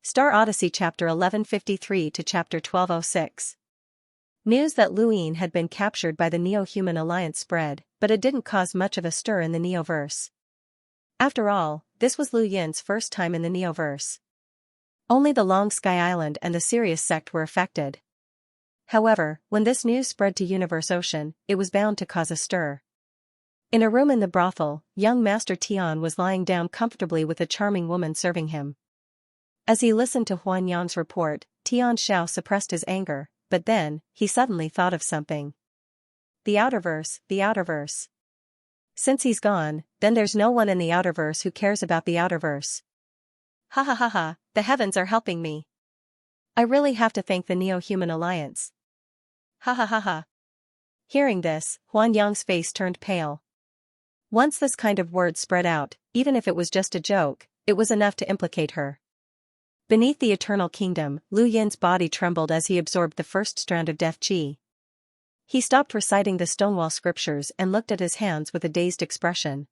Star Odyssey Chapter 1153 to Chapter 1206. News that Luine had been captured by the Neo-Human Alliance spread, but it didn't cause much of a stir in the Neoverse. After all, this was Lu Yin's first time in the Neoverse. Only the Long Sky Island and the Sirius sect were affected. However, when this news spread to Universe Ocean, it was bound to cause a stir. In a room in the brothel, young Master Tian was lying down comfortably with a charming woman serving him. As he listened to Huan Yan's report, Tian Shao suppressed his anger, but then, he suddenly thought of something. The Outerverse, the Outerverse. Since he's gone, then there's no one in the Outerverse who cares about the Outerverse. Ha ha ha ha, the heavens are helping me. I really have to thank the Neo-Human Alliance. Ha ha ha ha. Hearing this, Huan Yang's face turned pale. Once this kind of word spread out, even if it was just a joke, it was enough to implicate her. Beneath the Eternal Kingdom, Lu Yin's body trembled as he absorbed the first strand of death qi. He stopped reciting the Stonewall scriptures and looked at his hands with a dazed expression.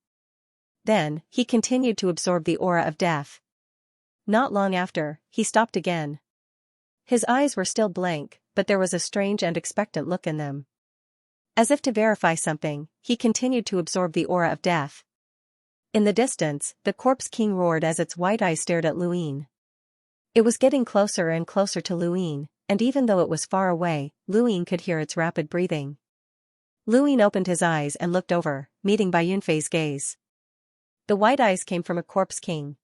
Then, he continued to absorb the aura of death. Not long after, he stopped again. His eyes were still blank, but there was a strange and expectant look in them. As if to verify something, he continued to absorb the aura of death. In the distance, the Corpse King roared as its white eyes stared at Luine. It was getting closer and closer to Luine, and even though it was far away, Luine could hear its rapid breathing. Luine opened his eyes and looked over, meeting Bai Yunfei's gaze. The white eyes came from a Corpse King.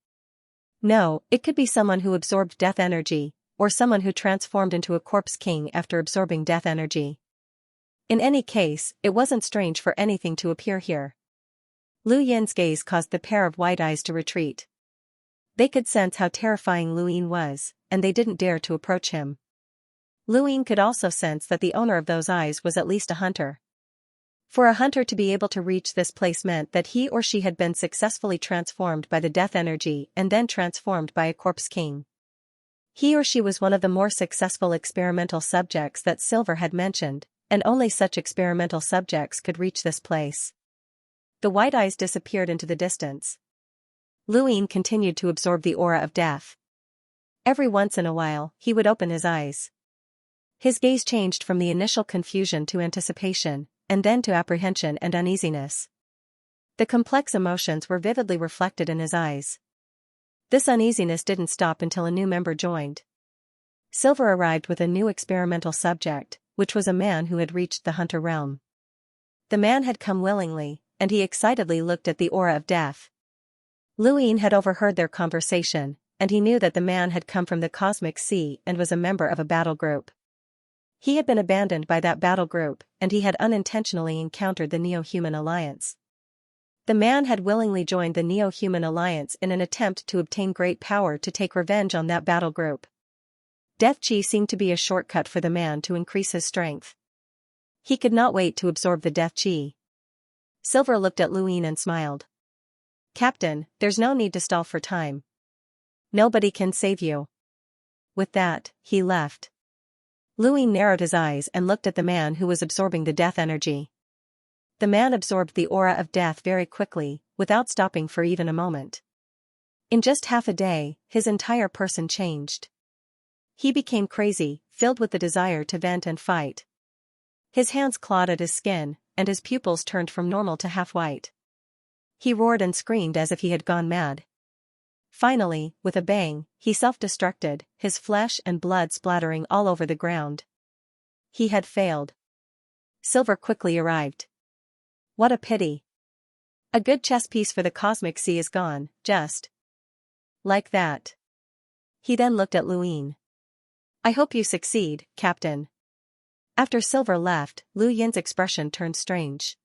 No, it could be someone who absorbed death energy, or someone who transformed into a Corpse King after absorbing death energy. In any case, it wasn't strange for anything to appear here. Lu Yin's gaze caused the pair of white eyes to retreat. They could sense how terrifying Luine was, and they didn't dare to approach him. Luine could also sense that the owner of those eyes was at least a hunter. For a hunter to be able to reach this place meant that he or she had been successfully transformed by the death energy and then transformed by a Corpse King. He or she was one of the more successful experimental subjects that Silver had mentioned, and only such experimental subjects could reach this place. The white eyes disappeared into the distance. Luine continued to absorb the aura of death. Every once in a while, he would open his eyes. His gaze changed from the initial confusion to anticipation, and then to apprehension and uneasiness. The complex emotions were vividly reflected in his eyes. This uneasiness didn't stop until a new member joined. Silver arrived with a new experimental subject, which was a man who had reached the hunter realm. The man had come willingly, and he excitedly looked at the aura of death. Luine had overheard their conversation, and he knew that the man had come from the Cosmic Sea and was a member of a battle group. He had been abandoned by that battle group, and he had unintentionally encountered the Neo-Human Alliance. The man had willingly joined the Neo-Human Alliance in an attempt to obtain great power to take revenge on that battle group. Death Qi seemed to be a shortcut for the man to increase his strength. He could not wait to absorb the Death Qi. Silver looked at Luine and smiled. Captain, there's no need to stall for time. Nobody can save you. With that, he left. Luine narrowed his eyes and looked at the man who was absorbing the death energy. The man absorbed the aura of death very quickly, without stopping for even a moment. In just half a day, his entire person changed. He became crazy, filled with the desire to vent and fight. His hands clawed at his skin, and his pupils turned from normal to half-white. He roared and screamed as if he had gone mad. Finally, with a bang, he self-destructed, his flesh and blood splattering all over the ground. He had failed. Silver quickly arrived. What a pity. A good chess piece for the Cosmic Sea is gone, just like that. He then looked at Luine. I hope you succeed, Captain. After Silver left, Lu Yin's expression turned strange.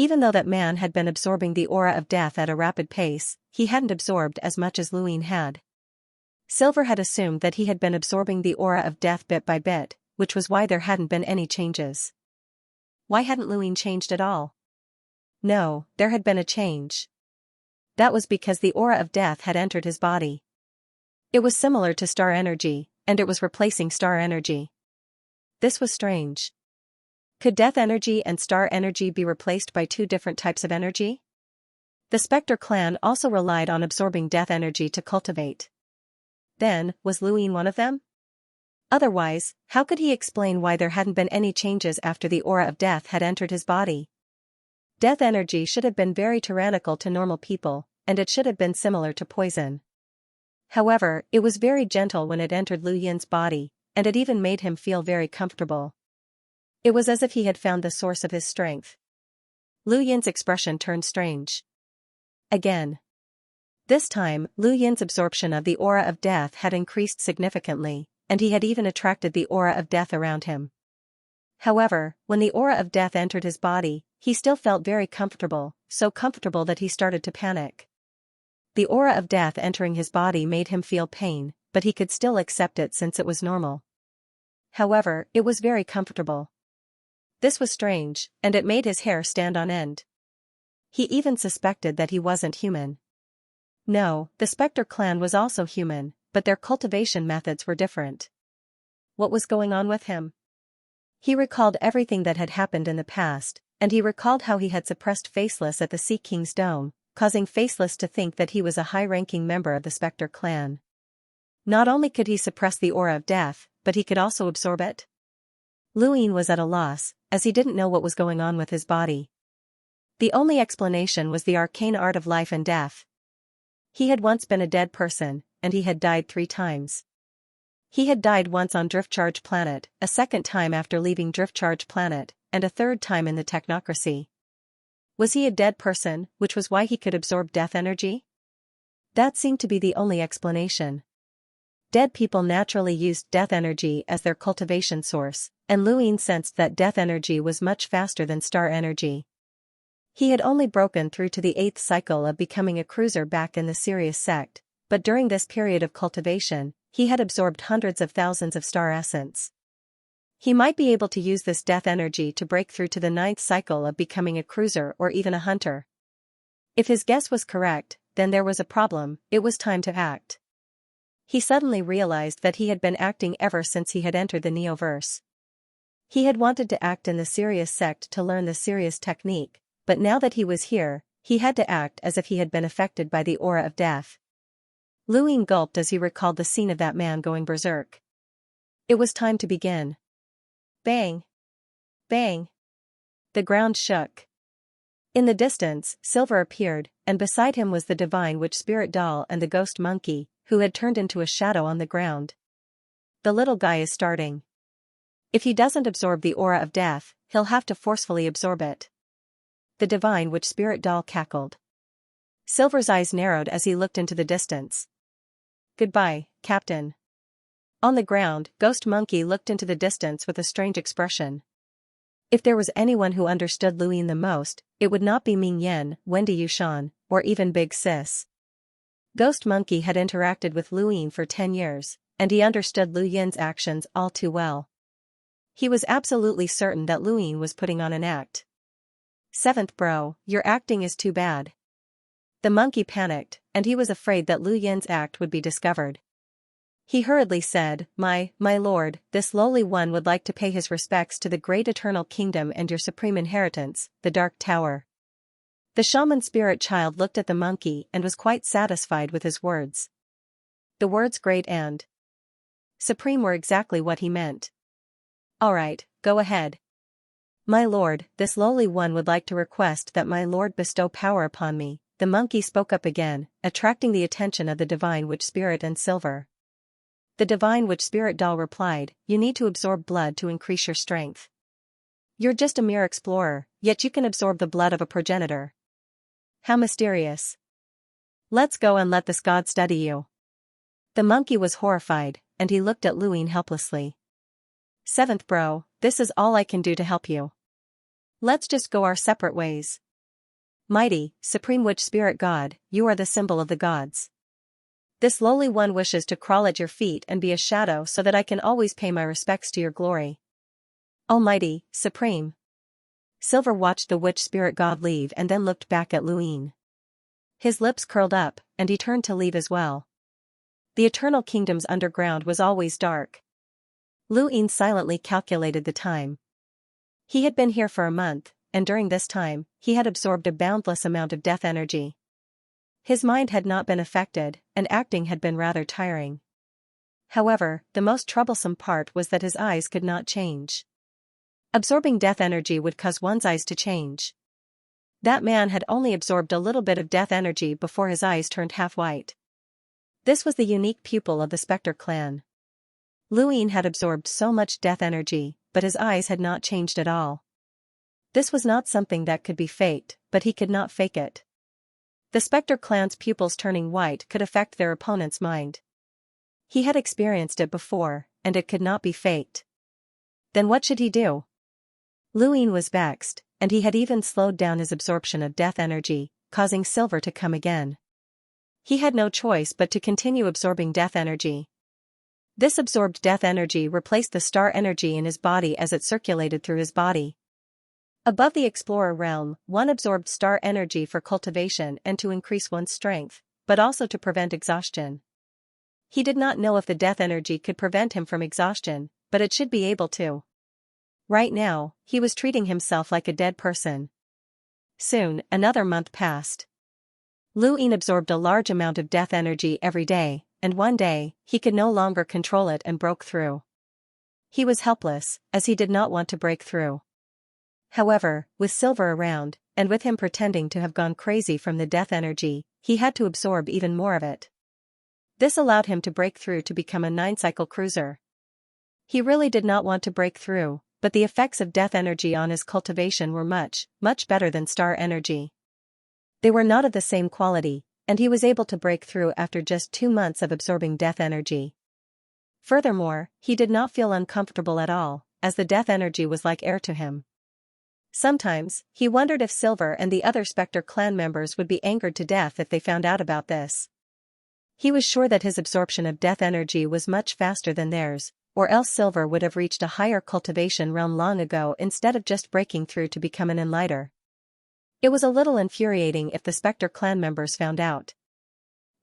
Even though that man had been absorbing the aura of death at a rapid pace, he hadn't absorbed as much as Luine had. Silver had assumed that he had been absorbing the aura of death bit by bit, which was why there hadn't been any changes. Why hadn't Luine changed at all? No, there had been a change. That was because the aura of death had entered his body. It was similar to star energy, and it was replacing star energy. This was strange. Could death energy and star energy be replaced by two different types of energy? The Spectre clan also relied on absorbing death energy to cultivate. Then, was Luyin one of them? Otherwise, how could he explain why there hadn't been any changes after the aura of death had entered his body? Death energy should have been very tyrannical to normal people, and it should have been similar to poison. However, it was very gentle when it entered Luyin's body, and it even made him feel very comfortable. It was as if he had found the source of his strength. Luyin's expression turned strange. Again. This time, Luyin's absorption of the aura of death had increased significantly, and he had even attracted the aura of death around him. However, when the aura of death entered his body, he still felt very comfortable, so comfortable that he started to panic. The aura of death entering his body made him feel pain, but he could still accept it since it was normal. However, it was very comfortable. This was strange, and it made his hair stand on end. He even suspected that he wasn't human. No, the Spectre clan was also human, but their cultivation methods were different. What was going on with him? He recalled everything that had happened in the past, and he recalled how he had suppressed Faceless at the Sea King's dome, causing Faceless to think that he was a high-ranking member of the Spectre clan. Not only could he suppress the aura of death, but he could also absorb it. Luyin was at a loss, as he didn't know what was going on with his body. The only explanation was the arcane art of life and death. He had once been a dead person, and he had died 3 times. He had died once on Driftcharge Planet, a second time after leaving Driftcharge Planet, and a third time in the Technocracy. Was he a dead person, which was why he could absorb death energy? That seemed to be the only explanation. Dead people naturally used death energy as their cultivation source, and Luyin sensed that death energy was much faster than star energy. He had only broken through to the 8th cycle of becoming a cruiser back in the Sirius sect, but during this period of cultivation, he had absorbed hundreds of thousands of star essence. He might be able to use this death energy to break through to the 9th cycle of becoming a cruiser or even a hunter. If his guess was correct, then there was a problem. It was time to act. He suddenly realized that he had been acting ever since he had entered the Neoverse. He had wanted to act in the Sirius sect to learn the Sirius technique, but now that he was here, he had to act as if he had been affected by the aura of death. Luyin gulped as he recalled the scene of that man going berserk. It was time to begin. Bang! Bang! The ground shook. In the distance, Silver appeared, and beside him was the Divine Witch Spirit doll and the ghost monkey, who had turned into a shadow on the ground. The little guy is starting. If he doesn't absorb the aura of death, he'll have to forcefully absorb it. The Divine Witch Spirit doll cackled. Silver's eyes narrowed as he looked into the distance. Goodbye, Captain. On the ground, Ghost Monkey looked into the distance with a strange expression. If there was anyone who understood Luyin the most, it would not be Ming Yen, Wendy Yushan, or even Big Sis. Ghost Monkey had interacted with Luyin for 10 years, and he understood Luyin's actions all too well. He was absolutely certain that Luyin was putting on an act. 7th bro, your acting is too bad. The monkey panicked, and he was afraid that Luyin's act would be discovered. He hurriedly said, My lord, this lowly one would like to pay his respects to the great eternal kingdom and your supreme inheritance, the Dark Tower. The shaman spirit child looked at the monkey and was quite satisfied with his words. The words great and supreme were exactly what he meant. All right, go ahead. My lord, this lowly one would like to request that my lord bestow power upon me. The monkey spoke up again, attracting the attention of the Divine Witch Spirit and Silver. The Divine Witch Spirit doll replied, You need to absorb blood to increase your strength. You're just a mere explorer, yet you can absorb the blood of a progenitor. How mysterious. Let's go and let this god study you. The monkey was horrified, and he looked at Luyin helplessly. 7th bro, this is all I can do to help you. Let's just go our separate ways. Mighty, Supreme Witch Spirit God, you are the symbol of the gods. This lowly one wishes to crawl at your feet and be a shadow so that I can always pay my respects to your glory. Almighty, Supreme. Silver watched the Witch Spirit God leave and then looked back at Luyin. His lips curled up, and he turned to leave as well. The Eternal Kingdom's underground was always dark. Luyin silently calculated the time. He had been here for a month, and during this time, he had absorbed a boundless amount of death energy. His mind had not been affected, and acting had been rather tiring. However, the most troublesome part was that his eyes could not change. Absorbing death energy would cause one's eyes to change. That man had only absorbed a little bit of death energy before his eyes turned half white. This was the unique pupil of the Spectre clan. Luin had absorbed so much death energy, but his eyes had not changed at all. This was not something that could be faked, but he could not fake it. The Spectre clan's pupils turning white could affect their opponent's mind. He had experienced it before, and it could not be faked. Then what should he do? Luin was vexed, and he had even slowed down his absorption of death energy, causing Silver to come again. He had no choice but to continue absorbing death energy. This absorbed death energy replaced the star energy in his body as it circulated through his body. Above the explorer realm, one absorbed star energy for cultivation and to increase one's strength, but also to prevent exhaustion. He did not know if the death energy could prevent him from exhaustion, but it should be able to. Right now, he was treating himself like a dead person. Soon, another month passed. Luin absorbed a large amount of death energy every day, and one day, he could no longer control it and broke through. He was helpless, as he did not want to break through. However, with Silver around, and with him pretending to have gone crazy from the death energy, he had to absorb even more of it. This allowed him to break through to become a 9-cycle cruiser. He really did not want to break through, but the effects of death energy on his cultivation were much, much better than star energy. They were not of the same quality, and he was able to break through after just 2 months of absorbing death energy. Furthermore, he did not feel uncomfortable at all, as the death energy was like air to him. Sometimes, he wondered if Silver and the other Spectre clan members would be angered to death if they found out about this. He was sure that his absorption of death energy was much faster than theirs, or else Silver would have reached a higher cultivation realm long ago instead of just breaking through to become an enlighter. It was a little infuriating if the Spectre clan members found out.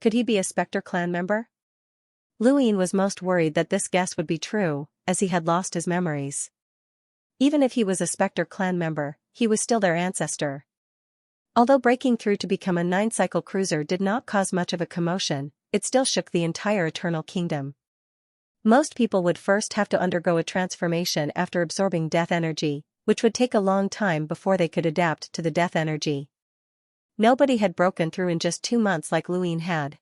Could he be a Spectre clan member? Luin was most worried that this guess would be true, as he had lost his memories. Even if he was a Spectre clan member, he was still their ancestor. Although breaking through to become a 9-cycle cruiser did not cause much of a commotion, it still shook the entire Eternal Kingdom. Most people would first have to undergo a transformation after absorbing death energy, which would take a long time before they could adapt to the death energy. Nobody had broken through in just 2 months like Luin had.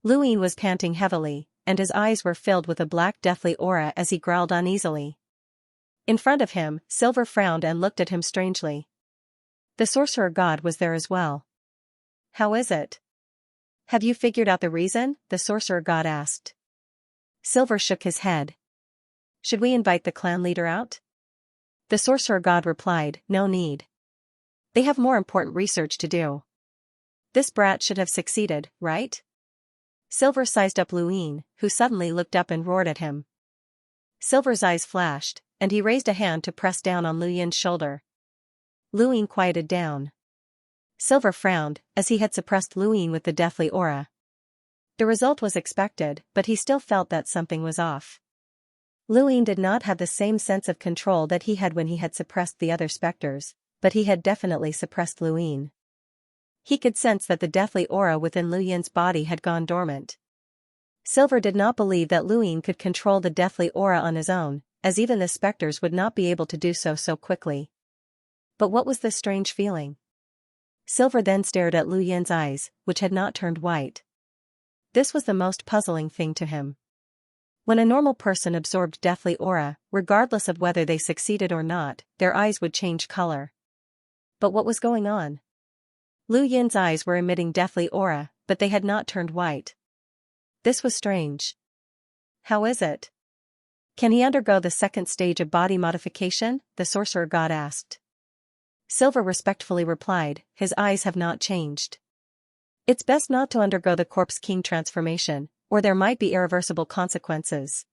Luin was panting heavily, and his eyes were filled with a black deathly aura as he growled uneasily. In front of him, Silver frowned and looked at him strangely. The sorcerer god was there as well. "How is it? Have you figured out the reason?" the sorcerer god asked. Silver shook his head. "Should we invite the clan leader out?" The sorcerer god replied, "No need. They have more important research to do. This brat should have succeeded, right?" Silver sized up Luin, who suddenly looked up and roared at him. Silver's eyes flashed, and he raised a hand to press down on Luin's shoulder. Luin quieted down. Silver frowned, as he had suppressed Luin with the deathly aura. The result was expected, but he still felt that something was off. Luin did not have the same sense of control that he had when he had suppressed the other specters, but he had definitely suppressed Luin. He could sense that the deathly aura within Luin's body had gone dormant. Silver did not believe that Luin could control the deathly aura on his own, as even the specters would not be able to do so quickly. But what was this strange feeling? Silver then stared at Luin's eyes, which had not turned white. This was the most puzzling thing to him. When a normal person absorbed deathly aura, regardless of whether they succeeded or not, their eyes would change color. But what was going on? Luin's eyes were emitting deathly aura, but they had not turned white. This was strange. How is it? Can he undergo the second stage of body modification? The sorcerer god asked. Silver respectfully replied, "His eyes have not changed. It's best not to undergo the Corpse King transformation, or there might be irreversible consequences."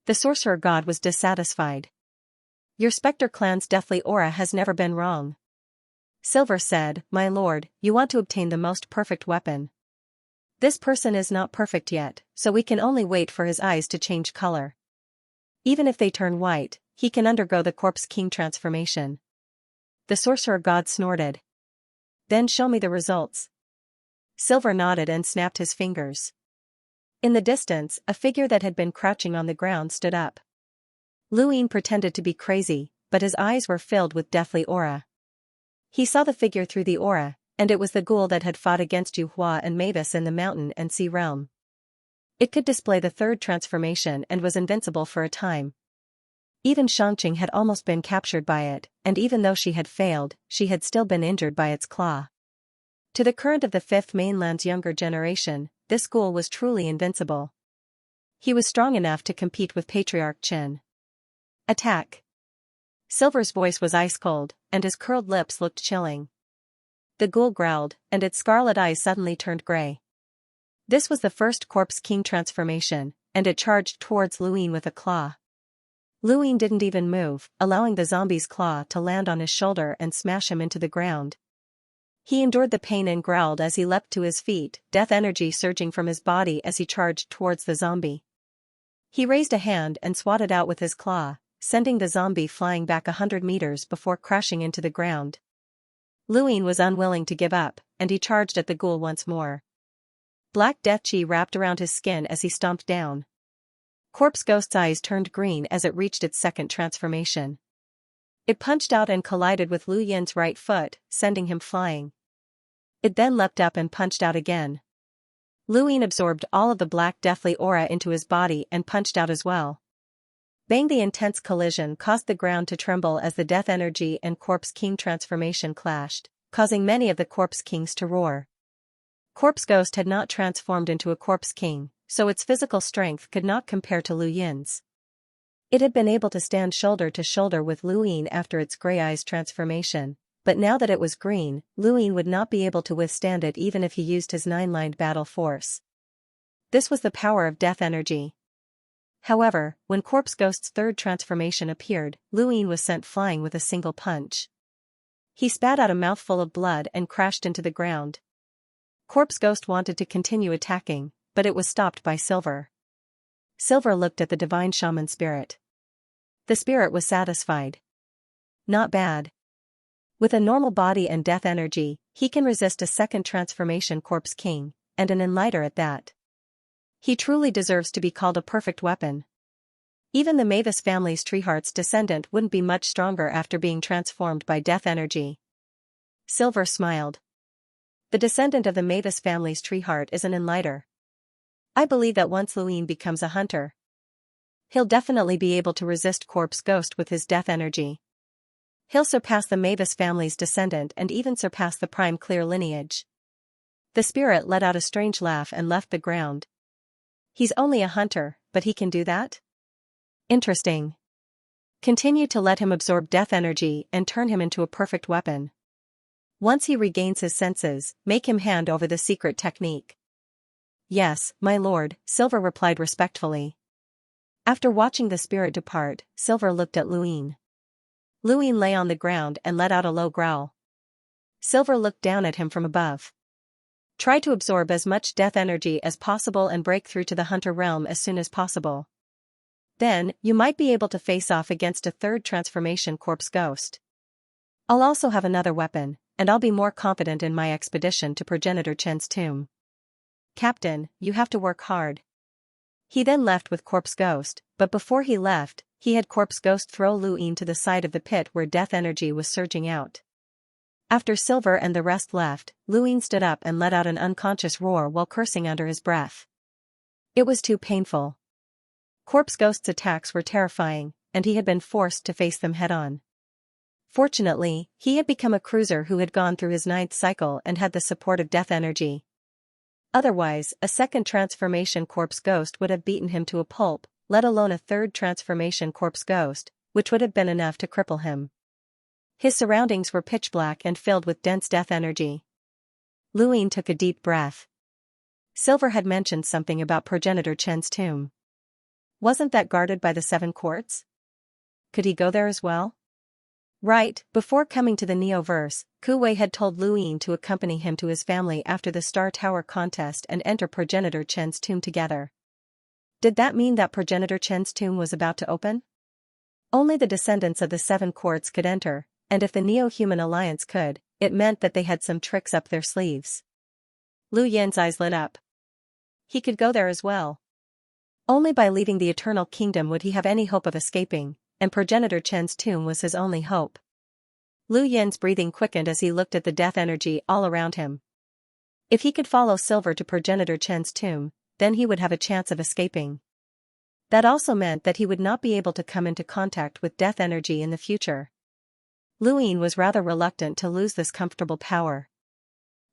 The sorcerer god was dissatisfied. "Your Spectre clan's deathly aura has never been wrong." Silver said, "My lord, you want to obtain the most perfect weapon. This person is not perfect yet, so we can only wait for his eyes to change color. Even if they turn white, he can undergo the Corpse King transformation." The sorcerer god snorted. "Then show me the results." Silver nodded and snapped his fingers. In the distance, a figure that had been crouching on the ground stood up. Lu Ying pretended to be crazy, but his eyes were filled with deathly aura. He saw the figure through the aura, and it was the ghoul that had fought against Yu Hua and Mavis in the mountain and sea realm. It could display the third transformation and was invincible for a time. Even Xianxia had almost been captured by it, and even though she had failed, she had still been injured by its claw. To the current of the Fifth Mainland's younger generation, this ghoul was truly invincible. He was strong enough to compete with Patriarch Qin. Attack! Silver's voice was ice-cold, and his curled lips looked chilling. The ghoul growled, and its scarlet eyes suddenly turned gray. This was the first Corpse King transformation, and it charged towards Lu Ying with a claw. Lu Ying didn't even move, allowing the zombie's claw to land on his shoulder and smash him into the ground. He endured the pain and growled as he leapt to his feet, death energy surging from his body as he charged towards the zombie. He raised a hand and swatted out with his claw, sending the zombie flying back 100 meters before crashing into the ground. Lu Ying was unwilling to give up, and he charged at the ghoul once more. Black death chi wrapped around his skin as he stomped down. Corpse Ghost's eyes turned green as it reached its second transformation. It punched out and collided with Lu Yin's right foot, sending him flying. It then leapt up and punched out again. Lu Ying absorbed all of the black deathly aura into his body and punched out as well. Bang! The intense collision caused the ground to tremble as the death energy and Corpse King transformation clashed, causing many of the Corpse Kings to roar. Corpse Ghost had not transformed into a Corpse King, so its physical strength could not compare to Lu Yin's. It had been able to stand shoulder to shoulder with Lu Ying after its gray eyes transformation, but now that it was green, Lu Ying would not be able to withstand it even if he used his 9-lined battle force. This was the power of death energy. However, when Corpse Ghost's third transformation appeared, Lu Ying was sent flying with a single punch. He spat out a mouthful of blood and crashed into the ground. Corpse Ghost wanted to continue attacking, but it was stopped by Silver. Silver looked at the divine shaman spirit. The spirit was satisfied. Not bad. With a normal body and death energy, he can resist a second transformation Corpse King, and an enlighter at that. He truly deserves to be called a perfect weapon. Even the Mavis family's Treeheart's descendant wouldn't be much stronger after being transformed by death energy. Silver smiled. The descendant of the Mavis family's Treeheart is an enlighter. I believe that once Lu Ying becomes a hunter, he'll definitely be able to resist Corpse Ghost with his death energy. He'll surpass the Mavis family's descendant and even surpass the Prime Clear lineage. The spirit let out a strange laugh and left the ground. He's only a hunter, but he can do that? Interesting. Continue to let him absorb death energy and turn him into a perfect weapon. Once he regains his senses, make him hand over the secret technique. Yes, my lord, Silver replied respectfully. After watching the spirit depart, Silver looked at Lu Ying. Lu Ying lay on the ground and let out a low growl. Silver looked down at him from above. Try to absorb as much death energy as possible and break through to the hunter realm as soon as possible. Then, you might be able to face off against a third transformation Corpse Ghost. I'll also have another weapon, and I'll be more confident in my expedition to Progenitor Chen's tomb. Captain, you have to work hard. He then left with Corpse Ghost, but before he left, he had Corpse Ghost throw Lu Ying to the side of the pit where death energy was surging out. After Silver and the rest left, Lu Ying stood up and let out an unconscious roar while cursing under his breath. It was too painful. Corpse Ghost's attacks were terrifying, and he had been forced to face them head-on. Fortunately, he had become a cruiser who had gone through his 9th cycle and had the support of death energy. Otherwise, a second transformation Corpse Ghost would have beaten him to a pulp, let alone a third transformation Corpse Ghost, which would have been enough to cripple him. His surroundings were pitch black and filled with dense death energy. Lu Ying took a deep breath. Silver had mentioned something about Progenitor Chen's tomb. Wasn't that guarded by the 7 courts? Could he go there as well? Right, before coming to the Neoverse, Ku Wei had told Lu Ying to accompany him to his family after the Star Tower contest and enter Progenitor Chen's tomb together. Did that mean that Progenitor Chen's tomb was about to open? Only the descendants of the 7 courts could enter, and if the Neo-Human Alliance could, it meant that they had some tricks up their sleeves. Lu Yin's eyes lit up. he could go there as well. Only by leaving the Eternal Kingdom would he have any hope of escaping, and Progenitor Chen's tomb was his only hope. Lu Yin's breathing quickened as he looked at the death energy all around him. If he could follow Silver to Progenitor Chen's tomb, then he would have a chance of escaping. That also meant that he would not be able to come into contact with death energy in the future. Lu Yin was rather reluctant to lose this comfortable power.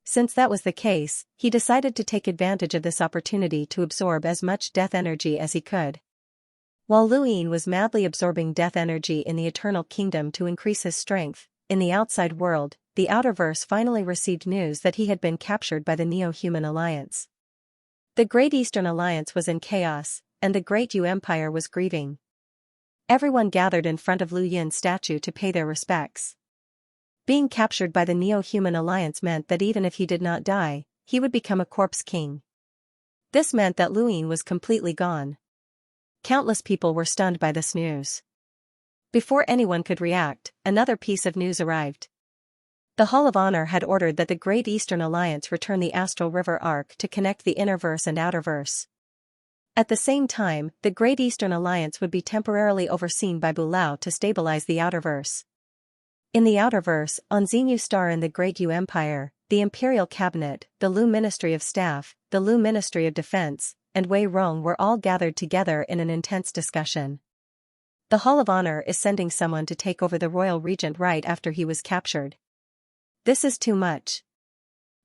Since that was the case, he decided to take advantage of this opportunity to absorb as much death energy as he could. While Lu Yin was madly absorbing death energy in the Eternal Kingdom to increase his strength, in the outside world, the Outerverse finally received news that he had been captured by the Neo-Human Alliance. The Great Eastern Alliance was in chaos, and the Great Yu Empire was grieving. Everyone gathered in front of Lu Yin's statue to pay their respects. Being captured by the Neo-Human Alliance meant that even if he did not die, he would become a corpse king. This meant that Lu Yin was completely gone. Countless people were stunned by this news. Before anyone could react, another piece of news arrived. The Hall of Honor had ordered that the Great Eastern Alliance return the Astral River Arc to connect the Innerverse and Outerverse. At the same time, the Great Eastern Alliance would be temporarily overseen by Bulao to stabilize the Outerverse. In the Outerverse, on Xinyu Star in the Great Yu Empire, the Imperial Cabinet, the Lu Ministry of Staff, the Lu Ministry of Defense, and Wei Rong were all gathered together in an intense discussion. The Hall of Honor is sending someone to take over the royal regent right after he was captured. This is too much.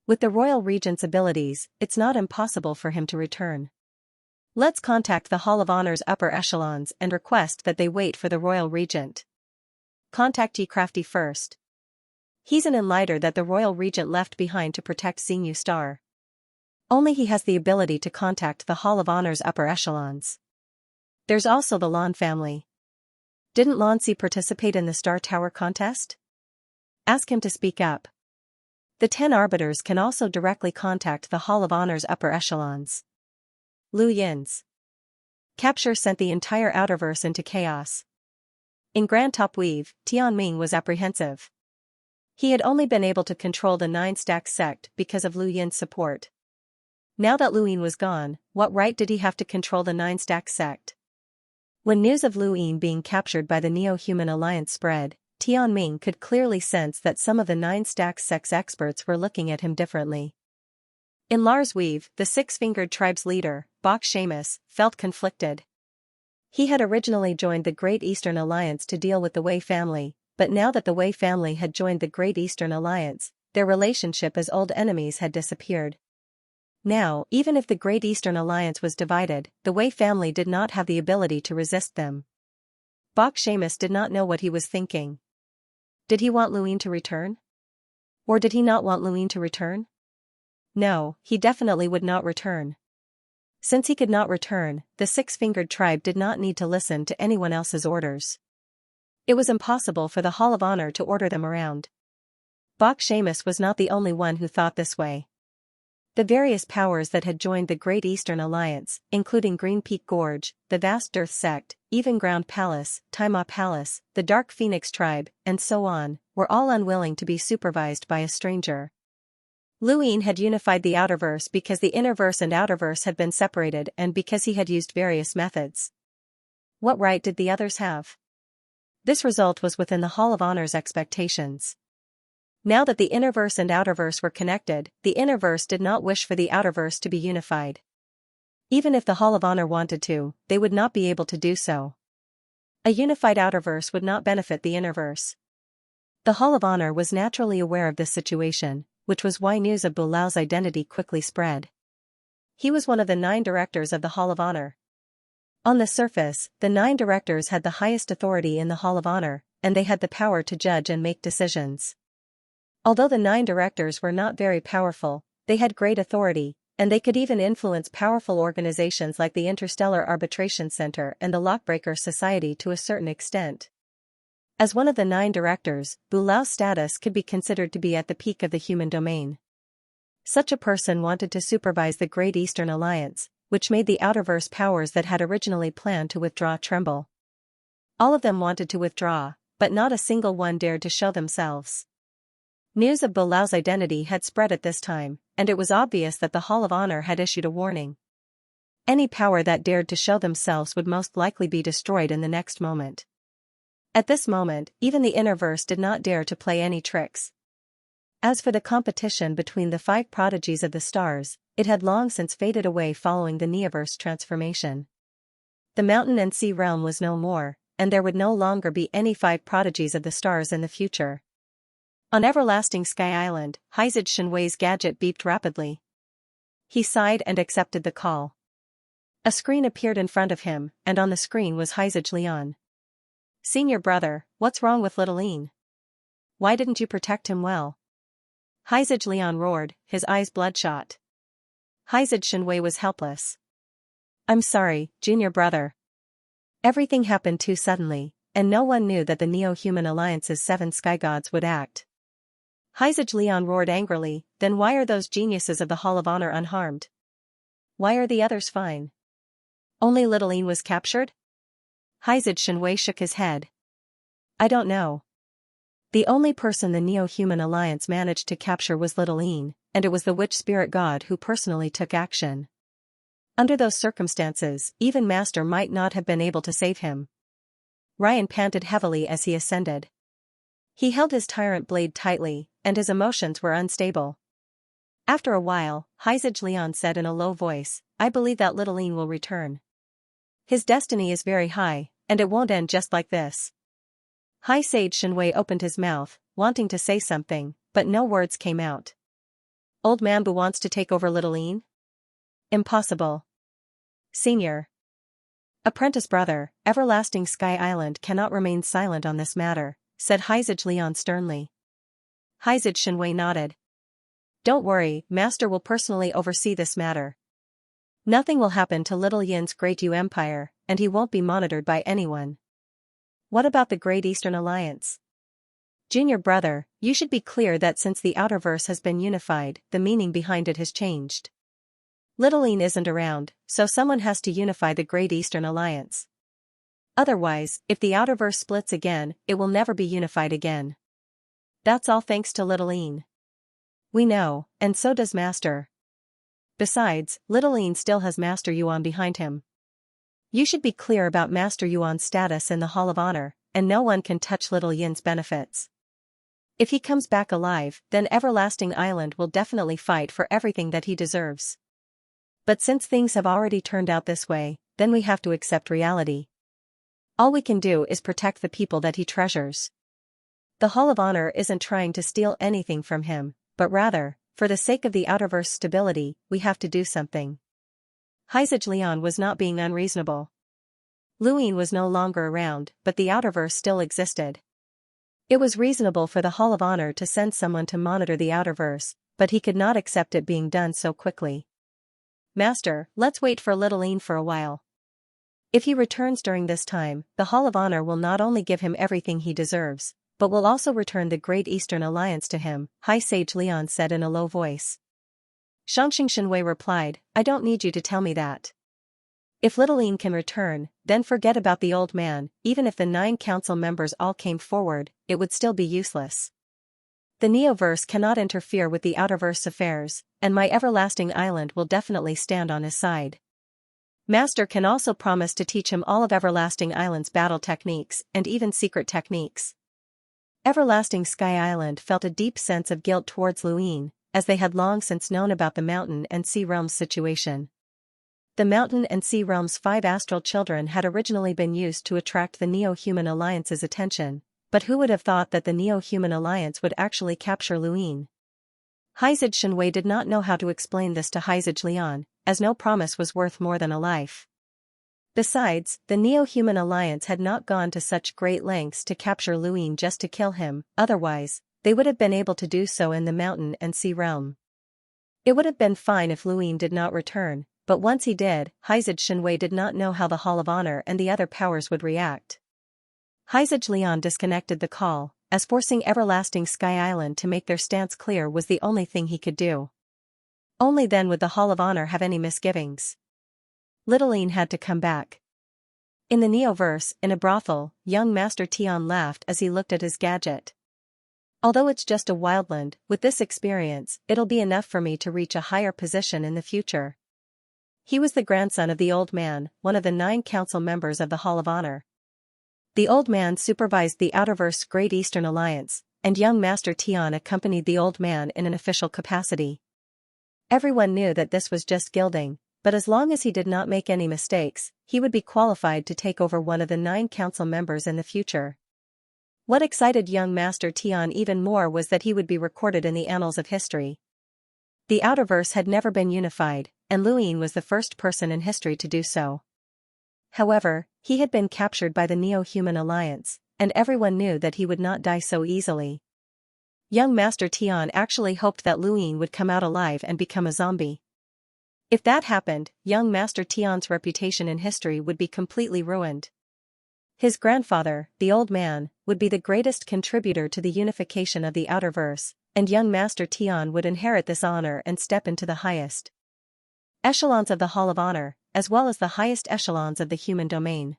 With the royal regent's abilities, it's not impossible for him to return. Let's contact the Hall of Honor's upper echelons and request that they wait for the royal regent. Contact Yi Crafty first. He's an enlighter that the royal regent left behind to protect Xinyu Star. Only he has the ability to contact the Hall of Honor's upper echelons. There's also the Lan family. Didn't Lanxi participate in the Star Tower contest? Ask him to speak up. The 10 arbiters can also directly contact the Hall of Honor's upper echelons. Lu Yin's capture sent the entire Outerverse into chaos. In Grand Top Weave, Tianming was apprehensive. He had only been able to control the 9-stack sect because of Lu Yin's support. Now that Lu Yin was gone, what right did he have to control the 9-stack sect? When news of Lu Yin being captured by the Neo-Human Alliance spread, Tianming could clearly sense that some of the 9-stack sect's experts were looking at him differently. In Lars Weave, the Six-Fingered Tribe's leader, Bok Shamus, felt conflicted. He had originally joined the Great Eastern Alliance to deal with the Wei family, but now that the Wei family had joined the Great Eastern Alliance, their relationship as old enemies had disappeared. Now, even if the Great Eastern Alliance was divided, the Wei family did not have the ability to resist them. Bok Shamus did not know what he was thinking. Did he want Lu Yin to return? Or did he not want Lu Yin to return? No, he definitely would not return. Since he could not return, the Six-Fingered Tribe did not need to listen to anyone else's orders. It was impossible for the Hall of Honor to order them around. Bok Shamus was not the only one who thought this way. The various powers that had joined the Great Eastern Alliance, including Green Peak Gorge, the Vast Earth Sect, Even Ground Palace, Taima Palace, the Dark Phoenix Tribe, and so on, were all unwilling to be supervised by a stranger. Lu Yin had unified the Outerverse because the Innerverse and Outerverse had been separated and because he had used various methods. What right did the others have? This result was within the Hall of Honor's expectations. Now that the Innerverse and Outerverse were connected, the Innerverse did not wish for the Outerverse to be unified. Even if the Hall of Honor wanted to, they would not be able to do so. A unified Outerverse would not benefit the Innerverse. The Hall of Honor was naturally aware of this situation, which was why news of Bulao's identity quickly spread. He was one of the 9 directors of the Hall of Honor. On the surface, the 9 directors had the highest authority in the Hall of Honor, and they had the power to judge and make decisions. Although the 9 directors were not very powerful, they had great authority, and they could even influence powerful organizations like the Interstellar Arbitration Center and the Lockbreaker Society to a certain extent. As one of the 9 directors, Bulao's status could be considered to be at the peak of the human domain. Such a person wanted to supervise the Great Eastern Alliance, which made the Outerverse powers that had originally planned to withdraw tremble. All of them wanted to withdraw, but not a single one dared to show themselves. News of Bulao's identity had spread at this time, and it was obvious that the Hall of Honor had issued a warning. Any power that dared to show themselves would most likely be destroyed in the next moment. At this moment, even the Innerverse did not dare to play any tricks. As for the competition between the 5 prodigies of the stars, it had long since faded away following the Neoverse transformation. The mountain and sea realm was no more, and there would no longer be any 5 prodigies of the stars in the future. On Everlasting Sky Island, Xianxia's gadget beeped rapidly. He sighed and accepted the call. A screen appeared in front of him, and on the screen was Xianxia. "Senior brother, what's wrong with little Ian? Why didn't you protect him well?" Xianxia roared, his eyes bloodshot. Xianxia was helpless. "I'm sorry, junior brother. Everything happened too suddenly, and no one knew that the Neo-Human Alliance's 7 sky gods would act." Xianxia roared angrily, "Then why are those geniuses of the Hall of Honor unharmed? Why are the others fine? Only little Ian was captured?" Xianxia shook his head. "I don't know. The only person the Neo-Human Alliance managed to capture was little Ian, and it was the witch spirit god who personally took action. Under those circumstances, even Master might not have been able to save him." Ryan panted heavily as he ascended. He held his tyrant blade tightly, and his emotions were unstable. After a while, Xianxia said in a low voice, "I believe that little Ian will return. His destiny is very high, and it won't end just like this." Xianxia opened his mouth, wanting to say something, but no words came out. "Old Mambu wants to take over little Ian? Impossible. Senior. Apprentice brother, Everlasting Sky Island cannot remain silent on this matter," said Xianxia sternly. Xianxia nodded. "Don't worry, Master will personally oversee this matter. Nothing will happen to little Yin's Great U Empire, and he won't be monitored by anyone." "What about the Great Eastern Alliance?" "Junior brother, you should be clear that since the Outerverse has been unified, the meaning behind it has changed. Little Ian isn't around, so someone has to unify the Great Eastern Alliance. Otherwise, if the Outerverse splits again, it will never be unified again. That's all thanks to little Ian. We know, and so does Master. Besides, little Ian still has Master Yuan behind him. You should be clear about Master Yuan's status in the Hall of Honor, and no one can touch little Yin's benefits. If he comes back alive, then Everlasting Island will definitely fight for everything that he deserves. But since things have already turned out this way, then we have to accept reality. All we can do is protect the people that he treasures. The Hall of Honor isn't trying to steal anything from him, but rather, for the sake of the Outerverse stability, we have to do something." Xianxia was not being unreasonable. Luin was no longer around, but the Outerverse still existed. It was reasonable for the Hall of Honor to send someone to monitor the Outerverse, but he could not accept it being done so quickly. "Master, let's wait for little Ian for a while. If he returns during this time, the Hall of Honor will not only give him everything he deserves, but will also return the Great Eastern Alliance to him," Xianxia said in a low voice. Xianxia replied, "I don't need you to tell me that. If little Ian can return, then forget about the old man. Even if the 9 council members all came forward, it would still be useless. The Neoverse cannot interfere with the Outerverse affairs, and my Everlasting Island will definitely stand on his side. Master can also promise to teach him all of Everlasting Island's battle techniques and even secret techniques." Everlasting Sky Island felt a deep sense of guilt towards Luin, as they had long since known about the Mountain and Sea Realm's situation. The Mountain and Sea Realm's 5 astral children had originally been used to attract the Neo-Human Alliance's attention, but who would have thought that the Neo-Human Alliance would actually capture Luin? Xianxia did not know how to explain this to Xianxia, as no promise was worth more than a life. Besides, the Neo-Human Alliance had not gone to such great lengths to capture Luin just to kill him, otherwise, they would have been able to do so in the Mountain and Sea Realm. It would have been fine if Luin did not return, but once he did, Xianxia did not know how the Hall of Honor and the other powers would react. Xianxia disconnected the call, as forcing Everlasting Sky Island to make their stance clear was the only thing he could do. Only then would the Hall of Honor have any misgivings. Little Ian had to come back. In the Neoverse, in a brothel, young Master Tian laughed as he looked at his gadget. "Although it's just a wildland, with this experience, it'll be enough for me to reach a higher position in the future." He was the grandson of the Old Man, one of the 9 council members of the Hall of Honor. The Old Man supervised the Outerverse Great Eastern Alliance, and young Master Tian accompanied the Old Man in an official capacity. Everyone knew that this was just gilding, but as long as he did not make any mistakes, he would be qualified to take over one of the 9 council members in the future. What excited young Master Tian even more was that he would be recorded in the annals of history. The Outerverse had never been unified, and Luin was the first person in history to do so. However, he had been captured by the Neo-Human Alliance, and everyone knew that he would not die so easily. Young Master Tian actually hoped that Luin would come out alive and become a zombie. If that happened, young Master Tian's reputation in history would be completely ruined. His grandfather, the Old Man, would be the greatest contributor to the unification of the Outerverse, and young Master Tian would inherit this honor and step into the highest echelons of the Hall of Honor, as well as the highest echelons of the human domain.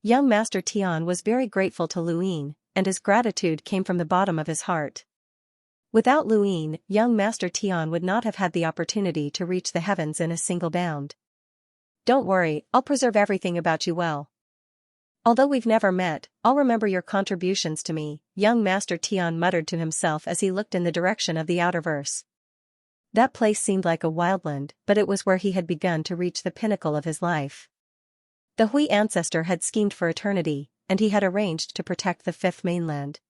Young Master Tian was very grateful to Luin, and his gratitude came from the bottom of his heart. Without Luin, young Master Tian would not have had the opportunity to reach the heavens in a single bound. "Don't worry, I'll preserve everything about you well. Although we've never met, I'll remember your contributions to me," young Master Tian muttered to himself as he looked in the direction of the Outerverse. That place seemed like a wildland, but it was where he had begun to reach the pinnacle of his life. The Hui ancestor had schemed for eternity, and he had arranged to protect the 5th mainland.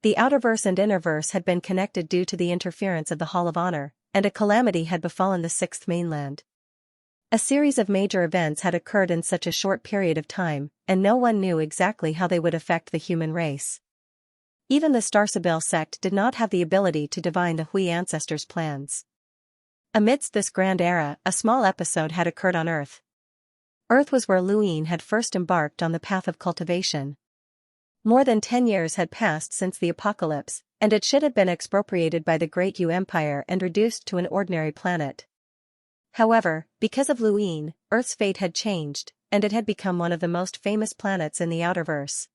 The Outerverse and Innerverse had been connected due to the interference of the Hall of Honor, and a calamity had befallen the 6th mainland. A series of major events had occurred in such a short period of time, and no one knew exactly how they would affect the human race. Even the Starsabil sect did not have the ability to divine the Hui ancestors' plans. Amidst this grand era, a small episode had occurred on Earth. Earth was where Luin had first embarked on the path of cultivation. More than 10 years had passed since the apocalypse, and it should have been expropriated by the Great Yu Empire and reduced to an ordinary planet. However, because of Luin, Earth's fate had changed, and it had become one of the most famous planets in the Outerverse.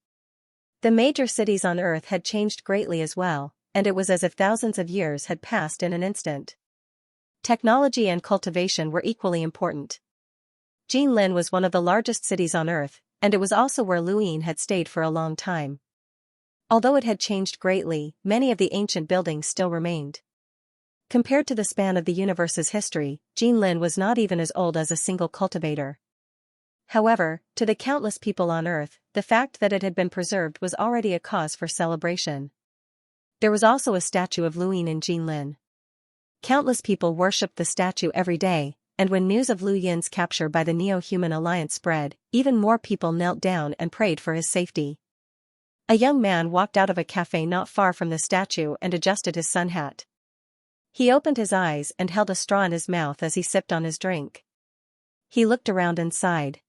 The major cities on Earth had changed greatly as well, and it was as if thousands of years had passed in an instant. Technology and cultivation were equally important. Jinlin was one of the largest cities on Earth, and it was also where Luin had stayed for a long time. Although it had changed greatly, many of the ancient buildings still remained. Compared to the span of the universe's history, Jinlin was not even as old as a single cultivator. However, to the countless people on Earth, the fact that it had been preserved was already a cause for celebration. There was also a statue of Luin in Jinlin. Countless people worshipped the statue every day, and when news of Lu Yin's capture by the Neo-Human Alliance spread, even more people knelt down and prayed for his safety. A young man walked out of a cafe not far from the statue and adjusted his sun hat. He opened his eyes and held a straw in his mouth as he sipped on his drink. He looked around and sighed.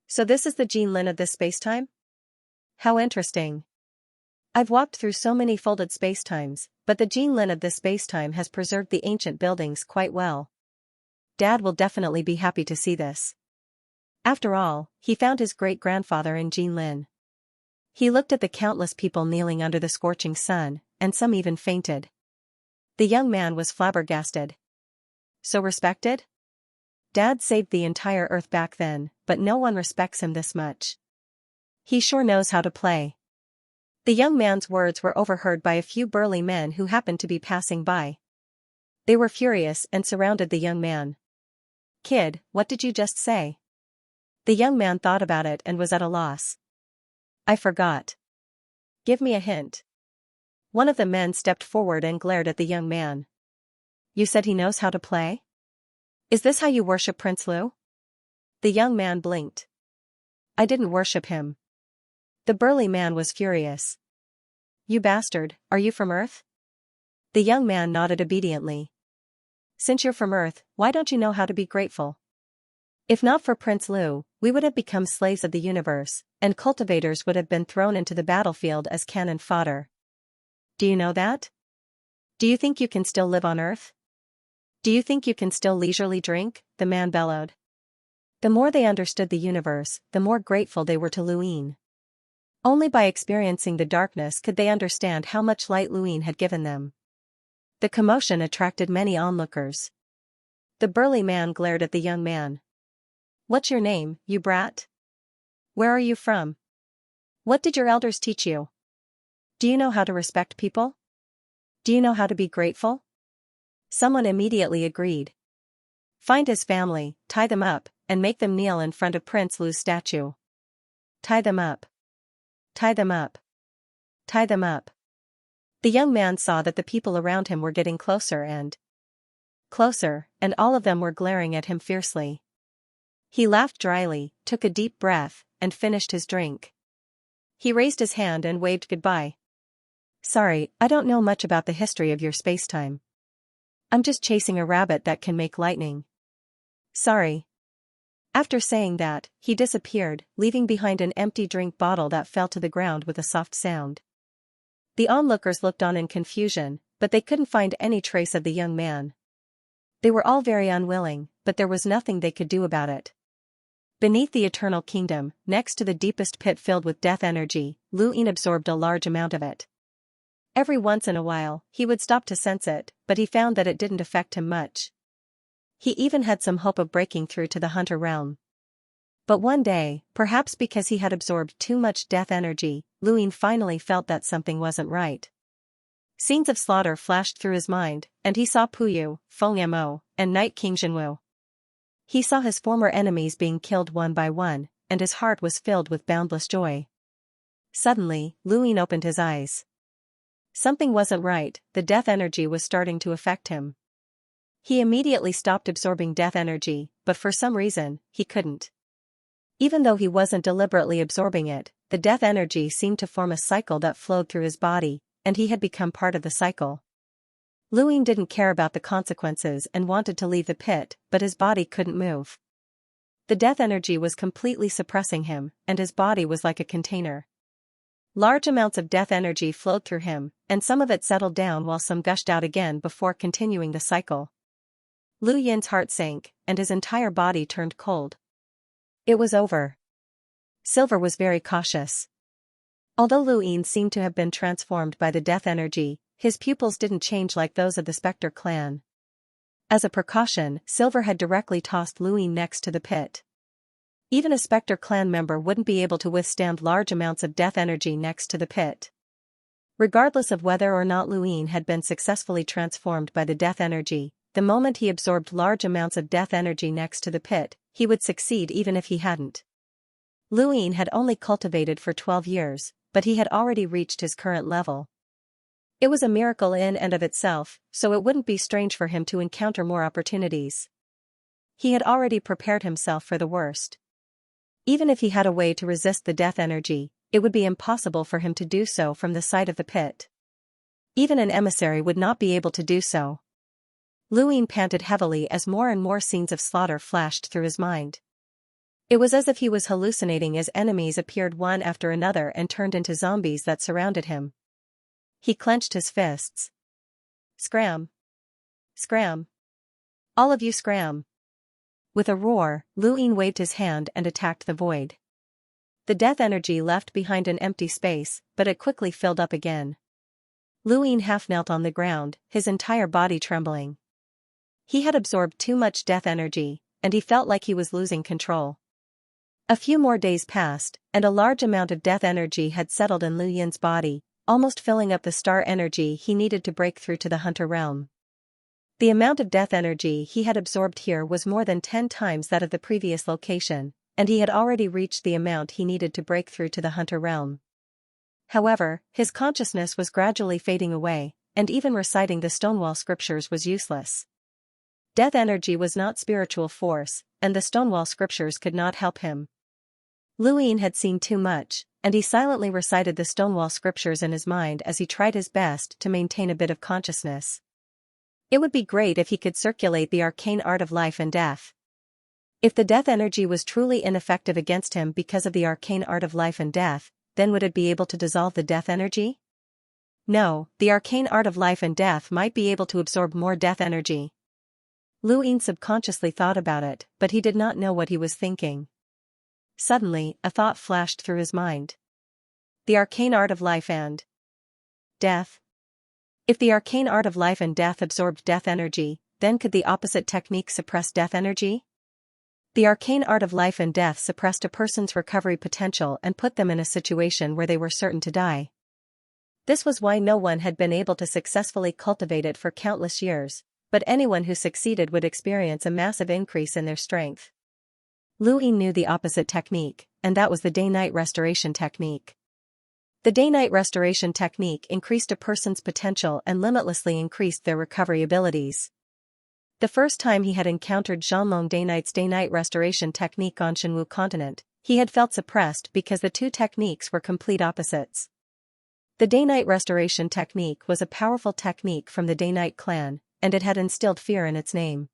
"So this is the Jinlin of this spacetime? How interesting. I've walked through so many folded spacetimes, but the Jinlin of this spacetime has preserved the ancient buildings quite well. Dad will definitely be happy to see this." After all, he found his great-grandfather in Jinlin. He looked at the countless people kneeling under the scorching sun, and some even fainted. The young man was flabbergasted. "So respected? Dad saved the entire Earth back then, but no one respects him this much. He sure knows how to play." The young man's words were overheard by a few burly men who happened to be passing by. They were furious and surrounded the young man. "Kid, what did you just say?" The young man thought about it and was at a loss. "I forgot. Give me a hint." One of the men stepped forward and glared at the young man. "You said he knows how to play? Is this how you worship Prince Lu?" The young man blinked. "I didn't worship him." The burly man was furious. "You bastard, are you from Earth?" The young man nodded obediently. "Since you're from Earth, why don't you know how to be grateful? If not for Prince Lu, we would have become slaves of the universe, and cultivators would have been thrown into the battlefield as cannon fodder. Do you know that? Do you think you can still live on Earth? Do you think you can still leisurely drink?" the man bellowed. The more they understood the universe, the more grateful they were to Luin. Only by experiencing the darkness could they understand how much light Luin had given them. The commotion attracted many onlookers. The burly man glared at the young man. What's your name, you brat? Where are you from? What did your elders teach you? Do you know how to respect people? Do you know how to be grateful? Someone immediately agreed. Find his family, tie them up, and make them kneel in front of Prince Lu's statue. Tie them up. Tie them up. Tie them up. The young man saw that the people around him were getting closer, and all of them were glaring at him fiercely. He laughed dryly, took a deep breath, and finished his drink. He raised his hand and waved goodbye. Sorry, I don't know much about the history of your spacetime. I'm just chasing a rabbit that can make lightning. Sorry. After saying that, he disappeared, leaving behind an empty drink bottle that fell to the ground with a soft sound. The onlookers looked on in confusion, but they couldn't find any trace of the young man. They were all very unwilling, but there was nothing they could do about it. Beneath the Eternal Kingdom, next to the deepest pit filled with death energy, Lu Yin absorbed a large amount of it. Every once in a while, he would stop to sense it, but he found that it didn't affect him much. He even had some hope of breaking through to the hunter realm. But one day, perhaps because he had absorbed too much death energy, Lu Yin finally felt that something wasn't right. Scenes of slaughter flashed through his mind, and he saw Puyu, Feng Yamo, and Knight King Jinwu. He saw his former enemies being killed one by one, and his heart was filled with boundless joy. Suddenly, Lu Yin opened his eyes. Something wasn't right, the death energy was starting to affect him. He immediately stopped absorbing death energy, but for some reason, he couldn't. Even though he wasn't deliberately absorbing it, the death energy seemed to form a cycle that flowed through his body, and he had become part of the cycle. Lu Yin didn't care about the consequences and wanted to leave the pit, but his body couldn't move. The death energy was completely suppressing him, and his body was like a container. Large amounts of death energy flowed through him, and some of it settled down while some gushed out again before continuing the cycle. Lu Yin's heart sank, and his entire body turned cold. It was over. Silver was very cautious. Although Lu Yin seemed to have been transformed by the death energy, his pupils didn't change like those of the Spectre clan. As a precaution, Silver had directly tossed Lu Yin next to the pit. Even a Spectre clan member wouldn't be able to withstand large amounts of death energy next to the pit. Regardless of whether or not Lu Yin had been successfully transformed by the death energy, the moment he absorbed large amounts of death energy next to the pit, he would succeed even if he hadn't. Lu Yin had only cultivated for 12 years, but he had already reached his current level. It was a miracle in and of itself, so it wouldn't be strange for him to encounter more opportunities. He had already prepared himself for the worst. Even if he had a way to resist the death energy, it would be impossible for him to do so from the side of the pit. Even an emissary would not be able to do so. Lu Yin panted heavily as more and more scenes of slaughter flashed through his mind. It was as if he was hallucinating as enemies appeared one after another and turned into zombies that surrounded him. He clenched his fists. Scram! Scram! All of you scram! With a roar, Lu Yin waved his hand and attacked the void. The death energy left behind an empty space, but it quickly filled up again. Lu Yin half knelt on the ground, his entire body trembling. He had absorbed too much death energy, and he felt like he was losing control. A few more days passed, and a large amount of death energy had settled in Lu Yin's body, almost filling up the star energy he needed to break through to the hunter realm. The amount of death energy he had absorbed here was more than 10 times that of the previous location, and he had already reached the amount he needed to break through to the hunter realm. However, his consciousness was gradually fading away, and even reciting the Stonewall scriptures was useless. Death energy was not spiritual force, and the Stonewall scriptures could not help him. Lu Yin had seen too much, and he silently recited the Stonewall scriptures in his mind as he tried his best to maintain a bit of consciousness. It would be great if he could circulate the arcane art of life and death. If the death energy was truly ineffective against him because of the arcane art of life and death, then would it be able to dissolve the death energy? No, the arcane art of life and death might be able to absorb more death energy. Lu Yin subconsciously thought about it, but he did not know what he was thinking. Suddenly, a thought flashed through his mind. The arcane art of life and death. If the arcane art of life and death absorbed death energy, then could the opposite technique suppress death energy? The arcane art of life and death suppressed a person's recovery potential and put them in a situation where they were certain to die. This was why no one had been able to successfully cultivate it for countless years, but anyone who succeeded would experience a massive increase in their strength. Lu Ying knew the opposite technique, and that was the day-night restoration technique. The day-night restoration technique increased a person's potential and limitlessly increased their recovery abilities. The first time he had encountered Xianlong Day-Night's day-night restoration technique on Shenwu continent, he had felt suppressed because the two techniques were complete opposites. The day-night restoration technique was a powerful technique from the day-night clan, and it had instilled fear in its name.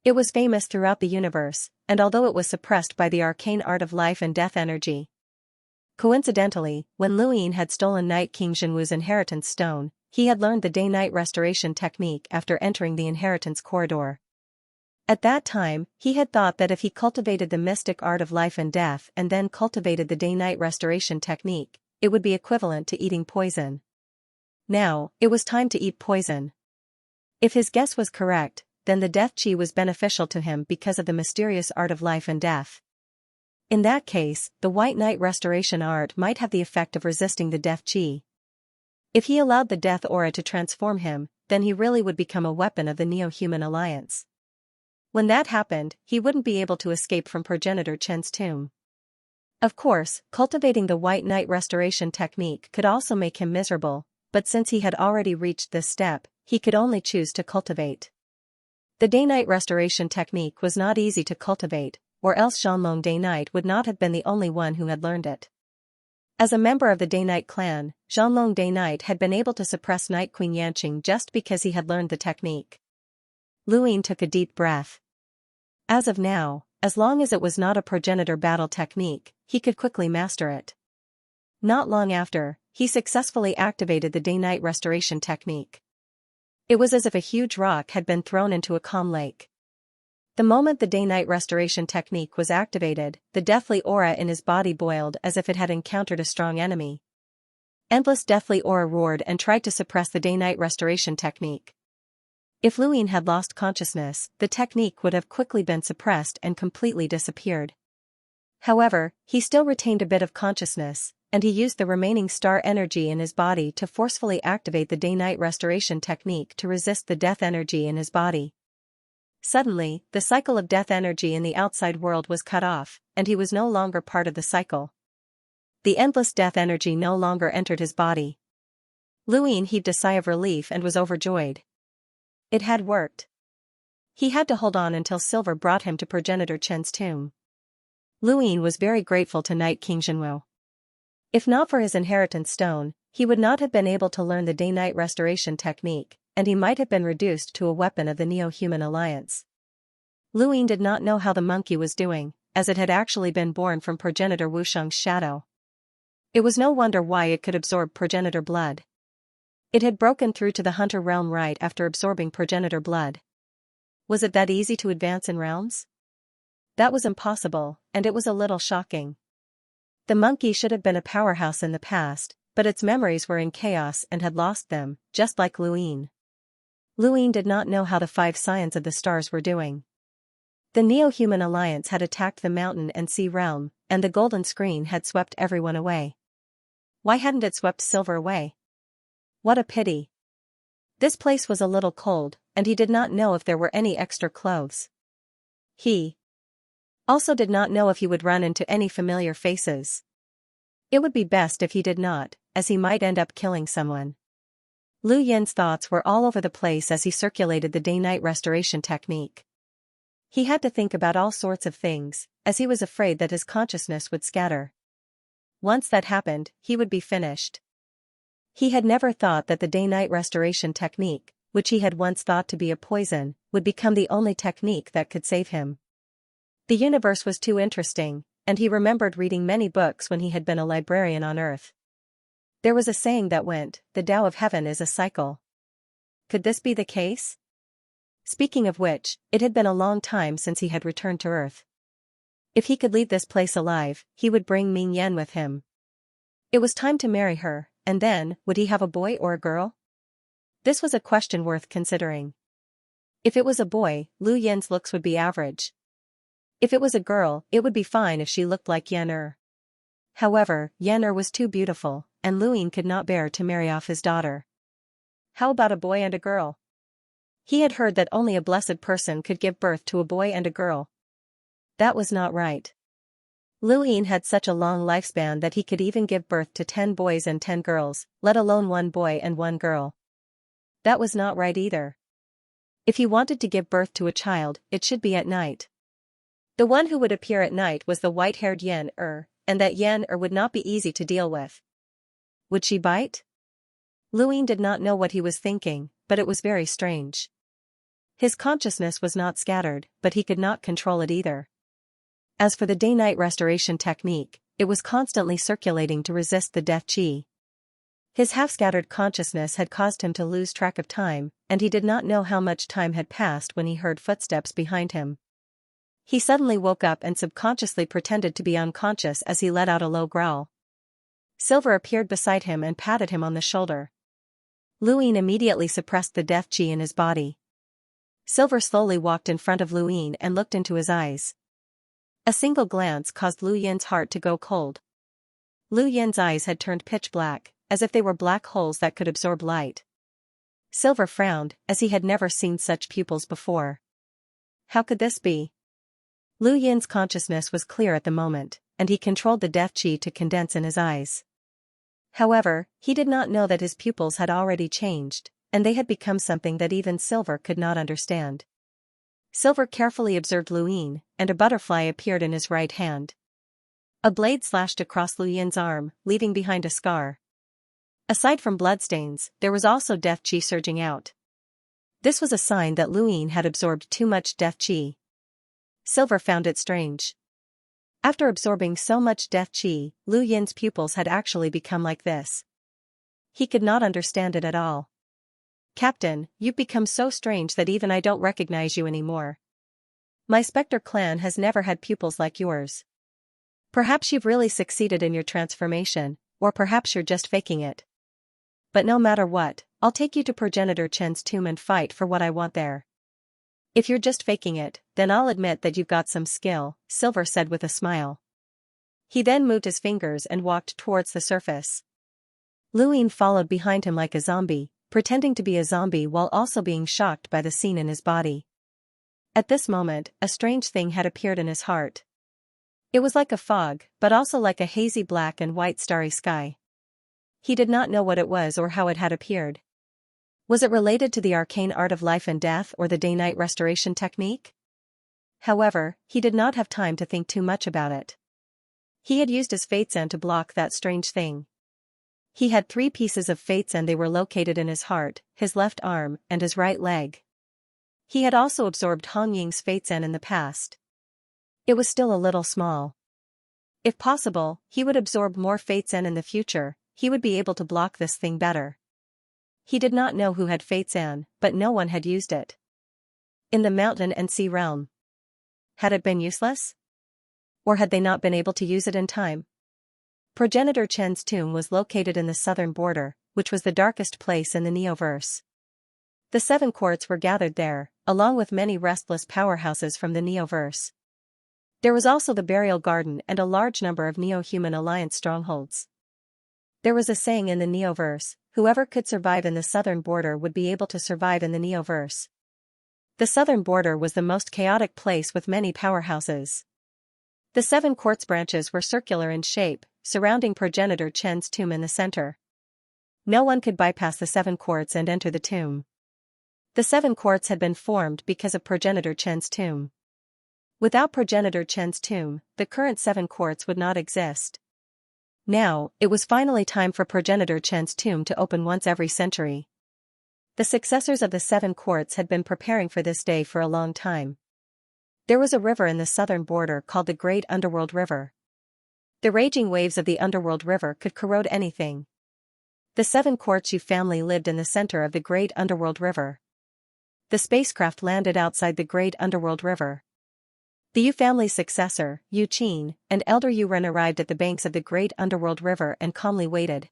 It was famous throughout the universe, and although it was suppressed by the arcane art of life and death energy. Coincidentally, when Lu Ying had stolen Night King Zhenwu's inheritance stone, he had learned the day-night restoration technique after entering the inheritance corridor. At that time, he had thought that if he cultivated the mystic art of life and death and then cultivated the day-night restoration technique, it would be equivalent to eating poison. Now, it was time to eat poison. If his guess was correct, then the death chi was beneficial to him because of the mysterious art of life and death. In that case, the white night restoration art might have the effect of resisting the death chi. If he allowed the death aura to transform him, then he really would become a weapon of the Neo-Human Alliance. When that happened, he wouldn't be able to escape from progenitor Chen's tomb. Of course, cultivating the white night restoration technique could also make him miserable, but since he had already reached this step, he could only choose to cultivate. The day-night restoration technique was not easy to cultivate, or else Xianlong Day-Night would not have been the only one who had learned it. As a member of the Day-Night clan, Xianlong Day-Night had been able to suppress Night Queen Yanqing just because he had learned the technique. Lu Ying took a deep breath. As of now, as long as it was not a progenitor battle technique, he could quickly master it. Not long after, he successfully activated the day-night restoration technique. It was as if a huge rock had been thrown into a calm lake. The moment the day-night restoration technique was activated, the deathly aura in his body boiled as if it had encountered a strong enemy. Endless deathly aura roared and tried to suppress the day-night restoration technique. If Lu Ying had lost consciousness, the technique would have quickly been suppressed and completely disappeared. However, he still retained a bit of consciousness, and he used the remaining star energy in his body to forcefully activate the day-night restoration technique to resist the death energy in his body. Suddenly, the cycle of death energy in the outside world was cut off, and he was no longer part of the cycle. The endless death energy no longer entered his body. Lu Ying heaved a sigh of relief and was overjoyed. It had worked. He had to hold on until Silver brought him to progenitor Chen's tomb. Lu Ying was very grateful to Night King Zhenwu. If not for his inheritance stone, he would not have been able to learn the day-night restoration technique, and he might have been reduced to a weapon of the Neo-Human Alliance. Lu Ying did not know how the monkey was doing, as it had actually been born from progenitor Wusheng's shadow. It was no wonder why it could absorb progenitor blood. It had broken through to the hunter realm right after absorbing progenitor blood. Was it that easy to advance in realms? That was impossible, and it was a little shocking. The monkey should have been a powerhouse in the past, but its memories were in chaos and had lost them, just like Lu Ying. Lu Ying did not know how the 5 scions of the stars were doing. The Neo-Human Alliance had attacked the mountain and sea realm, and the golden screen had swept everyone away. Why hadn't it swept Silver away? What a pity. This place was a little cold, and he did not know if there were any extra clothes. He also did not know if he would run into any familiar faces. It would be best if he did not, as he might end up killing someone. Lu Yin's thoughts were all over the place as he circulated the day-night restoration technique. He had to think about all sorts of things, as he was afraid that his consciousness would scatter. Once that happened, he would be finished. He had never thought that the day-night restoration technique, which he had once thought to be a poison, would become the only technique that could save him. The universe was too interesting, and he remembered reading many books when he had been a librarian on Earth. There was a saying that went, "The Tao of Heaven is a cycle." Could this be the case? Speaking of which, it had been a long time since he had returned to Earth. If he could leave this place alive, he would bring Ming Yan with him. It was time to marry her, and then, would he have a boy or a girl? This was a question worth considering. If it was a boy, Lu Yin's looks would be average. If it was a girl, it would be fine if she looked like Yan. However, Yan was too beautiful, and Lu Yin could not bear to marry off his daughter. How about a boy and a girl? He had heard that only a blessed person could give birth to a boy and a girl. That was not right. Lu Yin had such a long lifespan that he could even give birth to 10 boys and 10 girls, let alone 1 boy and 1 girl. That was not right either. If he wanted to give birth to a child, it should be at night. The one who would appear at night was the white-haired Yan, and that Yan would not be easy to deal with. Would she bite? Lu Yin did not know what he was thinking, but it was very strange. His consciousness was not scattered, but he could not control it either. As for the day-night restoration technique, it was constantly circulating to resist the death qi. His half-scattered consciousness had caused him to lose track of time, and he did not know how much time had passed when he heard footsteps behind him. He suddenly woke up and subconsciously pretended to be unconscious as he let out a low growl. Silver appeared beside him and patted him on the shoulder. Lu Yin immediately suppressed the death qi in his body. Silver slowly walked in front of Lu Yin and looked into his eyes. A single glance caused Lu Yin's heart to go cold. Lu Yin's eyes had turned pitch black, as if they were black holes that could absorb light. Silver frowned, as he had never seen such pupils before. How could this be? Lu Yin's consciousness was clear at the moment, and he controlled the death qi to condense in his eyes. However, he did not know that his pupils had already changed, and they had become something that even Silver could not understand. Silver carefully observed Lu Yin, and a butterfly appeared in his right hand. A blade slashed across Lu Yin's arm, leaving behind a scar. Aside from bloodstains, there was also death qi surging out. This was a sign that Lu Yin had absorbed too much death qi. Silver found it strange. After absorbing so much death qi, Lu Yin's pupils had actually become like this. He could not understand it at all. Captain, you've become so strange that even I don't recognize you anymore. My Spectre clan has never had pupils like yours. Perhaps you've really succeeded in your transformation, or perhaps you're just faking it. But no matter what, I'll take you to Progenitor Chen's tomb and fight for what I want there. If you're just faking it, then I'll admit that you've got some skill, Silver said with a smile. He then moved his fingers and walked towards the surface. Lu Yin followed behind him like a zombie, pretending to be a zombie while also being shocked by the scene in his body. At this moment, a strange thing had appeared in his heart. It was like a fog, but also like a hazy black and white starry sky. He did not know what it was or how it had appeared. Was it related to the arcane art of life and death or the day-night restoration technique? However, he did not have time to think too much about it. He had used his Fate Zen to block that strange thing. He had 3 pieces of Fate Zen. They were located in his heart, his left arm, and his right leg. He had also absorbed Hong Ying's Fate Zen in the past. It was still a little small. If possible, he would absorb more Fate Zen in the future. He would be able to block this thing better. He did not know who had Fate Zen, but no one had used it. In the mountain and sea realm. Had it been useless? Or had they not been able to use it in time? Progenitor Chen's tomb was located in the southern border, which was the darkest place in the Neoverse. The 7 courts were gathered there, along with many restless powerhouses from the Neoverse. There was also the burial garden and a large number of Neo-Human Alliance strongholds. There was a saying in the Neoverse, whoever could survive in the southern border would be able to survive in the Neoverse. The southern border was the most chaotic place with many powerhouses. The 7 quartz branches were circular in shape, surrounding Progenitor Chen's tomb in the center. No one could bypass the 7 quartz and enter the tomb. The 7 quartz had been formed because of Progenitor Chen's tomb. Without Progenitor Chen's tomb, the current 7 quartz would not exist. Now, it was finally time for Progenitor Chen's tomb to open once every century. The successors of the 7 quartz had been preparing for this day for a long time. There was a river in the southern border called the Great Underworld River. The raging waves of the Underworld River could corrode anything. The 7 quartz Yu family lived in the center of the Great Underworld River. The spacecraft landed outside the Great Underworld River. The Yu family's successor, Yu Qin, and elder Yu Ren arrived at the banks of the Great Underworld River and calmly waited.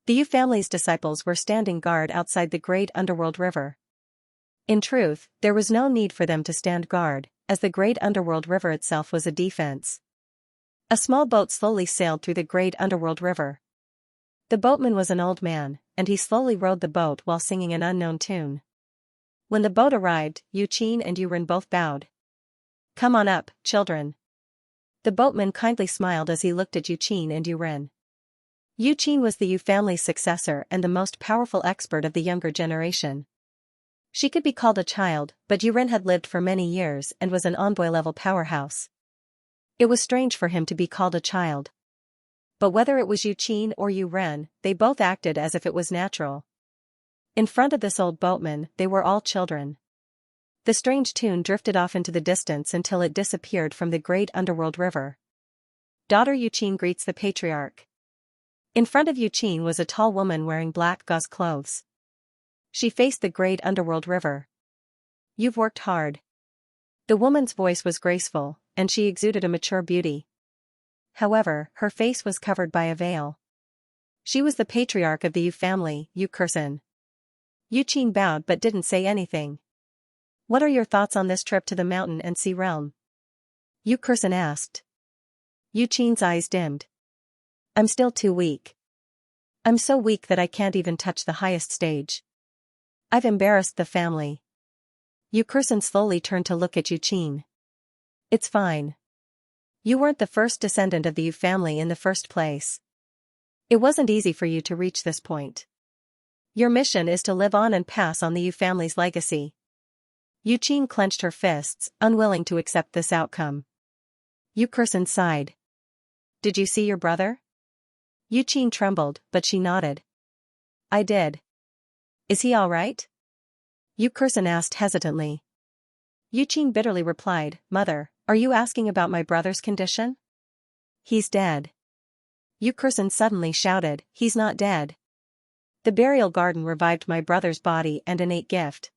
The Yu family's disciples were standing guard outside the Great Underworld River. In truth, there was no need for them to stand guard, as the great underworld river itself was a defense. A small boat slowly sailed through the great underworld river. The boatman was an old man, and he slowly rowed the boat while singing an unknown tune. When the boat arrived, Yuqin and Yuren both bowed. "Come on up, children." The boatman kindly smiled as he looked at Yuqin and Yuren. Yuqin was the Yu family's successor and the most powerful expert of the younger generation. She could be called a child, but Yuren had lived for many years and was an envoy-level powerhouse. It was strange for him to be called a child. But whether it was Yuqin or Yuren, they both acted as if it was natural. In front of this old boatman, they were all children. The strange tune drifted off into the distance until it disappeared from the great underworld river. Daughter Yuqin greets the patriarch. In front of Yuqin was a tall woman wearing black gauze clothes. She faced the great underworld river. "You've worked hard." The woman's voice was graceful, and she exuded a mature beauty. However, her face was covered by a veil. She was the patriarch of the Yu family, Yu Kursen. Yuqin bowed but didn't say anything. "What are your thoughts on this trip to the mountain and sea realm?" Yu Kursen asked. Yuqin's eyes dimmed. "I'm still too weak. I'm so weak that I can't even touch the highest stage. I've embarrassed the family." Yu Kursen slowly turned to look at Yuqin. "It's fine. You weren't the first descendant of the Yu family in the first place. It wasn't easy for you to reach this point. Your mission is to live on and pass on the Yu family's legacy." Yuqin clenched her fists, unwilling to accept this outcome. Yu Kursen sighed. "Did you see your brother?" Yuqin trembled, but she nodded. "I did. Is he all right?" Yu Kursen asked hesitantly. Yuqin bitterly replied, "Mother, are you asking about my brother's condition?" "He's dead." Yu Kursen suddenly shouted, "He's not dead. The burial garden revived my brother's body and innate gift.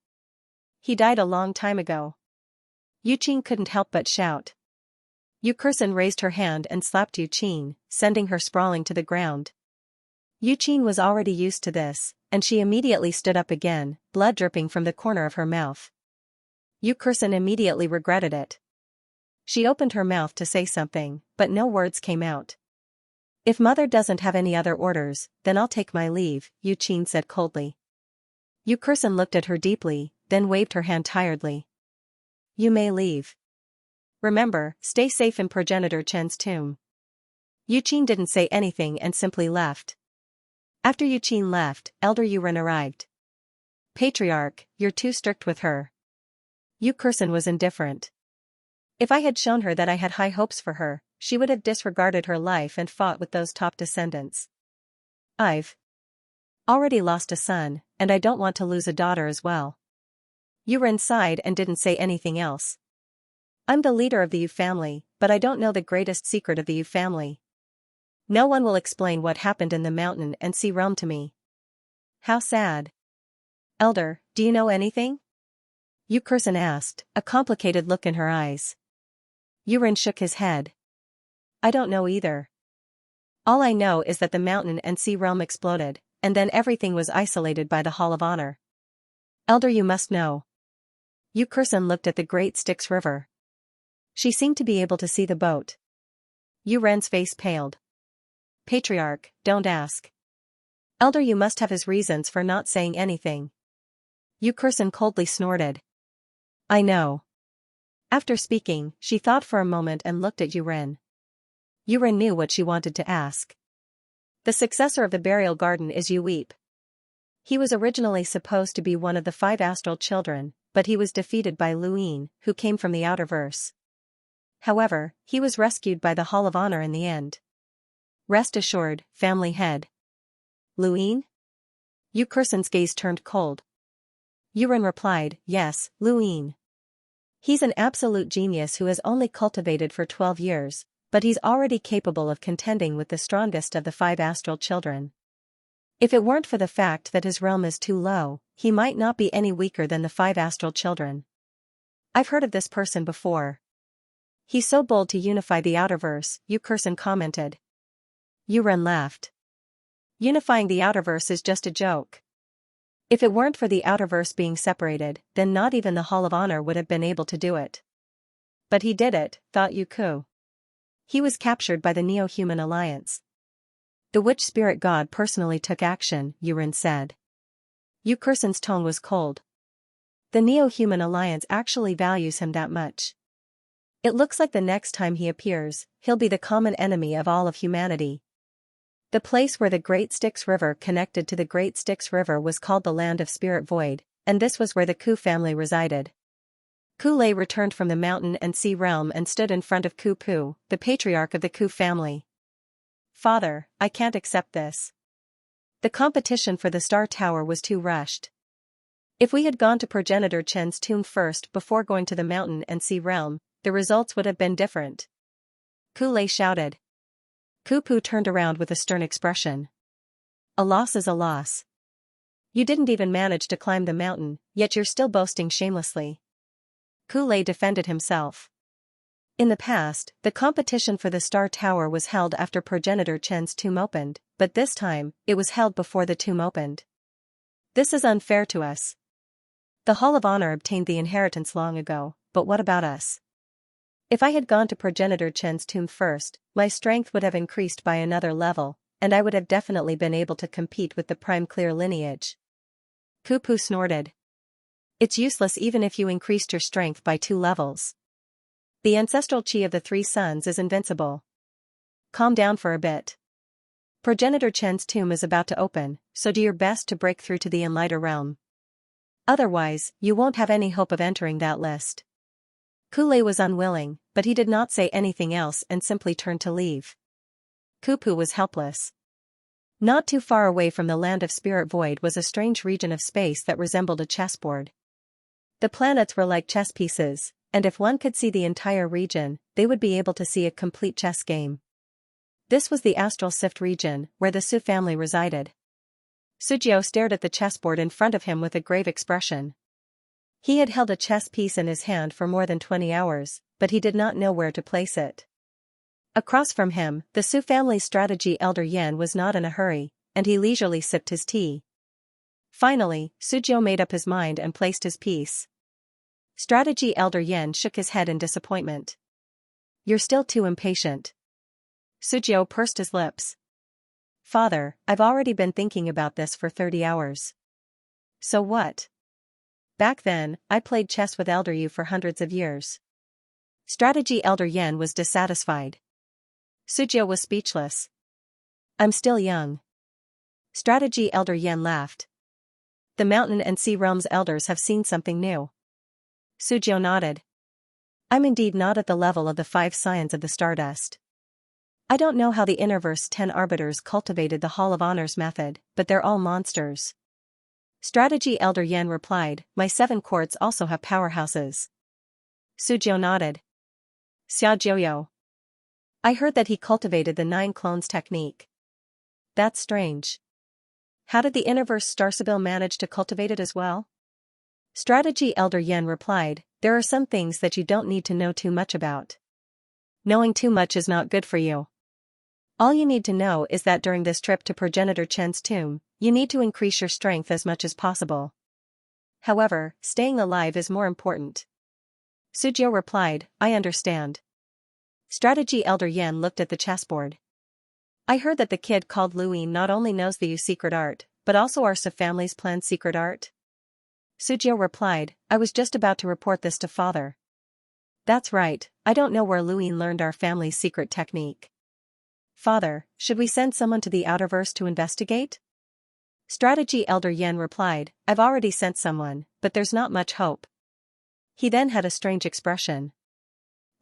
He died a long time ago." Yuqin couldn't help but shout. Yu Kursen raised her hand and slapped Yuqin, sending her sprawling to the ground. Yuqin was already used to this, and she immediately stood up again, blood dripping from the corner of her mouth. Yu Kursen immediately regretted it. She opened her mouth to say something, but no words came out. "If mother doesn't have any other orders, then I'll take my leave," Yuqin said coldly. Yu Kursen looked at her deeply, then waved her hand tiredly. "You may leave. Remember, stay safe in progenitor Chen's tomb." Yuqin didn't say anything and simply left. After Yuqin left, Elder Yuren arrived. "Patriarch, you're too strict with her." Yu Kursen was indifferent. "If I had shown her that I had high hopes for her, she would have disregarded her life and fought with those top descendants. I've already lost a son, and I don't want to lose a daughter as well." Yuren sighed and didn't say anything else. "I'm the leader of the Yu family, but I don't know the greatest secret of the Yu family. No one will explain what happened in the mountain and sea realm to me." "How sad." "Elder, do you know anything?" Yu Kursen asked, a complicated look in her eyes. Yuren shook his head. "I don't know either. All I know is that the mountain and sea realm exploded, and then everything was isolated by the Hall of Honor." "Elder, you must know." Yu Kursen looked at the great Styx River. She seemed to be able to see the boat. Yuren's face paled. "Patriarch, don't ask. Elder, you must have his reasons for not saying anything." Yu Kursen coldly snorted. "I know." After speaking, she thought for a moment and looked at Yuren. Yuren knew what she wanted to ask. "The successor of the burial garden is Yu Weep. He was originally supposed to be one of the 5 astral children, but he was defeated by Luin, who came from the outer verse. However, he was rescued by the Hall of Honor in the end. Rest assured, family head." "Luin?" Yu Kursen's gaze turned cold. Yuren replied, "Yes, Luin. He's an absolute genius who has only cultivated for 12 years, but he's already capable of contending with the strongest of the 5 astral children. If it weren't for the fact that his realm is too low, he might not be any weaker than the 5 astral children. I've heard of this person before. He's so bold to unify the outerverse," Yu Kursen commented. Yuren laughed. "Unifying the outerverse is just a joke. If it weren't for the outerverse being separated, then not even the Hall of Honor would have been able to do it. But he did it, thought Yuku. He was captured by the Neo-Human Alliance. The witch spirit god personally took action, Yurin said. Yukurson's tone was cold. The Neo-Human Alliance actually values him that much. It looks like the next time he appears, he'll be the common enemy of all of humanity. The place where the Great Styx River connected to the Great Styx River was called the Land of Spirit Void, and this was where the Ku family resided. Ku Lei returned from the mountain and sea realm and stood in front of Ku Pu, the patriarch of the Ku family. Father, I can't accept this. The competition for the Star Tower was too rushed. If we had gone to Progenitor Chen's tomb first before going to the mountain and sea realm, the results would have been different. Ku Lei shouted. Ku Pu turned around with a stern expression. A loss is a loss. You didn't even manage to climb the mountain, yet you're still boasting shamelessly. Ku Lei defended himself. In the past, the competition for the Star Tower was held after Progenitor Chen's tomb opened, but this time, it was held before the tomb opened. This is unfair to us. The Hall of Honor obtained the inheritance long ago, but what about us? If I had gone to Progenitor Chen's tomb first, my strength would have increased by another level, and I would have definitely been able to compete with the Prime Clear lineage. Ku Pu snorted. It's useless even if you increased your strength by 2 levels. The ancestral chi of the 3 suns is invincible. Calm down for a bit. Progenitor Chen's tomb is about to open, so do your best to break through to the Enlighter realm. Otherwise, you won't have any hope of entering that list. Ku Lei was unwilling, but he did not say anything else and simply turned to leave. Ku Pu was helpless. Not too far away from the Land of Spirit Void was a strange region of space that resembled a chessboard. The planets were like chess pieces, and if one could see the entire region, they would be able to see a complete chess game. This was the Astral Sift region, where the Su family resided. Sujio stared at the chessboard in front of him with a grave expression. He had held a chess piece in his hand for more than 20 hours, but he did not know where to place it. Across from him, the Su family's strategy elder Yan was not in a hurry, and he leisurely sipped his tea. Finally, Sujio made up his mind and placed his piece. Strategy elder Yan shook his head in disappointment. You're still too impatient. Sujio pursed his lips. Father, I've already been thinking about this for 30 hours. So what? Back then, I played chess with Elder Yu for hundreds of years. Strategy elder Yan was dissatisfied. Sujio was speechless. I'm still young. Strategy elder Yan laughed. The mountain and sea realms elders have seen something new. Sujio nodded. I'm indeed not at the level of the 5 scions of the Stardust. I don't know how the Innerverse 10 Arbiters cultivated the Hall of Honor's method, but they're all monsters. Strategy elder Yan replied, my 7 courts also have powerhouses. Sujio nodded. Xia Jiuyo. I heard that he cultivated the 9 clones technique. That's strange. How did the Innerverse Star Sibyl manage to cultivate it as well? Strategy elder Yan replied, there are some things that you don't need to know too much about. Knowing too much is not good for you. All you need to know is that during this trip to Progenitor Chen's tomb, you need to increase your strength as much as possible. However, staying alive is more important. Sujio replied, I understand. Strategy elder Yan looked at the chessboard. I heard that the kid called Luin not only knows the Yu secret art, but also our Su family's planned secret art. Sujio replied, I was just about to report this to father. That's right, I don't know where Luin learned our family's secret technique. Father, should we send someone to the Outerverse to investigate? Strategy elder Yan replied, I've already sent someone, but there's not much hope. He then had a strange expression.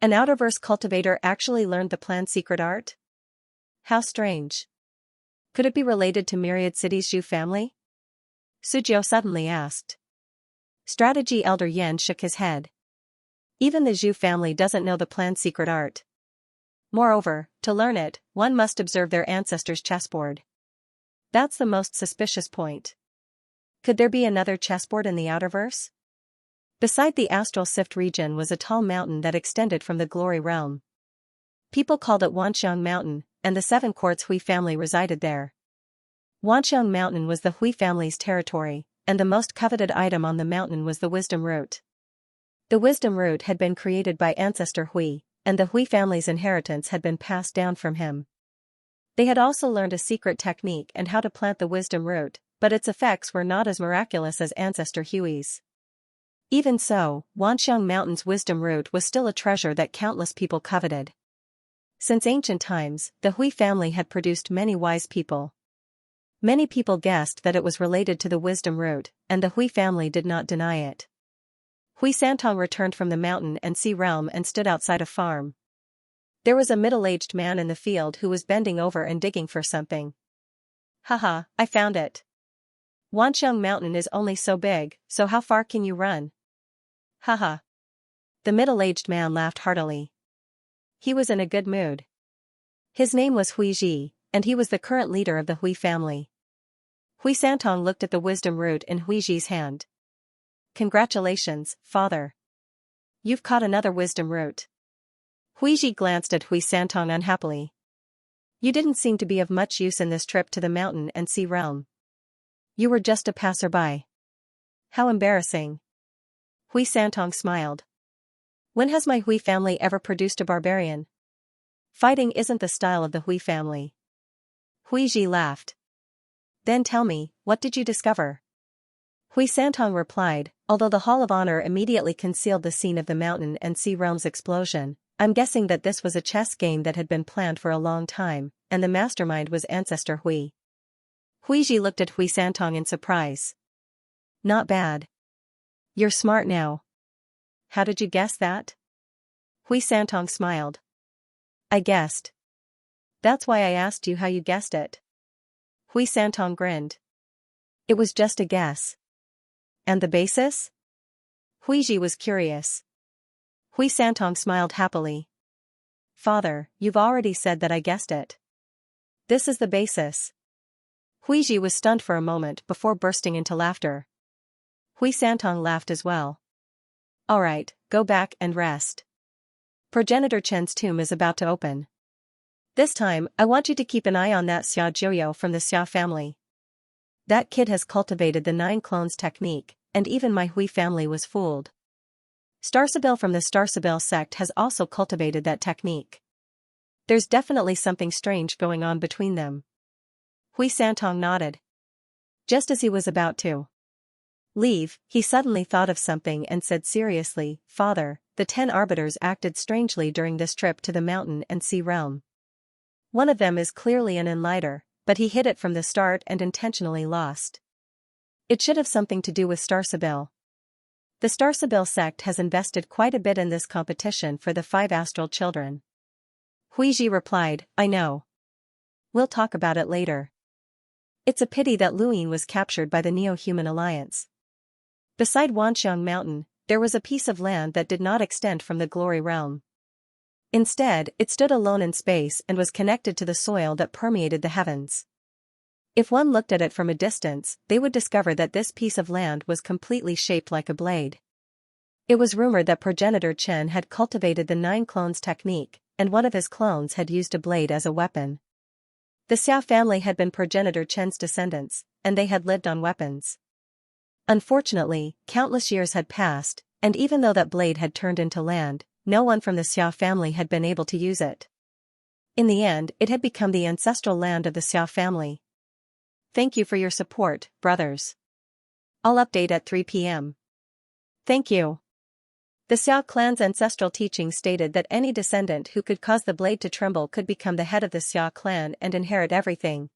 An Outerverse cultivator actually learned the planned secret art? How strange. Could it be related to Myriad City's Yu family? Sujio suddenly asked. Strategy elder Yan shook his head. Even the Zhu family doesn't know the planned secret art. Moreover, to learn it, one must observe their ancestors' chessboard. That's the most suspicious point. Could there be another chessboard in the Outerverse? Beside the Astral Sift region was a tall mountain that extended from the Glory Realm. People called it Wanxiang Mountain, and the 7 courts Hui family resided there. Wanxiang Mountain was the Hui family's territory, and the most coveted item on the mountain was the wisdom root. The wisdom root had been created by ancestor Hui, and the Hui family's inheritance had been passed down from him. They had also learned a secret technique and how to plant the wisdom root, but its effects were not as miraculous as ancestor Hui's. Even so, Wanxiang Mountain's wisdom root was still a treasure that countless people coveted. Since ancient times, the Hui family had produced many wise people. Many people guessed that it was related to the wisdom root, and the Hui family did not deny it. Hui Santong returned from the mountain and sea realm and stood outside a farm. There was a middle-aged man in the field who was bending over and digging for something. Haha, I found it. Wanxiang Mountain is only so big, so how far can you run? Haha. The middle-aged man laughed heartily. He was in a good mood. His name was Hui Ji, and he was the current leader of the Hui family. Hui Santong looked at the wisdom root in Hui Ji's hand. Congratulations, father. You've caught another wisdom root. Hui Ji glanced at Hui Santong unhappily. You didn't seem to be of much use in this trip to the mountain and sea realm. You were just a passerby. How embarrassing. Hui Santong smiled. When has my Hui family ever produced a barbarian? Fighting isn't the style of the Hui family. Hui Ji laughed. Then tell me, what did you discover? Hui Santong replied, although the Hall of Honor immediately concealed the scene of the mountain and sea realm's explosion, I'm guessing that this was a chess game that had been planned for a long time, and the mastermind was ancestor Hui. Hui Ji looked at Hui Santong in surprise. Not bad. You're smart now. How did you guess that? Hui Santong smiled. I guessed. That's why I asked you how you guessed it. Hui Santong grinned. It was just a guess. And the basis? Hui Ji was curious. Hui Santong smiled happily. Father, you've already said that I guessed it. This is the basis. Hui Ji was stunned for a moment before bursting into laughter. Hui Santong laughed as well. Alright, go back and rest. Progenitor Chen's tomb is about to open. This time, I want you to keep an eye on that Xiaojiu from the Xia family. That kid has cultivated the 9 clones technique, and even my Hui family was fooled. Starsabil from the Starsabil sect has also cultivated that technique. There's definitely something strange going on between them. Hui Santong nodded. Just as he was about to leave, he suddenly thought of something and said seriously, Father, the 10 arbiters acted strangely during this trip to the mountain and sea realm. One of them is clearly an enlighter, but he hid it from the start and intentionally lost. It should have something to do with Starsabil. The Starsabil sect has invested quite a bit in this competition for the 5 astral children. Hui Ji replied, I know. We'll talk about it later. It's a pity that Luyin was captured by the Neo-Human Alliance. Beside Wanxiang Mountain, there was a piece of land that did not extend from the Glory Realm. Instead, it stood alone in space and was connected to the soil that permeated the heavens. If one looked at it from a distance, they would discover that this piece of land was completely shaped like a blade. It was rumored that progenitor Chen had cultivated the 9 clones technique, and one of his clones had used a blade as a weapon. The Xia family had been progenitor Chen's descendants, and they had lived on weapons. Unfortunately, countless years had passed, and even though that blade had turned into land, no one from the Xia family had been able to use it. In the end, it had become the ancestral land of the Xia family. Thank you for your support, brothers. I'll update at 3 p.m. Thank you. The Xiao clan's ancestral teaching stated that any descendant who could cause the blade to tremble could become the head of the Xia clan and inherit everything.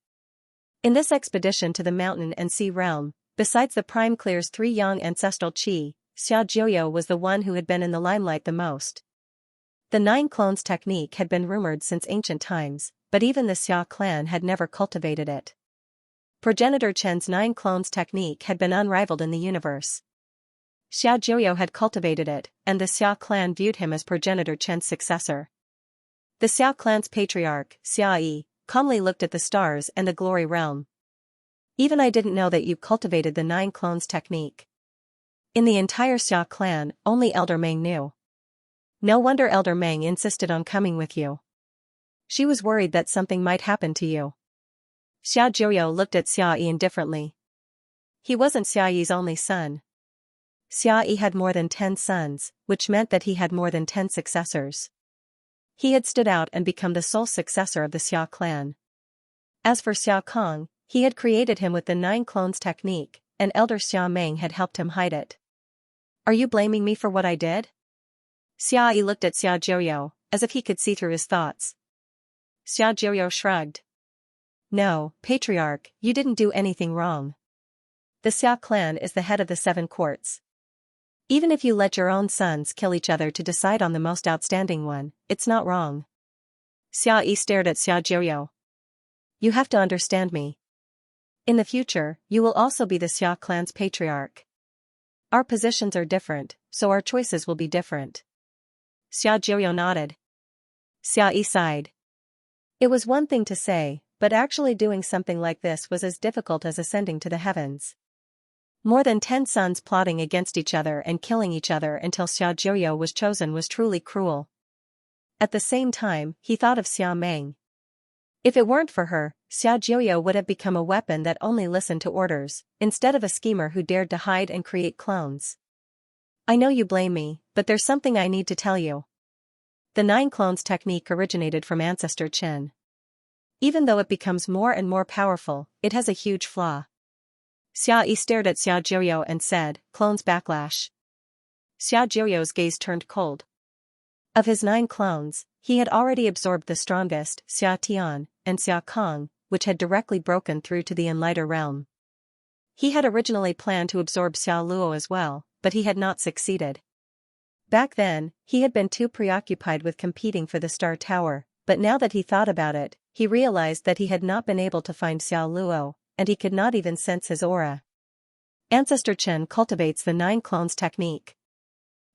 In this expedition to the mountain and sea realm, besides the Prime Clear's 3 young ancestral chi, Xiaojiu was the one who had been in the limelight the most. The 9 clones technique had been rumored since ancient times, but even the Xia clan had never cultivated it. Progenitor Chen's 9 clones technique had been unrivaled in the universe. Xiaojiu had cultivated it, and the Xia clan viewed him as progenitor Chen's successor. The Xia clan's patriarch, Xia Yi, calmly looked at the stars and the glory realm. Even I didn't know that you cultivated the 9 clones technique. In the entire Xia clan, only Elder Meng knew. No wonder Elder Meng insisted on coming with you. She was worried that something might happen to you. Xiaojiu looked at Xia Yi indifferently. He wasn't Xia Yi's only son. Xia Yi had more than 10 sons, which meant that he had more than 10 successors. He had stood out and become the sole successor of the Xia clan. As for Xia Kong, he had created him with the 9 clones technique, and elder Xia Meng had helped him hide it. Are you blaming me for what I did? Xia Yi looked at Xia Jiuyo, as if he could see through his thoughts. Xia Jiuyo shrugged. No, Patriarch, you didn't do anything wrong. The Xia clan is the head of the 7 courts. Even if you let your own sons kill each other to decide on the most outstanding one, it's not wrong. Xia Yi stared at Xia Jiuyo. You have to understand me. In the future, you will also be the Xia clan's patriarch. Our positions are different, so our choices will be different. Xia Jiuyo nodded. Xia Yi sighed. It was one thing to say, but actually doing something like this was as difficult as ascending to the heavens. More than 10 sons plotting against each other and killing each other until Xia Jiuyo was chosen was truly cruel. At the same time, he thought of Xia Meng. If it weren't for her, Xia Jiuyo would have become a weapon that only listened to orders, instead of a schemer who dared to hide and create clones. I know you blame me, but there's something I need to tell you. The 9 clones technique originated from Ancestor Chen. Even though it becomes more and more powerful, it has a huge flaw. Xia Yi stared at Xia Jiuyo and said, Clones backlash. Xia Jiuyo's gaze turned cold. Of his 9 clones, he had already absorbed the strongest, Xia Tian, and Xia Kong, which had directly broken through to the Enlighter realm. He had originally planned to absorb Xia Luo as well, but he had not succeeded. Back then, he had been too preoccupied with competing for the Star Tower, but now that he thought about it, he realized that he had not been able to find Xia Luo, and he could not even sense his aura. Ancestor Chen cultivates the 9 clones technique.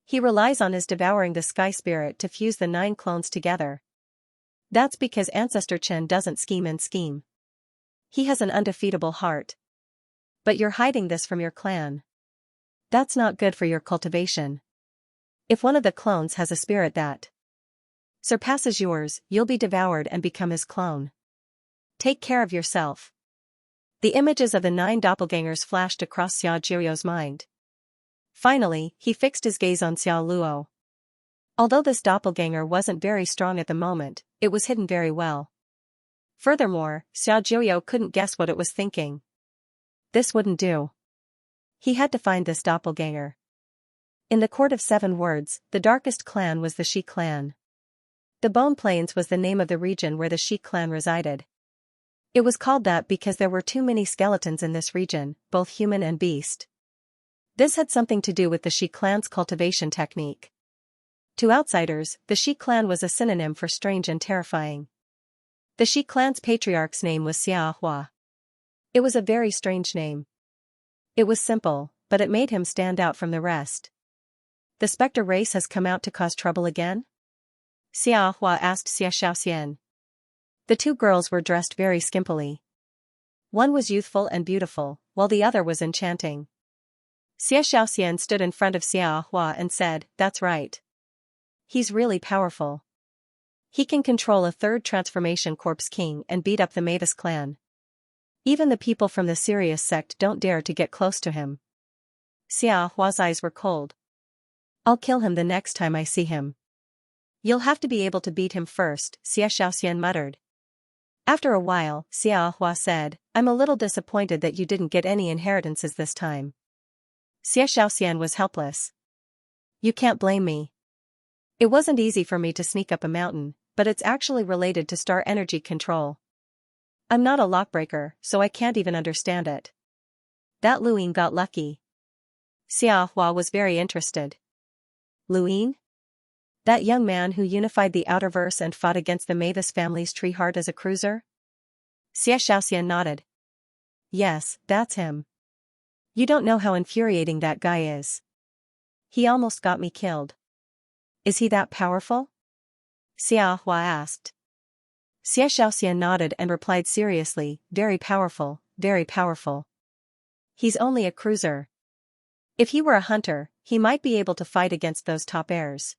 He relies on his devouring the sky spirit to fuse the 9 clones together. That's because Ancestor Chen doesn't scheme and scheme. He has an undefeatable heart. But you're hiding this from your clan. That's not good for your cultivation. If one of the clones has a spirit that surpasses yours, you'll be devoured and become his clone. Take care of yourself. The images of the 9 doppelgangers flashed across Xia Jiuyo's mind. Finally, he fixed his gaze on Xia Luo. Although this doppelganger wasn't very strong at the moment, it was hidden very well. Furthermore, Xia Jiuyo couldn't guess what it was thinking. This wouldn't do. He had to find this doppelganger. In the Court of 7 Words, the darkest clan was the Shi clan. The Bone Plains was the name of the region where the Shi clan resided. It was called that because there were too many skeletons in this region, both human and beast. This had something to do with the Shi clan's cultivation technique. To outsiders, the Shi clan was a synonym for strange and terrifying. The Shi clan's patriarch's name was Xia Hua. It was a very strange name. It was simple, but it made him stand out from the rest. The Spectre race has come out to cause trouble again? Xia Hua asked Xia Xiaoxian. The 2 girls were dressed very skimpily. One was youthful and beautiful, while the other was enchanting. Xia Xiaoxian stood in front of Xia Hua and said, That's right. He's really powerful. He can control a 3rd Transformation Corpse King and beat up the Mavis clan. Even the people from the Sirius sect don't dare to get close to him. Xia Hua's eyes were cold. I'll kill him the next time I see him. You'll have to be able to beat him first, Xia Xiaoxian muttered. After a while, Xia Hua said, I'm a little disappointed that you didn't get any inheritances this time. Xia Xiaoxian was helpless. You can't blame me. It wasn't easy for me to sneak up a mountain, but it's actually related to star energy control. I'm not a lockbreaker, so I can't even understand it. That Luin got lucky. Xia Hua was very interested. Luin? That young man who unified the Outerverse and fought against the Mavis family's tree heart as a cruiser? Xia Xiaoxian nodded. Yes, that's him. You don't know how infuriating that guy is. He almost got me killed. Is he that powerful? Xia Hua asked. Xia Xiaoxian nodded and replied seriously, very powerful, very powerful. He's only a cruiser. If he were a hunter, he might be able to fight against those top heirs.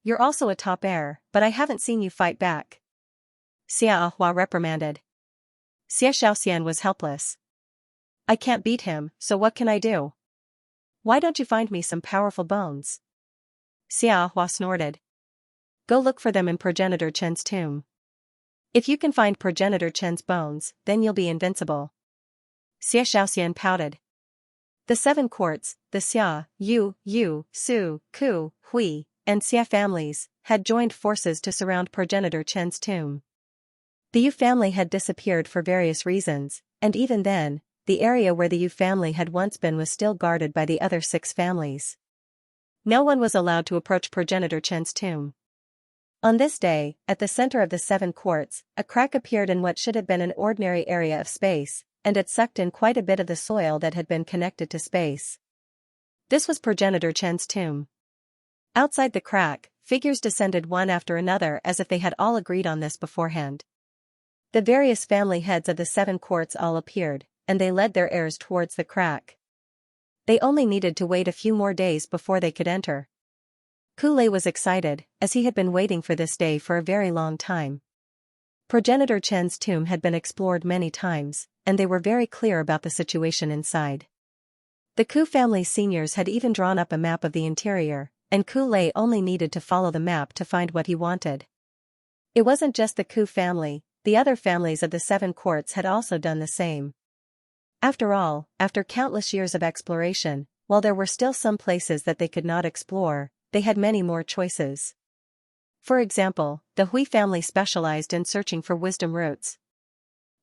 You're also a top heir, but I haven't seen you fight back. Xia Hua reprimanded. Xia Xiaoxian was helpless. I can't beat him, so what can I do? Why don't you find me some powerful bones? Xianxia snorted. Go look for them in Progenitor Chen's tomb. If you can find Progenitor Chen's bones, then you'll be invincible. Xianxian pouted. The 7 courts, the Xia, Yu, Su, Ku, Hui, and Xia families, had joined forces to surround Progenitor Chen's tomb. The Yu family had disappeared for various reasons, and even then, the area where the Yu family had once been was still guarded by the other 6 families. No one was allowed to approach Progenitor Chen's tomb. On this day, at the center of the 7 courts, a crack appeared in what should have been an ordinary area of space, and it sucked in quite a bit of the soil that had been connected to space. This was Progenitor Chen's tomb. Outside the crack, figures descended one after another as if they had all agreed on this beforehand. The various family heads of the 7 courts all appeared, and they led their heirs towards the crack. They only needed to wait a few more days before they could enter. Kulei was excited, as he had been waiting for this day for a very long time. Progenitor Chen's tomb had been explored many times, and they were very clear about the situation inside. The Ku family's seniors had even drawn up a map of the interior, and Kulei only needed to follow the map to find what he wanted. It wasn't just the Ku family, the other families of the 7 courts had also done the same. After all, after countless years of exploration, while there were still some places that they could not explore, they had many more choices. For example, the Hui family specialized in searching for wisdom roots.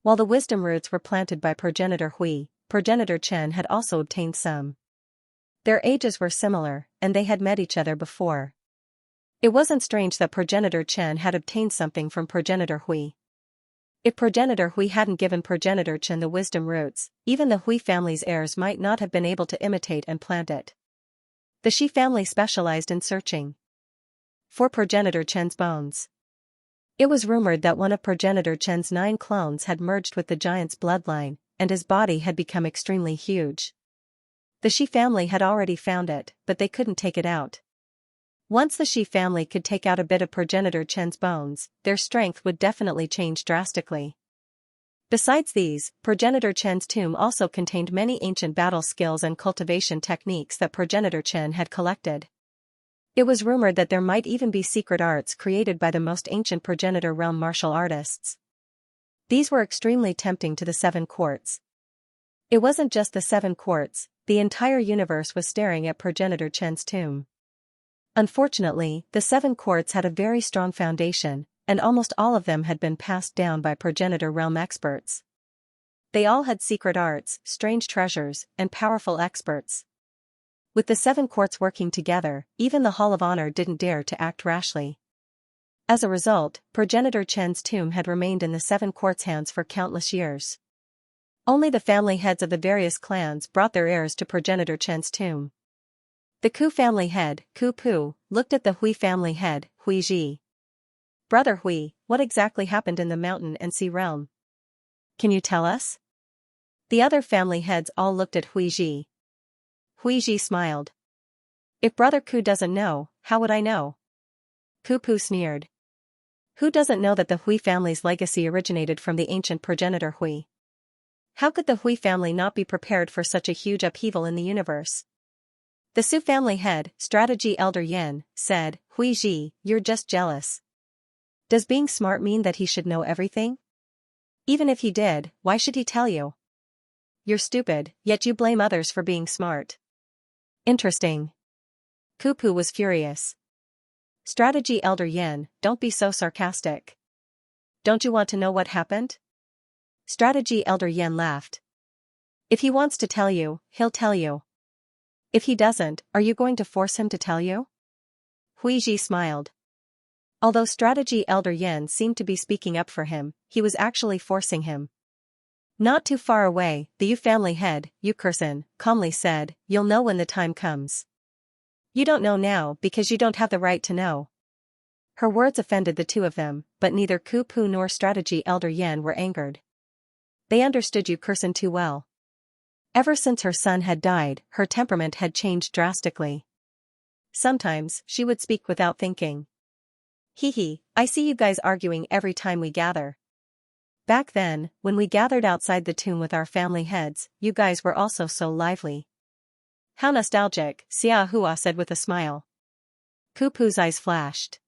While the wisdom roots were planted by Progenitor Hui, Progenitor Chen had also obtained some. Their ages were similar, and they had met each other before. It wasn't strange that Progenitor Chen had obtained something from Progenitor Hui. If Progenitor Hui hadn't given Progenitor Chen the wisdom roots, even the Hui family's heirs might not have been able to imitate and plant it. The Shi family specialized in searching for Progenitor Chen's bones. It was rumored that one of Progenitor Chen's 9 clones had merged with the giant's bloodline, and his body had become extremely huge. The Shi family had already found it, but they couldn't take it out. Once the Shi family could take out a bit of Progenitor Chen's bones, their strength would definitely change drastically. Besides these, Progenitor Chen's tomb also contained many ancient battle skills and cultivation techniques that Progenitor Chen had collected. It was rumored that there might even be secret arts created by the most ancient Progenitor realm martial artists. These were extremely tempting to the 7 courts. It wasn't just the 7 courts, the entire universe was staring at Progenitor Chen's tomb. Unfortunately, the 7 courts had a very strong foundation, and almost all of them had been passed down by Progenitor realm experts. They all had secret arts, strange treasures, and powerful experts. With the 7 courts working together, even the Hall of Honor didn't dare to act rashly. As a result, Progenitor Chen's tomb had remained in the 7 courts' hands for countless years. Only the family heads of the various clans brought their heirs to Progenitor Chen's tomb. The Ku family head, Ku Pu, looked at the Hui family head, Hui Ji. Brother Hui, what exactly happened in the mountain and sea realm? Can you tell us? The other family heads all looked at Hui Ji. Hui Ji smiled. If Brother Ku doesn't know, how would I know? Ku Pu sneered. Who doesn't know that the Hui family's legacy originated from the ancient progenitor Hui? How could the Hui family not be prepared for such a huge upheaval in the universe? The Su family head, Strategy Elder Yan, said, Hui Ji, you're just jealous. Does being smart mean that he should know everything? Even if he did, why should he tell you? You're stupid, yet you blame others for being smart. Interesting. Ku Pu was furious. Strategy Elder Yan, don't be so sarcastic. Don't you want to know what happened? Strategy Elder Yan laughed. If he wants to tell you, he'll tell you. If he doesn't, are you going to force him to tell you? Hui Ji smiled. Although Strategy Elder Yan seemed to be speaking up for him, he was actually forcing him. Not too far away, the Yu family head, Yu Kursin, calmly said, you'll know when the time comes. You don't know now because you don't have the right to know. Her words offended the two of them, but neither Ku Pu nor Strategy Elder Yan were angered. They understood Yu Kursin too well. Ever since her son had died, her temperament had changed drastically. Sometimes, she would speak without thinking. Hee hee, I see you guys arguing every time we gather. Back then, when we gathered outside the tomb with our family heads, you guys were also so lively. How nostalgic, Xiahua said with a smile. Kupu's eyes flashed.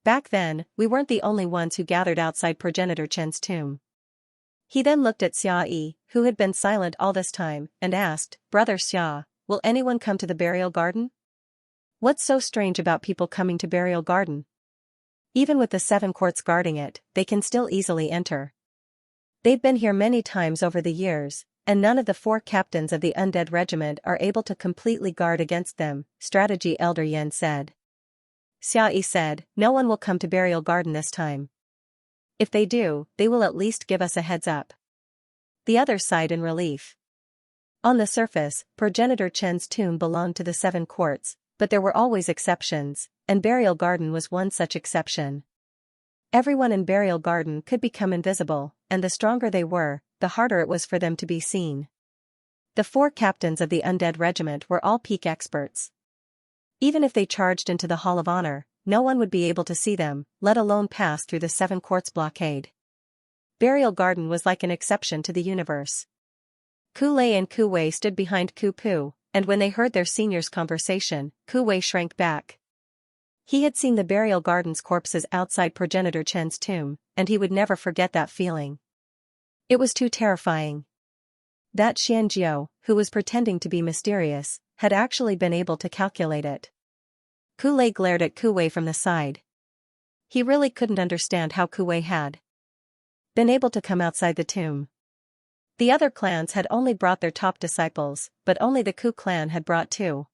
Back then, we weren't the only ones who gathered outside Progenitor Chen's tomb. He then looked at Xia Yi, who had been silent all this time, and asked, Brother Xia, will anyone come to the burial garden? What's so strange about people coming to burial garden? Even with the 7 courts guarding it, they can still easily enter. They've been here many times over the years, and none of the 4 captains of the undead regiment are able to completely guard against them, Strategy Elder Yen said. Xia Yi said, no one will come to burial garden this time. If they do, they will at least give us a heads up. The others sighed in relief. On the surface, Progenitor Chen's tomb belonged to the 7 courts, but there were always exceptions, and burial garden was one such exception. Everyone in burial garden could become invisible, and the stronger they were, the harder it was for them to be seen. The 4 captains of the undead regiment were all peak experts. Even if they charged into the Hall of Honor, no one would be able to see them, let alone pass through the 7 courts blockade. Burial garden was like an exception to the universe. Ku Lei and Ku Wei stood behind Ku Pu, and when they heard their seniors' conversation, Ku Wei shrank back. He had seen the burial garden's corpses outside Progenitor Chen's tomb, and he would never forget that feeling. It was too terrifying. That Xianxia, who was pretending to be mysterious, had actually been able to calculate it. Ku Lei glared at Ku Wei from the side. He really couldn't understand how Ku Wei had been able to come outside the tomb. The other clans had only brought their top disciples, but only the Ku clan had brought 2.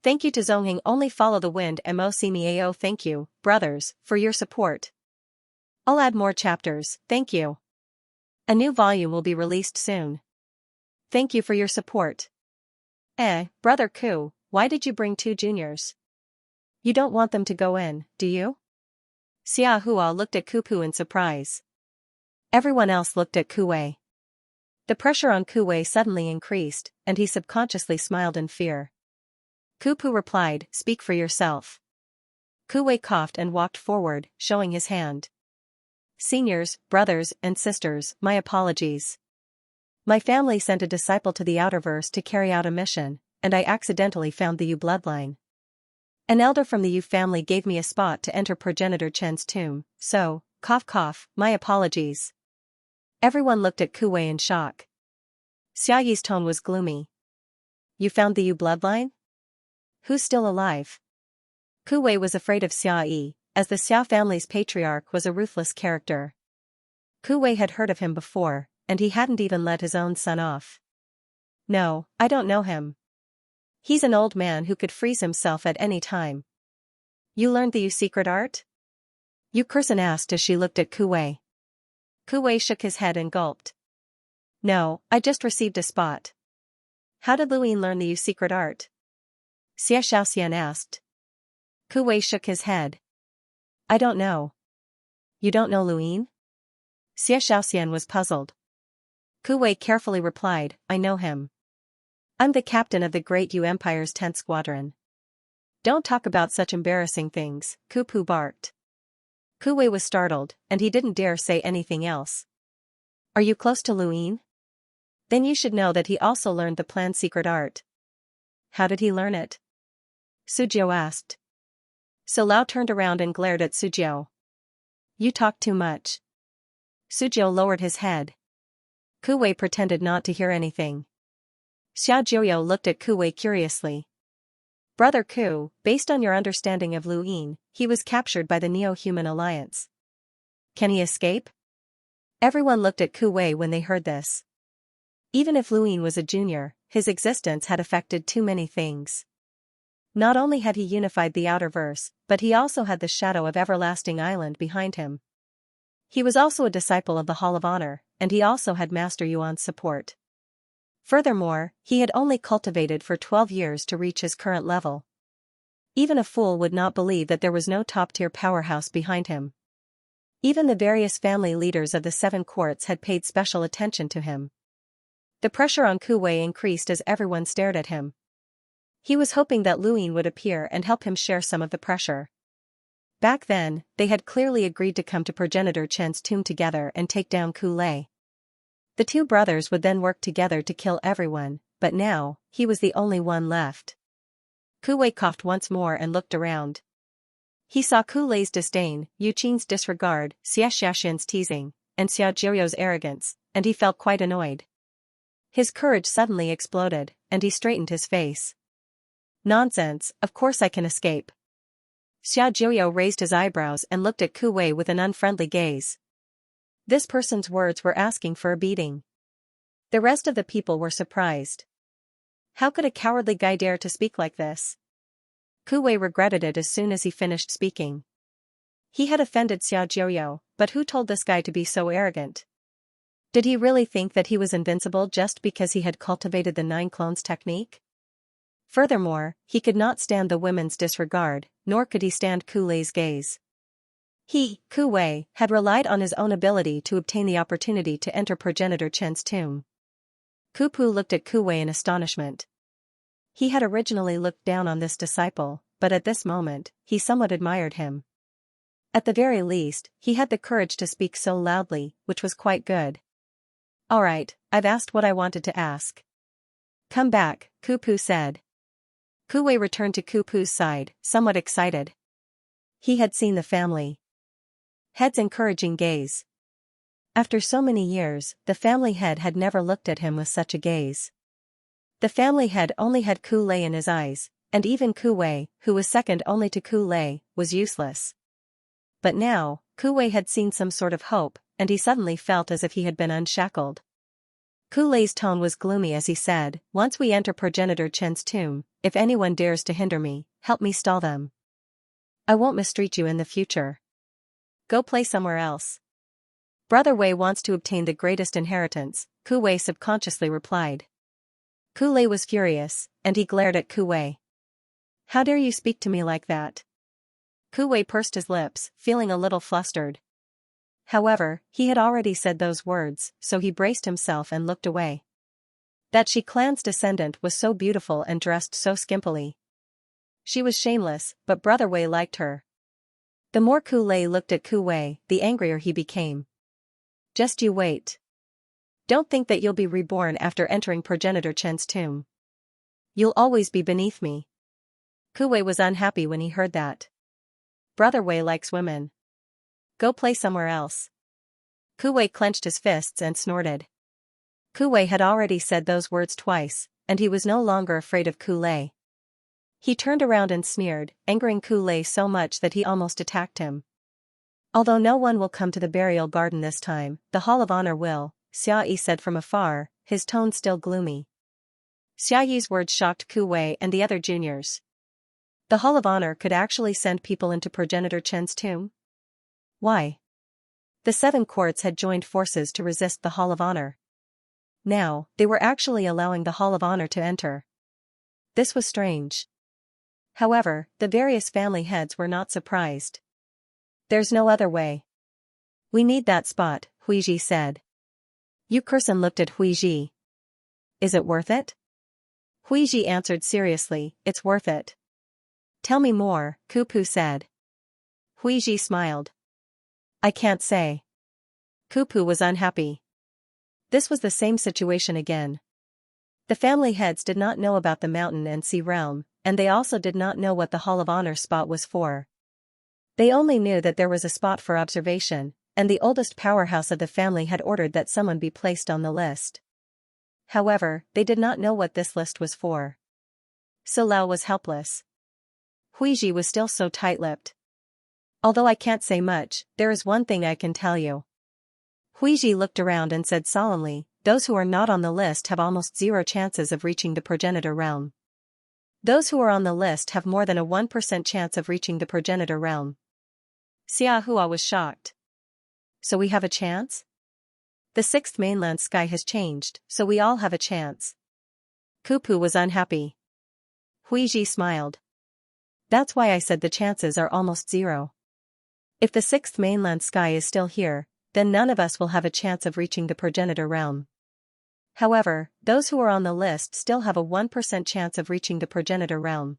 Thank you to Zongheng only follow the wind MOCMEAO. Thank you, brothers, for your support. I'll add more chapters, thank you. A new volume will be released soon. Thank you for your support. Brother Ku, why did you bring 2 juniors? You don't want them to go in, do you? Xiahua looked at Ku Pu in surprise. Everyone else looked at Ku Wei. The pressure on Ku Wei suddenly increased, and he subconsciously smiled in fear. Ku Pu replied, speak for yourself. Ku Wei coughed and walked forward, showing his hand. Seniors, brothers, and sisters, my apologies. My family sent a disciple to the Outerverse to carry out a mission, and I accidentally found the Yu bloodline. An elder from the Yu family gave me a spot to enter Progenitor Chen's tomb, so, cough cough, my apologies. Everyone looked at Ku Wei in shock. Xia Yi's tone was gloomy. You found the Yu bloodline? Who's still alive? Ku Wei was afraid of Xia Yi, as the Xia family's patriarch was a ruthless character. Ku Wei had heard of him before, and he hadn't even let his own son off. No, I don't know him. He's an old man who could freeze himself at any time. You learned the Yu secret art? Yu Kursen asked as she looked at Ku Wei. Ku Wei shook his head and gulped. No, I just received a spot. How did Luyin learn the Yu secret art? Xie Xiaoxian asked. Ku Wei shook his head. I don't know. You don't know Luyin? Xie Xiaoxian was puzzled. Ku Wei carefully replied, I know him. I'm the captain of the Great Yu Empire's 10th Squadron. Don't talk about such embarrassing things, Ku Pu barked. Ku Wei was startled, and he didn't dare say anything else. Are you close to Luyin? Then you should know that he also learned the plan's secret art. How did he learn it? Sujiu asked. So Lao turned around and glared at Sujiu. You talk too much. Sujiu lowered his head. Ku Wei pretended not to hear anything. Xia Jiuyo looked at Ku Wei curiously. Brother Ku, based on your understanding of Luyin, he was captured by the Neo-Human Alliance. Can he escape? Everyone looked at Ku Wei when they heard this. Even if Luyin was a junior, his existence had affected too many things. Not only had he unified the Outerverse, but he also had the shadow of Everlasting Island behind him. He was also a disciple of the Hall of Honor, and he also had Master Yuan's support. Furthermore, he had only cultivated for 12 years to reach his current level. Even a fool would not believe that there was no top-tier powerhouse behind him. Even the various family leaders of the 7 courts had paid special attention to him. The pressure on Ku Wei increased as everyone stared at him. He was hoping that Luyin would appear and help him share some of the pressure. Back then, they had clearly agreed to come to progenitor Chen's tomb together and take down Ku Lei. The two brothers would then work together to kill everyone, but now, he was the only one left. Ku Wei coughed once more and looked around. He saw Ku Lei's disdain, Yu Qin's disregard, Xie Xiaxin's teasing, and Xiao Jiuyo's arrogance, and he felt quite annoyed. His courage suddenly exploded, and he straightened his face. Nonsense, of course I can escape. Xiao Jiuyo raised his eyebrows and looked at Ku Wei with an unfriendly gaze. This person's words were asking for a beating. The rest of the people were surprised. How could a cowardly guy dare to speak like this? Ku Wei regretted it as soon as he finished speaking. He had offended Xiao Jiuyo, but who told this guy to be so arrogant? Did he really think that he was invincible just because he had cultivated the 9 clones technique? Furthermore, he could not stand the women's disregard, nor could he stand Ku Lei's gaze. He, Ku Wei, had relied on his own ability to obtain the opportunity to enter progenitor Chen's tomb. Ku Pu looked at Ku Wei in astonishment. He had originally looked down on this disciple, but at this moment, he somewhat admired him. At the very least, he had the courage to speak so loudly, which was quite good. Alright, I've asked what I wanted to ask. Come back, Ku Pu said. Ku Wei returned to Ku Pu's side, somewhat excited. He had seen the family head's encouraging gaze. After so many years, the family head had never looked at him with such a gaze. The family head only had Ku Lei in his eyes, and even Ku Wei, who was second only to Ku Lei, was useless. But now, Ku Wei had seen some sort of hope, and he suddenly felt as if he had been unshackled. Ku Lei's tone was gloomy as he said, "Once we enter progenitor Chen's tomb, if anyone dares to hinder me, help me stall them. I won't mistreat you in the future. Go play somewhere else." Brother Wei wants to obtain the greatest inheritance, Ku Wei subconsciously replied. Ku Lei was furious, and he glared at Ku Wei. How dare you speak to me like that? Ku Wei pursed his lips, feeling a little flustered. However, he had already said those words, so he braced himself and looked away. That Shi clan's descendant was so beautiful and dressed so skimpily. She was shameless, but Brother Wei liked her. The more Ku Lei looked at Ku Wei, the angrier he became. Just you wait. Don't think that you'll be reborn after entering progenitor Chen's tomb. You'll always be beneath me. Ku Wei was unhappy when he heard that. Brother Wei likes women. Go play somewhere else. Ku Wei clenched his fists and snorted. Ku Wei had already said those words twice, and he was no longer afraid of Ku Lei. He turned around and sneered, angering Ku Lei so much that he almost attacked him. Although no one will come to the burial garden this time, the Hall of Honor will, Xia Yi said from afar, his tone still gloomy. Xia Yi's words shocked Ku Wei and the other juniors. The Hall of Honor could actually send people into progenitor Chen's tomb? Why? The 7 courts had joined forces to resist the Hall of Honor. Now, they were actually allowing the Hall of Honor to enter. This was strange. However, the various family heads were not surprised. There's no other way. We need that spot, Huiji said. Yu Kursen looked at Huiji. Is it worth it? Huiji answered seriously, it's worth it. Tell me more, Ku Pu said. Huiji smiled. I can't say. Ku Pu was unhappy. This was the same situation again. The family heads did not know about the mountain and sea realm, and they also did not know what the Hall of Honor spot was for. They only knew that there was a spot for observation, and the oldest powerhouse of the family had ordered that someone be placed on the list. However, they did not know what this list was for. So Lao was helpless. Huiji was still so tight-lipped. Although I can't say much, there is one thing I can tell you. Huiji looked around and said solemnly, those who are not on the list have almost 0 chances of reaching the progenitor realm. Those who are on the list have more than a 1% chance of reaching the progenitor realm. Xia Hua was shocked. So we have a chance? The 6th mainland sky has changed, so we all have a chance. Ku Pu was unhappy. Huiji smiled. That's why I said the chances are almost 0. If the 6th mainland sky is still here, then none of us will have a chance of reaching the progenitor realm. However, those who are on the list still have a 1% chance of reaching the progenitor realm.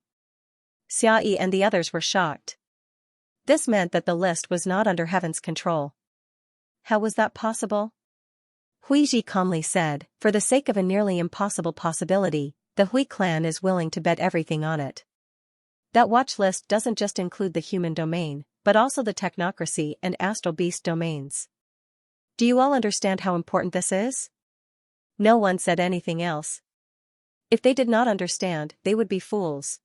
Xia Yi and the others were shocked. This meant that the list was not under heaven's control. How was that possible? Huiji calmly said, for the sake of a nearly impossible possibility, the Hui clan is willing to bet everything on it. That watch list doesn't just include the human domain, but also the technocracy and astral beast domains. Do you all understand how important this is? No one said anything else. If they did not understand, they would be fools.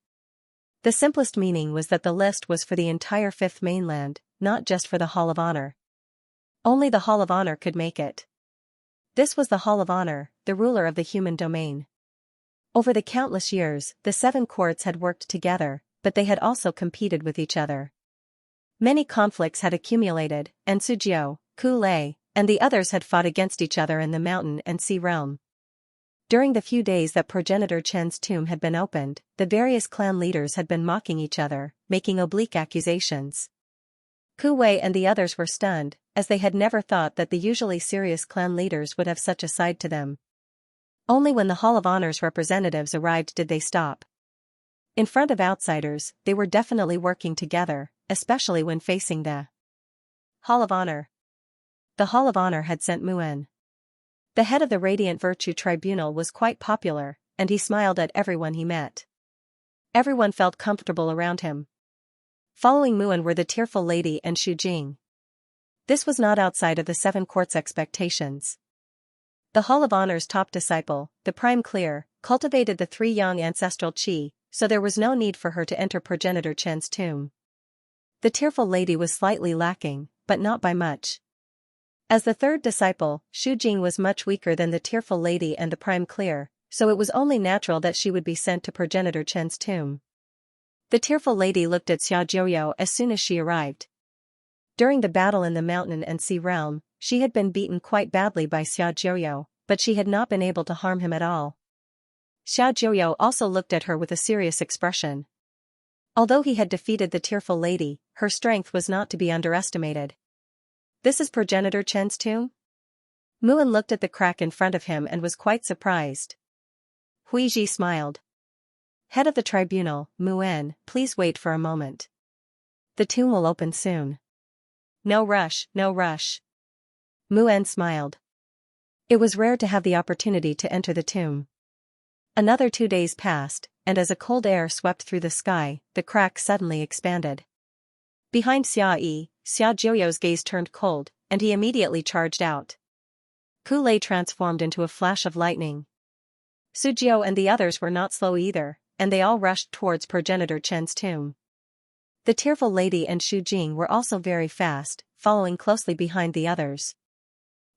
The simplest meaning was that the list was for the entire Fifth Mainland, not just for the Hall of Honor. Only the Hall of Honor could make it. This was the Hall of Honor, the ruler of the human domain. Over the countless years, the seven courts had worked together, but they had also competed with each other. Many conflicts had accumulated, and Sujiu, Ku Lei, and the others had fought against each other in the mountain and sea realm. During the few days that Progenitor Chen's tomb had been opened, the various clan leaders had been mocking each other, making oblique accusations. Ku Wei and the others were stunned, as they had never thought that the usually serious clan leaders would have such a side to them. Only when the Hall of Honor's representatives arrived did they stop. In front of outsiders, they were definitely working together, especially when facing the Hall of Honor. The Hall of Honor had sent Mu'en. The head of the Radiant Virtue Tribunal was quite popular, and he smiled at everyone he met. Everyone felt comfortable around him. Following Mu'en were the Tearful Lady and Xu Jing. This was not outside of the Seven Courts' expectations. The Hall of Honor's top disciple, the Prime Clear, cultivated the three young ancestral qi, so there was no need for her to enter Progenitor Chen's tomb. The Tearful Lady was slightly lacking, but not by much. As the third disciple, Xu Jing was much weaker than the Tearful Lady and the Prime Clear, so it was only natural that she would be sent to Progenitor Chen's tomb. The Tearful Lady looked at Xiaojiu as soon as she arrived. During the battle in the mountain and sea realm, she had been beaten quite badly by Xiaojiu, but she had not been able to harm him at all. Xiaojiu also looked at her with a serious expression. Although he had defeated the Tearful Lady, her strength was not to be underestimated. This is Progenitor Chen's tomb? Mu'en looked at the crack in front of him and was quite surprised. Huiji smiled. Head of the tribunal, Mu'en, please wait for a moment. The tomb will open soon. No rush, no rush. Mu'en smiled. It was rare to have the opportunity to enter the tomb. Another 2 days passed, and as a cold air swept through the sky, the crack suddenly expanded. Behind Xiaojiu's gaze turned cold, and he immediately charged out. Ku Lei transformed into a flash of lightning. Sujiu and the others were not slow either, and they all rushed towards Progenitor Chen's tomb. The Tearful Lady and Xu Jing were also very fast, following closely behind the others.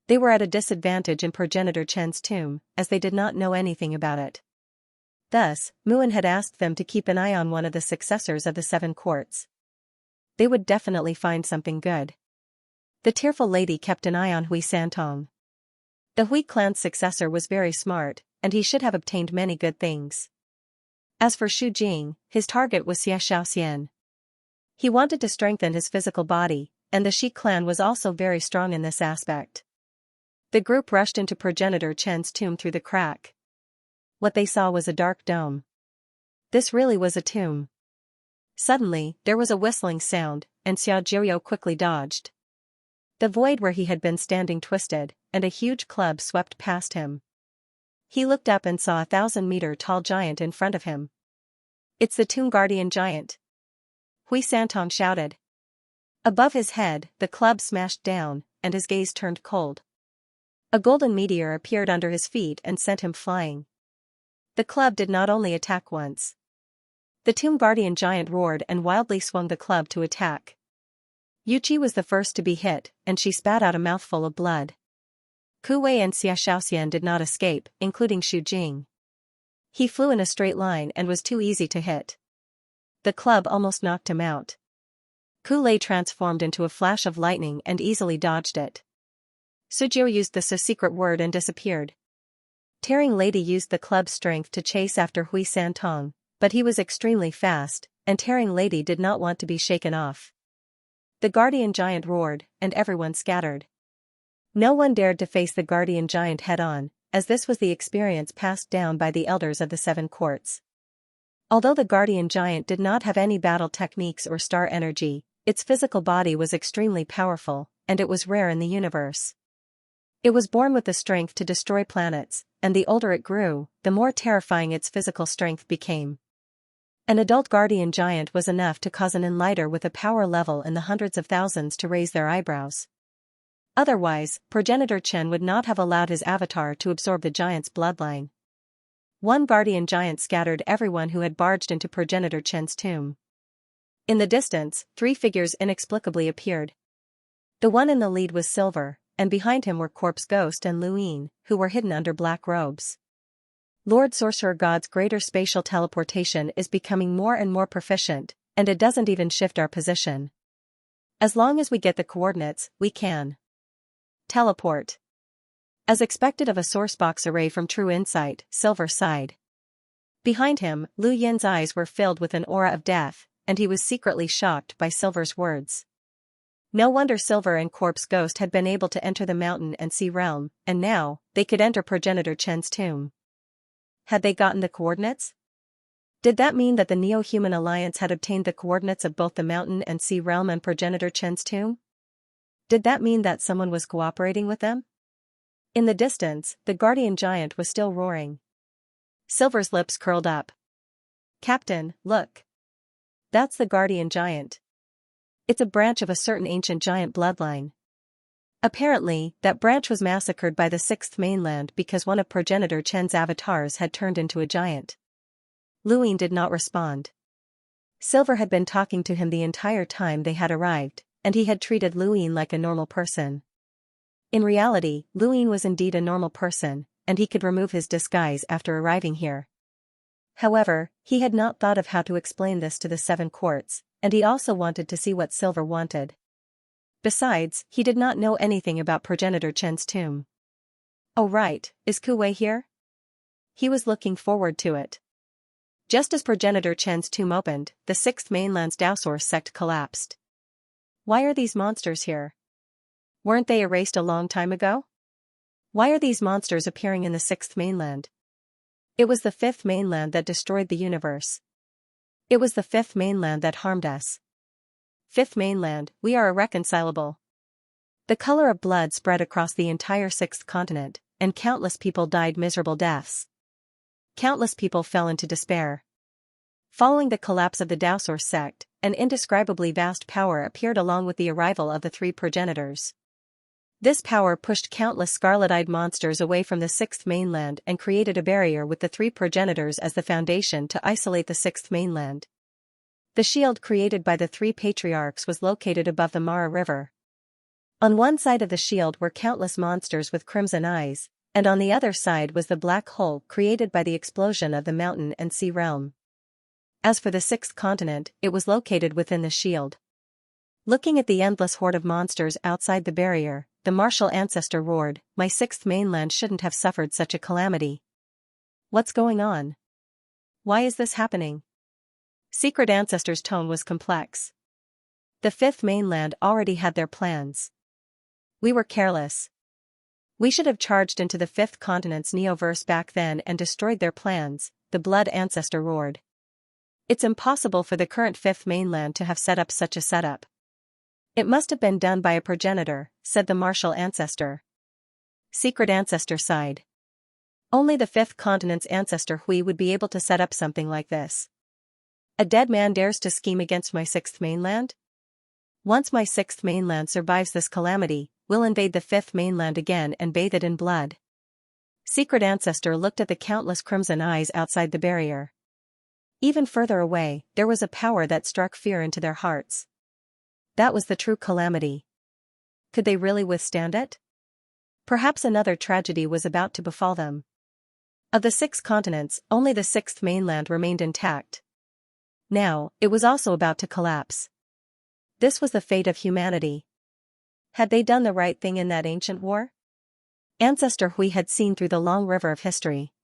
They were at a disadvantage in Progenitor Chen's tomb, as they did not know anything about it. Thus, Mu'en had asked them to keep an eye on one of the successors of the Seven Courts. They would definitely find something good. The Tearful Lady kept an eye on Hui Santong. The Hui clan's successor was very smart, and he should have obtained many good things. As for Xu Jing, his target was Xiaoxian. He wanted to strengthen his physical body, and the Shi clan was also very strong in this aspect. The group rushed into Progenitor Chen's tomb through the crack. What they saw was a dark dome. This really was a tomb. Suddenly, there was a whistling sound, and Xiaojiu quickly dodged. The void where he had been standing twisted, and a huge club swept past him. He looked up and saw a 1,000-meter-tall giant in front of him. It's the Tomb Guardian Giant. Hui Santong shouted. Above his head, the club smashed down, and his gaze turned cold. A golden meteor appeared under his feet and sent him flying. The club did not only attack once. The Tomb Guardian Giant roared and wildly swung the club to attack. Yuqi was the first to be hit, and she spat out a mouthful of blood. Ku Wei and Xiaoxian did not escape, including Xu Jing. He flew in a straight line and was too easy to hit. The club almost knocked him out. Ku Lei transformed into a flash of lightning and easily dodged it. Sujiu used the secret word and disappeared. Tearing Lady used the club's strength to chase after Hui Santong, but he was extremely fast, and Tearing Lady did not want to be shaken off. The Guardian Giant roared, and everyone scattered. No one dared to face the Guardian Giant head-on, as this was the experience passed down by the elders of the Seven Courts. Although the Guardian Giant did not have any battle techniques or star energy, its physical body was extremely powerful, and it was rare in the universe. It was born with the strength to destroy planets, and the older it grew, the more terrifying its physical strength became. An adult guardian giant was enough to cause an enlighter with a power level in the hundreds of thousands to raise their eyebrows. Otherwise, progenitor Chen would not have allowed his avatar to absorb the giant's bloodline. One guardian giant scattered everyone who had barged into progenitor Chen's tomb. In the distance, 3 figures inexplicably appeared. The one in the lead was Silver, and behind him were Corpse Ghost and Luin, who were hidden under black robes. Lord Sorcerer God's greater spatial teleportation is becoming more and more proficient, and it doesn't even shift our position. As long as we get the coordinates, we can teleport. As expected of a sourcebox array from True Insight, Silver sighed. Behind him, Lu Yin's eyes were filled with an aura of death, and he was secretly shocked by Silver's words. No wonder Silver and Corpse Ghost had been able to enter the mountain and sea realm, and now, they could enter progenitor Chen's tomb. Had they gotten the coordinates? Did that mean that the Neo-Human Alliance had obtained the coordinates of both the mountain and sea realm and progenitor Chen's tomb? Did that mean that someone was cooperating with them? In the distance, the guardian giant was still roaring. Silver's lips curled up. Captain, look. That's the guardian giant. It's a branch of a certain ancient giant bloodline. Apparently, that branch was massacred by the 6th mainland because one of progenitor Chen's avatars had turned into a giant. Luin did not respond. Silver had been talking to him the entire time they had arrived, and he had treated Luin like a normal person. In reality, Luin was indeed a normal person, and he could remove his disguise after arriving here. However, he had not thought of how to explain this to the 7 courts, and he also wanted to see what Silver wanted. Besides, he did not know anything about progenitor Chen's tomb. Oh right, is Kuwei here? He was looking forward to it. Just as progenitor Chen's tomb opened, the 6th mainland's Daosaur sect collapsed. Why are these monsters here? Weren't they erased a long time ago? Why are these monsters appearing in the 6th mainland? It was the 5th mainland that destroyed the universe. It was the 5th mainland that harmed us. 5th mainland, we are irreconcilable. The color of blood spread across the entire 6th continent, and countless people died miserable deaths. Countless people fell into despair. Following the collapse of the Daosaur sect, an indescribably vast power appeared along with the arrival of the 3 progenitors. This power pushed countless scarlet-eyed monsters away from the 6th mainland and created a barrier with the 3 progenitors as the foundation to isolate the 6th mainland. The shield created by the 3 patriarchs was located above the Mara River. On one side of the shield were countless monsters with crimson eyes, and on the other side was the black hole created by the explosion of the mountain and sea realm. As for the 6th continent, it was located within the shield. Looking at the endless horde of monsters outside the barrier, the martial ancestor roared, "My 6th mainland shouldn't have suffered such a calamity. What's going on? Why is this happening?" Secret Ancestor's tone was complex. The 5th mainland already had their plans. We were careless. We should have charged into the 5th continent's Neoverse back then and destroyed their plans, the Blood Ancestor roared. It's impossible for the current 5th mainland to have set up such a setup. It must have been done by a progenitor, said the martial ancestor. Secret Ancestor sighed. Only the 5th continent's ancestor Hui would be able to set up something like this. A dead man dares to scheme against my 6th mainland? Once my 6th mainland survives this calamity, we'll invade the 5th mainland again and bathe it in blood. Secret Ancestor looked at the countless crimson eyes outside the barrier. Even further away, there was a power that struck fear into their hearts. That was the true calamity. Could they really withstand it? Perhaps another tragedy was about to befall them. Of the 6 continents, only the 6th mainland remained intact. Now, it was also about to collapse. This was the fate of humanity. Had they done the right thing in that ancient war? Ancestor Hui had seen through the long river of history.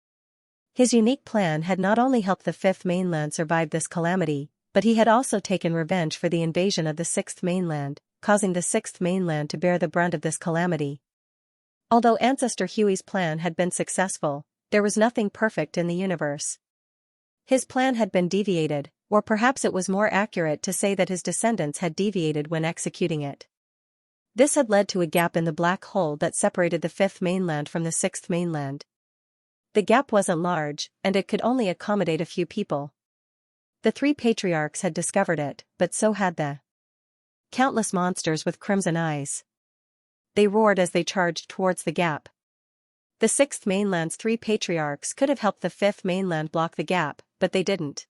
His unique plan had not only helped the 5th mainland survive this calamity, but he had also taken revenge for the invasion of the 6th mainland, causing the 6th mainland to bear the brunt of this calamity. Although Ancestor Hui's plan had been successful, there was nothing perfect in the universe. His plan had been deviated, Or perhaps it was more accurate to say that his descendants had deviated when executing it. This had led to a gap in the black hole that separated the fifth mainland from the sixth mainland. The gap wasn't large, and it could only accommodate a few people. The three patriarchs had discovered it, but so had the countless monsters with crimson eyes. They roared as they charged towards the gap. The sixth mainland's three patriarchs could have helped the fifth mainland block the gap, but they didn't.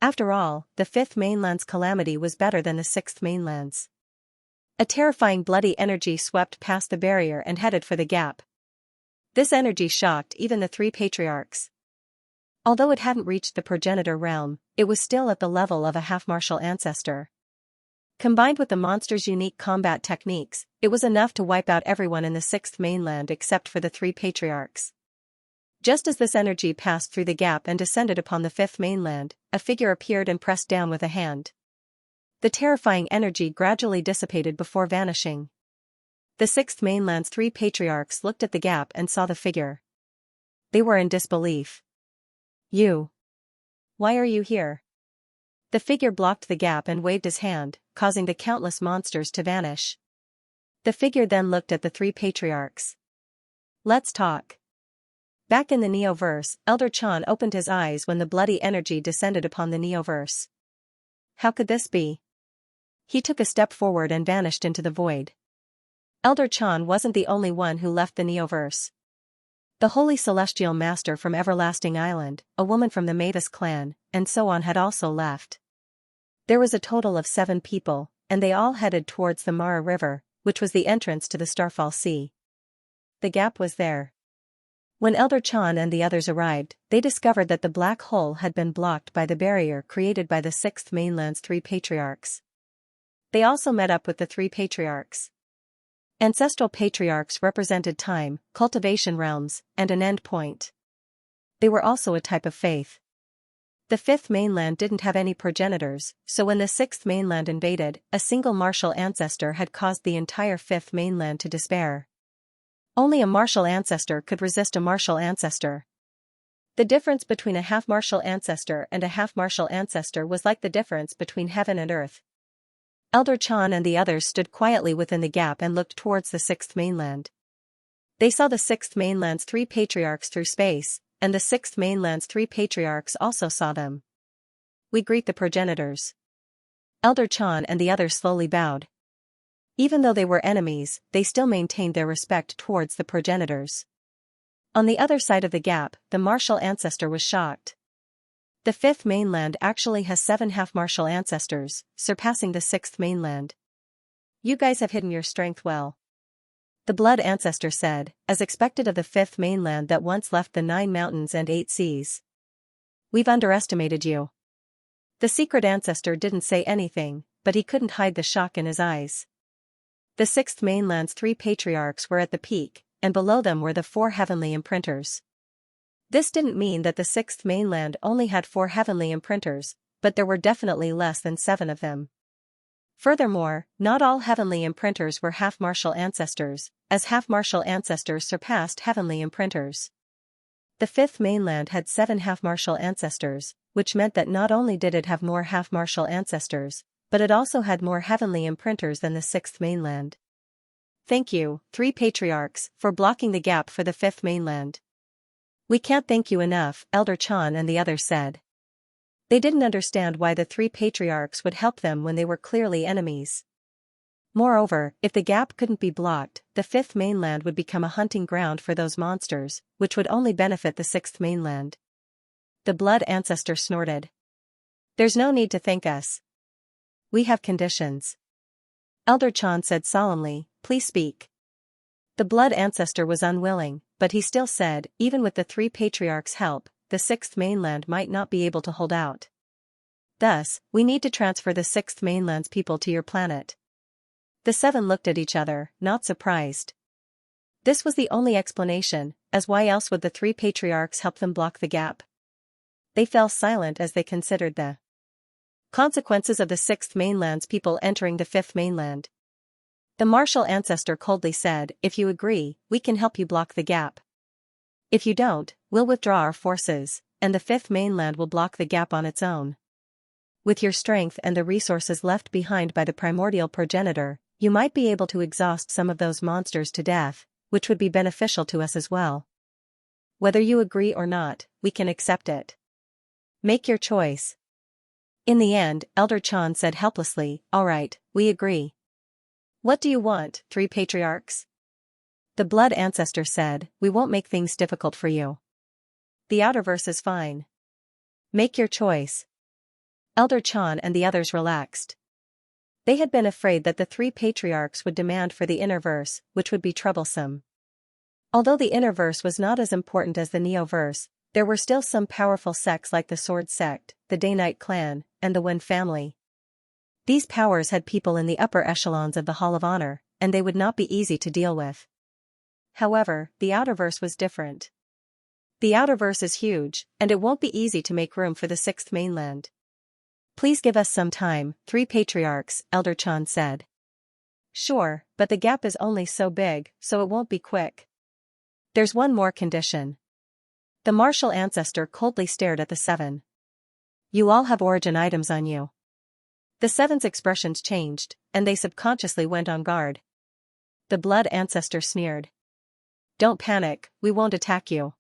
After all, the fifth mainland's calamity was better than the sixth mainland's. A terrifying bloody energy swept past the barrier and headed for the gap. This energy shocked even the three patriarchs. Although it hadn't reached the progenitor realm, it was still at the level of a half-martial ancestor. Combined with the monster's unique combat techniques, it was enough to wipe out everyone in the sixth mainland except for the three patriarchs. Just as this energy passed through the gap and descended upon the fifth mainland, a figure appeared and pressed down with a hand. The terrifying energy gradually dissipated before vanishing. The sixth mainland's three patriarchs looked at the gap and saw the figure. They were in disbelief. "You. Why are you here?" The figure blocked the gap and waved his hand, causing the countless monsters to vanish. The figure then looked at the three patriarchs. "Let's talk." Back in the Neoverse, Elder Chan opened his eyes when the bloody energy descended upon the Neoverse. How could this be? He took a step forward and vanished into the void. Elder Chan wasn't the only one who left the Neoverse. The Holy Celestial Master from Everlasting Island, a woman from the Mavis clan, and so on had also left. There was a total of 7 people, and they all headed towards the Mara River, which was the entrance to the Starfall Sea. The gap was there. When Elder Chan and the others arrived, they discovered that the black hole had been blocked by the barrier created by the sixth mainland's three patriarchs. They also met up with the three patriarchs. Ancestral patriarchs represented time, cultivation realms, and an end point. They were also a type of faith. The fifth mainland didn't have any progenitors, so when the sixth mainland invaded, a single martial ancestor had caused the entire fifth mainland to despair. Only a martial ancestor could resist a martial ancestor. The difference between a half-martial ancestor and a half-martial ancestor was like the difference between heaven and earth. Elder Chan and the others stood quietly within the gap and looked towards the sixth mainland. They saw the sixth mainland's three patriarchs through space, and the sixth mainland's three patriarchs also saw them. "We greet the progenitors." Elder Chan and the others slowly bowed. Even though they were enemies, they still maintained their respect towards the progenitors. On the other side of the gap, the martial ancestor was shocked. The fifth mainland actually has 7 half-martial ancestors, surpassing the sixth mainland. "You guys have hidden your strength well," the blood ancestor said, as expected of the fifth mainland that once left the 9 mountains and 8 seas. "We've underestimated you." The secret ancestor didn't say anything, but he couldn't hide the shock in his eyes. The sixth mainland's 3 patriarchs were at the peak, and below them were the 4 heavenly imprinters. This didn't mean that the sixth mainland only had 4 heavenly imprinters, but there were definitely less than 7 of them. Furthermore, not all heavenly imprinters were half-martial ancestors, as half-martial ancestors surpassed heavenly imprinters. The fifth mainland had 7 half-martial ancestors, which meant that not only did it have more half-martial ancestors, but it also had more heavenly imprinters than the sixth mainland. "Thank you, 3 patriarchs, for blocking the gap for the fifth mainland." "We can't thank you enough," Elder Chan and the others said. They didn't understand why the 3 patriarchs would help them when they were clearly enemies. Moreover, if the gap couldn't be blocked, the fifth mainland would become a hunting ground for those monsters, which would only benefit the sixth mainland. The blood ancestor snorted. "There's no need to thank us. We have conditions." Elder Chan said solemnly, "Please speak." The blood ancestor was unwilling, but he still said, "Even with the 3 patriarchs' help, the sixth mainland might not be able to hold out. Thus, we need to transfer the sixth mainland's people to your planet." The 7 looked at each other, not surprised. This was the only explanation, as why else would the 3 patriarchs help them block the gap? They fell silent as they considered the consequences of the sixth mainland's people entering the fifth mainland. The martial ancestor coldly said, "If you agree, we can help you block the gap. If you don't, we'll withdraw our forces, and the fifth mainland will block the gap on its own." With your strength and the resources left behind by the primordial progenitor, you might be able to exhaust some of those monsters to death, which would be beneficial to us as well. Whether you agree or not, we can accept it. Make your choice. In the end, Elder Chan said helplessly, "All right, we agree." "What do you want, 3 patriarchs?" The blood ancestor said, "We won't make things difficult for you. The outerverse is fine. Make your choice." Elder Chan and the others relaxed. They had been afraid that the 3 patriarchs would demand for the innerverse, which would be troublesome. Although the innerverse was not as important as the neoverse, there were still some powerful sects like the Sword Sect, the Day-Night Clan, and the Wen family. These powers had people in the upper echelons of the Hall of Honor, and they would not be easy to deal with. However, the outerverse was different. The outerverse is huge, and it won't be easy to make room for the 6th mainland. "Please give us some time, 3 patriarchs," Elder Chan said. "Sure, but the gap is only so big, so it won't be quick. There's one more condition." The martial ancestor coldly stared at the 7. "You all have origin items on you." The 7's expressions changed, and they subconsciously went on guard. The blood ancestor sneered. "Don't panic, we won't attack you.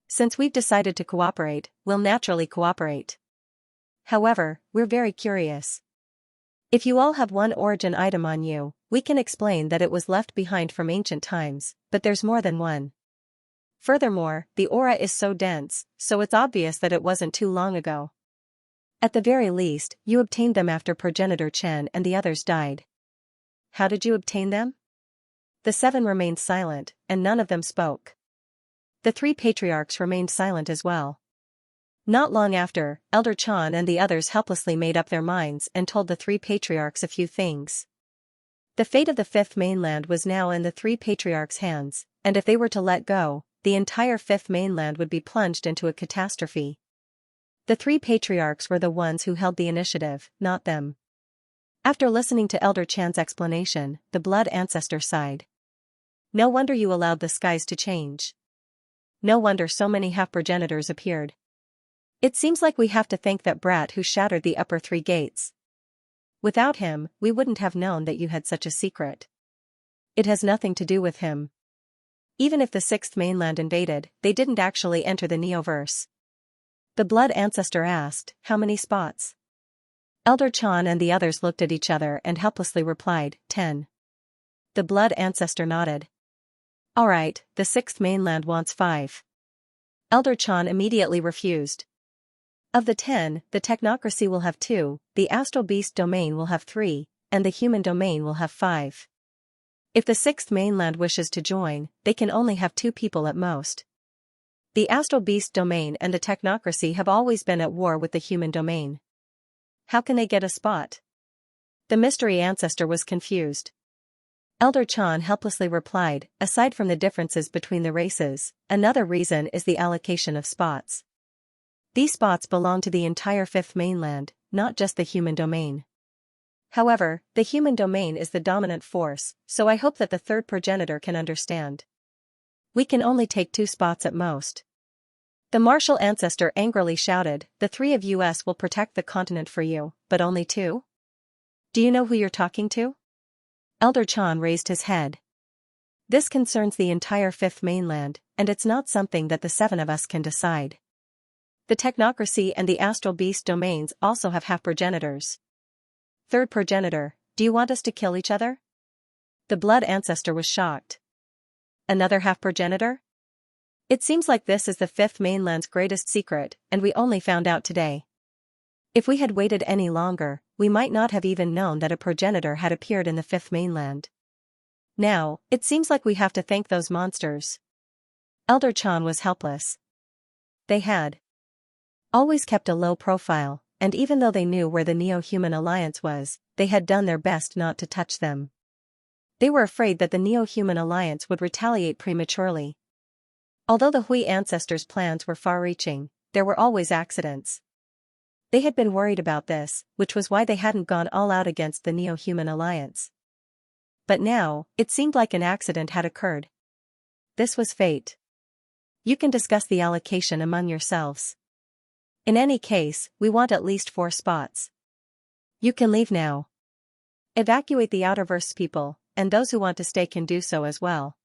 Since we've decided to cooperate, we'll naturally cooperate. However, we're very curious. If you all have one origin item on you, we can explain that it was left behind from ancient times, but there's more than one. Furthermore, the aura is so dense, so it's obvious that it wasn't too long ago. At the very least, you obtained them after Progenitor Chen and the others died. How did you obtain them?" The 7 remained silent, and none of them spoke. The 3 patriarchs remained silent as well. Not long after, Elder Chan and the others helplessly made up their minds and told the 3 patriarchs a few things. The fate of the 5th mainland was now in the 3 patriarchs' hands, and if they were to let go, the entire 5th mainland would be plunged into a catastrophe. The 3 patriarchs were the ones who held the initiative, not them. After listening to Elder Chan's explanation, the blood ancestor sighed. "No wonder you allowed the skies to change. No wonder so many half-progenitors appeared. It seems like we have to thank that brat who shattered the upper 3 gates. Without him, we wouldn't have known that you had such a secret. It has nothing to do with him. Even if the 6th mainland invaded, they didn't actually enter the neoverse." The blood ancestor asked, "How many spots?" Elder Chan and the others looked at each other and helplessly replied, 10. The blood ancestor nodded. "All right, the 6th mainland wants 5. Elder Chan immediately refused. "Of the 10, the technocracy will have 2, the astral beast domain will have 3, and the human domain will have 5. If the 6th mainland wishes to join, they can only have 2 people at most. The astral beast domain and the technocracy have always been at war with the human domain. How can they get a spot?" The mystery ancestor was confused. Elder Chan helplessly replied, "Aside from the differences between the races, another reason is the allocation of spots. These spots belong to the entire 5th mainland, not just the human domain. However, the human domain is the dominant force, so I hope that the 3rd progenitor can understand. We can only take 2 spots at most." The martial ancestor angrily shouted, "The 3 of us will protect the continent for you, but only 2? Do you know who you're talking to?" Elder Chan raised his head. "This concerns the entire 5th mainland, and it's not something that the 7 of us can decide. The technocracy and the astral beast domains also have half-progenitors. 3rd progenitor, do you want us to kill each other?" The blood ancestor was shocked. "Another half-progenitor? It seems like this is the 5th mainland's greatest secret, and we only found out today. If we had waited any longer, we might not have even known that a progenitor had appeared in the 5th mainland. Now, it seems like we have to thank those monsters." Elder Chan was helpless. They had always kept a low profile, and even though they knew where the Neo-Human Alliance was, they had done their best not to touch them. They were afraid that the Neo-Human Alliance would retaliate prematurely. Although the Hui ancestors' plans were far-reaching, there were always accidents. They had been worried about this, which was why they hadn't gone all out against the Neo-Human Alliance. But now, it seemed like an accident had occurred. This was fate. "You can discuss the allocation among yourselves." In any case, we want at least 4 spots. You can leave now. Evacuate the Outerverse people, and those who want to stay can do so as well.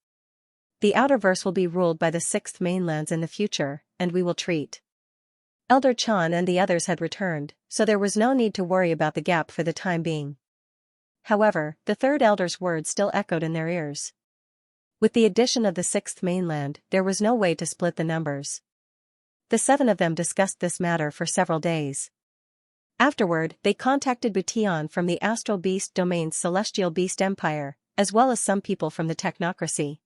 The Outerverse will be ruled by the 6th mainlands in the future, and we will treat. Elder Chan and the others had returned, so there was no need to worry about the gap for the time being. However, the third elder's words still echoed in their ears. With the addition of the 6th mainland, there was no way to split the numbers. The 7 of them discussed this matter for several days. Afterward, they contacted Butian from the Astral Beast Domain's Celestial Beast Empire, as well as some people from the Technocracy.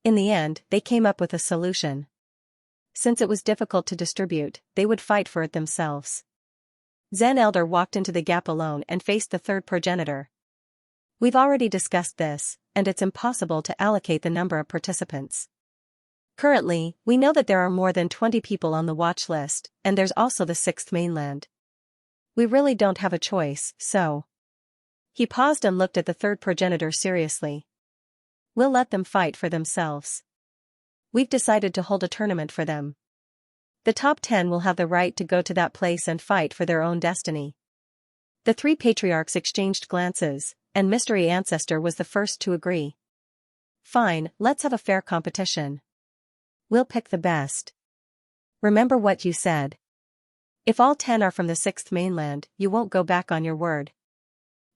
In the end, they came up with a solution. Since it was difficult to distribute, they would fight for it themselves. Zen Elder walked into the gap alone and faced the third progenitor. We've already discussed this, and it's impossible to allocate the number of participants. Currently, we know that there are more than 20 people on the watch list, and there's also the 6th mainland. We really don't have a choice, so. He paused and looked at the third progenitor seriously. We'll let them fight for themselves. We've decided to hold a tournament for them. The top 10 will have the right to go to that place and fight for their own destiny. The 3 patriarchs exchanged glances, and Mystery Ancestor was the first to agree. Fine, let's have a fair competition. We'll pick the best. Remember what you said. If all 10 are from the 6th mainland, you won't go back on your word.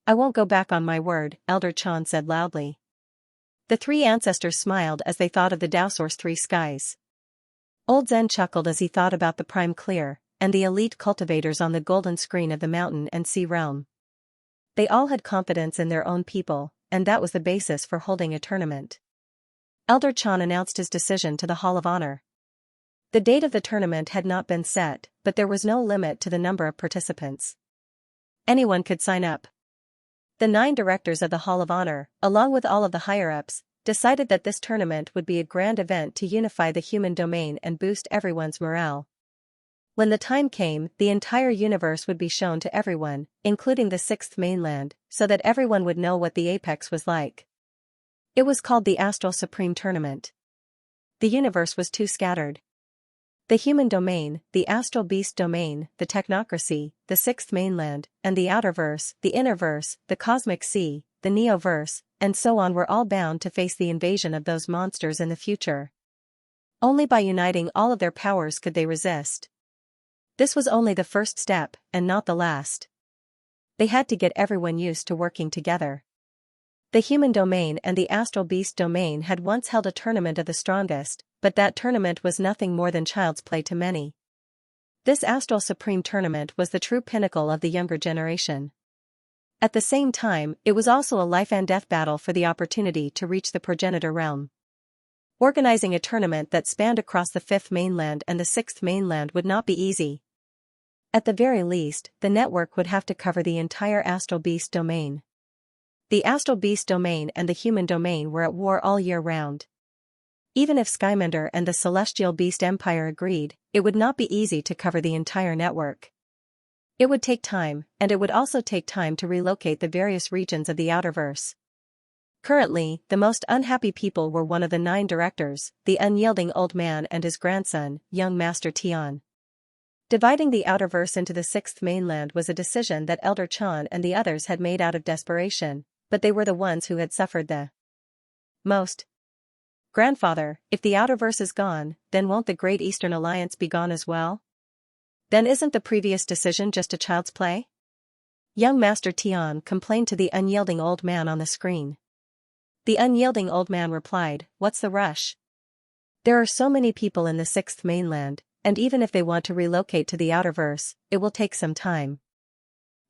I won't go back on my word, Elder Chan said loudly. The 3 ancestors smiled as they thought of the Dowsource 3 skies. Old Zen chuckled as he thought about the Prime Clear, and the elite cultivators on the golden screen of the mountain and sea realm. They all had confidence in their own people, and that was the basis for holding a tournament. Elder Chan announced his decision to the Hall of Honor. The date of the tournament had not been set, but there was no limit to the number of participants. Anyone could sign up. The 9 directors of the Hall of Honor, along with all of the higher-ups, decided that this tournament would be a grand event to unify the human domain and boost everyone's morale. When the time came, the entire universe would be shown to everyone, including the 6th mainland, so that everyone would know what the apex was like. It was called the Astral Supreme Tournament. The universe was too scattered. The human domain, the Astral Beast Domain, the Technocracy, the 6th mainland, and the Outerverse, the Innerverse, the Cosmic Sea, the Neoverse, and so on were all bound to face the invasion of those monsters in the future. Only by uniting all of their powers could they resist. This was only the first step, and not the last. They had to get everyone used to working together. The human domain and the Astral Beast Domain had once held a tournament of the strongest, but that tournament was nothing more than child's play to many. This Astral Supreme Tournament was the true pinnacle of the younger generation. At the same time, it was also a life-and-death battle for the opportunity to reach the progenitor realm. Organizing a tournament that spanned across the 5th mainland and the 6th mainland would not be easy. At the very least, the network would have to cover the entire Astral Beast Domain. The Astral Beast Domain and the human domain were at war all year round. Even if Skymender and the Celestial Beast Empire agreed, it would not be easy to cover the entire network. It would take time, and it would also take time to relocate the various regions of the Outerverse. Currently, the most unhappy people were one of the 9 directors, the unyielding old man and his grandson, young Master Tian. Dividing the Outerverse into the 6th mainland was a decision that Elder Chan and the others had made out of desperation, but they were the ones who had suffered the most. Grandfather, if the Outerverse is gone, then won't the Great Eastern Alliance be gone as well? Then isn't the previous decision just a child's play? Young Master Tian complained to the unyielding old man on the screen. The unyielding old man replied, "What's the rush? There are so many people in the 6th mainland, and even if they want to relocate to the Outerverse, it will take some time.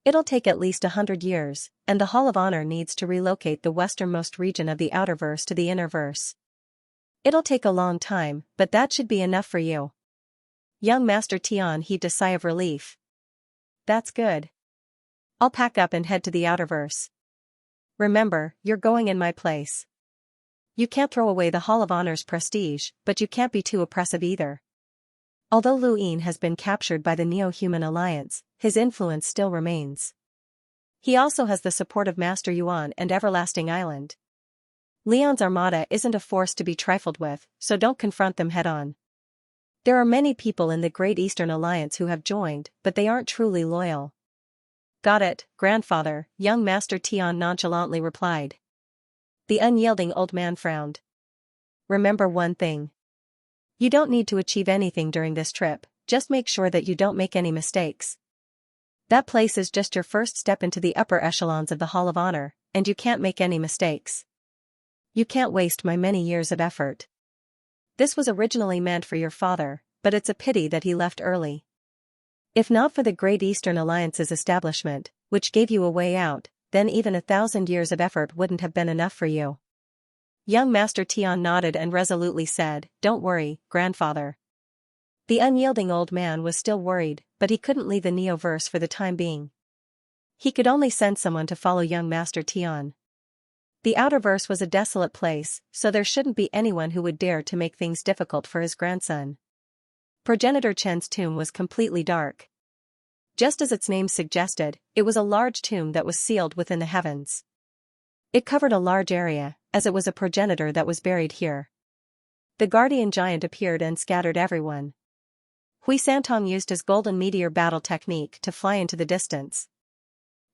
It'll take at least 100 years, and the Hall of Honor needs to relocate the westernmost region of the Outerverse to the Innerverse. It'll take a long time, but that should be enough for you." Young Master Tian heaved a sigh of relief. "That's good. I'll pack up and head to the Outerverse. Remember, you're going in my place. You can't throw away the Hall of Honor's prestige, but you can't be too oppressive either." Although Lu Yin has been captured by the Neo-Human Alliance, his influence still remains. He also has the support of Master Yuan and Everlasting Island. Leon's armada isn't a force to be trifled with, so don't confront them head-on. There are many people in the Great Eastern Alliance who have joined, but they aren't truly loyal. Got it, grandfather, young Master Tian nonchalantly replied. The unyielding old man frowned. Remember one thing. You don't need to achieve anything during this trip, just make sure that you don't make any mistakes. That place is just your first step into the upper echelons of the Hall of Honor, and you can't make any mistakes. You can't waste my many years of effort. This was originally meant for your father, but it's a pity that he left early. If not for the Great Eastern Alliance's establishment, which gave you a way out, then even 1,000 years of effort wouldn't have been enough for you. Young Master Tian nodded and resolutely said, "Don't worry, grandfather." The unyielding old man was still worried, but he couldn't leave the Neoverse for the time being. He could only send someone to follow young Master Tian. The Outerverse was a desolate place, so there shouldn't be anyone who would dare to make things difficult for his grandson. Progenitor Chen's tomb was completely dark. Just as its name suggested, it was a large tomb that was sealed within the heavens. It covered a large area, as it was a progenitor that was buried here. The guardian giant appeared and scattered everyone. Xianxia used his golden meteor battle technique to fly into the distance.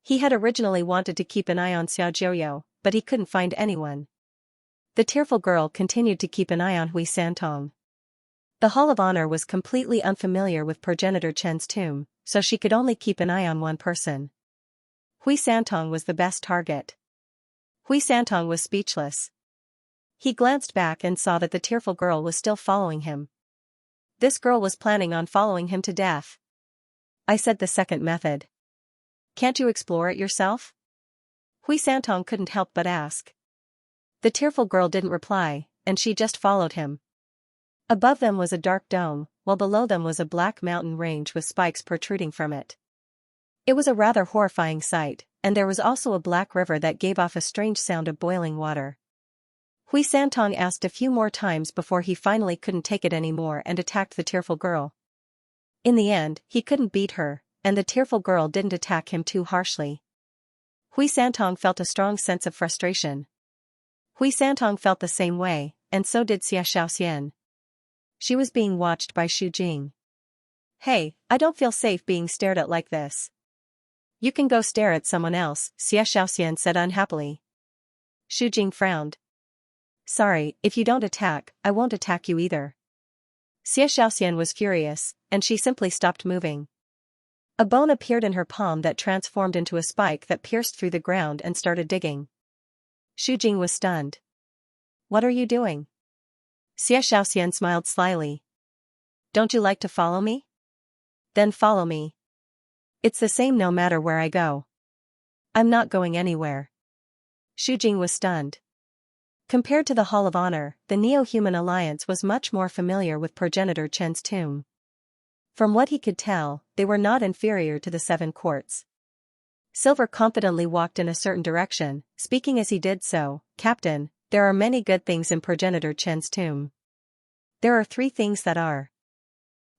He had originally wanted to keep an eye on Xiaojiu, but he couldn't find anyone. The tearful girl continued to keep an eye on Xianxia. The Hall of Honor was completely unfamiliar with Progenitor Chen's tomb, so she could only keep an eye on one person. Xianxia was the best target. Xianxia was speechless. He glanced back and saw that the tearful girl was still following him. This girl was planning on following him to death. I said the second method. Can't you explore it yourself? Xianxia couldn't help but ask. The tearful girl didn't reply, and she just followed him. Above them was a dark dome, while below them was a black mountain range with spikes protruding from it. It was a rather horrifying sight, and there was also a black river that gave off a strange sound of boiling water. Xianxia asked a few more times before he finally couldn't take it anymore and attacked the tearful girl. In the end, he couldn't beat her, and the tearful girl didn't attack him too harshly. Xianxia felt a strong sense of frustration. Xianxia felt the same way, and so did Xiaoxian. She was being watched by Xu Jing. Hey, I don't feel safe being stared at like this. You can go stare at someone else, Xiaoxian said unhappily. Xu Jing frowned. Sorry, if you don't attack, I won't attack you either. Xiaoxian was furious, and she simply stopped moving. A bone appeared in her palm that transformed into a spike that pierced through the ground and started digging. Xu Jing was stunned. What are you doing? Xiaoxian smiled slyly. Don't you like to follow me? Then follow me. It's the same no matter where I go. I'm not going anywhere. Xu Jing was stunned. Compared to the Hall of Honor, the Neo-Human Alliance was much more familiar with Progenitor Chen's tomb. From what he could tell, they were not inferior to the Seven Courts. Silver confidently walked in a certain direction, speaking as he did so, Captain, there are many good things in Progenitor Chen's tomb. There are 3 things that are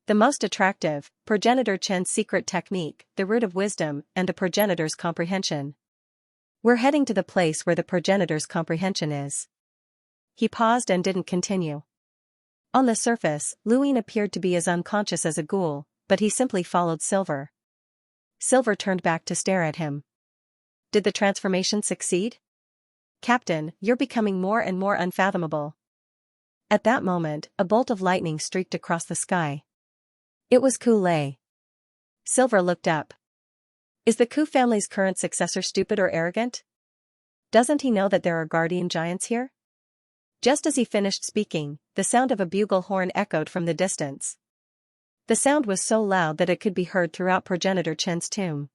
the most attractive: Progenitor Chen's secret technique, the root of wisdom, and the progenitor's comprehension. We're heading to the place where the progenitor's comprehension is. He paused and didn't continue. On the surface, Luin appeared to be as unconscious as a ghoul, but he simply followed Silver. Silver turned back to stare at him. Did the transformation succeed? Captain, you're becoming more and more unfathomable. At that moment, a bolt of lightning streaked across the sky. It was Ku Lei. Silver looked up. Is the Ku family's current successor stupid or arrogant? Doesn't he know that there are guardian giants here? Just as he finished speaking, the sound of a bugle horn echoed from the distance. The sound was so loud that it could be heard throughout Progenitor Chen's tomb.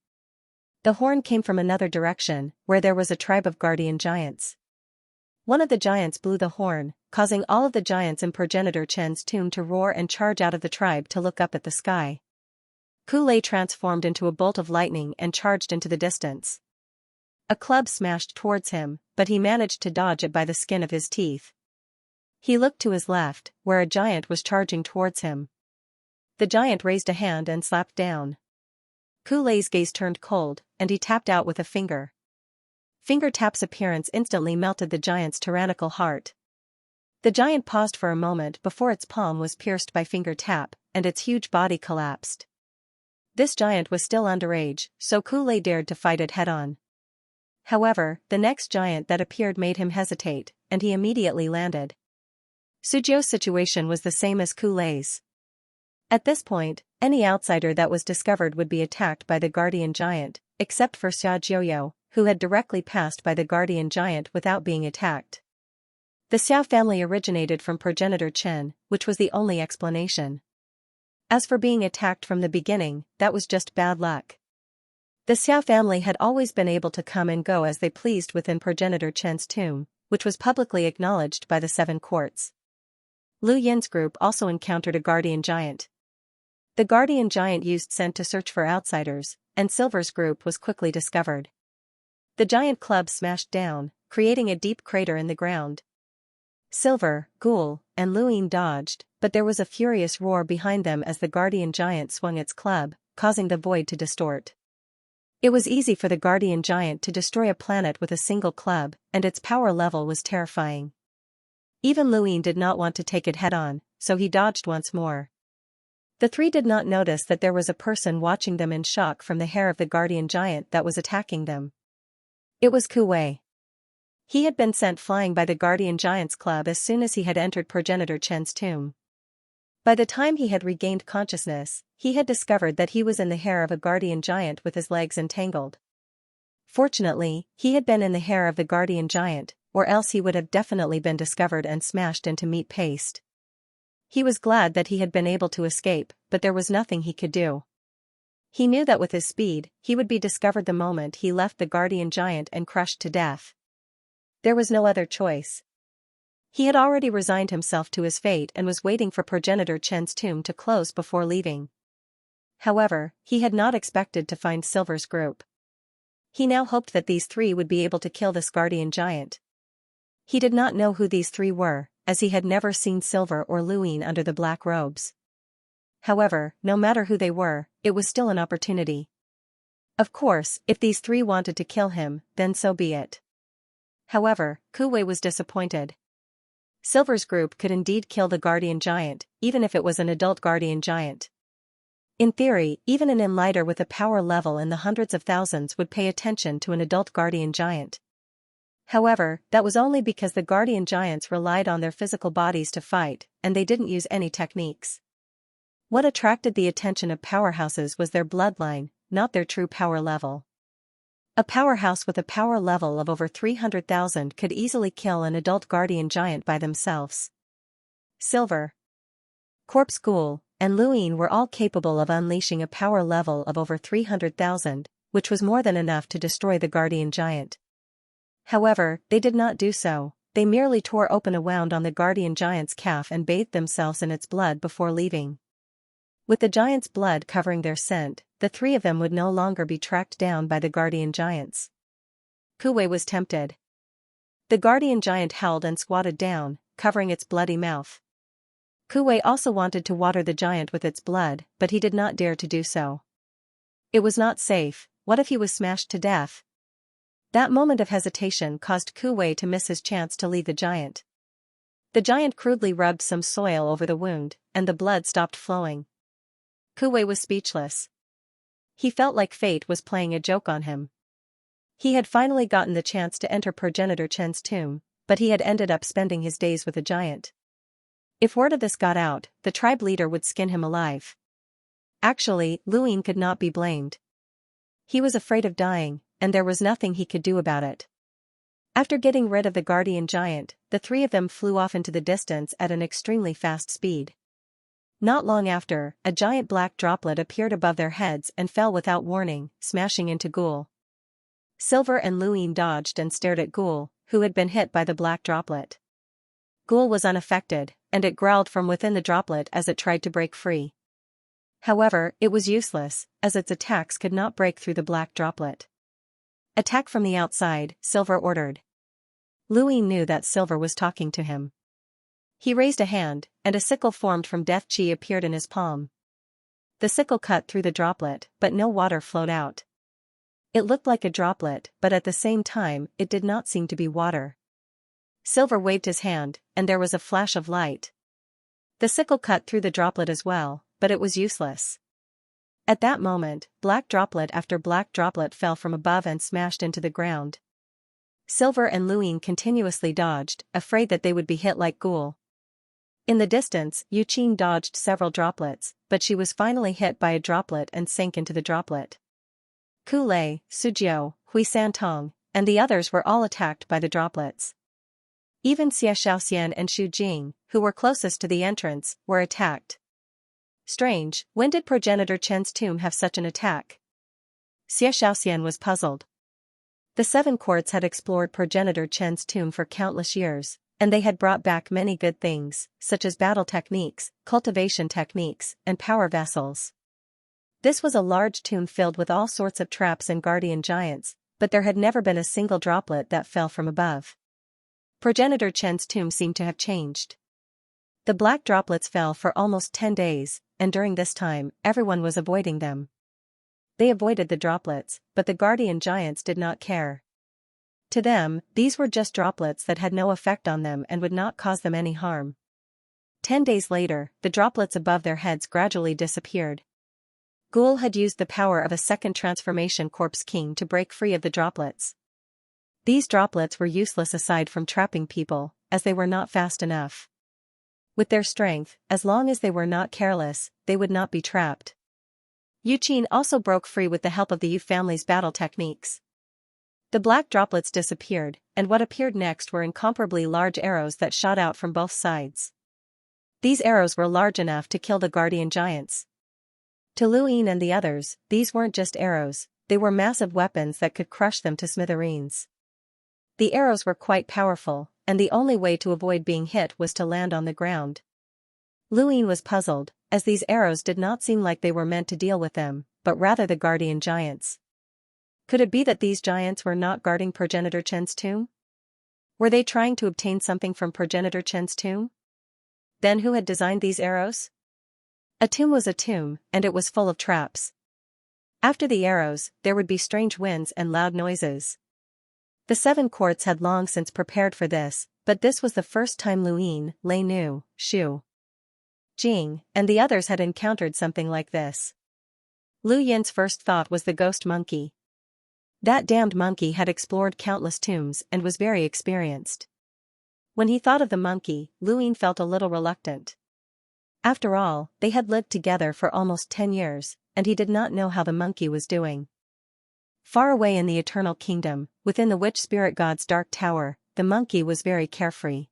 The horn came from another direction, where there was a tribe of guardian giants. One of the giants blew the horn, causing all of the giants in Progenitor Chen's tomb to roar and charge out of the tribe to look up at the sky. Ku Lei transformed into a bolt of lightning and charged into the distance. A club smashed towards him, but he managed to dodge it by the skin of his teeth. He looked to his left, where a giant was charging towards him. The giant raised a hand and slapped down. Ku Lei's gaze turned cold, and he tapped out with a finger. Finger Tap's appearance instantly melted the giant's tyrannical heart. The giant paused for a moment before its palm was pierced by finger tap, and its huge body collapsed. This giant was still underage, so Kulei dared to fight it head-on. However, the next giant that appeared made him hesitate, and he immediately landed. Sujio's situation was the same as Kulei's. At this point, any outsider that was discovered would be attacked by the guardian giant, except for Xiaojiu, who had directly passed by the guardian giant without being attacked. The Xiao family originated from progenitor Chen, which was the only explanation. As for being attacked from the beginning, that was just bad luck. The Xiao family had always been able to come and go as they pleased within progenitor Chen's tomb, which was publicly acknowledged by the 7 courts. Lu Yin's group also encountered a guardian giant. The guardian giant used scent to search for outsiders, and Silver's group was quickly discovered. The giant club smashed down, creating a deep crater in the ground. Silver, Ghoul, and Luin dodged, but there was a furious roar behind them as the guardian giant swung its club, causing the void to distort. It was easy for the guardian giant to destroy a planet with a single club, and its power level was terrifying. Even Luin did not want to take it head-on, so he dodged once more. The 3 did not notice that there was a person watching them in shock from the hair of the guardian giant that was attacking them. It was Kuwei. He had been sent flying by the guardian giant's club as soon as he had entered progenitor Chen's tomb. By the time he had regained consciousness, he had discovered that he was in the hair of a guardian giant with his legs entangled. Fortunately, he had been in the hair of the guardian giant, or else he would have definitely been discovered and smashed into meat paste. He was glad that he had been able to escape, but there was nothing he could do. He knew that with his speed, he would be discovered the moment he left the guardian giant and crushed to death. There was no other choice. He had already resigned himself to his fate and was waiting for progenitor Chen's tomb to close before leaving. However, he had not expected to find Silver's group. He now hoped that these 3 would be able to kill this guardian giant. He did not know who these 3 were, as he had never seen Silver or Luin under the black robes. However, no matter who they were, it was still an opportunity. Of course, if these 3 wanted to kill him, then so be it. However, Kuwei was disappointed. Silver's group could indeed kill the guardian giant, even if it was an adult guardian giant. In theory, even an enlighter with a power level in the hundreds of thousands would pay attention to an adult guardian giant. However, that was only because the guardian giants relied on their physical bodies to fight, and they didn't use any techniques. What attracted the attention of powerhouses was their bloodline, not their true power level. A powerhouse with a power level of over 300,000 could easily kill an adult guardian giant by themselves. Silver, Corpse Ghoul, and Luin were all capable of unleashing a power level of over 300,000, which was more than enough to destroy the guardian giant. However, they did not do so, they merely tore open a wound on the guardian giant's calf and bathed themselves in its blood before leaving. With the giant's blood covering their scent, the 3 of them would no longer be tracked down by the guardian giants. Kuwei was tempted. The guardian giant howled and squatted down, covering its bloody mouth. Kuwei also wanted to water the giant with its blood, but he did not dare to do so. It was not safe. What if he was smashed to death? That moment of hesitation caused Kuwei to miss his chance to leave the giant. The giant crudely rubbed some soil over the wound, and the blood stopped flowing. Kuwei was speechless. He felt like fate was playing a joke on him. He had finally gotten the chance to enter progenitor Chen's tomb, but he had ended up spending his days with a giant. If word of this got out, the tribe leader would skin him alive. Actually, Luin could not be blamed. He was afraid of dying, and there was nothing he could do about it. After getting rid of the guardian giant, the 3 of them flew off into the distance at an extremely fast speed. Not long after, a giant black droplet appeared above their heads and fell without warning, smashing into Ghoul. Silver and Luin dodged and stared at Ghoul, who had been hit by the black droplet. Ghoul was unaffected, and it growled from within the droplet as it tried to break free. However, it was useless, as its attacks could not break through the black droplet. Attack from the outside, Silver ordered. Luin knew that Silver was talking to him. He raised a hand, and a sickle formed from death chi appeared in his palm. The sickle cut through the droplet, but no water flowed out. It looked like a droplet, but at the same time, it did not seem to be water. Silver waved his hand, and there was a flash of light. The sickle cut through the droplet as well, but it was useless. At that moment, black droplet after black droplet fell from above and smashed into the ground. Silver and Luine continuously dodged, afraid that they would be hit like Ghoul. In the distance, Yuqing dodged several droplets, but she was finally hit by a droplet and sank into the droplet. Ku Lei, Sujiu, Hui Santong, and the others were all attacked by the droplets. Even Xiaoxian and Xu Jing, who were closest to the entrance, were attacked. Strange, when did Progenitor Chen's tomb have such an attack? Xiaoxian was puzzled. The seven courts had explored Progenitor Chen's tomb for countless years, and they had brought back many good things, such as battle techniques, cultivation techniques, and power vessels. This was a large tomb filled with all sorts of traps and guardian giants, but there had never been a single droplet that fell from above. Progenitor Chen's tomb seemed to have changed. The black droplets fell for almost 10 days, and during this time, everyone was avoiding them. They avoided the droplets, but the guardian giants did not care. To them, these were just droplets that had no effect on them and would not cause them any harm. 10 days later, the droplets above their heads gradually disappeared. Ghoul had used the power of a second transformation corpse king to break free of the droplets. These droplets were useless aside from trapping people, as they were not fast enough. With their strength, as long as they were not careless, they would not be trapped. Yuqing also broke free with the help of the Yu family's battle techniques. The black droplets disappeared, and what appeared next were incomparably large arrows that shot out from both sides. These arrows were large enough to kill the guardian giants. To Luine and the others, these weren't just arrows, they were massive weapons that could crush them to smithereens. The arrows were quite powerful, and the only way to avoid being hit was to land on the ground. Luine was puzzled, as these arrows did not seem like they were meant to deal with them, but rather the guardian giants. Could it be that these giants were not guarding Progenitor Chen's tomb? Were they trying to obtain something from Progenitor Chen's tomb? Then who had designed these arrows? A tomb was a tomb, and it was full of traps. After the arrows, there would be strange winds and loud noises. The seven courts had long since prepared for this, but this was the first time Luine, Lei Nu, Xu Jing, and the others had encountered something like this. Lu Yin's first thought was the ghost monkey. That damned monkey had explored countless tombs and was very experienced. When he thought of the monkey, Luine felt a little reluctant. After all, they had lived together for almost 10 years, and he did not know how the monkey was doing. Far away in the Eternal Kingdom, within the Witch Spirit God's dark tower, the monkey was very carefree.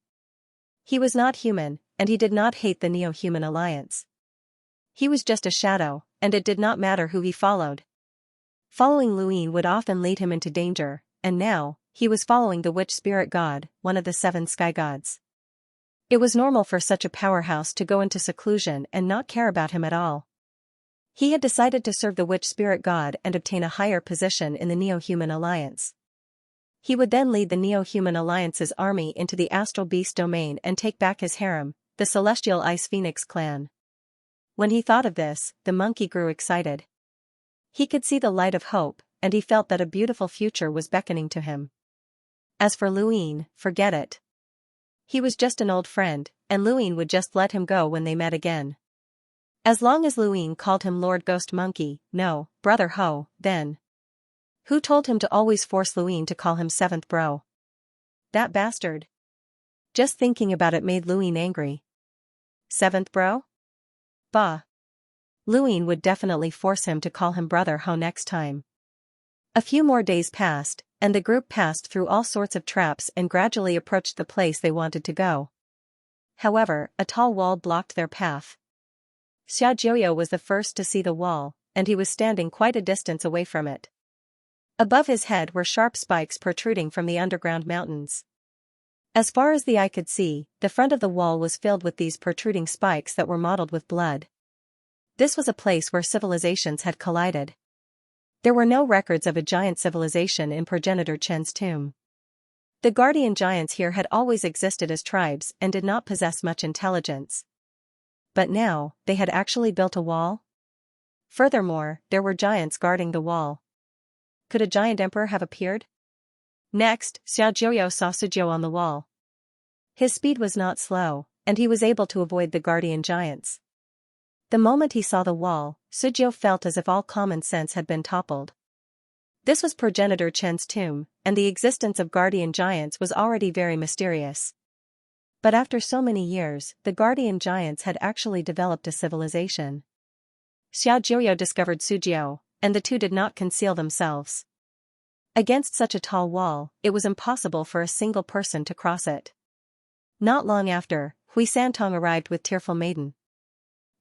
He was not human, and he did not hate the Neo-Human Alliance. He was just a shadow, and it did not matter who he followed. Following Luine would often lead him into danger, and now, he was following the Witch Spirit God, one of the 7 sky gods. It was normal for such a powerhouse to go into seclusion and not care about him at all. He had decided to serve the Witch Spirit God and obtain a higher position in the Neo-Human Alliance. He would then lead the Neo-Human Alliance's army into the Astral Beast domain and take back his harem, the Celestial Ice Phoenix clan. When he thought of this, the monkey grew excited. He could see the light of hope, and he felt that a beautiful future was beckoning to him. As for Luine, forget it. He was just an old friend, and Luine would just let him go when they met again. As long as Luine called him Lord Ghost Monkey, no, Brother Ho, then. Who told him to always force Luine to call him 7th bro? That bastard. Just thinking about it made Luine angry. 7th bro? Bah. Luine would definitely force him to call him Brother Ho next time. A few more days passed, and the group passed through all sorts of traps and gradually approached the place they wanted to go. However, a tall wall blocked their path. Xiaojiu was the first to see the wall, and he was standing quite a distance away from it. Above his head were sharp spikes protruding from the underground mountains. As far as the eye could see, the front of the wall was filled with these protruding spikes that were mottled with blood. This was a place where civilizations had collided. There were no records of a giant civilization in Progenitor Chen's tomb. The guardian giants here had always existed as tribes and did not possess much intelligence. But now, they had actually built a wall? Furthermore, there were giants guarding the wall. Could a giant emperor have appeared? Next, Xiaojiu saw Sujiu on the wall. His speed was not slow, and he was able to avoid the guardian giants. The moment he saw the wall, Sujio felt as if all common sense had been toppled. This was Progenitor Chen's tomb, and the existence of guardian giants was already very mysterious. But after so many years, the guardian giants had actually developed a civilization. Xiao Jiuyo discovered Sujio, and the two did not conceal themselves. Against such a tall wall, it was impossible for a single person to cross it. Not long after, Hui Santong arrived with Tearful Maiden.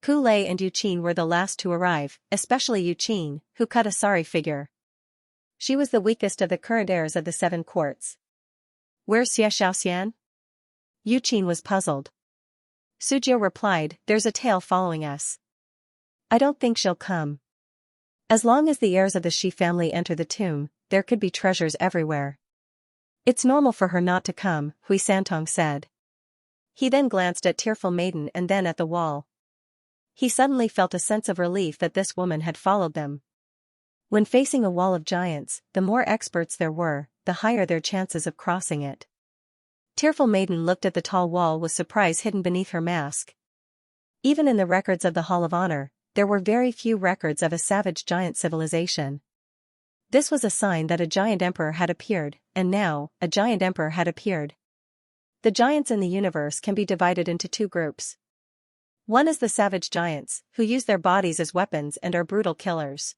Ku Lei and Yu Qin were the last to arrive, especially Yu Qin, who cut a sorry figure. She was the weakest of the current heirs of the 7 courts. "Where's Xie Xiaoxian?" Yu Qin was puzzled. Sujio replied, "There's a tail following us. I don't think she'll come. As long as the heirs of the Shi family enter the tomb, there could be treasures everywhere. It's normal for her not to come," Hui Santong said. He then glanced at Tearful Maiden and then at the wall. He suddenly felt a sense of relief that this woman had followed them. When facing a wall of giants, the more experts there were, the higher their chances of crossing it. Tearful Maiden looked at the tall wall with surprise hidden beneath her mask. Even in the records of the Hall of Honor, there were very few records of a savage giant civilization. This was a sign that a giant emperor had appeared, and now, a giant emperor had appeared. The giants in the universe can be divided into 2 groups. One is the savage giants, who use their bodies as weapons and are brutal killers.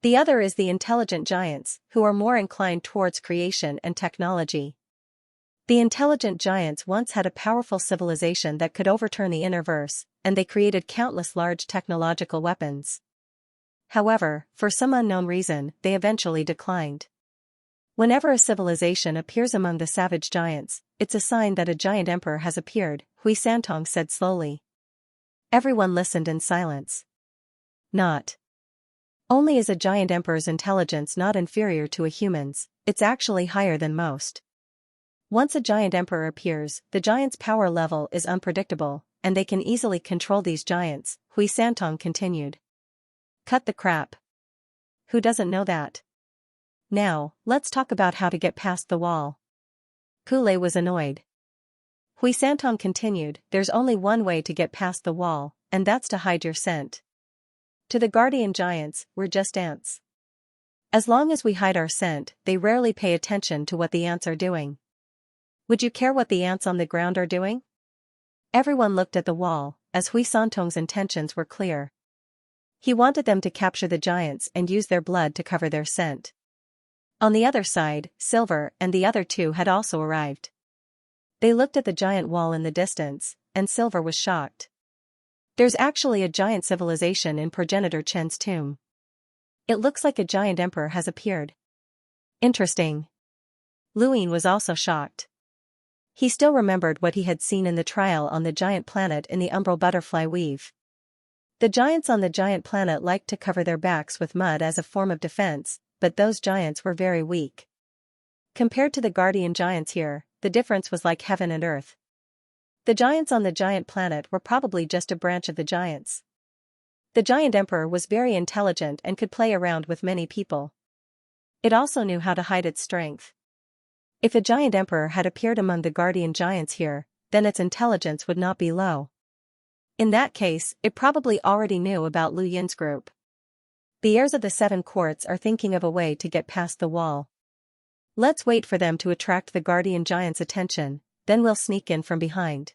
The other is the intelligent giants, who are more inclined towards creation and technology. The intelligent giants once had a powerful civilization that could overturn the universe, and they created countless large technological weapons. However, for some unknown reason, they eventually declined. Whenever a civilization appears among the savage giants, it's a sign that a giant emperor has appeared, Hui Santong said slowly. Everyone listened in silence. Not only is a giant emperor's intelligence not inferior to a human's, it's actually higher than most. Once a giant emperor appears, the giant's power level is unpredictable, and they can easily control these giants, Hui Santong continued. Cut the crap. Who doesn't know that? Now, let's talk about how to get past the wall. Ku Lei was annoyed. Hui Santong continued, there's only one way to get past the wall, and that's to hide your scent. To the guardian giants, we're just ants. As long as we hide our scent, they rarely pay attention to what the ants are doing. Would you care what the ants on the ground are doing? Everyone looked at the wall, as Hui Santong's intentions were clear. He wanted them to capture the giants and use their blood to cover their scent. On the other side, Silver and the other 2 had also arrived. They looked at the giant wall in the distance, and Silver was shocked. There's actually a giant civilization in Progenitor Chen's tomb. It looks like a giant emperor has appeared. Interesting. Luin was also shocked. He still remembered what he had seen in the trial on the giant planet in the umbral butterfly weave. The giants on the giant planet liked to cover their backs with mud as a form of defense, but those giants were very weak. Compared to the guardian giants here, the difference was like heaven and earth. The giants on the giant planet were probably just a branch of the giants. The giant emperor was very intelligent and could play around with many people. It also knew how to hide its strength. If a giant emperor had appeared among the guardian giants here, then its intelligence would not be low. In that case, it probably already knew about Lu Yin's group. The heirs of the 7 courts are thinking of a way to get past the wall. Let's wait for them to attract the guardian giant's attention, then we'll sneak in from behind.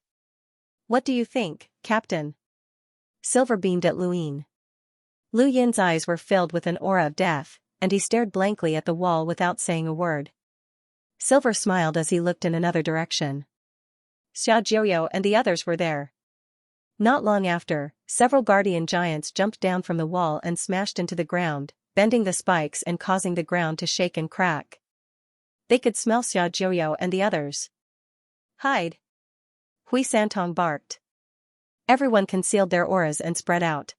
What do you think, Captain? Silver beamed at Luin. Lu Yin's eyes were filled with an aura of death, and he stared blankly at the wall without saying a word. Silver smiled as he looked in another direction. Xiao Jiuyo and the others were there. Not long after, several guardian giants jumped down from the wall and smashed into the ground, bending the spikes and causing the ground to shake and crack. They could smell Xiao Jiuyo and the others. Hide! Hui Santong barked. Everyone concealed their auras and spread out.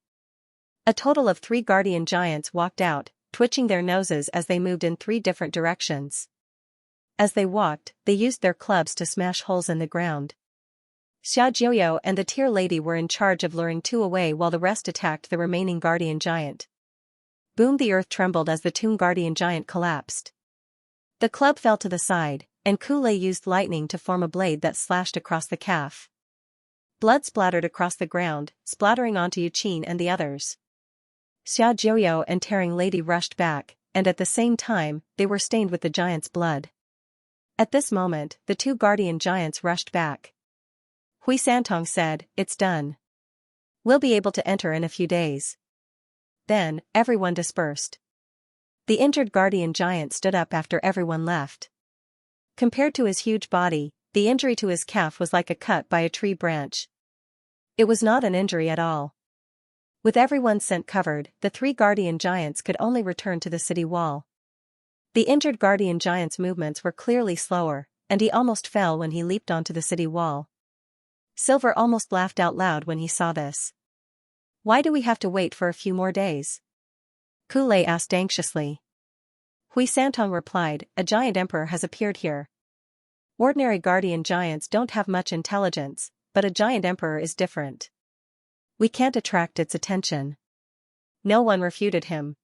A total of 3 guardian giants walked out, twitching their noses as they moved in 3 different directions. As they walked, they used their clubs to smash holes in the ground. Xiao Jiuyo and the Tear Lady were in charge of luring 2 away while the rest attacked the remaining guardian giant. Boom! The earth trembled as the tomb guardian giant collapsed. The club fell to the side, and Kulei used lightning to form a blade that slashed across the calf. Blood splattered across the ground, splattering onto Yuqin and the others. Xiaojiao and Tearing Lady rushed back, and at the same time, they were stained with the giant's blood. At this moment, the two guardian giants rushed back. Hui Santong said, "It's done. We'll be able to enter in a few days." Then, everyone dispersed. The injured guardian giant stood up after everyone left. Compared to his huge body, the injury to his calf was like a cut by a tree branch. It was not an injury at all. With everyone's scent covered, the three guardian giants could only return to the city wall. The injured guardian giant's movements were clearly slower, and he almost fell when he leaped onto the city wall. Silver almost laughed out loud when he saw this. "Why do we have to wait for a few more days?" Kulei asked anxiously. Hui Santong replied, "A giant emperor has appeared here. Ordinary guardian giants don't have much intelligence, but a giant emperor is different. We can't attract its attention." No one refuted him.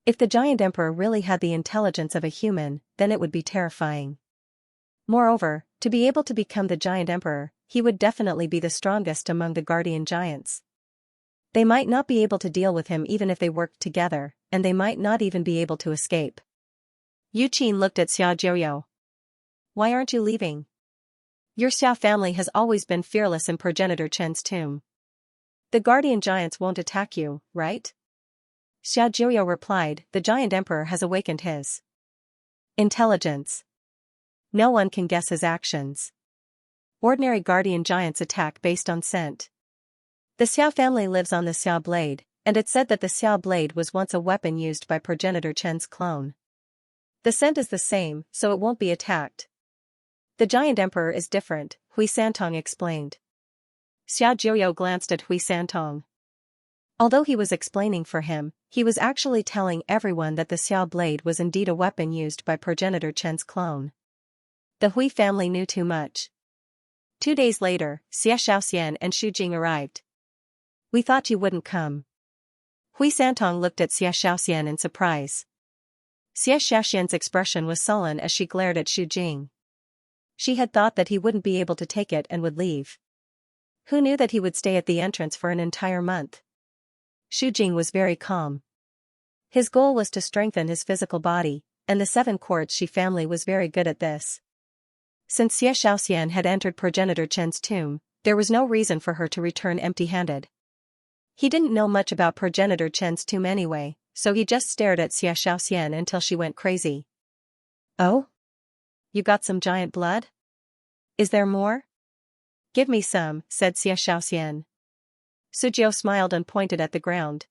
If the giant emperor really had the intelligence of a human, then it would be terrifying. Moreover, to be able to become the giant emperor, he would definitely be the strongest among the guardian giants. They might not be able to deal with him even if they worked together, and they might not even be able to escape. Yuqin looked at Xiaojiao. "Why aren't you leaving? Your Xia family has always been fearless in progenitor Chen's tomb. The guardian giants won't attack you, right?" Xiaojiao replied, "The giant emperor has awakened his intelligence. No one can guess his actions. Ordinary guardian giants attack based on scent. The Xiao family lives on the Xiao blade, and it's said that the Xiao blade was once a weapon used by progenitor Chen's clone. The scent is the same, so it won't be attacked. The giant emperor is different," Hui Santong explained. Xiaojiao glanced at Hui Santong. Although he was explaining for him, he was actually telling everyone that the Xiao blade was indeed a weapon used by progenitor Chen's clone. The Hui family knew too much. 2 days later, Xie Xiaoxian and Xu Jing arrived. "We thought you wouldn't come." Hui Santong looked at Xie Xiaoxian in surprise. Xie Xiaoxian's expression was sullen as she glared at Xu Jing. She had thought that he wouldn't be able to take it and would leave. Who knew that he would stay at the entrance for an entire month? Xu Jing was very calm. His goal was to strengthen his physical body, and the 7 Quartz Shi family was very good at this. Since Xie Xiaoxian had entered progenitor Chen's tomb, there was no reason for her to return empty-handed. He didn't know much about progenitor Chen's tomb anyway, so he just stared at Xie Xiaoxian until she went crazy. "Oh? You got some giant blood? Is there more?" "Give me some," said Xie Xiaoxian. Sujiao smiled and pointed at the ground.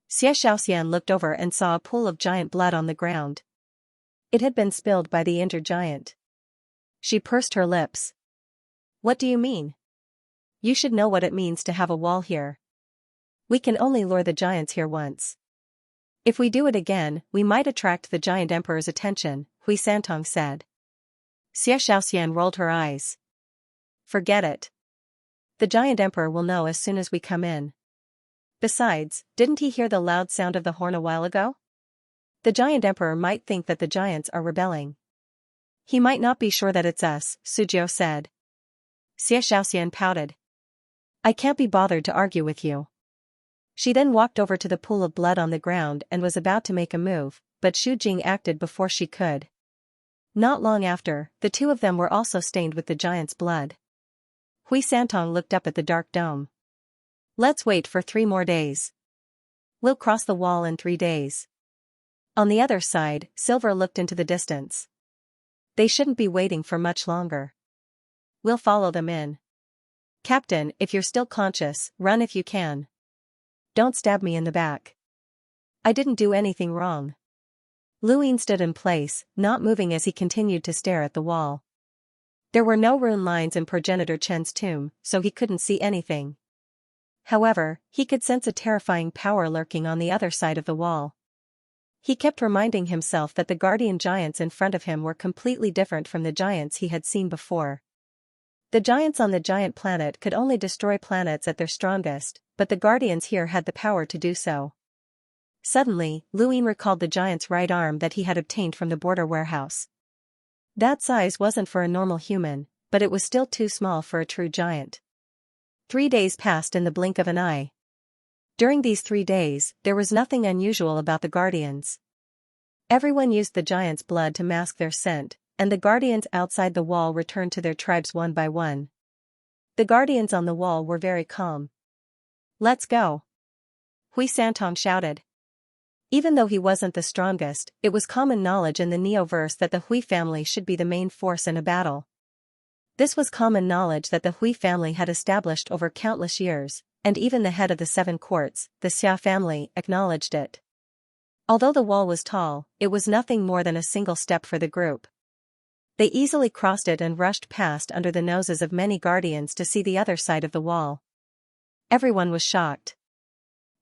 Xie Xiaoxian looked over and saw a pool of giant blood on the ground. It had been spilled by the injured giant. She pursed her lips. "What do you mean? You should know what it means to have a wall here. We can only lure the giants here once. If we do it again, we might attract the giant emperor's attention," Hui Santong said. Xie Xiaoxian rolled her eyes. "Forget it. The giant emperor will know as soon as we come in. Besides, didn't he hear the loud sound of the horn a while ago? The giant emperor might think that the giants are rebelling. He might not be sure that it's us," Sujiao said. Xie Xiaoxian pouted. "I can't be bothered to argue with you." She then walked over to the pool of blood on the ground and was about to make a move, but Xu Jing acted before she could. Not long after, the two of them were also stained with the giant's blood. Hui Santong looked up at the dark dome. "Let's wait for 3 more days. We'll cross the wall in 3 days." On the other side, Silver looked into the distance. They shouldn't be waiting for much longer. We'll follow them in. "Captain, if you're still conscious, run if you can. Don't stab me in the back. I didn't do anything wrong." Luin stood in place, not moving as he continued to stare at the wall. There were no rune lines in progenitor Chen's tomb, so he couldn't see anything. However, he could sense a terrifying power lurking on the other side of the wall. He kept reminding himself that the guardian giants in front of him were completely different from the giants he had seen before. The giants on the giant planet could only destroy planets at their strongest, but the guardians here had the power to do so. Suddenly, Luin recalled the giant's right arm that he had obtained from the border warehouse. That size wasn't for a normal human, but it was still too small for a true giant. 3 days passed in the blink of an eye. During these 3 days, there was nothing unusual about the guardians. Everyone used the giant's blood to mask their scent, and the guardians outside the wall returned to their tribes one by one. The guardians on the wall were very calm. "Let's go!" Xianxia shouted. Even though he wasn't the strongest, it was common knowledge in the Neoverse that the Hui family should be the main force in a battle. This was common knowledge that the Hui family had established over countless years, and even the head of the 7 courts, the Xia family, acknowledged it. Although the wall was tall, it was nothing more than a single step for the group. They easily crossed it and rushed past under the noses of many guardians to see the other side of the wall. Everyone was shocked.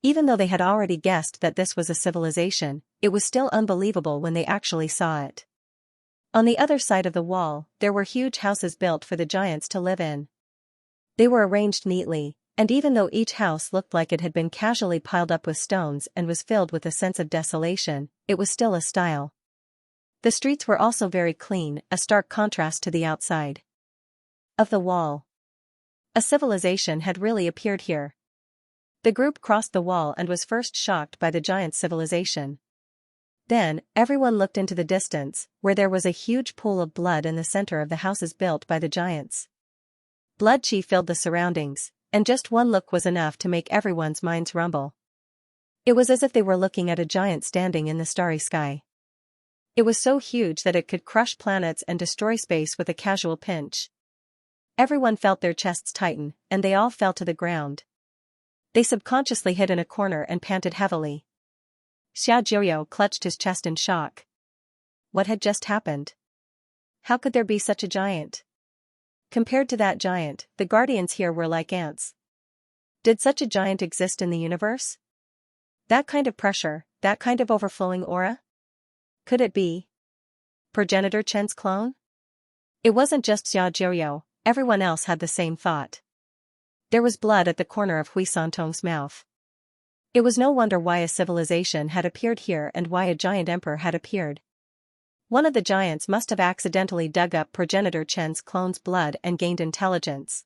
Even though they had already guessed that this was a civilization, it was still unbelievable when they actually saw it. On the other side of the wall, there were huge houses built for the giants to live in. They were arranged neatly, and even though each house looked like it had been casually piled up with stones and was filled with a sense of desolation, it was still a style. The streets were also very clean, a stark contrast to the outside of the wall. A civilization had really appeared here. The group crossed the wall and was first shocked by the giant civilization. Then, everyone looked into the distance, where there was a huge pool of blood in the center of the houses built by the giants. Blood chi filled the surroundings, and just one look was enough to make everyone's minds rumble. It was as if they were looking at a giant standing in the starry sky. It was so huge that it could crush planets and destroy space with a casual pinch. Everyone felt their chests tighten, and they all fell to the ground. They subconsciously hid in a corner and panted heavily. Xiaojiu clutched his chest in shock. What had just happened? How could there be such a giant? Compared to that giant, the guardians here were like ants. Did such a giant exist in the universe? That kind of pressure, that kind of overflowing aura? Could it be Progenitor Chen's clone? It wasn't just Xiaojiu, everyone else had the same thought. There was blood at the corner of Xianxia's mouth. It was no wonder why a civilization had appeared here and why a giant emperor had appeared. One of the giants must have accidentally dug up Progenitor Chen's clone's blood and gained intelligence.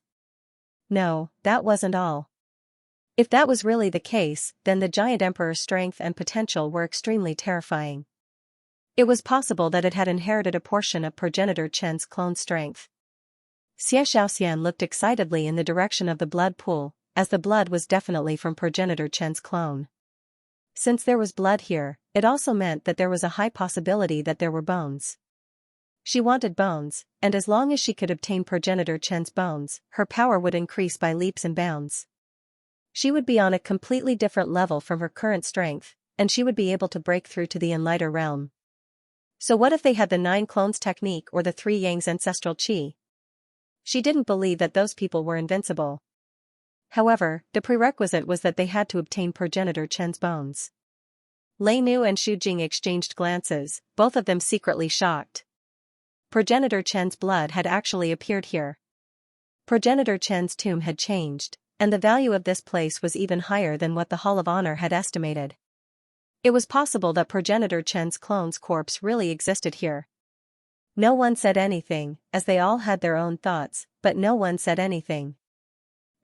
No, that wasn't all. If that was really the case, then the giant emperor's strength and potential were extremely terrifying. It was possible that it had inherited a portion of Progenitor Chen's clone's strength. Xianxia looked excitedly in the direction of the blood pool, as the blood was definitely from Progenitor Chen's clone. Since there was blood here, it also meant that there was a high possibility that there were bones. She wanted bones, and as long as she could obtain Progenitor Chen's bones, her power would increase by leaps and bounds. She would be on a completely different level from her current strength, and she would be able to break through to the Enlighter realm. So what if they had the 9 clones technique or the 3 Yang's ancestral qi? She didn't believe that those people were invincible. However, the prerequisite was that they had to obtain Progenitor Chen's bones. Lei Nu and Xu Jing exchanged glances, both of them secretly shocked. Progenitor Chen's blood had actually appeared here. Progenitor Chen's tomb had changed, and the value of this place was even higher than what the Hall of Honor had estimated. It was possible that Progenitor Chen's clone's corpse really existed here. No one said anything, as they all had their own thoughts, but no one said anything.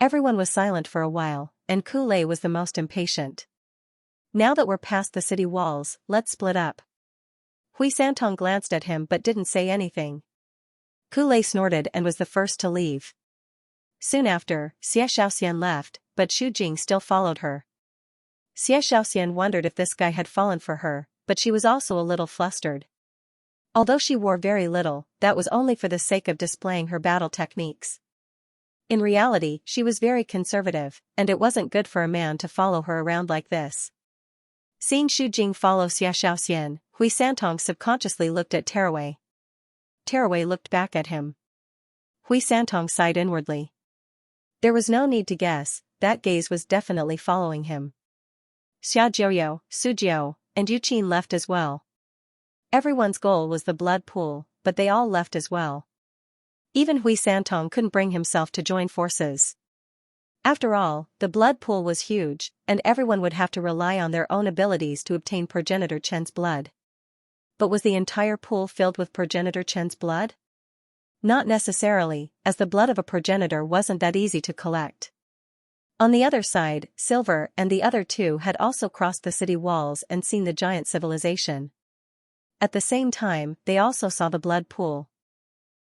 Everyone was silent for a while, and Kulei was the most impatient. Now that we're past the city walls, let's split up. Xianxia glanced at him but didn't say anything. Kulei snorted and was the first to leave. Soon after, Xiaoxian left, but Xu Jing still followed her. Xiaoxian wondered if this guy had fallen for her, but she was also a little flustered. Although she wore very little, that was only for the sake of displaying her battle techniques. In reality, she was very conservative, and it wasn't good for a man to follow her around like this. Seeing Xu Jing follow Xiaoxian, Xianxia subconsciously looked at Terawei. Terawei looked back at him. Xianxia sighed inwardly. There was no need to guess, that gaze was definitely following him. Xiaojiu, Sujiu, and Yuqin left as well. Everyone's goal was the blood pool, but they all left as well. Even Xianxia couldn't bring himself to join forces. After all, the blood pool was huge, and everyone would have to rely on their own abilities to obtain Progenitor Chen's blood. But was the entire pool filled with progenitor Chen's blood? Not necessarily, as the blood of a progenitor wasn't that easy to collect. On the other side, Silver and the other two had also crossed the city walls and seen the giant civilization. At the same time, they also saw the blood pool.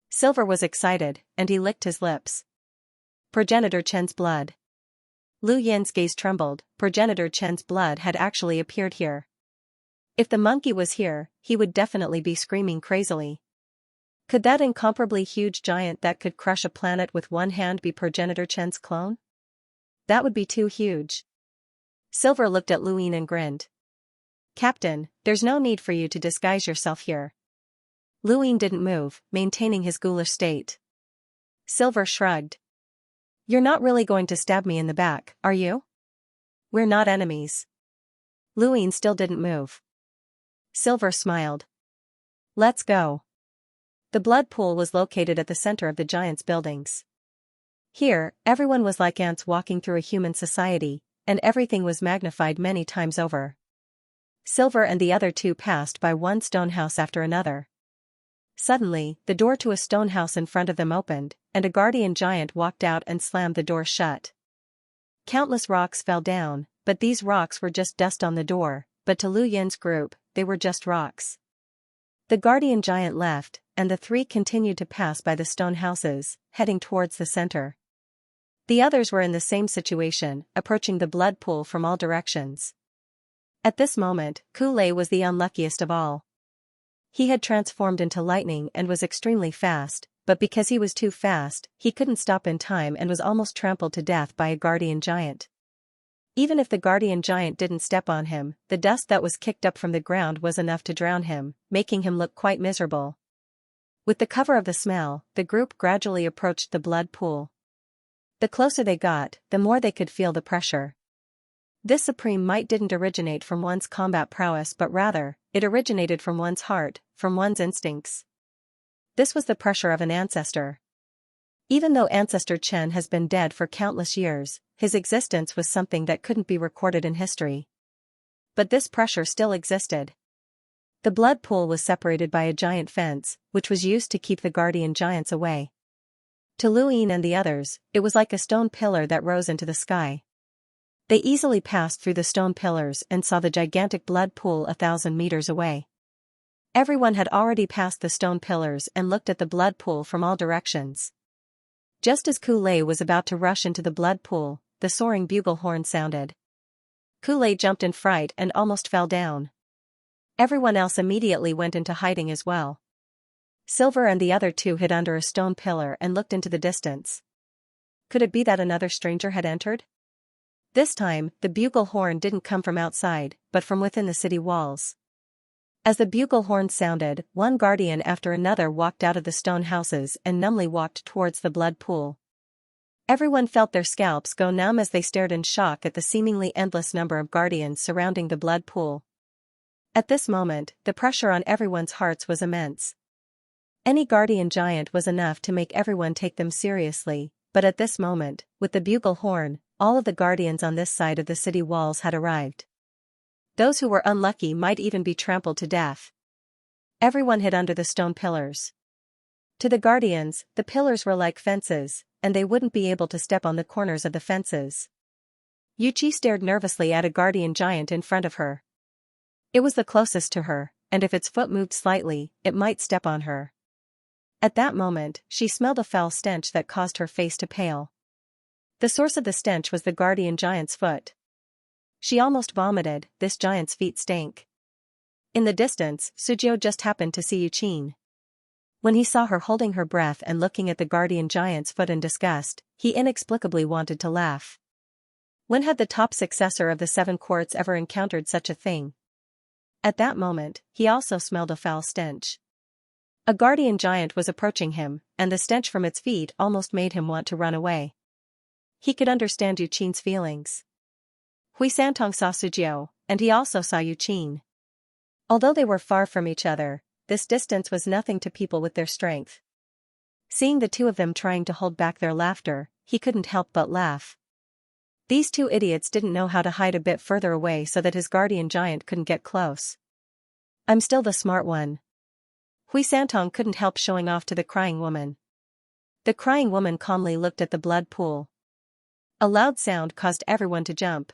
Silver was excited, and he licked his lips. Progenitor Chen's blood. Lu Yin's gaze trembled. Progenitor Chen's blood had actually appeared here. If the monkey was here, he would definitely be screaming crazily. Could that incomparably huge giant that could crush a planet with one hand be Progenitor Chen's clone? That would be too huge. Silver looked at Lu Yin and grinned. Captain, there's no need for you to disguise yourself here. Lu Yin didn't move, maintaining his ghoulish state. Silver shrugged. You're not really going to stab me in the back, are you? We're not enemies. Lu Yin still didn't move. Silver smiled. Let's go. The blood pool was located at the center of the giant's buildings. Here, everyone was like ants walking through a human society, and everything was magnified many times over. Silver and the other two passed by one stone house after another. Suddenly, the door to a stone house in front of them opened, and a guardian giant walked out and slammed the door shut. Countless rocks fell down, but these rocks were just dust on the door, but to Lu Yin's group, they were just rocks. The guardian giant left, and the three continued to pass by the stone houses, heading towards the center. The others were in the same situation, approaching the blood pool from all directions. At this moment, Kulei was the unluckiest of all. He had transformed into lightning and was extremely fast, but because he was too fast, he couldn't stop in time and was almost trampled to death by a guardian giant. Even if the guardian giant didn't step on him, the dust that was kicked up from the ground was enough to drown him, making him look quite miserable. With the cover of the smell, the group gradually approached the blood pool. The closer they got, the more they could feel the pressure. This supreme might didn't originate from one's combat prowess but rather, it originated from one's heart, from one's instincts. This was the pressure of an ancestor. Even though Ancestor Chen has been dead for countless years, his existence was something that couldn't be recorded in history. But this pressure still existed. The blood pool was separated by a giant fence, which was used to keep the guardian giants away. To Lu Yin and the others, it was like a stone pillar that rose into the sky. They easily passed through the stone pillars and saw the gigantic blood pool 1,000 meters away. Everyone had already passed the stone pillars and looked at the blood pool from all directions. Just as Kulei was about to rush into the blood pool, the soaring bugle horn sounded. Kulei jumped in fright and almost fell down. Everyone else immediately went into hiding as well. Silver and the other two hid under a stone pillar and looked into the distance. Could it be that another stranger had entered? This time, the bugle horn didn't come from outside, but from within the city walls. As the bugle horn sounded, one guardian after another walked out of the stone houses and numbly walked towards the blood pool. Everyone felt their scalps go numb as they stared in shock at the seemingly endless number of guardians surrounding the blood pool. At this moment, the pressure on everyone's hearts was immense. Any guardian giant was enough to make everyone take them seriously, but at this moment, with the bugle horn, all of the guardians on this side of the city walls had arrived. Those who were unlucky might even be trampled to death. Everyone hid under the stone pillars. To the guardians, the pillars were like fences, and they wouldn't be able to step on the corners of the fences. Yuqi stared nervously at a guardian giant in front of her. It was the closest to her, and if its foot moved slightly, it might step on her. At that moment, she smelled a foul stench that caused her face to pale. The source of the stench was the guardian giant's foot. She almost vomited, this giant's feet stank. In the distance, Sujio just happened to see Yuqin. When he saw her holding her breath and looking at the guardian giant's foot in disgust, he inexplicably wanted to laugh. When had the top successor of the 7 courts ever encountered such a thing? At that moment, he also smelled a foul stench. A guardian giant was approaching him, and the stench from its feet almost made him want to run away. He could understand Yuqin's feelings. Hui Santong saw Sujio, and he also saw Yuqin. Although they were far from each other, this distance was nothing to people with their strength. Seeing the two of them trying to hold back their laughter, he couldn't help but laugh. These two idiots didn't know how to hide a bit further away so that his guardian giant couldn't get close. I'm still the smart one. Hui Santong couldn't help showing off to the crying woman. The crying woman calmly looked at the blood pool. A loud sound caused everyone to jump.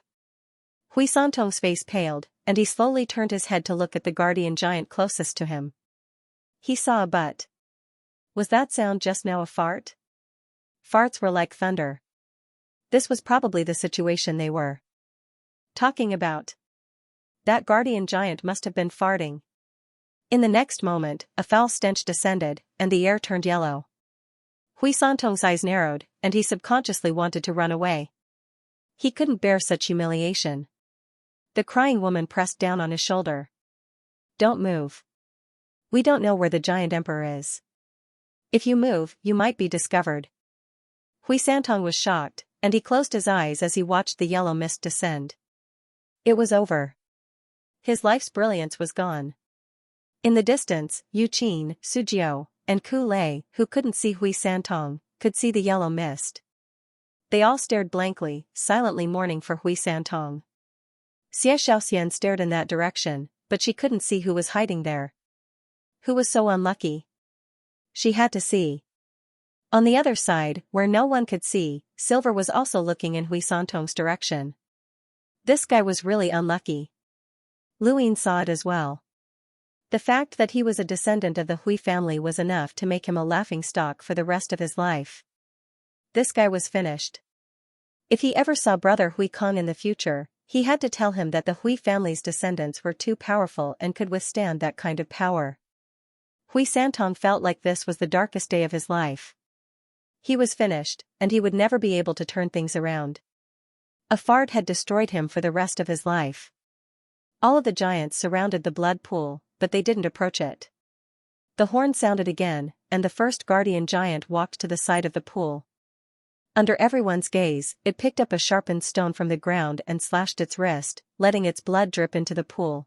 Hui Santong's face paled, and he slowly turned his head to look at the guardian giant closest to him. He saw a butt. Was that sound just now a fart? Farts were like thunder. This was probably the situation they were talking about. That guardian giant must have been farting. In the next moment, a foul stench descended, and the air turned yellow. Hui Santong's eyes narrowed, and he subconsciously wanted to run away. He couldn't bear such humiliation. The crying woman pressed down on his shoulder. Don't move. We don't know where the giant emperor is. If you move, you might be discovered. Hui Santong was shocked, and he closed his eyes as he watched the yellow mist descend. It was over. His life's brilliance was gone. In the distance, Yu Qin, Su Jiao, and Ku Lei, who couldn't see Hui Santong, could see the yellow mist. They all stared blankly, silently mourning for Hui Santong. Xianxia stared in that direction, but she couldn't see who was hiding there. Who was so unlucky? She had to see. On the other side, where no one could see, Silver was also looking in Hui Santong's direction. This guy was really unlucky. Luin saw it as well. The fact that he was a descendant of the Hui family was enough to make him a laughingstock for the rest of his life. This guy was finished. If he ever saw brother Hui Kong in the future, he had to tell him that the Hui family's descendants were too powerful and could withstand that kind of power. Hui Santong felt like this was the darkest day of his life. He was finished, and he would never be able to turn things around. A fart had destroyed him for the rest of his life. All of the giants surrounded the blood pool, but they didn't approach it. The horn sounded again, and the first guardian giant walked to the side of the pool. Under everyone's gaze, it picked up a sharpened stone from the ground and slashed its wrist, letting its blood drip into the pool.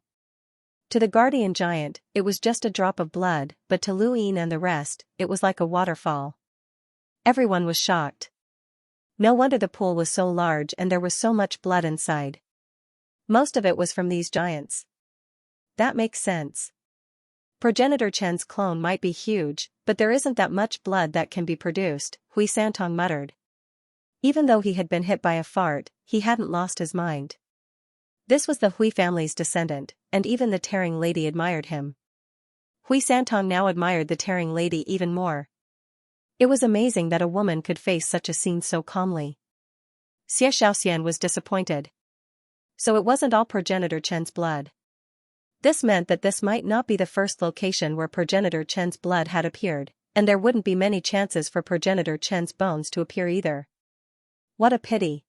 To the guardian giant, it was just a drop of blood, but to Luin and the rest, it was like a waterfall. Everyone was shocked. No wonder the pool was so large and there was so much blood inside. Most of it was from these giants. That makes sense. Progenitor Chen's clone might be huge, but there isn't that much blood that can be produced, Hui Santong muttered. Even though he had been hit by a fart, he hadn't lost his mind. This was the Hui family's descendant, and even the Tearing Lady admired him. Hui Santong now admired the Tearing Lady even more. It was amazing that a woman could face such a scene so calmly. Xie Xiaoxian was disappointed. So it wasn't all Progenitor Chen's blood. This meant that this might not be the first location where Progenitor Chen's blood had appeared, and there wouldn't be many chances for Progenitor Chen's bones to appear either. What a pity.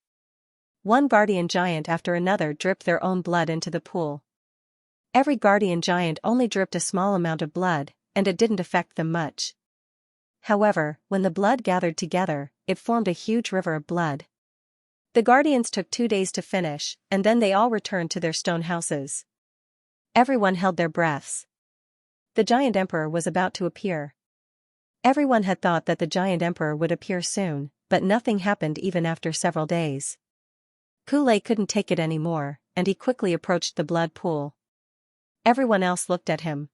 One guardian giant after another dripped their own blood into the pool. Every guardian giant only dripped a small amount of blood, and it didn't affect them much. However, when the blood gathered together, it formed a huge river of blood. The guardians took 2 days to finish, and then they all returned to their stone houses. Everyone held their breaths. The giant emperor was about to appear. Everyone had thought that the giant emperor would appear soon, but nothing happened even after several days. Ku Lei couldn't take it anymore, and he quickly approached the blood pool. Everyone else looked at him.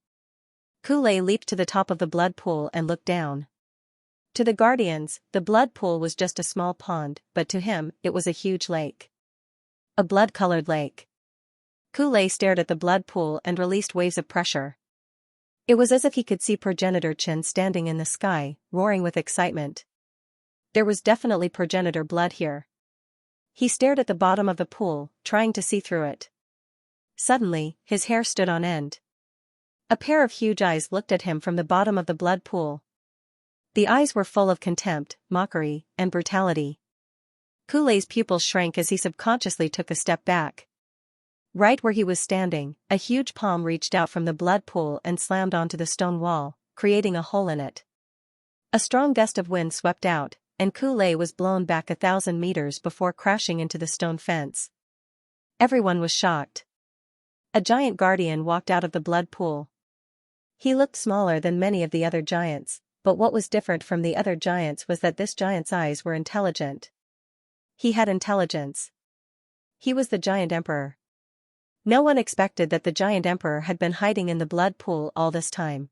Ku Lei leaped to the top of the blood pool and looked down. To the guardians, the blood pool was just a small pond, but to him, it was a huge lake. A blood-colored lake. Ku Lei stared at the blood pool and released waves of pressure. It was as if he could see Progenitor Chen standing in the sky, roaring with excitement. There was definitely progenitor blood here. He stared at the bottom of the pool, trying to see through it. Suddenly, his hair stood on end. A pair of huge eyes looked at him from the bottom of the blood pool. The eyes were full of contempt, mockery, and brutality. Ku Lei's pupils shrank as he subconsciously took a step back. Right where he was standing, a huge palm reached out from the blood pool and slammed onto the stone wall, creating a hole in it. A strong gust of wind swept out, and Ku Lei was blown back 1,000 meters before crashing into the stone fence. Everyone was shocked. A giant guardian walked out of the blood pool. He looked smaller than many of the other giants, but what was different from the other giants was that this giant's eyes were intelligent. He had intelligence. He was the giant emperor. No one expected that the giant emperor had been hiding in the blood pool all this time.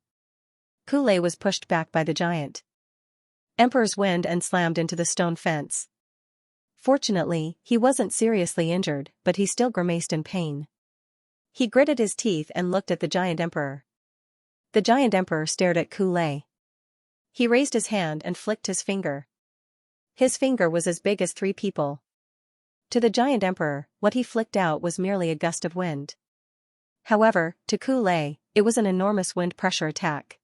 Kulei was pushed back by the giant emperor's wind and slammed into the stone fence. Fortunately, he wasn't seriously injured, but he still grimaced in pain. He gritted his teeth and looked at the giant emperor. The giant emperor stared at Kulei. He raised his hand and flicked his finger. His finger was as big as 3 people. To the giant emperor, what he flicked out was merely a gust of wind. However, to Kulei, it was an enormous wind pressure attack.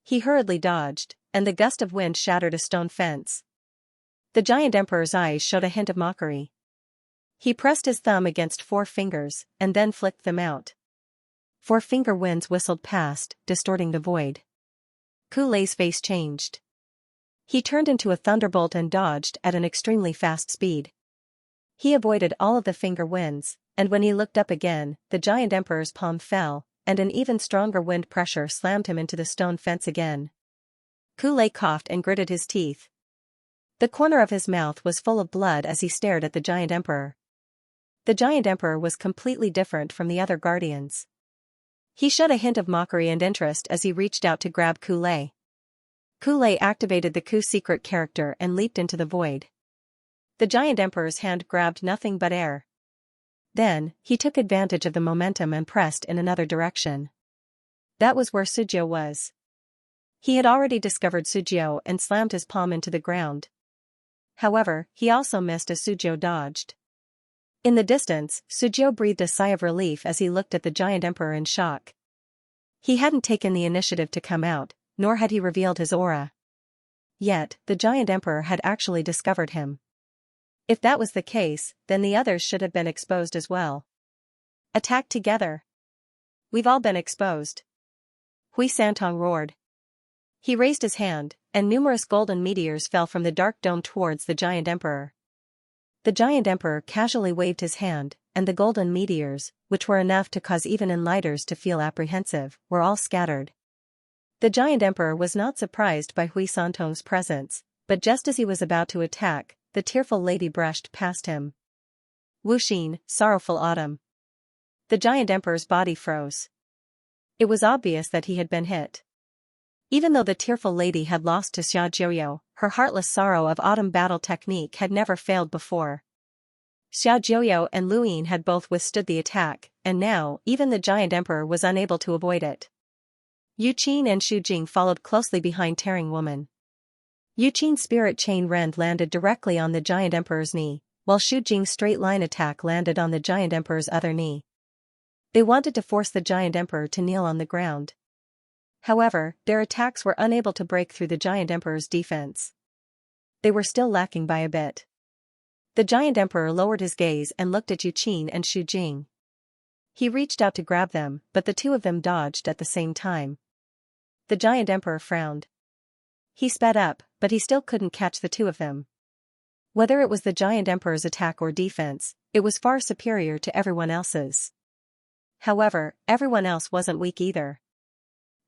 He hurriedly dodged, and the gust of wind shattered a stone fence. The giant emperor's eyes showed a hint of mockery. He pressed his thumb against 4 fingers, and then flicked them out. 4-finger winds whistled past, distorting the void. Kulei's face changed. He turned into a thunderbolt and dodged at an extremely fast speed. He avoided all of the finger winds, and when he looked up again, the giant emperor's palm fell, and an even stronger wind pressure slammed him into the stone fence again. Kulei coughed and gritted his teeth. The corner of his mouth was full of blood as he stared at the giant emperor. The giant emperor was completely different from the other guardians. He showed a hint of mockery and interest as he reached out to grab Kulei. Kulei activated the Ku secret character and leaped into the void. The giant emperor's hand grabbed nothing but air. Then, he took advantage of the momentum and pressed in another direction. That was where Sujio was. He had already discovered Sujio and slammed his palm into the ground. However, he also missed as Sujio dodged. In the distance, Sujio breathed a sigh of relief as he looked at the giant emperor in shock. He hadn't taken the initiative to come out, nor had he revealed his aura. Yet, the giant emperor had actually discovered him. If that was the case, then the others should have been exposed as well. Attack together. We've all been exposed. Hui Santong roared. He raised his hand, and numerous golden meteors fell from the dark dome towards the giant emperor. The giant emperor casually waved his hand, and the golden meteors, which were enough to cause even enlighters to feel apprehensive, were all scattered. The giant emperor was not surprised by Hui Santong's presence, but just as he was about to attack, the tearful lady brushed past him. Wuxin, sorrowful autumn. The giant emperor's body froze. It was obvious that he had been hit. Even though the tearful lady had lost to Xia Jiuyo, her heartless sorrow of autumn battle technique had never failed before. Xia Jiuyo and Luyin had both withstood the attack, and now, even the giant emperor was unable to avoid it. Yu Qin and Xu Jing followed closely behind Tearing Woman. Yu Qin's spirit chain rend landed directly on the giant emperor's knee, while Xu Jing's straight-line attack landed on the giant emperor's other knee. They wanted to force the giant emperor to kneel on the ground. However, their attacks were unable to break through the giant emperor's defense. They were still lacking by a bit. The giant emperor lowered his gaze and looked at Yu Qin and Xu Jing. He reached out to grab them, but the 2 of them dodged at the same time. The giant emperor frowned. He sped up, but he still couldn't catch the 2 of them. Whether it was the giant emperor's attack or defense, it was far superior to everyone else's. However, everyone else wasn't weak either.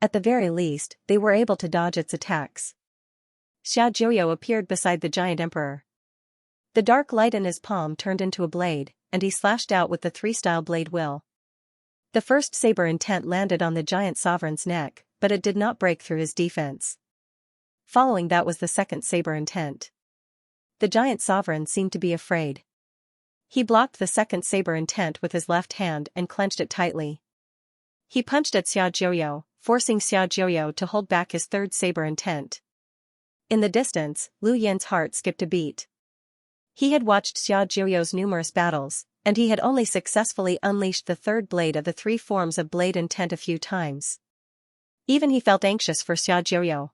At the very least, they were able to dodge its attacks. Xia Jiuyo appeared beside the giant emperor. The dark light in his palm turned into a blade, and he slashed out with the 3-style blade will. The first saber intent landed on the giant sovereign's neck, but it did not break through his defense. Following that was the second saber intent. The giant sovereign seemed to be afraid. He blocked the second saber intent with his left hand and clenched it tightly. He punched at Xia Jiuyo, forcing Xia Jiuyo to hold back his third saber intent. In the distance, Lu Yin's heart skipped a beat. He had watched Xia Jiuyo's numerous battles, and he had only successfully unleashed the third blade of the 3 forms of blade intent a few times. Even he felt anxious for Xia Jiuyo.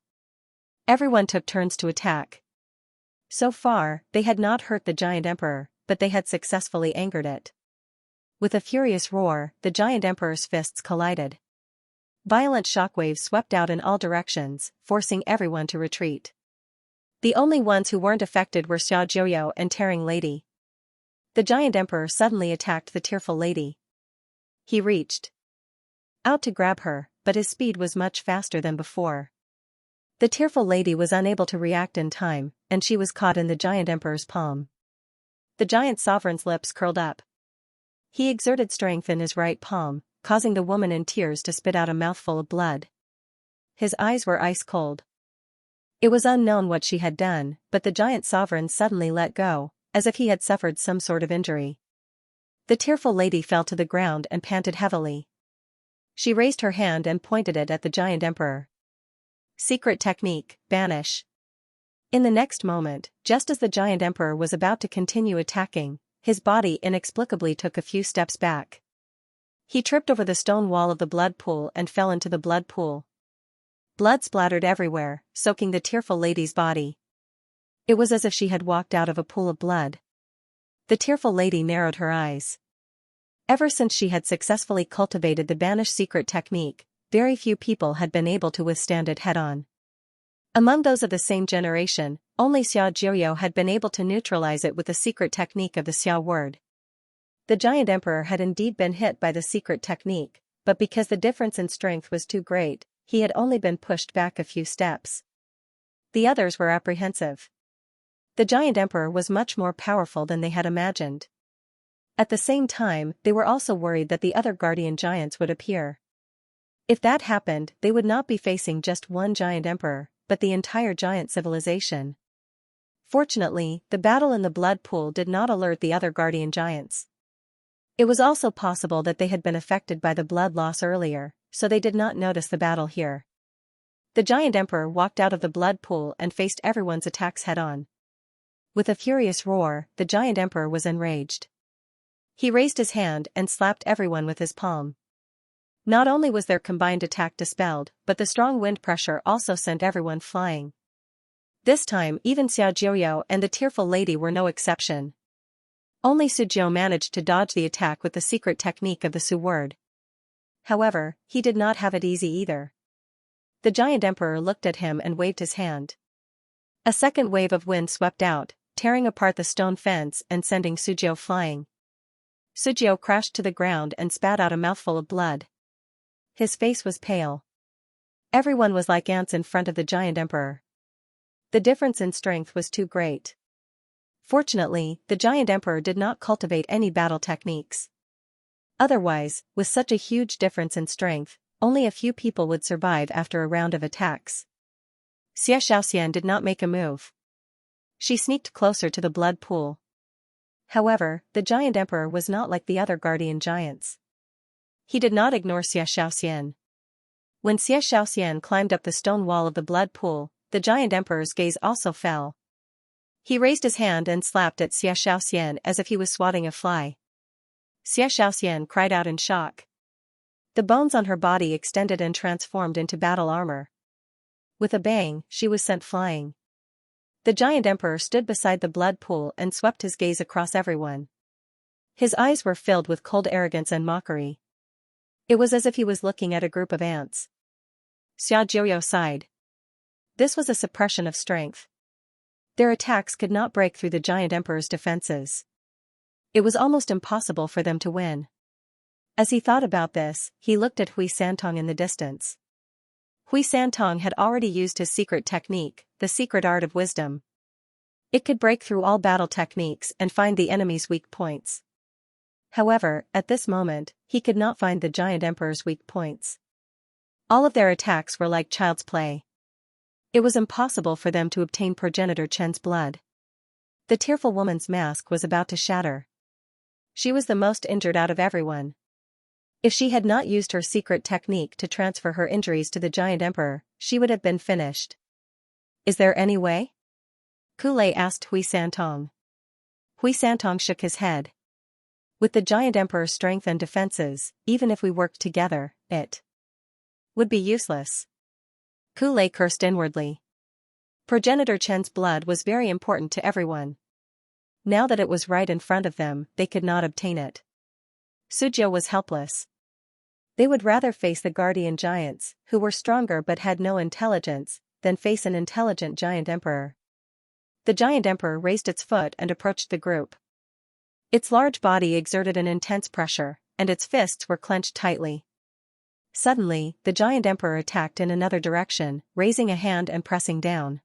Everyone took turns to attack. So far, they had not hurt the giant emperor, but they had successfully angered it. With a furious roar, the giant emperor's fists collided. Violent shockwaves swept out in all directions, forcing everyone to retreat. The only ones who weren't affected were Xia Jiuyo and Tearing Lady. The giant emperor suddenly attacked the tearful lady. He reached out to grab her, but his speed was much faster than before. The tearful lady was unable to react in time, and she was caught in the giant emperor's palm. The giant sovereign's lips curled up. He exerted strength in his right palm, causing the woman in tears to spit out a mouthful of blood. His eyes were ice cold. It was unknown what she had done, but the giant sovereign suddenly let go, as if he had suffered some sort of injury. The tearful lady fell to the ground and panted heavily. She raised her hand and pointed it at the giant emperor. Secret technique, banish. In the next moment, just as the giant emperor was about to continue attacking, his body inexplicably took a few steps back. He tripped over the stone wall of the blood pool and fell into the blood pool. Blood splattered everywhere, soaking the tearful lady's body. It was as if she had walked out of a pool of blood. The tearful lady narrowed her eyes. Ever since she had successfully cultivated the banish secret technique, very few people had been able to withstand it head-on. Among those of the same generation, only Xianxia had been able to neutralize it with the secret technique of the Xia word. The giant emperor had indeed been hit by the secret technique, but because the difference in strength was too great, he had only been pushed back a few steps. The others were apprehensive. The giant emperor was much more powerful than they had imagined. At the same time, they were also worried that the other guardian giants would appear. If that happened, they would not be facing just one giant emperor, but the entire giant civilization. Fortunately, the battle in the blood pool did not alert the other guardian giants. It was also possible that they had been affected by the blood loss earlier, so they did not notice the battle here. The giant emperor walked out of the blood pool and faced everyone's attacks head-on. With a furious roar, the giant emperor was enraged. He raised his hand and slapped everyone with his palm. Not only was their combined attack dispelled, but the strong wind pressure also sent everyone flying. This time even Xiaojiao and the tearful lady were no exception. Only Sujiao managed to dodge the attack with the secret technique of the Su word. However, he did not have it easy either. The giant emperor looked at him and waved his hand. A second wave of wind swept out, tearing apart the stone fence and sending Sujiao flying. Sujiao crashed to the ground and spat out a mouthful of blood. His face was pale. Everyone was like ants in front of the giant emperor. The difference in strength was too great. Fortunately, the giant emperor did not cultivate any battle techniques. Otherwise, with such a huge difference in strength, only a few people would survive after a round of attacks. Xianxia did not make a move. She sneaked closer to the blood pool. However, the giant emperor was not like the other guardian giants. He did not ignore Xianxia. When Xianxia climbed up the stone wall of the blood pool, the giant emperor's gaze also fell. He raised his hand and slapped at Xianxia as if he was swatting a fly. Xianxia cried out in shock. The bones on her body extended and transformed into battle armor. With a bang, she was sent flying. The giant emperor stood beside the blood pool and swept his gaze across everyone. His eyes were filled with cold arrogance and mockery. It was as if he was looking at a group of ants. Xiaojiao sighed. This was a suppression of strength. Their attacks could not break through the giant emperor's defenses. It was almost impossible for them to win. As he thought about this, he looked at Hui Santong in the distance. Hui Santong had already used his secret technique, the secret art of wisdom. It could break through all battle techniques and find the enemy's weak points. However, at this moment, he could not find the giant emperor's weak points. All of their attacks were like child's play. It was impossible for them to obtain progenitor Chen's blood. The tearful woman's mask was about to shatter. She was the most injured out of everyone. If she had not used her secret technique to transfer her injuries to the giant emperor, she would have been finished. Is there any way? Kulei asked Hui Santong. Hui Santong shook his head. With the giant emperor's strength and defenses, even if we worked together, it would be useless. Kulei cursed inwardly. Progenitor Chen's blood was very important to everyone. Now that it was right in front of them, they could not obtain it. Sujiao was helpless. They would rather face the guardian giants, who were stronger but had no intelligence, than face an intelligent giant emperor. The giant emperor raised its foot and approached the group. Its large body exerted an intense pressure, and its fists were clenched tightly. Suddenly, the giant emperor attacked in another direction, raising a hand and pressing down.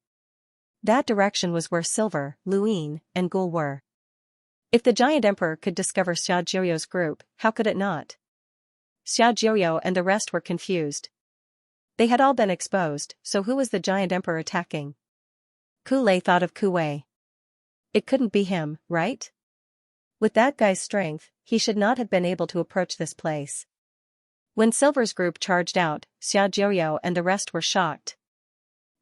That direction was where Silver, Luin, and Gul were. If the giant emperor could discover Xiaojio's group, how could it not? Xiaojio and the rest were confused. They had all been exposed, so who was the giant emperor attacking? Ku Lei thought of Ku Wei. It couldn't be him, right? With that guy's strength, he should not have been able to approach this place. When Silver's group charged out, Xiaojio and the rest were shocked.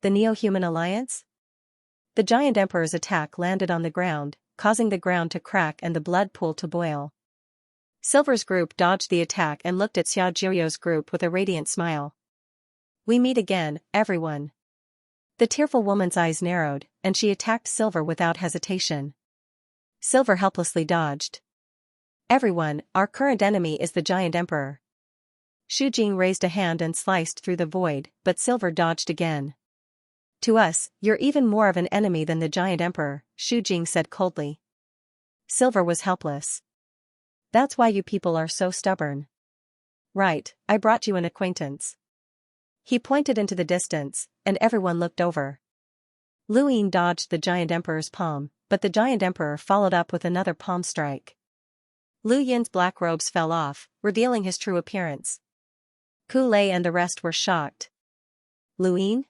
The Neo-Human Alliance? The giant emperor's attack landed on the ground, causing the ground to crack and the blood pool to boil. Silver's group dodged the attack and looked at Xiaojio's group with a radiant smile. We meet again, everyone. The tearful woman's eyes narrowed, and she attacked Silver without hesitation. Silver helplessly dodged. Everyone, our current enemy is the giant emperor. Shu Jing raised a hand and sliced through the void, but Silver dodged again. To us, you're even more of an enemy than the giant emperor, Shu Jing said coldly. Silver was helpless. That's why you people are so stubborn. Right, I brought you an acquaintance. He pointed into the distance, and everyone looked over. Lu Yin dodged the giant emperor's palm, but the giant emperor followed up with another palm strike. Lu Yin's black robes fell off, revealing his true appearance. Ku Lei and the rest were shocked. Lu Yin?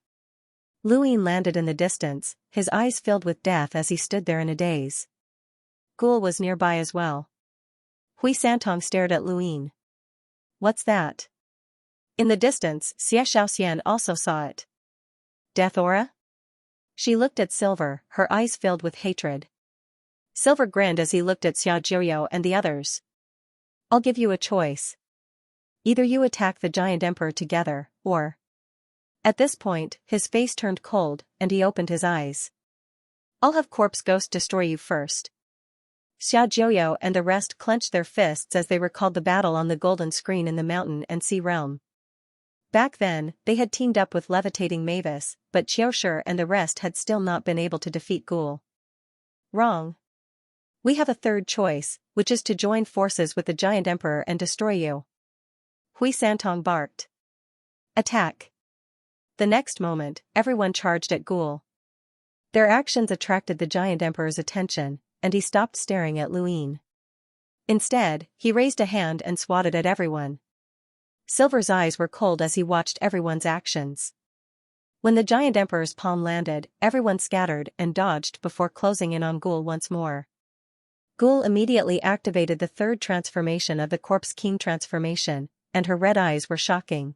Lu Yin landed in the distance, his eyes filled with death as he stood there in a daze. Ghoul was nearby as well. Hui Santong stared at Lu Yin. What's that? In the distance, Xie Xiaoxian also saw it. Death aura? She looked at Silver, her eyes filled with hatred. Silver grinned as he looked at Xiaojio and the others. I'll give you a choice. Either you attack the giant emperor together, or... At this point, his face turned cold, and he opened his eyes. I'll have Corpse Ghost destroy you first. Xiaojio and the rest clenched their fists as they recalled the battle on the golden screen in the mountain and sea realm. Back then, they had teamed up with Levitating Mavis, but Qiushi and the rest had still not been able to defeat Ghoul. Wrong. We have a third choice, which is to join forces with the giant emperor and destroy you. Hui Santong barked. Attack. The next moment, everyone charged at Ghoul. Their actions attracted the giant emperor's attention, and he stopped staring at Lu Yin. Instead, he raised a hand and swatted at everyone. Silver's eyes were cold as he watched everyone's actions. When the giant emperor's palm landed, everyone scattered and dodged before closing in on Ghoul once more. Ghoul immediately activated the third transformation of the Corpse King transformation, and her red eyes were shocking.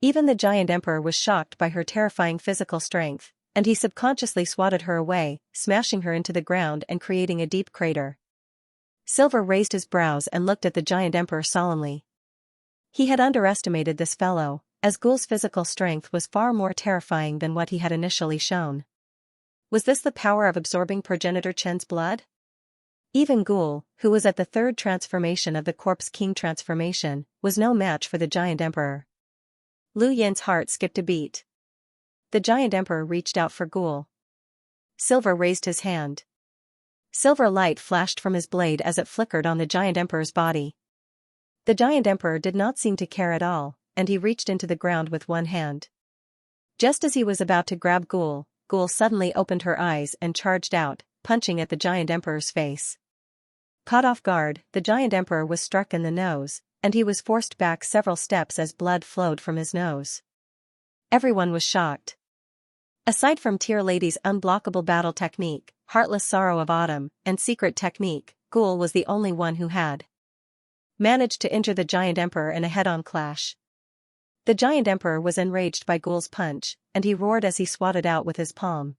Even the giant emperor was shocked by her terrifying physical strength, and he subconsciously swatted her away, smashing her into the ground and creating a deep crater. Silver raised his brows and looked at the giant emperor solemnly. He had underestimated this fellow, as Ghoul's physical strength was far more terrifying than what he had initially shown. Was this the power of absorbing progenitor Chen's blood? Even Ghoul, who was at the third transformation of the Corpse King transformation, was no match for the giant emperor. Lu Yin's heart skipped a beat. The giant emperor reached out for Ghoul. Silver raised his hand. Silver light flashed from his blade as it flickered on the giant emperor's body. The giant emperor did not seem to care at all, and he reached into the ground with one hand. Just as he was about to grab Ghoul, Ghoul suddenly opened her eyes and charged out, punching at the giant emperor's face. Caught off guard, the giant emperor was struck in the nose, and he was forced back several steps as blood flowed from his nose. Everyone was shocked. Aside from Tear Lady's unblockable battle technique, Heartless Sorrow of Autumn, and Secret Technique, Ghoul was the only one who had managed to injure the giant emperor in a head-on clash. The giant emperor was enraged by Ghoul's punch, and he roared as he swatted out with his palm.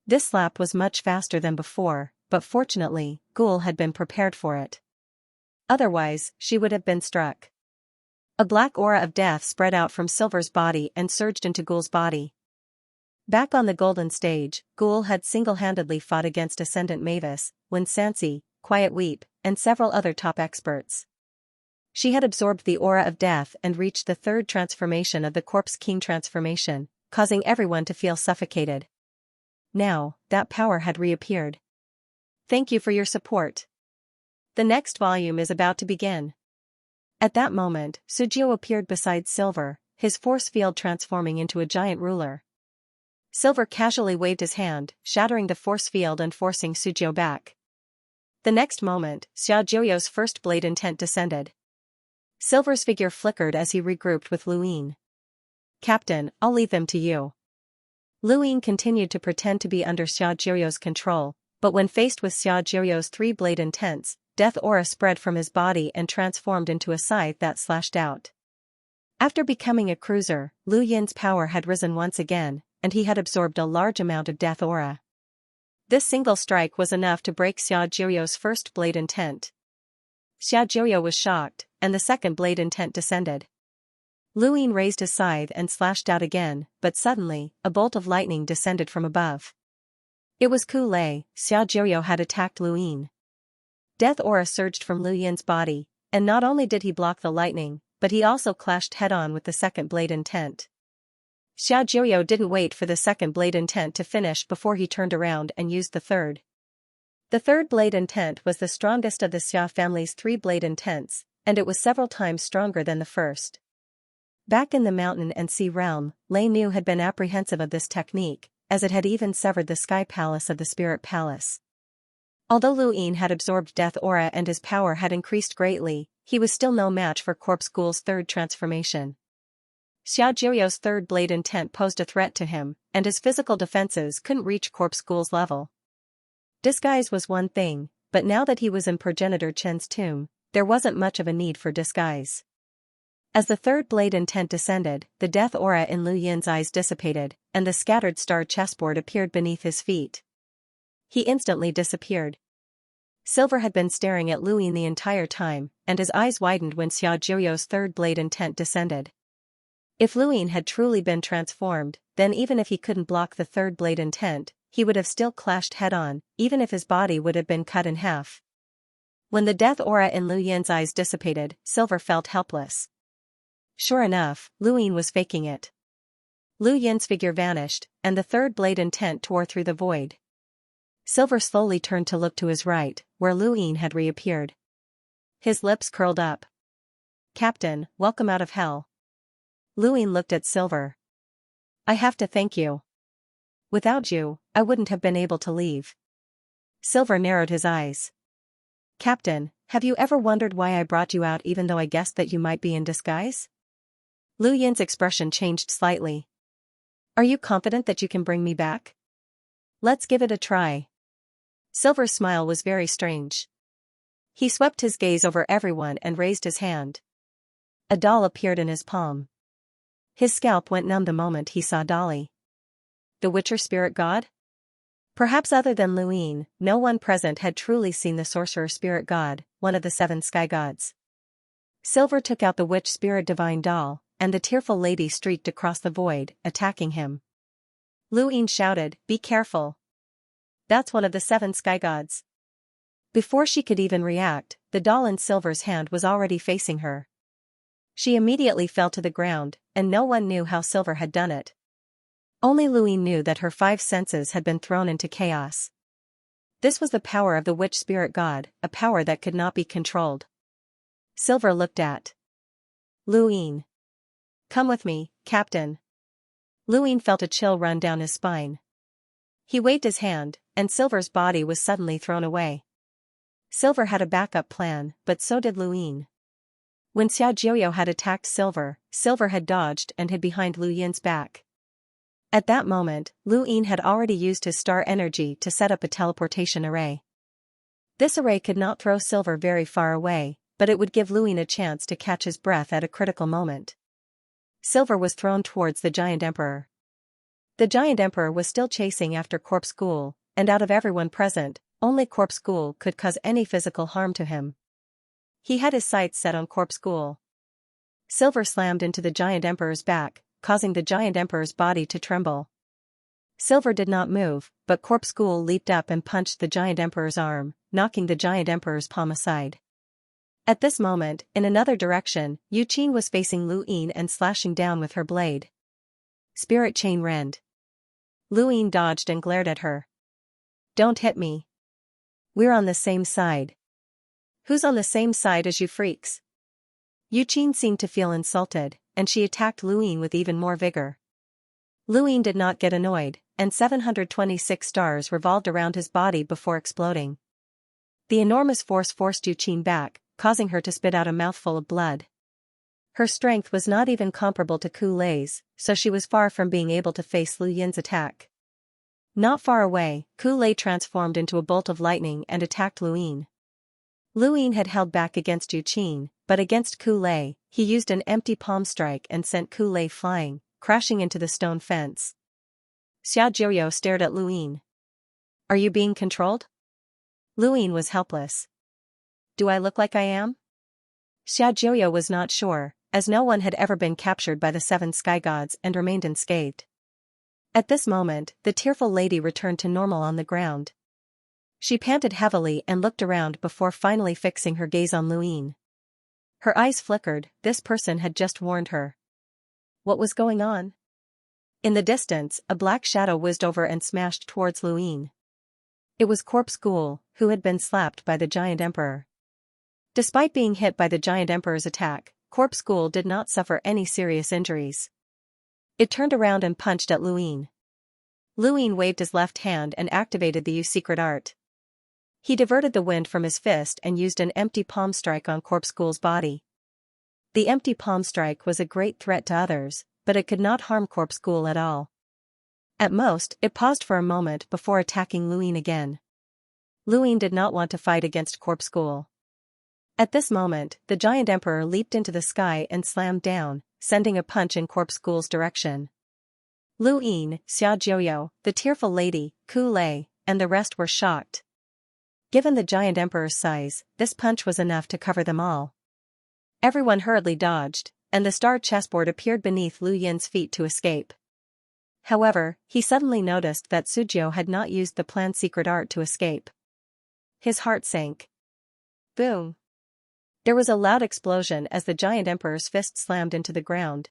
This slap was much faster than before, but fortunately, Ghoul had been prepared for it. Otherwise, she would have been struck. A black aura of death spread out from Silver's body and surged into Ghoul's body. Back on the golden stage, Ghoul had single-handedly fought against Ascendant Mavis, Wen Sansi, Quiet Weep, and several other top experts. She had absorbed the aura of death and reached the third transformation of the Corpse King transformation, causing everyone to feel suffocated. Now, that power had reappeared. Thank you for your support. The next volume is about to begin. At that moment, Sujio appeared beside Silver, his force field transforming into a giant ruler. Silver casually waved his hand, shattering the force field and forcing Sujio back. The next moment, Xiaojiu's first blade intent descended. Silver's figure flickered as he regrouped with Luyin. "Captain, I'll leave them to you." Luyin continued to pretend to be under Xiaojiu's control, but when faced with Xiaojiu's three-blade intents, death aura spread from his body and transformed into a scythe that slashed out. After becoming a cruiser, Lu Yin's power had risen once again, and he had absorbed a large amount of death aura. This single strike was enough to break Xiaojiu's first blade intent. Xiaojiu was shocked, and the second blade intent descended. Lu Yin raised his scythe and slashed out again, but suddenly, a bolt of lightning descended from above. It was Ku Lei. Xiaojiu had attacked Lu Yin. Death aura surged from Lu Yin's body, and not only did he block the lightning, but he also clashed head-on with the second blade intent. Xiaojiu didn't wait for the second blade intent to finish before he turned around and used the third. The third blade intent was the strongest of the Xia family's three blade intents, and it was several times stronger than the first. Back in the mountain and sea realm, Lei Nu had been apprehensive of this technique, as it had even severed the sky palace of the spirit palace. Although Lu Yin had absorbed death aura and his power had increased greatly, he was still no match for Corpse Ghoul's third transformation. Xiaojiu's third blade intent posed a threat to him, and his physical defenses couldn't reach Corpse Ghoul's level. Disguise was one thing, but now that he was in Progenitor Chen's tomb, there wasn't much of a need for disguise. As the third blade intent descended, the death aura in Lu Yin's eyes dissipated, and the scattered star chessboard appeared beneath his feet. He instantly disappeared. Silver had been staring at Lu Yin the entire time, and his eyes widened when Xiaojiu's third blade intent descended. If Lu Yin had truly been transformed, then even if he couldn't block the third blade intent, he would have still clashed head-on, even if his body would have been cut in half. When the death aura in Lu Yin's eyes dissipated, Silver felt helpless. Sure enough, Lu Yin was faking it. Lu Yin's figure vanished, and the third blade intent tore through the void. Silver slowly turned to look to his right, where Lu Yin had reappeared. His lips curled up. "Captain, welcome out of hell." Lu Yin looked at Silver. "I have to thank you. Without you, I wouldn't have been able to leave." Silver narrowed his eyes. "Captain, have you ever wondered why I brought you out even though I guessed that you might be in disguise?" Lu Yin's expression changed slightly. "Are you confident that you can bring me back? Let's give it a try." Silver's smile was very strange. He swept his gaze over everyone and raised his hand. A doll appeared in his palm. His scalp went numb the moment he saw Dolly. The Witcher spirit god? Perhaps other than Lu Yin, no one present had truly seen the sorcerer spirit god, one of the 7 sky gods. Silver took out the witch spirit divine doll, and the tearful lady streaked across the void, attacking him. Lu Yin shouted, "Be careful! That's one of the 7 sky gods." Before she could even react, the doll in Silver's hand was already facing her. She immediately fell to the ground, and no one knew how Silver had done it. Only Lu Yin knew that her 5 senses had been thrown into chaos. This was the power of the witch spirit god, a power that could not be controlled. Silver looked at Lu Yin. "Come with me, Captain." Lu Yin felt a chill run down his spine. He waved his hand, and Silver's body was suddenly thrown away. Silver had a backup plan, but so did Lu Yin. When Xiaojiu had attacked Silver, Silver had dodged and hid behind Lu Yin's back. At that moment, Lu Yin had already used his star energy to set up a teleportation array. This array could not throw Silver very far away, but it would give Lu Yin a chance to catch his breath at a critical moment. Silver was thrown towards the Giant Emperor. The Giant Emperor was still chasing after Corpse Ghoul, and out of everyone present, only Corpse Ghoul could cause any physical harm to him. He had his sights set on Corpse Ghoul. Silver slammed into the Giant Emperor's back, causing the Giant Emperor's body to tremble. Silver did not move, but Corpse Ghoul leaped up and punched the Giant Emperor's arm, knocking the Giant Emperor's palm aside. At this moment, in another direction, Yu Qin was facing Lu Yin and slashing down with her blade. Spirit Chain Rend. Lu Yin dodged and glared at her. "Don't hit me. We're on the same side." "Who's on the same side as you freaks?" Yu Qin seemed to feel insulted, and she attacked Lu Yin with even more vigor. Lu Yin did not get annoyed, and 726 stars revolved around his body before exploding. The enormous force forced Yuqin back, causing her to spit out a mouthful of blood. Her strength was not even comparable to Ku Lei's, so she was far from being able to face Lu Yin's attack. Not far away, Ku Lei transformed into a bolt of lightning and attacked Lu Yin. Lu Yin had held back against Yuqin, but against Ku Lei, he used an empty palm strike and sent Ku Lei flying, crashing into the stone fence. Xiaojiu stared at Lu Yin. "Are you being controlled?" Lu Yin was helpless. "Do I look like I am?" Xiaojiu was not sure, as no one had ever been captured by the 7 sky gods and remained unscathed. At this moment, the tearful lady returned to normal on the ground. She panted heavily and looked around before finally fixing her gaze on Lu Yin. Her eyes flickered. This person had just warned her. What was going on? In the distance, a black shadow whizzed over and smashed towards Lu Yin. It was Corpse Ghoul, who had been slapped by the Giant Emperor. Despite being hit by the Giant Emperor's attack, Corpse Ghoul did not suffer any serious injuries. It turned around and punched at Lu Yin. Lu Yin waved his left hand and activated the Yu secret art. He diverted the wind from his fist and used an empty palm strike on Corpse Ghoul's body. The empty palm strike was a great threat to others, but it could not harm Corpse Ghoul at all. At most, it paused for a moment before attacking Lu Yin again. Lu Yin did not want to fight against Corpse Ghoul. At this moment, the Giant Emperor leaped into the sky and slammed down, sending a punch in Corpse Ghoul's direction. Lu Yin, Xiaojiu, the tearful lady, Ku Lei, and the rest were shocked. Given the Giant Emperor's size, this punch was enough to cover them all. Everyone hurriedly dodged, and the star chessboard appeared beneath Lu Yin's feet to escape. However, he suddenly noticed that Suzhou had not used the planned secret art to escape. His heart sank. Boom! There was a loud explosion as the Giant Emperor's fist slammed into the ground.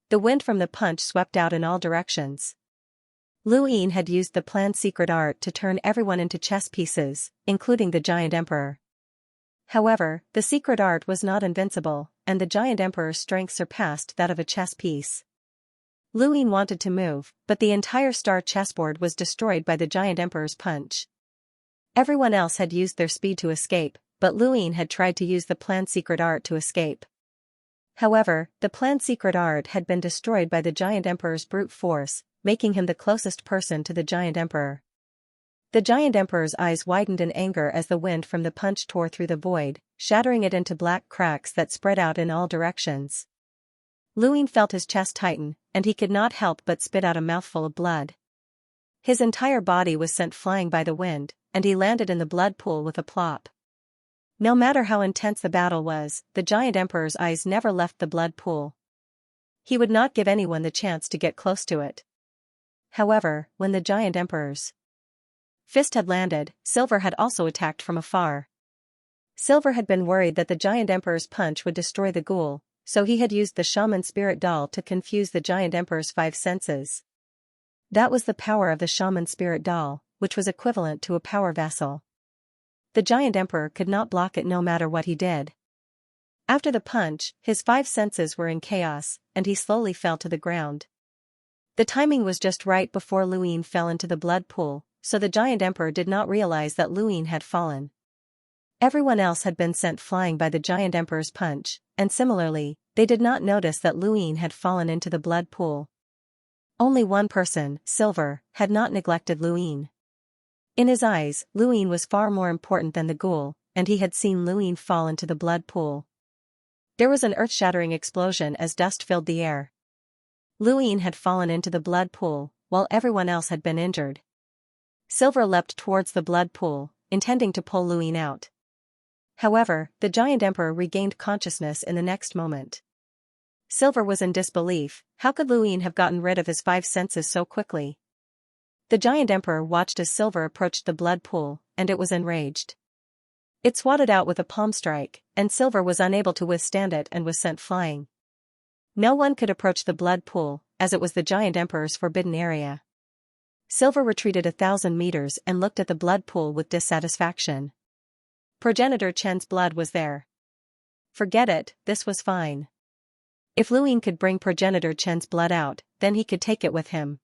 The wind from the punch swept out in all directions. Lu Yin had used the planned secret art to turn everyone into chess pieces, including the Giant Emperor. However, the secret art was not invincible, and the Giant Emperor's strength surpassed that of a chess piece. Lu Yin wanted to move, but the entire star chessboard was destroyed by the Giant Emperor's punch. Everyone else had used their speed to escape, but Lu Yin had tried to use the planned secret art to escape. However, the planned secret art had been destroyed by the Giant Emperor's brute force, making him the closest person to the Giant Emperor. The Giant Emperor's eyes widened in anger as the wind from the punch tore through the void, shattering it into black cracks that spread out in all directions. Lu Yin felt his chest tighten, and he could not help but spit out a mouthful of blood. His entire body was sent flying by the wind, and he landed in the blood pool with a plop. No matter how intense the battle was, the Giant Emperor's eyes never left the blood pool. He would not give anyone the chance to get close to it. However, when the Giant Emperor's fist had landed, Silver had also attacked from afar. Silver had been worried that the Giant Emperor's punch would destroy the ghoul, so he had used the Shaman Spirit Doll to confuse the Giant Emperor's 5 senses. That was the power of the Shaman Spirit Doll, which was equivalent to a power vessel. The Giant Emperor could not block it no matter what he did. After the punch, his 5 senses were in chaos, and he slowly fell to the ground. The timing was just right before Lu Yin fell into the blood pool, so the Giant Emperor did not realize that Lu Yin had fallen. Everyone else had been sent flying by the Giant Emperor's punch, and similarly, they did not notice that Lu Yin had fallen into the blood pool. Only one person, Silver, had not neglected Lu Yin. In his eyes, Lu Yin was far more important than the ghoul, and he had seen Lu Yin fall into the blood pool. There was an earth-shattering explosion as dust filled the air. Lu Yin had fallen into the blood pool, while everyone else had been injured. Silver leapt towards the blood pool, intending to pull Lu Yin out. However, the Giant Emperor regained consciousness in the next moment. Silver was in disbelief. How could Lu Yin have gotten rid of his 5 senses so quickly? The Giant Emperor watched as Silver approached the blood pool, and it was enraged. It swatted out with a palm strike, and Silver was unable to withstand it and was sent flying. No one could approach the blood pool, as it was the Giant Emperor's forbidden area. Silver retreated 1,000 meters and looked at the blood pool with dissatisfaction. Progenitor Chen's blood was there. Forget it, this was fine. If Lu Yin could bring Progenitor Chen's blood out, then he could take it with him.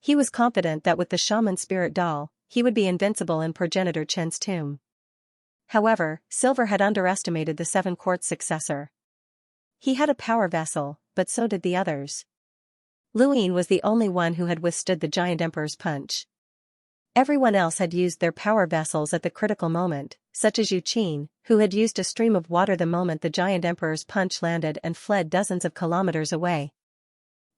He was confident that with the Shaman Spirit Doll, he would be invincible in Progenitor Chen's tomb. However, Silver had underestimated the Seven Quartz successor. He had a power vessel, but so did the others. Luin was the only one who had withstood the giant emperor's punch. Everyone else had used their power vessels at the critical moment, such as Yu Qin, who had used a stream of water the moment the giant emperor's punch landed and fled dozens of kilometers away.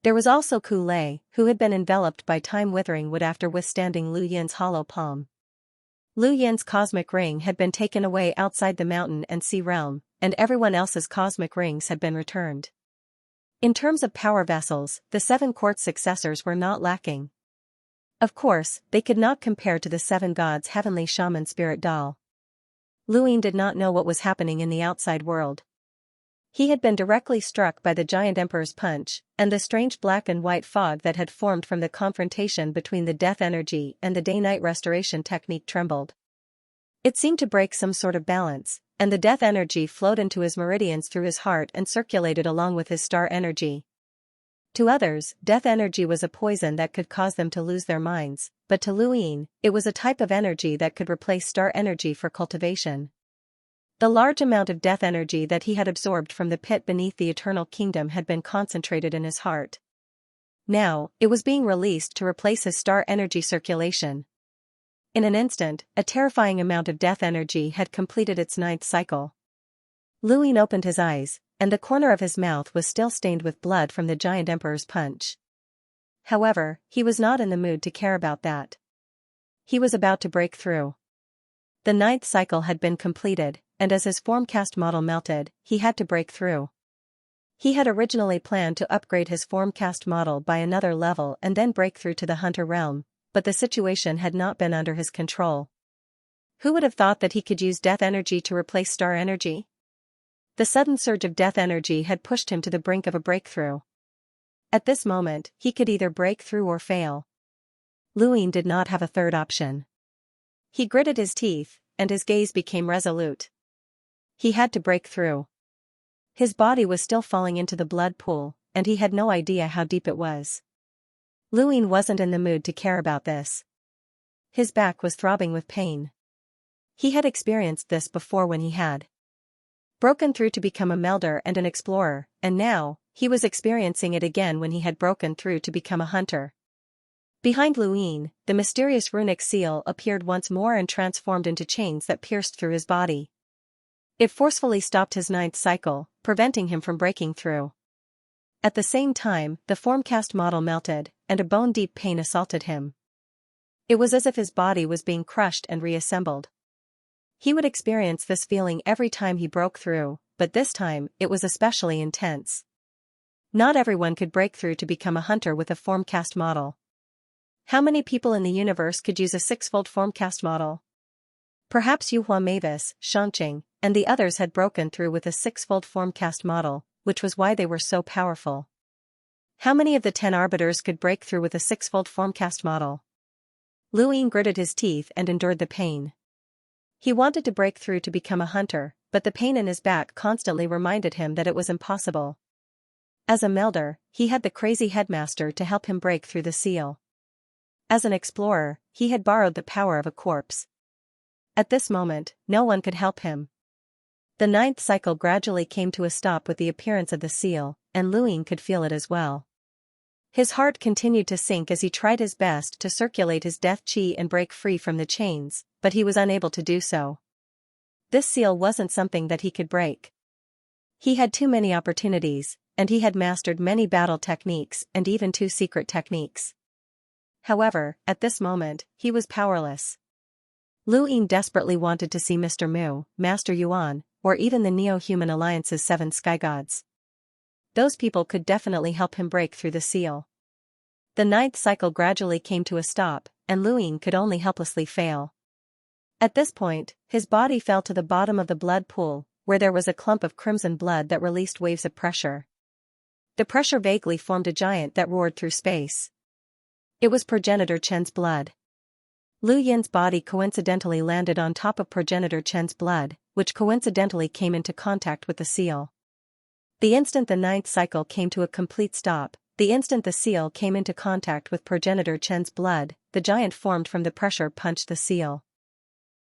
There was also Ku Lei, who had been enveloped by time withering wood after withstanding Lu Yin's hollow palm. Lu Yin's cosmic ring had been taken away outside the mountain and sea realm, and everyone else's cosmic rings had been returned. In terms of power vessels, the Seven Quartz successors were not lacking. Of course, they could not compare to the Seven Gods' heavenly shaman spirit doll. Luin did not know what was happening in the outside world. He had been directly struck by the giant emperor's punch, and the strange black and white fog that had formed from the confrontation between the death energy and the day-night restoration technique trembled. It seemed to break some sort of balance, and the death energy flowed into his meridians through his heart and circulated along with his star energy. To others, death energy was a poison that could cause them to lose their minds, but to Luin, it was a type of energy that could replace star energy for cultivation. The large amount of death energy that he had absorbed from the pit beneath the Eternal Kingdom had been concentrated in his heart. Now, it was being released to replace his star energy circulation. In an instant, a terrifying amount of death energy had completed its 9th cycle. Luin opened his eyes, and the corner of his mouth was still stained with blood from the giant emperor's punch. However, he was not in the mood to care about that. He was about to break through. The 9th cycle had been completed, and as his formcast model melted, he had to break through. He had originally planned to upgrade his formcast model by another level and then break through to the Hunter realm, but the situation had not been under his control. Who would have thought that he could use death energy to replace star energy? The sudden surge of death energy had pushed him to the brink of a breakthrough. At this moment, he could either break through or fail. Luin did not have a third option. He gritted his teeth, and his gaze became resolute. He had to break through. His body was still falling into the blood pool, and he had no idea how deep it was. Luin wasn't in the mood to care about this. His back was throbbing with pain. He had experienced this before when he had broken through to become a melder and an explorer, and now, he was experiencing it again when he had broken through to become a hunter. Behind Luin, the mysterious runic seal appeared once more and transformed into chains that pierced through his body. It forcefully stopped his 9th cycle, preventing him from breaking through. At the same time, the formcast model melted, and a bone-deep pain assaulted him. It was as if his body was being crushed and reassembled. He would experience this feeling every time he broke through, but this time, it was especially intense. Not everyone could break through to become a hunter with a formcast model. How many people in the universe could use a 6-fold formcast model? Perhaps Yuhua Mavis, Xianxia, and the others had broken through with a 6-fold formcast model, which was why they were so powerful. How many of the 10 arbiters could break through with a 6-fold formcast model? Luin gritted his teeth and endured the pain. He wanted to break through to become a hunter, but the pain in his back constantly reminded him that it was impossible. As a melder, he had the crazy headmaster to help him break through the seal. As an explorer, he had borrowed the power of a corpse. At this moment, no one could help him. The 9th cycle gradually came to a stop with the appearance of the seal, and Luin could feel it as well. His heart continued to sink as he tried his best to circulate his death chi and break free from the chains, but he was unable to do so. This seal wasn't something that he could break. He had too many opportunities, and he had mastered many battle techniques and even 2 secret techniques. However, at this moment, he was powerless. Luin desperately wanted to see Mr. Mu, Master Yuan, or even the Neo-Human Alliance's 7 sky gods. Those people could definitely help him break through the seal. The 9th cycle gradually came to a stop, and Luin could only helplessly fail. At this point, his body fell to the bottom of the blood pool, where there was a clump of crimson blood that released waves of pressure. The pressure vaguely formed a giant that roared through space. It was Progenitor Chen's blood. Lu Yin's body coincidentally landed on top of Progenitor Chen's blood, which coincidentally came into contact with the seal. The instant the 9th cycle came to a complete stop, the instant the seal came into contact with Progenitor Chen's blood, the giant formed from the pressure punched the seal.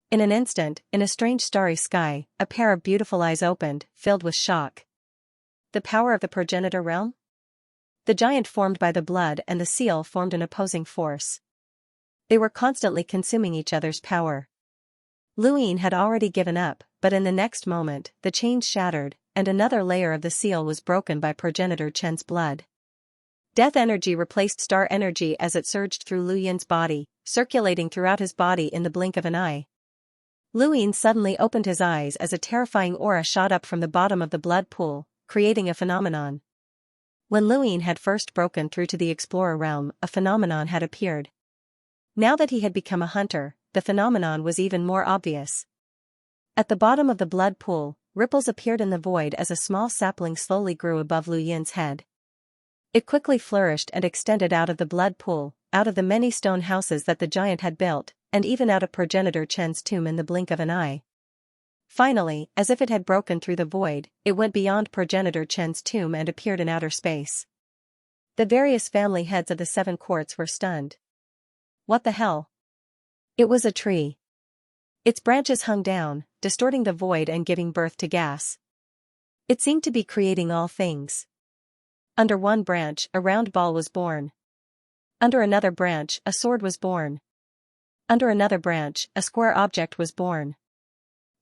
In an instant, in a strange starry sky, a pair of beautiful eyes opened, filled with shock. The power of the progenitor realm? The giant formed by the blood and the seal formed an opposing force. They were constantly consuming each other's power. Luin had already given up, but in the next moment, the chains shattered, and another layer of the seal was broken by progenitor Chen's blood. Death energy replaced star energy as it surged through Lu Yin's body, circulating throughout his body in the blink of an eye. Lu Yin suddenly opened his eyes as a terrifying aura shot up from the bottom of the blood pool, creating a phenomenon. When Lu Yin had first broken through to the explorer realm, a phenomenon had appeared. Now that he had become a hunter, the phenomenon was even more obvious. At the bottom of the blood pool, ripples appeared in the void as a small sapling slowly grew above Lu Yin's head. It quickly flourished and extended out of the blood pool, out of the many stone houses that the giant had built, and even out of progenitor Chen's tomb in the blink of an eye. Finally, as if it had broken through the void, it went beyond progenitor Chen's tomb and appeared in outer space. The various family heads of the 7 courts were stunned. What the hell? It was a tree. Its branches hung down, distorting the void and giving birth to gas. It seemed to be creating all things. Under one branch, a round ball was born. Under another branch, a sword was born. Under another branch, a square object was born.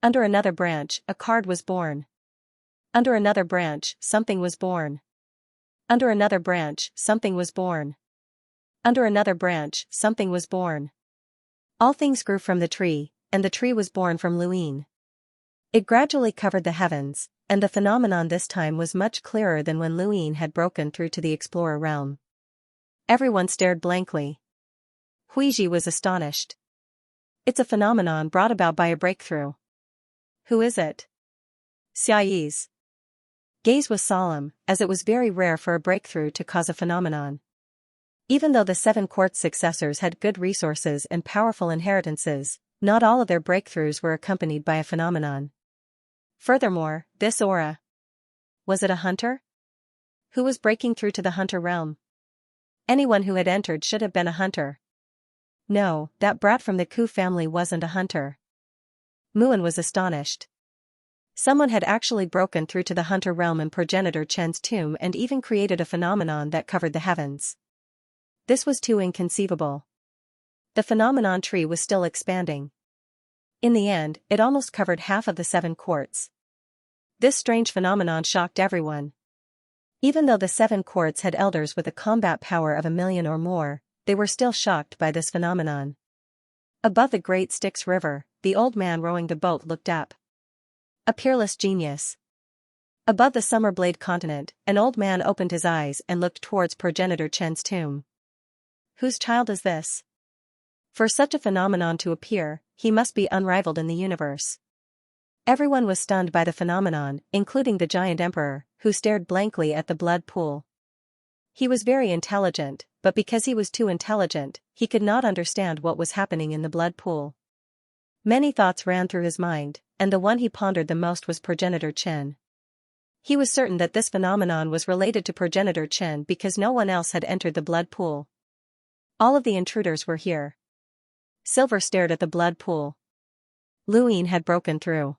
Under another branch, a card was born. Under another branch, something was born. Under another branch, something was born. Under another branch, something was born. All things grew from the tree, and the tree was born from Lu Yin. It gradually covered the heavens, and the phenomenon this time was much clearer than when Lu Yin had broken through to the explorer realm. Everyone stared blankly. Huiji was astonished. It's a phenomenon brought about by a breakthrough. Who is it? Xiaoyi's gaze was solemn, as it was very rare for a breakthrough to cause a phenomenon. Even though the 7 courts' successors had good resources and powerful inheritances, not all of their breakthroughs were accompanied by a phenomenon. Furthermore, this aura. Was it a hunter? Who was breaking through to the hunter realm? Anyone who had entered should have been a hunter. No, that brat from the Ku family wasn't a hunter. Muan was astonished. Someone had actually broken through to the hunter realm in progenitor Chen's tomb and even created a phenomenon that covered the heavens. This was too inconceivable. The phenomenon tree was still expanding. In the end, it almost covered half of the 7 courts. This strange phenomenon shocked everyone. Even though the 7 courts had elders with a combat power of 1,000,000 or more, they were still shocked by this phenomenon. Above the Great Styx River, the old man rowing the boat looked up. A peerless genius. Above the Summer Blade continent, an old man opened his eyes and looked towards progenitor Chen's tomb. Whose child is this? For such a phenomenon to appear, he must be unrivaled in the universe. Everyone was stunned by the phenomenon, including the giant emperor, who stared blankly at the blood pool. He was very intelligent, but because he was too intelligent, he could not understand what was happening in the blood pool. Many thoughts ran through his mind, and the one he pondered the most was progenitor Chen. He was certain that this phenomenon was related to progenitor Chen because no one else had entered the blood pool. All of the intruders were here. Silver stared at the blood pool. Lu Yin had broken through.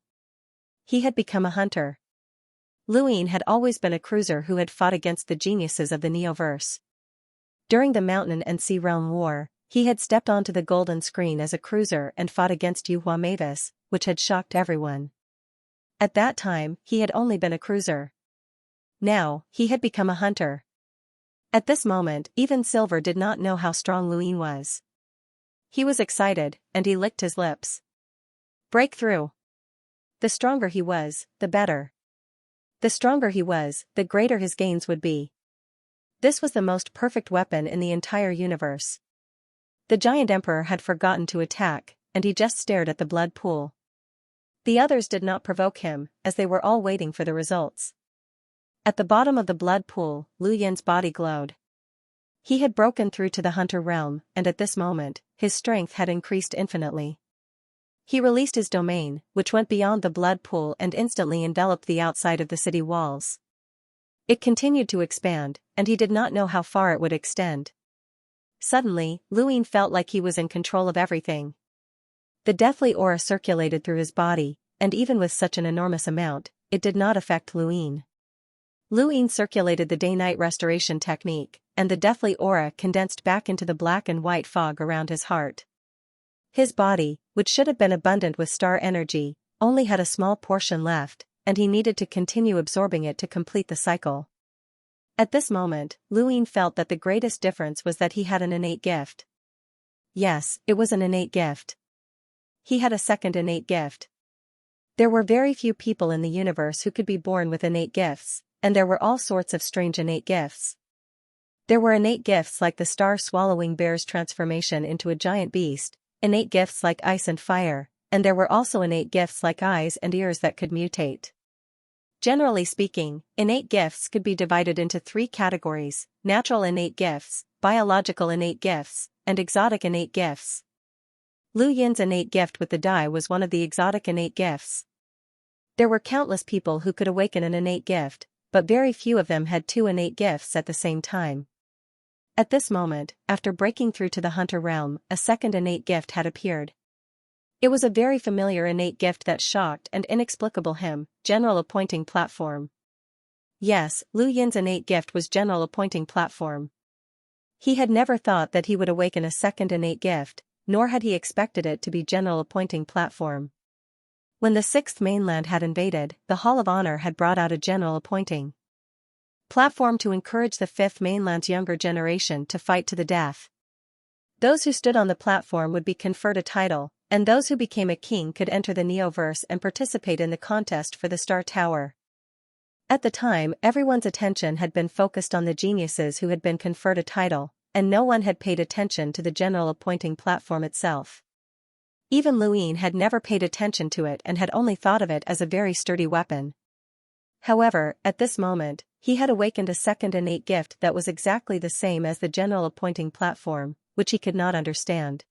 He had become a hunter. Lu Yin had always been a cruiser who had fought against the geniuses of the Neoverse. During the Mountain and Sea Realm War, he had stepped onto the golden screen as a cruiser and fought against Yuhua Mavis, which had shocked everyone. At that time, he had only been a cruiser. Now, he had become a hunter. At this moment, even Silver did not know how strong Lu Yin was. He was excited, and he licked his lips. Breakthrough. The stronger he was, the better. The stronger he was, the greater his gains would be. This was the most perfect weapon in the entire universe. The giant emperor had forgotten to attack, and he just stared at the blood pool. The others did not provoke him, as they were all waiting for the results. At the bottom of the blood pool, Lu Yin's body glowed. He had broken through to the hunter realm, and at this moment, his strength had increased infinitely. He released his domain, which went beyond the blood pool and instantly enveloped the outside of the city walls. It continued to expand, and he did not know how far it would extend. Suddenly, Lu Yin felt like he was in control of everything. The deathly aura circulated through his body, and even with such an enormous amount, it did not affect Luin. Luin circulated the day-night restoration technique, and the deathly aura condensed back into the black and white fog around his heart. His body, which should have been abundant with star energy, only had a small portion left, and he needed to continue absorbing it to complete the cycle. At this moment, Luin felt that the greatest difference was that he had an innate gift. Yes, it was an innate gift. He had a second innate gift. There were very few people in the universe who could be born with innate gifts, and there were all sorts of strange innate gifts. There were innate gifts like the star-swallowing bear's transformation into a giant beast, innate gifts like ice and fire, and there were also innate gifts like eyes and ears that could mutate. Generally speaking, innate gifts could be divided into 3 categories: natural innate gifts, biological innate gifts, and exotic innate gifts. Lu Yin's innate gift with the die was one of the exotic innate gifts. There were countless people who could awaken an innate gift, but very few of them had 2 innate gifts at the same time. At this moment, after breaking through to the hunter realm, a second innate gift had appeared. It was a very familiar innate gift that shocked and inexplicable him: General Appointing Platform. Yes, Lu Yin's innate gift was General Appointing Platform. He had never thought that he would awaken a second innate gift, nor had he expected it to be General Appointing Platform. When the 6th mainland had invaded, the Hall of Honor had brought out a General Appointing Platform to encourage the 5th mainland's younger generation to fight to the death. Those who stood on the platform would be conferred a title, and those who became a king could enter the Neoverse and participate in the contest for the Star Tower. At the time, everyone's attention had been focused on the geniuses who had been conferred a title, and no one had paid attention to the General Appointing Platform itself. Even Luin had never paid attention to it and had only thought of it as a very sturdy weapon. However, at this moment, he had awakened a second innate gift that was exactly the same as the General Appointing Platform, which he could not understand.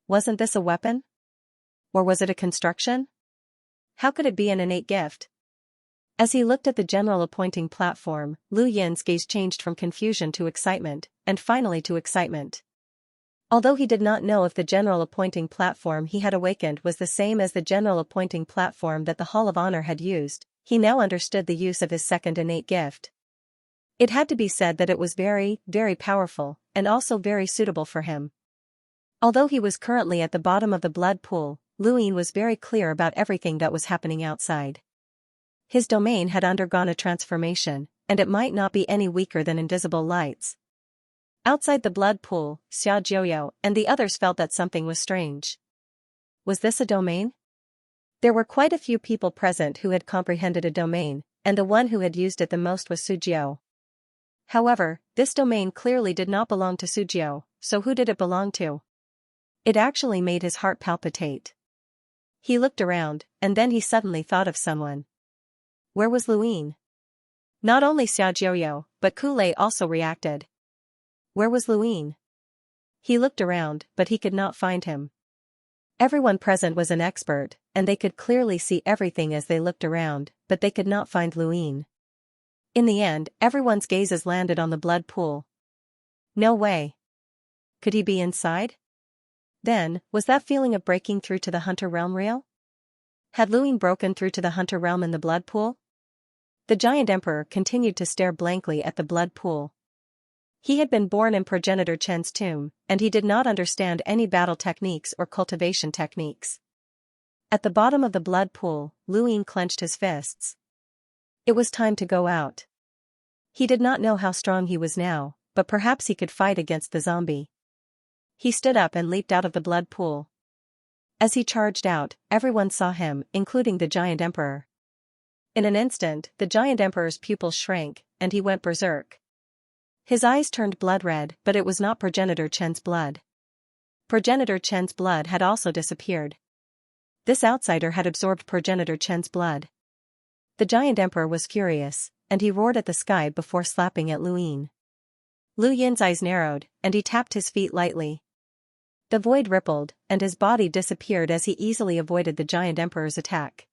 Wasn't this a weapon? Or was it a construction? How could it be an innate gift? As he looked at the General Appointing Platform, Lu Yin's gaze changed from confusion to excitement, and finally to excitement. Although he did not know if the General Appointing Platform he had awakened was the same as the General Appointing Platform that the Hall of Honor had used, he now understood the use of his second innate gift. It had to be said that it was very, very powerful, and also very suitable for him. Although he was currently at the bottom of the blood pool, Luin was very clear about everything that was happening outside. His domain had undergone a transformation, and it might not be any weaker than invisible lights. Outside the blood pool, Xianxia and the others felt that something was strange. Was this a domain? There were quite a few people present who had comprehended a domain, and the one who had used it the most was Sujiu. However, this domain clearly did not belong to Sujiu, so who did it belong to? It actually made his heart palpitate. He looked around, and then he suddenly thought of someone. Where was Luin? Not only Xiaojiu, but Kulei also reacted. Where was Luin? He looked around, but he could not find him. Everyone present was an expert, and they could clearly see everything as they looked around, but they could not find Luin. In the end, everyone's gazes landed on the blood pool. No way. Could he be inside? Then, was that feeling of breaking through to the Hunter realm real? Had Luin broken through to the Hunter realm in the blood pool? The giant emperor continued to stare blankly at the blood pool. He had been born in progenitor Chen's tomb, and he did not understand any battle techniques or cultivation techniques. At the bottom of the blood pool, Luin clenched his fists. It was time to go out. He did not know how strong he was now, but perhaps he could fight against the zombie. He stood up and leaped out of the blood pool. As he charged out, everyone saw him, including the giant emperor. In an instant, the giant emperor's pupils shrank, and he went berserk. His eyes turned blood red, but it was not progenitor Chen's blood. Progenitor Chen's blood had also disappeared. This outsider had absorbed progenitor Chen's blood. The giant emperor was furious, and he roared at the sky before slapping at Luin. Lu Yin's eyes narrowed, and he tapped his feet lightly. The void rippled, and his body disappeared as he easily avoided the giant emperor's attack.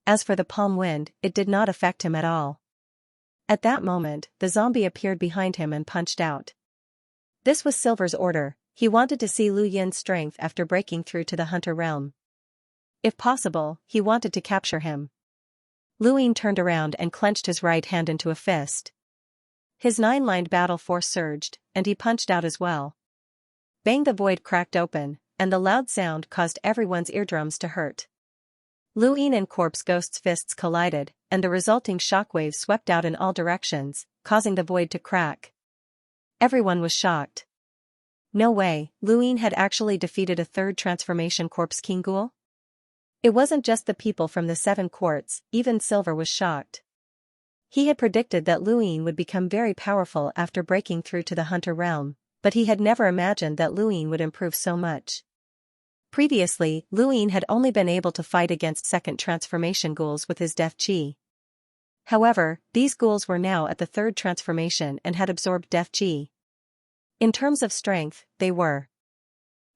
As for the palm wind, it did not affect him at all. At that moment, the zombie appeared behind him and punched out. This was Silver's order. He wanted to see Lu Yin's strength after breaking through to the hunter realm. If possible, he wanted to capture him. Lu Yin turned around and clenched his right hand into a fist. His 9-lined battle force surged, and he punched out as well. Bang! The void cracked open, and the loud sound caused everyone's eardrums to hurt. Lu Yin and Corpse Ghost's fists collided, and the resulting shockwaves swept out in all directions, causing the void to crack. Everyone was shocked. No way, Lu Yin had actually defeated a third transformation Corpse King Ghoul? It wasn't just the people from the 7 courts, even Silver was shocked. He had predicted that Lu Yin would become very powerful after breaking through to the hunter realm, but he had never imagined that Lu Yin would improve so much. Previously, Lu Yin had only been able to fight against second transformation ghouls with his death chi. However, these ghouls were now at the third transformation and had absorbed death chi. In terms of strength, they were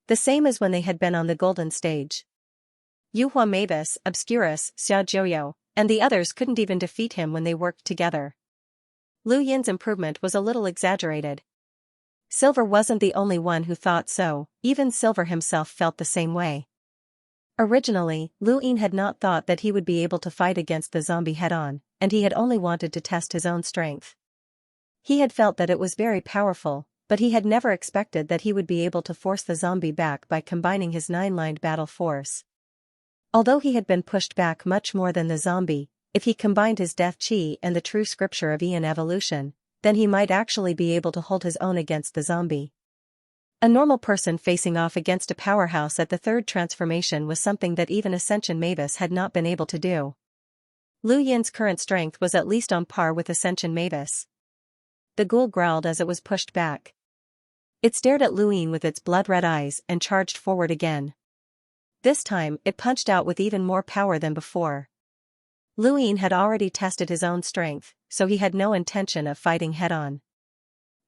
the same as when they had been on the golden stage. Yuhua Mavis, Obscurus, Xiaojiu, and the others couldn't even defeat him when they worked together. Lu Yin's improvement was a little exaggerated. Silver wasn't the only one who thought so, even Silver himself felt the same way. Originally, Lu Yin had not thought that he would be able to fight against the zombie head-on, and he had only wanted to test his own strength. He had felt that it was very powerful, but he had never expected that he would be able to force the zombie back by combining his 9-lined battle force. Although he had been pushed back much more than the zombie, if he combined his death chi and the true scripture of Ian evolution, then he might actually be able to hold his own against the zombie. A normal person facing off against a powerhouse at the third transformation was something that even Ascension Mavis had not been able to do. Lu Yin's current strength was at least on par with Ascension Mavis. The ghoul growled as it was pushed back. It stared at Lu Yin with its blood-red eyes and charged forward again. This time, it punched out with even more power than before. Lu Yin had already tested his own strength, so he had no intention of fighting head-on.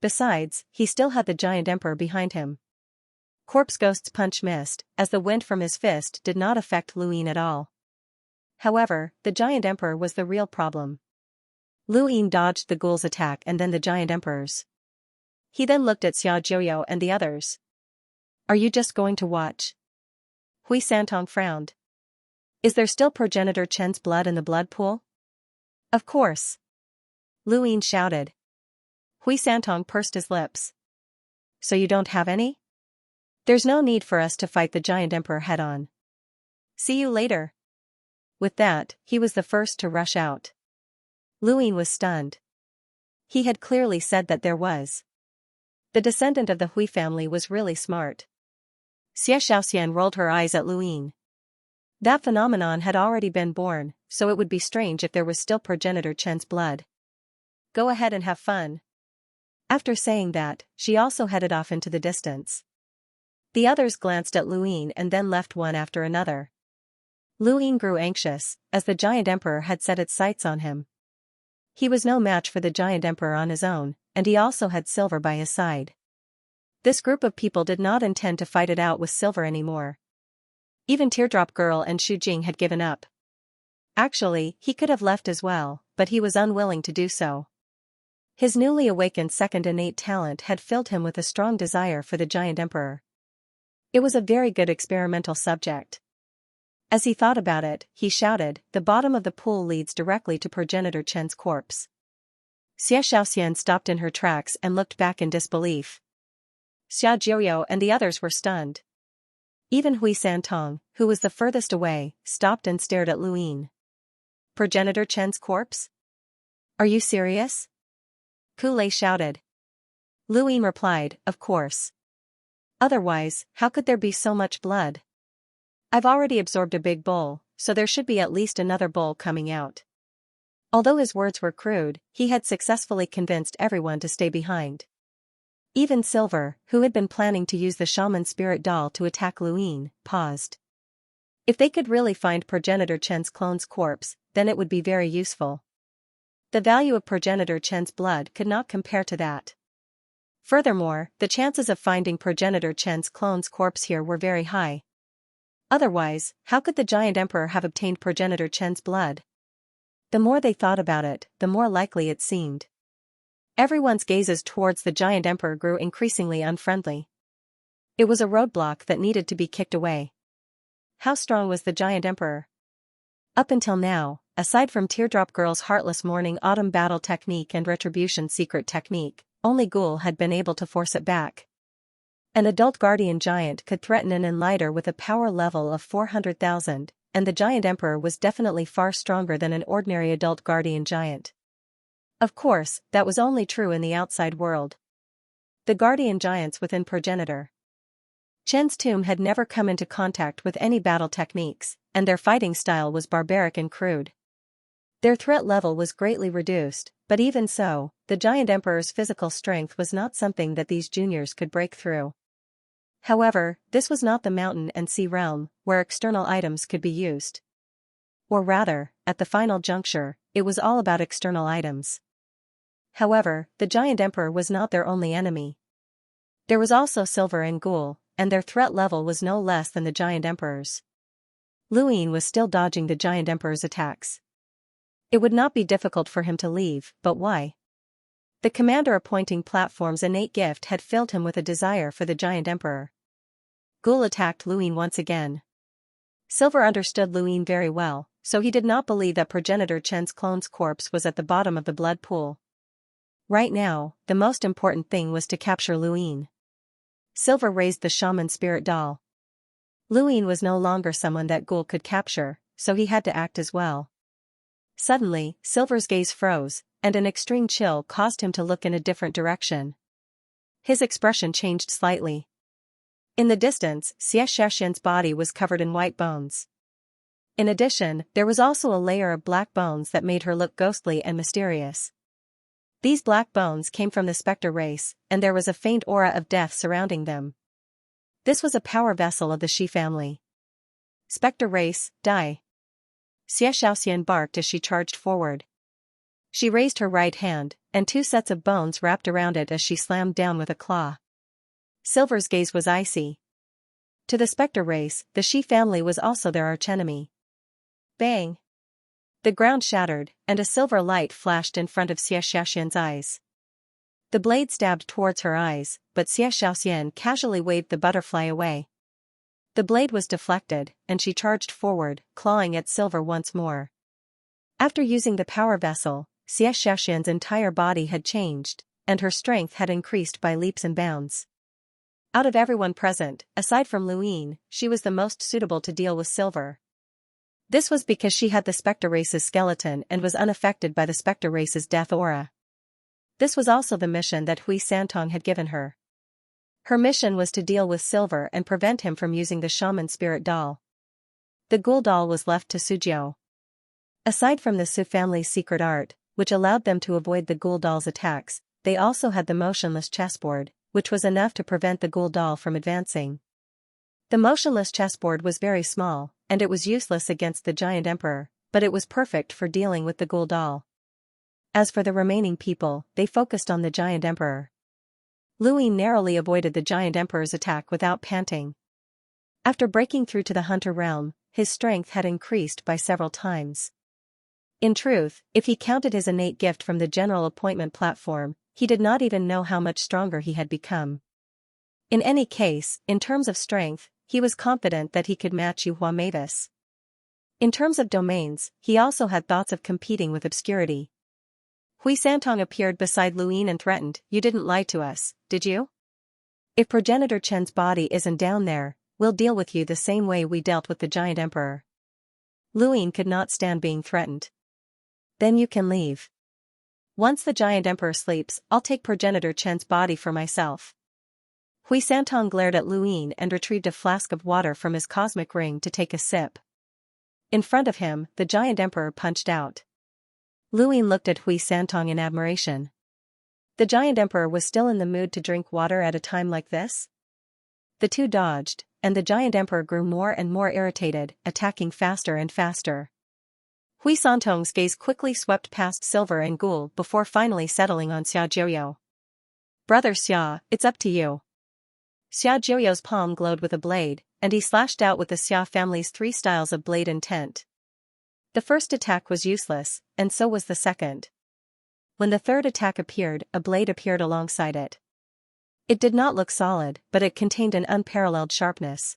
Besides, he still had the Giant Emperor behind him. Corpse Ghost's punch missed, as the wind from his fist did not affect Lu Yin at all. However, the Giant Emperor was the real problem. Lu Yin dodged the ghoul's attack and then the Giant Emperor's. He then looked at Xiaojiu and the others. "Are you just going to watch?" Hui Santong frowned. "Is there still Progenitor Chen's blood in the blood pool?" "Of course." Lu Yin shouted. Hui Santong pursed his lips. "So you don't have any? There's no need for us to fight the Giant Emperor head-on. See you later." With that, he was the first to rush out. Lu Yin was stunned. He had clearly said that there was. The descendant of the Hui family was really smart. Xie Xiaoxian rolled her eyes at Lu Yin. That phenomenon had already been born, so it would be strange if there was still Progenitor Chen's blood. Go ahead and have fun. After saying that, she also headed off into the distance. The others glanced at Lu Yin and then left one after another. Lu Yin grew anxious, as the Giant Emperor had set its sights on him. He was no match for the Giant Emperor on his own, and he also had Silver by his side. This group of people did not intend to fight it out with Silver anymore. Even Teardrop Girl and Xu Jing had given up. Actually, he could have left as well, but he was unwilling to do so. His newly awakened second innate talent had filled him with a strong desire for the Giant Emperor. It was a very good experimental subject. As he thought about it, he shouted, "The bottom of the pool leads directly to Progenitor Chen's corpse." Xie Xiaoxian stopped in her tracks and looked back in disbelief. Xia Jiuyo and the others were stunned. Even Hui Santong, who was the furthest away, stopped and stared at Lu Yin. "Progenitor Chen's corpse? Are you serious?" Ku Lei shouted. Lu Yin replied, "Of course. Otherwise, how could there be so much blood? I've already absorbed a big bowl, so there should be at least another bowl coming out." Although his words were crude, he had successfully convinced everyone to stay behind. Even Silver, who had been planning to use the shaman spirit doll to attack Lu Yin, paused. If they could really find Progenitor Chen's clone's corpse, then it would be very useful. The value of Progenitor Chen's blood could not compare to that. Furthermore, the chances of finding Progenitor Chen's clone's corpse here were very high. Otherwise, how could the Giant Emperor have obtained Progenitor Chen's blood? The more they thought about it, the more likely it seemed. Everyone's gazes towards the Giant Emperor grew increasingly unfriendly. It was a roadblock that needed to be kicked away. How strong was the giant emperor? Up until now, aside from Teardrop Girl's heartless morning autumn battle technique and Retribution secret technique, only Ghoul had been able to force it back. An adult guardian giant could threaten an enlighter with a power level of 400,000, and the giant emperor was definitely far stronger than an ordinary adult guardian giant. Of course, that was only true in the outside world. The guardian giants within Progenitor. Chen's tomb had never come into contact with any battle techniques, and their fighting style was barbaric and crude. Their threat level was greatly reduced, but even so, the giant emperor's physical strength was not something that these juniors could break through. However, this was not the mountain and sea realm, where external items could be used. Or rather, at the final juncture, it was all about external items. However, the giant emperor was not their only enemy. There was also Silver and Ghoul, and their threat level was no less than the giant emperor's. Luin was still dodging the giant emperor's attacks. It would not be difficult for him to leave, but why? The commander appointing platform's innate gift had filled him with a desire for the giant emperor. Ghoul attacked Luin once again. Silver understood Luin very well, so he did not believe that Progenitor Chen's clone's corpse was at the bottom of the blood pool. Right now, the most important thing was to capture Luin. Silver raised the shaman spirit doll. Luin was no longer someone that Ghoul could capture, so he had to act as well. Suddenly, Silver's gaze froze, and an extreme chill caused him to look in a different direction. His expression changed slightly. In the distance, Xianxia's body was covered in white bones. In addition, there was also a layer of black bones that made her look ghostly and mysterious. These black bones came from the specter race, and there was a faint aura of death surrounding them. This was a power vessel of the Shi family. Specter race, die. Xianxia barked as she charged forward. She raised her right hand, and two sets of bones wrapped around it as she slammed down with a claw. Silver's gaze was icy. To the specter race, the Shi family was also their archenemy. Bang! The ground shattered, and a silver light flashed in front of Xianxia's eyes. The blade stabbed towards her eyes, but Xianxia casually waved the butterfly away. The blade was deflected, and she charged forward, clawing at Silver once more. After using the power vessel, Xianxia's entire body had changed, and her strength had increased by leaps and bounds. Out of everyone present, aside from Luin, she was the most suitable to deal with Silver. This was because she had the Spectre Race's skeleton and was unaffected by the Spectre Race's death aura. This was also the mission that Hui Santong had given her. Her mission was to deal with Silver and prevent him from using the shaman spirit doll. The Ghoul doll was left to Suzhou. Aside from the Su family's secret art, which allowed them to avoid the Ghoul doll's attacks, they also had the motionless chessboard, which was enough to prevent the Ghoul doll from advancing. The motionless chessboard was very small, and it was useless against the giant emperor, but it was perfect for dealing with the Ghoul doll. As for the remaining people, they focused on the giant emperor. Luin narrowly avoided the giant emperor's attack without panting. After breaking through to the hunter realm, his strength had increased by several times. In truth, if he counted his innate gift from the general appointment platform, he did not even know how much stronger he had become. In any case, in terms of strength, he was confident that he could match Yuhua Mavis. In terms of domains, he also had thoughts of competing with obscurity. Hui Santong appeared beside Luin and threatened, "You didn't lie to us, did you? If Progenitor Chen's body isn't down there, we'll deal with you the same way we dealt with the giant emperor." Luin could not stand being threatened. "Then you can leave. Once the giant emperor sleeps, I'll take Progenitor Chen's body for myself." Hui Santong glared at Luin and retrieved a flask of water from his cosmic ring to take a sip. In front of him, the giant emperor punched out. Luin looked at Hui Santong in admiration. The giant emperor was still in the mood to drink water at a time like this? The two dodged, and the giant emperor grew more and more irritated, attacking faster and faster. Hui Santong's gaze quickly swept past Silver and Ghoul before finally settling on Xia Jiuyo. "Brother Xia, it's up to you." Xia Jiuyo's palm glowed with a blade, and he slashed out with the Xia family's 3 styles of blade intent. The first attack was useless, and so was the second. When the third attack appeared, a blade appeared alongside it. It did not look solid, but it contained an unparalleled sharpness.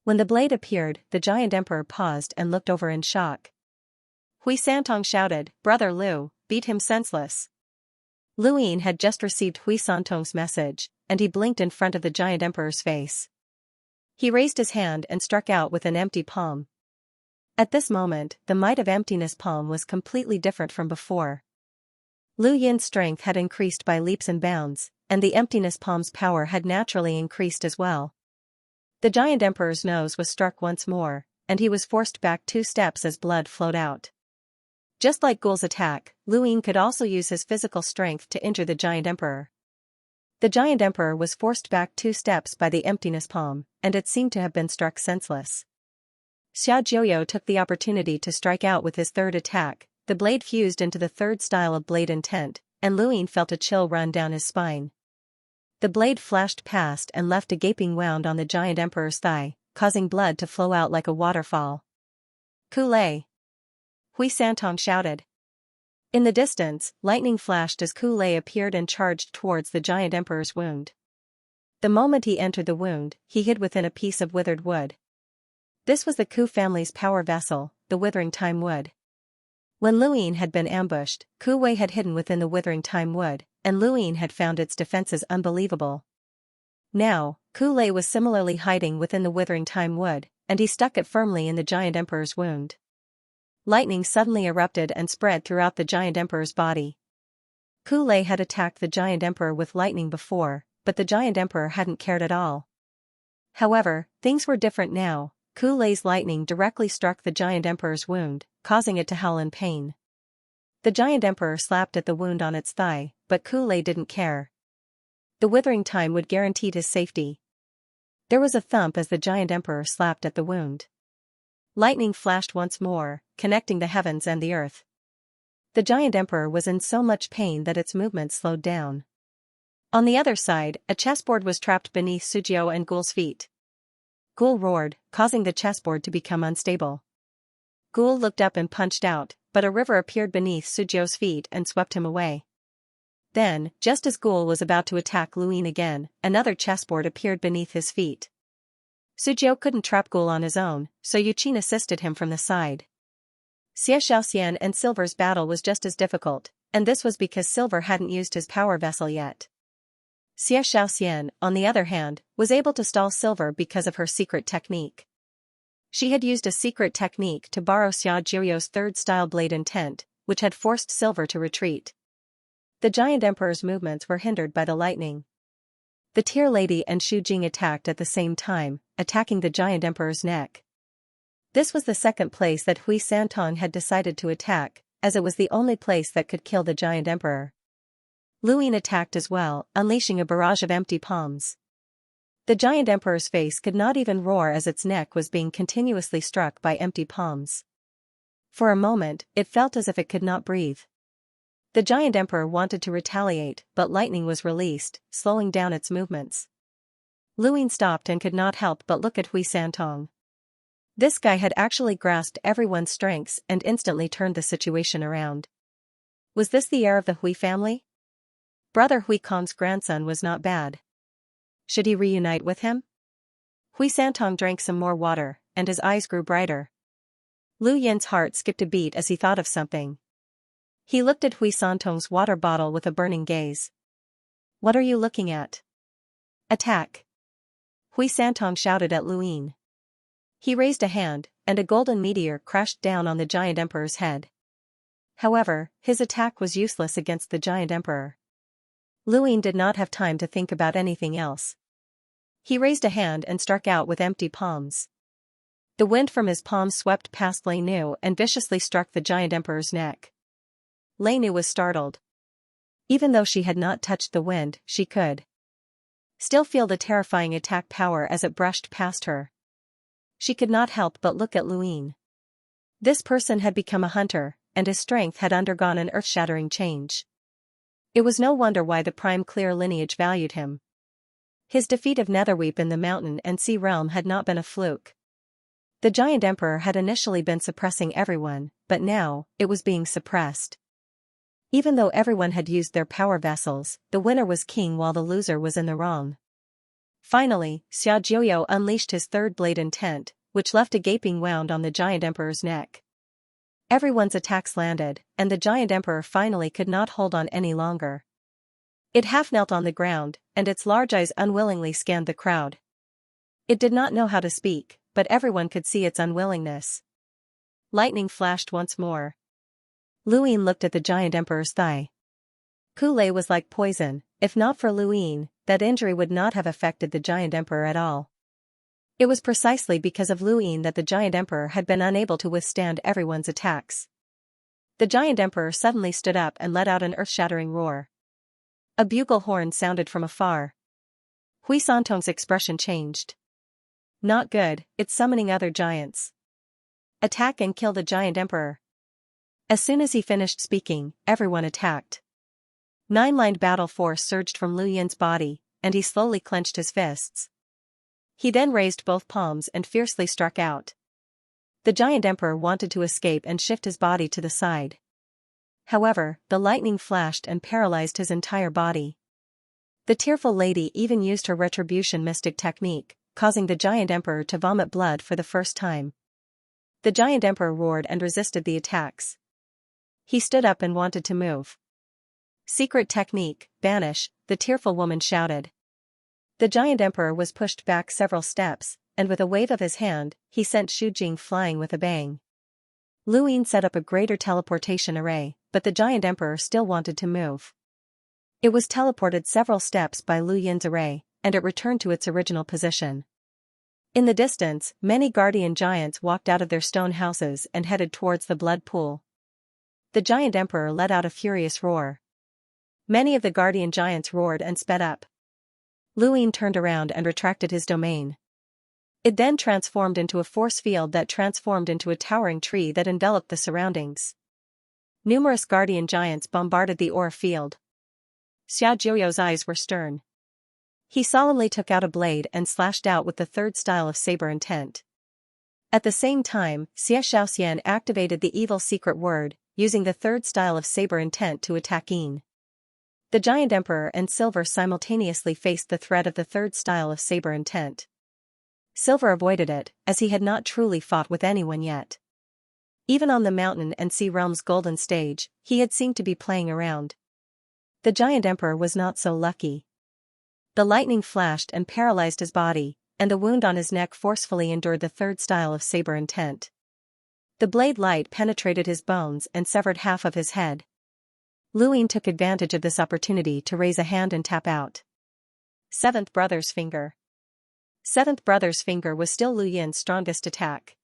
When the blade appeared, the giant emperor paused and looked over in shock. Hui Santong shouted, "Brother Liu, beat him senseless." Lu Yin had just received Hui Santong's message, and he blinked in front of the giant emperor's face. He raised his hand and struck out with an empty palm. At this moment, the might of emptiness palm was completely different from before. Lu Yin's strength had increased by leaps and bounds, and the emptiness palm's power had naturally increased as well. The giant emperor's nose was struck once more, and he was forced back 2 steps as blood flowed out. Just like Gul's attack, Lu Yin could also use his physical strength to injure the giant emperor. The giant emperor was forced back 2 steps by the emptiness palm, and it seemed to have been struck senseless. Xia Jiuyo took the opportunity to strike out with his third attack. The blade fused into the third style of blade intent, and Lu Yin felt a chill run down his spine. The blade flashed past and left a gaping wound on the giant emperor's thigh, causing blood to flow out like a waterfall. "Kulei!" Hui Santong shouted. In the distance, lightning flashed as Kulei appeared and charged towards the giant emperor's wound. The moment he entered the wound, he hid within a piece of withered wood. This was the Ku family's power vessel, the Withering Time Wood. When Lu Yin had been ambushed, Ku Wei had hidden within the Withering Time Wood, and Lu Yin had found its defenses unbelievable. Now, Ku Lei was similarly hiding within the Withering Time Wood, and he stuck it firmly in the giant emperor's wound. Lightning suddenly erupted and spread throughout the giant emperor's body. Ku Lei had attacked the giant emperor with lightning before, but the giant emperor hadn't cared at all. However, things were different now. Ku Lei's lightning directly struck the giant emperor's wound, causing it to howl in pain. The giant emperor slapped at the wound on its thigh, but Ku Lei didn't care. The Withering Time would guarantee his safety. There was a thump as the giant emperor slapped at the wound. Lightning flashed once more, connecting the heavens and the earth. The giant emperor was in so much pain that its movement slowed down. On the other side, a chessboard was trapped beneath Sujiu and Gul's feet. Gul roared, causing the chessboard to become unstable. Gul looked up and punched out, but a river appeared beneath Sujiu's feet and swept him away. Then, just as Gul was about to attack Lu Yin again, another chessboard appeared beneath his feet. Sujiu couldn't trap Gul on his own, so Yuqin assisted him from the side. Xianxia and Silver's battle was just as difficult, and this was because Silver hadn't used his power vessel yet. Xianxia, on the other hand, was able to stall Silver because of her secret technique. She had used a secret technique to borrow Xia Jiuyo's third style blade intent, which had forced Silver to retreat. The giant emperor's movements were hindered by the lightning. The Tear Lady and Shu Jing attacked at the same time, attacking the giant emperor's neck. This was the second place that Hui Santong had decided to attack, as it was the only place that could kill the giant emperor. Lu Yin attacked as well, unleashing a barrage of empty palms. The giant emperor's face could not even roar as its neck was being continuously struck by empty palms. For a moment, it felt as if it could not breathe. The giant emperor wanted to retaliate, but lightning was released, slowing down its movements. Lu Yin stopped and could not help but look at Hui Santong. This guy had actually grasped everyone's strengths and instantly turned the situation around. Was this the heir of the Hui family? Brother Hui Kong's grandson was not bad. Should he reunite with him? Hui Santong drank some more water, and his eyes grew brighter. Lu Yin's heart skipped a beat as he thought of something. He looked at Hui Santong's water bottle with a burning gaze. "What are you looking at?" "Attack!" Hui Santong shouted at Lu Yin. He raised a hand, and a golden meteor crashed down on the giant emperor's head. However, his attack was useless against the giant emperor. Lu Yin did not have time to think about anything else. He raised a hand and struck out with empty palms. The wind from his palms swept past Lei Nu and viciously struck the giant emperor's neck. Lei Nu was startled. Even though she had not touched the wind, she could still feel the terrifying attack power as it brushed past her. She could not help but look at Lu Yin. This person had become a hunter, and his strength had undergone an earth-shattering change. It was no wonder why the prime clear lineage valued him. His defeat of Netherweep in the mountain and sea realm had not been a fluke. The giant emperor had initially been suppressing everyone, but now, it was being suppressed. Even though everyone had used their power vessels, the winner was king while the loser was in the wrong. Finally, Xiaojiu unleashed his third blade intent, which left a gaping wound on the giant emperor's neck. Everyone's attacks landed, and the giant emperor finally could not hold on any longer. It half knelt on the ground, and its large eyes unwillingly scanned the crowd. It did not know how to speak, but everyone could see its unwillingness. Lightning flashed once more. Luyin looked at the giant emperor's thigh. Kool-Aid was like poison. If not for Luyin, that injury would not have affected the giant emperor at all. It was precisely because of Luyin that the giant emperor had been unable to withstand everyone's attacks. The giant emperor suddenly stood up and let out an earth-shattering roar. A bugle horn sounded from afar. Hui Santong's expression changed. Not good, it's summoning other giants. Attack and kill the giant emperor. As soon as he finished speaking, everyone attacked. Nine-lined battle force surged from Lu Yin's body, and he slowly clenched his fists. He then raised both palms and fiercely struck out. The giant emperor wanted to escape and shift his body to the side. However, the lightning flashed and paralyzed his entire body. The tearful lady even used her retribution mystic technique, causing the giant emperor to vomit blood for the first time. The giant emperor roared and resisted the attacks. He stood up and wanted to move. Secret technique, banish, the tearful woman shouted. The giant emperor was pushed back several steps, and with a wave of his hand, he sent Xu Jing flying with a bang. Lu Yin set up a greater teleportation array, but the giant emperor still wanted to move. It was teleported several steps by Lu Yin's array, and it returned to its original position. In the distance, many guardian giants walked out of their stone houses and headed towards the blood pool. The giant emperor let out a furious roar. Many of the guardian giants roared and sped up. Lu Yin turned around and retracted his domain. It then transformed into a force field that transformed into a towering tree that enveloped the surroundings. Numerous guardian giants bombarded the aura field. Xia Jiuyo's eyes were stern. He solemnly took out a blade and slashed out with the third style of saber intent. At the same time, Xianxia activated the evil secret word, using the third style of saber intent to attack Yin. The giant emperor and Silver simultaneously faced the threat of the third style of saber intent. Silver avoided it, as he had not truly fought with anyone yet. Even on the mountain and sea realm's golden stage, he had seemed to be playing around. The giant emperor was not so lucky. The lightning flashed and paralyzed his body, and the wound on his neck forcefully endured the third style of saber intent. The blade light penetrated his bones and severed half of his head. Lu Yin took advantage of this opportunity to raise a hand and tap out. Seventh Brother's Finger. Seventh Brother's Finger was still Lu Yin's strongest attack.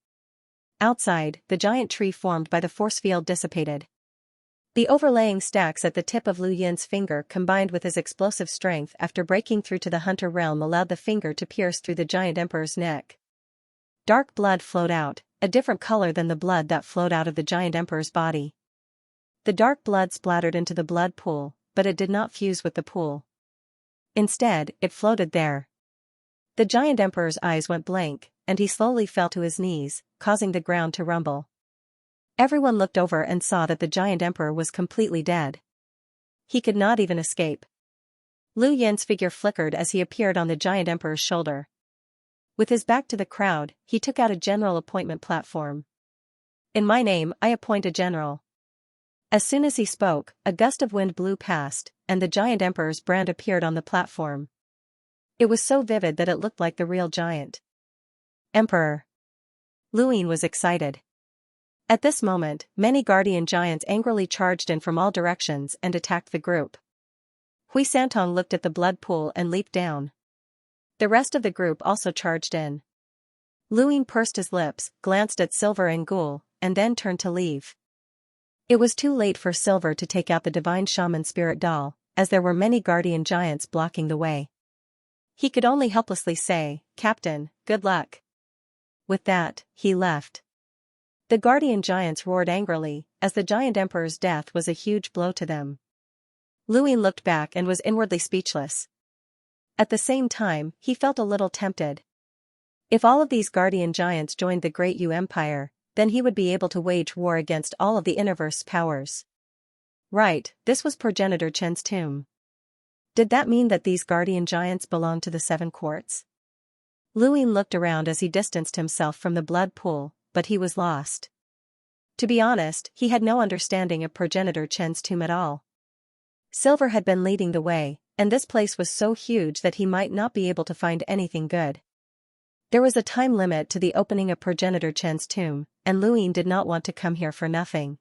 Outside, the giant tree formed by the force field dissipated. The overlaying stacks at the tip of Lu Yin's finger combined with his explosive strength after breaking through to the hunter realm allowed the finger to pierce through the giant emperor's neck. Dark blood flowed out, a different color than the blood that flowed out of the giant emperor's body. The dark blood splattered into the blood pool, but it did not fuse with the pool. Instead, it floated there. The giant emperor's eyes went blank, and he slowly fell to his knees, causing the ground to rumble. Everyone looked over and saw that the giant emperor was completely dead. He could not even escape. Lu Yin's figure flickered as he appeared on the giant emperor's shoulder. With his back to the crowd, he took out a general appointment platform. In my name, I appoint a general. As soon as he spoke, a gust of wind blew past, and the giant emperor's brand appeared on the platform. It was so vivid that it looked like the real giant. Emperor. Lu Yin was excited. At this moment, many guardian giants angrily charged in from all directions and attacked the group. Hui Santong looked at the blood pool and leaped down. The rest of the group also charged in. Lu Yin pursed his lips, glanced at Silver and Ghoul, and then turned to leave. It was too late for Silver to take out the divine shaman spirit doll, as there were many guardian giants blocking the way. He could only helplessly say, "Captain, good luck." With that, he left. The guardian giants roared angrily, as the giant emperor's death was a huge blow to them. Lu Yin looked back and was inwardly speechless. At the same time, he felt a little tempted. If all of these guardian giants joined the Great Yu Empire, then he would be able to wage war against all of the Innerverse powers. Right, this was progenitor Chen's tomb. Did that mean that these guardian giants belonged to the seven courts? Luin looked around as he distanced himself from the blood pool, but he was lost. To be honest, he had no understanding of progenitor Chen's tomb at all. Silver had been leading the way, and this place was so huge that he might not be able to find anything good. There was a time limit to the opening of progenitor Chen's tomb, and Luin did not want to come here for nothing.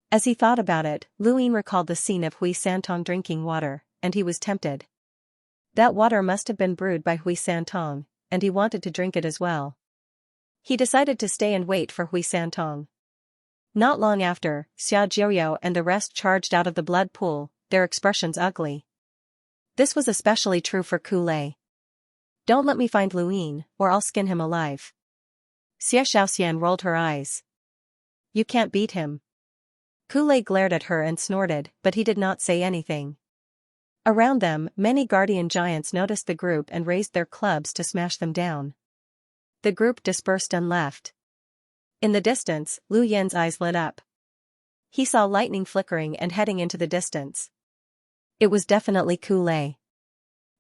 As he thought about it, Luin recalled the scene of Hui Santong drinking water, and he was tempted. That water must have been brewed by Hui Santong, and he wanted to drink it as well. He decided to stay and wait for Hui Santong. Not long after, Xia Jiuyou and the rest charged out of the blood pool, their expressions ugly. This was especially true for Kulei. Don't let me find Luin, or I'll skin him alive. Xia Xiaoxian rolled her eyes. You can't beat him. Kulei glared at her and snorted, but he did not say anything. Around them, many guardian giants noticed the group and raised their clubs to smash them down. The group dispersed and left. In the distance, Lu Yan's eyes lit up. He saw lightning flickering and heading into the distance. It was definitely Kulei.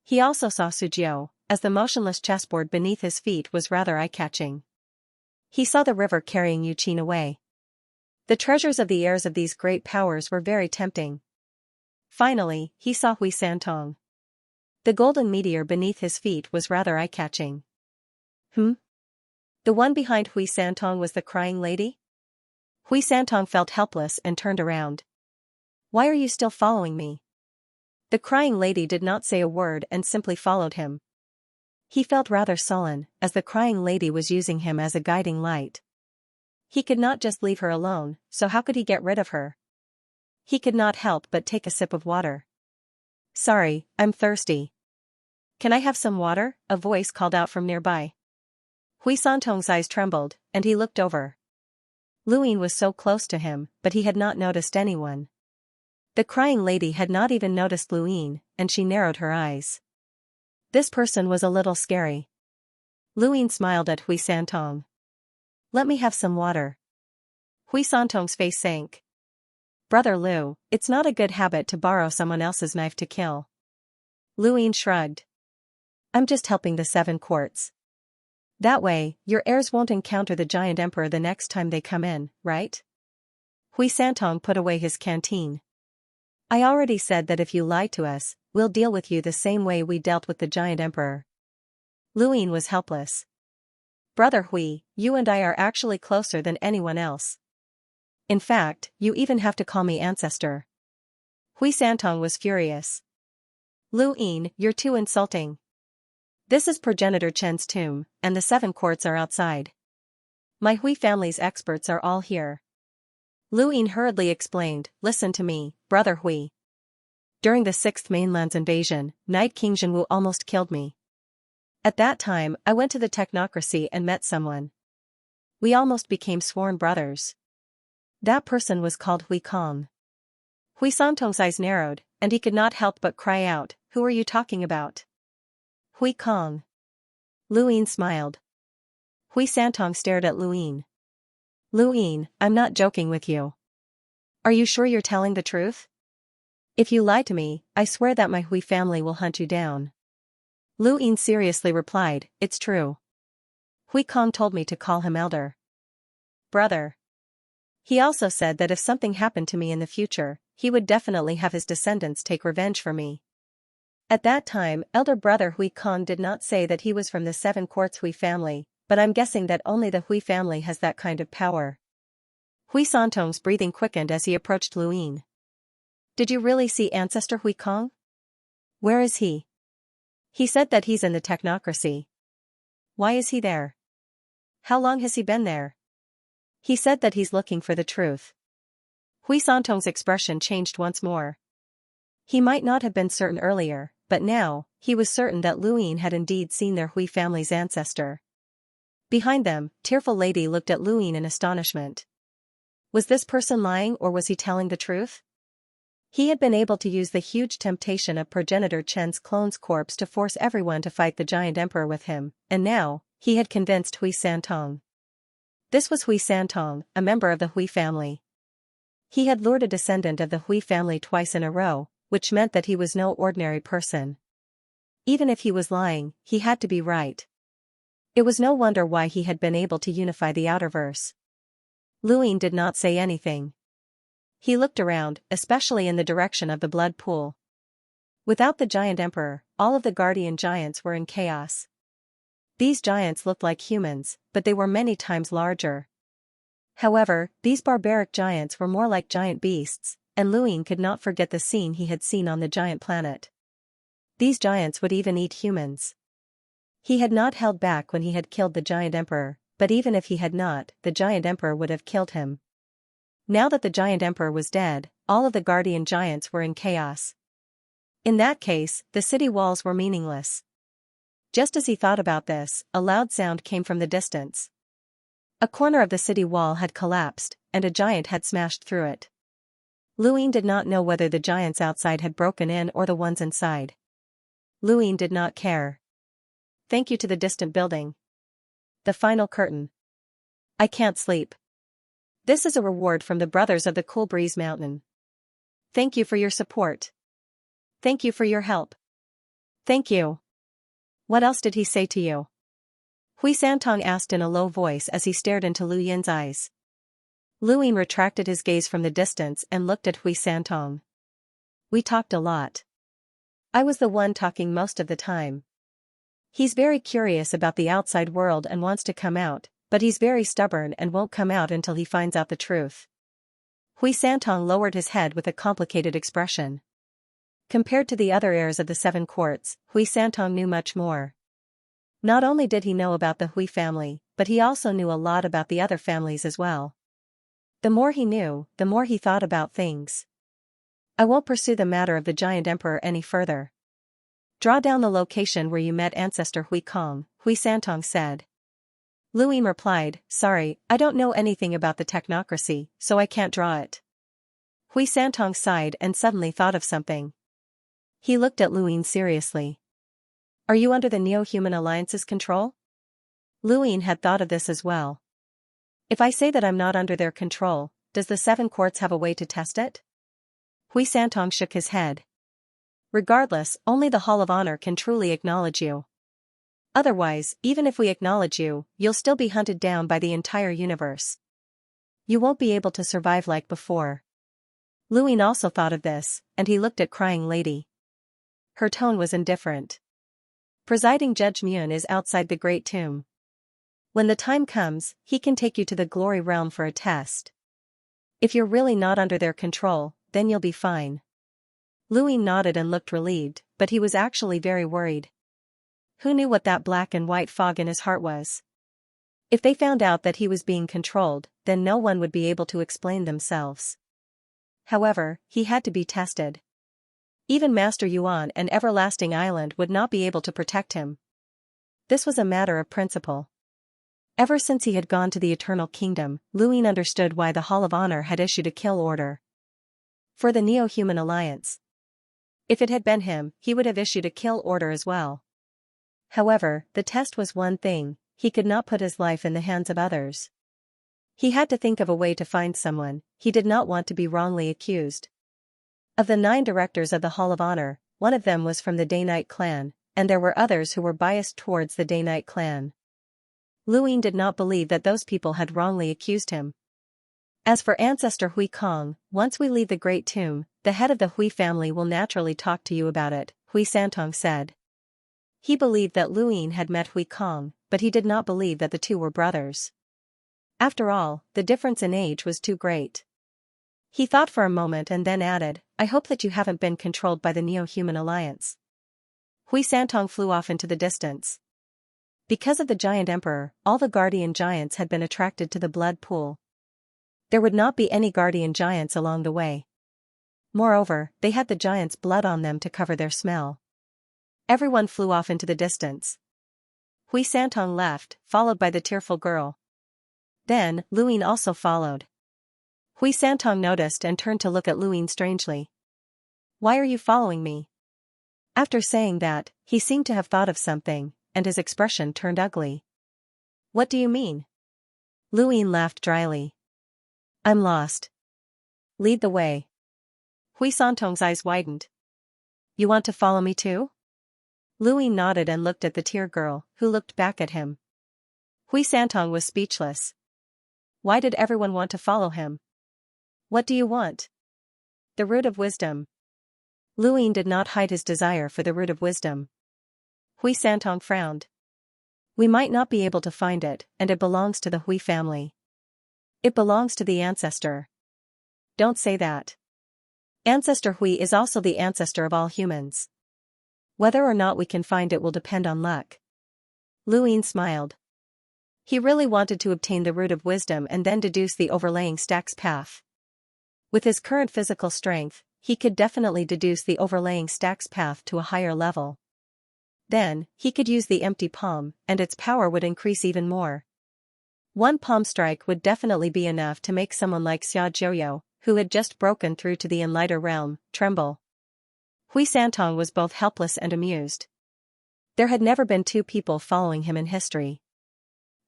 He also saw Sujiu, as the motionless chessboard beneath his feet was rather eye-catching. He saw the river carrying Yuqin away. The treasures of the heirs of these great powers were very tempting. Finally, he saw Hui Santong. The golden meteor beneath his feet was rather eye-catching. The one behind Hui Santong was the crying lady? Hui Santong felt helpless and turned around. Why are you still following me? The crying lady did not say a word and simply followed him. He felt rather sullen, as the crying lady was using him as a guiding light. He could not just leave her alone, so how could he get rid of her? He could not help but take a sip of water. Sorry, I'm thirsty. Can I have some water? A voice called out from nearby. Hui Santong's eyes trembled, and he looked over. Luin was so close to him, but he had not noticed anyone. The crying lady had not even noticed Luin, and she narrowed her eyes. This person was a little scary. Luin smiled at Hui Santong. Let me have some water. Hui Santong's face sank. Brother Lu, it's not a good habit to borrow someone else's knife to kill. Luin shrugged. I'm just helping the seven courts. That way, your heirs won't encounter the giant emperor the next time they come in, right? Hui Santong put away his canteen. I already said that if you lie to us, we'll deal with you the same way we dealt with the giant emperor. Luin was helpless. Brother Hui, you and I are actually closer than anyone else. In fact, you even have to call me ancestor. Hui Santong was furious. Luin, you're too insulting. This is progenitor Chen's tomb, and the seven courts are outside. My Hui family's experts are all here. Luin hurriedly explained, listen to me, Brother Hui. During the 6th Mainland's invasion, Knight King Zhenwu almost killed me. At that time, I went to the technocracy and met someone. We almost became sworn brothers. That person was called Hui Kong. Hui Santong's eyes narrowed, and he could not help but cry out, who are you talking about? Hui Kong. Luin smiled. Hui Santong stared at Luin. Luin, I'm not joking with you. Are you sure you're telling the truth? If you lie to me, I swear that my Hui family will hunt you down. Luin seriously replied, it's true. Hui Kong told me to call him elder brother. He also said that if something happened to me in the future, he would definitely have his descendants take revenge for me. At that time, elder brother Hui Kong did not say that he was from the seven courts Hui family, but I'm guessing that only the Hui family has that kind of power. Hui Santong's breathing quickened as he approached Luin. Did you really see ancestor Hui Kong? Where is he? He said that he's in the technocracy. Why is he there? How long has he been there? He said that he's looking for the truth. Hui Santong's expression changed once more. He might not have been certain earlier, but now, he was certain that Luin had indeed seen their Hui family's ancestor. Behind them, tearful lady looked at Luin in astonishment. Was this person lying or was he telling the truth? He had been able to use the huge temptation of progenitor Chen's clone's corpse to force everyone to fight the giant emperor with him, and now, he had convinced Hui Santong. This was Hui Santong, a member of the Hui family. He had lured a descendant of the Hui family twice in a row, which meant that he was no ordinary person. Even if he was lying, he had to be right. It was no wonder why he had been able to unify the Outerverse. Luin did not say anything. He looked around, especially in the direction of the blood pool. Without the giant emperor, all of the guardian giants were in chaos. These giants looked like humans, but they were many times larger. However, these barbaric giants were more like giant beasts, and Luin could not forget the scene he had seen on the giant planet. These giants would even eat humans. He had not held back when he had killed the giant emperor, but even if he had not, the giant emperor would have killed him. Now that the giant emperor was dead, all of the guardian giants were in chaos. In that case, the city walls were meaningless. Just as he thought about this, a loud sound came from the distance. A corner of the city wall had collapsed, and a giant had smashed through it. Luin did not know whether the giants outside had broken in or the ones inside. Luin did not care. Thank you to the distant building. The final curtain. I can't sleep. This is a reward from the brothers of the Cool Breeze Mountain. Thank you for your support. Thank you for your help. Thank you. What else did he say to you? Hui Santong asked in a low voice as he stared into Lu Yin's eyes. Luin retracted his gaze from the distance and looked at Hui Santong. We talked a lot. I was the one talking most of the time. He's very curious about the outside world and wants to come out, but he's very stubborn and won't come out until he finds out the truth. Hui Santong lowered his head with a complicated expression. Compared to the other heirs of the 7 courts, Hui Santong knew much more. Not only did he know about the Hui family, but he also knew a lot about the other families as well. The more he knew, the more he thought about things. I won't pursue the matter of the giant emperor any further. Draw down the location where you met ancestor Hui Kong, Hui Santong said. Luin replied, sorry, I don't know anything about the technocracy, so I can't draw it. Hui Santong sighed and suddenly thought of something. He looked at Luin seriously. Are you under the Neo-Human Alliance's control? Luin had thought of this as well. If I say that I'm not under their control, does the 7 courts have a way to test it? Hui Santong shook his head. Regardless, only the Hall of Honor can truly acknowledge you. Otherwise, even if we acknowledge you, you'll still be hunted down by the entire universe. You won't be able to survive like before. Luin also thought of this, and he looked at Crying Lady. Her tone was indifferent. Presiding Judge Myun is outside the Great Tomb. When the time comes, he can take you to the Glory Realm for a test. If you're really not under their control, then you'll be fine. Luin nodded and looked relieved, but he was actually very worried. Who knew what that black and white fog in his heart was? If they found out that he was being controlled, then no one would be able to explain themselves. However, he had to be tested. Even Master Yuan and Everlasting Island would not be able to protect him. This was a matter of principle. Ever since he had gone to the Eternal Kingdom, Luin understood why the Hall of Honor had issued a kill order for the Neo-Human Alliance. If it had been him, he would have issued a kill order as well. However, the test was one thing, he could not put his life in the hands of others. He had to think of a way to find someone, he did not want to be wrongly accused. Of the 9 directors of the Hall of Honor, one of them was from the Day-Night clan, and there were others who were biased towards the Day-Night clan. Luin did not believe that those people had wrongly accused him. As for Ancestor Hui Kong, once we leave the Great Tomb, the head of the Hui family will naturally talk to you about it, Hui Santong said. He believed that Luin had met Hui Kong, but he did not believe that the two were brothers. After all, the difference in age was too great. He thought for a moment and then added, I hope that you haven't been controlled by the Neo-Human Alliance. Hui Santong flew off into the distance. Because of the giant emperor, all the guardian giants had been attracted to the blood pool. There would not be any guardian giants along the way. Moreover, they had the giant's blood on them to cover their smell. Everyone flew off into the distance. Hui Santong left, followed by the tearful girl. Then, Luin also followed. Hui Santong noticed and turned to look at Luin strangely. Why are you following me? After saying that, he seemed to have thought of something, and his expression turned ugly. What do you mean? Luin laughed dryly. I'm lost. Lead the way. Hui Santong's eyes widened. You want to follow me too? Louis nodded and looked at the tear girl, who looked back at him. Hui Santong was speechless. Why did everyone want to follow him? What do you want? The root of wisdom. Louis did not hide his desire for the root of wisdom. Hui Santong frowned. We might not be able to find it, and it belongs to the Hui family. It belongs to the ancestor. Don't say that. Ancestor Hui is also the ancestor of all humans. Whether or not we can find it will depend on luck. Louis smiled. He really wanted to obtain the root of wisdom and then deduce the overlaying stacks path. With his current physical strength, he could definitely deduce the overlaying stacks path to a higher level. Then, he could use the empty palm, and its power would increase even more. One palm strike would definitely be enough to make someone like Xianxia, who had just broken through to the Enlighter realm, tremble. Hui Santong was both helpless and amused. There had never been two people following him in history.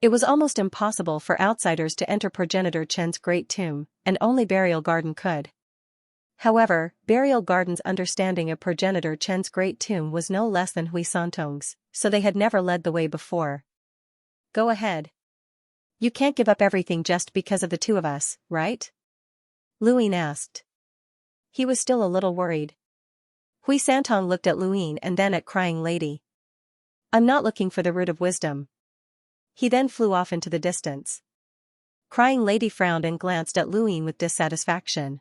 It was almost impossible for outsiders to enter Progenitor Chen's great tomb, and only Burial Garden could. However, Burial Garden's understanding of Progenitor Chen's great tomb was no less than Hui Santong's, so they had never led the way before. Go ahead. You can't give up everything just because of the two of us, right? Louis asked. He was still a little worried. Hui Santong looked at Louis and then at Crying Lady. I'm not looking for the root of wisdom. He then flew off into the distance. Crying Lady frowned and glanced at Louis with dissatisfaction.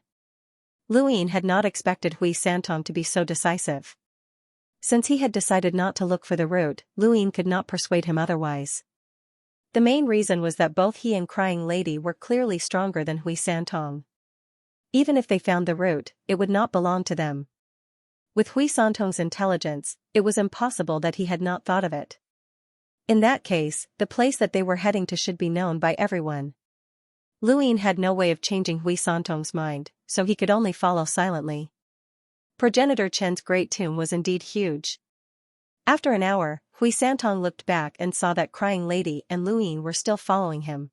Louis had not expected Hui Santong to be so decisive. Since he had decided not to look for the root, Louis could not persuade him otherwise. The main reason was that both he and Crying Lady were clearly stronger than Hui Santong. Even if they found the root, it would not belong to them. With Hui Santong's intelligence, it was impossible that he had not thought of it. In that case, the place that they were heading to should be known by everyone. Louis had no way of changing Hui Santong's mind, so he could only follow silently. Progenitor Chen's great tomb was indeed huge. After an hour, Hui Santong looked back and saw that Crying Lady and Louis were still following him.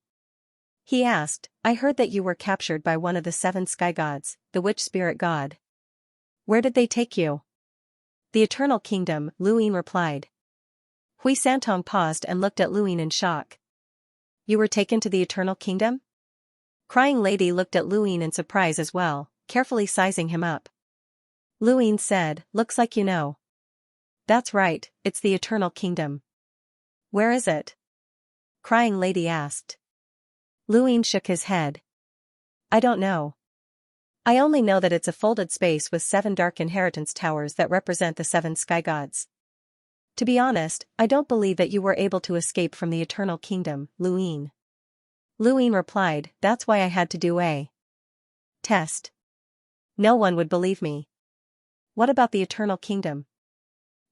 He asked, I heard that you were captured by one of the 7 sky gods, the witch spirit god. Where did they take you? The Eternal Kingdom, Louis replied. Hui Santong paused and looked at Louis in shock. You were taken to the Eternal Kingdom? Crying Lady looked at Louis in surprise as well, carefully sizing him up. Louis said, looks like you know. That's right, it's the Eternal Kingdom. Where is it? Crying Lady asked. Louis shook his head. I don't know. I only know that it's a folded space with 7 dark inheritance towers that represent the 7 sky gods. To be honest, I don't believe that you were able to escape from the Eternal Kingdom, Louis. Louis replied, that's why I had to do a test. No one would believe me. What about the Eternal Kingdom?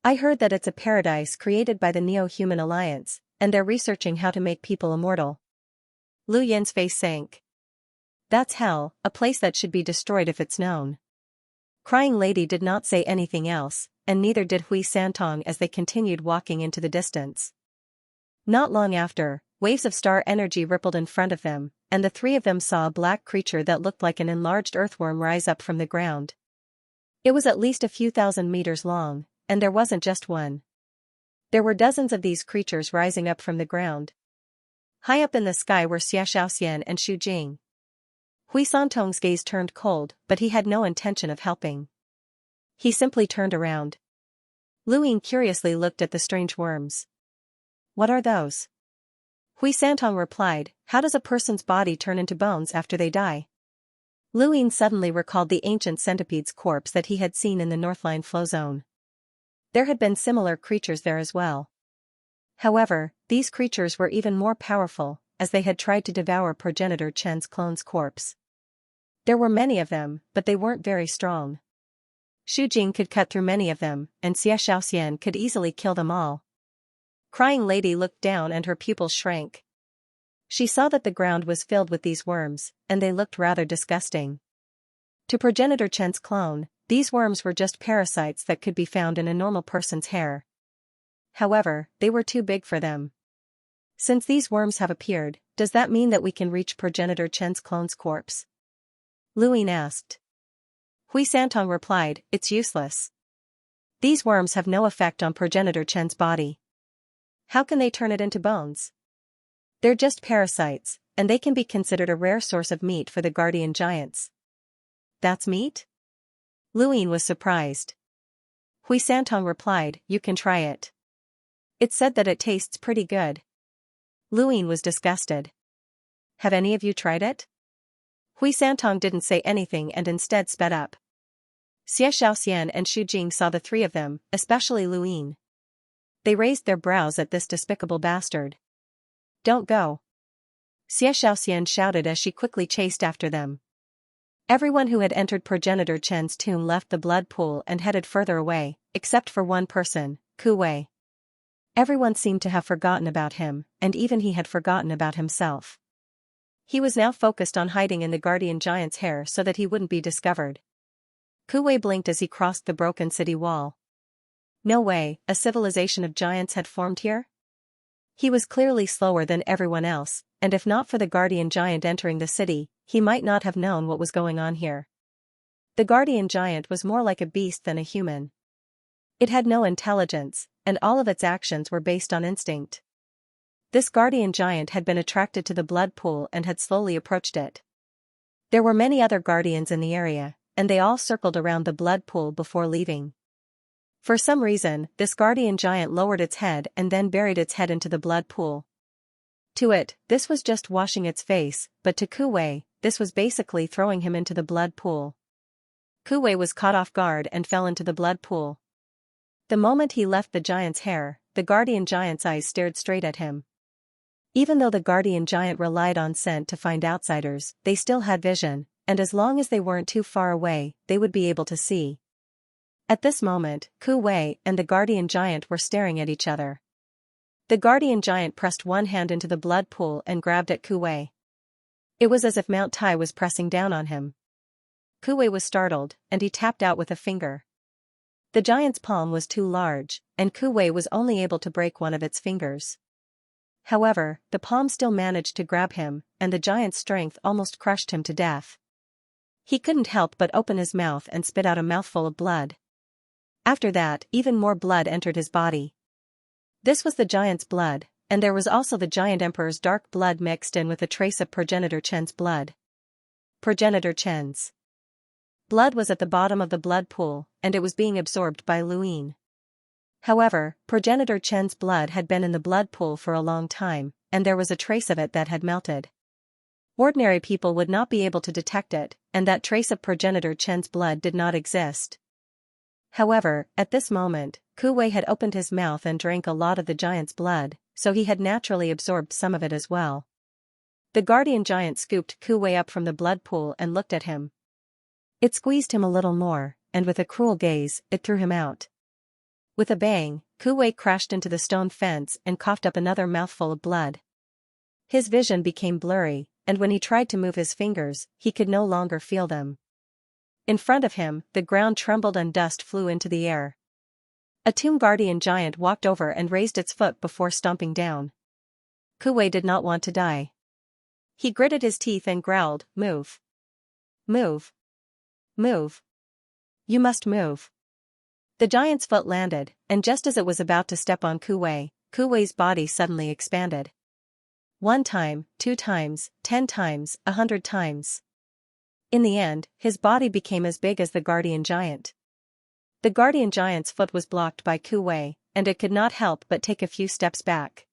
I heard that it's a paradise created by the Neo-Human Alliance, and they're researching how to make people immortal. Lu Yin's face sank. That's hell, a place that should be destroyed if it's known. Crying Lady did not say anything else, and neither did Hui Santong as they continued walking into the distance. Not long after, waves of star energy rippled in front of them, and the 3 of them saw a black creature that looked like an enlarged earthworm rise up from the ground. It was at least a few thousand meters long, and there wasn't just one. There were dozens of these creatures rising up from the ground. High up in the sky were Xianxia and Xu Jing. Hui Santong's gaze turned cold, but he had no intention of helping. He simply turned around. Louis curiously looked at the strange worms. What are those? Hui Santong replied, how does a person's body turn into bones after they die? Louis suddenly recalled the ancient centipede's corpse that he had seen in the Northline flow zone. There had been similar creatures there as well. However, these creatures were even more powerful, as they had tried to devour Progenitor Chen's clone's corpse. There were many of them, but they weren't very strong. Xu Jing could cut through many of them, and Xia Xiaoxian could easily kill them all. Crying Lady looked down and her pupils shrank. She saw that the ground was filled with these worms, and they looked rather disgusting. To Progenitor Chen's clone, these worms were just parasites that could be found in a normal person's hair. However, they were too big for them. Since these worms have appeared, does that mean that we can reach Progenitor Chen's clone's corpse? Luin asked. Hui Santong replied, it's useless. These worms have no effect on progenitor Chen's body. How can they turn it into bones? They're just parasites, and they can be considered a rare source of meat for the guardian giants. That's meat? Luin was surprised. Hui Santong replied, you can try it. It said that it tastes pretty good. Luin was disgusted. Have any of you tried it? Hui Santong didn't say anything and instead sped up. Xie Xiaoxian and Xu Jing saw the three of them, especially Luin. They raised their brows at this despicable bastard. Don't go. Xie Xiaoxian shouted as she quickly chased after them. Everyone who had entered progenitor Chen's tomb left the blood pool and headed further away, except for one person, Ku Wei. Everyone seemed to have forgotten about him, and even he had forgotten about himself. He was now focused on hiding in the guardian giant's hair so that he wouldn't be discovered. Ku Wei blinked as he crossed the broken city wall. No way, a civilization of giants had formed here? He was clearly slower than everyone else, and if not for the guardian giant entering the city, he might not have known what was going on here. The guardian giant was more like a beast than a human. It had no intelligence, and all of its actions were based on instinct. This guardian giant had been attracted to the blood pool and had slowly approached it. There were many other guardians in the area, and they all circled around the blood pool before leaving. For some reason, this guardian giant lowered its head and then buried its head into the blood pool. To it, this was just washing its face, but to Ku Wei, this was basically throwing him into the blood pool. Ku Wei was caught off guard and fell into the blood pool. The moment he left the giant's hair, the guardian giant's eyes stared straight at him. Even though the guardian giant relied on scent to find outsiders, they still had vision, and as long as they weren't too far away, they would be able to see. At this moment, Ku Wei and the guardian giant were staring at each other. The guardian giant pressed one hand into the blood pool and grabbed at Ku Wei. It was as if Mount Tai was pressing down on him. Ku Wei was startled, and he tapped out with a finger. The giant's palm was too large, and Ku Wei was only able to break one of its fingers. However, the palm still managed to grab him, and the giant's strength almost crushed him to death. He couldn't help but open his mouth and spit out a mouthful of blood. After that, even more blood entered his body. This was the giant's blood, and there was also the giant emperor's dark blood mixed in with a trace of progenitor Chen's blood. Progenitor Chen's blood was at the bottom of the blood pool, and it was being absorbed by Luin. However, progenitor Chen's blood had been in the blood pool for a long time, and there was a trace of it that had melted. Ordinary people would not be able to detect it, and that trace of progenitor Chen's blood did not exist. However, at this moment, Ku Wei had opened his mouth and drank a lot of the giant's blood, so he had naturally absorbed some of it as well. The guardian giant scooped Ku Wei up from the blood pool and looked at him. It squeezed him a little more, and with a cruel gaze, it threw him out. With a bang, Ku Wei crashed into the stone fence and coughed up another mouthful of blood. His vision became blurry, and when he tried to move his fingers, he could no longer feel them. In front of him, the ground trembled and dust flew into the air. A tomb guardian giant walked over and raised its foot before stomping down. Ku Wei did not want to die. He gritted his teeth and growled, "Move. Move. Move. You must move." The giant's foot landed, and just as it was about to step on Ku Wei's body suddenly expanded. 1 time, 2 times, 10 times, 100 times. In the end, his body became as big as the guardian giant. The guardian giant's foot was blocked by Ku Wei, and it could not help but take a few steps back.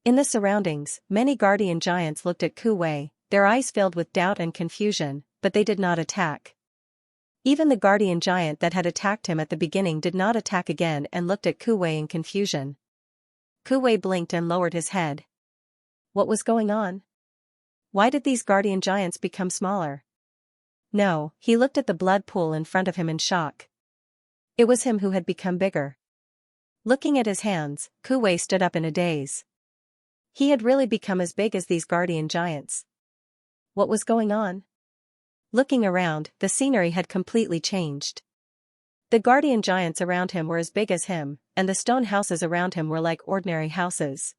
In the surroundings, many guardian giants looked at Ku Wei, their eyes filled with doubt and confusion, but they did not attack. Even the guardian giant that had attacked him at the beginning did not attack again and looked at Ku Wei in confusion. Ku Wei blinked and lowered his head. What was going on? Why did these guardian giants become smaller? No, he looked at the blood pool in front of him in shock. It was him who had become bigger. Looking at his hands, Ku Wei stood up in a daze. He had really become as big as these guardian giants. What was going on? Looking around, the scenery had completely changed. The guardian giants around him were as big as him, and the stone houses around him were like ordinary houses.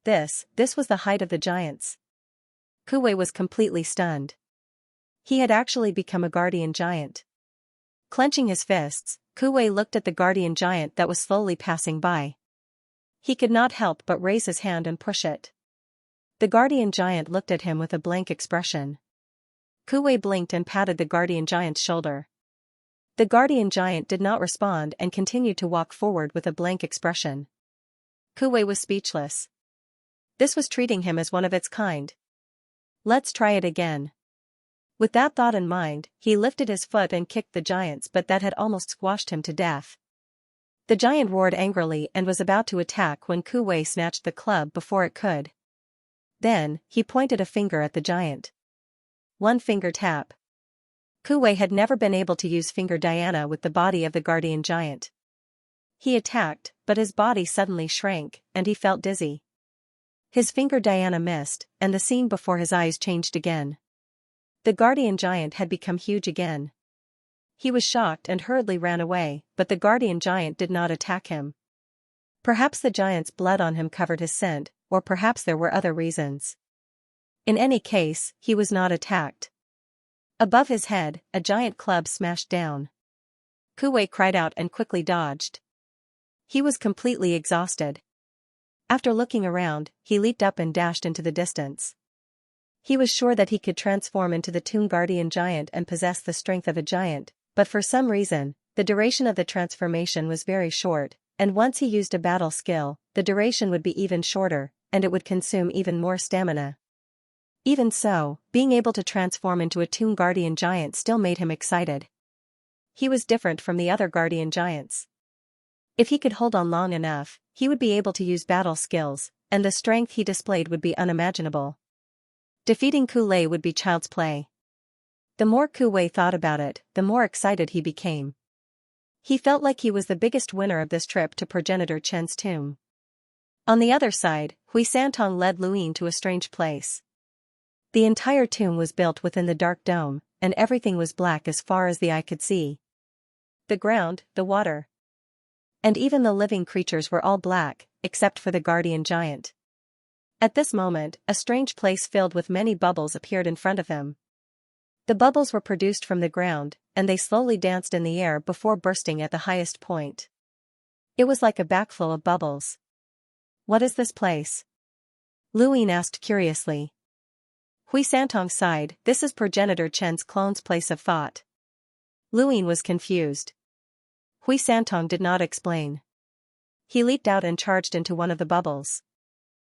This was the height of the giants. Ku Wei was completely stunned. He had actually become a guardian giant. Clenching his fists, Kuwei looked at the guardian giant that was slowly passing by. He could not help but raise his hand and push it. The guardian giant looked at him with a blank expression. Kuwei blinked and patted the guardian giant's shoulder. The guardian giant did not respond and continued to walk forward with a blank expression. Kuwei was speechless. This was treating him as one of its kind. Let's try it again. With that thought in mind, he lifted his foot and kicked the giant's butt that had almost squashed him to death. The giant roared angrily and was about to attack when Kuwei snatched the club before it could. Then, he pointed a finger at the giant. One finger tap. Kuwei had never been able to use finger Diana with the body of the guardian giant. He attacked, but his body suddenly shrank, and he felt dizzy. His finger Diana missed, and the scene before his eyes changed again. The guardian giant had become huge again. He was shocked and hurriedly ran away, but the guardian giant did not attack him. Perhaps the giant's blood on him covered his scent, or perhaps there were other reasons. In any case, he was not attacked. Above his head, a giant club smashed down. Kuwei cried out and quickly dodged. He was completely exhausted. After looking around, he leaped up and dashed into the distance. He was sure that he could transform into the Toon Guardian Giant and possess the strength of a giant, but for some reason, the duration of the transformation was very short, and once he used a battle skill, the duration would be even shorter, and it would consume even more stamina. Even so, being able to transform into a Toon Guardian Giant still made him excited. He was different from the other Guardian Giants. If he could hold on long enough, he would be able to use battle skills, and the strength he displayed would be unimaginable. Defeating Kuwei would be child's play. The more Kuwei thought about it, the more excited he became. He felt like he was the biggest winner of this trip to Progenitor Chen's tomb. On the other side, Hui Santong led Luyin to a strange place. The entire tomb was built within the dark dome, and everything was black as far as the eye could see. The ground, the water, and even the living creatures were all black, except for the guardian giant. At this moment, a strange place filled with many bubbles appeared in front of him. The bubbles were produced from the ground, and they slowly danced in the air before bursting at the highest point. It was like a backflow of bubbles. What is this place? Luyin asked curiously. Hui Santong sighed. This is Progenitor Chen's clone's place of thought. Luyin was confused. Hui Santong did not explain. He leaped out and charged into one of the bubbles.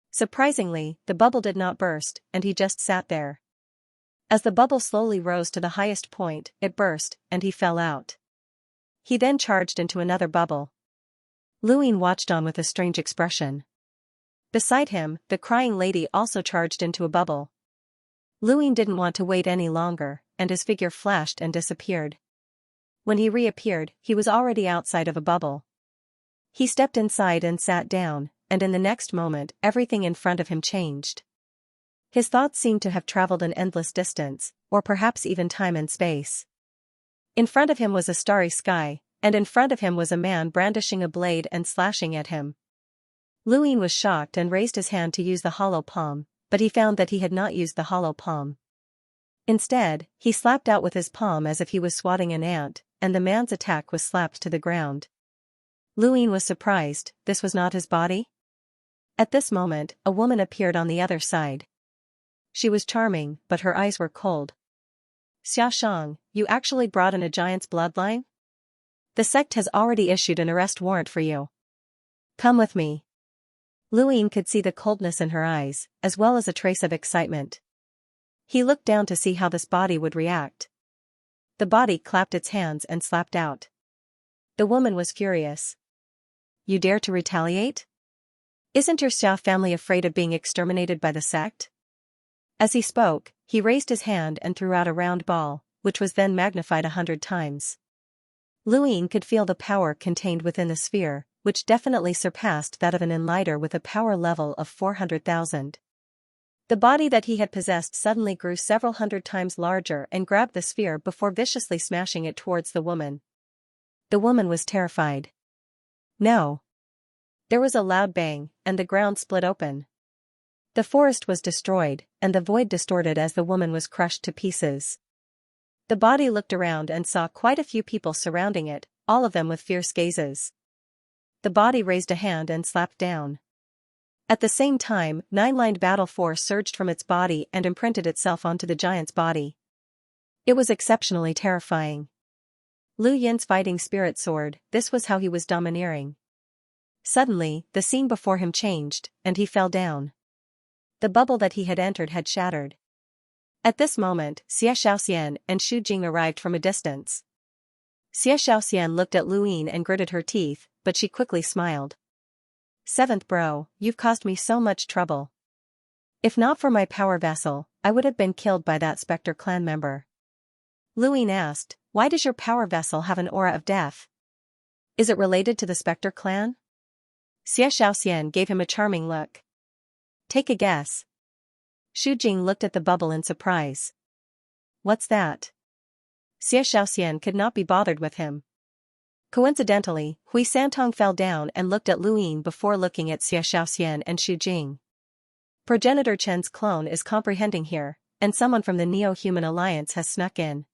Surprisingly, the bubble did not burst, and he just sat there. As the bubble slowly rose to the highest point, it burst, and he fell out. He then charged into another bubble. Luyin watched on with a strange expression. Beside him, the crying lady also charged into a bubble. Luyin didn't want to wait any longer, and his figure flashed and disappeared. When he reappeared, he was already outside of a bubble. He stepped inside and sat down, and in the next moment, everything in front of him changed. His thoughts seemed to have traveled an endless distance, or perhaps even time and space. In front of him was a starry sky, and in front of him was a man brandishing a blade and slashing at him. Luyin was shocked and raised his hand to use the hollow palm, but he found that he had not used the hollow palm. Instead, he slapped out with his palm as if he was swatting an ant, and the man's attack was slapped to the ground. Luyin was surprised. This was not his body? At this moment, a woman appeared on the other side. She was charming, but her eyes were cold. Xianxia, you actually brought in a giant's bloodline? The sect has already issued an arrest warrant for you. Come with me. Luyin could see the coldness in her eyes, as well as a trace of excitement. He looked down to see how this body would react. The body clapped its hands and slapped out. The woman was furious. You dare to retaliate? Isn't your Xia family afraid of being exterminated by the sect? As he spoke, he raised his hand and threw out a round ball, which was then magnified 100 times. Luyin could feel the power contained within the sphere, which definitely surpassed that of an enlighter with a power level of 400,000. The body that he had possessed suddenly grew several hundred times larger and grabbed the sphere before viciously smashing it towards the woman. The woman was terrified. No. There was a loud bang, and the ground split open. The forest was destroyed, and the void distorted as the woman was crushed to pieces. The body looked around and saw quite a few people surrounding it, all of them with fierce gazes. The body raised a hand and slapped down. At the same time, 9-lined battle force surged from its body and imprinted itself onto the giant's body. It was exceptionally terrifying. Lu Yin's fighting spirit soared, this was how he was domineering. Suddenly, the scene before him changed, and he fell down. The bubble that he had entered had shattered. At this moment, Xianxia and Xu Jing arrived from a distance. Xianxia looked at Lu Yin and gritted her teeth, but she quickly smiled. "Seventh bro, you've caused me so much trouble. If not for my power vessel, I would have been killed by that Spectre clan member." Lu Yin asked, "Why does your power vessel have an aura of death? Is it related to the Spectre clan?" Xianxia gave him a charming look. "Take a guess." Xu Jing looked at the bubble in surprise. "What's that?" Xianxia could not be bothered with him. Coincidentally, Hui Santong fell down and looked at Lu Yin before looking at Xianxia and Xu Jing. Progenitor Chen's clone is comprehending here, and someone from the Neo-Human Alliance has snuck in.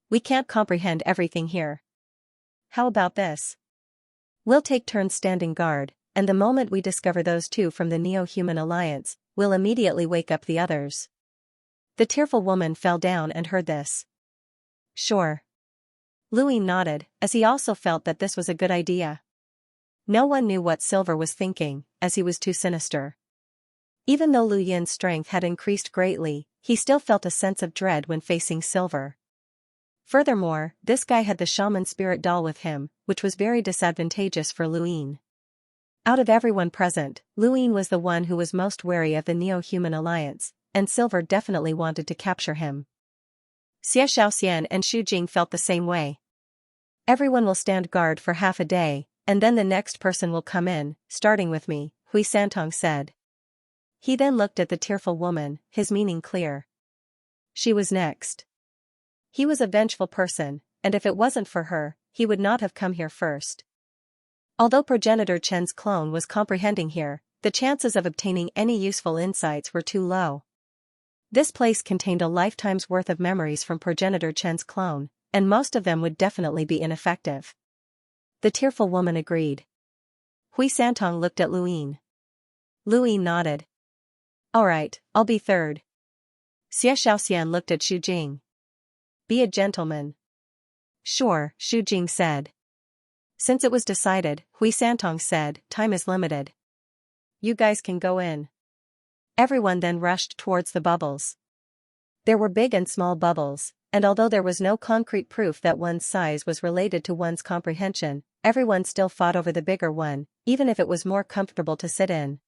We can't comprehend everything here. How about this? We'll take turns standing guard, and the moment we discover those two from the Neo-Human Alliance, we'll immediately wake up the others. The tearful woman fell down and heard this. Sure. Lu Yin nodded, as he also felt that this was a good idea. No one knew what Silver was thinking, as he was too sinister. Even though Lu Yin's strength had increased greatly, he still felt a sense of dread when facing Silver. Furthermore, this guy had the shaman spirit doll with him, which was very disadvantageous for Lu Yin. Out of everyone present, Lu Yin was the one who was most wary of the Neo-Human Alliance, and Silver definitely wanted to capture him. Xianxia and Xu Jing felt the same way. Everyone will stand guard for half a day, and then the next person will come in, starting with me, Hui Santong said. He then looked at the tearful woman, his meaning clear. She was next. He was a vengeful person, and if it wasn't for her, he would not have come here first. Although Progenitor Chen's clone was comprehending here, the chances of obtaining any useful insights were too low. This place contained a lifetime's worth of memories from Progenitor Chen's clone, and most of them would definitely be ineffective. The tearful woman agreed. Hui Santong looked at Lu Yin. Lu Yin nodded. Alright, I'll be third. Xianxia looked at Xu Jing. Be a gentleman. Sure, Xu Jing said. Since it was decided, Hui Santong said, time is limited. You guys can go in. Everyone then rushed towards the bubbles. There were big and small bubbles, and although there was no concrete proof that one's size was related to one's comprehension, everyone still fought over the bigger one, even if it was more comfortable to sit in.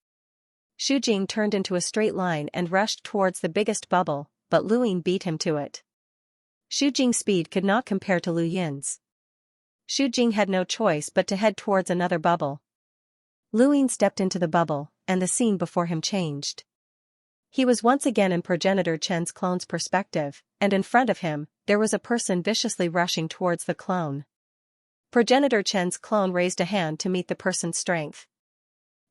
Xu Jing turned into a straight line and rushed towards the biggest bubble, but Lu Yin beat him to it. Xu Jing's speed could not compare to Lu Yin's. Xu Jing had no choice but to head towards another bubble. Lu Yin stepped into the bubble, and the scene before him changed. He was once again in Progenitor Chen's clone's perspective, and in front of him, there was a person viciously rushing towards the clone. Progenitor Chen's clone raised a hand to meet the person's strength.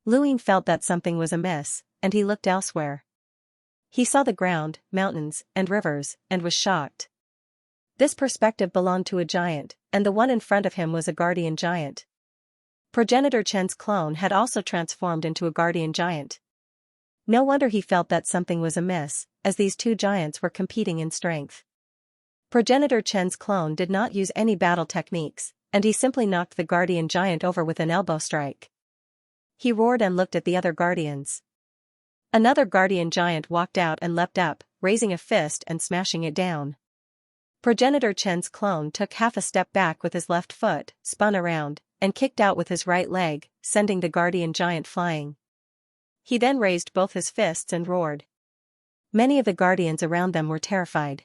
Lu Yin felt that something was amiss, and he looked elsewhere. He saw the ground, mountains, and rivers, and was shocked. This perspective belonged to a giant, and the one in front of him was a guardian giant. Progenitor Chen's clone had also transformed into a guardian giant. No wonder he felt that something was amiss, as these two giants were competing in strength. Progenitor Chen's clone did not use any battle techniques, and he simply knocked the guardian giant over with an elbow strike. He roared and looked at the other guardians. Another guardian giant walked out and leapt up, raising a fist and smashing it down. Progenitor Chen's clone took half a step back with his left foot, spun around, and kicked out with his right leg, sending the guardian giant flying. He then raised both his fists and roared. Many of the guardians around them were terrified.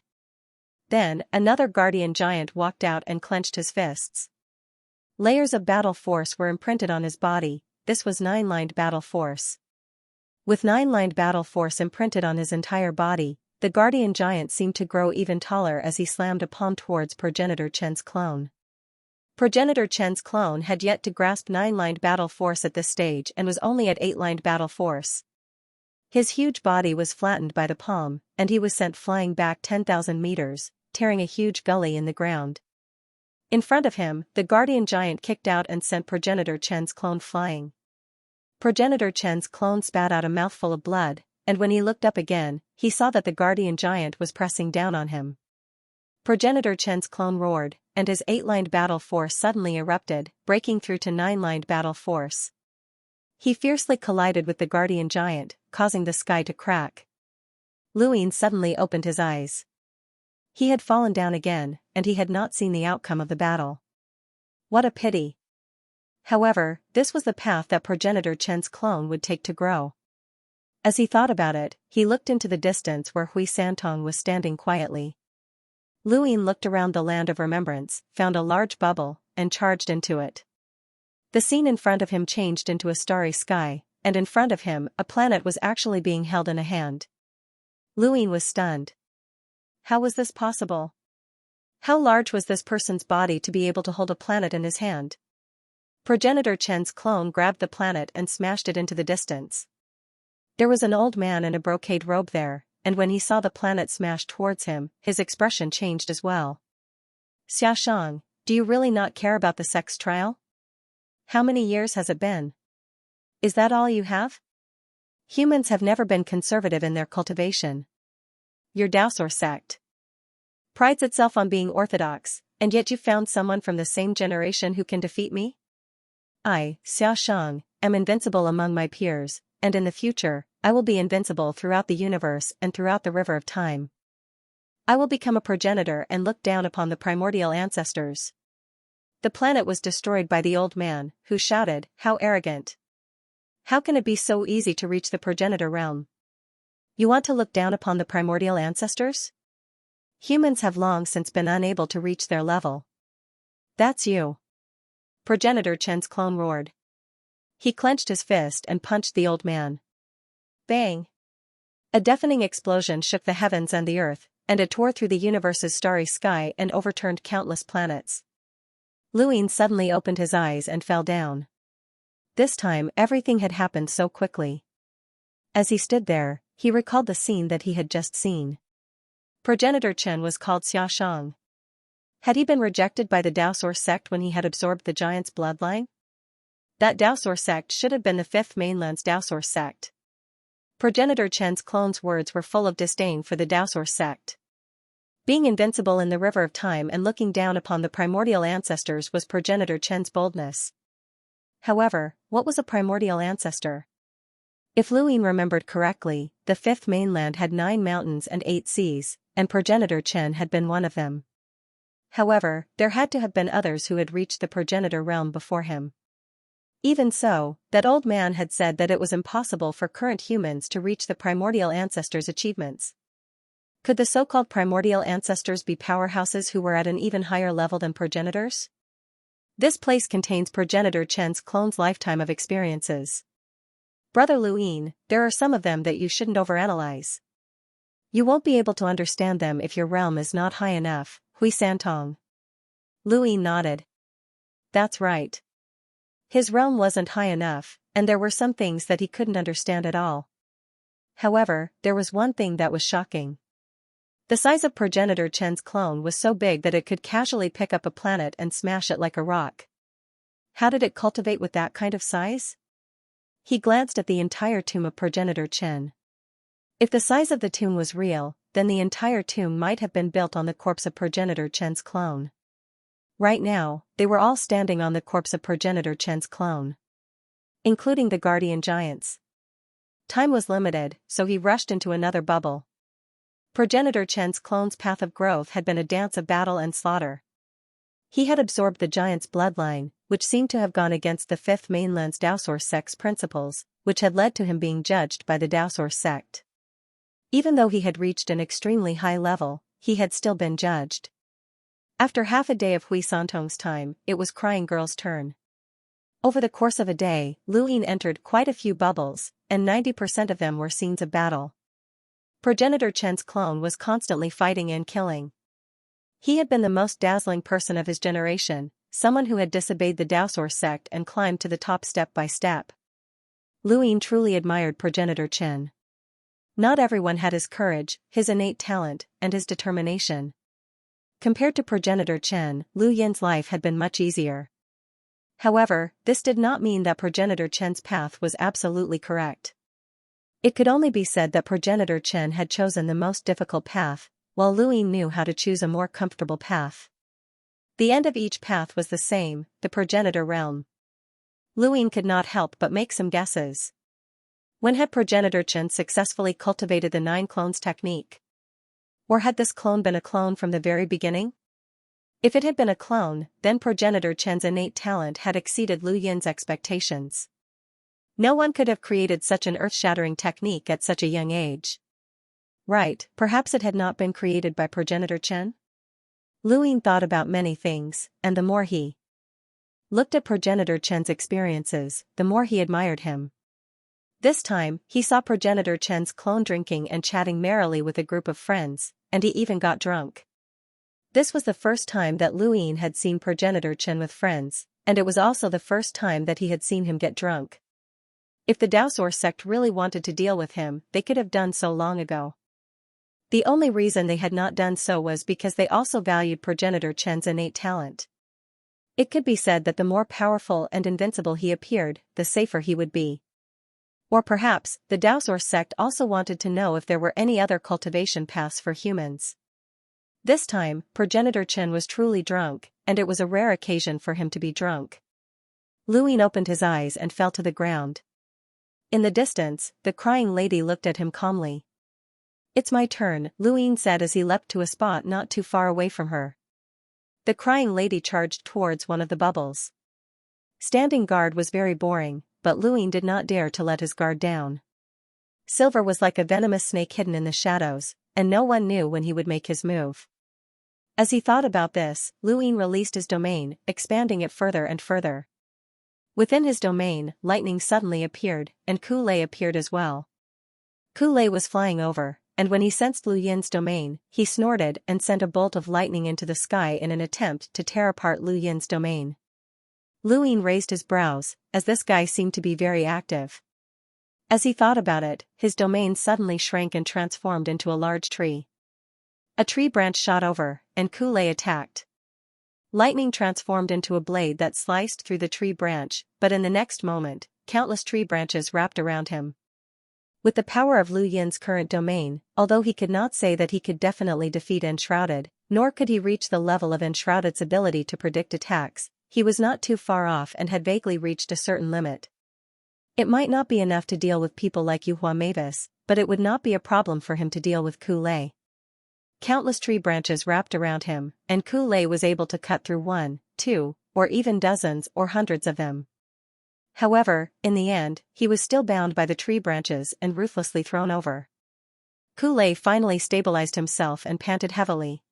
Then, another guardian giant walked out and clenched his fists. Layers of battle force were imprinted on his body. This was 9-lined battle force. With 9-lined battle force imprinted on his entire body, the guardian giant seemed to grow even taller as he slammed a palm towards Progenitor Chen's clone. Progenitor Chen's clone had yet to grasp 9-lined battle force at this stage and was only at 8-lined battle force. His huge body was flattened by the palm, and he was sent flying back 10,000 meters, tearing a huge gully in the ground. In front of him, the guardian giant kicked out and sent Progenitor Chen's clone flying. Progenitor Chen's clone spat out a mouthful of blood, and when he looked up again, he saw that the guardian giant was pressing down on him. Progenitor Chen's clone roared, and his 8-lined battle force suddenly erupted, breaking through to 9-lined battle force. He fiercely collided with the guardian giant, causing the sky to crack. Luin suddenly opened his eyes. He had fallen down again, and he had not seen the outcome of the battle. What a pity. However, this was the path that Progenitor Chen's clone would take to grow. As he thought about it, he looked into the distance where Hui Santong was standing quietly. Luin looked around the land of remembrance, found a large bubble, and charged into it. The scene in front of him changed into a starry sky, and in front of him, a planet was actually being held in a hand. Luin was stunned. How was this possible? How large was this person's body to be able to hold a planet in his hand? Progenitor Chen's clone grabbed the planet and smashed it into the distance. There was an old man in a brocade robe there, and when he saw the planet smash towards him, his expression changed as well. Xiaxia, do you really not care about the sex trial? How many years has it been? Is that all you have? Humans have never been conservative in their cultivation. Your Daosor sect prides itself on being orthodox, and yet you found someone from the same generation who can defeat me? I, Xiaxia, am invincible among my peers, and in the future, I will be invincible throughout the universe and throughout the river of time. I will become a progenitor and look down upon the primordial ancestors. The planet was destroyed by the old man, who shouted, "How arrogant! How can it be so easy to reach the progenitor realm? You want to look down upon the primordial ancestors? Humans have long since been unable to reach their level." That's you. Progenitor Chen's clone roared. He clenched his fist and punched the old man. Bang! A deafening explosion shook the heavens and the earth, and it tore through the universe's starry sky and overturned countless planets. Luin suddenly opened his eyes and fell down. This time everything had happened so quickly. As he stood there, he recalled the scene that he had just seen. Progenitor Chen was called Xiaxia. Had he been rejected by the Daosor sect when he had absorbed the giant's bloodline? That Daosor sect should have been the fifth mainland's Daosor sect. Progenitor Chen's clone's words were full of disdain for the Daosor sect. Being invincible in the river of time and looking down upon the primordial ancestors was Progenitor Chen's boldness. However, what was a primordial ancestor? If Luin remembered correctly, the fifth mainland had 9 mountains and 8 seas, and Progenitor Chen had been one of them. However, there had to have been others who had reached the progenitor realm before him. Even so, that old man had said that it was impossible for current humans to reach the primordial ancestors' achievements. Could the so-called primordial ancestors be powerhouses who were at an even higher level than progenitors? This place contains Progenitor Chen's clone's lifetime of experiences. Brother Luin, there are some of them that you shouldn't overanalyze. You won't be able to understand them if your realm is not high enough, Hui Santong. Luin nodded. That's right. His realm wasn't high enough, and there were some things that he couldn't understand at all. However, there was one thing that was shocking. The size of Progenitor Chen's clone was so big that it could casually pick up a planet and smash it like a rock. How did it cultivate with that kind of size? He glanced at the entire tomb of Progenitor Chen. If the size of the tomb was real, then the entire tomb might have been built on the corpse of Progenitor Chen's clone. Right now, they were all standing on the corpse of Progenitor Chen's clone, including the guardian giants. Time was limited, so he rushed into another bubble. Progenitor Chen's clone's path of growth had been a dance of battle and slaughter. He had absorbed the giant's bloodline, which seemed to have gone against the fifth mainland's Daosor sect's principles, which had led to him being judged by the Daosor sect. Even though he had reached an extremely high level, he had still been judged. After half a day of Hui Santong's time, it was Crying Girl's turn. Over the course of a day, Luin entered quite a few bubbles, and 90% of them were scenes of battle. Progenitor Chen's clone was constantly fighting and killing. He had been the most dazzling person of his generation, someone who had disobeyed the Daosor sect and climbed to the top step by step. Luin truly admired Progenitor Chen. Not everyone had his courage, his innate talent, and his determination. Compared to progenitor Chen, Lu Yin's life had been much easier. However, this did not mean that progenitor Chen's path was absolutely correct. It could only be said that progenitor Chen had chosen the most difficult path, while Lu Yin knew how to choose a more comfortable path. The end of each path was the same, the progenitor realm. Lu Yin could not help but make some guesses. When had progenitor Chen successfully cultivated the 9 clones technique? Or had this clone been a clone from the very beginning? If it had been a clone, then progenitor Chen's innate talent had exceeded Lu Yin's expectations. No one could have created such an earth-shattering technique at such a young age. Right, perhaps it had not been created by progenitor Chen? Lu Yin thought about many things, and the more he looked at progenitor Chen's experiences, the more he admired him. This time, he saw progenitor Chen's clone drinking and chatting merrily with a group of friends, and he even got drunk. This was the first time that Lu Yin had seen progenitor Chen with friends, and it was also the first time that he had seen him get drunk. If the Daosor sect really wanted to deal with him, they could have done so long ago. The only reason they had not done so was because they also valued progenitor Chen's innate talent. It could be said that the more powerful and invincible he appeared, the safer he would be. Or perhaps, the Daosor sect also wanted to know if there were any other cultivation paths for humans. This time, progenitor Chen was truly drunk, and it was a rare occasion for him to be drunk. Lu Yin opened his eyes and fell to the ground. In the distance, the crying lady looked at him calmly. "It's my turn," Lu Yin said as he leapt to a spot not too far away from her. The crying lady charged towards one of the bubbles. Standing guard was very boring, but Lu Yin did not dare to let his guard down. Silver was like a venomous snake hidden in the shadows, and no one knew when he would make his move. As he thought about this, Lu Yin released his domain, expanding it further and further. Within his domain, lightning suddenly appeared, and Kulei appeared as well. Kulei was flying over, and when he sensed Lu Yin's domain, he snorted and sent a bolt of lightning into the sky in an attempt to tear apart Lu Yin's domain. Lu Yin raised his brows, as this guy seemed to be very active. As he thought about it, his domain suddenly shrank and transformed into a large tree. A tree branch shot over, and Kulei attacked. Lightning transformed into a blade that sliced through the tree branch, but in the next moment, countless tree branches wrapped around him. With the power of Lu Yin's current domain, although he could not say that he could definitely defeat Enshrouded, nor could he reach the level of Enshrouded's ability to predict attacks, he was not too far off and had vaguely reached a certain limit. It might not be enough to deal with people like Yuhua Mavis, but it would not be a problem for him to deal with Kulei. Countless tree branches wrapped around him, and Kulei was able to cut through 1, 2, or even dozens or hundreds of them. However, in the end, he was still bound by the tree branches and ruthlessly thrown over. Kulei finally stabilized himself and panted heavily.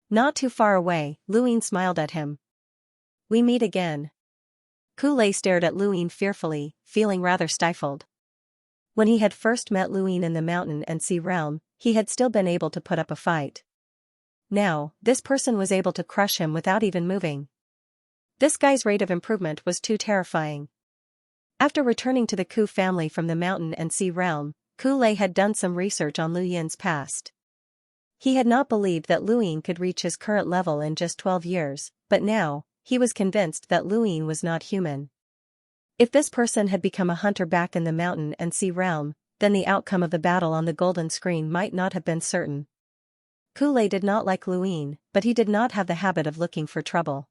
Not too far away, Lu Yin smiled at him. "We meet again." Kulei stared at Lu Yin fearfully, feeling rather stifled. When he had first met Lu Yin in the mountain and sea realm, he had still been able to put up a fight. Now, this person was able to crush him without even moving. This guy's rate of improvement was too terrifying. After returning to the Ku family from the mountain and sea realm, Kulei had done some research on Lu Yin's past. He had not believed that Lu Yin could reach his current level in just 12 years, but now, he was convinced that Lu Yin was not human. If this person had become a hunter back in the mountain and sea realm, then the outcome of the battle on the golden screen might not have been certain. Kulei did not like Lu Yin, but he did not have the habit of looking for trouble.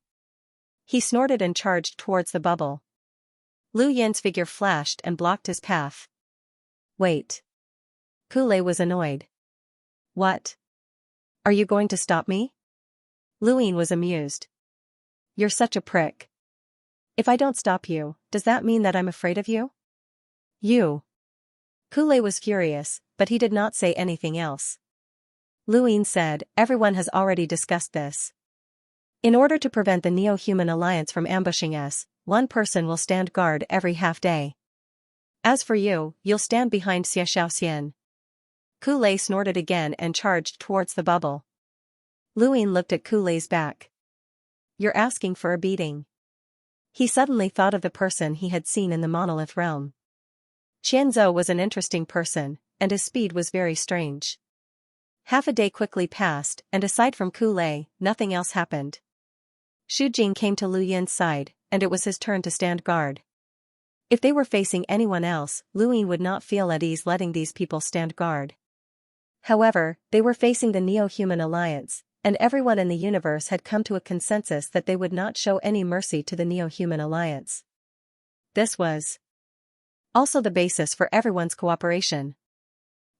He snorted and charged towards the bubble. Lu Yin's figure flashed and blocked his path. "Wait." Kulei was annoyed. "What? Are you going to stop me?" Lu Yin was amused. "You're such a prick. If I don't stop you, does that mean that I'm afraid of you?" "You." Kulei was furious, but he did not say anything else. Lu Yin said, "Everyone has already discussed this. In order to prevent the Neo-Human Alliance from ambushing us, one person will stand guard every half-day. As for you, you'll stand behind Xianxia." Kulei snorted again and charged towards the bubble. Lu Yin looked at Kulei's back. "You're asking for a beating." He suddenly thought of the person he had seen in the monolith realm. Xianzhou was an interesting person, and his speed was very strange. Half a day quickly passed, and aside from Kulei, nothing else happened. Xu Jing came to Lu Yin's side, and it was his turn to stand guard. If they were facing anyone else, Lu Yin would not feel at ease letting these people stand guard. However, they were facing the Neo-Human Alliance, and everyone in the universe had come to a consensus that they would not show any mercy to the Neo-Human Alliance. This was also the basis for everyone's cooperation.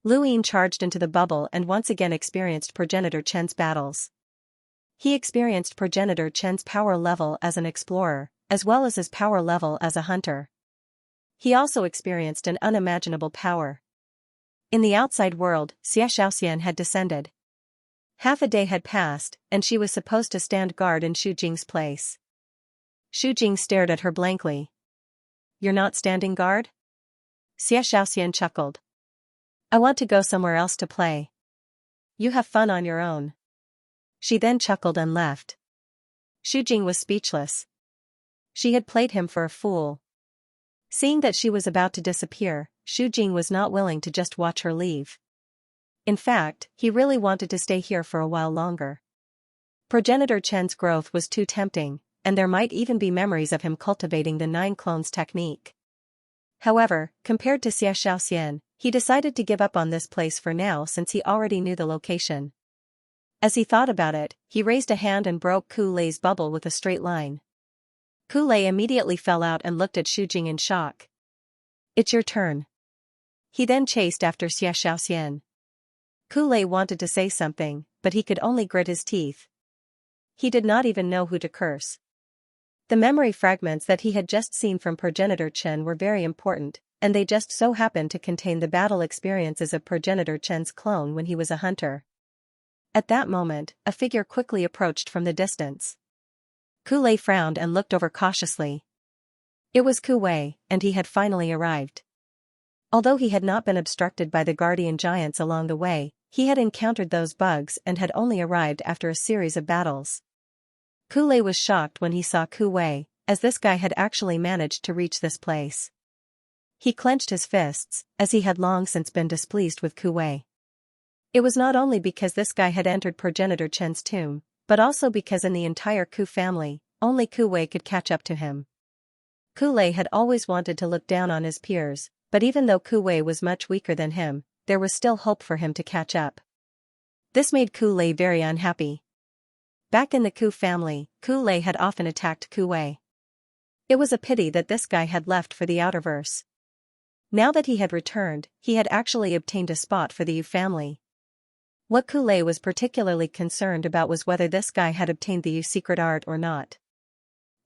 Lu Yin charged into the bubble and once again experienced Progenitor Chen's battles. He experienced Progenitor Chen's power level as an explorer, as well as his power level as a hunter. He also experienced an unimaginable power. In the outside world, Xianxia had descended. Half a day had passed, and she was supposed to stand guard in Xu Jing's place. Xu Jing stared at her blankly. "You're not standing guard?" Xianxia chuckled. "I want to go somewhere else to play." "You have fun on your own." She then chuckled and left. Xu Jing was speechless. She had played him for a fool. Seeing that she was about to disappear, Xu Jing was not willing to just watch her leave. In fact, he really wanted to stay here for a while longer. Progenitor Chen's growth was too tempting, and there might even be memories of him cultivating the 9 clones technique. However, compared to Xianxia, he decided to give up on this place for now since he already knew the location. As he thought about it, he raised a hand and broke Kulei's bubble with a straight line. Kulei immediately fell out and looked at Xu Jing in shock. "It's your turn." He then chased after Xianxia. Kulei wanted to say something, but he could only grit his teeth. He did not even know who to curse. The memory fragments that he had just seen from Progenitor Chen were very important, and they just so happened to contain the battle experiences of Progenitor Chen's clone when he was a hunter. At that moment, a figure quickly approached from the distance. Kulei frowned and looked over cautiously. It was Kuwei, and he had finally arrived. Although he had not been obstructed by the guardian giants along the way, he had encountered those bugs and had only arrived after a series of battles. Kulei was shocked when he saw Kuwei, as this guy had actually managed to reach this place. He clenched his fists, as he had long since been displeased with Kuwei. It was not only because this guy had entered Progenitor Chen's tomb, but also because in the entire Ku family, only Kuwei could catch up to him. Kulei had always wanted to look down on his peers, but even though Kuwei was much weaker than him, there was still hope for him to catch up. This made Kulei very unhappy. Back in the Ku family, Kulei had often attacked Kuwei. It was a pity that this guy had left for the Outerverse. Now that he had returned, he had actually obtained a spot for the Yu family. What Kulei was particularly concerned about was whether this guy had obtained the Yu secret art or not.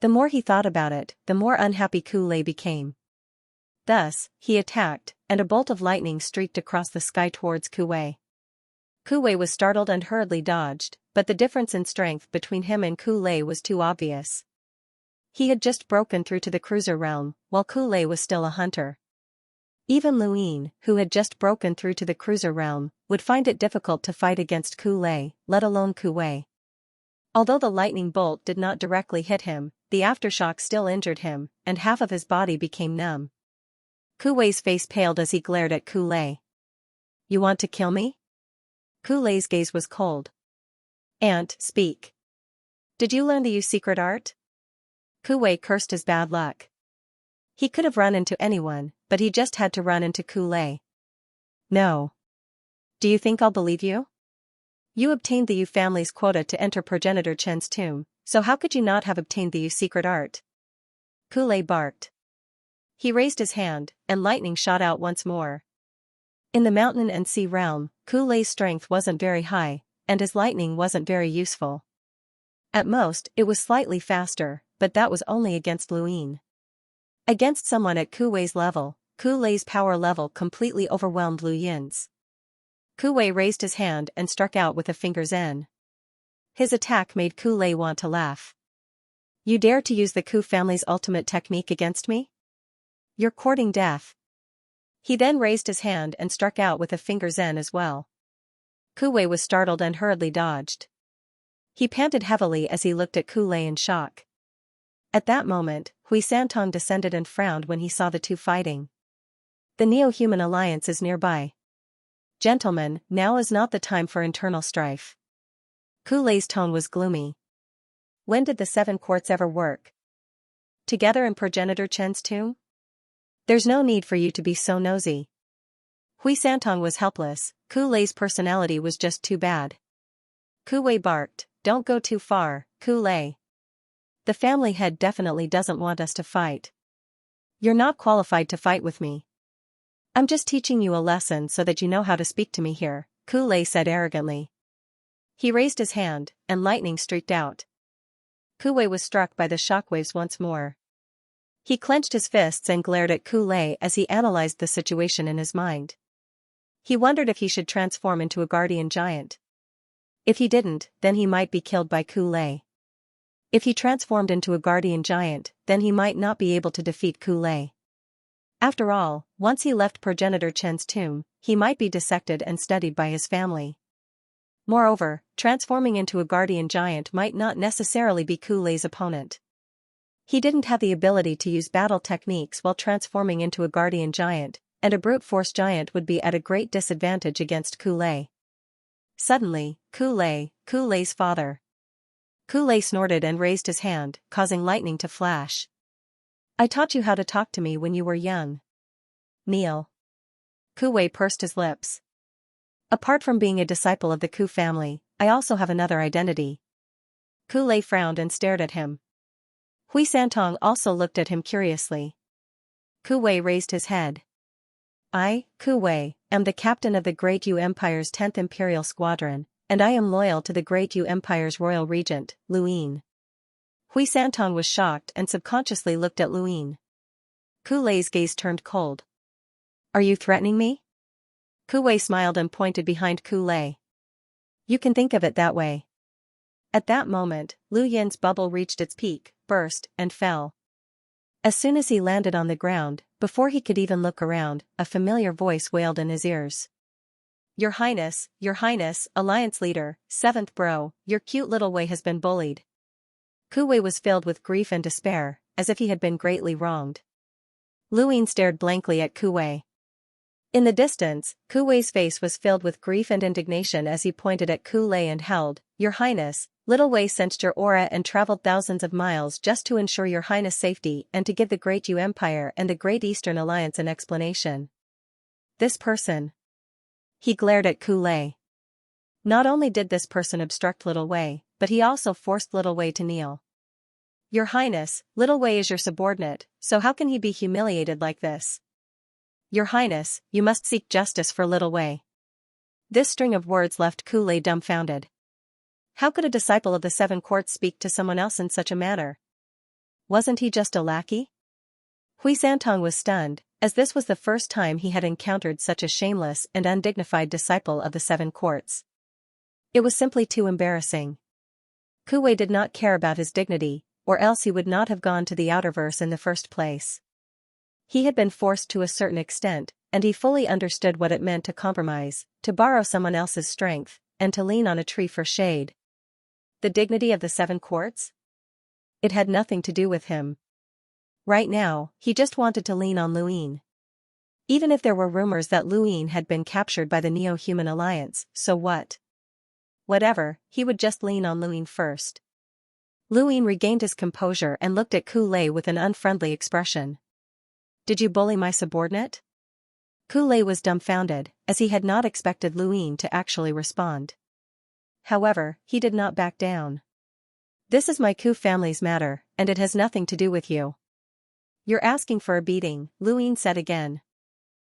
The more he thought about it, the more unhappy Kulei became. Thus, he attacked, and a bolt of lightning streaked across the sky towards Kuwei. Kuwei was startled and hurriedly dodged, but the difference in strength between him and Kulei was too obvious. He had just broken through to the cruiser realm, while Kulei was still a hunter. Even Lu Yin, who had just broken through to the cruiser realm, would find it difficult to fight against Kulei, let alone Kuwei. Although the lightning bolt did not directly hit him, the aftershock still injured him, and half of his body became numb. Kuwei's face paled as he glared at Kulei. "You want to kill me?" Kulei's gaze was cold. "Ant, speak. Did you learn the Yu secret art?" Kuwei cursed his bad luck. He could have run into anyone, but he just had to run into Kulei. "No. Do you think I'll believe you? You obtained the Yu family's quota to enter Progenitor Chen's tomb, so how could you not have obtained the Yu secret art?" Kulei barked. He raised his hand, and lightning shot out once more. In the mountain and sea realm, Kulei's strength wasn't very high, and his lightning wasn't very useful. At most, it was slightly faster, but that was only against Lu Yin. Against someone at Kuwei's level, Kulei's power level completely overwhelmed Lu Yin's. Kuwei raised his hand and struck out with a finger's end. His attack made Kulei want to laugh. "You dare to use the Ku family's ultimate technique against me? You're courting death." He then raised his hand and struck out with a finger's end as well. Kuwei was startled and hurriedly dodged. He panted heavily as he looked at Kulei in shock. At that moment, Hui Santong descended and frowned when he saw the two fighting. "The Neo-Human Alliance is nearby. Gentlemen, now is not the time for internal strife. Ku Lei's tone was gloomy. When did the 7 quarts ever work together in Progenitor Chen's tomb? There's no need for you to be so nosy. Hui Santong was helpless. Ku Lei's personality was just too bad. Ku Wei barked, "Don't go too far, Ku Lei. The family head definitely doesn't want us to fight. You're not qualified to fight with me. I'm just teaching you a lesson so that you know how to speak to me here," Ku Lei said arrogantly. He raised his hand, and lightning streaked out. Ku Wei was struck by the shockwaves once more. He clenched his fists and glared at Ku Lei as he analyzed the situation in his mind. He wondered if he should transform into a guardian giant. If he didn't, then he might be killed by Ku Lei. If he transformed into a guardian giant, then he might not be able to defeat Ku Lei. After all, once he left Progenitor Chen's tomb, he might be dissected and studied by his family. Moreover, transforming into a guardian giant might not necessarily be Ku Lei's opponent. He didn't have the ability to use battle techniques while transforming into a guardian giant, and a brute force giant would be at a great disadvantage against Ku Lei. Suddenly, Ku Lei's father. Ku Lei snorted and raised his hand, causing lightning to flash. "I taught you how to talk to me when you were young. Kneel." Ku Wei pursed his lips. "Apart from being a disciple of the Ku family, I also have another identity." Ku Lei frowned and stared at him. Hui Santong also looked at him curiously. Ku Wei raised his head. "I, Ku Wei, am the captain of the Great Yu Empire's 10th Imperial Squadron, and I am loyal to the Great Yu Empire's royal regent, Luin." Hui Santong was shocked and subconsciously looked at Luin. Ku Lei's gaze turned cold. "Are you threatening me?" Ku Wei smiled and pointed behind Ku Lei. "You can think of it that way." At that moment, Lu Yin's bubble reached its peak, burst, and fell. As soon as he landed on the ground, before he could even look around, a familiar voice wailed in his ears. Your Highness, Alliance Leader, 7th Bro, your cute little Wei has been bullied." Ku Wei was filled with grief and despair, as if he had been greatly wronged. Luin stared blankly at Ku Wei. In the distance, Ku Wei's face was filled with grief and indignation as he pointed at Ku Lei and held, "Your Highness, little Wei sensed your aura and traveled thousands of miles just to ensure your Highness' safety and to give the Great Yu Empire and the Great Eastern Alliance an explanation. This person." He glared at Ku Lei. Not only did this person obstruct little Wei, but he also forced little Wei to kneel. "Your Highness, little Wei is your subordinate, so how can he be humiliated like this? Your Highness, you must seek justice for little Wei." This string of words left Ku Lei dumbfounded. How could a disciple of the 7 Quarts speak to someone else in such a manner? Wasn't he just a lackey? Hui Santong was stunned, as this was the first time he had encountered such a shameless and undignified disciple of the 7 Quarts. It was simply too embarrassing. Ku Wei did not care about his dignity, or else he would not have gone to the Outerverse in the first place. He had been forced to a certain extent, and he fully understood what it meant to compromise, to borrow someone else's strength, and to lean on a tree for shade. The dignity of the 7 Quarts? It had nothing to do with him. Right now, he just wanted to lean on Luin. Even if there were rumors that Luin had been captured by the Neo-Human Alliance, so what? Whatever, he would just lean on Luin first. Luin regained his composure and looked at Ku Lei with an unfriendly expression. "Did you bully my subordinate?" Ku Lei was dumbfounded, as he had not expected Luin to actually respond. However, he did not back down. "This is my Ku family's matter, and it has nothing to do with you." "You're asking for a beating," Luin said again.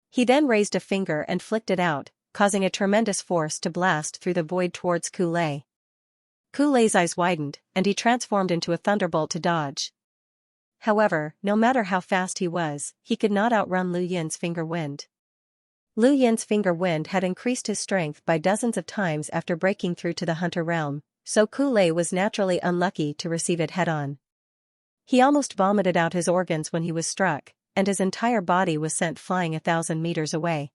He then raised a finger and flicked it out, causing a tremendous force to blast through the void towards Ku Lei. Ku Lei's eyes widened, and he transformed into a thunderbolt to dodge. However, no matter how fast he was, he could not outrun Lu Yin's finger wind. Lu Yin's finger wind had increased his strength by dozens of times after breaking through to the hunter realm, so Ku Lei was naturally unlucky to receive it head-on. He almost vomited out his organs when he was struck, and his entire body was sent flying 1,000 meters away.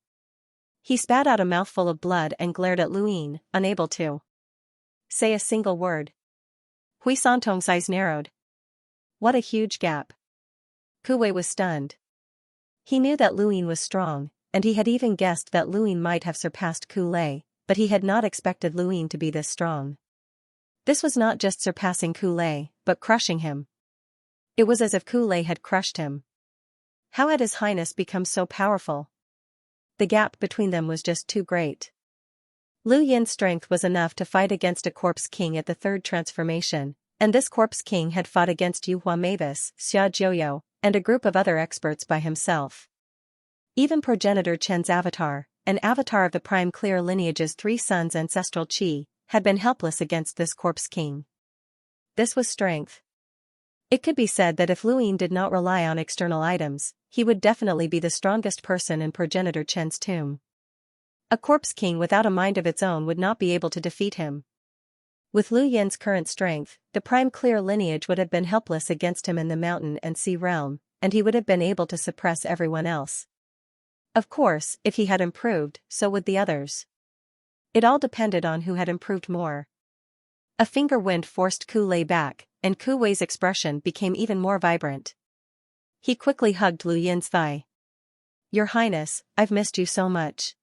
He spat out a mouthful of blood and glared at Luin, unable to say a single word. Hui Santong's eyes narrowed. What a huge gap. Ku Wei was stunned. He knew that Luin was strong, and he had even guessed that Luin might have surpassed Ku Lei, but he had not expected Luin to be this strong. This was not just surpassing Ku Lei, but crushing him. It was as if Ku Lei had crushed him. How had His Highness become so powerful? The gap between them was just too great. Lu Yin's strength was enough to fight against a corpse king at the third transformation, and this corpse king had fought against Yu Hua Mavis, Xia Jiuyo, and a group of other experts by himself. Even progenitor Chen's avatar, an avatar of the prime clear lineage's 3 sons' ancestral qi, had been helpless against this corpse king. This was strength. It could be said that if Luin did not rely on external items, he would definitely be the strongest person in progenitor Chen's tomb. A corpse king without a mind of its own would not be able to defeat him. With Lu Yin's current strength, the prime clear lineage would have been helpless against him in the mountain and sea realm, and he would have been able to suppress everyone else. Of course, if he had improved, so would the others. It all depended on who had improved more. A finger wind forced Ku Lei back, and Ku Wei's expression became even more vibrant. He quickly hugged Lu Yin's thigh. "Your Highness, I've missed you so much.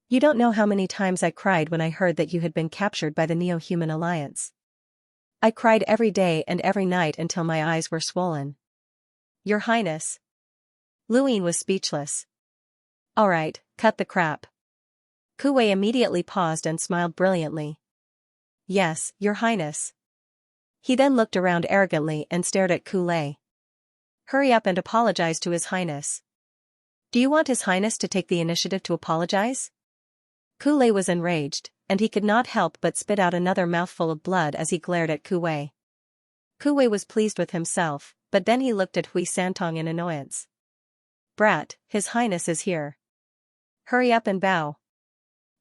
You don't know how many times I cried when I heard that you had been captured by the Neo-Human Alliance. I cried every day and every night until my eyes were swollen." "Your Highness." Luin was speechless. "All right, cut the crap." Ku Wei immediately paused and smiled brilliantly. "Yes, Your Highness." He then looked around arrogantly and stared at Ku Lei. "Hurry up and apologize to His Highness." "Do you want His Highness to take the initiative to apologize?" Ku Lei was enraged, and he could not help but spit out another mouthful of blood as he glared at Ku Wei. Ku Wei was pleased with himself, but then he looked at Hui Santong in annoyance. "Brat, His Highness is here. Hurry up and bow.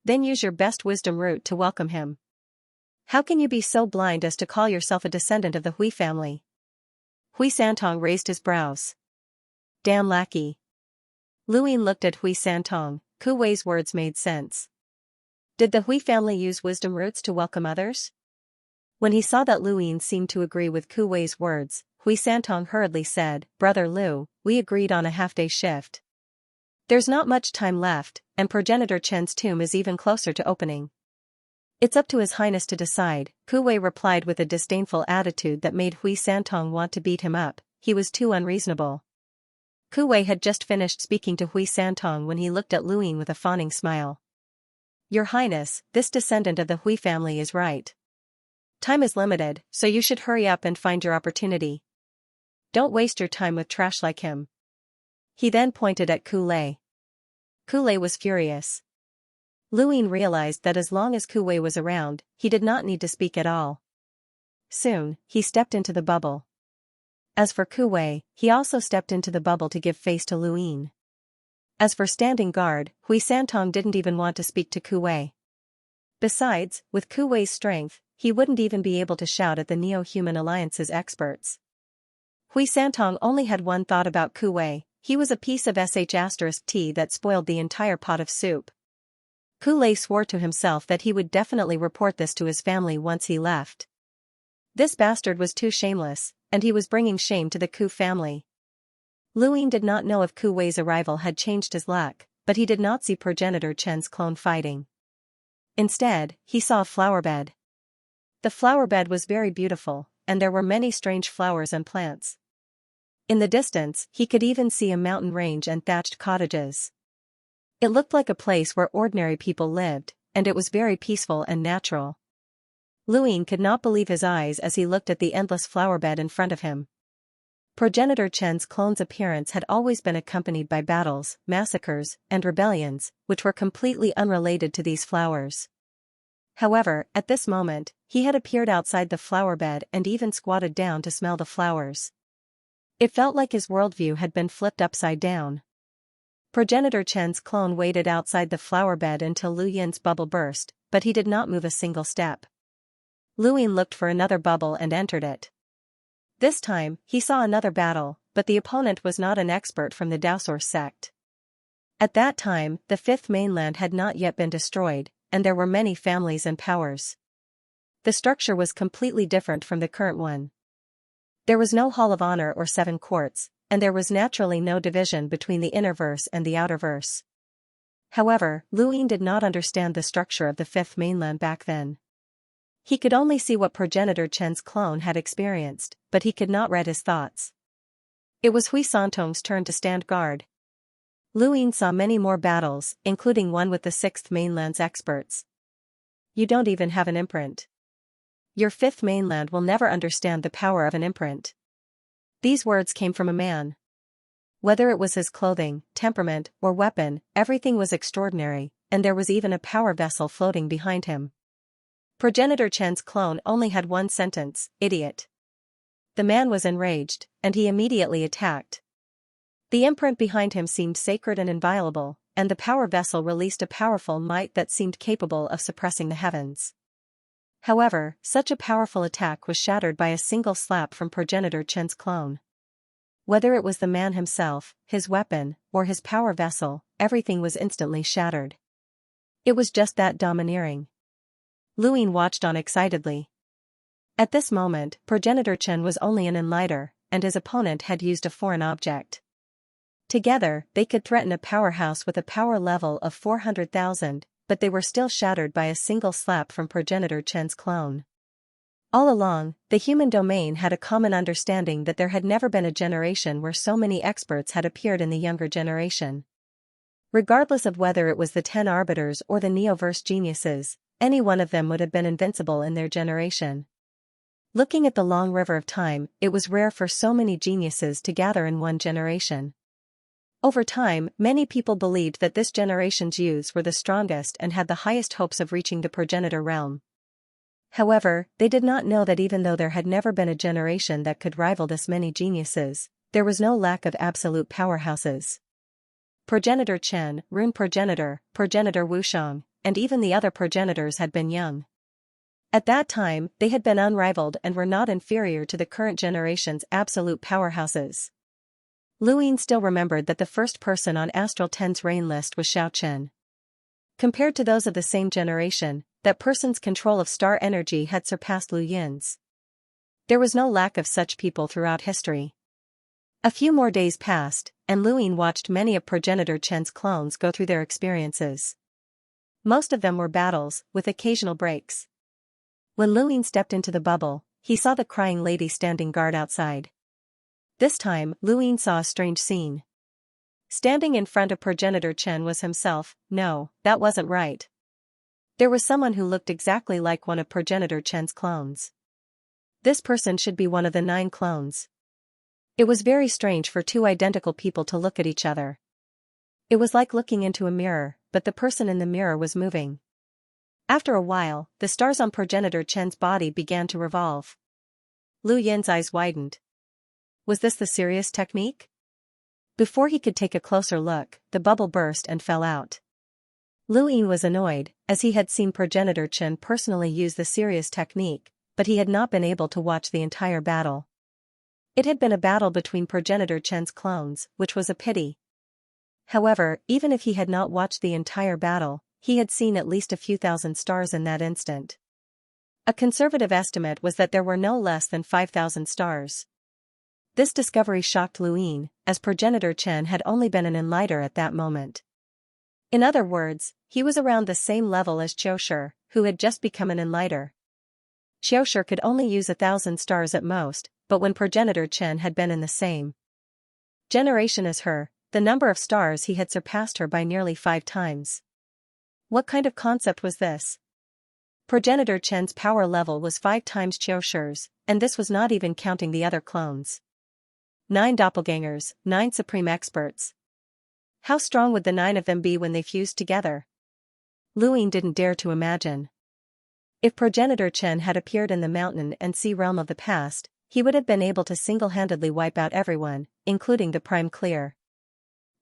Then use your best wisdom root to welcome him. How can you be so blind as to call yourself a descendant of the Hui family?" Hui Santong raised his brows. "Damn lackey." Luin looked at Hui Santong. Ku Wei's words made sense. Did the Hui family use wisdom roots to welcome others? When he saw that Luin seemed to agree with Ku Wei's words, Hui Santong hurriedly said, "Brother Lu, we agreed on a half-day shift. There's not much time left, and progenitor Chen's tomb is even closer to opening. It's up to His Highness to decide," Ku Wei replied with a disdainful attitude that made Hui Santong want to beat him up. He was too unreasonable. Ku Wei had just finished speaking to Hui Santong when he looked at Luin with a fawning smile. "Your Highness, this descendant of the Hui family is right. Time is limited, so you should hurry up and find your opportunity. Don't waste your time with trash like him." He then pointed at Ku Lei. Ku Lei was furious. Luin realized that as long as Ku Wei was around, he did not need to speak at all. Soon, he stepped into the bubble. As for Ku Wei, he also stepped into the bubble to give face to Luin. As for standing guard, Hui Santong didn't even want to speak to Ku Wei. Besides, with Ku Wei's strength, he wouldn't even be able to shout at the Neo-Human Alliance's experts. Hui Santong only had one thought about Ku Wei: he was a piece of *T that spoiled the entire pot of soup. Ku Lei swore to himself that he would definitely report this to his family once he left. This bastard was too shameless, and he was bringing shame to the Ku family. Luin did not know if Ku Wei's arrival had changed his luck, but he did not see progenitor Chen's clone fighting. Instead, he saw a flower bed. The flower bed was very beautiful, and there were many strange flowers and plants. In the distance, he could even see a mountain range and thatched cottages. It looked like a place where ordinary people lived, and it was very peaceful and natural. Luin could not believe his eyes as he looked at the endless flower bed in front of him. Progenitor Chen's clone's appearance had always been accompanied by battles, massacres, and rebellions, which were completely unrelated to these flowers. However, at this moment, he had appeared outside the flower bed and even squatted down to smell the flowers. It felt like his worldview had been flipped upside down. Progenitor Chen's clone waited outside the flower bed until Lu Yin's bubble burst, but he did not move a single step. Luin looked for another bubble and entered it. This time, he saw another battle, but the opponent was not an expert from the Daosor sect. At that time, the fifth mainland had not yet been destroyed, and there were many families and powers. The structure was completely different from the current one. There was no Hall of Honor or 7 courts, and there was naturally no division between the inner verse and the outer verse. However, Luin did not understand the structure of the fifth mainland back then. He could only see what progenitor Chen's clone had experienced, but he could not read his thoughts. It was Hui Santong's turn to stand guard. Luin saw many more battles, including one with the sixth mainland's experts. You don't even have an imprint. Your fifth mainland will never understand the power of an imprint. These words came from a man. Whether it was his clothing, temperament, or weapon, everything was extraordinary, and there was even a power vessel floating behind him. Progenitor Chen's clone only had one sentence: idiot. The man was enraged, and he immediately attacked. The imprint behind him seemed sacred and inviolable, and the power vessel released a powerful might that seemed capable of suppressing the heavens. However, such a powerful attack was shattered by a single slap from progenitor Chen's clone. Whether it was the man himself, his weapon, or his power vessel, everything was instantly shattered. It was just that domineering. Luin watched on excitedly. At this moment, progenitor Chen was only an enlighter, and his opponent had used a foreign object. Together, they could threaten a powerhouse with a power level of 400,000, but they were still shattered by a single slap from progenitor Chen's clone. All along, the human domain had a common understanding that there had never been a generation where so many experts had appeared in the younger generation. Regardless of whether it was the 10 arbiters or the Neoverse geniuses, any one of them would have been invincible in their generation. Looking at the long river of time, it was rare for so many geniuses to gather in one generation. Over time, many people believed that this generation's youths were the strongest and had the highest hopes of reaching the progenitor realm. However, they did not know that even though there had never been a generation that could rival this many geniuses, there was no lack of absolute powerhouses. Progenitor Chen, Rune Progenitor, Progenitor Wushang, and even the other progenitors had been young. At that time, they had been unrivaled and were not inferior to the current generation's absolute powerhouses. Luin still remembered that the first person on Astral 10's reign list was Xiao Chen. Compared to those of the same generation, that person's control of star energy had surpassed Lu Yin's. There was no lack of such people throughout history. A few more days passed, and Luin watched many of progenitor Chen's clones go through their experiences. Most of them were battles, with occasional breaks. When Luin stepped into the bubble, he saw the crying lady standing guard outside. This time, Luin saw a strange scene. Standing in front of progenitor Chen was himself. No, that wasn't right. There was someone who looked exactly like one of progenitor Chen's clones. This person should be one of the 9 clones. It was very strange for two identical people to look at each other. It was like looking into a mirror, but the person in the mirror was moving. After a while, the stars on progenitor Chen's body began to revolve. Lu Yin's eyes widened. Was this the serious technique? Before he could take a closer look, the bubble burst and fell out. Luin was annoyed, as he had seen progenitor Chen personally use the serious technique, but he had not been able to watch the entire battle. It had been a battle between progenitor Chen's clones, which was a pity. However, even if he had not watched the entire battle, he had seen at least a few thousand stars in that instant. A conservative estimate was that there were no less than 5,000 stars. This discovery shocked Luin, as progenitor Chen had only been an enlighter at that moment. In other words, he was around the same level as Xiaoshi, who had just become an enlighter. Xiaoshi could only use 1,000 stars at most, but when progenitor Chen had been in the same generation as her, the number of stars he had surpassed her by nearly 5 times. What kind of concept was this? Progenitor Chen's power level was 5 times Xiaoshi's, and this was not even counting the other clones. 9 doppelgangers, 9 supreme experts. How strong would the 9 of them be when they fused together? Luin didn't dare to imagine. If progenitor Chen had appeared in the mountain and sea realm of the past, he would have been able to single-handedly wipe out everyone, including the Prime Clear.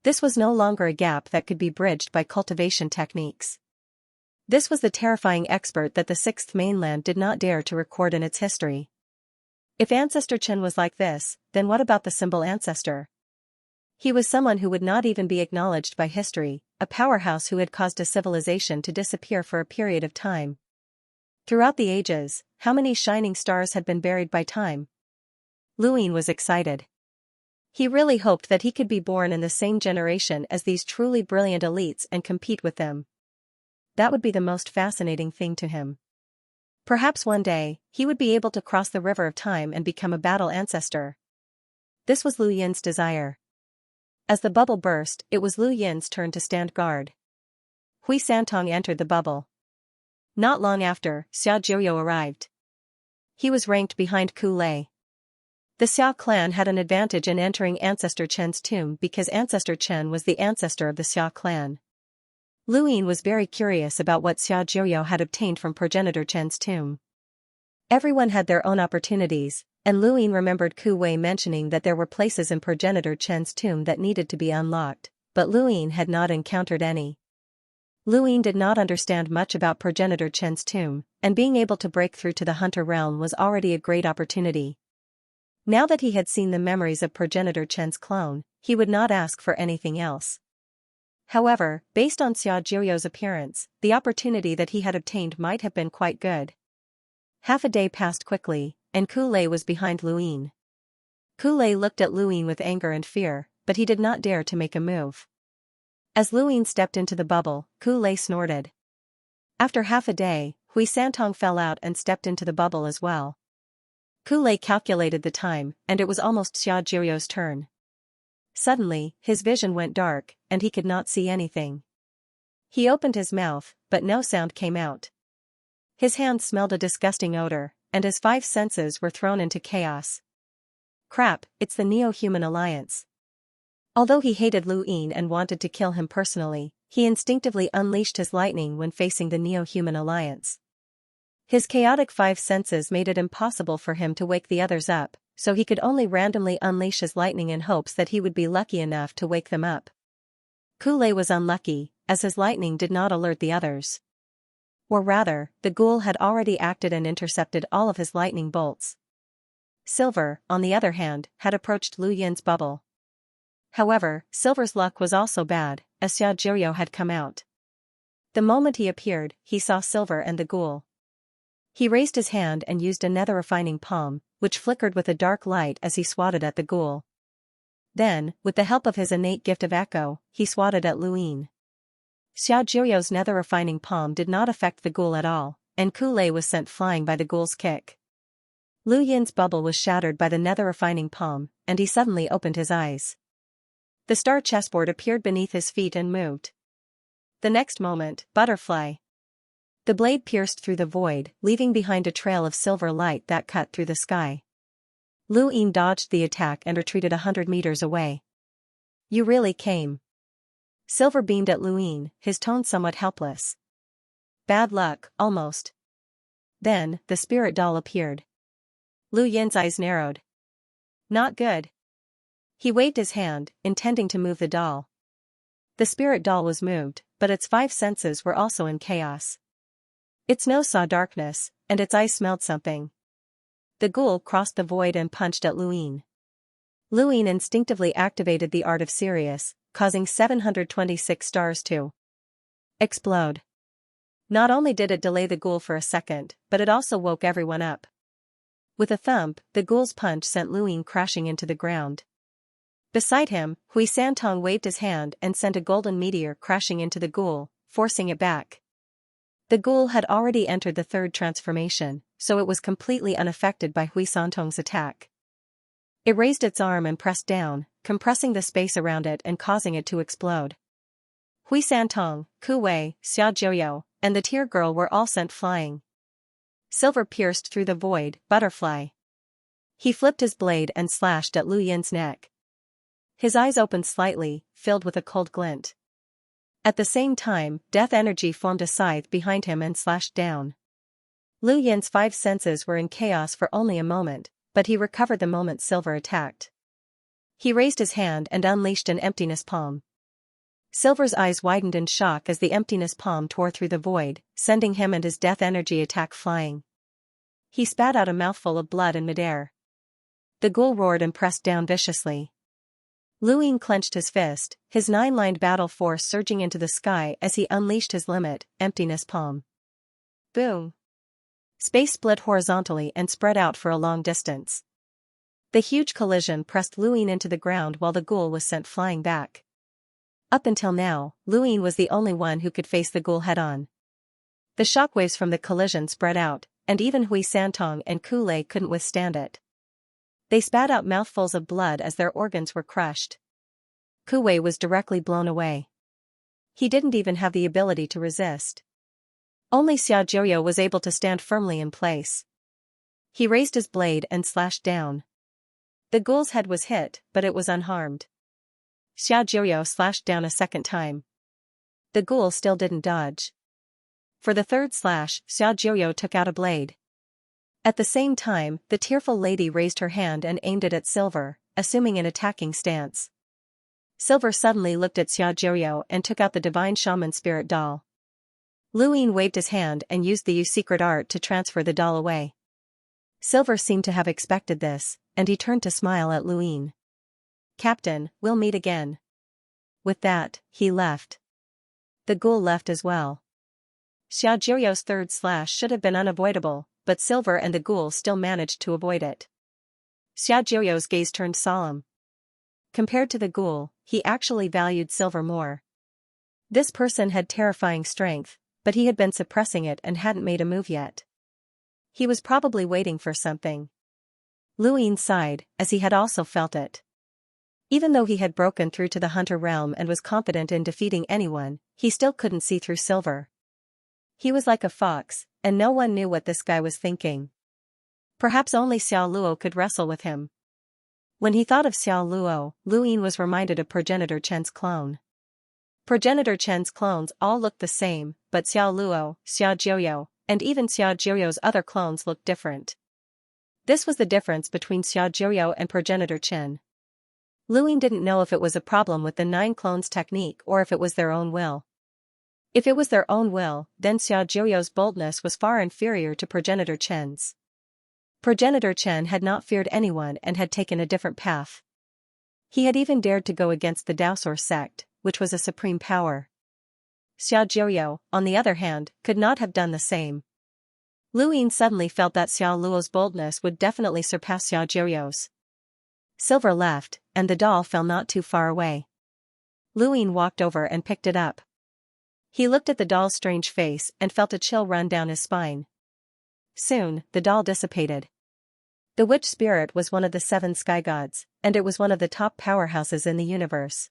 This was no longer a gap that could be bridged by cultivation techniques. This was the terrifying expert that the 6th mainland did not dare to record in its history. If Ancestor Chen was like this, then what about the symbol Ancestor? He was someone who would not even be acknowledged by history, a powerhouse who had caused a civilization to disappear for a period of time. Throughout the ages, how many shining stars had been buried by time? Luin was excited. He really hoped that he could be born in the same generation as these truly brilliant elites and compete with them. That would be the most fascinating thing to him. Perhaps one day, he would be able to cross the river of time and become a battle ancestor. This was Lu Yin's desire. As the bubble burst, it was Lu Yin's turn to stand guard. Hui Santong entered the bubble. Not long after, Xia Jiuyou arrived. He was ranked behind Ku Lei. The Xiao clan had an advantage in entering Ancestor Chen's tomb because Ancestor Chen was the ancestor of the Xiao clan. Lu Yin was very curious about what Xia Jiuyou had obtained from progenitor Chen's tomb. Everyone had their own opportunities, and Lu Yin remembered Ku Wei mentioning that there were places in progenitor Chen's tomb that needed to be unlocked, but Lu Yin had not encountered any. Lu Yin did not understand much about progenitor Chen's tomb, and being able to break through to the hunter realm was already a great opportunity. Now that he had seen the memories of progenitor Chen's clone, he would not ask for anything else. However, based on Xia Jiuyou's appearance, the opportunity that he had obtained might have been quite good. Half a day passed quickly, and Ku Lei was behind Lu Yin. Ku Lei looked at Lu Yin with anger and fear, but he did not dare to make a move. As Lu Yin stepped into the bubble, Ku Lei snorted. After half a day, Hui Santong fell out and stepped into the bubble as well. Ku Lei calculated the time, and it was almost Xia Jiuyou's turn. Suddenly, his vision went dark, and he could not see anything. He opened his mouth, but no sound came out. His hands smelled a disgusting odor, and his 5 senses were thrown into chaos. Crap, it's the Neo-Human Alliance. Although he hated Lu Yin and wanted to kill him personally, he instinctively unleashed his lightning when facing the Neo-Human Alliance. His chaotic 5 senses made it impossible for him to wake the others up, so he could only randomly unleash his lightning in hopes that he would be lucky enough to wake them up. Ku Lei was unlucky, as his lightning did not alert the others. Or rather, the ghoul had already acted and intercepted all of his lightning bolts. Silver, on the other hand, had approached Lu Yin's bubble. However, Silver's luck was also bad, as Xia Jiuyou had come out. The moment he appeared, he saw Silver and the ghoul. He raised his hand and used a nether refining palm, which flickered with a dark light as he swatted at the ghoul. Then, with the help of his innate gift of echo, he swatted at Lu Yin. Xia Jiuyou's nether refining palm did not affect the ghoul at all, and Ku Lei was sent flying by the ghoul's kick. Lu Yin's bubble was shattered by the nether refining palm, and he suddenly opened his eyes. The star chessboard appeared beneath his feet and moved. The next moment, butterfly. The blade pierced through the void, leaving behind a trail of silver light that cut through the sky. Lu Yin dodged the attack and retreated 100 meters away. You really came. Silver beamed at Lu Yin, his tone somewhat helpless. Bad luck, almost. Then, the spirit doll appeared. Lu Yin's eyes narrowed. Not good. He waved his hand, intending to move the doll. The spirit doll was moved, but its 5 senses were also in chaos. Its nose saw darkness, and its eyes smelled something. The ghoul crossed the void and punched at Lu Yin. Lu Yin instinctively activated the art of Sirius, causing 726 stars to explode. Not only did it delay the ghoul for a second, but it also woke everyone up. With a thump, the ghoul's punch sent Lu Yin crashing into the ground. Beside him, Hui Santong waved his hand and sent a golden meteor crashing into the ghoul, forcing it back. The ghoul had already entered the 3rd transformation, so it was completely unaffected by Hui Santong's attack. It raised its arm and pressed down, compressing the space around it and causing it to explode. Hui Santong, Ku Wei, Xia Jiuyou, and the tear girl were all sent flying. Silver pierced through the void, butterfly. He flipped his blade and slashed at Lu Yin's neck. His eyes opened slightly, filled with a cold glint. At the same time, death energy formed a scythe behind him and slashed down. Lu Yin's 5 senses were in chaos for only a moment, but he recovered the moment Silver attacked. He raised his hand and unleashed an emptiness palm. Silver's eyes widened in shock as the emptiness palm tore through the void, sending him and his death energy attack flying. He spat out a mouthful of blood in midair. The ghoul roared and pressed down viciously. Lu Yin clenched his fist, his 9-lined battle force surging into the sky as he unleashed his limit, emptiness palm. Boom! Space split horizontally and spread out for a long distance. The huge collision pressed Luin into the ground while the ghoul was sent flying back. Up until now, Luin was the only one who could face the ghoul head-on. The shockwaves from the collision spread out, and even Hui Santong and Kulei couldn't withstand it. They spat out mouthfuls of blood as their organs were crushed. Kuwei was directly blown away. He didn't even have the ability to resist. Only Xiao Jiuyo was able to stand firmly in place. He raised his blade and slashed down. The ghoul's head was hit, but it was unharmed. Xiao Jiuyo slashed down a second time. The ghoul still didn't dodge. For the third slash, Xiao Jiuyo took out a blade. At the same time, the tearful lady raised her hand and aimed it at Silver, assuming an attacking stance. Silver suddenly looked at Xiao Jiuyo and took out the divine shaman spirit doll. Luin waved his hand and used the secret art to transfer the doll away. Silver seemed to have expected this, and he turned to smile at Luin. "Captain, we'll meet again." With that, he left. The ghoul left as well. Xiao Jiuyo's third slash should have been unavoidable, but Silver and the ghoul still managed to avoid it. Xiao Jiuyo's gaze turned solemn. Compared to the ghoul, he actually valued Silver more. This person had terrifying strength, but he had been suppressing it and hadn't made a move yet. He was probably waiting for something. Luin sighed, as he had also felt it. Even though he had broken through to the hunter realm and was confident in defeating anyone, he still couldn't see through Silver. He was like a fox, and no one knew what this guy was thinking. Perhaps only Xiao Luo could wrestle with him. When he thought of Xiao Luo, Luin was reminded of Progenitor Chen's clone. Progenitor Chen's clones all looked the same, but Xiao Luo, Xiao Jiuyo, and even Xiao Jiuyo's other clones looked different. This was the difference between Xiao Jiuyo and Progenitor Chen. Luin didn't know if it was a problem with the 9 clones technique or if it was their own will. If it was their own will, then Xiao Jiuyo's boldness was far inferior to Progenitor Chen's. Progenitor Chen had not feared anyone and had taken a different path. He had even dared to go against the Daosor sect, which was a supreme power. Xiao Jiuyo, on the other hand, could not have done the same. Luin suddenly felt that Xiao Luo's boldness would definitely surpass Xiao Jiuyo's. Silver left, and the doll fell not too far away. Luin walked over and picked it up. He looked at the doll's strange face and felt a chill run down his spine. Soon, the doll dissipated. The witch spirit was one of the 7 sky gods, and it was one of the top powerhouses in the universe.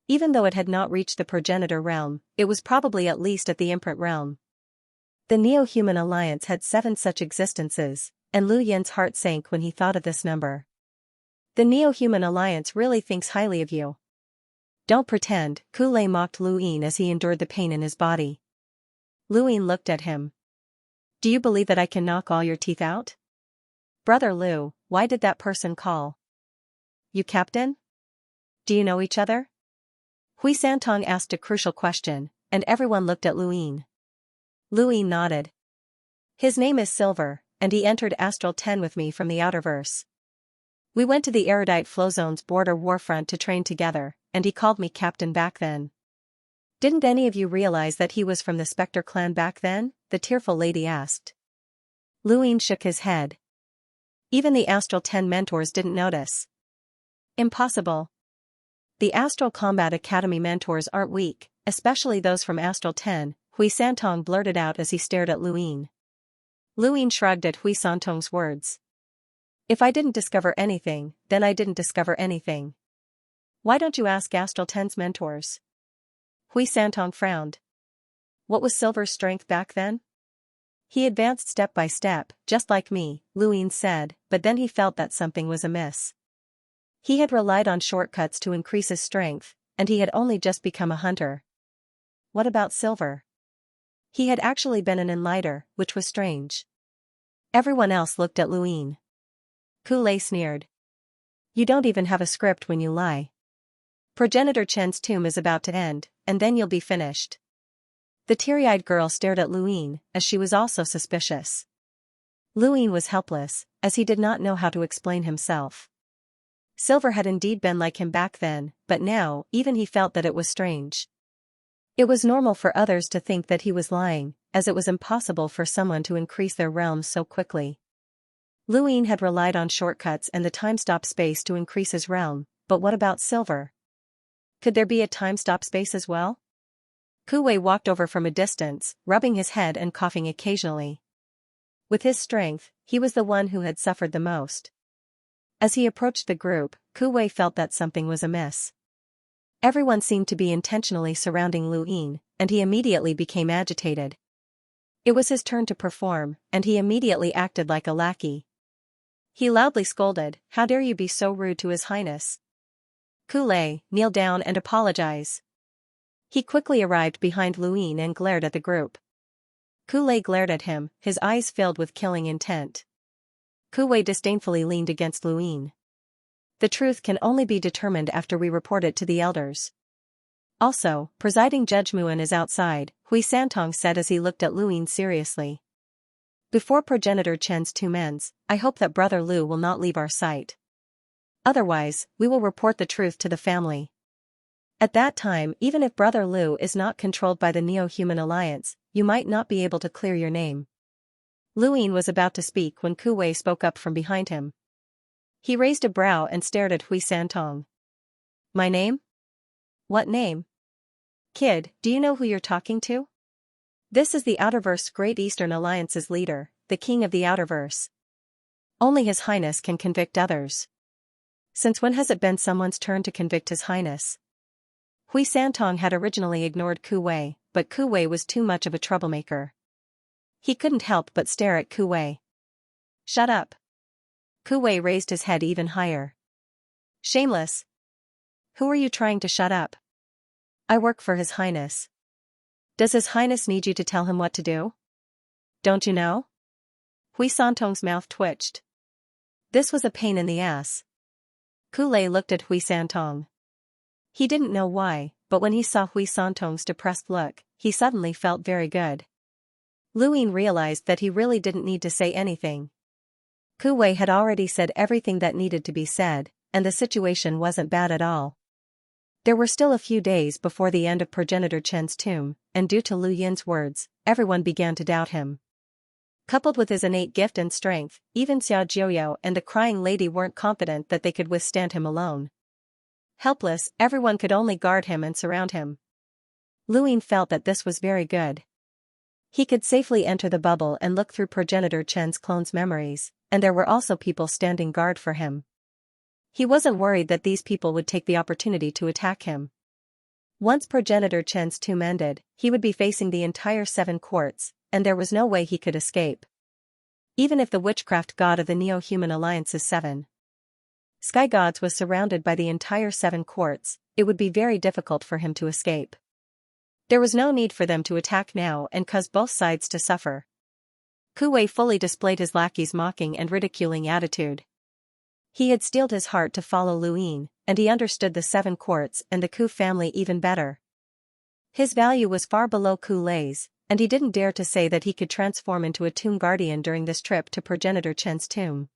Even though it had not reached the progenitor realm, it was probably at least at the imprint realm. The Neo-Human Alliance had 7 such existences, and Lu Yin's heart sank when he thought of this number. The Neo-Human Alliance really thinks highly of you. Don't pretend, Kulei mocked Luin as he endured the pain in his body. Luin looked at him. Do you believe that I can knock all your teeth out? Brother Lu, why did that person call you captain? Do you know each other? Hui Santong asked a crucial question, and everyone looked at Luin. Luin nodded. His name is Silver, and he entered Astral 10 with me from the Outerverse. We went to the Erudite Flowzone's border warfront to train together, and he called me captain back then. Didn't any of you realize that he was from the Spectre clan back then? The tearful lady asked. Luin shook his head. Even the Astral 10 mentors didn't notice. Impossible. The Astral Combat Academy mentors aren't weak, especially those from Astral 10, Hui Santong blurted out as he stared at Luin. Luin shrugged at Hui Santong's words. If I didn't discover anything, then I didn't discover anything. Why don't you ask Astral 10's mentors? Hui Santong frowned. What was Silver's strength back then? He advanced step by step, just like me, Luin said, but then he felt that something was amiss. He had relied on shortcuts to increase his strength, and he had only just become a hunter. What about Silver? He had actually been an enlighter, which was strange. Everyone else looked at Luin. Kulei sneered. You don't even have a script when you lie. Progenitor Chen's tomb is about to end, and then you'll be finished. The teary-eyed girl stared at Luin, as she was also suspicious. Luin was helpless, as he did not know how to explain himself. Silver had indeed been like him back then, but now, even he felt that it was strange. It was normal for others to think that he was lying, as it was impossible for someone to increase their realms so quickly. Luin had relied on shortcuts and the time-stop space to increase his realm, but what about silver? Could there be a time-stop space as well? Ku Wei walked over from a distance, rubbing his head and coughing occasionally. With his strength, he was the one who had suffered the most. As he approached the group, Ku Wei felt that something was amiss. Everyone seemed to be intentionally surrounding Luin, and he immediately became agitated. It was his turn to perform, and he immediately acted like a lackey. He loudly scolded, "How dare you be so rude to His Highness? Ku Lei, kneel down and apologize." He quickly arrived behind Luin and glared at the group. Ku Lei glared at him, his eyes filled with killing intent. Ku Wei disdainfully leaned against Luin. "The truth can only be determined after we report it to the elders. Also, Presiding Judge Muan is outside," Hui Santong said as he looked at Luin seriously. "Before Progenitor Chen's 2 mens, I hope that Brother Lu will not leave our sight. Otherwise, we will report the truth to the family. At that time, even if Brother Lu is not controlled by the Neo-Human Alliance, you might not be able to clear your name." Luin was about to speak when Ku Wei spoke up from behind him. He raised a brow and stared at Hui Santong. "My name? What name? Kid, do you know who you're talking to? This is the Outerverse Great Eastern Alliance's leader, the King of the Outerverse. Only His Highness can convict others. Since when has it been someone's turn to convict His Highness?" Hui Santong had originally ignored Ku Wei, but Ku Wei was too much of a troublemaker. He couldn't help but stare at Ku Wei. "Shut up." Ku Wei raised his head even higher. "Shameless. Who are you trying to shut up? I work for His Highness. Does His Highness need you to tell him what to do? Don't you know?" Hui Santong's mouth twitched. This was a pain in the ass. Ku Lei looked at Hui Santong. He didn't know why, but when he saw Hui Santong's depressed look, he suddenly felt very good. Luin realized that he really didn't need to say anything. Ku Wei had already said everything that needed to be said, and the situation wasn't bad at all. There were still a few days before the end of Progenitor Chen's tomb, and due to Lu Yin's words, everyone began to doubt him. Coupled with his innate gift and strength, even Xiao Jiuyou and the crying lady weren't confident that they could withstand him alone. Helpless, everyone could only guard him and surround him. Luin felt that this was very good. He could safely enter the bubble and look through Progenitor Chen's clone's memories, and there were also people standing guard for him. He wasn't worried that these people would take the opportunity to attack him. Once Progenitor Chen's tomb ended, he would be facing the entire 7 courts, and there was no way he could escape. Even if the witchcraft god of the Neo-Human Alliance's 7 Sky Gods was surrounded by the entire 7 courts, it would be very difficult for him to escape. There was no need for them to attack now and cause both sides to suffer. Ku Wei fully displayed his lackey's mocking and ridiculing attitude. He had steeled his heart to follow Luin, and he understood the 7 courts and the Ku family even better. His value was far below Ku Lei's, and he didn't dare to say that he could transform into a tomb guardian during this trip to Progenitor Chen's tomb.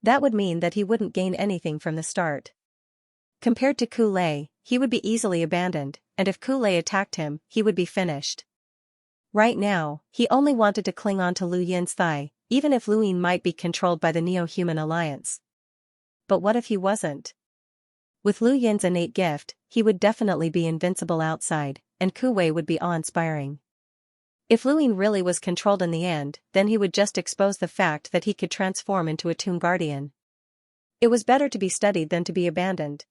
That would mean that he wouldn't gain anything from the start. Compared to Ku Lei, he would be easily abandoned, and if Ku Lei attacked him, he would be finished. Right now, he only wanted to cling on to Lu Yin's thigh, even if Luin might be controlled by the Neo-Human Alliance. But what if he wasn't? With Lu Yin's innate gift, he would definitely be invincible outside, and Ku Wei would be awe-inspiring. If Luin really was controlled in the end, then he would just expose the fact that he could transform into a tomb guardian. It was better to be studied than to be abandoned.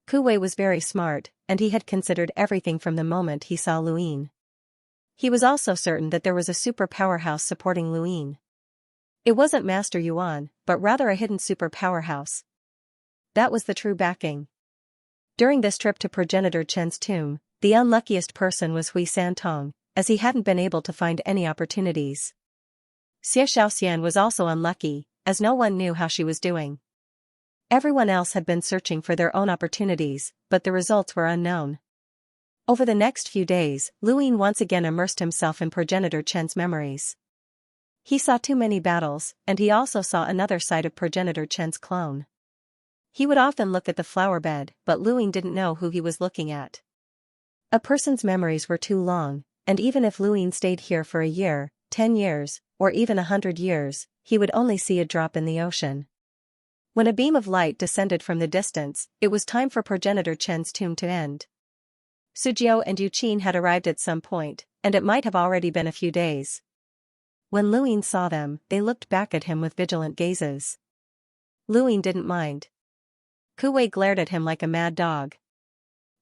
Ku Wei was very smart, and he had considered everything from the moment he saw Luin. He was also certain that there was a super powerhouse supporting Luin. It wasn't Master Yuan, but rather a hidden super powerhouse. That was the true backing. During this trip to Progenitor Chen's tomb, the unluckiest person was Hui Santong, as he hadn't been able to find any opportunities. Xianxia was also unlucky, as no one knew how she was doing. Everyone else had been searching for their own opportunities, but the results were unknown. Over the next few days, Luin once again immersed himself in Progenitor Chen's memories. He saw too many battles, and he also saw another side of Progenitor Chen's clone. He would often look at the flower bed, but Luin didn't know who he was looking at. A person's memories were too long, and even if Luin stayed here for a year, 10 years, or even 100 years, he would only see a drop in the ocean. When a beam of light descended from the distance, it was time for progenitor Chen's tomb to end. Sujiu and Yuqin had arrived at some point, and it might have already been a few days. When Luyin saw them, they looked back at him with vigilant gazes. Luyin didn't mind. Kuwei glared at him like a mad dog.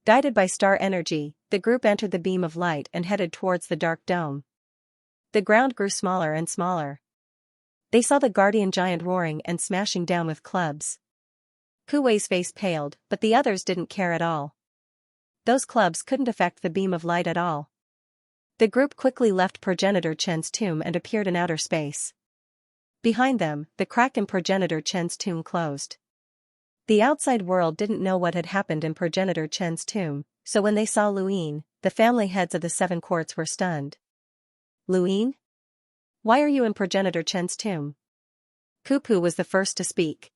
Guided by star energy, the group entered the beam of light and headed towards the dark dome. The ground grew smaller and smaller. They saw the guardian giant roaring and smashing down with clubs. Kuwei's face paled, but the others didn't care at all. Those clubs couldn't affect the beam of light at all. The group quickly left progenitor Chen's tomb and appeared in outer space. Behind them, the crack in progenitor Chen's tomb closed. The outside world didn't know what had happened in progenitor Chen's tomb, so when they saw Luyin, the family heads of the 7 courts were stunned. Luyin? Why are you in progenitor Chen's tomb? Kupu was the first to speak.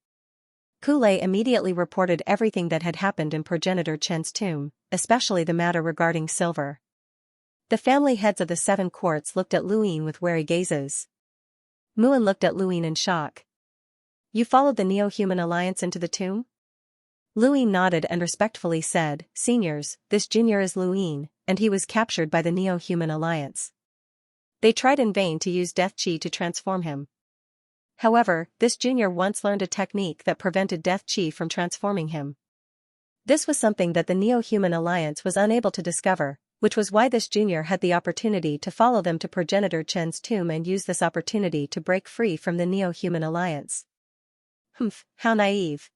Kulei immediately reported everything that had happened in progenitor Chen's tomb, especially the matter regarding silver. The family heads of the 7 courts looked at Luyin with wary gazes. Muin looked at Luyin in shock. You followed the Neo-Human Alliance into the tomb? Luyin nodded and respectfully said, Seniors, this junior is Luyin, and he was captured by the Neo-Human Alliance. They tried in vain to use Death Chi to transform him. However, this junior once learned a technique that prevented Death Chi from transforming him. This was something that the Neo-Human Alliance was unable to discover, which was why this junior had the opportunity to follow them to progenitor Chen's tomb and use this opportunity to break free from the Neo-Human Alliance. How naive.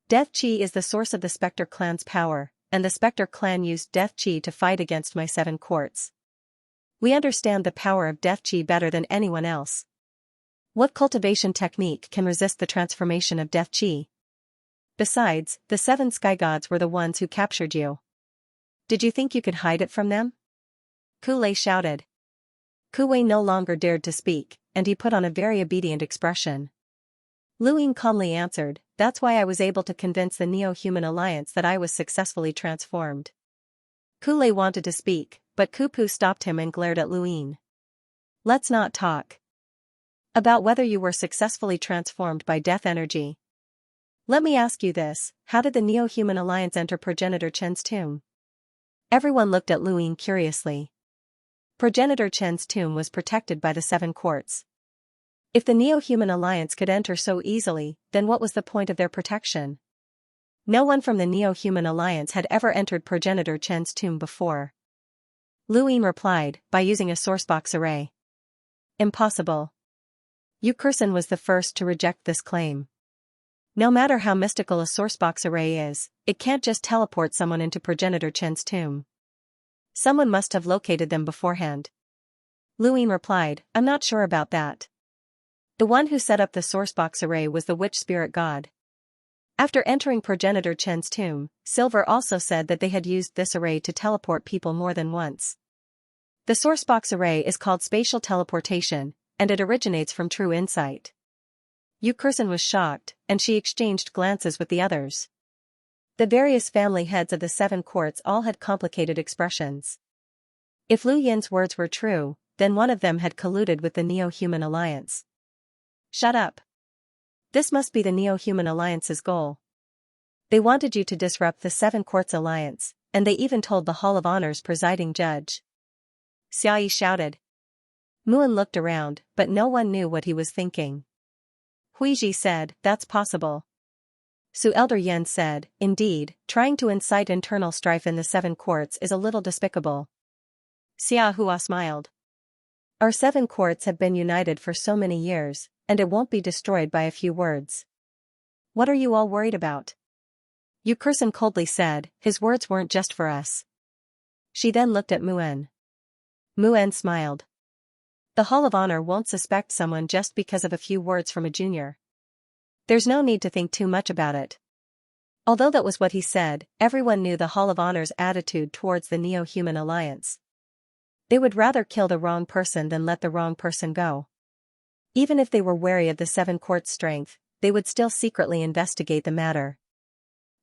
Death Chi is the source of the Spectre clan's power, and the Spectre clan used Death Chi to fight against my 7 courts. We understand the power of Death Chi better than anyone else. What cultivation technique can resist the transformation of Death Chi? Besides, the 7 sky gods were the ones who captured you. Did you think you could hide it from them? Kulei shouted. Kuwei no longer dared to speak, and he put on a very obedient expression. Luyin calmly answered, That's why I was able to convince the Neo-Human Alliance that I was successfully transformed. Kulei wanted to speak, but Kupu stopped him and glared at Luyin. Let's not talk about whether you were successfully transformed by death energy. Let me ask you this, how did the Neo-Human Alliance enter progenitor Chen's tomb? Everyone looked at Luyin curiously. Progenitor Chen's tomb was protected by the 7 courts. If the Neo-Human Alliance could enter so easily, then what was the point of their protection? No one from the Neo-Human Alliance had ever entered progenitor Chen's tomb before. Luyin replied, by using a sourcebox array. Impossible. Yu Kursen was the first to reject this claim. No matter how mystical a sourcebox array is, it can't just teleport someone into progenitor Chen's tomb. Someone must have located them beforehand. Luyin replied, I'm not sure about that. The one who set up the sourcebox array was the witch spirit god. After entering progenitor Chen's tomb, Silver also said that they had used this array to teleport people more than once. The sourcebox array is called spatial teleportation, and it originates from true insight. Yu Kursen was shocked, and she exchanged glances with the others. The various family heads of the 7 courts all had complicated expressions. If Lu Yin's words were true, then one of them had colluded with the Neo-Human Alliance. Shut up. This must be the Neo-Human Alliance's goal. They wanted you to disrupt the 7 courts alliance, and they even told the Hall of Honor's presiding judge. Xiayi shouted. Muin looked around, but no one knew what he was thinking. Huiji said, That's possible. Su Elder Yen said, Indeed, trying to incite internal strife in the 7 courts is a little despicable. Xia Hua smiled. Our 7 courts have been united for so many years, and it won't be destroyed by a few words. What are you all worried about? Yu Kursen coldly said, His words weren't just for us. She then looked at Muin. Muin smiled. The Hall of Honor won't suspect someone just because of a few words from a junior. There's no need to think too much about it. Although that was what he said, everyone knew the Hall of Honor's attitude towards the Neo-Human Alliance. They would rather kill the wrong person than let the wrong person go. Even if they were wary of the 7 courts' strength, they would still secretly investigate the matter.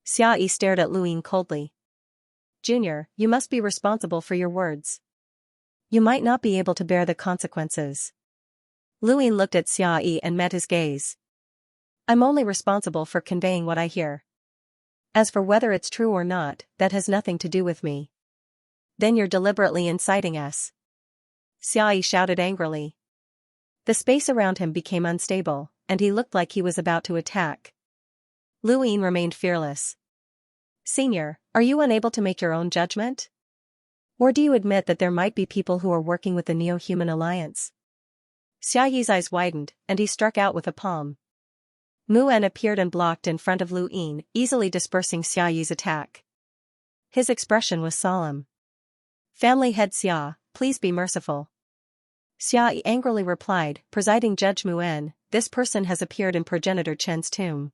Xia Yi stared at Luyin coldly. Junior, you must be responsible for your words. You might not be able to bear the consequences. Luin looked at Xiaoyi and met his gaze. I'm only responsible for conveying what I hear. As for whether it's true or not, that has nothing to do with me. Then you're deliberately inciting us. Xiaoyi shouted angrily. The space around him became unstable, and he looked like he was about to attack. Luin remained fearless. Senior, are you unable to make your own judgment? Or do you admit that there might be people who are working with the Neo-Human Alliance? Xiaoyi's eyes widened, and he struck out with a palm. Mu'en appeared and blocked in front of Luin, easily dispersing Xiaoyi's attack. His expression was solemn. Family head Xia, please be merciful. Xiaoyi angrily replied, Presiding Judge Mu'en, this person has appeared in Progenitor Chen's tomb.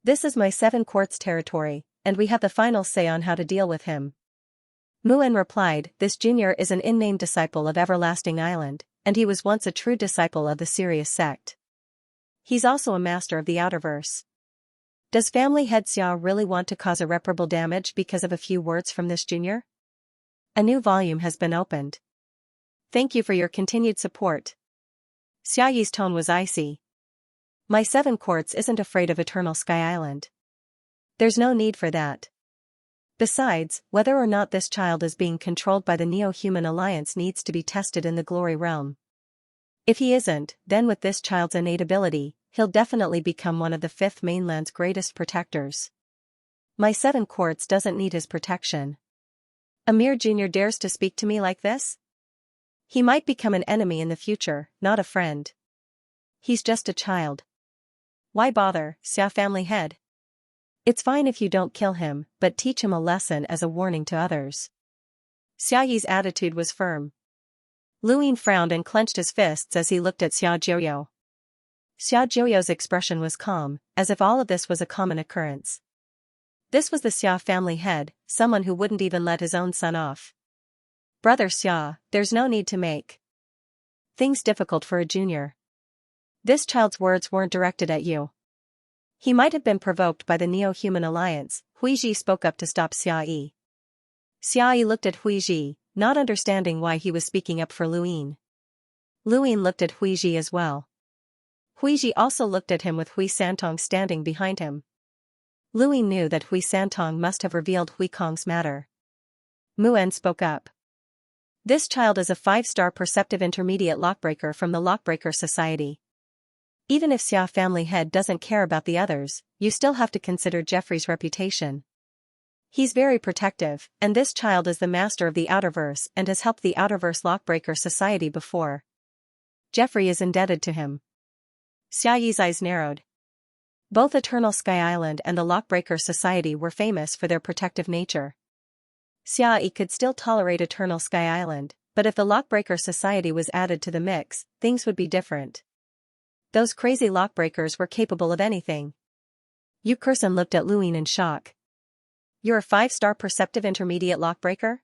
This is my 7 courts territory, and we have the final say on how to deal with him. Mu'en replied, this junior is an unnamed disciple of Everlasting Island, and he was once a true disciple of the Sirius sect. He's also a master of the Outerverse. Does family head Xia really want to cause irreparable damage because of a few words from this junior? A new volume has been opened. Thank you for your continued support. Xiaoyi's tone was icy. My 7 courts isn't afraid of Eternal Sky Island. There's no need for that. Besides, whether or not this child is being controlled by the Neo-Human Alliance needs to be tested in the Glory Realm. If he isn't, then with this child's innate ability, he'll definitely become one of the 5th mainland's greatest protectors. My 7 courts doesn't need his protection. A mere junior dares to speak to me like this? He might become an enemy in the future, not a friend. He's just a child. Why bother, Xia family head? It's fine if you don't kill him, but teach him a lesson as a warning to others. Xiaoyi's attitude was firm. Luin frowned and clenched his fists as he looked at Xia Jiuyo. Xia Jiuyo's expression was calm, as if all of this was a common occurrence. This was the Xia family head, someone who wouldn't even let his own son off. Brother Xia, there's no need to make things difficult for a junior. This child's words weren't directed at you. He might have been provoked by the Neo-Human Alliance, Huiji spoke up to stop Xiaoyi. Xiaoyi looked at Huiji, not understanding why he was speaking up for Luin. Luin looked at Huiji as well. Huiji also looked at him with Hui Santong standing behind him. Luin knew that Hui Santong must have revealed Hui Kong's matter. Mu'en spoke up. This child is a 5-star perceptive intermediate lockbreaker from the Lockbreaker Society. Even if Xia family head doesn't care about the others, you still have to consider Jeffrey's reputation. He's very protective, and this child is the master of the Outerverse and has helped the Outerverse Lockbreaker Society before. Jeffrey is indebted to him. Xiaoyi's eyes narrowed. Both Eternal Sky Island and the Lockbreaker Society were famous for their protective nature. Xiaoyi could still tolerate Eternal Sky Island, but if the Lockbreaker Society was added to the mix, things would be different. Those crazy lockbreakers were capable of anything. Yu Kursun looked at Luin in shock. You're a 5-star perceptive intermediate lockbreaker?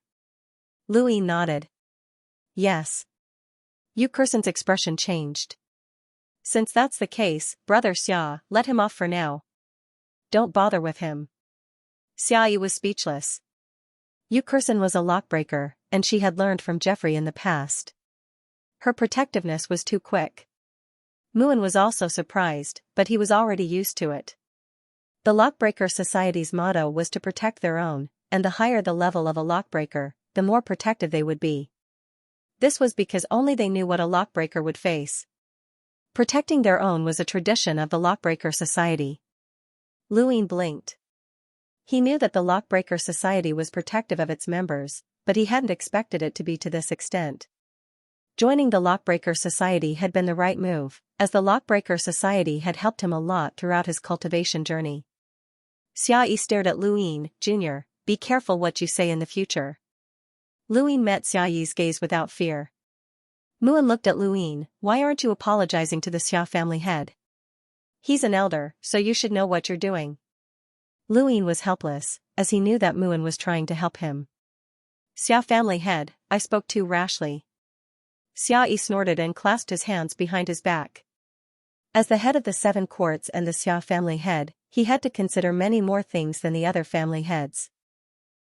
Luin nodded. Yes. Yu Kursun's expression changed. Since that's the case, Brother Xia, let him off for now. Don't bother with him. Xiaoyi was speechless. Yu Kursun was a lockbreaker, and she had learned from Jeffrey in the past. Her protectiveness was too quick. Mu'en was also surprised, but he was already used to it. The Lockbreaker Society's motto was to protect their own, and the higher the level of a lockbreaker, the more protective they would be. This was because only they knew what a lockbreaker would face. Protecting their own was a tradition of the Lockbreaker Society. Luin blinked. He knew that the Lockbreaker Society was protective of its members, but he hadn't expected it to be to this extent. Joining the Lockbreaker Society had been the right move, as the Lockbreaker Society had helped him a lot throughout his cultivation journey. Xiaoyi stared at Luin, Jr., be careful what you say in the future. Luin met Xiaoyi's gaze without fear. Mu'en looked at Luin, why aren't you apologizing to the Xia family head? He's an elder, so you should know what you're doing. Luin was helpless, as he knew that Mu'en was trying to help him. Xia family head, I spoke too rashly. Xiaoyi snorted and clasped his hands behind his back. As the head of the 7 courts and the Xia family head, he had to consider many more things than the other family heads.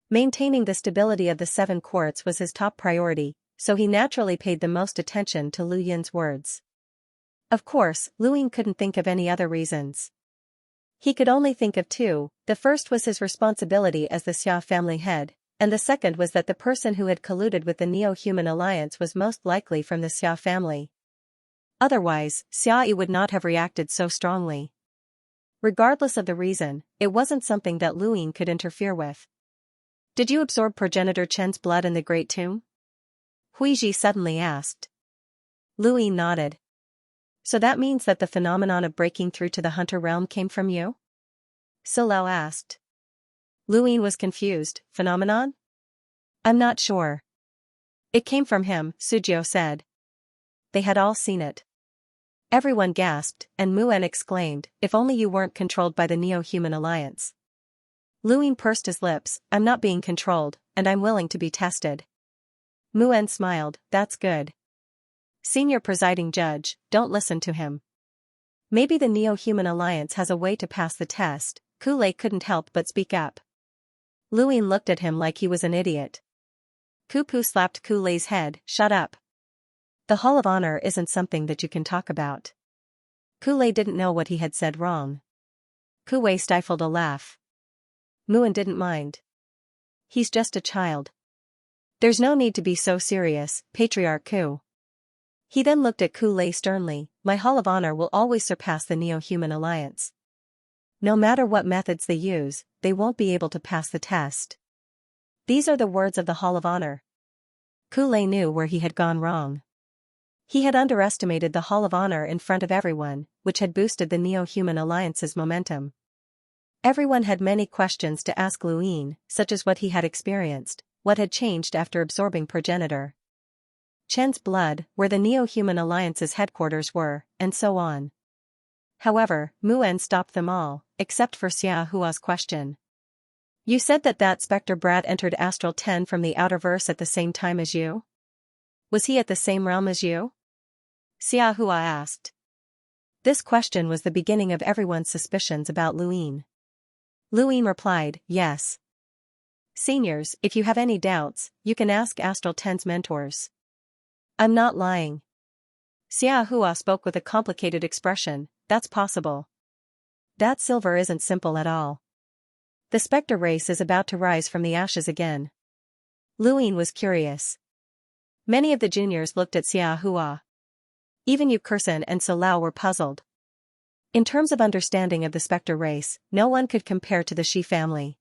Maintaining the stability of the 7 courts was his top priority, so he naturally paid the most attention to Lu Yin's words. Of course, Lu Yin couldn't think of any other reasons. He could only think of two. The first was his responsibility as the Xia family head, and the second was that the person who had colluded with the Neo-Human Alliance was most likely from the Xia family. Otherwise, Xia Yi would not have reacted so strongly. Regardless of the reason, it wasn't something that Lu Yin could interfere with. Did you absorb progenitor Chen's blood in the Great Tomb? Huiji suddenly asked. Lu Yin nodded. So that means that the phenomenon of breaking through to the hunter realm came from you? Silao asked. Lu Yin was confused. Phenomenon? I'm not sure. It came from him, Sujiu said. They had all seen it. Everyone gasped, and Mu'en exclaimed, if only you weren't controlled by the Neo-Human Alliance. Lu Yin pursed his lips, I'm not being controlled, and I'm willing to be tested. Mu'en smiled, that's good. Senior presiding judge, don't listen to him. Maybe the Neo-Human Alliance has a way to pass the test. Kulei couldn't help but speak up. Lu Yin looked at him like he was an idiot. Kupu slapped Kulei's head, shut up. The Hall of Honor isn't something that you can talk about. Kulei didn't know what he had said wrong. Kuwei stifled a laugh. Mu'en didn't mind. He's just a child. There's no need to be so serious, Patriarch Ku. He then looked at Kulei sternly, my Hall of Honor will always surpass the Neo-Human Alliance. No matter what methods they use, they won't be able to pass the test. These are the words of the Hall of Honor. Kulei knew where he had gone wrong. He had underestimated the Hall of Honor in front of everyone, which had boosted the Neo-Human Alliance's momentum. Everyone had many questions to ask Lu Yin, such as what he had experienced, what had changed after absorbing progenitor Chen's blood, where the Neo-Human Alliance's headquarters were, and so on. However, Mu'en stopped them all, except for Xia Hua's question. You said that Spectre Brat entered Astral 10 from the Outerverse at the same time as you? Was he at the same realm as you? Xia Hua asked. This question was the beginning of everyone's suspicions about Lu Yin. Lu Yin replied, yes. Seniors, if you have any doubts, you can ask Astral 10's mentors. I'm not lying. Xia Hua spoke with a complicated expression, that's possible. That silver isn't simple at all. The Spectre race is about to rise from the ashes again. Lu Yin was curious. Many of the juniors looked at Xia Hua. Even Yu Kursen and Silao were puzzled. In terms of understanding of the Spectre race, no one could compare to the Shi family.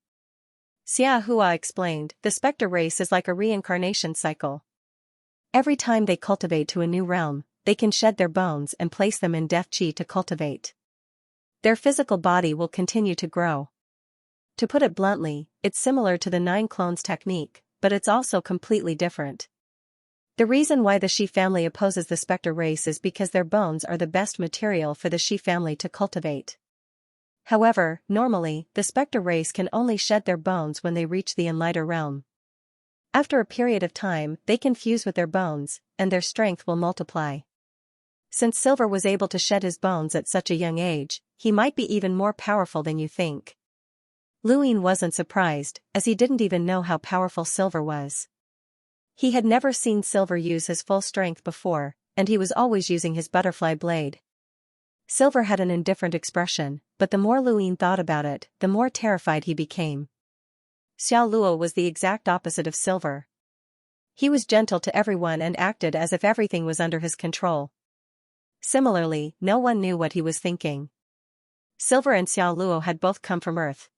Xia Hua explained, the Spectre race is like a reincarnation cycle. Every time they cultivate to a new realm, they can shed their bones and place them in death chi to cultivate. Their physical body will continue to grow. To put it bluntly, it's similar to the 9 clones technique, but it's also completely different. The reason why the Shi family opposes the Spectre race is because their bones are the best material for the Shi family to cultivate. However, normally, the Spectre race can only shed their bones when they reach the Enlighter realm. After a period of time, they can fuse with their bones, and their strength will multiply. Since Silver was able to shed his bones at such a young age, he might be even more powerful than you think. Lu Yin wasn't surprised, as he didn't even know how powerful Silver was. He had never seen Silver use his full strength before, and he was always using his butterfly blade. Silver had an indifferent expression, but the more Lu Yin thought about it, the more terrified he became. Xiao Luo was the exact opposite of Silver. He was gentle to everyone and acted as if everything was under his control. Similarly, no one knew what he was thinking. Silver and Xiao Luo had both come from Earth.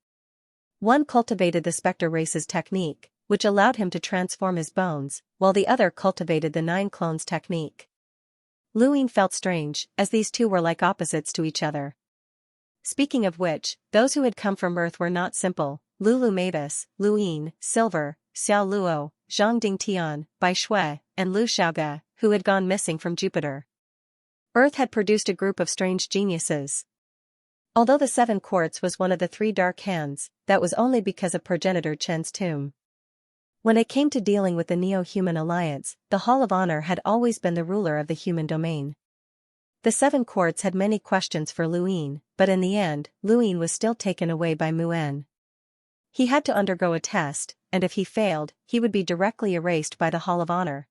One cultivated the Spectre race's technique, which allowed him to transform his bones, while the other cultivated the 9 clones technique. Lu Yin felt strange, as these two were like opposites to each other. Speaking of which, those who had come from Earth were not simple: Lulu Mavis, Lu Yin, Silver, Xiao Luo, Zhang Dingtian, Bai Shui, and Lu Xiaoge, who had gone missing from Jupiter. Earth had produced a group of strange geniuses. Although the 7 Quartz was one of the 3 dark hands, that was only because of progenitor Chen's tomb. When it came to dealing with the Neo-Human Alliance, the Hall of Honor had always been the ruler of the human domain. The 7 Quartz had many questions for Lu Yin, but in the end, Lu Yin was still taken away by Mu'en. He had to undergo a test, and if he failed, he would be directly erased by the Hall of Honor.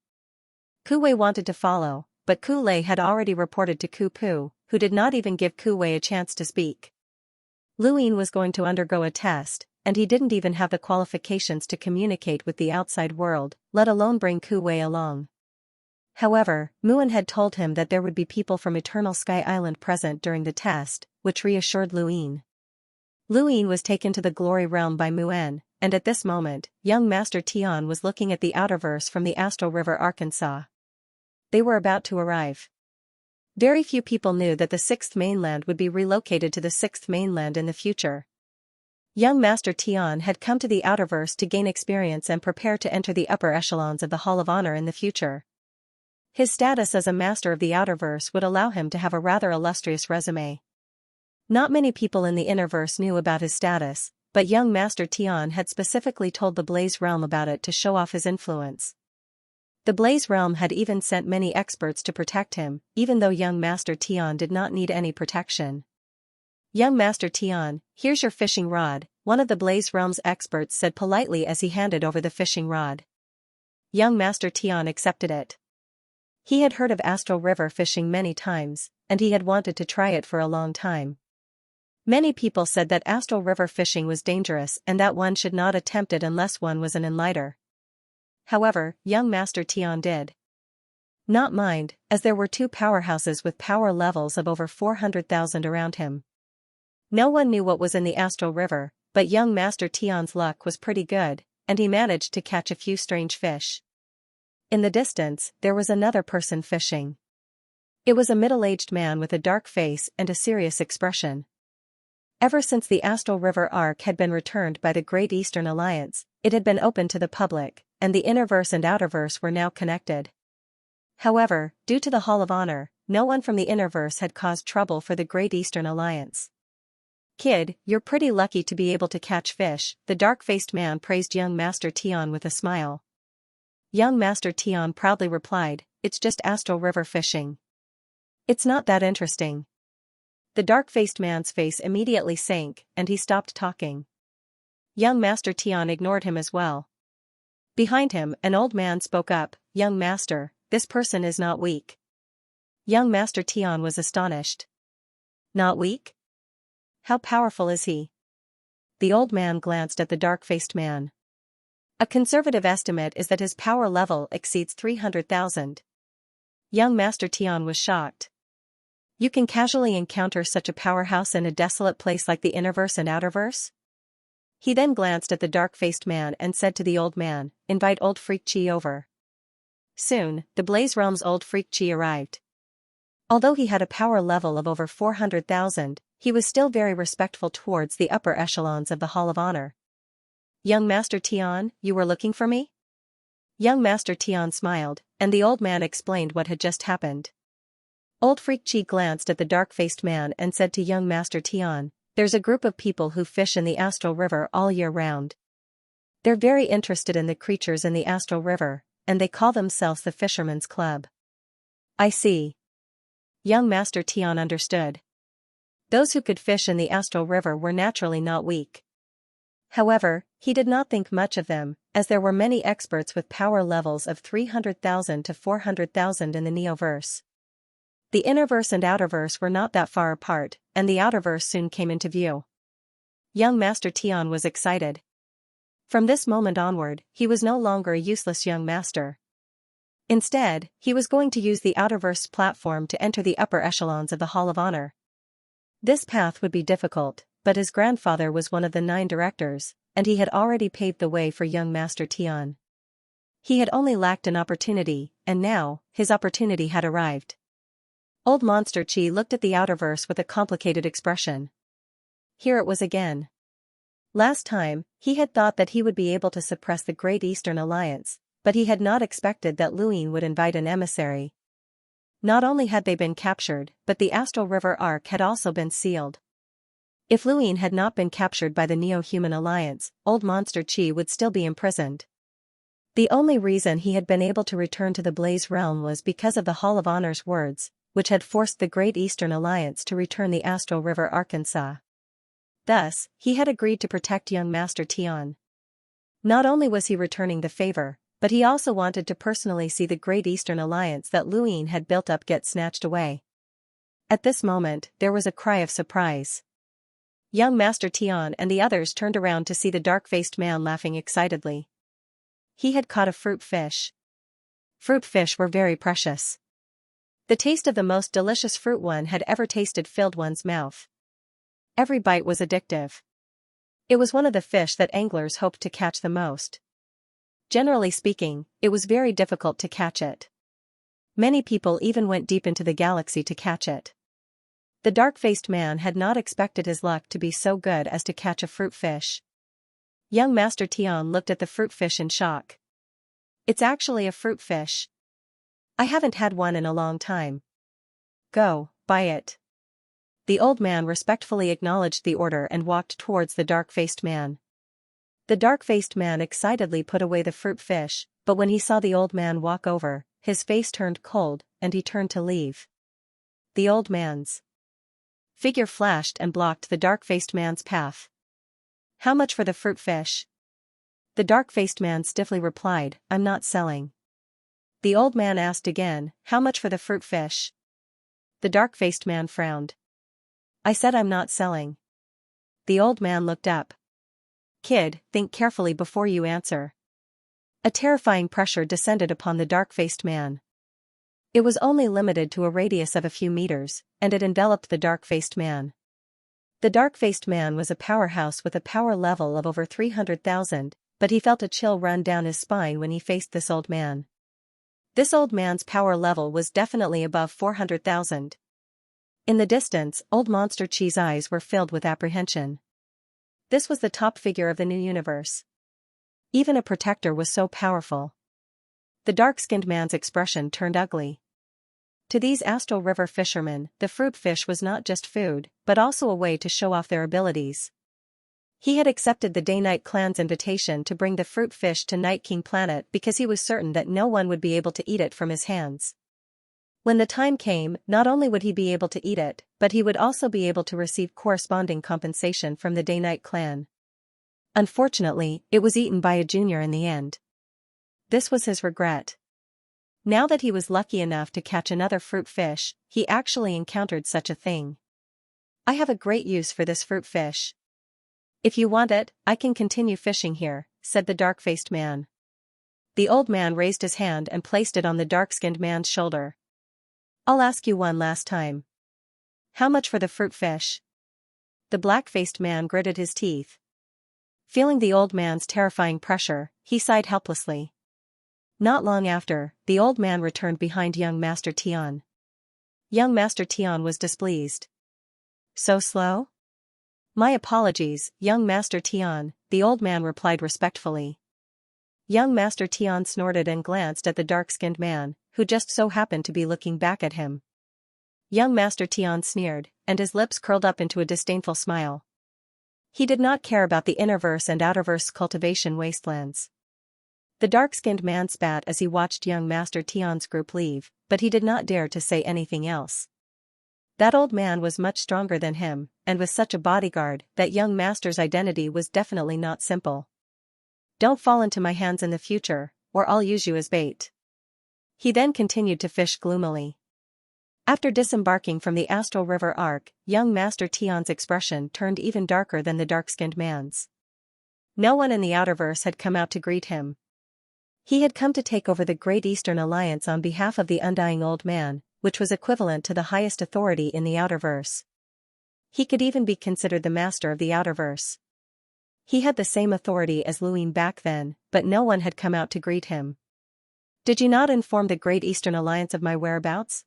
Kuwei wanted to follow, but Ku Lei had already reported to Ku Pu, who did not even give Kuwei a chance to speak. Luin was going to undergo a test, and he didn't even have the qualifications to communicate with the outside world, let alone bring Kuwei along. However, Muin had told him that there would be people from Eternal Sky Island present during the test, which reassured Luin. Luin was taken to the glory realm by Muin, and at this moment, young Master Tian was looking at the outerverse from the Astral River Arkansas. They were about to arrive. Very few people knew that the sixth mainland would be relocated to the sixth mainland in the future. Young Master Tian had come to the outerverse to gain experience and prepare to enter the upper echelons of the Hall of Honor in the future. His status as a master of the outerverse would allow him to have a rather illustrious resume. Not many people in the innerverse knew about his status, but young Master Tian had specifically told the Blaze Realm about it to show off his influence. The Blaze Realm had even sent many experts to protect him, even though young Master Tian did not need any protection. "Young Master Tian, here's your fishing rod," one of the Blaze Realm's experts said politely as he handed over the fishing rod. Young Master Tian accepted it. He had heard of Astral River fishing many times, and he had wanted to try it for a long time. Many people said that Astral River fishing was dangerous and that one should not attempt it unless one was an enlighter. However, young Master Tian did not mind, as there were two powerhouses with power levels of over 400,000 around him. No one knew what was in the Astral River, but young Master Tian's luck was pretty good, and he managed to catch a few strange fish. In the distance, there was another person fishing. It was a middle-aged man with a dark face and a serious expression. Ever since the Astral River Arc had been returned by the Great Eastern Alliance, it had been open to the public, and the innerverse and outerverse were now connected. However, due to the Hall of Honor, no one from the innerverse had caused trouble for the Great Eastern Alliance. "Kid, you're pretty lucky to be able to catch fish," the dark-faced man praised young Master Tian with a smile. Young Master Tian proudly replied, "It's just Astral River fishing. It's not that interesting." The dark-faced man's face immediately sank, and he stopped talking. Young Master Tian ignored him as well. Behind him, an old man spoke up, "Young Master, this person is not weak." Young Master Tian was astonished. "Not weak? How powerful is he?" The old man glanced at the dark-faced man. "A conservative estimate is that his power level exceeds 300,000. Young Master Tian was shocked. "You can casually encounter such a powerhouse in a desolate place like the innerverse and outerverse?" He then glanced at the dark-faced man and said to the old man, "Invite old Freak Chi over." Soon, the Blaze Realm's old Freak Chi arrived. Although he had a power level of over 400,000, he was still very respectful towards the upper echelons of the Hall of Honor. "Young Master Tian, you were looking for me?" Young Master Tian smiled, and the old man explained what had just happened. Old Freak Chi glanced at the dark-faced man and said to young Master Tian, "There's a group of people who fish in the Astral River all year round. They're very interested in the creatures in the Astral River, and they call themselves the Fisherman's Club." "I see." Young Master Tian understood. Those who could fish in the Astral River were naturally not weak. However, he did not think much of them, as there were many experts with power levels of 300,000 to 400,000 in the Neoverse. The innerverse and outerverse were not that far apart, and the outerverse soon came into view. Young Master Tian was excited. From this moment onward, he was no longer a useless young master. Instead, he was going to use the outerverse platform to enter the upper echelons of the Hall of Honor. This path would be difficult, but his grandfather was one of the 9 directors, and he had already paved the way for young Master Tian. He had only lacked an opportunity, and now, his opportunity had arrived. Old Monster Chi looked at the outerverse with a complicated expression. Here it was again. Last time, he had thought that he would be able to suppress the Great Eastern Alliance, but he had not expected that Luin would invite an emissary. Not only had they been captured, but the Astral River Arc had also been sealed. If Luin had not been captured by the Neo-Human Alliance, Old Monster Chi would still be imprisoned. The only reason he had been able to return to the Blaze Realm was because of the Hall of Honor's words, which had forced the Great Eastern Alliance to return the Astral River Arkansas. Thus, he had agreed to protect young Master Tian. Not only was he returning the favor, but he also wanted to personally see the Great Eastern Alliance that Luin had built up get snatched away. At this moment, there was a cry of surprise. Young Master Tian and the others turned around to see the dark-faced man laughing excitedly. He had caught a fruit fish. Fruit fish were very precious. The taste of the most delicious fruit one had ever tasted filled one's mouth. Every bite was addictive. It was one of the fish that anglers hoped to catch the most. Generally speaking, it was very difficult to catch it. Many people even went deep into the galaxy to catch it. The dark-faced man had not expected his luck to be so good as to catch a fruit fish. Young Master Tian looked at the fruit fish in shock. It's actually a fruit fish. I haven't had one in a long time. Go, buy it. The old man respectfully acknowledged the order and walked towards the dark-faced man. The dark-faced man excitedly put away the fruit fish, but when he saw the old man walk over, his face turned cold, and he turned to leave. The old man's figure flashed and blocked the dark-faced man's path. How much for the fruit fish? The dark-faced man stiffly replied, I'm not selling. The old man asked again, how much for the fruit fish? The dark-faced man frowned. I said I'm not selling. The old man looked up. Kid, think carefully before you answer. A terrifying pressure descended upon the dark-faced man. It was only limited to a radius of a few meters, and it enveloped the dark-faced man. The dark-faced man was a powerhouse with a power level of over 300,000, but he felt a chill run down his spine when he faced this old man. This old man's power level was definitely above 400,000. In the distance, old Monster Chi's eyes were filled with apprehension. This was the top figure of the new universe. Even a protector was so powerful. The dark-skinned man's expression turned ugly. To these Astral River fishermen, the fruit fish was not just food, but also a way to show off their abilities. He had accepted the Day-Night clan's invitation to bring the fruit fish to Night King Planet because he was certain that no one would be able to eat it from his hands. When the time came, not only would he be able to eat it, but he would also be able to receive corresponding compensation from the Day-Night clan. Unfortunately, it was eaten by a junior in the end. This was his regret. Now that he was lucky enough to catch another fruit fish, he actually encountered such a thing. I have a great use for this fruit fish. If you want it, I can continue fishing here, said the dark-faced man. The old man raised his hand and placed it on the dark-skinned man's shoulder. I'll ask you one last time. How much for the fruit fish? The black-faced man gritted his teeth. Feeling the old man's terrifying pressure, he sighed helplessly. Not long after, the old man returned behind young Master Tian. Young Master Tian was displeased. So slow? My apologies, young Master Tian, the old man replied respectfully. Young Master Tian snorted and glanced at the dark-skinned man, who just so happened to be looking back at him. Young Master Tian sneered, and his lips curled up into a disdainful smile. He did not care about the innerverse and outerverse cultivation wastelands. The dark-skinned man spat as he watched young Master Tian's group leave, but he did not dare to say anything else. That old man was much stronger than him, and with such a bodyguard, that young master's identity was definitely not simple. Don't fall into my hands in the future, or I'll use you as bait. He then continued to fish gloomily. After disembarking from the Astral River Arc, young Master Tian's expression turned even darker than the dark-skinned man's. No one in the Outerverse had come out to greet him. He had come to take over the Great Eastern Alliance on behalf of the Undying Old Man, which was equivalent to the highest authority in the Outerverse. He could even be considered the master of the Outerverse. He had the same authority as Luin back then, but no one had come out to greet him. Did you not inform the Great Eastern Alliance of my whereabouts?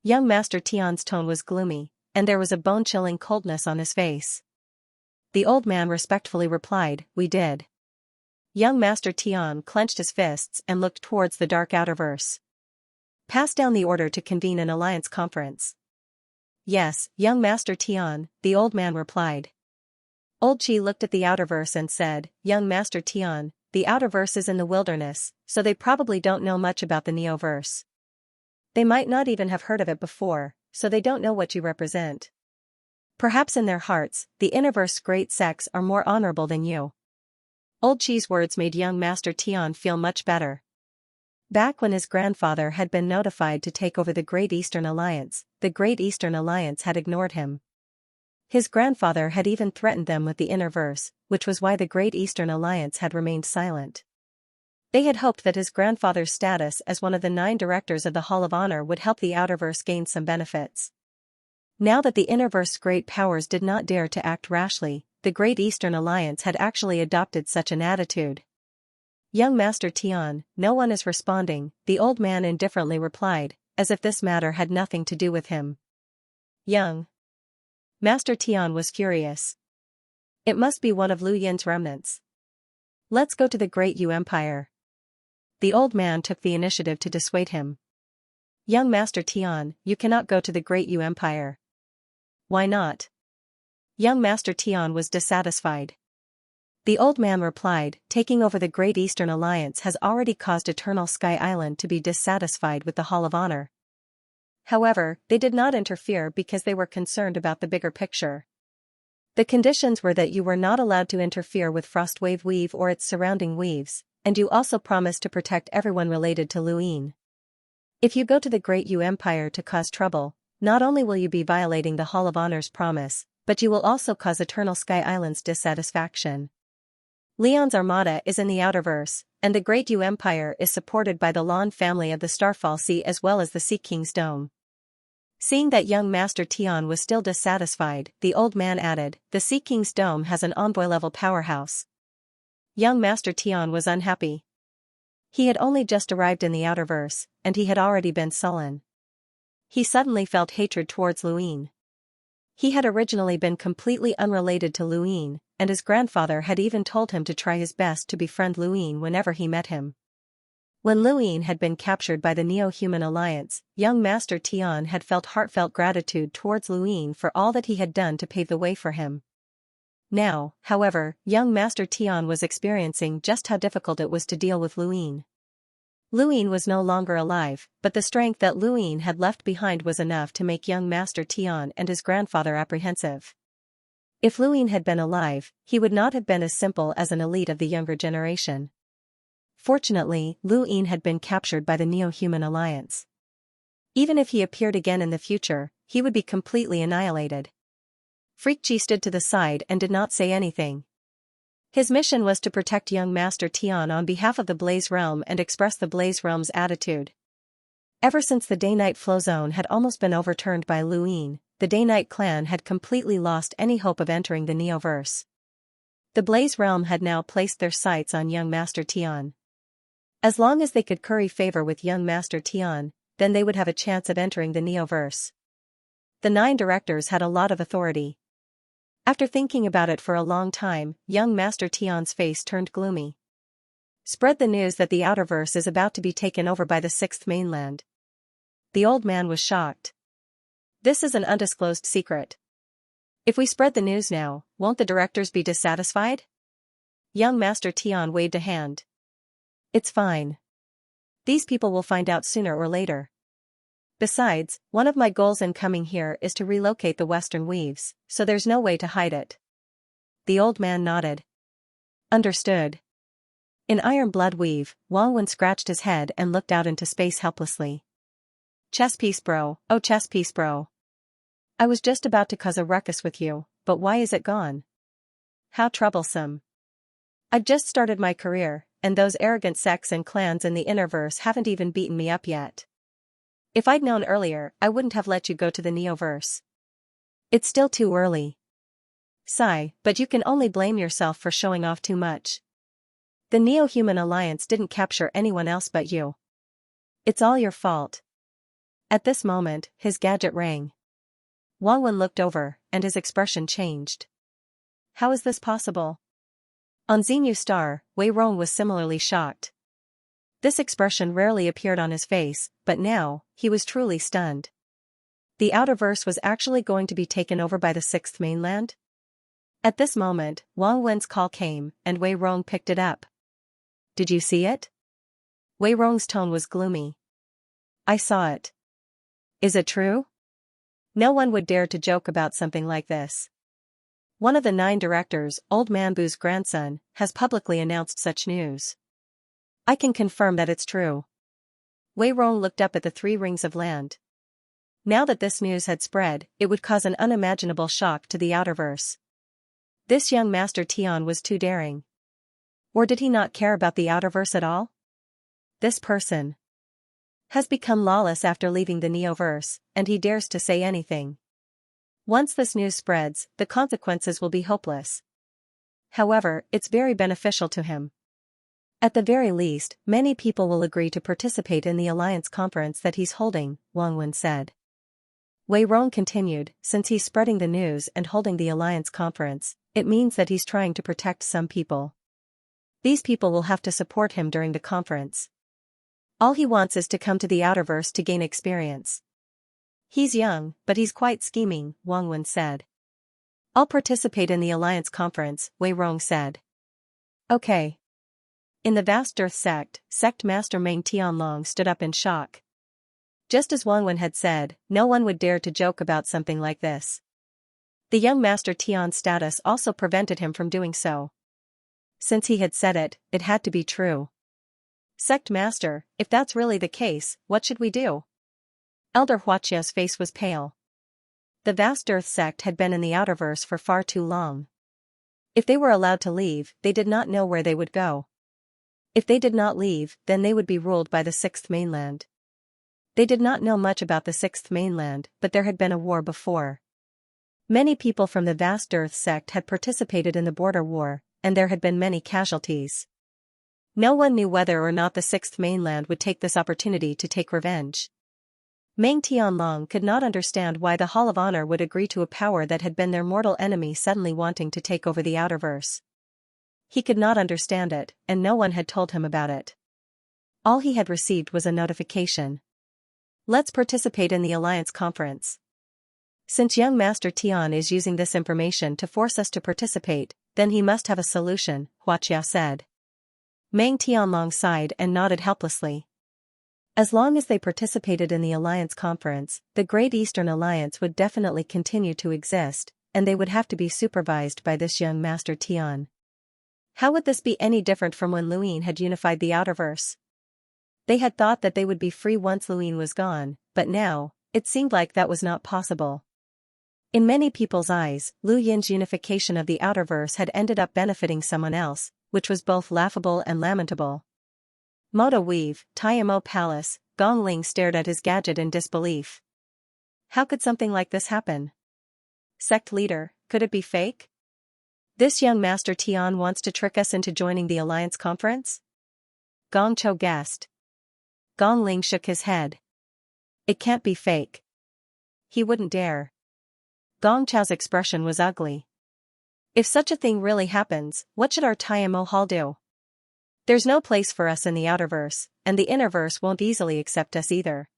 Young Master Tian's tone was gloomy, and there was a bone-chilling coldness on his face. The old man respectfully replied, we did. Young Master Tian clenched his fists and looked towards the dark Outerverse. Pass down the order to convene an alliance conference. Yes, young Master Tian, the old man replied. Old Chi looked at the Outerverse and said, young Master Tian, the Outerverse is in the wilderness, so they probably don't know much about the Neoverse. They might not even have heard of it before, so they don't know what you represent. Perhaps in their hearts, the Innerverse great sects are more honorable than you. Old Chi's words made young Master Tian feel much better. Back when his grandfather had been notified to take over the Great Eastern Alliance, the Great Eastern Alliance had ignored him. His grandfather had even threatened them with the inner verse, which was why the Great Eastern Alliance had remained silent. They had hoped that his grandfather's status as one of the 9 directors of the Hall of Honor would help the Outerverse gain some benefits. Now that the Innerverse's great powers did not dare to act rashly, the Great Eastern Alliance had actually adopted such an attitude. Young Master Tian, no one is responding, the old man indifferently replied, as if this matter had nothing to do with him. Young Master Tian was furious. It must be one of Lu Yin's remnants. Let's go to the Great Yu Empire. The old man took the initiative to dissuade him. Young Master Tian, you cannot go to the Great Yu Empire. Why not? Young Master Tian was dissatisfied. The old man replied, taking over the Great Eastern Alliance has already caused Eternal Sky Island to be dissatisfied with the Hall of Honor. However, they did not interfere because they were concerned about the bigger picture. The conditions were that you were not allowed to interfere with Frostwave Weave or its surrounding weaves, and you also promised to protect everyone related to Lu Yin. If you go to the Great Yu Empire to cause trouble, not only will you be violating the Hall of Honor's promise, but you will also cause Eternal Sky Island's dissatisfaction. Leon's armada is in the Outerverse, and the Great Yu Empire is supported by the Lan family of the Starfall Sea as well as the Sea King's Dome. Seeing that young Master Tian was still dissatisfied, the old man added, the Sea King's Dome has an envoy-level powerhouse. Young Master Tian was unhappy. He had only just arrived in the Outerverse, and he had already been sullen. He suddenly felt hatred towards Lu Yin. He had originally been completely unrelated to Lu Yin, and his grandfather had even told him to try his best to befriend Lu Yin whenever he met him. When Lu Yin had been captured by the Neo-Human Alliance, young Master Tian had felt heartfelt gratitude towards Lu Yin for all that he had done to pave the way for him. Now, however, young Master Tian was experiencing just how difficult it was to deal with Lu Yin. Lu Yin was no longer alive, but the strength that Lu Yin had left behind was enough to make young Master Tian and his grandfather apprehensive. If Lu Yin had been alive, he would not have been as simple as an elite of the younger generation. Fortunately, Lu Yin had been captured by the Neo-Human Alliance. Even if he appeared again in the future, he would be completely annihilated. Freakji stood to the side and did not say anything. His mission was to protect young Master Tian on behalf of the Blaze Realm and express the Blaze Realm's attitude. Ever since the Day-Night Flow Zone had almost been overturned by Lu Yin, the Day-Night clan had completely lost any hope of entering the Neoverse. The Blaze Realm had now placed their sights on young Master Tian. As long as they could curry favor with young Master Tian, then they would have a chance at entering the Neoverse. The 9 directors had a lot of authority. After thinking about it for a long time, young Master Tian's face turned gloomy. Spread the news that the Outerverse is about to be taken over by the 6th mainland. The old man was shocked. This is an undisclosed secret. If we spread the news now, won't the directors be dissatisfied? Young Master Tian waved a hand. It's fine. These people will find out sooner or later. Besides, one of my goals in coming here is to relocate the Western Weaves, so there's no way to hide it. The old man nodded. Understood. In Iron Blood Weave, Wang Wen scratched his head and looked out into space helplessly. Chess piece bro, oh chess piece bro. I was just about to cause a ruckus with you, but why is it gone? How troublesome. I've just started my career, and those arrogant sects and clans in the Innerverse haven't even beaten me up yet. If I'd known earlier, I wouldn't have let you go to the Neoverse. It's still too early. Sigh, but you can only blame yourself for showing off too much. The Neo-Human Alliance didn't capture anyone else but you. It's all your fault. At this moment, his gadget rang. Wang Wen looked over, and his expression changed. How is this possible? On Xinyu Star, Wei Rong was similarly shocked. This expression rarely appeared on his face, but now, he was truly stunned. The Outerverse was actually going to be taken over by the 6th mainland? At this moment, Wang Wen's call came, and Wei Rong picked it up. Did you see it? Wei Rong's tone was gloomy. I saw it. Is it true? No one would dare to joke about something like this. One of the 9 directors, Old Manbu's grandson, has publicly announced such news. I can confirm that it's true. Wei Rong looked up at the 3 rings of land. Now that this news had spread, it would cause an unimaginable shock to the outerverse. This young Master Tian was too daring. Or did he not care about the outerverse at all? This person has become lawless after leaving the Neoverse, and he dares to say anything. Once this news spreads, the consequences will be hopeless. However, it's very beneficial to him. At the very least, many people will agree to participate in the Alliance conference that he's holding, Wang Wen said. Wei Rong continued, since he's spreading the news and holding the Alliance conference, it means that he's trying to protect some people. These people will have to support him during the conference. All he wants is to come to the outerverse to gain experience. He's young, but he's quite scheming, Wang Wen said. I'll participate in the Alliance conference, Wei Rong said. Okay. In the vast Earth sect master Meng Tianlong stood up in shock. Just as Wang Wen had said, no one would dare to joke about something like this. The young Master Tian's status also prevented him from doing so. Since he had said it, it had to be true. Sect Master, if that's really the case, what should we do? Elder Huaqia's face was pale. The vast Earth sect had been in the outerverse for far too long. If they were allowed to leave, they did not know where they would go. If they did not leave, then they would be ruled by the 6th mainland. They did not know much about the 6th mainland, but there had been a war before. Many people from the vast Earth sect had participated in the border war, and there had been many casualties. No one knew whether or not the 6th mainland would take this opportunity to take revenge. Meng Tianlong could not understand why the Hall of Honor would agree to a power that had been their mortal enemy suddenly wanting to take over the outerverse. He could not understand it, and no one had told him about it. All he had received was a notification. Let's participate in the Alliance conference. Since young Master Tian is using this information to force us to participate, then he must have a solution, Huaqia said. Meng Tianlong sighed and nodded helplessly. As long as they participated in the Alliance conference, the Great Eastern Alliance would definitely continue to exist, and they would have to be supervised by this young Master Tian. How would this be any different from when Luin had unified the outerverse? They had thought that they would be free once Luin was gone, but now, it seemed like that was not possible. In many people's eyes, Lu Yin's unification of the outerverse had ended up benefiting someone else, which was both laughable and lamentable. Moto Weave, Taiyamo Palace, Gong Ling stared at his gadget in disbelief. How could something like this happen? Sect leader, could it be fake? This young Master Tian wants to trick us into joining the Alliance conference? Gong Cho guessed. Gong Ling shook his head. It can't be fake. He wouldn't dare. Gong Chao's expression was ugly. If such a thing really happens, what should our Taiyamo Hall do? There's no place for us in the outerverse, and the innerverse won't easily accept us either.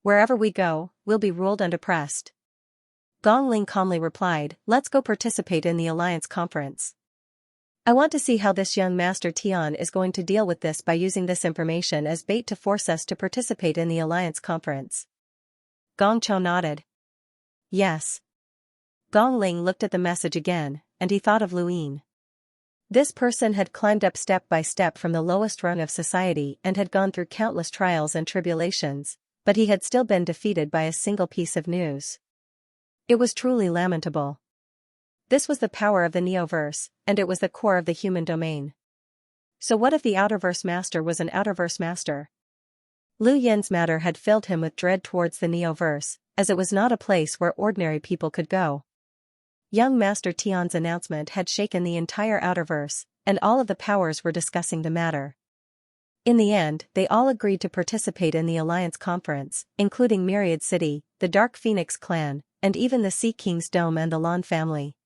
Wherever we go, we'll be ruled and oppressed. Gong Ling calmly replied, let's go participate in the Alliance conference. I want to see how this young Master Tian is going to deal with this by using this information as bait to force us to participate in the Alliance conference. Gong Cho nodded. Yes. Gong Ling looked at the message again, and he thought of Luin. This person had climbed up step by step from the lowest rung of society and had gone through countless trials and tribulations, but he had still been defeated by a single piece of news. It was truly lamentable. This was the power of the Neoverse, and it was the core of the human domain. So what if the Outerverse Master was an Outerverse Master? Lu Yin's matter had filled him with dread towards the Neoverse, as it was not a place where ordinary people could go. Young Master Tian's announcement had shaken the entire Outerverse, and all of the powers were discussing the matter. In the end, they all agreed to participate in the Alliance conference, including Myriad City, the Dark Phoenix clan, and even the Sea King's Dome and the Lan family.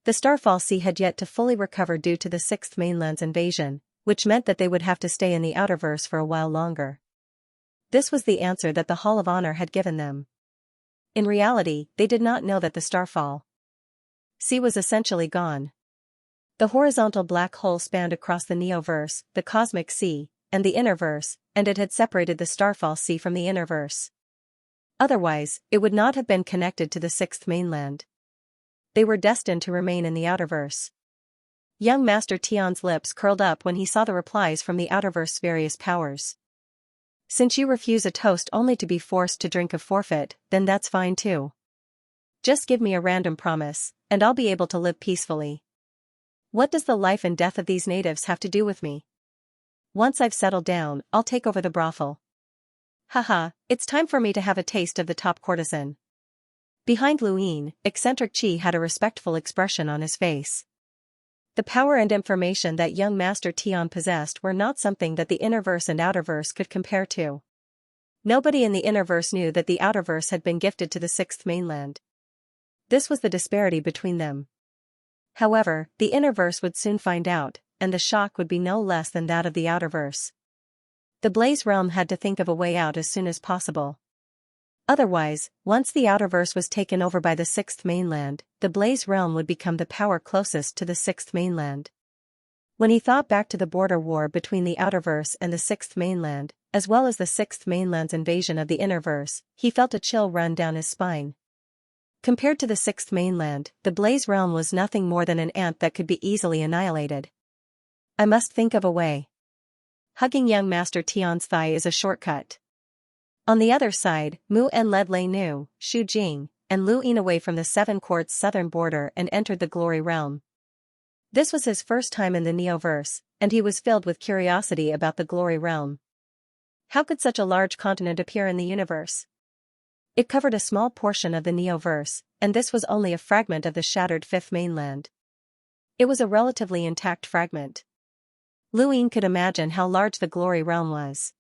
The Starfall Sea had yet to fully recover due to the 6th mainland's invasion, which meant that they would have to stay in the Outerverse for a while longer. This was the answer that the Hall of Honor had given them. In reality, they did not know that the Starfall Sea was essentially gone. The horizontal black hole spanned across the Neoverse, the Cosmic Sea, and the Innerverse, and it had separated the Starfall Sea from the Innerverse. Otherwise, it would not have been connected to the 6th mainland. they were destined to remain in the Outerverse. Young Master Tian's lips curled up when he saw the replies from the Outerverse's various powers. Since you refuse a toast only to be forced to drink a forfeit, then that's fine too. Just give me a random promise, and I'll be able to live peacefully. What does the life and death of these natives have to do with me? Once I've settled down, I'll take over the brothel. Haha, it's time for me to have a taste of the top courtesan. Behind Luin, eccentric Qi had a respectful expression on his face. The power and information that young Master Tian possessed were not something that the Innerverse and Outerverse could compare to. Nobody in the Innerverse knew that the Outerverse had been gifted to the sixth mainland. This was the disparity between them. However, the Innerverse would soon find out, and the shock would be no less than that of the Outerverse. The Blaze Realm had to think of a way out as soon as possible. Otherwise, once the Outerverse was taken over by the sixth mainland, the Blaze Realm would become the power closest to the sixth mainland. When he thought back to the border war between the Outerverse and the sixth mainland, as well as the sixth mainland's invasion of the Innerverse, he felt a chill run down his spine. Compared to the sixth mainland, the Blaze Realm was nothing more than an ant that could be easily annihilated. I must think of a way. Hugging young Master Tian's thigh is a shortcut. On the other side, Mu En led Lei Nu, Xu Jing, and Lu Yin away from the Seven Courts' southern border and entered the Glory Realm. This was his first time in the Neoverse, and he was filled with curiosity about the Glory Realm. How could such a large continent appear in the universe? It covered a small portion of the Neoverse, and this was only a fragment of the shattered fifth mainland. It was a relatively intact fragment. Lu Yin could imagine how large the Glory Realm was.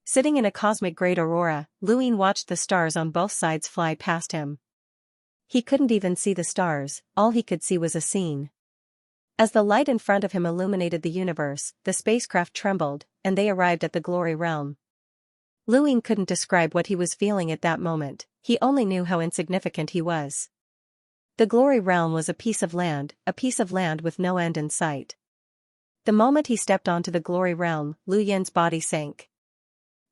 Sitting in a cosmic great aurora, Lu Yin watched the stars on both sides fly past him. He couldn't even see the stars, all he could see was a scene. As the light in front of him illuminated the universe, the spacecraft trembled, and they arrived at the Glory Realm. Lu Yin couldn't describe what he was feeling at that moment, he only knew how insignificant he was. The Glory Realm was a piece of land with no end in sight. The moment he stepped onto the Glory Realm, Lu Yin's body sank.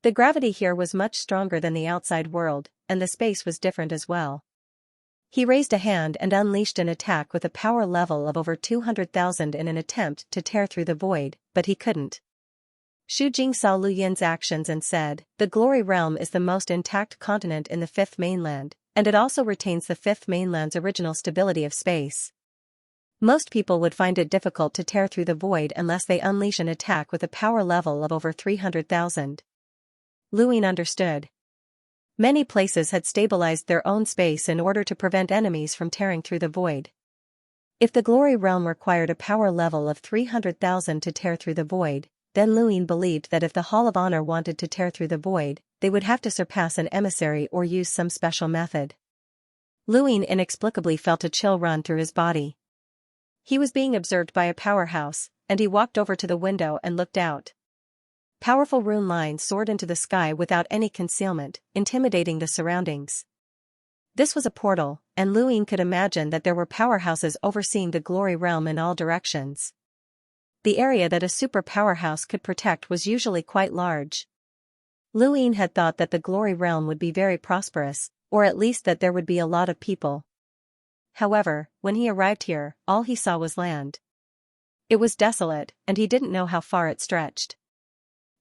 The gravity here was much stronger than the outside world, and the space was different as well. He raised a hand and unleashed an attack with a power level of over 200,000 in an attempt to tear through the void, but he couldn't. Xu Jing saw Lu Yin's actions and said, "The Glory Realm is the most intact continent in the fifth mainland, and it also retains the fifth mainland's original stability of space. Most people would find it difficult to tear through the void unless they unleash an attack with a power level of over 300,000. Lu Yin understood. Many places had stabilized their own space in order to prevent enemies from tearing through the void. If the Glory Realm required a power level of 300,000 to tear through the void, then Lu Yin believed that if the Hall of Honor wanted to tear through the void, they would have to surpass an emissary or use some special method. Lu Yin inexplicably felt a chill run through his body. He was being observed by a powerhouse, and he walked over to the window and looked out. Powerful rune lines soared into the sky without any concealment, intimidating the surroundings. This was a portal, and Lu Yin could imagine that there were powerhouses overseeing the Glory Realm in all directions. The area that a super powerhouse could protect was usually quite large. Lu Yin had thought that the Glory Realm would be very prosperous, or at least that there would be a lot of people. However, when he arrived here, all he saw was land. It was desolate, and he didn't know how far it stretched.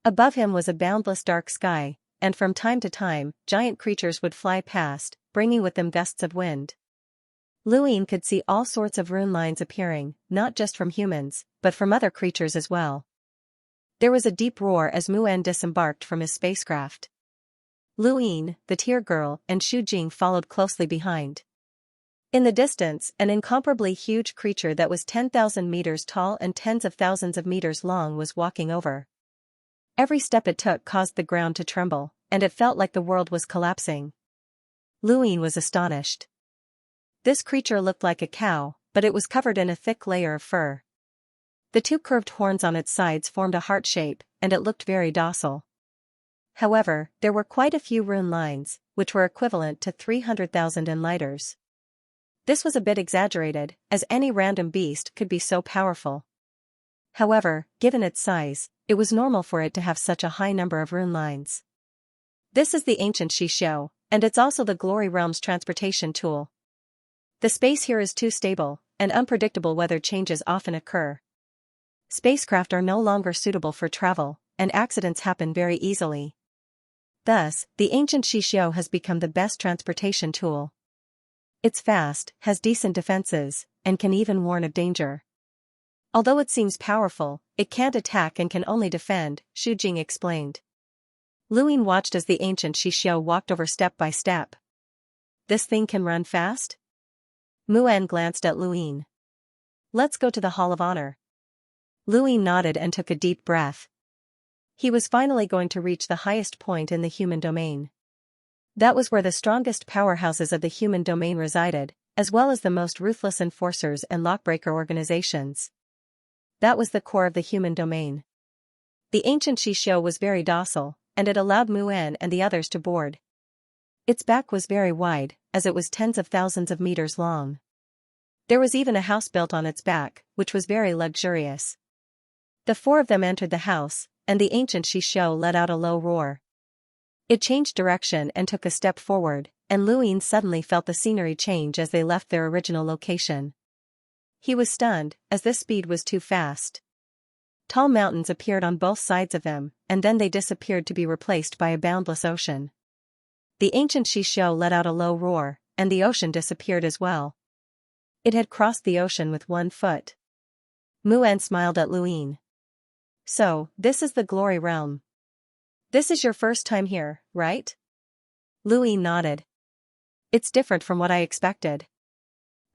Above him was a boundless dark sky, and from time to time, giant creatures would fly past, bringing with them gusts of wind. Lu Yin could see all sorts of rune lines appearing, not just from humans, but from other creatures as well. There was a deep roar as Mu En disembarked from his spacecraft. Lu Yin, the Tear Girl, and Xu Jing followed closely behind. In the distance, an incomparably huge creature that was 10,000 meters tall and tens of thousands of meters long was walking over. Every step it took caused the ground to tremble, and it felt like the world was collapsing. Lu Yin was astonished. This creature looked like a cow, but it was covered in a thick layer of fur. The two curved horns on its sides formed a heart shape, and it looked very docile. However, there were quite a few rune lines, which were equivalent to 300,000 enlighters. This was a bit exaggerated, as any random beast could be so powerful. However, given its size, it was normal for it to have such a high number of rune lines. This is the ancient Shishou, and it's also the Glory Realm's transportation tool. The space here is too stable, and unpredictable weather changes often occur. Spacecraft are no longer suitable for travel, and accidents happen very easily. Thus, the ancient Xianxia has become the best transportation tool. It's fast, has decent defenses, and can even warn of danger. Although it seems powerful, it can't attack and can only defend, Xu Jing explained. Luin watched as the ancient Xianxia walked over step by step. This thing can run fast? Muan glanced at Luin. Let's go to the Hall of Honor. Luin nodded and took a deep breath. He was finally going to reach the highest point in the human domain. That was where the strongest powerhouses of the human domain resided, as well as the most ruthless enforcers and lockbreaker organizations. That was the core of the human domain. The ancient Xianxia was very docile, and it allowed Muan and the others to board. Its back was very wide, as it was tens of thousands of meters long. There was even a house built on its back, which was very luxurious. The four of them entered the house, and the ancient Xianxia let out a low roar. It changed direction and took a step forward, and Luin suddenly felt the scenery change as they left their original location. He was stunned, as this speed was too fast. Tall mountains appeared on both sides of them, and then they disappeared to be replaced by a boundless ocean. The ancient Xianxia let out a low roar, and the ocean disappeared as well. It had crossed the ocean with 1 foot. Muan smiled at Luin. So, this is the Glory Realm. This is your first time here, right? Luin nodded. It's different from what I expected.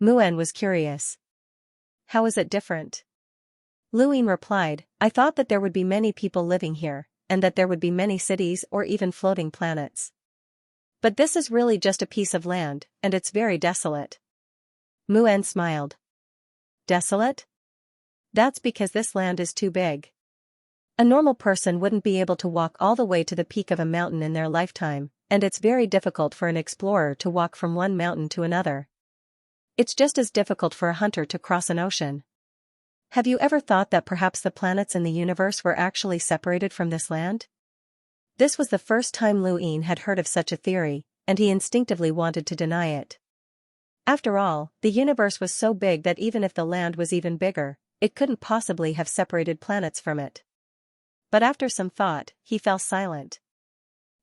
Muan was curious. How is it different? Luin replied, I thought that there would be many people living here, and that there would be many cities or even floating planets. But this is really just a piece of land, and it's very desolate. Muan smiled. Desolate? That's because this land is too big. A normal person wouldn't be able to walk all the way to the peak of a mountain in their lifetime, and it's very difficult for an explorer to walk from one mountain to another. It's just as difficult for a hunter to cross an ocean. Have you ever thought that perhaps the planets in the universe were actually separated from this land? This was the first time Luin had heard of such a theory, and he instinctively wanted to deny it. After all, the universe was so big that even if the land was even bigger, it couldn't possibly have separated planets from it. But after some thought, he fell silent.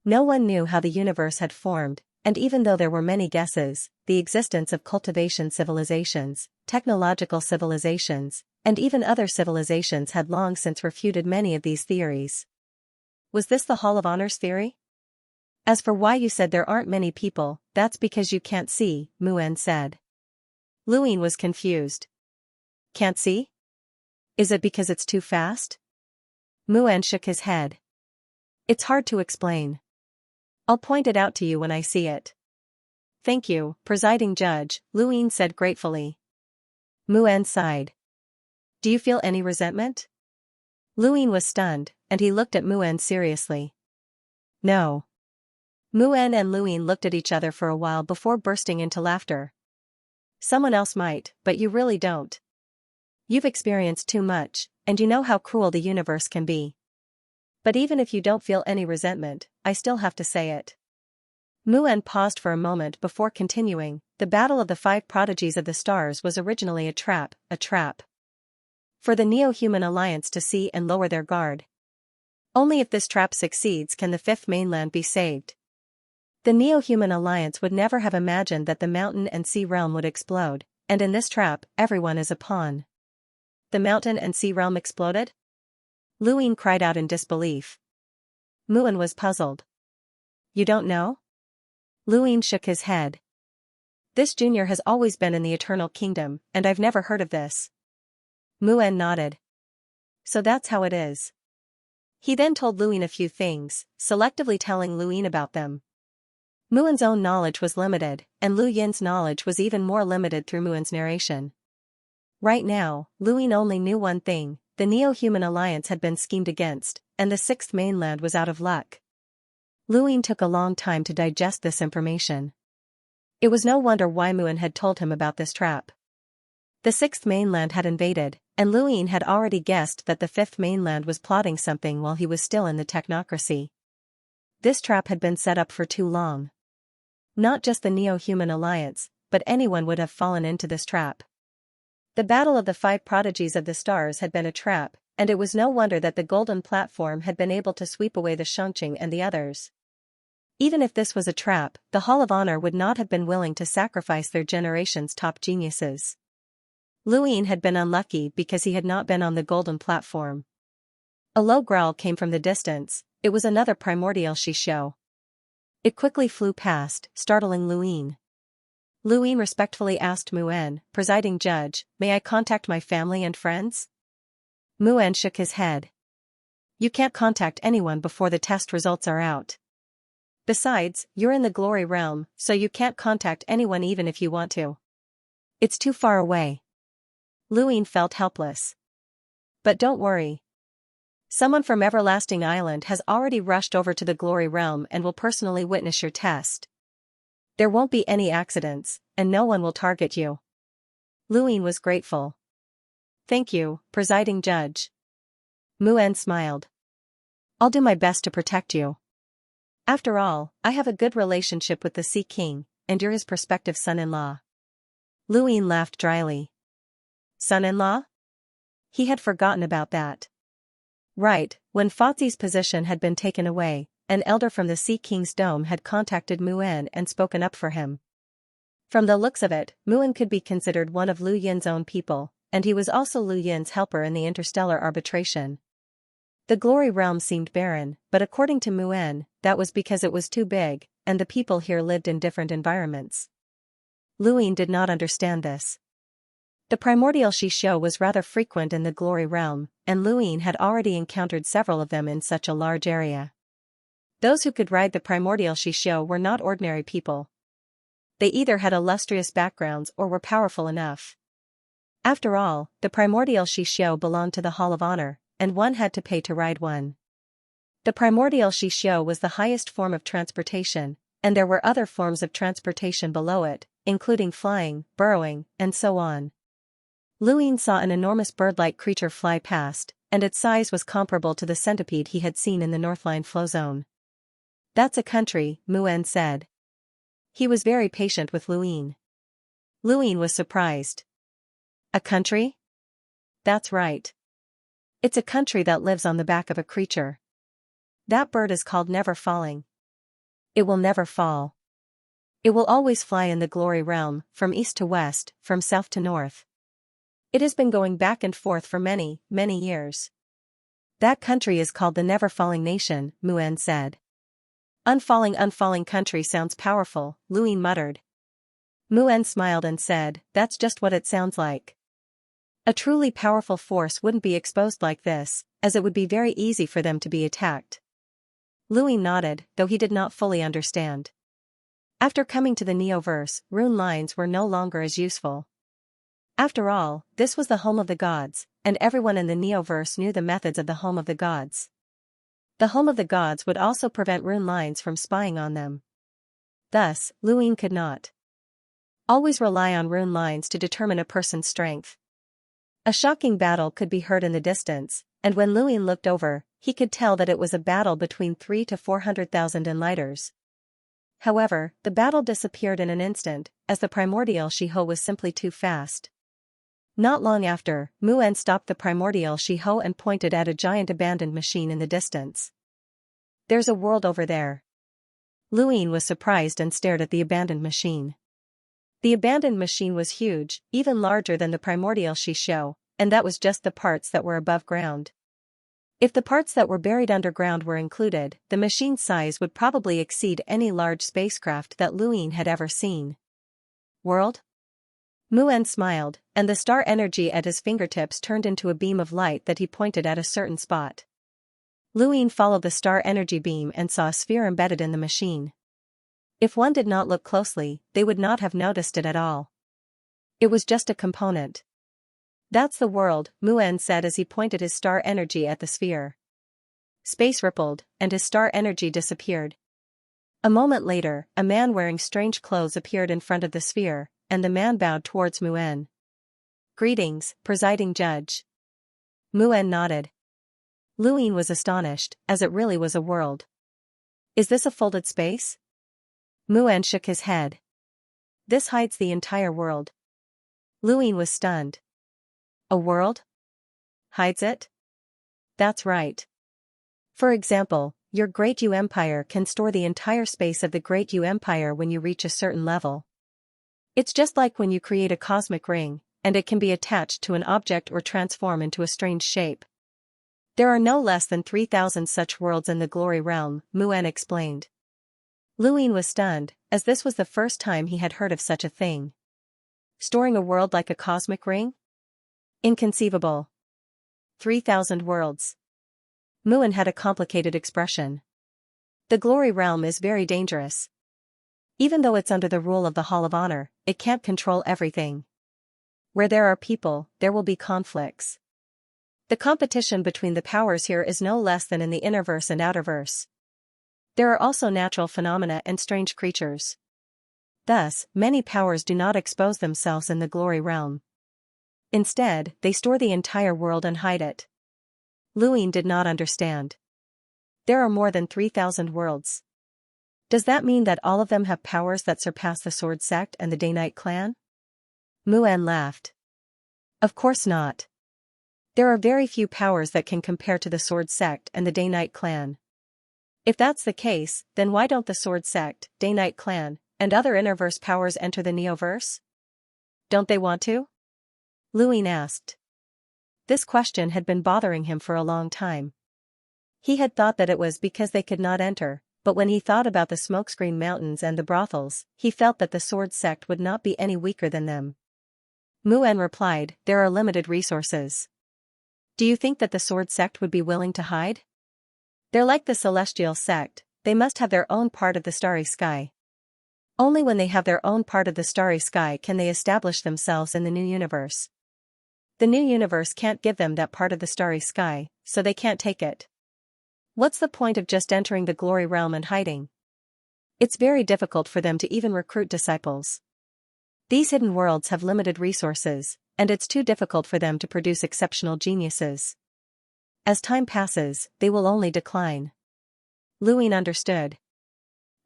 No one knew how the universe had formed, and even though there were many guesses, the existence of cultivation civilizations, technological civilizations, and even other civilizations had long since refuted many of these theories. Was this the Hall of Honor's theory? As for why you said there aren't many people, that's because you can't see, Muan said. Luin was confused. Can't see? Is it because it's too fast? Muan shook his head. It's hard to explain. I'll point it out to you when I see it. Thank you, presiding judge, Luin said gratefully. Muan sighed. Do you feel any resentment? Luin was stunned, and he looked at Muan seriously. No. Muan and Luin looked at each other for a while before bursting into laughter. Someone else might, but you really don't. You've experienced too much, and you know how cruel the universe can be. But even if you don't feel any resentment, I still have to say it. Muan paused for a moment before continuing, the battle of the 5 prodigies of the stars was originally a trap. For the Neo-Human Alliance to see and lower their guard. Only if this trap succeeds can the 5th mainland be saved. The Neo-Human Alliance would never have imagined that the mountain and sea realm would explode, and in this trap, everyone is a pawn. The mountain and sea realm exploded? Luin cried out in disbelief. Muan was puzzled. You don't know? Luin shook his head. This junior has always been in the Eternal Kingdom, and I've never heard of this. Muan nodded. So that's how it is. He then told Luin a few things, selectively telling Luin about them. Muan's own knowledge was limited, and Lu Yin's knowledge was even more limited through Muan's narration. Right now, Luin only knew one thing, the Neo-Human Alliance had been schemed against, and the 6th mainland was out of luck. Luin took a long time to digest this information. It was no wonder why Muan had told him about this trap. The 6th mainland had invaded, and Luin had already guessed that the 5th mainland was plotting something while he was still in the technocracy. This trap had been set up for too long. Not just the Neo-Human Alliance, but anyone would have fallen into this trap. The battle of the 5 prodigies of the stars had been a trap, and it was no wonder that the golden platform had been able to sweep away the Xianxia and the others. Even if this was a trap, the Hall of Honor would not have been willing to sacrifice their generation's top geniuses. Luin had been unlucky because he had not been on the golden platform. A low growl came from the distance. It was another primordial Xianxia. It quickly flew past, startling Luin. Luin respectfully asked Mu'en, presiding judge, "May I contact my family and friends?" Mu'en shook his head. "You can't contact anyone before the test results are out. Besides, you're in the glory realm, so you can't contact anyone even if you want to. It's too far away." Luin felt helpless. "But don't worry. Someone from Everlasting Island has already rushed over to the glory realm and will personally witness your test. There won't be any accidents, and no one will target you." Luin was grateful. "Thank you, presiding judge." Mu'en smiled. "I'll do my best to protect you. After all, I have a good relationship with the Sea King, and you're his prospective son-in-law." Luin laughed dryly. Son-in-law? He had forgotten about that. Right, when Fozzie's position had been taken away, an elder from the Sea King's dome had contacted Mu'en and spoken up for him. From the looks of it, Mu'en could be considered one of Lu Yin's own people, and he was also Lu Yin's helper in the interstellar arbitration. The glory realm seemed barren, but according to Mu'en, that was because it was too big, and the people here lived in different environments. Luin did not understand this. The primordial Xianxia was rather frequent in the glory realm, and Luin had already encountered several of them in such a large area. Those who could ride the primordial Xianxia were not ordinary people. They either had illustrious backgrounds or were powerful enough. After all, the primordial Xianxia belonged to the Hall of Honor, and one had to pay to ride one. The primordial Xianxia was the highest form of transportation, and there were other forms of transportation below it, including flying, burrowing, and so on. Luin saw an enormous bird-like creature fly past, and its size was comparable to the centipede he had seen in the Northline flow zone. "That's a country," Mu'en said. He was very patient with Luin. Luin was surprised. "A country?" "That's right. It's a country that lives on the back of a creature. That bird is called Never Falling. It will never fall. It will always fly in the glory realm, from east to west, from south to north. It has been going back and forth for many, many years. That country is called the Never Falling Nation," Mu'en said. Unfalling country sounds powerful," Luin muttered. Mu'en smiled and said, "That's just what it sounds like. A truly powerful force wouldn't be exposed like this, as it would be very easy for them to be attacked." Luin nodded, though he did not fully understand. After coming to the Neoverse, rune lines were no longer as useful. After all, this was the home of the gods, and everyone in the Neoverse knew the methods of the home of the gods. The home of the gods would also prevent rune lines from spying on them. Thus, Luin could not always rely on rune lines to determine a person's strength. A shocking battle could be heard in the distance, and when Luin looked over, he could tell that it was a battle between 300,000 to 400,000 enlighters. However, the battle disappeared in an instant, as the primordial Xianxia was simply too fast. Not long after, Mu'en stopped the primordial Xianxia and pointed at a giant abandoned machine in the distance. "There's a world over there." Luin was surprised and stared at the abandoned machine. The abandoned machine was huge, even larger than the primordial Xianxia, and that was just the parts that were above ground. If the parts that were buried underground were included, the machine's size would probably exceed any large spacecraft that Luin had ever seen. "World?" Mu'en smiled, and the star energy at his fingertips turned into a beam of light that he pointed at a certain spot. Luin followed the star energy beam and saw a sphere embedded in the machine. If one did not look closely, they would not have noticed it at all. It was just a component. "That's the world," Mu'en said as he pointed his star energy at the sphere. Space rippled, and his star energy disappeared. A moment later, a man wearing strange clothes appeared in front of the sphere, and the man bowed towards Mu'en. "Greetings, presiding judge." Mu'en nodded. Luin was astonished, as it really was a world. "Is this a folded space?" Mu'en shook his head. This hides the entire world. Luin was stunned. A world? Hides it? That's right. For example, your Great U Empire can store the entire space of the Great U Empire when you reach a certain level. It's just like when you create a cosmic ring, and it can be attached to an object or transform into a strange shape. There are no less than 3,000 such worlds in the Glory Realm, Mu'en explained. Luin was stunned, as this was the first time he had heard of such a thing. Storing a world like a cosmic ring? Inconceivable. 3,000 worlds. Mu'en had a complicated expression. The Glory Realm is very dangerous. Even though it's under the rule of the Hall of Honor, it can't control everything. Where there are people, there will be conflicts. The competition between the powers here is no less than in the innerverse and outerverse. There are also natural phenomena and strange creatures. Thus, many powers do not expose themselves in the Glory Realm. Instead, they store the entire world and hide it. Luin did not understand. There are more than 3,000 worlds. Does that mean that all of them have powers that surpass the Sword Sect and the Day-Night Clan? Mu'en laughed. Of course not. There are very few powers that can compare to the Sword Sect and the Day-Night Clan. If that's the case, then why don't the Sword Sect, Day-Night Clan, and other Innerverse powers enter the Neoverse? Don't they want to? Luin asked. This question had been bothering him for a long time. He had thought that it was because they could not enter, but when he thought about the Smokescreen Mountains and the brothels, he felt that the Sword Sect would not be any weaker than them. Mu'en replied, there are limited resources. Do you think that the Sword Sect would be willing to hide? They're like the Celestial Sect, they must have their own part of the starry sky. Only when they have their own part of the starry sky can they establish themselves in the new universe. The new universe can't give them that part of the starry sky, so they can't take it. What's the point of just entering the Glory Realm and hiding? It's very difficult for them to even recruit disciples. These hidden worlds have limited resources, and it's too difficult for them to produce exceptional geniuses. As time passes, they will only decline. Luin understood.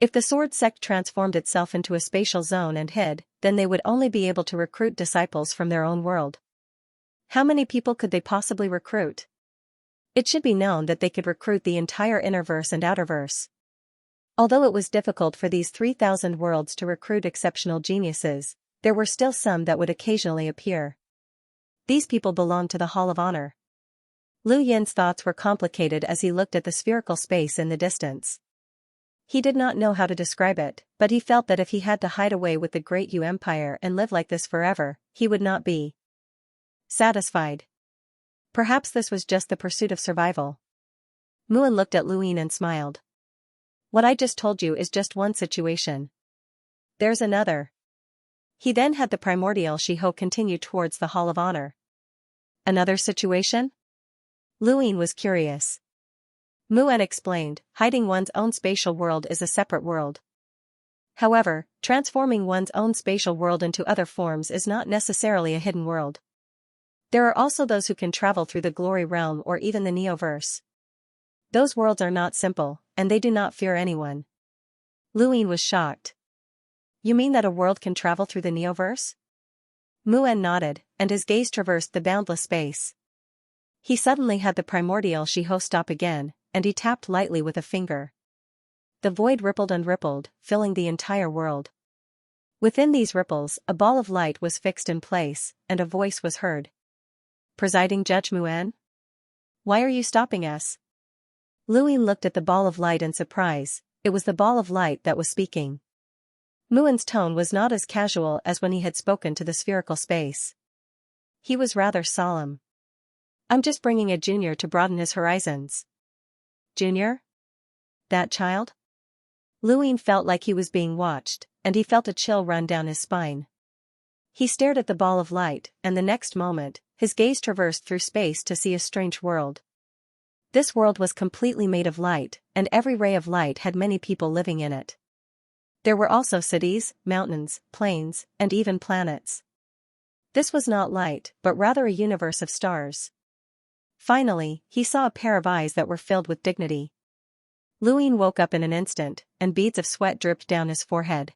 If the Sword Sect transformed itself into a spatial zone and hid, then they would only be able to recruit disciples from their own world. How many people could they possibly recruit? It should be known that they could recruit the entire Innerverse and Outerverse. Although it was difficult for these 3,000 worlds to recruit exceptional geniuses, there were still some that would occasionally appear. These people belonged to the Hall of Honor. Lu Yin's thoughts were complicated as he looked at the spherical space in the distance. He did not know how to describe it, but he felt that if he had to hide away with the Great U Empire and live like this forever, he would not be satisfied. Perhaps this was just the pursuit of survival. Mu'en looked at Luin and smiled. What I just told you is just one situation. There's another. He then had the primordial Shiho continue towards the Hall of Honor. Another situation? Luin was curious. Mu'en explained, hiding one's own spatial world is a separate world. However, transforming one's own spatial world into other forms is not necessarily a hidden world. There are also those who can travel through the Glory Realm or even the Neoverse. Those worlds are not simple, and they do not fear anyone. Luin was shocked. You mean that a world can travel through the Neoverse? Mu'en nodded, and his gaze traversed the boundless space. He suddenly had the primordial Shiho stop again, and he tapped lightly with a finger. The void rippled and rippled, filling the entire world. Within these ripples, a ball of light was fixed in place, and a voice was heard. Presiding Judge Mu'en? Why are you stopping us? Luin looked at the ball of light in surprise. It was the ball of light that was speaking. Mu'en's tone was not as casual as when he had spoken to the spherical space. He was rather solemn. I'm just bringing a junior to broaden his horizons. Junior? That child? Luin felt like he was being watched, and he felt a chill run down his spine. He stared at the ball of light, and the next moment, his gaze traversed through space to see a strange world. This world was completely made of light, and every ray of light had many people living in it. There were also cities, mountains, plains, and even planets. This was not light, but rather a universe of stars. Finally, he saw a pair of eyes that were filled with dignity. Luin woke up in an instant, and beads of sweat dripped down his forehead.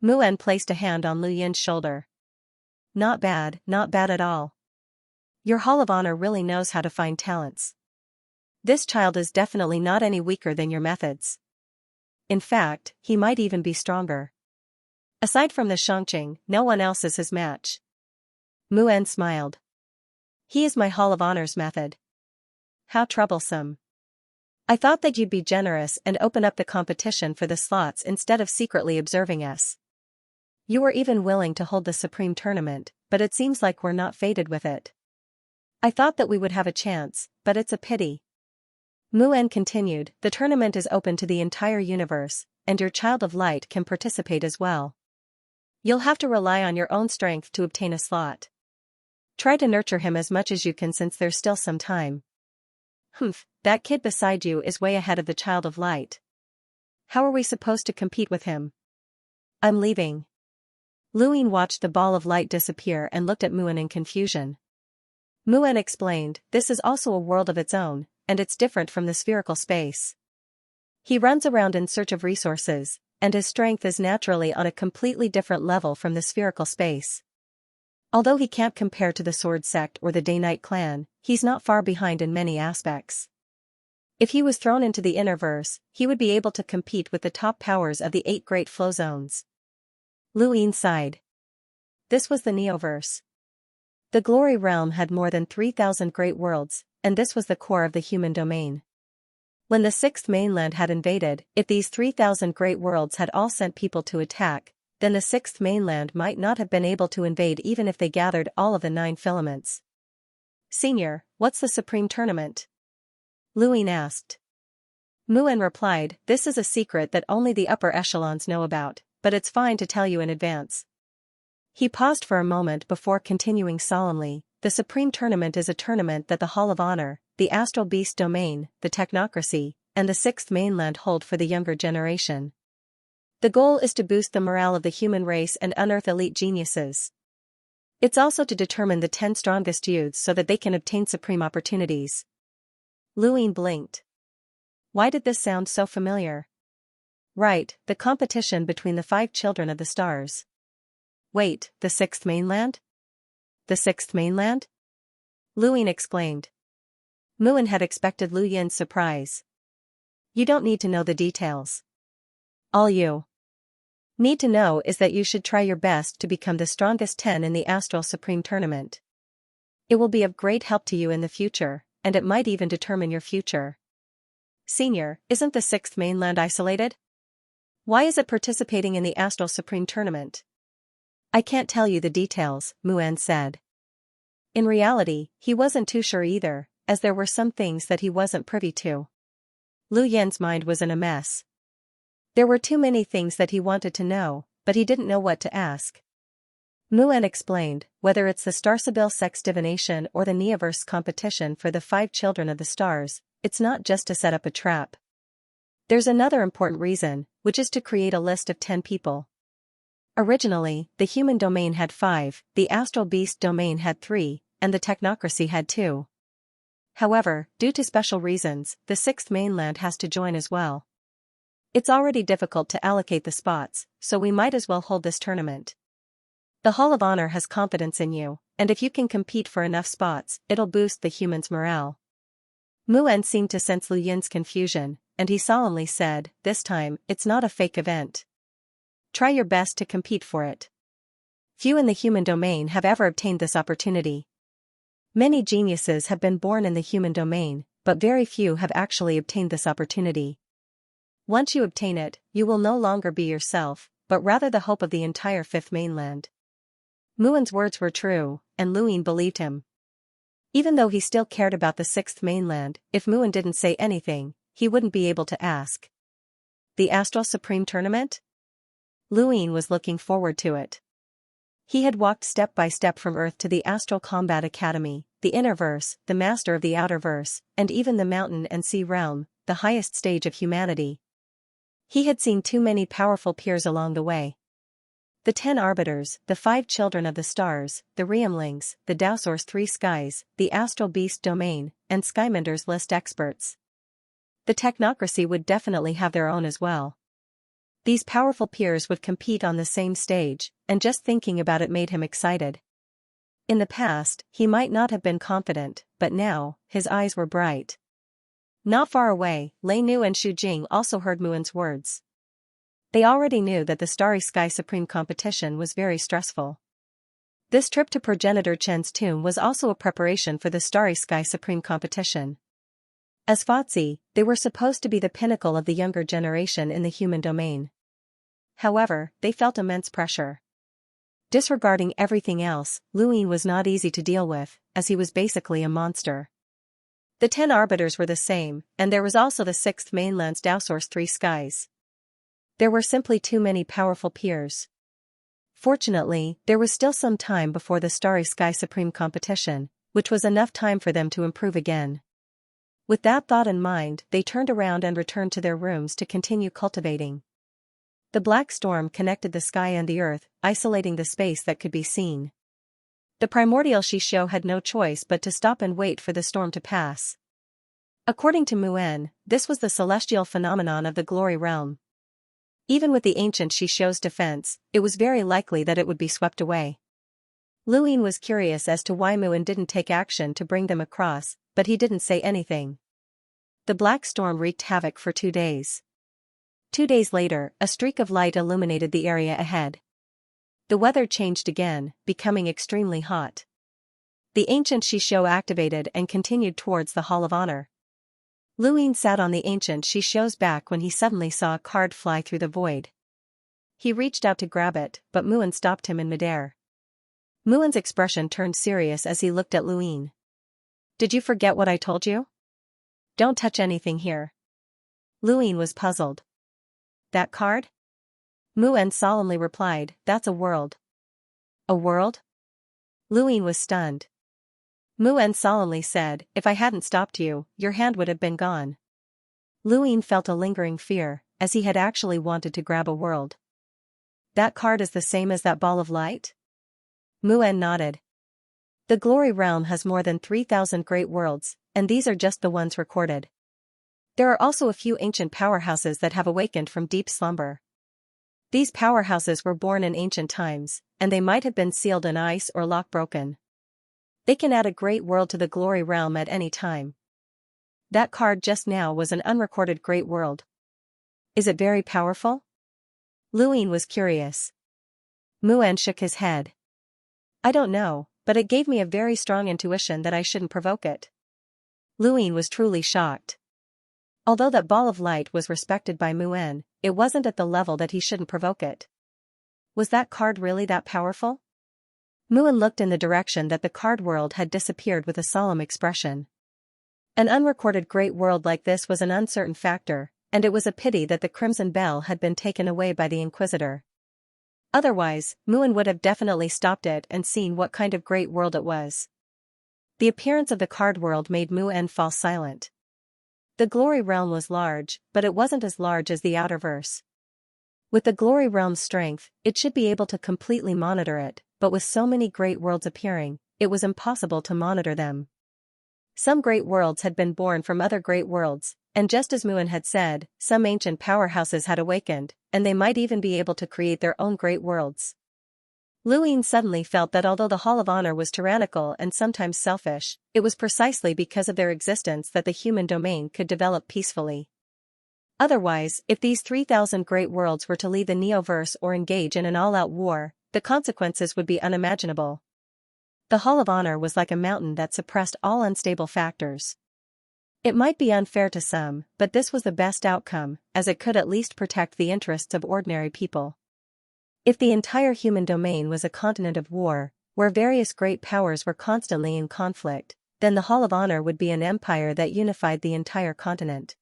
Mu'en placed a hand on Lu Yin's shoulder. Not bad at all. Your Hall of Honor really knows how to find talents. This child is definitely not any weaker than your methods. In fact, he might even be stronger. Aside from the Xianxia, no one else is his match. Mu'en smiled. He is my Hall of Honor's method. How troublesome. I thought that you'd be generous and open up the competition for the slots instead of secretly observing us. You were even willing to hold the Supreme Tournament, but it seems like we're not fated with it. I thought that we would have a chance, but it's a pity. Mu'en continued, the tournament is open to the entire universe, and your Child of Light can participate as well. You'll have to rely on your own strength to obtain a slot. Try to nurture him as much as you can since there's still some time. That kid beside you is way ahead of the Child of Light. How are we supposed to compete with him? I'm leaving. Lu Ying watched the ball of light disappear and looked at Mu'en in confusion. Mu'en explained, this is also a world of its own, and it's different from the spherical space. He runs around in search of resources, and his strength is naturally on a completely different level from the spherical space. Although he can't compare to the Sword Sect or the Day-Night Clan, he's not far behind in many aspects. If he was thrown into the Innerverse, he would be able to compete with the top powers of the 8 Great Flow Zones. Lu Ying sighed. This was the Neoverse. The Glory Realm had more than 3,000 great worlds, and this was the core of the human domain. When the 6th mainland had invaded, if these 3,000 great worlds had all sent people to attack, then the 6th mainland might not have been able to invade even if they gathered all of the 9 filaments. Senior, what's the Supreme Tournament? Lu Ying asked. Mu'en replied, this is a secret that only the upper echelons know about, but it's fine to tell you in advance. He paused for a moment before continuing solemnly, the Supreme Tournament is a tournament that the Hall of Honor, the Astral Beast Domain, the Technocracy, and the 6th mainland hold for the younger generation. The goal is to boost the morale of the human race and unearth elite geniuses. It's also to determine the 10 strongest youths so that they can obtain supreme opportunities. Lu Ying blinked. Why did this sound so familiar? Right, the competition between the 5 children of the stars. Wait, the 6th mainland? The 6th mainland? Lu Ying exclaimed. Mu'en had expected Lu Yin's surprise. You don't need to know the details. All you need to know is that you should try your best to become the strongest 10 in the Astral Supreme Tournament. It will be of great help to you in the future, and it might even determine your future. Senior, isn't the 6th mainland isolated? Why is it participating in the Astral Supreme Tournament? I can't tell you the details, Mu'en said. In reality, he wasn't too sure either, as there were some things that he wasn't privy to. Lu Yin's mind was in a mess. There were too many things that he wanted to know, but he didn't know what to ask. Mu'en explained, whether it's the Starsibyl Sex Divination or the Neoverse competition for the 5 children of the stars, it's not just to set up a trap. There's another important reason, which is to create a list of 10 people. Originally, the human domain had 5, the Astral Beast domain had 3, and the Technocracy had 2. However, due to special reasons, the 6th mainland has to join as well. It's already difficult to allocate the spots, so we might as well hold this tournament. The Hall of Honor has confidence in you, and if you can compete for enough spots, it'll boost the humans' morale. Mu'en seemed to sense Lu Yin's confusion, and he solemnly said, this time, it's not a fake event. Try your best to compete for it. Few in the human domain have ever obtained this opportunity. Many geniuses have been born in the human domain, but very few have actually obtained this opportunity. Once you obtain it, you will no longer be yourself, but rather the hope of the entire 5th mainland. Mu'en's words were true, and Lu Ying believed him. Even though he still cared about the 6th mainland, if Mu'en didn't say anything, he wouldn't be able to ask. The Astral Supreme Tournament? Lu Ying was looking forward to it. He had walked step by step from Earth to the Astral Combat Academy, the Innerverse, the Master of the Outerverse, and even the Mountain and Sea Realm, the highest stage of humanity. He had seen too many powerful peers along the way. The 10 Arbiters, the 5 Children of the Stars, the Realmlings, the Dowsor's 3 Skies, the Astral Beast Domain, and Skymender's List experts. The Technocracy would definitely have their own as well. These powerful peers would compete on the same stage, and just thinking about it made him excited. In the past, he might not have been confident, but now, his eyes were bright. Not far away, Lei Nu and Xu Jing also heard Muin's words. They already knew that the Starry Sky Supreme competition was very stressful. This trip to Progenitor Chen's tomb was also a preparation for the Starry Sky Supreme competition. As Fatsi, they were supposed to be the pinnacle of the younger generation in the human domain. However, they felt immense pressure. Disregarding everything else, Luin was not easy to deal with, as he was basically a monster. The 10 arbiters were the same, and there was also the 6th mainland's Dowsource 3 skies. There were simply too many powerful peers. Fortunately, there was still some time before the Starry Sky Supreme competition, which was enough time for them to improve again. With that thought in mind, they turned around and returned to their rooms to continue cultivating. The black storm connected the sky and the earth, isolating the space that could be seen. The primordial Shishou had no choice but to stop and wait for the storm to pass. According to Mu'en, this was the celestial phenomenon of the glory realm. Even with the ancient Shishou's defense, it was very likely that it would be swept away. Luin was curious as to why Mu'en didn't take action to bring them across, but he didn't say anything. The black storm wreaked havoc for 2 days. 2 days later, a streak of light illuminated the area ahead. The weather changed again, becoming extremely hot. The ancient Shishou activated and continued towards the Hall of Honor. Luin sat on the ancient Shishou's back when he suddenly saw a card fly through the void. He reached out to grab it, but Mu'en stopped him in midair. Mu'en's expression turned serious as he looked at Luin. "Did you forget what I told you? Don't touch anything here." Luin was puzzled. "That card?" Mu'en solemnly replied, "That's a world." "A world?" Luin was stunned. Mu'en solemnly said, "If I hadn't stopped you, your hand would have been gone." Luin felt a lingering fear, as he had actually wanted to grab a world. "That card is the same as that ball of light?" Mu'en nodded. "The Glory Realm has more than 3,000 great worlds, and these are just the ones recorded. There are also a few ancient powerhouses that have awakened from deep slumber. These powerhouses were born in ancient times, and they might have been sealed in ice or lock broken. They can add a great world to the Glory Realm at any time. That card just now was an unrecorded great world. Is it very powerful?" Luin was curious. Mu'en shook his head. "I don't know, but it gave me a very strong intuition that I shouldn't provoke it." Luin was truly shocked. Although that ball of light was respected by Mu'en, it wasn't at the level that he shouldn't provoke it. Was that card really that powerful? Mu'en looked in the direction that the card world had disappeared with a solemn expression. An unrecorded great world like this was an uncertain factor, and it was a pity that the Crimson Bell had been taken away by the Inquisitor. Otherwise, Mu'en would have definitely stopped it and seen what kind of great world it was. The appearance of the card world made Mu'en fall silent. The Glory Realm was large, but it wasn't as large as the Outerverse. With the Glory Realm's strength, it should be able to completely monitor it, but with so many great worlds appearing, it was impossible to monitor them. Some great worlds had been born from other great worlds, and just as Mu'en had said, some ancient powerhouses had awakened, and they might even be able to create their own great worlds. Luin suddenly felt that although the Hall of Honor was tyrannical and sometimes selfish, it was precisely because of their existence that the human domain could develop peacefully. Otherwise, if these 3,000 great worlds were to leave the Neoverse or engage in an all-out war, the consequences would be unimaginable. The Hall of Honor was like a mountain that suppressed all unstable factors. It might be unfair to some, but this was the best outcome, as it could at least protect the interests of ordinary people. If the entire human domain was a continent of war, where various great powers were constantly in conflict, then the Hall of Honor would be an empire that unified the entire continent.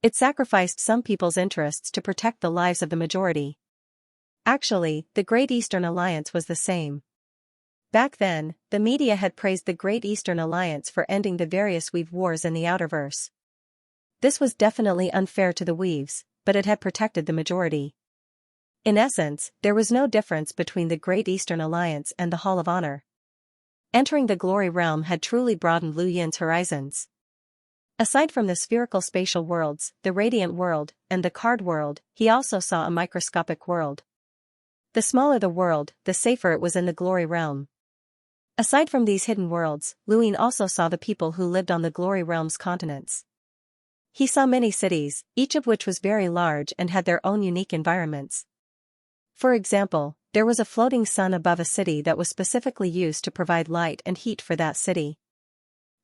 It sacrificed some people's interests to protect the lives of the majority. Actually, the Great Eastern Alliance was the same. Back then, the media had praised the Great Eastern Alliance for ending the various Weave wars in the Outerverse. This was definitely unfair to the Weaves, but it had protected the majority. In essence, there was no difference between the Great Eastern Alliance and the Hall of Honor. Entering the Glory Realm had truly broadened Lu Yin's horizons. Aside from the spherical spatial worlds, the radiant world, and the card world, he also saw a microscopic world. The smaller the world, the safer it was in the glory realm. Aside from these hidden worlds, Luin also saw the people who lived on the glory realm's continents. He saw many cities, each of which was very large and had their own unique environments. For example, there was a floating sun above a city that was specifically used to provide light and heat for that city.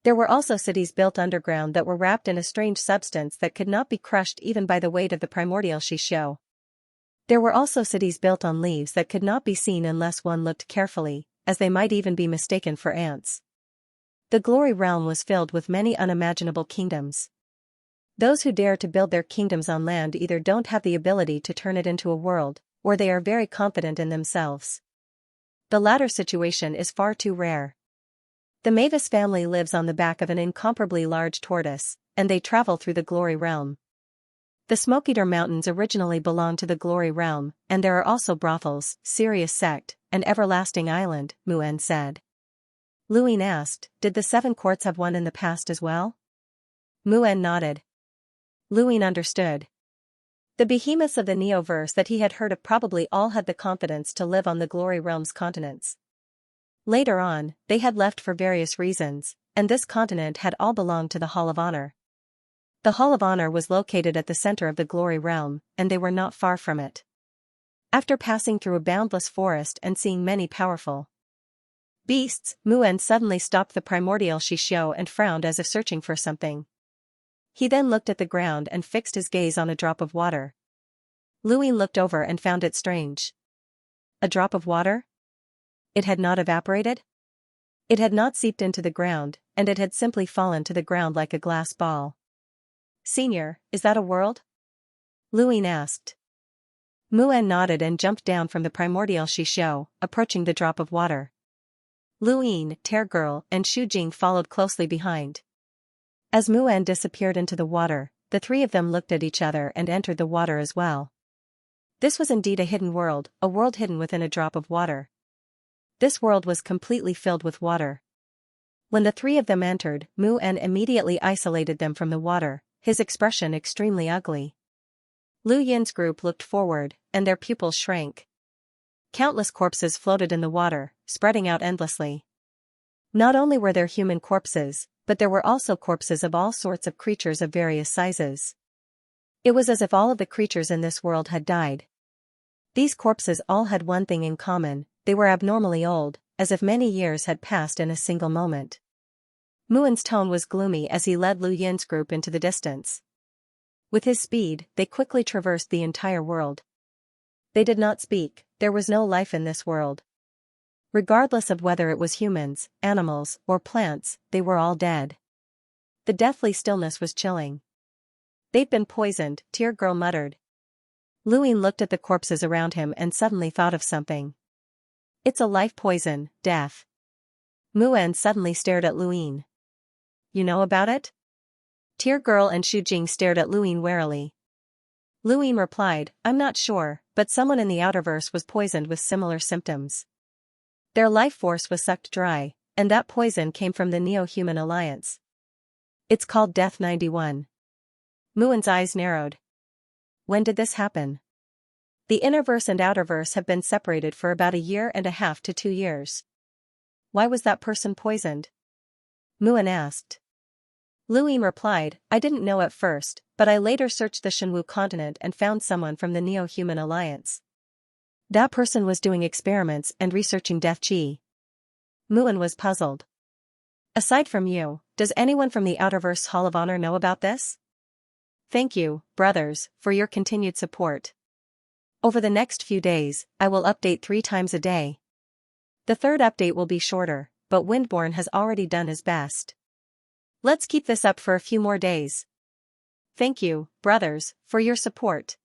There were also cities built underground that were wrapped in a strange substance that could not be crushed even by the weight of the primordial Xianxia. There were also cities built on leaves that could not be seen unless one looked carefully, as they might even be mistaken for ants. The glory realm was filled with many unimaginable kingdoms. Those who dare to build their kingdoms on land either don't have the ability to turn it into a world, or they are very confident in themselves. The latter situation is far too rare. The Mavis family lives on the back of an incomparably large tortoise, and they travel through the glory realm. The Smoke-Eater Mountains originally belonged to the glory realm, and there are also brothels, Sirius Sect, and Everlasting Island, Mu'en said. Luin asked, did the 7 courts have one in the past as well? Mu'en nodded. Luin understood. The behemoths of the Neoverse that he had heard of probably all had the confidence to live on the glory realm's continents. Later on, they had left for various reasons, and this continent had all belonged to the Hall of Honor. The Hall of Honor was located at the center of the glory realm, and they were not far from it. After passing through a boundless forest and seeing many powerful beasts, Mu'en suddenly stopped the primordial Xianxia and frowned as if searching for something. He then looked at the ground and fixed his gaze on a drop of water. Luin looked over and found it strange. A drop of water? It had not evaporated? It had not seeped into the ground, and it had simply fallen to the ground like a glass ball. Senior, is that a world? Luin asked. Mu'en nodded and jumped down from the primordial Xianxia, approaching the drop of water. Luin, Girl, and Shujing followed closely behind. As Mu'en disappeared into the water, the 3 of them looked at each other and entered the water as well. This was indeed a hidden world, a world hidden within a drop of water. This world was completely filled with water. When the 3 of them entered, Mu'en immediately isolated them from the water, his expression extremely ugly. Lu Yin's group looked forward, and their pupils shrank. Countless corpses floated in the water, spreading out endlessly. Not only were there human corpses, but there were also corpses of all sorts of creatures of various sizes. It was as if all of the creatures in this world had died. These corpses all had one thing in common, they were abnormally old, as if many years had passed in a single moment. Mu'en's tone was gloomy as he led Lu Yin's group into the distance. With his speed, they quickly traversed the entire world. They did not speak, there was no life in this world. Regardless of whether it was humans, animals, or plants, they were all dead. The deathly stillness was chilling. They'd been poisoned, Girl muttered. Luin looked at the corpses around him and suddenly thought of something. It's a life poison, death. Mu'en suddenly stared at Luin. You know about it? Girl and Shujing stared at Luin warily. Luin replied, I'm not sure, but someone in the Outerverse was poisoned with similar symptoms. Their life force was sucked dry, and that poison came from the Neo-Human Alliance. It's called Death 91. Mu'en's eyes narrowed. When did this happen? The Innerverse and Outerverse have been separated for about 1.5 to 2 years. Why was that person poisoned? Mu'en asked. Luin replied, I didn't know at first, but I later searched the Shenwu continent and found someone from the Neo-Human Alliance. That person was doing experiments and researching death chi. Mu'en was puzzled. Aside from you, does anyone from the Outerverse Hall of Honor know about this? Thank you, brothers, for your continued support. Over the next few days, I will update 3 times a day. The 3rd update will be shorter, but Windborn has already done his best. Let's keep this up for a few more days. Thank you, brothers, for your support.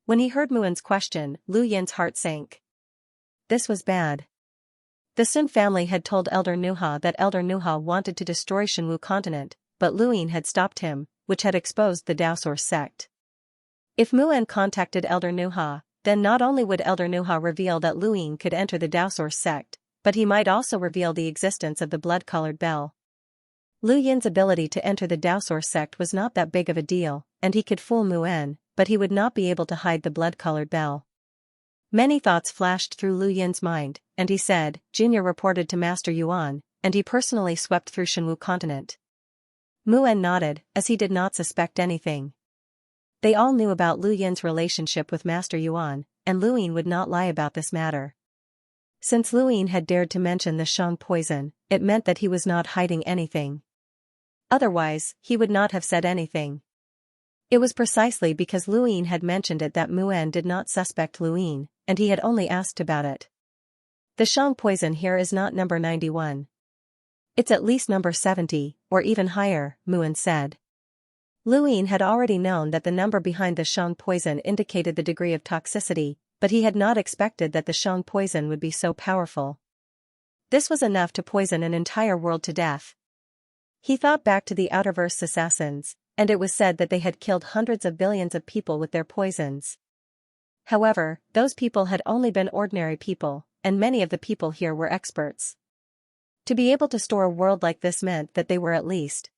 When he heard Mu'en's question, Lu Yin's heart sank. This was bad. The Sun family had told Elder Nuha that Elder Nuha wanted to destroy Shenwu continent, but Luin had stopped him, which had exposed the Daosaur sect. If Mu'en contacted Elder Nuha, then not only would Elder Nuha reveal that Luin could enter the Daosaur sect, but he might also reveal the existence of the blood-colored bell. Lu Yin's ability to enter the Daosor sect was not that big of a deal, and he could fool Mu'en, but he would not be able to hide the blood-colored bell. Many thoughts flashed through Lu Yin's mind, and he said, Junior reported to Master Yuan, and he personally swept through Shenwu continent. Mu'en nodded, as he did not suspect anything. They all knew about Lu Yin's relationship with Master Yuan, and Lu Yin would not lie about this matter. Since Lu Yin had dared to mention the Shang poison, it meant that he was not hiding anything. Otherwise, he would not have said anything. It was precisely because Lu Yin had mentioned it that Mu'en did not suspect Lu Yin, and he had only asked about it. The Shang poison here is not number 91. It's at least number 70, or even higher, Mu'en said. Lu Yin had already known that the number behind the Shang poison indicated the degree of toxicity, but he had not expected that the Shang poison would be so powerful. This was enough to poison an entire world to death. He thought back to the Outerverse assassins, and it was said that they had killed hundreds of billions of people with their poisons. However, those people had only been ordinary people, and many of the people here were experts. To be able to store a world like this meant that they were at least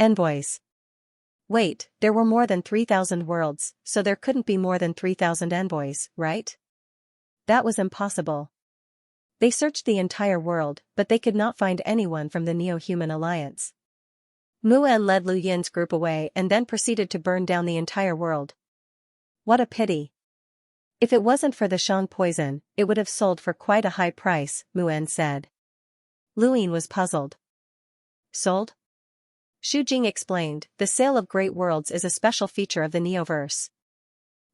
envoys. Wait, there were more than 3,000 worlds, so there couldn't be more than 3,000 envoys, right? That was impossible. They searched the entire world, but they could not find anyone from the Neo-Human Alliance. Mu'en led Lu Yin's group away and then proceeded to burn down the entire world. What a pity. If it wasn't for the Shang poison, it would have sold for quite a high price, Mu'en said. Lu Yin was puzzled. Sold? Xu Jing explained, the sale of great worlds is a special feature of the Neoverse.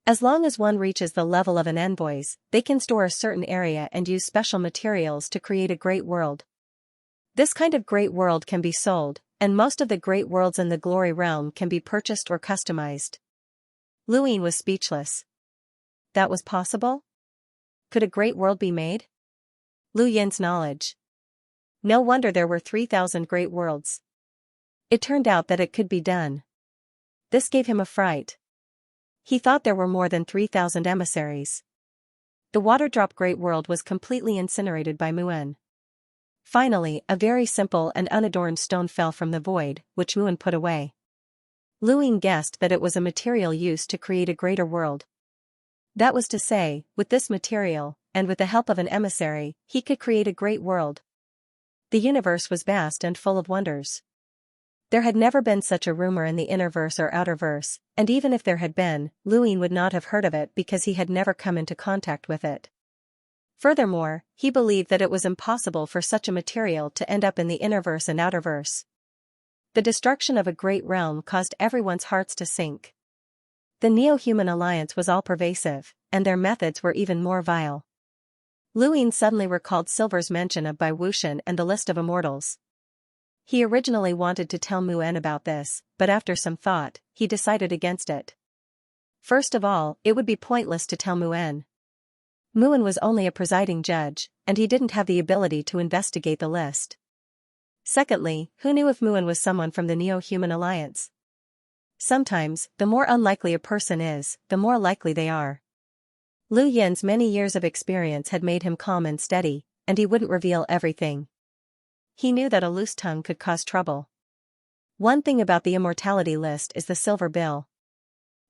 As long as one reaches the level of an envoys, they can store a certain area and use special materials to create a great world. This kind of great world can be sold, and most of the great worlds in the Glory Realm can be purchased or customized. Lu Yin was speechless. That was possible? Could a great world be made? Lu Yin's knowledge. No wonder there were 3,000 great worlds. It turned out that it could be done. This gave him a fright. He thought there were more than 3,000 emissaries. The Waterdrop Great World was completely incinerated by Mu'en. Finally, a very simple and unadorned stone fell from the void, which Mu'en put away. Lu Yin guessed that it was a material used to create a greater world. That was to say, with this material, and with the help of an emissary, he could create a great world. The universe was vast and full of wonders. There had never been such a rumor in the Innerverse or Outerverse, and even if there had been, Lu Yin would not have heard of it because he had never come into contact with it. Furthermore, he believed that it was impossible for such a material to end up in the Innerverse and Outerverse. The destruction of a great realm caused everyone's hearts to sink. The Neo-Human Alliance was all-pervasive, and their methods were even more vile. Lu Yin suddenly recalled Silver's mention of Bai Wuxian and the list of immortals. He originally wanted to tell Mu'en about this, but after some thought, he decided against it. First of all, it would be pointless to tell Mu'en. Mu'en was only a presiding judge, and he didn't have the ability to investigate the list. Secondly, who knew if Mu'en was someone from the Neo-Human Alliance? Sometimes, the more unlikely a person is, the more likely they are. Lu Yin's many years of experience had made him calm and steady, and he wouldn't reveal everything. He knew that a loose tongue could cause trouble. One thing about the immortality list is the silver bill.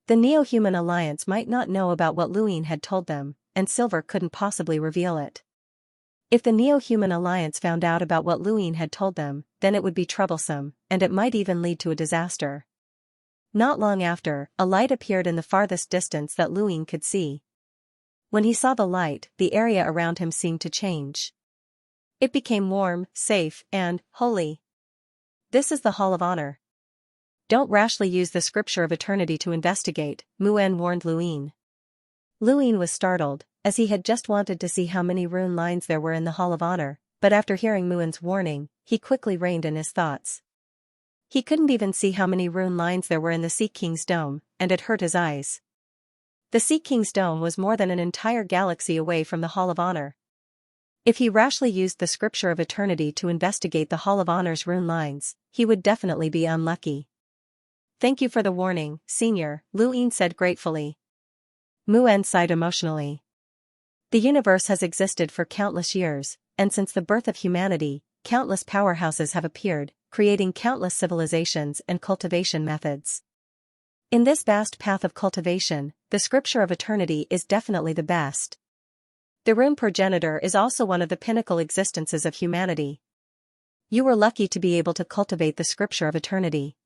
The Neo-Human Alliance might not know about what Lu Yin had told them, and Silver couldn't possibly reveal it. If the Neo-Human Alliance found out about what Lu Yin had told them, then it would be troublesome, and it might even lead to a disaster. Not long after, a light appeared in the farthest distance that Lu Yin could see. When he saw the light, the area around him seemed to change. It became warm, safe, and holy. This is the Hall of Honor. Don't rashly use the Scripture of Eternity to investigate, Mu'en warned Lu Yin. Lu Yin was startled, as he had just wanted to see how many rune lines there were in the Hall of Honor, but after hearing Mu'en's warning, he quickly reined in his thoughts. He couldn't even see how many rune lines there were in the Sea King's dome, and it hurt his eyes. The Sea King's dome was more than an entire galaxy away from the Hall of Honor. If he rashly used the Scripture of Eternity to investigate the Hall of Honor's rune lines, he would definitely be unlucky. Thank you for the warning, Senior, Lu Yin said gratefully. Mu'en sighed emotionally. The universe has existed for countless years, and since the birth of humanity, countless powerhouses have appeared, creating countless civilizations and cultivation methods. In this vast path of cultivation, the scripture of eternity is definitely the best. The rune progenitor is also one of the pinnacle existences of humanity. You were lucky to be able to cultivate the scripture of eternity.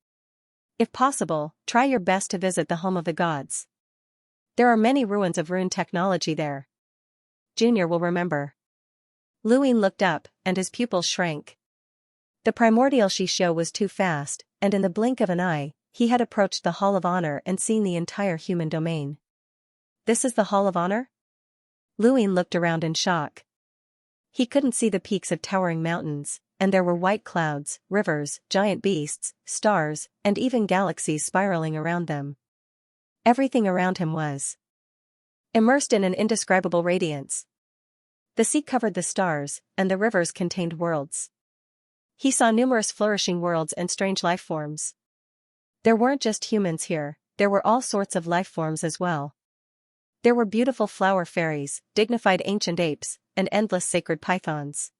If possible, try your best to visit the home of the gods. There are many ruins of rune technology there. Junior will remember. Luin looked up, and his pupils shrank. The primordial Xianxia was too fast, and in the blink of an eye, he had approached the Hall of Honor and seen the entire human domain. This is the Hall of Honor? Luin looked around in shock. He couldn't see the peaks of towering mountains, and there were white clouds, rivers, giant beasts, stars, and even galaxies spiraling around them. Everything around him was immersed in an indescribable radiance. The sea covered the stars, and the rivers contained worlds. He saw numerous flourishing worlds and strange life forms. There weren't just humans here, there were all sorts of life forms as well. There were beautiful flower fairies, dignified ancient apes, and endless sacred pythons.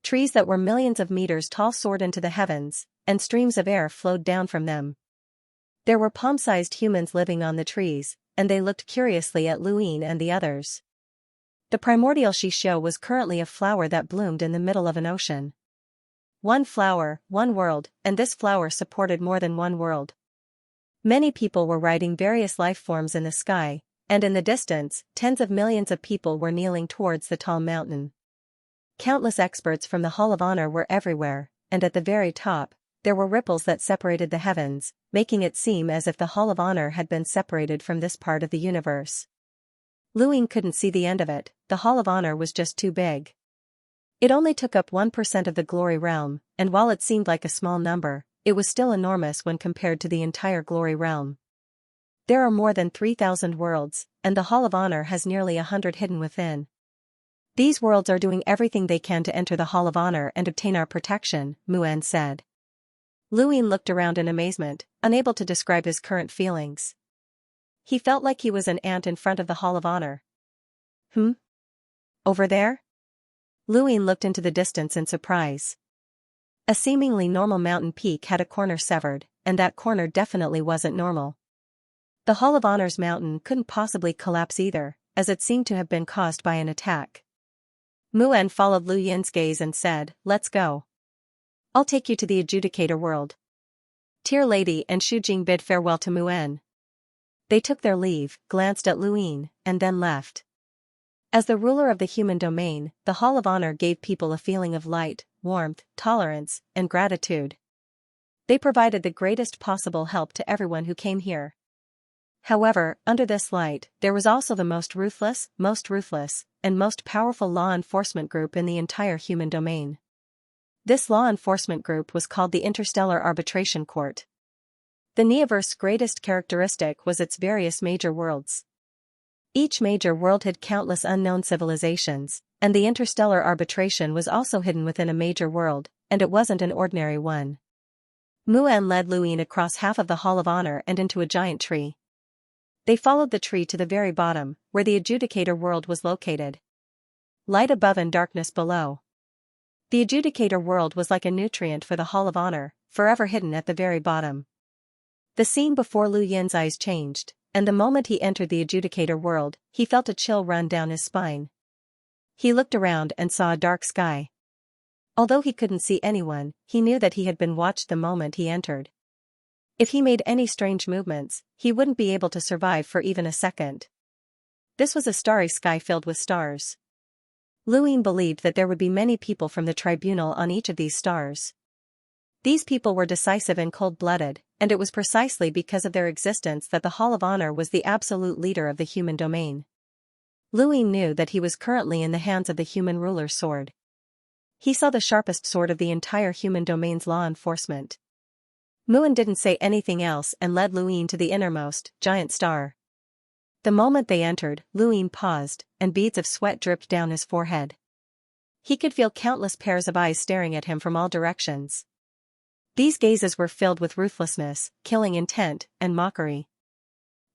Trees that were millions of meters tall soared into the heavens, and streams of air flowed down from them. There were palm-sized humans living on the trees, and they looked curiously at Luin and the others. The primordial Xianxia was currently a flower that bloomed in the middle of an ocean. One flower, one world, and this flower supported more than one world. Many people were riding various life forms in the sky, and in the distance, tens of millions of people were kneeling towards the tall mountain. Countless experts from the Hall of Honor were everywhere, and at the very top, there were ripples that separated the heavens, making it seem as if the Hall of Honor had been separated from this part of the universe. Luin couldn't see the end of it, the Hall of Honor was just too big. It only took up 1% of the glory realm, and while it seemed like a small number, it was still enormous when compared to the entire glory realm. There are more than 3,000 worlds, and the Hall of Honor has nearly 100 hidden within. These worlds are doing everything they can to enter the Hall of Honor and obtain our protection, Muan said. Luin looked around in amazement, unable to describe his current feelings. He felt like he was an ant in front of the Hall of Honor. Over there? Luin looked into the distance in surprise. A seemingly normal mountain peak had a corner severed, and that corner definitely wasn't normal. The Hall of Honor's mountain couldn't possibly collapse either, as it seemed to have been caused by an attack. Muan followed Lu Yin's gaze and said, "Let's go. I'll take you to the Adjudicator world." Tear Lady and Shujing bid farewell to Muan. They took their leave, glanced at Luin, and then left. As the ruler of the human domain, the Hall of Honor gave people a feeling of light, warmth, tolerance, and gratitude. They provided the greatest possible help to everyone who came here. However, under this light, there was also the most ruthless, and most powerful law enforcement group in the entire human domain. This law enforcement group was called the Interstellar Arbitration Court. The Neoverse's greatest characteristic was its various major worlds. Each major world had countless unknown civilizations, and the interstellar arbitration was also hidden within a major world, and it wasn't an ordinary one. Muan led Luin across half of the Hall of Honor and into a giant tree. They followed the tree to the very bottom, where the Adjudicator world was located. Light above and darkness below. The Adjudicator world was like a nutrient for the Hall of Honor, forever hidden at the very bottom. The scene before Lu Yin's eyes changed, and the moment he entered the Adjudicator world, he felt a chill run down his spine. He looked around and saw a dark sky. Although he couldn't see anyone, he knew that he had been watched the moment he entered. If he made any strange movements, he wouldn't be able to survive for even a second. This was a starry sky filled with stars. Luin believed that there would be many people from the tribunal on each of these stars. These people were decisive and cold-blooded, and it was precisely because of their existence that the Hall of Honor was the absolute leader of the human domain. Luin knew that he was currently in the hands of the human ruler's sword. He saw the sharpest sword of the entire human domain's law enforcement. Muan didn't say anything else and led Luin to the innermost, giant star. The moment they entered, Luin paused, and beads of sweat dripped down his forehead. He could feel countless pairs of eyes staring at him from all directions. These gazes were filled with ruthlessness, killing intent, and mockery.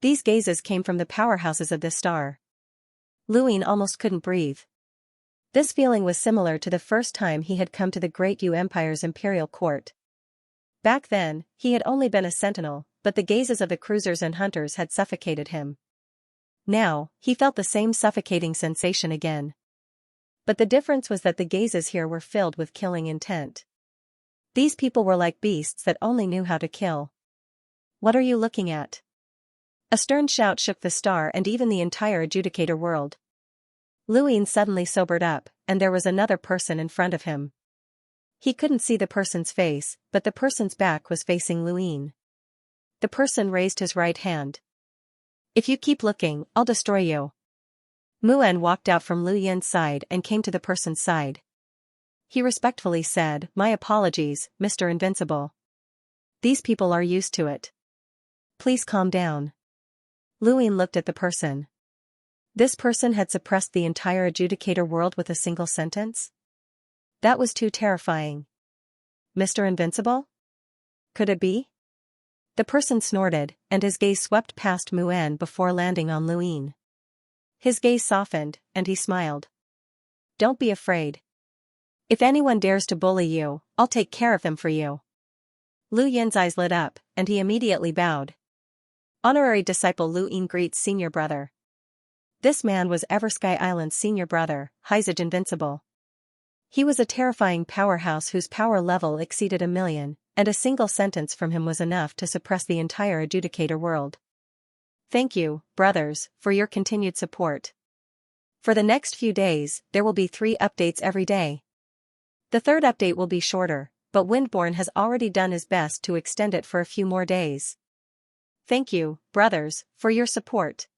These gazes came from the powerhouses of this star. Luin almost couldn't breathe. This feeling was similar to the first time he had come to the Great Yu Empire's imperial court, Back then, he had only been a sentinel, but the gazes of the cruisers and hunters had suffocated him. Now, he felt the same suffocating sensation again. But the difference was that the gazes here were filled with killing intent. These people were like beasts that only knew how to kill. What are you looking at? A stern shout shook the star and even the entire adjudicator world. Luin suddenly sobered up, and there was another person in front of him. He couldn't see the person's face, but the person's back was facing Luin. The person raised his right hand. If you keep looking, I'll destroy you. Mu'en walked out from Lu Yin's side and came to the person's side. He respectfully said, "My apologies, Mr. Invincible. These people are used to it. Please calm down." Lu Yin looked at the person. This person had suppressed the entire adjudicator world with a single sentence? That was too terrifying. Mr. Invincible? Could it be? The person snorted, and his gaze swept past Mu'en before landing on Lu Yin. His gaze softened, and he smiled. Don't be afraid. If anyone dares to bully you, I'll take care of them for you. Lu Yin's eyes lit up, and he immediately bowed. Honorary disciple Lu Yin greets senior brother. This man was Eversky Island's senior brother, Hyzage Invincible. He was a terrifying powerhouse whose power level exceeded 1,000,000, and a single sentence from him was enough to suppress the entire adjudicator world. Thank you, brothers, for your continued support. For the next few days, there will be 3 updates every day. The third update will be shorter, but Windborn has already done his best to extend it for a few more days. Thank you, brothers, for your support.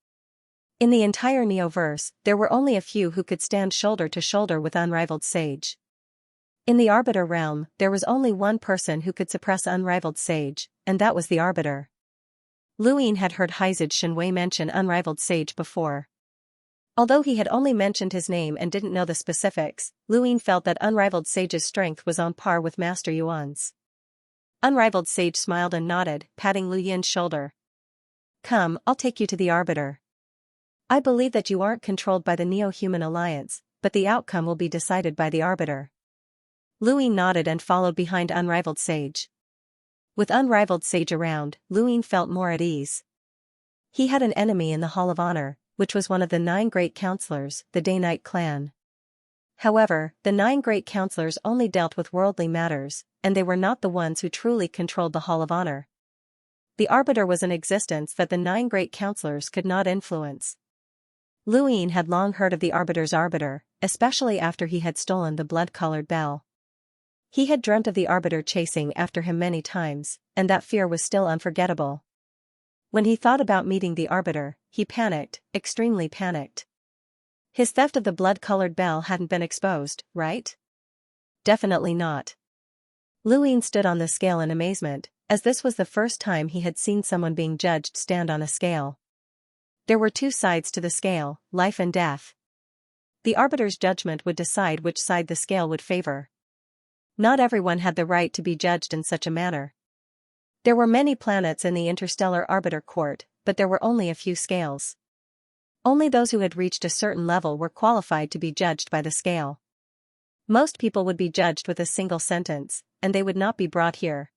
In the entire Neoverse, there were only a few who could stand shoulder to shoulder with Unrivaled Sage. In the Arbiter realm, there was only one person who could suppress Unrivaled Sage, and that was the Arbiter. Lu Yin had heard Hyzage Shenwei mention Unrivaled Sage before. Although he had only mentioned his name and didn't know the specifics, Lu Yin felt that Unrivaled Sage's strength was on par with Master Yuan's. Unrivaled Sage smiled and nodded, patting Lu Yin's shoulder. Come, I'll take you to the Arbiter. I believe that you aren't controlled by the Neo-Human Alliance, but the outcome will be decided by the Arbiter. Lu Yin nodded and followed behind Unrivaled Sage. With Unrivaled Sage around, Lu Yin felt more at ease. He had an enemy in the Hall of Honor, which was one of the 9 Great Counselors, the Day-Night Clan. However, the 9 Great Counselors only dealt with worldly matters, and they were not the ones who truly controlled the Hall of Honor. The Arbiter was an existence that the 9 Great Counselors could not influence. Lu Yin had long heard of the Arbiter's Arbiter, especially after he had stolen the blood-colored bell. He had dreamt of the Arbiter chasing after him many times, and that fear was still unforgettable. When he thought about meeting the Arbiter, he panicked, extremely panicked. His theft of the blood-colored bell hadn't been exposed, right? Definitely not. Lu Yin stood on the scale in amazement, as this was the first time he had seen someone being judged stand on a scale. There were 2 sides to the scale, life and death. The Arbiter's judgment would decide which side the scale would favor. Not everyone had the right to be judged in such a manner. There were many planets in the Interstellar Arbiter Court, but there were only a few scales. Only those who had reached a certain level were qualified to be judged by the scale. Most people would be judged with a single sentence, and they would not be brought here.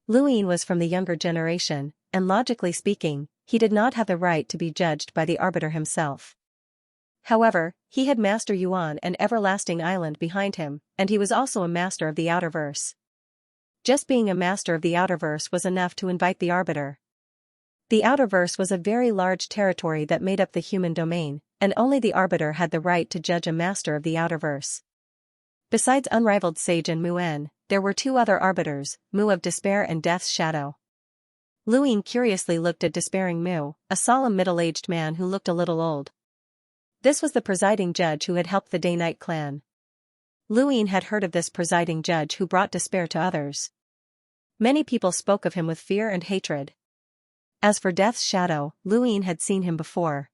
Lu Yin was from the younger generation, and logically speaking, he did not have the right to be judged by the Arbiter himself. However, he had Master Yuan and Everlasting Island behind him, and he was also a master of the Outerverse. Just being a master of the Outerverse was enough to invite the Arbiter. The Outerverse was a very large territory that made up the human domain, and only the Arbiter had the right to judge a master of the Outerverse. Besides Unrivaled Sage and Mu'en, there were 2 other Arbiters, Mu of Despair and Death's Shadow. Lu Yin curiously looked at Despairing Mu, a solemn middle-aged man who looked a little old. This was the presiding judge who had helped the Day-Night Clan. Lu Yin had heard of this presiding judge who brought despair to others. Many people spoke of him with fear and hatred. As for Death's Shadow, Lu Yin had seen him before.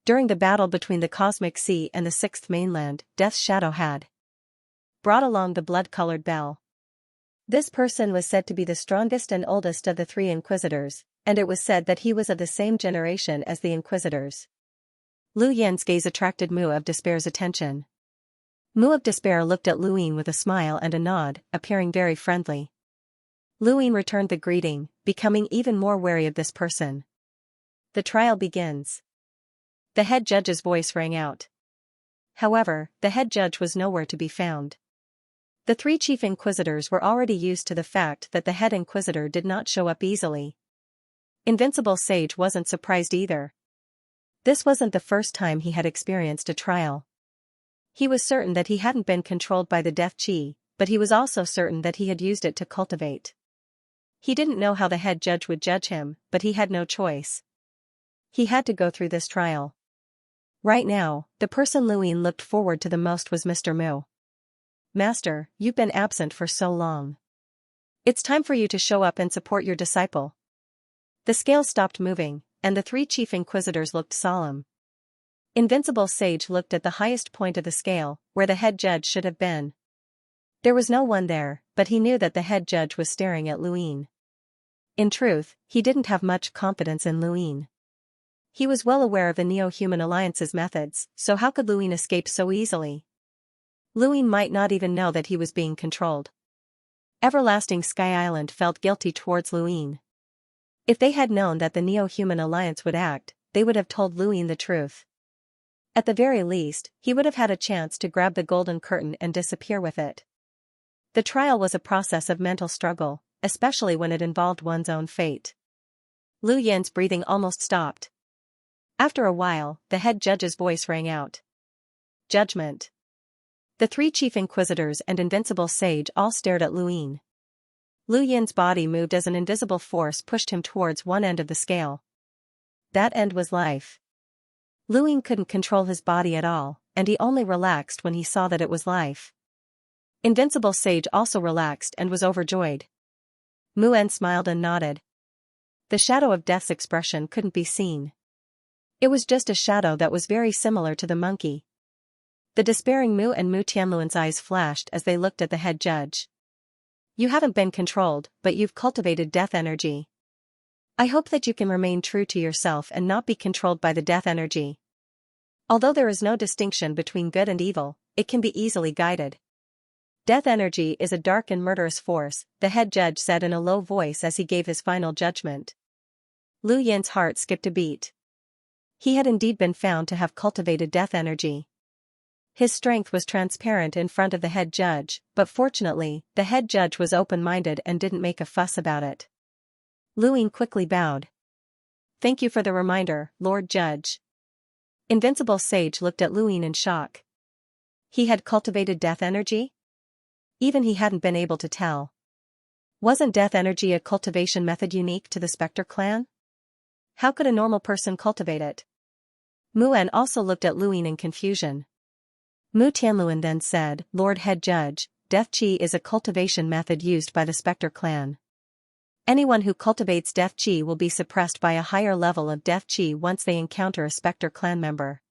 During the battle between the Cosmic Sea and the 6th Mainland, Death's Shadow had brought along the blood-colored bell. This person was said to be the strongest and oldest of the 3 Inquisitors, and it was said that he was of the same generation as the Inquisitors. Lu Yin's gaze attracted Mu of Despair's attention. Mu of Despair looked at Lu Yin with a smile and a nod, appearing very friendly. Luin returned the greeting, becoming even more wary of this person. The trial begins. The head judge's voice rang out. However, the head judge was nowhere to be found. The three chief inquisitors were already used to the fact that the head inquisitor did not show up easily. Invincible Sage wasn't surprised either. This wasn't the first time he had experienced a trial. He was certain that he hadn't been controlled by the death chi, but he was also certain that he had used it to cultivate. He didn't know how the head judge would judge him, but he had no choice. He had to go through this trial. Right now, the person Luin looked forward to the most was Mr. Mu. Master, you've been absent for so long. It's time for you to show up and support your disciple. The scales stopped moving, and the three chief inquisitors looked solemn. Invincible Sage looked at the highest point of the scale, where the head judge should have been. There was no one there, but he knew that the head judge was staring at Luin. In truth, he didn't have much confidence in Luin. He was well aware of the Neo-Human Alliance's methods, so how could Luin escape so easily? Luin might not even know that he was being controlled. Everlasting Sky Island felt guilty towards Luin. If they had known that the Neo-Human Alliance would act, they would have told Luin the truth. At the very least, he would have had a chance to grab the golden curtain and disappear with it. The trial was a process of mental struggle, especially when it involved one's own fate. Lu Yan's breathing almost stopped. After a while, the head judge's voice rang out. Judgment. The three chief inquisitors and Invincible Sage all stared at Luin. Lu Yan's body moved as an invisible force pushed him towards one end of the scale. That end was life. Luin couldn't control his body at all, and he only relaxed when he saw that it was life. Invincible Sage also relaxed and was overjoyed. Muen smiled and nodded. The shadow of death's expression couldn't be seen. It was just a shadow that was very similar to the monkey. The despairing Mu and Mu Tianluan's eyes flashed as they looked at the head judge. You haven't been controlled, but you've cultivated death energy. I hope that you can remain true to yourself and not be controlled by the death energy. Although there is no distinction between good and evil, it can be easily guided. Death energy is a dark and murderous force, the head judge said in a low voice as he gave his final judgment. Lu Yan's heart skipped a beat. He had indeed been found to have cultivated death energy. His strength was transparent in front of the head judge, but fortunately, the head judge was open-minded and didn't make a fuss about it. Luin quickly bowed. Thank you for the reminder, Lord Judge. Invincible Sage looked at Luin in shock. He had cultivated death energy? Even he hadn't been able to tell. Wasn't death energy a cultivation method unique to the Spectre clan? How could a normal person cultivate it? Muen also looked at Luin in confusion. Mu Tianluan then said, Lord Head Judge, Death Chi is a cultivation method used by the Spectre clan. Anyone who cultivates Death Chi will be suppressed by a higher level of Death Chi once they encounter a Spectre clan member.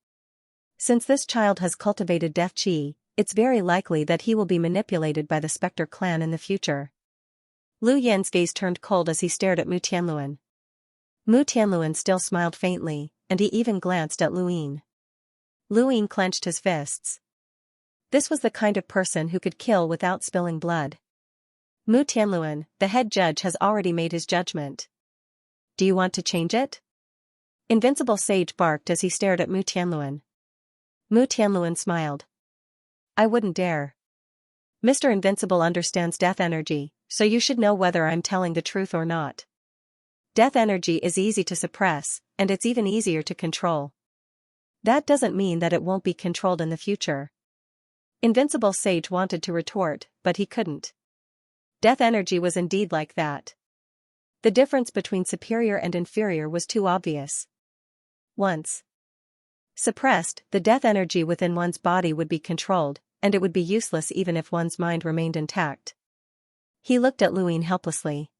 Since this child has cultivated Death Chi, it's very likely that he will be manipulated by the Spectre clan in the future. Lu Yan's gaze turned cold as he stared at Mu Tianluan. Mu Tianluan still smiled faintly, and he even glanced at Luin. Luin clenched his fists. This was the kind of person who could kill without spilling blood. Mu Tianluan, the head judge has already made his judgment. Do you want to change it? Invincible Sage barked as he stared at Mu Tianluan. Mu Tianluan smiled. I wouldn't dare. Mr. Invincible understands death energy, so you should know whether I'm telling the truth or not. Death energy is easy to suppress, and it's even easier to control. That doesn't mean that it won't be controlled in the future. Invincible Sage wanted to retort, but he couldn't. Death energy was indeed like that. The difference between superior and inferior was too obvious. Once suppressed, the death energy within one's body would be controlled, and it would be useless even if one's mind remained intact. He looked at Luin helplessly.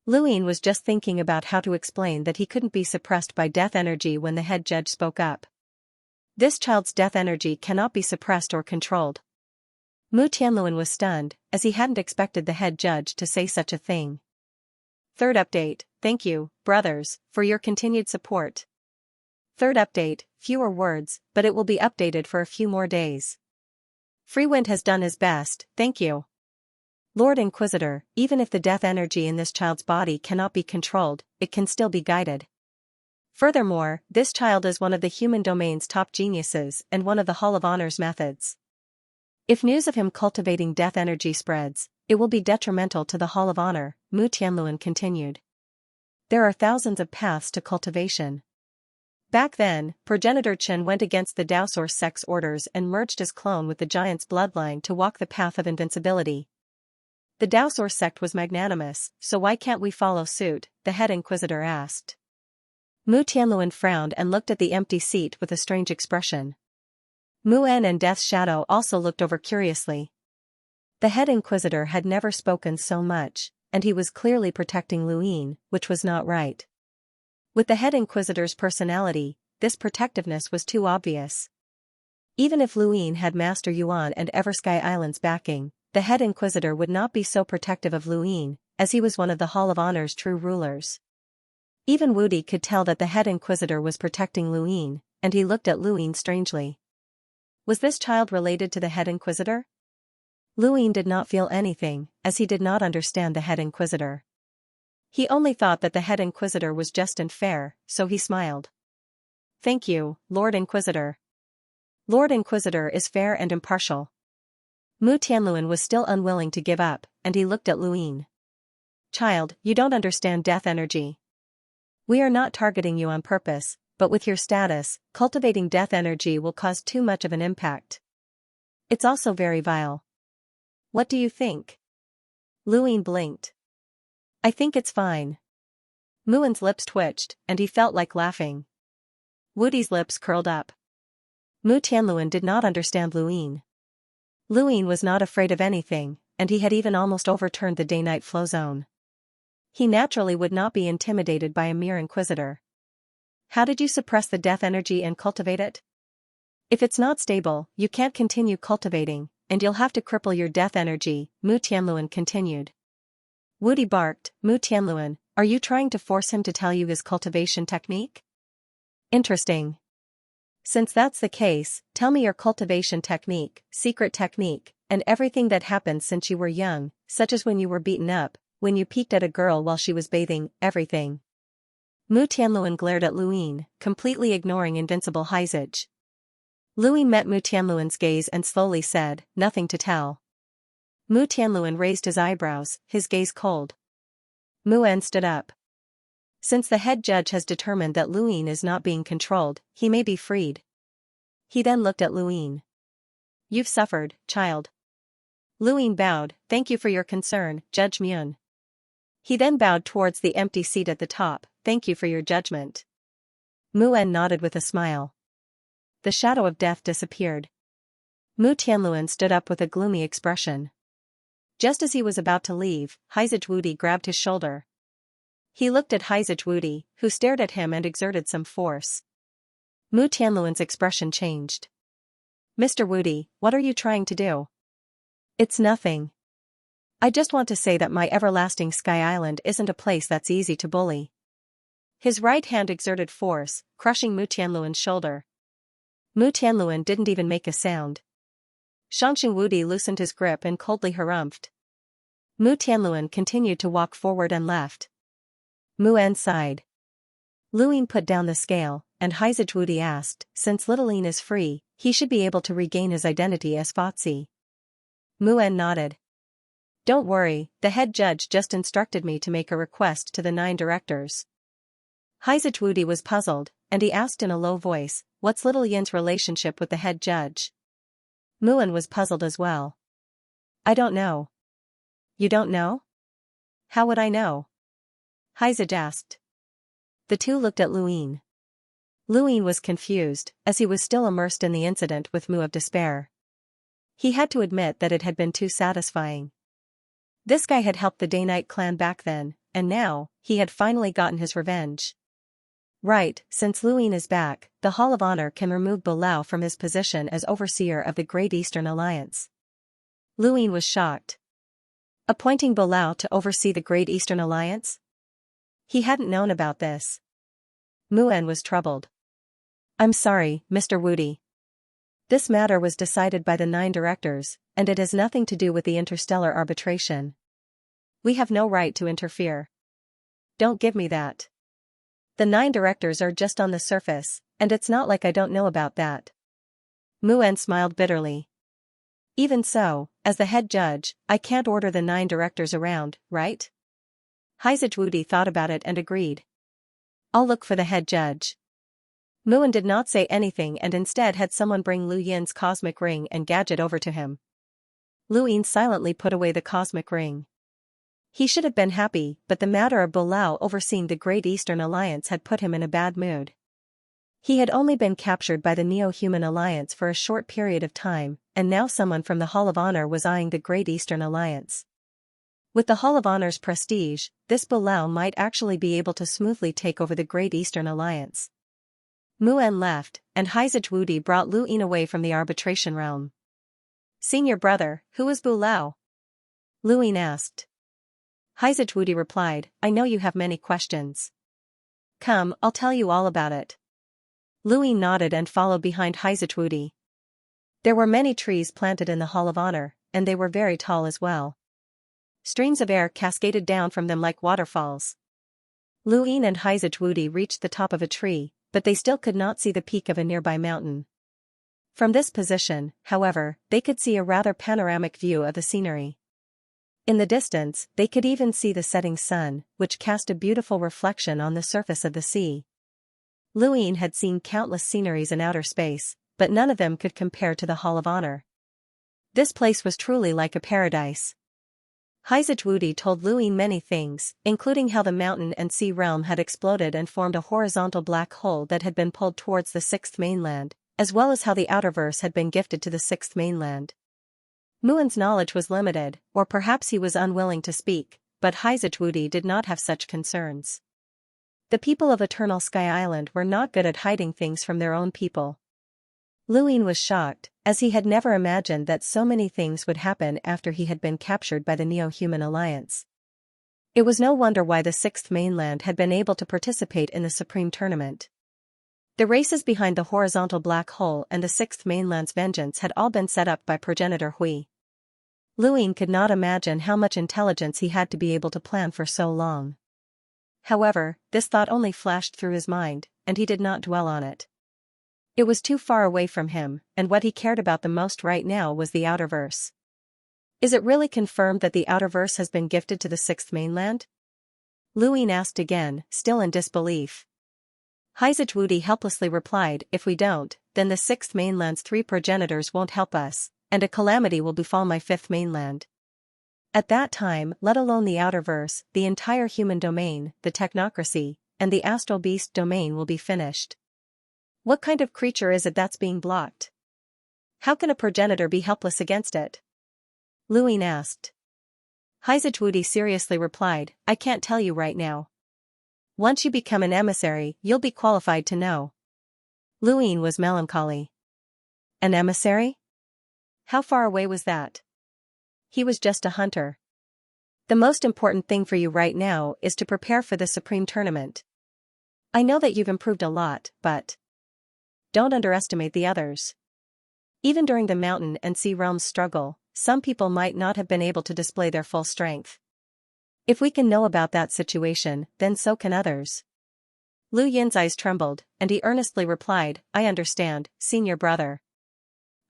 Luin was just thinking about how to explain that he couldn't be suppressed by death energy when the head judge spoke up. This child's death energy cannot be suppressed or controlled. Mu Tianluan was stunned, as he hadn't expected the head judge to say such a thing. Third update, thank you, brothers, for your continued support. Third update, fewer words, but it will be updated for a few more days. Freewind has done his best, thank you. Lord Inquisitor, even if the death energy in this child's body cannot be controlled, it can still be guided. Furthermore, this child is one of the human domain's top geniuses and one of the Hall of Honor's methods. If news of him cultivating death energy spreads, it will be detrimental to the Hall of Honor, Mu Tianluan continued. There are thousands of paths to cultivation. Back then, Progenitor Chen went against the Daosaur sect's orders and merged his clone with the giant's bloodline to walk the path of invincibility. The Daosaur sect was magnanimous, so why can't we follow suit? The head inquisitor asked. Mu Tianluan frowned and looked at the empty seat with a strange expression. Mu En and Death's Shadow also looked over curiously. The head inquisitor had never spoken so much, and he was clearly protecting Luin, which was not right. With the head inquisitor's personality, this protectiveness was too obvious. Even if Luin had Master Yuan and Eversky Island's backing, the head inquisitor would not be so protective of Luin, as he was one of the Hall of Honor's true rulers. Even Wudi could tell that the head inquisitor was protecting Luin, and he looked at Luin strangely. Was this child related to the head inquisitor? Luin did not feel anything, as he did not understand the head inquisitor. He only thought that the head inquisitor was just and fair, so he smiled. Thank you, Lord Inquisitor. Lord Inquisitor is fair and impartial. Mu Tianluan was still unwilling to give up, and he looked at Luin. Child, you don't understand death energy. We are not targeting you on purpose, but with your status, cultivating death energy will cause too much of an impact. It's also very vile. What do you think? Luin blinked. I think it's fine. Muen's lips twitched, and he felt like laughing. Wudi's lips curled up. Mu Tianluan did not understand Luin. Luin was not afraid of anything, and he had even almost overturned the day-night flow zone. He naturally would not be intimidated by a mere inquisitor. How did you suppress the death energy and cultivate it? If it's not stable, you can't continue cultivating, and you'll have to cripple your death energy, Mu Tianluan continued. Wudi barked, Mu Tianluan, are you trying to force him to tell you his cultivation technique? Interesting. Since that's the case, tell me your cultivation technique, secret technique, and everything that happened since you were young, such as when you were beaten up, when you peeked at a girl while she was bathing, everything. Mu Tianluan glared at Luin, completely ignoring invincible Heizage. Luin met Mu Tianluan's gaze and slowly said, nothing to tell. Mu Tianluan raised his eyebrows, his gaze cold. Mu En stood up. Since the head judge has determined that Luin is not being controlled, he may be freed. He then looked at Luin. You've suffered, child. Luin bowed, thank you for your concern, Judge Mun. He then bowed towards the empty seat at the top, thank you for your judgment. Mu En nodded with a smile. The shadow of death disappeared. Mu Tianluan stood up with a gloomy expression. Just as he was about to leave, Heizage Wudi grabbed his shoulder. He looked at Heizage Wudi, who stared at him and exerted some force. Mu Tianluan's expression changed. Mr. Wudi, what are you trying to do? It's nothing. I just want to say that my everlasting Sky Island isn't a place that's easy to bully. His right hand exerted force, crushing Mu Tianluan's shoulder. Mu Tianluan didn't even make a sound. Xianxia Wudi loosened his grip and coldly harumphed. Mu Tianluan continued to walk forward and left. Mu En sighed. Luin put down the scale, and Heizage Wudi asked, since Littlein is free, he should be able to regain his identity as Fatsi. Mu En nodded. Don't worry, the head judge just instructed me to make a request to the 9 directors. Heizage Wudi was puzzled, and he asked in a low voice, what's Little Yin's relationship with the head judge? Mu En was puzzled as well. I don't know. You don't know? How would I know? Heizage asked. The two looked at Luin. Luin was confused, as he was still immersed in the incident with Mu of Despair. He had to admit that it had been too satisfying. This guy had helped the Day-Night clan back then, and now, he had finally gotten his revenge. Right, since Luin is back, the Hall of Honor can remove Bilao from his position as overseer of the Great Eastern Alliance. Luin was shocked. Appointing Bilao to oversee the Great Eastern Alliance? He hadn't known about this. Mu En was troubled. I'm sorry, Mr. Wudi. This matter was decided by the 9 directors, and it has nothing to do with the interstellar arbitration. We have no right to interfere. Don't give me that. The 9 directors are just on the surface, and it's not like I don't know about that. Mu'en smiled bitterly. Even so, as the head judge, I can't order the 9 directors around, right? Haizichwudi thought about it and agreed. I'll look for the head judge. Mu'en did not say anything and instead had someone bring Lu Yin's cosmic ring and gadget over to him. Lu Yin silently put away the cosmic ring. He should have been happy, but the matter of Bulao overseeing the Great Eastern Alliance had put him in a bad mood. He had only been captured by the Neo-Human Alliance for a short period of time, and now someone from the Hall of Honor was eyeing the Great Eastern Alliance. With the Hall of Honor's prestige, this Bulao might actually be able to smoothly take over the Great Eastern Alliance. Mu'en left, and Haizichwudi brought Lu Yin away from the arbitration realm. Senior brother, who is Bulao? Lu Yin asked. Haizichwudi replied, I know you have many questions. Come, I'll tell you all about it. Lu Yin nodded and followed behind Haizichwudi. There were many trees planted in the Hall of Honor, and they were very tall as well. Streams of air cascaded down from them like waterfalls. Lu Yin and Haizichwudi reached the top of a tree, but they still could not see the peak of a nearby mountain. From this position, however, they could see a rather panoramic view of the scenery. In the distance, they could even see the setting sun, which cast a beautiful reflection on the surface of the sea. Lu Yin had seen countless sceneries in outer space, but none of them could compare to the Hall of Honor. This place was truly like a paradise. Haizichwudi told Lu Yin many things, including how the mountain and sea realm had exploded and formed a horizontal black hole that had been pulled towards the 6th mainland, as well as how the outerverse had been gifted to the 6th mainland. Mu'en's knowledge was limited, or perhaps he was unwilling to speak, but Haizichwudi did not have such concerns. The people of Eternal Sky Island were not good at hiding things from their own people. Lu Yin was shocked, as he had never imagined that so many things would happen after he had been captured by the Neo-Human Alliance. It was no wonder why the 6th mainland had been able to participate in the Supreme Tournament. The races behind the horizontal black hole and the 6th mainland's vengeance had all been set up by progenitor Hui. Lu Yin could not imagine how much intelligence he had to be able to plan for so long. However, this thought only flashed through his mind, and he did not dwell on it. It was too far away from him, and what he cared about the most right now was the outerverse. Is it really confirmed that the outerverse has been gifted to the 6th mainland? Lu Yin asked again, still in disbelief. Haizichwudi helplessly replied, if we don't, then the 6th mainland's 3 progenitors won't help us, and a calamity will befall my 5th mainland. At that time, let alone the outerverse, the entire human domain, the technocracy, and the astral beast domain will be finished. What kind of creature is it that's being blocked? How can a progenitor be helpless against it? Lu Yin asked. Haizichwudi seriously replied, I can't tell you right now. Once you become an emissary, you'll be qualified to know. Lu Yin was melancholy. An emissary? How far away was that? He was just a hunter. The most important thing for you right now is to prepare for the Supreme Tournament. I know that you've improved a lot, but don't underestimate the others. Even during the mountain and sea realms struggle, some people might not have been able to display their full strength. If we can know about that situation, then so can others. Lu Yin's eyes trembled, and he earnestly replied, I understand, senior brother.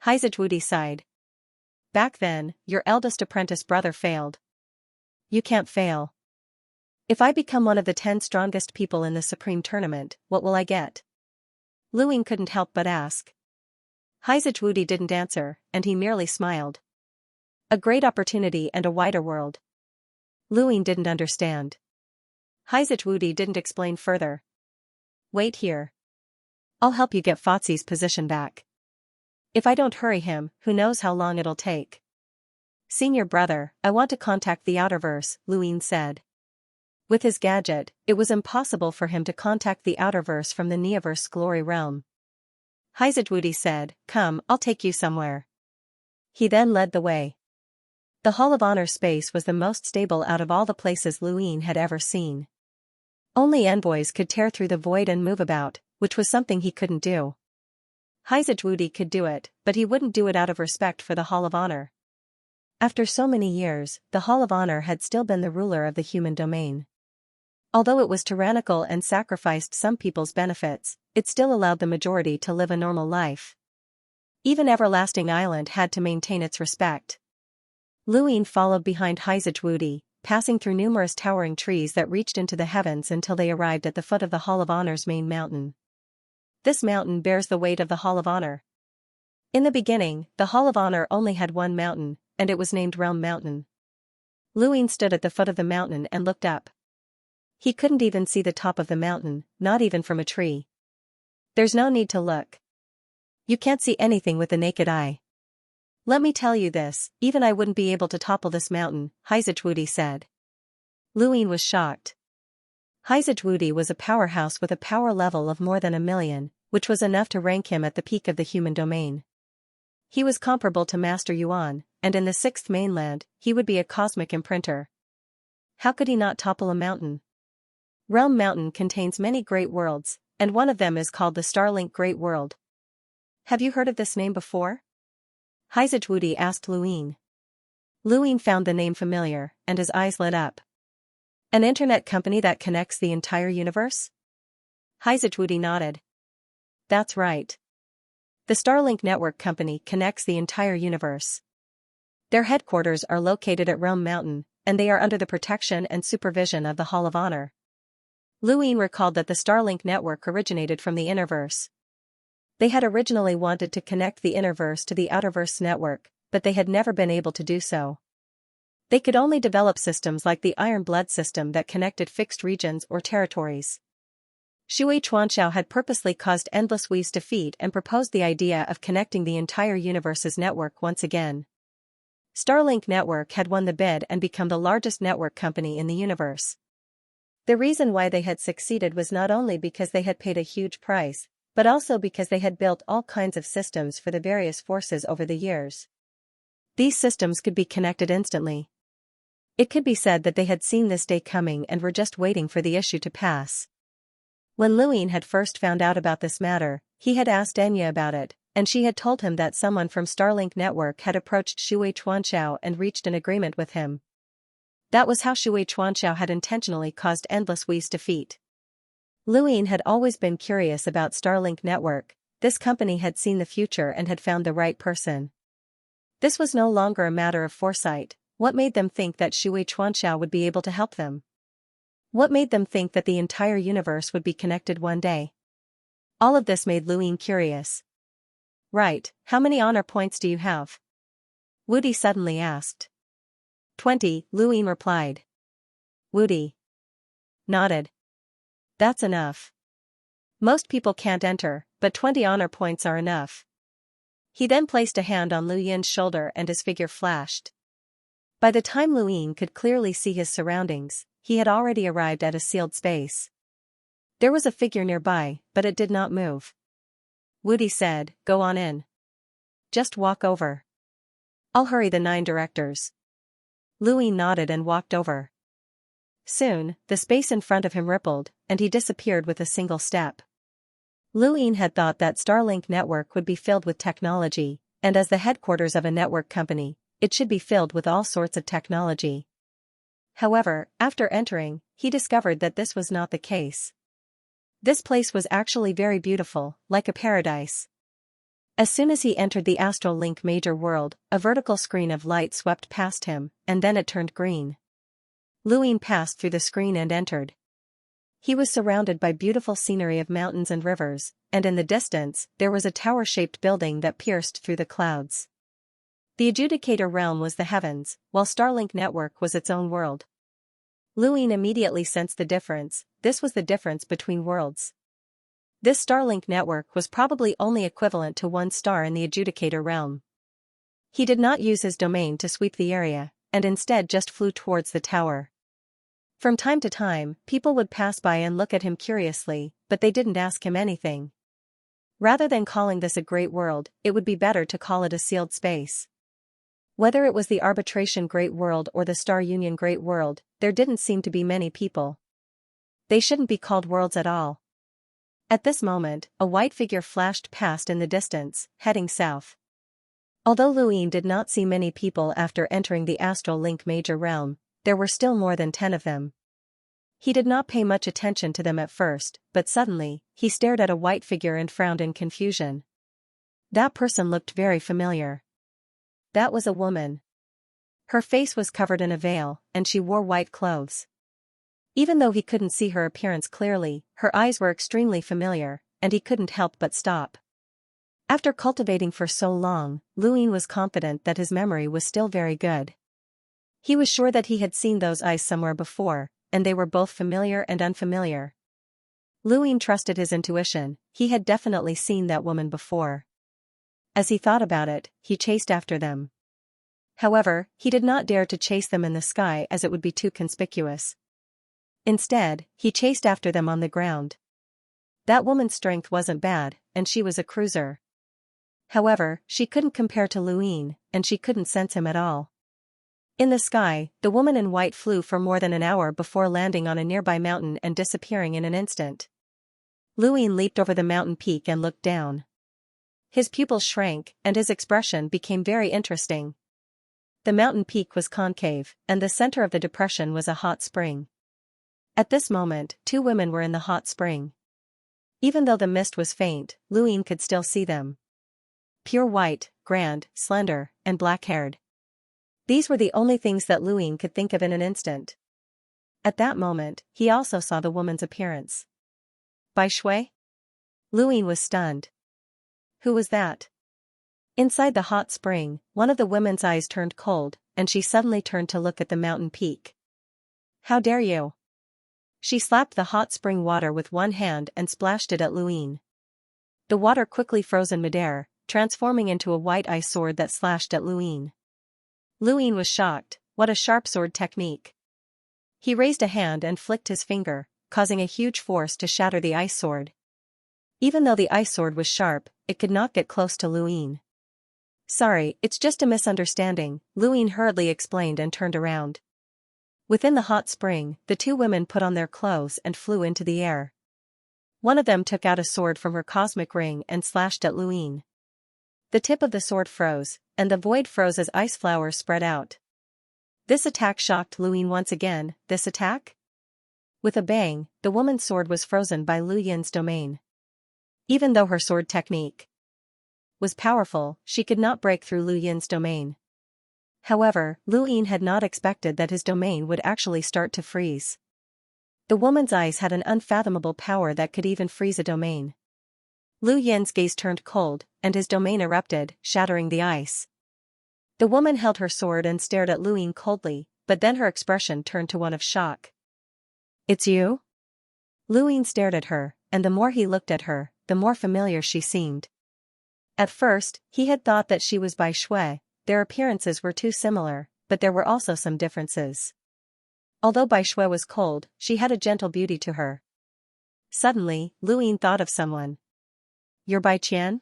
Haizichwudi sighed. Back then, your eldest apprentice brother failed. You can't fail. If I become one of the 10 strongest people in the Supreme Tournament, what will I get? Lu Yin couldn't help but ask. Haizichwudi didn't answer, and he merely smiled. A great opportunity and a wider world. Lu Yin didn't understand. Haizichwudi didn't explain further. Wait here. I'll help you get Fozzie's position back. If I don't hurry him, who knows how long it'll take. Senior brother, I want to contact the outerverse, Lu Yin said. With his gadget, it was impossible for him to contact the outerverse from the Neoverse glory realm. Haizichwudi said, come, I'll take you somewhere. He then led the way. The Hall of Honor space was the most stable out of all the places Lu Yin had ever seen. Only envoys could tear through the void and move about, which was something he couldn't do. Haizajwudi could do it, but he wouldn't do it out of respect for the Hall of Honor. After so many years, the Hall of Honor had still been the ruler of the human domain. Although it was tyrannical and sacrificed some people's benefits, it still allowed the majority to live a normal life. Even Everlasting Island had to maintain its respect. Luin followed behind Haizajwudi, passing through numerous towering trees that reached into the heavens until they arrived at the foot of the Hall of Honor's main mountain. This mountain bears the weight of the Hall of Honor. In the beginning, the Hall of Honor only had one mountain, and it was named Realm Mountain. Luin stood at the foot of the mountain and looked up. He couldn't even see the top of the mountain, not even from a tree. There's no need to look. You can't see anything with the naked eye. Let me tell you this, even I wouldn't be able to topple this mountain, Haizajwudi said. Luin was shocked. Haizajwudi was a powerhouse with a power level of more than 1,000,000, which was enough to rank him at the peak of the human domain. He was comparable to Master Yuan, and in the 6th mainland, he would be a cosmic imprinter. How could he not topple a mountain? Realm Mountain contains many great worlds, and one of them is called the Starlink Great World. Have you heard of this name before? Haizajwudi asked Luin. Luin found the name familiar, and his eyes lit up. An internet company that connects the entire universe? Haizajwudi nodded. That's right. The Starlink Network Company connects the entire universe. Their headquarters are located at Realm Mountain, and they are under the protection and supervision of the Hall of Honor. Luin recalled that the Starlink network originated from the Innerverse. They had originally wanted to connect the Innerverse to the Outerverse network, but they had never been able to do so. They could only develop systems like the Iron Blood system that connected fixed regions or territories. Xianxia had purposely caused Endless Wee's defeat and proposed the idea of connecting the entire universe's network once again. Starlink Network had won the bid and become the largest network company in the universe. The reason why they had succeeded was not only because they had paid a huge price, but also because they had built all kinds of systems for the various forces over the years. These systems could be connected instantly. It could be said that they had seen this day coming and were just waiting for the issue to pass. When Luin had first found out about this matter, he had asked Enya about it, and she had told him that someone from Starlink Network had approached Xianxia and reached an agreement with him. That was how Xianxia had intentionally caused Endless Wee's defeat. Luin had always been curious about Starlink Network. This company had seen the future and had found the right person. This was no longer a matter of foresight. What made them think that Xianxia would be able to help them? What made them think that the entire universe would be connected one day? All of this made Luin curious. Right, how many honor points do you have? Wudi suddenly asked. 20, Luin replied. Wudi nodded. That's enough. Most people can't enter, but 20 honor points are enough. He then placed a hand on Lu Yin's shoulder and his figure flashed. By the time Luin could clearly see his surroundings, he had already arrived at a sealed space. There was a figure nearby, but it did not move. Wudi said, "Go on in. Just walk over. I'll hurry the 9 directors." Luin nodded and walked over. Soon, the space in front of him rippled, and he disappeared with a single step. Luin had thought that Starlink Network would be filled with technology, and as the headquarters of a network company, it should be filled with all sorts of technology. However, after entering, he discovered that this was not the case. This place was actually very beautiful, like a paradise. As soon as he entered the Astral Link Major World, a vertical screen of light swept past him, and then it turned green. Luin passed through the screen and entered. He was surrounded by beautiful scenery of mountains and rivers, and in the distance, there was a tower-shaped building that pierced through the clouds. The Adjudicator Realm was the heavens, while Starlink Network was its own world. Luin immediately sensed the difference. This was the difference between worlds. This Starlink Network was probably only equivalent to 1 star in the Adjudicator Realm. He did not use his domain to sweep the area, and instead just flew towards the tower. From time to time, people would pass by and look at him curiously, but they didn't ask him anything. Rather than calling this a great world, it would be better to call it a sealed space. Whether it was the Arbitration Great World or the Star Union Great World, there didn't seem to be many people. They shouldn't be called worlds at all. At this moment, a white figure flashed past in the distance, heading south. Although Luin did not see many people after entering the Astral Link Major Realm, there were still more than 10 of them. He did not pay much attention to them at first, but suddenly, he stared at a white figure and frowned in confusion. That person looked very familiar. That was a woman. Her face was covered in a veil, and she wore white clothes. Even though he couldn't see her appearance clearly, her eyes were extremely familiar, and he couldn't help but stop. After cultivating for so long, Luin was confident that his memory was still very good. He was sure that he had seen those eyes somewhere before, and they were both familiar and unfamiliar. Luin trusted his intuition, he had definitely seen that woman before. As he thought about it, he chased after them. However, he did not dare to chase them in the sky as it would be too conspicuous. Instead, he chased after them on the ground. That woman's strength wasn't bad, and she was a cruiser. However, she couldn't compare to Luin, and she couldn't sense him at all. In the sky, the woman in white flew for more than an hour before landing on a nearby mountain and disappearing in an instant. Luin leaped over the mountain peak and looked down. His pupils shrank, and his expression became very interesting. The mountain peak was concave, and the center of the depression was a hot spring. At this moment, 2 women were in the hot spring. Even though the mist was faint, Luin could still see them. Pure white, grand, slender, and black-haired. These were the only things that Luin could think of in an instant. At that moment, he also saw the woman's appearance. Bai Shui? Luin was stunned. Who was that? Inside the hot spring, one of the women's eyes turned cold, and she suddenly turned to look at the mountain peak. How dare you? She slapped the hot spring water with one hand and splashed it at Luin. The water quickly froze in midair, transforming into a white ice sword that slashed at Luin. Luin was shocked. What a sharp sword technique. He raised a hand and flicked his finger, causing a huge force to shatter the ice sword. Even though the ice sword was sharp, it could not get close to Luin. Sorry, it's just a misunderstanding, Luin hurriedly explained and turned around. Within the hot spring, the 2 women put on their clothes and flew into the air. One of them took out a sword from her cosmic ring and slashed at Luin. The tip of the sword froze, and the void froze as ice flowers spread out. This attack shocked Luin once again. This attack? With a bang, the woman's sword was frozen by Lu Yin's domain. Even though her sword technique was powerful, she could not break through Lu Yin's domain. However, Luin had not expected that his domain would actually start to freeze. The woman's eyes had an unfathomable power that could even freeze a domain. Lu Yin's gaze turned cold, and his domain erupted, shattering the ice. The woman held her sword and stared at Luin coldly, but then her expression turned to one of shock. It's you? Luin stared at her, and the more he looked at her, the more familiar she seemed. At first, he had thought that she was Bai Shui. Their appearances were too similar, but there were also some differences. Although Bai Shui was cold, she had a gentle beauty to her. Suddenly, Luin thought of someone. You're Bai Qian?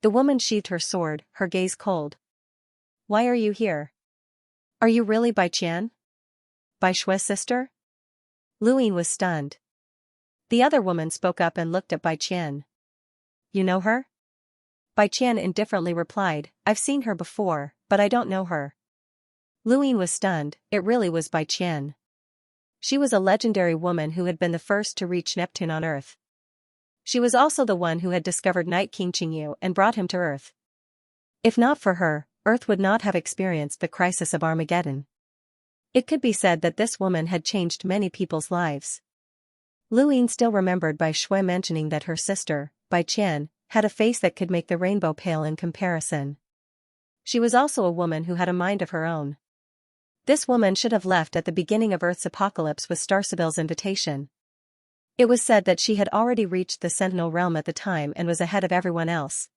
The woman sheathed her sword, her gaze cold. Why are you here? Are you really Bai Qian? Bai Shui's sister? Luin was stunned. The other woman spoke up and looked at Bai Qian. You know her? Bai Qian indifferently replied, I've seen her before, but I don't know her. Luin was stunned, it really was Bai Qian. She was a legendary woman who had been the first to reach Neptune on Earth. She was also the one who had discovered Night King Qingyu and brought him to Earth. If not for her, Earth would not have experienced the crisis of Armageddon. It could be said that this woman had changed many people's lives. Luin still remembered Bai Shui mentioning that her sister, Bai Qian, had a face that could make the rainbow pale in comparison. She was also a woman who had a mind of her own. This woman should have left at the beginning of Earth's apocalypse with Star Sibyl's invitation. It was said that she had already reached the Sentinel realm at the time and was ahead of everyone else.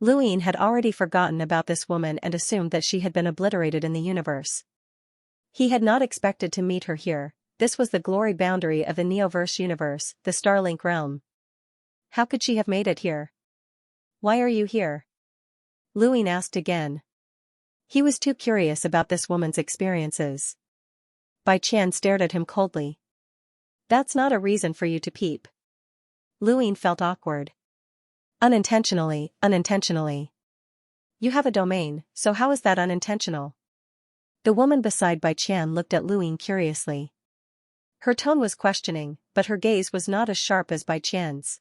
Luin had already forgotten about this woman and assumed that she had been obliterated in the universe. He had not expected to meet her here. This was the glory boundary of the Neoverse universe, the Starlink realm. How could she have made it here? Why are you here? Luin asked again. He was too curious about this woman's experiences. Bai Qian stared at him coldly. That's not a reason for you to peep. Luine felt awkward. Unintentionally. You have a domain, so how is that unintentional? The woman beside Bai Qian looked at Luine curiously. Her tone was questioning, but her gaze was not as sharp as Bai Qian's.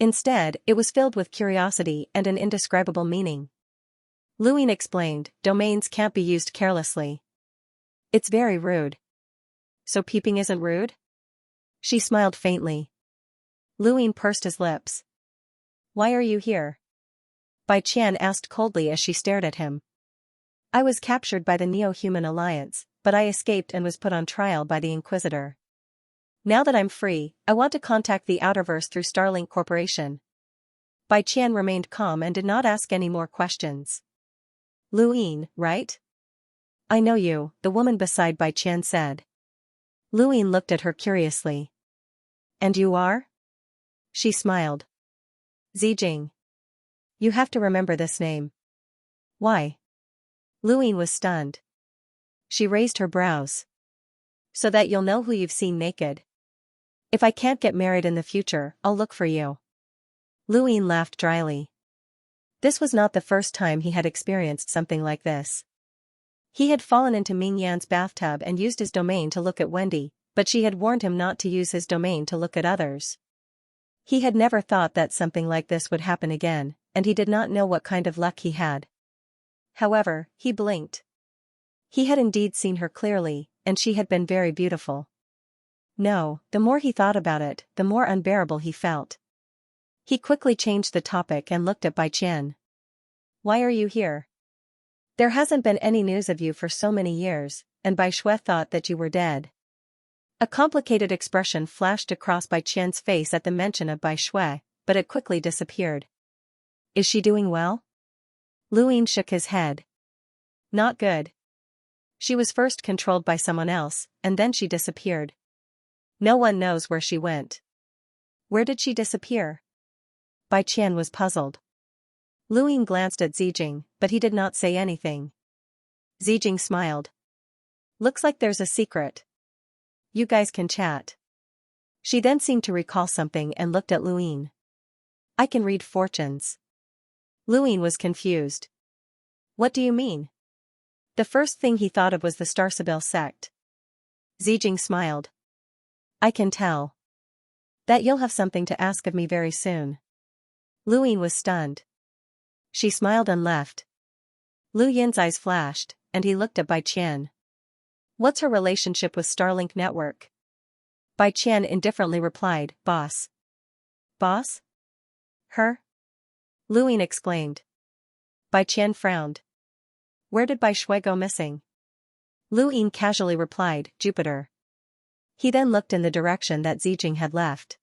Instead, it was filled with curiosity and an indescribable meaning. Luine explained, domains can't be used carelessly. It's very rude. So peeping isn't rude? She smiled faintly. Luine pursed his lips. Why are you here? Bai Qian asked coldly as she stared at him. I was captured by the Neo-Human Alliance, but I escaped and was put on trial by the Inquisitor. Now that I'm free, I want to contact the Outerverse through Starlink Corporation. Bai Qian remained calm and did not ask any more questions. Luine, right? I know you, the woman beside Bai Qian said. Luine looked at her curiously. And you are? She smiled. Zijing. You have to remember this name. Why? Luine was stunned. She raised her brows. So that you'll know who you've seen naked. If I can't get married in the future, I'll look for you. Luine laughed dryly. This was not the first time he had experienced something like this. He had fallen into Ming Yan's bathtub and used his domain to look at Wendy, but she had warned him not to use his domain to look at others. He had never thought that something like this would happen again, and he did not know what kind of luck he had. However, he blinked. He had indeed seen her clearly, and she had been very beautiful. No, the more he thought about it, the more unbearable he felt. He quickly changed the topic and looked at Bai Qian. Why are you here? There hasn't been any news of you for so many years, and Bai Shui thought that you were dead. A complicated expression flashed across Bai Qian's face at the mention of Bai Shui, but it quickly disappeared. Is she doing well? Luine shook his head. Not good. She was first controlled by someone else, and then she disappeared. No one knows where she went. Where did she disappear? Bai Qian was puzzled. Luine glanced at Zijing, but he did not say anything. Zijing smiled. Looks like there's a secret. You guys can chat. She then seemed to recall something and looked at Luine. I can read fortunes. Luine was confused. What do you mean? The first thing he thought of was the Starsibyl sect. Zijing smiled. I can tell. That you'll have something to ask of me very soon. Luine was stunned. She smiled and left. Lu Yin's eyes flashed, and he looked at Bai Qian. What's her relationship with Starlink Network? Bai Qian indifferently replied, Boss. Boss? Her? Luine exclaimed. Bai Qian frowned. Where did Bai Shui go missing? Luine casually replied, Jupiter. He then looked in the direction that Zijing had left.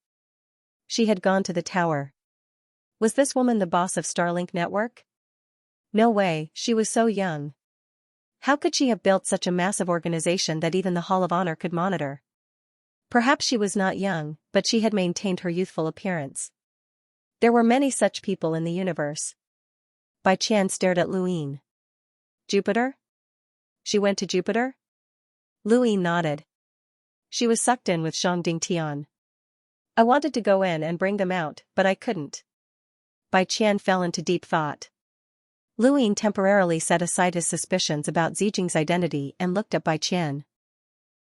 She had gone to the tower. Was this woman the boss of Starlink Network? No way, she was so young. How could she have built such a massive organization that even the Hall of Honor could monitor? Perhaps she was not young, but she had maintained her youthful appearance. There were many such people in the universe. Bai Qian stared at Luine. Jupiter? She went to Jupiter? Luine nodded. She was sucked in with Zhongding Tian. I wanted to go in and bring them out, but I couldn't. Bai Qian fell into deep thought. Luine temporarily set aside his suspicions about Zijing's identity and looked at Bai Qian.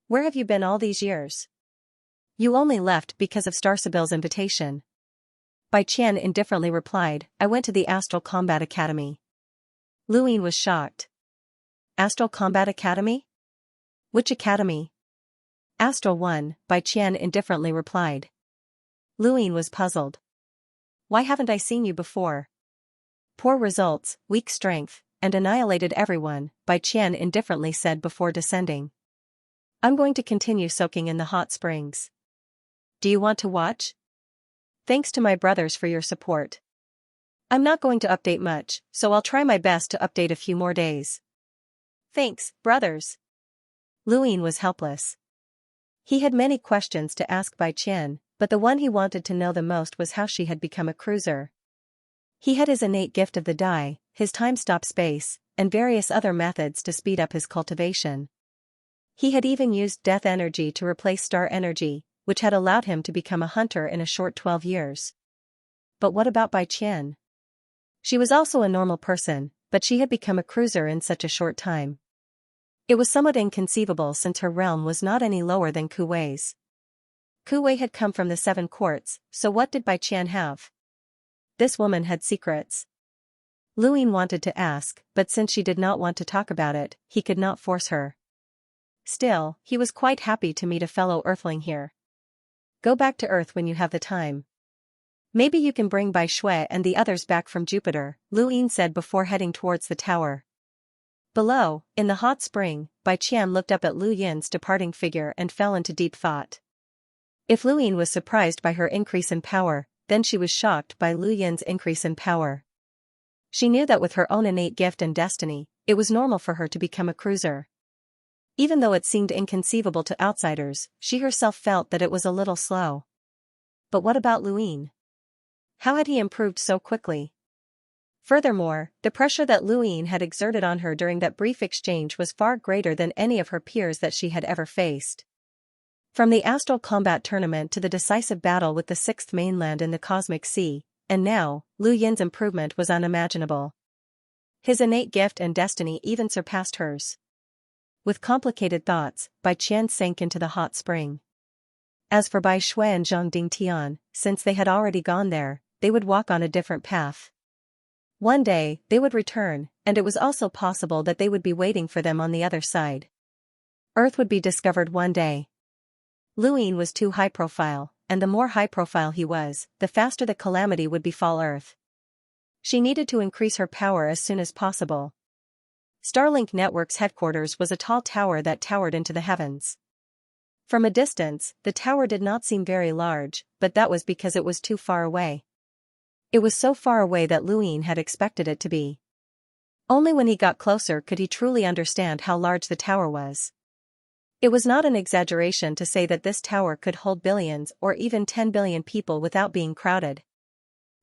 Where have you been all these years? You only left because of Starsibyl's invitation. Bai Qian indifferently replied, I went to the Astral Combat Academy. Luine was shocked. Astral Combat Academy? Which academy? Astral 1, Bai Qian indifferently replied. Luine was puzzled. Why haven't I seen you before? Poor results, weak strength, and annihilated everyone, Bai Qian indifferently said before descending. I'm going to continue soaking in the hot springs. Do you want to watch? Thanks to my brothers for your support. I'm not going to update much, so I'll try my best to update a few more days. Thanks, brothers. Luine was helpless. He had many questions to ask Bai Qian, but the one he wanted to know the most was how she had become a cruiser. He had his innate gift of the dye, his time-stop space, and various other methods to speed up his cultivation. He had even used death energy to replace star energy, which had allowed him to become a hunter in a short 12 years. But what about Bai Qian? She was also a normal person, but she had become a cruiser in such a short time. It was somewhat inconceivable since her realm was not any lower than Ku Wei's. Ku Wei had come from the 7 courts, so what did Bai Qian have? This woman had secrets. Lu Ying wanted to ask, but since she did not want to talk about it, he could not force her. Still, he was quite happy to meet a fellow Earthling here. Go back to Earth when you have the time. Maybe you can bring Bai Shui and the others back from Jupiter, Lu Ying said before heading towards the tower. Below, in the hot spring, Bai Qian looked up at Lu Yin's departing figure and fell into deep thought. If Lu Ying was surprised by her increase in power, then she was shocked by Lu Yin's increase in power. She knew that with her own innate gift and destiny, it was normal for her to become a cruiser. Even though it seemed inconceivable to outsiders, she herself felt that it was a little slow. But what about Lu Ying? How had he improved so quickly? Furthermore, the pressure that Lu Ying had exerted on her during that brief exchange was far greater than any of her peers that she had ever faced. From the astral combat tournament to the decisive battle with the 6th mainland in the cosmic sea, and now, Lu Yin's improvement was unimaginable. His innate gift and destiny even surpassed hers. With complicated thoughts, Bai Qian sank into the hot spring. As for Bai Shui and Zhang Dingtian, since they had already gone there, they would walk on a different path. One day, they would return, and it was also possible that they would be waiting for them on the other side. Earth would be discovered one day. Lu Ying was too high profile, and the more high profile he was, the faster the calamity would befall Earth. She needed to increase her power as soon as possible. Starlink Network's headquarters was a tall tower that towered into the heavens. From a distance, the tower did not seem very large, but that was because it was too far away. It was so far away that Lu Ying had expected it to be. Only when he got closer could he truly understand how large the tower was. It was not an exaggeration to say that this tower could hold billions or even 10 billion people without being crowded.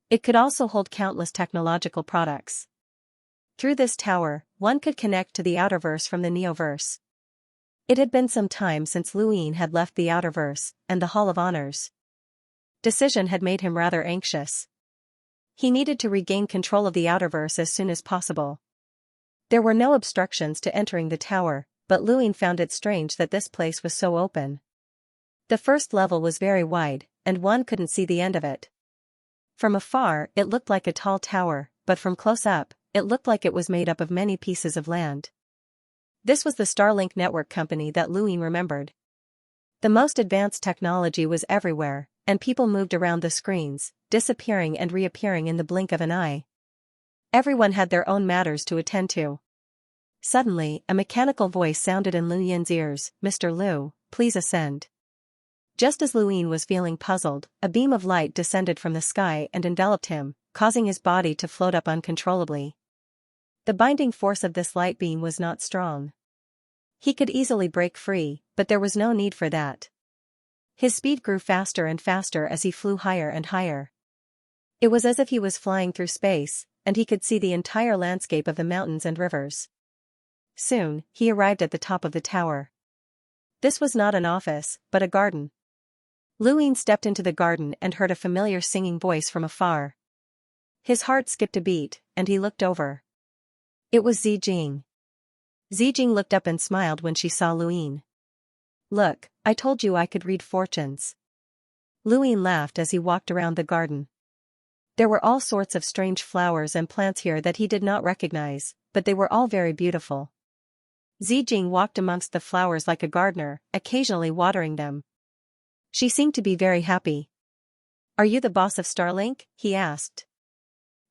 It could also hold countless technological products. Through this tower, one could connect to the outerverse from the Neoverse. It had been some time since Lu Ying had left the outerverse, and the Hall of Honors. Decision had made him rather anxious. He needed to regain control of the outerverse as soon as possible. There were no obstructions to entering the tower, but Lu Ying found it strange that this place was so open. The first level was very wide, and one couldn't see the end of it. From afar, it looked like a tall tower, but from close up, it looked like it was made up of many pieces of land. This was the Starlink Network company that Lu Ying remembered. The most advanced technology was everywhere, and people moved around the screens, disappearing and reappearing in the blink of an eye. Everyone had their own matters to attend to. Suddenly, a mechanical voice sounded in Lu Yin's ears, "Mr. Lu, please ascend." Just as Lu Ying was feeling puzzled, a beam of light descended from the sky and enveloped him, causing his body to float up uncontrollably. The binding force of this light beam was not strong. He could easily break free, but there was no need for that. His speed grew faster and faster as he flew higher and higher. It was as if he was flying through space, and he could see the entire landscape of the mountains and rivers. Soon, he arrived at the top of the tower. This was not an office, but a garden. Lu Ying stepped into the garden and heard a familiar singing voice from afar. His heart skipped a beat, and he looked over. It was Zijing. Zijing looked up and smiled when she saw Lu Ying. "Look, I told you I could read fortunes." Lu Ying laughed as he walked around the garden. There were all sorts of strange flowers and plants here that he did not recognize, but they were all very beautiful. Zijing walked amongst the flowers like a gardener, occasionally watering them. She seemed to be very happy. "Are you the boss of Starlink?" he asked.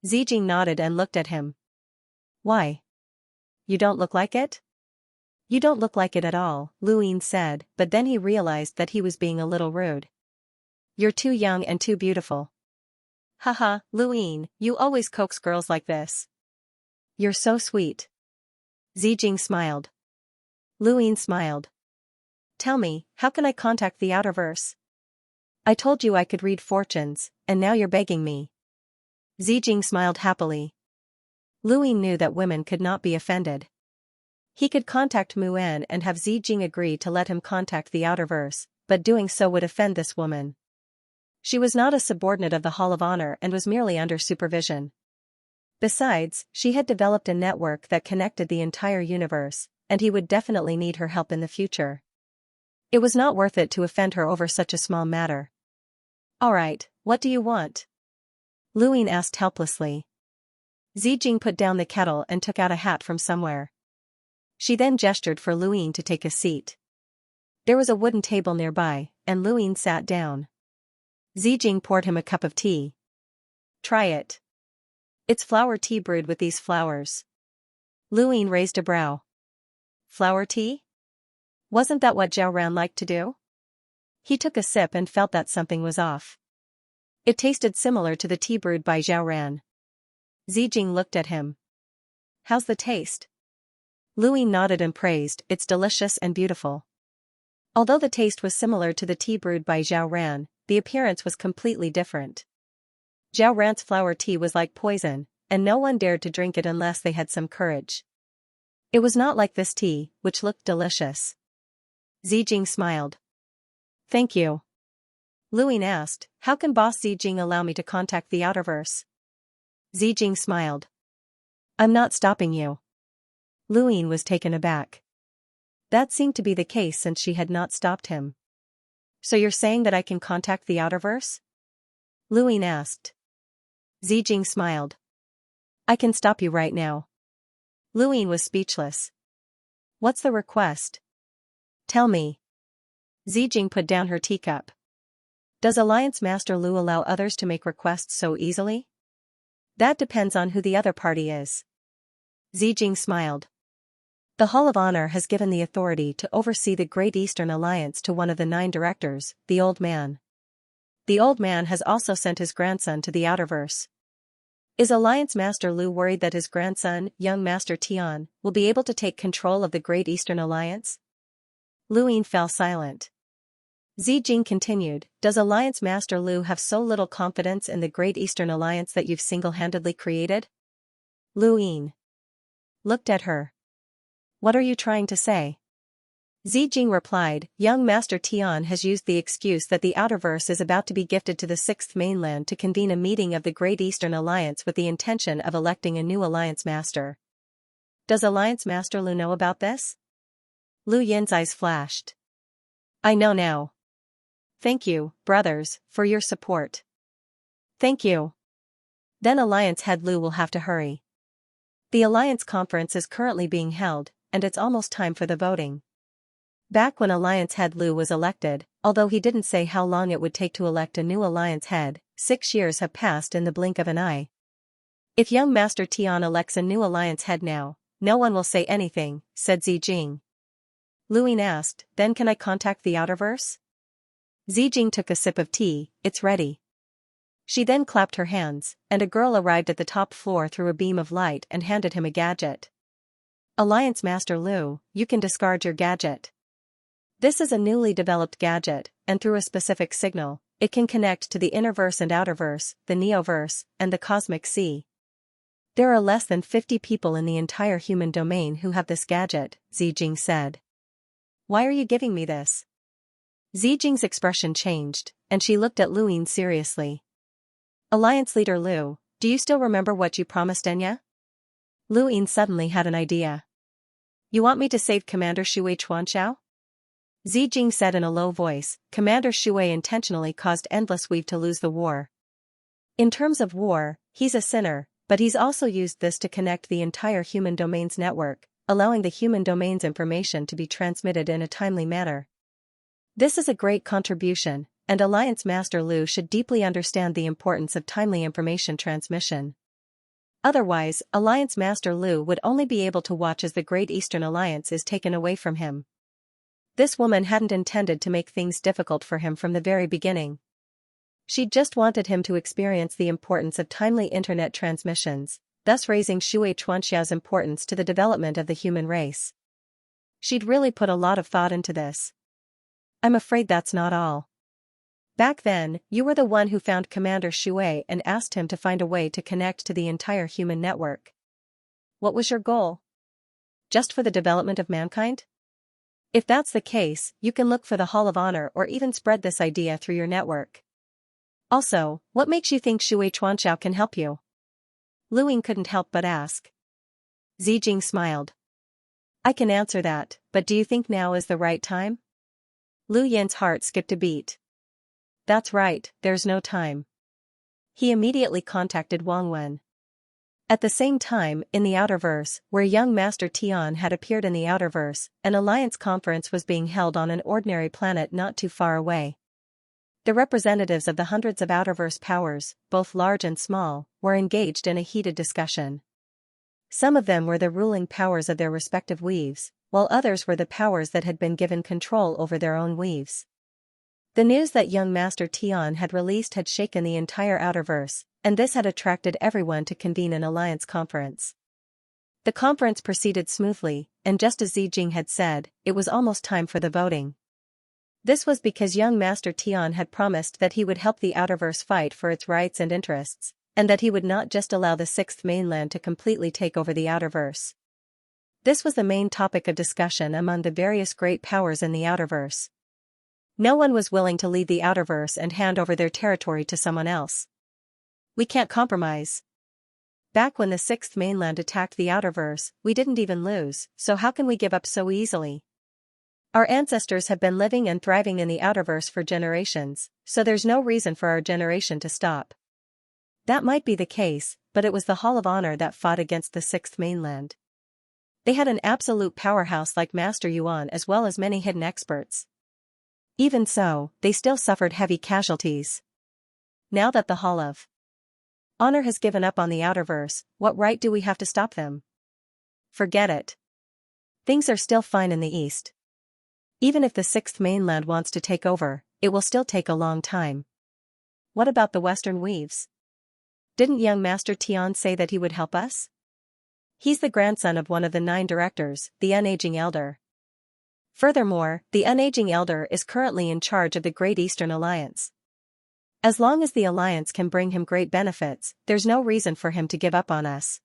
Zijing nodded and looked at him. "Why? You don't look like it?" "You don't look like it at all," Lu Ying said, but then he realized that he was being a little rude. "You're too young and too beautiful." "Haha, Lu Ying, you always coax girls like this." "You're so sweet." Zijing smiled. Lu Ying smiled. "Tell me, how can I contact the outerverse?" "I told you I could read fortunes, and now you're begging me." Zijing smiled happily. Lu Ying knew that women could not be offended. He could contact Muan and have Zijing agree to let him contact the outerverse, but doing so would offend this woman. She was not a subordinate of the Hall of Honor and was merely under supervision. Besides, she had developed a network that connected the entire universe, and he would definitely need her help in the future. It was not worth it to offend her over such a small matter. "Alright, what do you want?" Luin asked helplessly. Zijing put down the kettle and took out a hat from somewhere. She then gestured for Luin to take a seat. There was a wooden table nearby, and Luin sat down. Zijing poured him a cup of tea. "Try it. It's flower tea brewed with these flowers." Luin raised a brow. "Flower tea? Wasn't that what Xiaoran liked to do?" He took a sip and felt that something was off. It tasted similar to the tea brewed by Xiaoran. Zijing looked at him. "How's the taste?" Luin nodded and praised, "It's delicious and beautiful." Although the taste was similar to the tea brewed by Xiaoran, the appearance was completely different. Xiaoran's flower tea was like poison, and no one dared to drink it unless they had some courage. It was not like this tea, which looked delicious. Zijing smiled. "Thank you." Luin asked, "How can Boss Zijing allow me to contact the Outerverse?" Zijing smiled. "I'm not stopping you." Luin was taken aback. That seemed to be the case since she had not stopped him. "So you're saying that I can contact the Outerverse?" Luin asked. Zijing smiled. "I can stop you right now." Luin was speechless. "What's the request?" "Tell me." Zijing put down her teacup. "Does Alliance Master Lu allow others to make requests so easily?" "That depends on who the other party is." Zijing smiled. "The Hall of Honor has given the authority to oversee the Great Eastern Alliance to one of the 9 directors, the Old Man. The Old Man has also sent his grandson to the Outerverse. Is Alliance Master Lu worried that his grandson, young Master Tian, will be able to take control of the Great Eastern Alliance?" Luin fell silent. Zijing continued, "Does Alliance Master Lu have so little confidence in the Great Eastern Alliance that you've single-handedly created?" Luin looked at her. "What are you trying to say?" Zijing replied, "Young Master Tian has used the excuse that the Outerverse is about to be gifted to the 6th mainland to convene a meeting of the Great Eastern Alliance with the intention of electing a new Alliance Master. Does Alliance Master Lu know about this?" Lu Yin's eyes flashed. "I know now. Thank you, brothers, for your support." "Thank you." Then Alliance Head Lu will have to hurry. The Alliance Conference is currently being held, and it's almost time for the voting. Back when Alliance Head Lu was elected, although he didn't say how long it would take to elect a new Alliance Head, 6 years have passed in the blink of an eye. "If young Master Tian elects a new Alliance Head now, no one will say anything," said Zijing. Luin asked, "Then can I contact the Outerverse?" Zijing took a sip of tea, "It's ready." She then clapped her hands, and a girl arrived at the top floor through a beam of light and handed him a gadget. "Alliance Master Lu, you can discard your gadget. This is a newly developed gadget, and through a specific signal, it can connect to the Innerverse and Outerverse, the Neoverse, and the Cosmic Sea. There are less than 50 people in the entire human domain who have this gadget," Zijing said. "Why are you giving me this?" Zijing's expression changed, and she looked at Luin seriously. "Alliance Leader Lu, do you still remember what you promised Enya?" Luin suddenly had an idea. "You want me to save Commander Shui Chuanxiao?" Zijing said in a low voice, "Commander Shui intentionally caused Endless Weave to lose the war. In terms of war, he's a sinner, but he's also used this to connect the entire human domain's network, allowing the human domain's information to be transmitted in a timely manner. This is a great contribution, and Alliance Master Lu should deeply understand the importance of timely information transmission. Otherwise, Alliance Master Lu would only be able to watch as the Great Eastern Alliance is taken away from him." This woman hadn't intended to make things difficult for him from the very beginning. She just wanted him to experience the importance of timely internet transmissions, thus raising Shui Chuanxiao's importance to the development of the human race. She'd really put a lot of thought into this. "I'm afraid that's not all. Back then, you were the one who found Commander Shui and asked him to find a way to connect to the entire human network. What was your goal? Just for the development of mankind?" If that's the case, you can look for the Hall of Honor or even spread this idea through your network. Also, what makes you think Xianxia can help you? Lu Ying couldn't help but ask. Zijing smiled. I can answer that, but do you think now is the right time? Lu Yin's heart skipped a beat. That's right, there's no time. He immediately contacted Wang Wen. At the same time, in the Outerverse, where young Master Tian had appeared in the Outerverse, an alliance conference was being held on an ordinary planet not too far away. The representatives of the hundreds of Outerverse powers, both large and small, were engaged in a heated discussion. Some of them were the ruling powers of their respective weaves, while others were the powers that had been given control over their own weaves. The news that young Master Tian had released had shaken the entire Outerverse, and this had attracted everyone to convene an alliance conference. The conference proceeded smoothly, and just as Zijing had said, it was almost time for the voting. This was because young Master Tian had promised that he would help the Outerverse fight for its rights and interests, and that he would not just allow the Sixth Mainland to completely take over the Outerverse. This was the main topic of discussion among the various great powers in the Outerverse. No one was willing to leave the Outerverse and hand over their territory to someone else. We can't compromise. Back when the Sixth Mainland attacked the Outerverse, we didn't even lose, so how can we give up so easily? Our ancestors have been living and thriving in the Outerverse for generations, so there's no reason for our generation to stop. That might be the case, but it was the Hall of Honor that fought against the Sixth Mainland. They had an absolute powerhouse like Master Yuan as well as many hidden experts. Even so, they still suffered heavy casualties. Now that the Hall of Honor has given up on the Outerverse, what right do we have to stop them? Forget it. Things are still fine in the East. Even if the Sixth Mainland wants to take over, it will still take a long time. What about the Western Weaves? Didn't young Master Tian say that he would help us? He's the grandson of one of the 9 directors, the Unaging Elder. Furthermore, the Unaging Elder is currently in charge of the Great Eastern Alliance. As long as the Alliance can bring him great benefits, there's no reason for him to give up on us.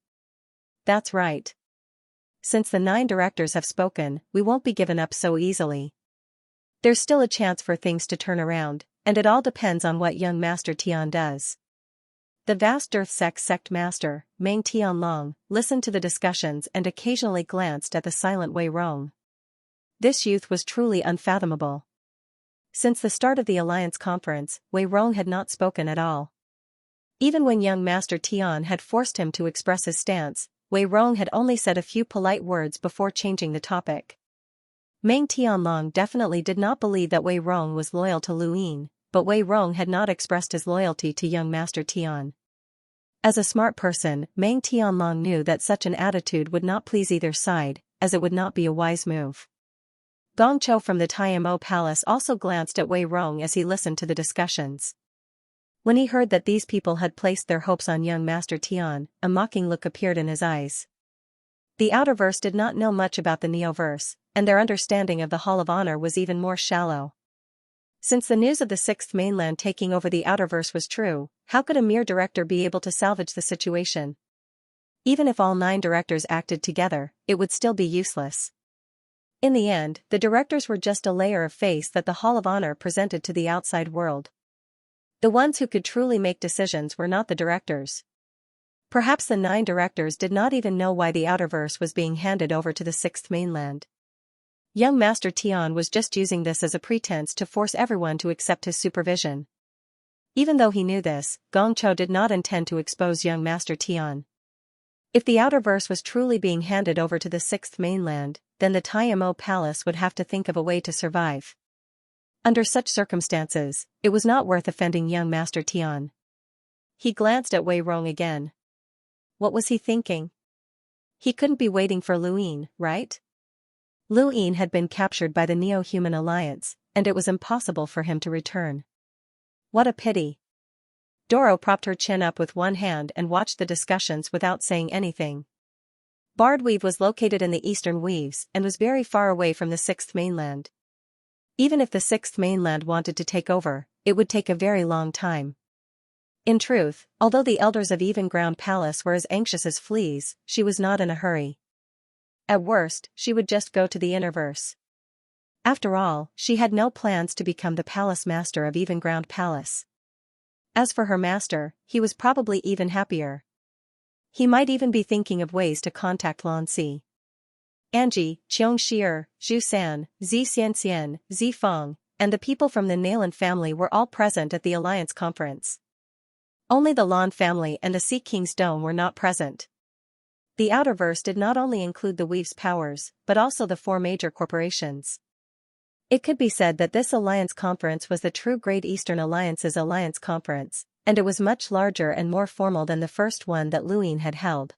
That's right. Since the 9 directors have spoken, we won't be given up so easily. There's still a chance for things to turn around, and it all depends on what young Master Tian does. The vast Earth sect master, Meng Tianlong, listened to the discussions and occasionally glanced at the silent Wei Rong. This youth was truly unfathomable. Since the start of the Alliance Conference, Wei Rong had not spoken at all. Even when young Master Tian had forced him to express his stance, Wei Rong had only said a few polite words before changing the topic. Meng Tianlong definitely did not believe that Wei Rong was loyal to Lu Ying, but Wei Rong had not expressed his loyalty to young Master Tian. As a smart person, Meng Tianlong knew that such an attitude would not please either side, as it would not be a wise move. Gong Chou from the Taimo Palace also glanced at Wei Rong as he listened to the discussions. When he heard that these people had placed their hopes on young Master Tian, a mocking look appeared in his eyes. The Outerverse did not know much about the Neoverse, and their understanding of the Hall of Honor was even more shallow. Since the news of the Sixth Mainland taking over the Outerverse was true, how could a mere director be able to salvage the situation? Even if all 9 directors acted together, it would still be useless. In the end, the directors were just a layer of face that the Hall of Honor presented to the outside world. The ones who could truly make decisions were not the directors. Perhaps the 9 directors did not even know why the Outerverse was being handed over to the Sixth Mainland. Young Master Tian was just using this as a pretense to force everyone to accept his supervision. Even though he knew this, Gong Chou did not intend to expose young Master Tian. If the Outerverse was truly being handed over to the Sixth Mainland, then the Taimo Palace would have to think of a way to survive. Under such circumstances, it was not worth offending young Master Tian. He glanced at Wei Rong again. What was he thinking? He couldn't be waiting for Lu Ying, right? Lu Ying had been captured by the Neo-Human Alliance, and it was impossible for him to return. What a pity. Doro propped her chin up with one hand and watched the discussions without saying anything. Barred Weave was located in the Eastern Weaves and was very far away from the Sixth Mainland. Even if the Sixth Mainland wanted to take over, it would take a very long time. In truth, although the elders of Even Ground Palace were as anxious as fleas, she was not in a hurry. At worst, she would just go to the Innerverse. After all, she had no plans to become the palace master of Even Ground Palace. As for her master, he was probably even happier. He might even be thinking of ways to contact Lanxi. Angie, Xianxia, Zhu San, Xianxian, Feng, and the people from the Nayland family were all present at the Alliance conference. Only the Lan family and the Sea King's Dome were not present. The Outerverse did not only include the Weave's powers, but also the 4 major corporations. It could be said that this Alliance conference was the true Great Eastern Alliance's Alliance conference, and it was much larger and more formal than the first one that Luyin had held.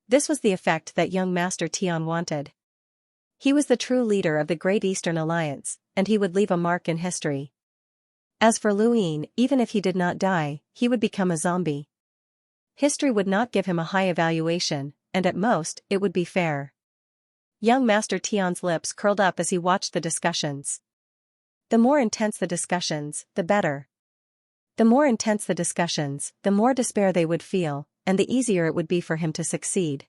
This was the effect that young Master Tian wanted. He was the true leader of the Great Eastern Alliance, and he would leave a mark in history. As for Luyin, even if he did not die, he would become a zombie. History would not give him a high evaluation, and at most, it would be fair. Young Master Tian's lips curled up as he watched the discussions. The more intense the discussions, the better. The more intense the discussions, the more despair they would feel, and the easier it would be for him to succeed.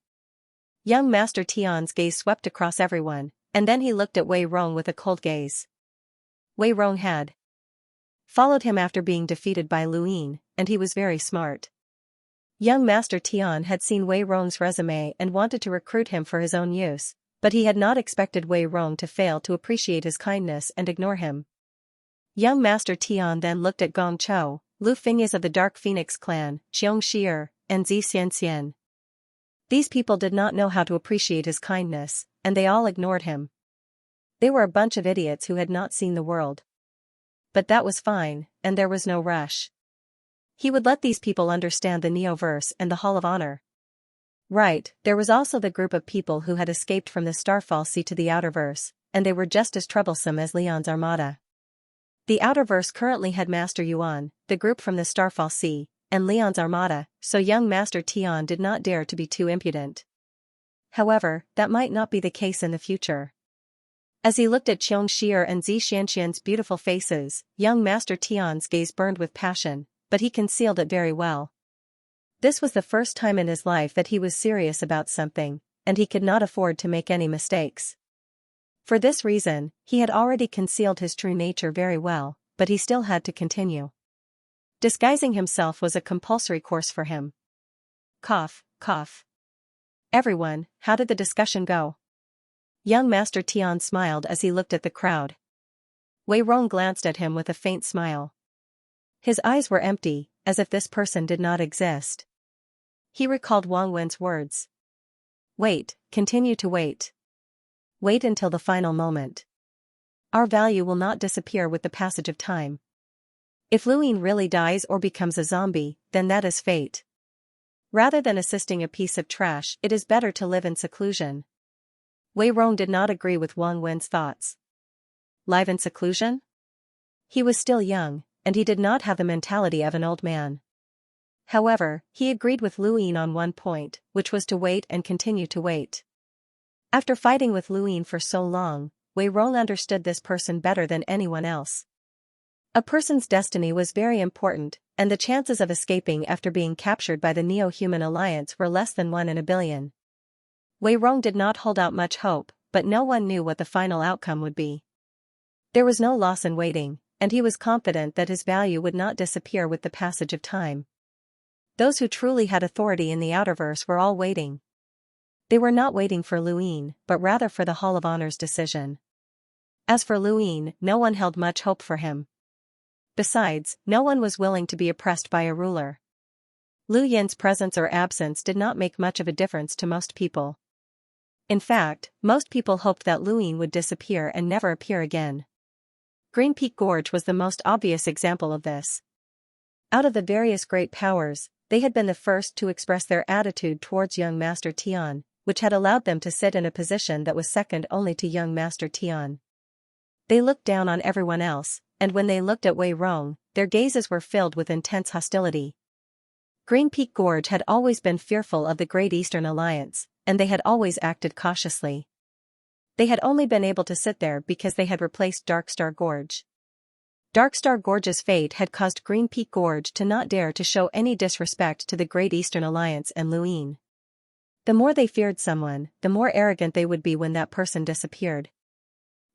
Young Master Tian's gaze swept across everyone, and then he looked at Wei Rong with a cold gaze. Wei Rong had followed him after being defeated by Luyin, and he was very smart. Young Master Tian had seen Wei Rong's resume and wanted to recruit him for his own use, but he had not expected Wei Rong to fail to appreciate his kindness and ignore him. Young Master Tian then looked at Gong Chou, Lu Fingyi of the Dark Phoenix clan, Xianxia, and Xianxian. These people did not know how to appreciate his kindness, and they all ignored him. They were a bunch of idiots who had not seen the world. But that was fine, and there was no rush. He would let these people understand the Neoverse and the Hall of Honor. Right, there was also the group of people who had escaped from the Starfall Sea to the Outerverse, and they were just as troublesome as Leon's armada. The Outerverse currently had Master Yuan, the group from the Starfall Sea, and Leon's armada, so young Master Tian did not dare to be too impudent. However, that might not be the case in the future. As he looked at Xianxia and Xianxian's beautiful faces, young Master Tian's gaze burned with passion, but he concealed it very well. This was the first time in his life that he was serious about something, and he could not afford to make any mistakes. For this reason, he had already concealed his true nature very well, but he still had to continue. Disguising himself was a compulsory course for him. Cough, cough. Everyone, how did the discussion go? Young Master Tian smiled as he looked at the crowd. Wei Rong glanced at him with a faint smile. His eyes were empty, as if this person did not exist. He recalled Wang Wen's words. Wait, continue to wait. Wait until the final moment. Our value will not disappear with the passage of time. If Luyin really dies or becomes a zombie, then that is fate. Rather than assisting a piece of trash, it is better to live in seclusion. Wei Rong did not agree with Wang Wen's thoughts. Live in seclusion? He was still young, and he did not have the mentality of an old man. However, he agreed with Luyin on one point, which was to wait and continue to wait. After fighting with Luyin for so long, Wei Rong understood this person better than anyone else. A person's destiny was very important, and the chances of escaping after being captured by the Neo-Human Alliance were less than 1 in a billion. Wei Rong did not hold out much hope, but no one knew what the final outcome would be. There was no loss in waiting, and he was confident that his value would not disappear with the passage of time. Those who truly had authority in the Outerverse were all waiting. They were not waiting for Luyin, but rather for the Hall of Honor's decision. As for Luyin, no one held much hope for him. Besides, no one was willing to be oppressed by a ruler. Lu Yin's presence or absence did not make much of a difference to most people. In fact, most people hoped that Luyin would disappear and never appear again. Green Peak Gorge was the most obvious example of this. Out of the various great powers, they had been the first to express their attitude towards young Master Tian, which had allowed them to sit in a position that was second only to young Master Tian. They looked down on everyone else, and when they looked at Wei Rong, their gazes were filled with intense hostility. Green Peak Gorge had always been fearful of the Great Eastern Alliance, and they had always acted cautiously. They had only been able to sit there because they had replaced Darkstar Gorge. Darkstar Gorge's fate had caused Green Peak Gorge to not dare to show any disrespect to the Great Eastern Alliance and Luyin. The more they feared someone, the more arrogant they would be when that person disappeared.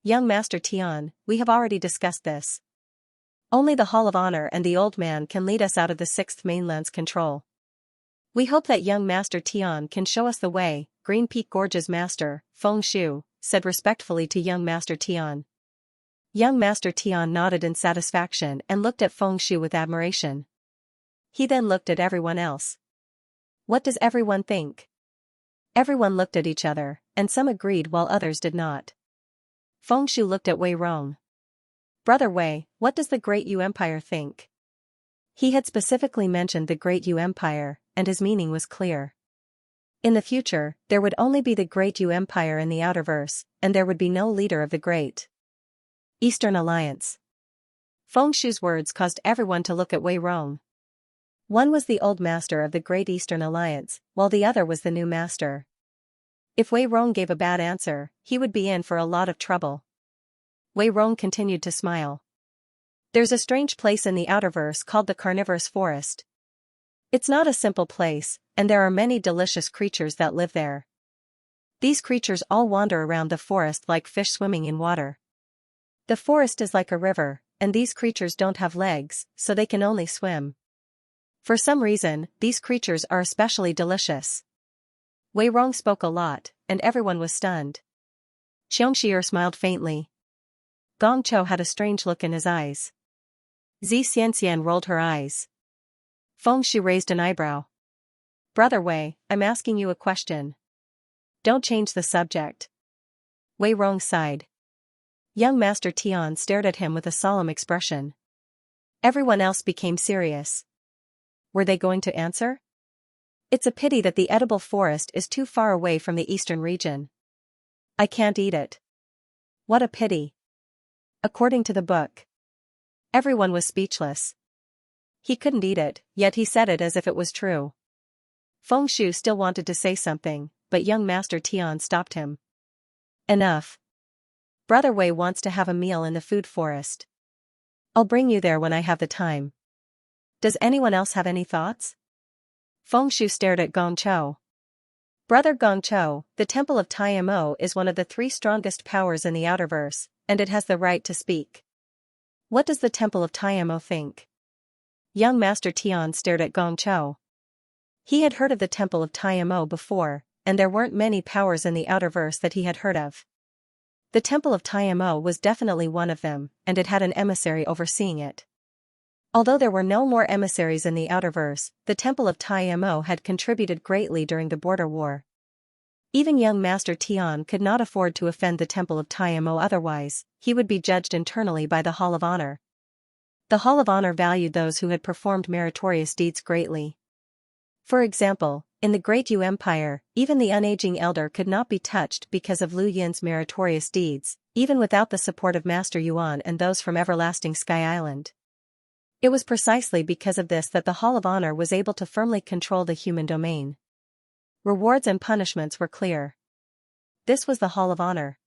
Young Master Tian, we have already discussed this. Only the Hall of Honor and the old man can lead us out of the Sixth Mainland's control. We hope that young Master Tian can show us the way. Green Peak Gorge's master, Feng Shu, said respectfully to young Master Tian. Young Master Tian nodded in satisfaction and looked at Feng Shu with admiration. He then looked at everyone else. What does everyone think? Everyone looked at each other, and some agreed while others did not. Feng Shu looked at Wei Rong. Brother Wei, what does the Great Yu Empire think? He had specifically mentioned the Great Yu Empire, and his meaning was clear. In the future, there would only be the Great Yu Empire in the Outerverse, and there would be no leader of the Great Eastern Alliance. Feng Shu's words caused everyone to look at Wei Rong. One was the old master of the Great Eastern Alliance, while the other was the new master. If Wei Rong gave a bad answer, he would be in for a lot of trouble. Wei Rong continued to smile. There's a strange place in the Outerverse called the Carnivorous Forest. It's not a simple place, and there are many delicious creatures that live there. These creatures all wander around the forest like fish swimming in water. The forest is like a river, and these creatures don't have legs, so they can only swim. For some reason, these creatures are especially delicious. Wei Rong spoke a lot, and everyone was stunned. Xianxia smiled faintly. Gong Cho had a strange look in his eyes. Xianxia rolled her eyes. Feng Shu raised an eyebrow. Brother Wei, I'm asking you a question. Don't change the subject. Wei Rong sighed. Young Master Tian stared at him with a solemn expression. Everyone else became serious. Were they going to answer? It's a pity that the edible forest is too far away from the eastern region. I can't eat it. What a pity. According to the book. Everyone was speechless. He couldn't eat it, yet he said it as if it was true. Feng Shu still wanted to say something, but young Master Tian stopped him. Enough. Brother Wei wants to have a meal in the food forest. I'll bring you there when I have the time. Does anyone else have any thoughts? Feng Shu stared at Gong Cho. Brother Gong Cho, the Temple of Taimo is one of the 3 strongest powers in the Outerverse, and it has the right to speak. What does the Temple of Taimo think? Young Master Tian stared at Gong Cho. He had heard of the Temple of Taimo before, and there weren't many powers in the Outerverse that he had heard of. The Temple of Taimo was definitely one of them, and it had an emissary overseeing it. Although there were no more emissaries in the Outerverse, the Temple of Taimo had contributed greatly during the Border War. Even young Master Tian could not afford to offend the Temple of Taimo, otherwise, he would be judged internally by the Hall of Honor. The Hall of Honor valued those who had performed meritorious deeds greatly. For example, in the Great Yu Empire, even the unaging elder could not be touched because of Lu Yin's meritorious deeds, even without the support of Master Yuan and those from Everlasting Sky Island. It was precisely because of this that the Hall of Honor was able to firmly control the human domain. Rewards and punishments were clear. This was the Hall of Honor.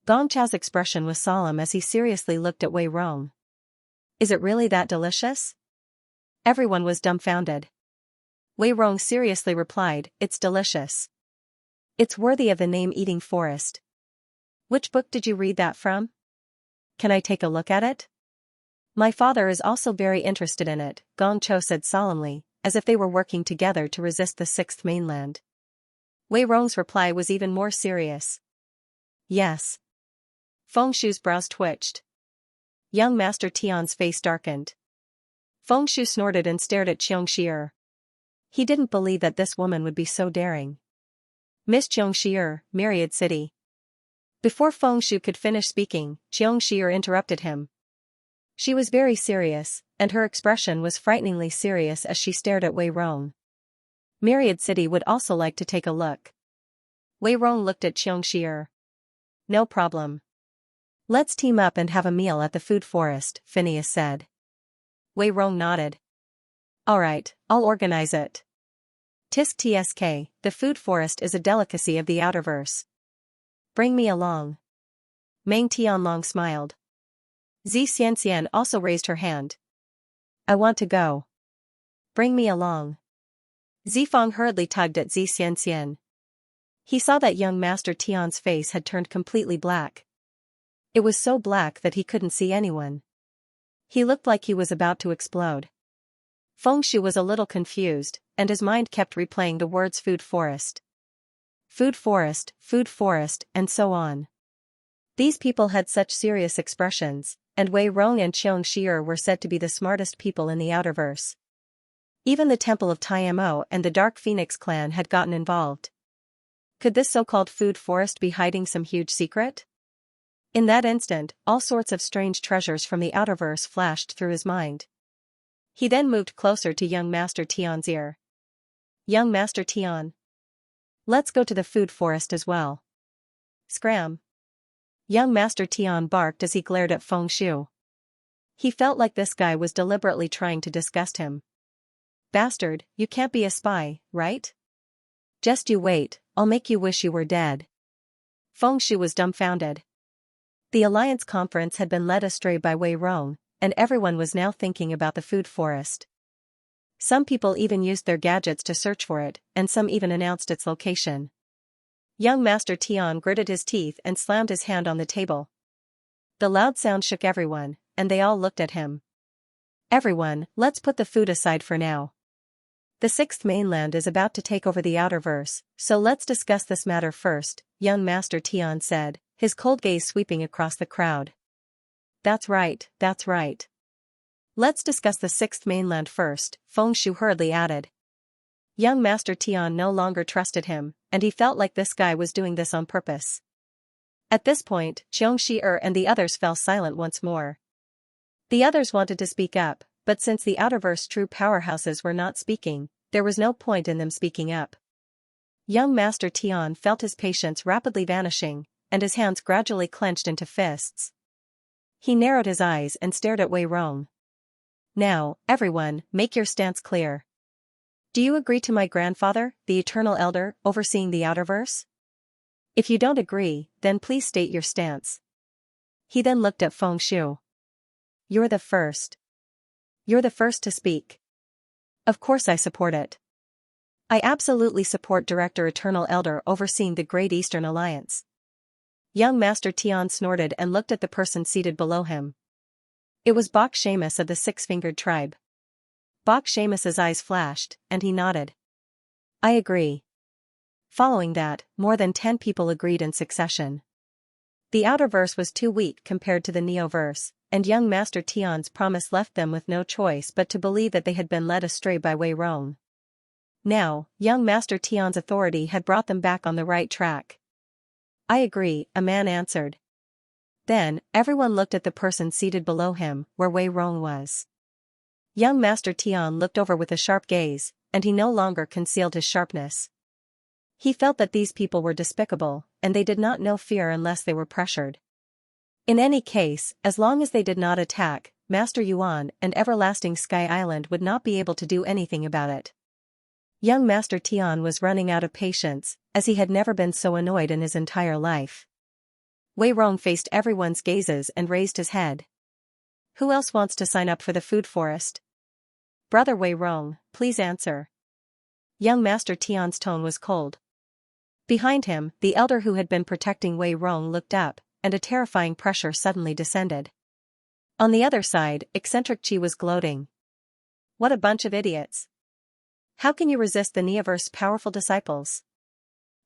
Gong Chao's expression was solemn as he seriously looked at Wei Rong. Is it really that delicious? Everyone was dumbfounded. Wei Rong seriously replied, it's delicious. It's worthy of the name Eating Forest. Which book did you read that from? Can I take a look at it? My father is also very interested in it, Gong Cho said solemnly, as if they were working together to resist the Sixth Mainland. Wei Rong's reply was even more serious. Yes. Feng Shu's brows twitched. Young Master Tian's face darkened. Feng Shu snorted and stared at Xianxia. He didn't believe that this woman would be so daring. Miss Xianxia, Myriad City. Before Feng Shu could finish speaking, Xianxia interrupted him. She was very serious, and her expression was frighteningly serious as she stared at Wei Rong. Myriad City would also like to take a look. Wei Rong looked at Xianxia. No problem. Let's team up and have a meal at the food forest, Phineas said. Wei Rong nodded. Alright, I'll organize it. Tisk tsk, the food forest is a delicacy of the Outerverse. Bring me along. Meng Tianlong smiled. Xianxia also raised her hand. I want to go. Bring me along. Zifang hurriedly tugged at Xianxia. He saw that young Master Tian's face had turned completely black. It was so black that he couldn't see anyone. He looked like he was about to explode. Feng Shui was a little confused, and his mind kept replaying the words food forest, and so on. These people had such serious expressions, and Wei Rong and Xianxia were said to be the smartest people in the Outerverse. Even the Temple of Tiamo and the Dark Phoenix clan had gotten involved. Could this so-called food forest be hiding some huge secret? In that instant, all sorts of strange treasures from the Outerverse flashed through his mind. He then moved closer to young Master Tian's ear. Young Master Tian. Let's go to the food forest as well. Scram. Young Master Tian barked as he glared at Feng Shui. He felt like this guy was deliberately trying to disgust him. Bastard, you can't be a spy, right? Just you wait, I'll make you wish you were dead. Feng Shui was dumbfounded. The Alliance conference had been led astray by Wei Rong, and everyone was now thinking about the food forest. Some people even used their gadgets to search for it, and some even announced its location. Young Master Tian gritted his teeth and slammed his hand on the table. The loud sound shook everyone, and they all looked at him. Everyone, let's put the food aside for now. The Sixth Mainland is about to take over the Outerverse, so let's discuss this matter first, young Master Tian said, his cold gaze sweeping across the crowd. That's right. Let's discuss the Sixth Mainland first, Feng Shui hurriedly added. Young Master Tian no longer trusted him, and he felt like this guy was doing this on purpose. At this point, Xianxia and the others fell silent once more. The others wanted to speak up, but since the Outerverse true powerhouses were not speaking, there was no point in them speaking up. Young Master Tian felt his patience rapidly vanishing, and his hands gradually clenched into fists. He narrowed his eyes and stared at Wei Rong. Now, everyone, make your stance clear. Do you agree to my grandfather, the Eternal Elder, overseeing the Outerverse? If you don't agree, then please state your stance. He then looked at Feng Shui. You're the first. You're the first to speak. Of course I support it. I absolutely support Director Eternal Elder overseeing the Great Eastern Alliance. Young Master Tian snorted and looked at the person seated below him. It was Bok Shamus of the Six-Fingered Tribe. Bok Shamus's eyes flashed, and he nodded. I agree. Following that, more than 10 people agreed in succession. The Outerverse was too weak compared to the Neoverse, and young Master Tian's promise left them with no choice but to believe that they had been led astray by Wei Rong. Now, young Master Tian's authority had brought them back on the right track. I agree, a man answered. Then, everyone looked at the person seated below him, where Wei Rong was. Young Master Tian looked over with a sharp gaze, and he no longer concealed his sharpness. He felt that these people were despicable, and they did not know fear unless they were pressured. In any case, as long as they did not attack, Master Yuan and Everlasting Sky Island would not be able to do anything about it. Young Master Tian was running out of patience, as he had never been so annoyed in his entire life. Wei Rong faced everyone's gazes and raised his head. Who else wants to sign up for the food forest? Brother Wei Rong, please answer. Young Master Tian's tone was cold. Behind him, the elder who had been protecting Wei Rong looked up, and a terrifying pressure suddenly descended. On the other side, eccentric Qi was gloating. What a bunch of idiots. How can you resist the Neoverse's powerful disciples?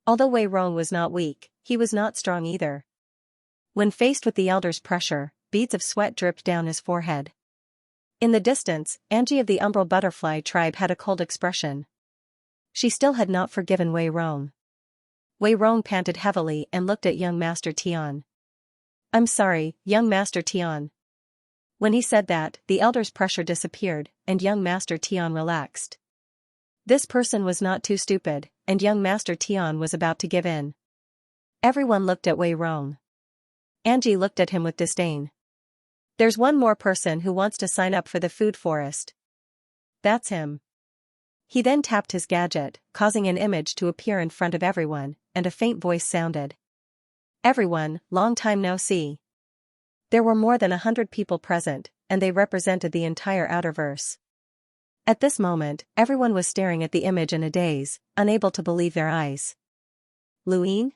Although Wei Rong was not weak, he was not strong either. When faced with the elder's pressure, beads of sweat dripped down his forehead. In the distance, Angie of the Umbral Butterfly tribe had a cold expression. She still had not forgiven Wei Rong. Wei Rong panted heavily and looked at young Master Tian. I'm sorry, young Master Tian. When he said that, the elder's pressure disappeared, and young Master Tian relaxed. This person was not too stupid, and young Master Tian was about to give in. Everyone looked at Wei Rong. Angie looked at him with disdain. There's one more person who wants to sign up for the food forest. That's him. He then tapped his gadget, causing an image to appear in front of everyone, and a faint voice sounded. Everyone, long time no see. There were more than 100 people present, and they represented the entire Outerverse. At this moment, everyone was staring at the image in a daze, unable to believe their eyes. Luin?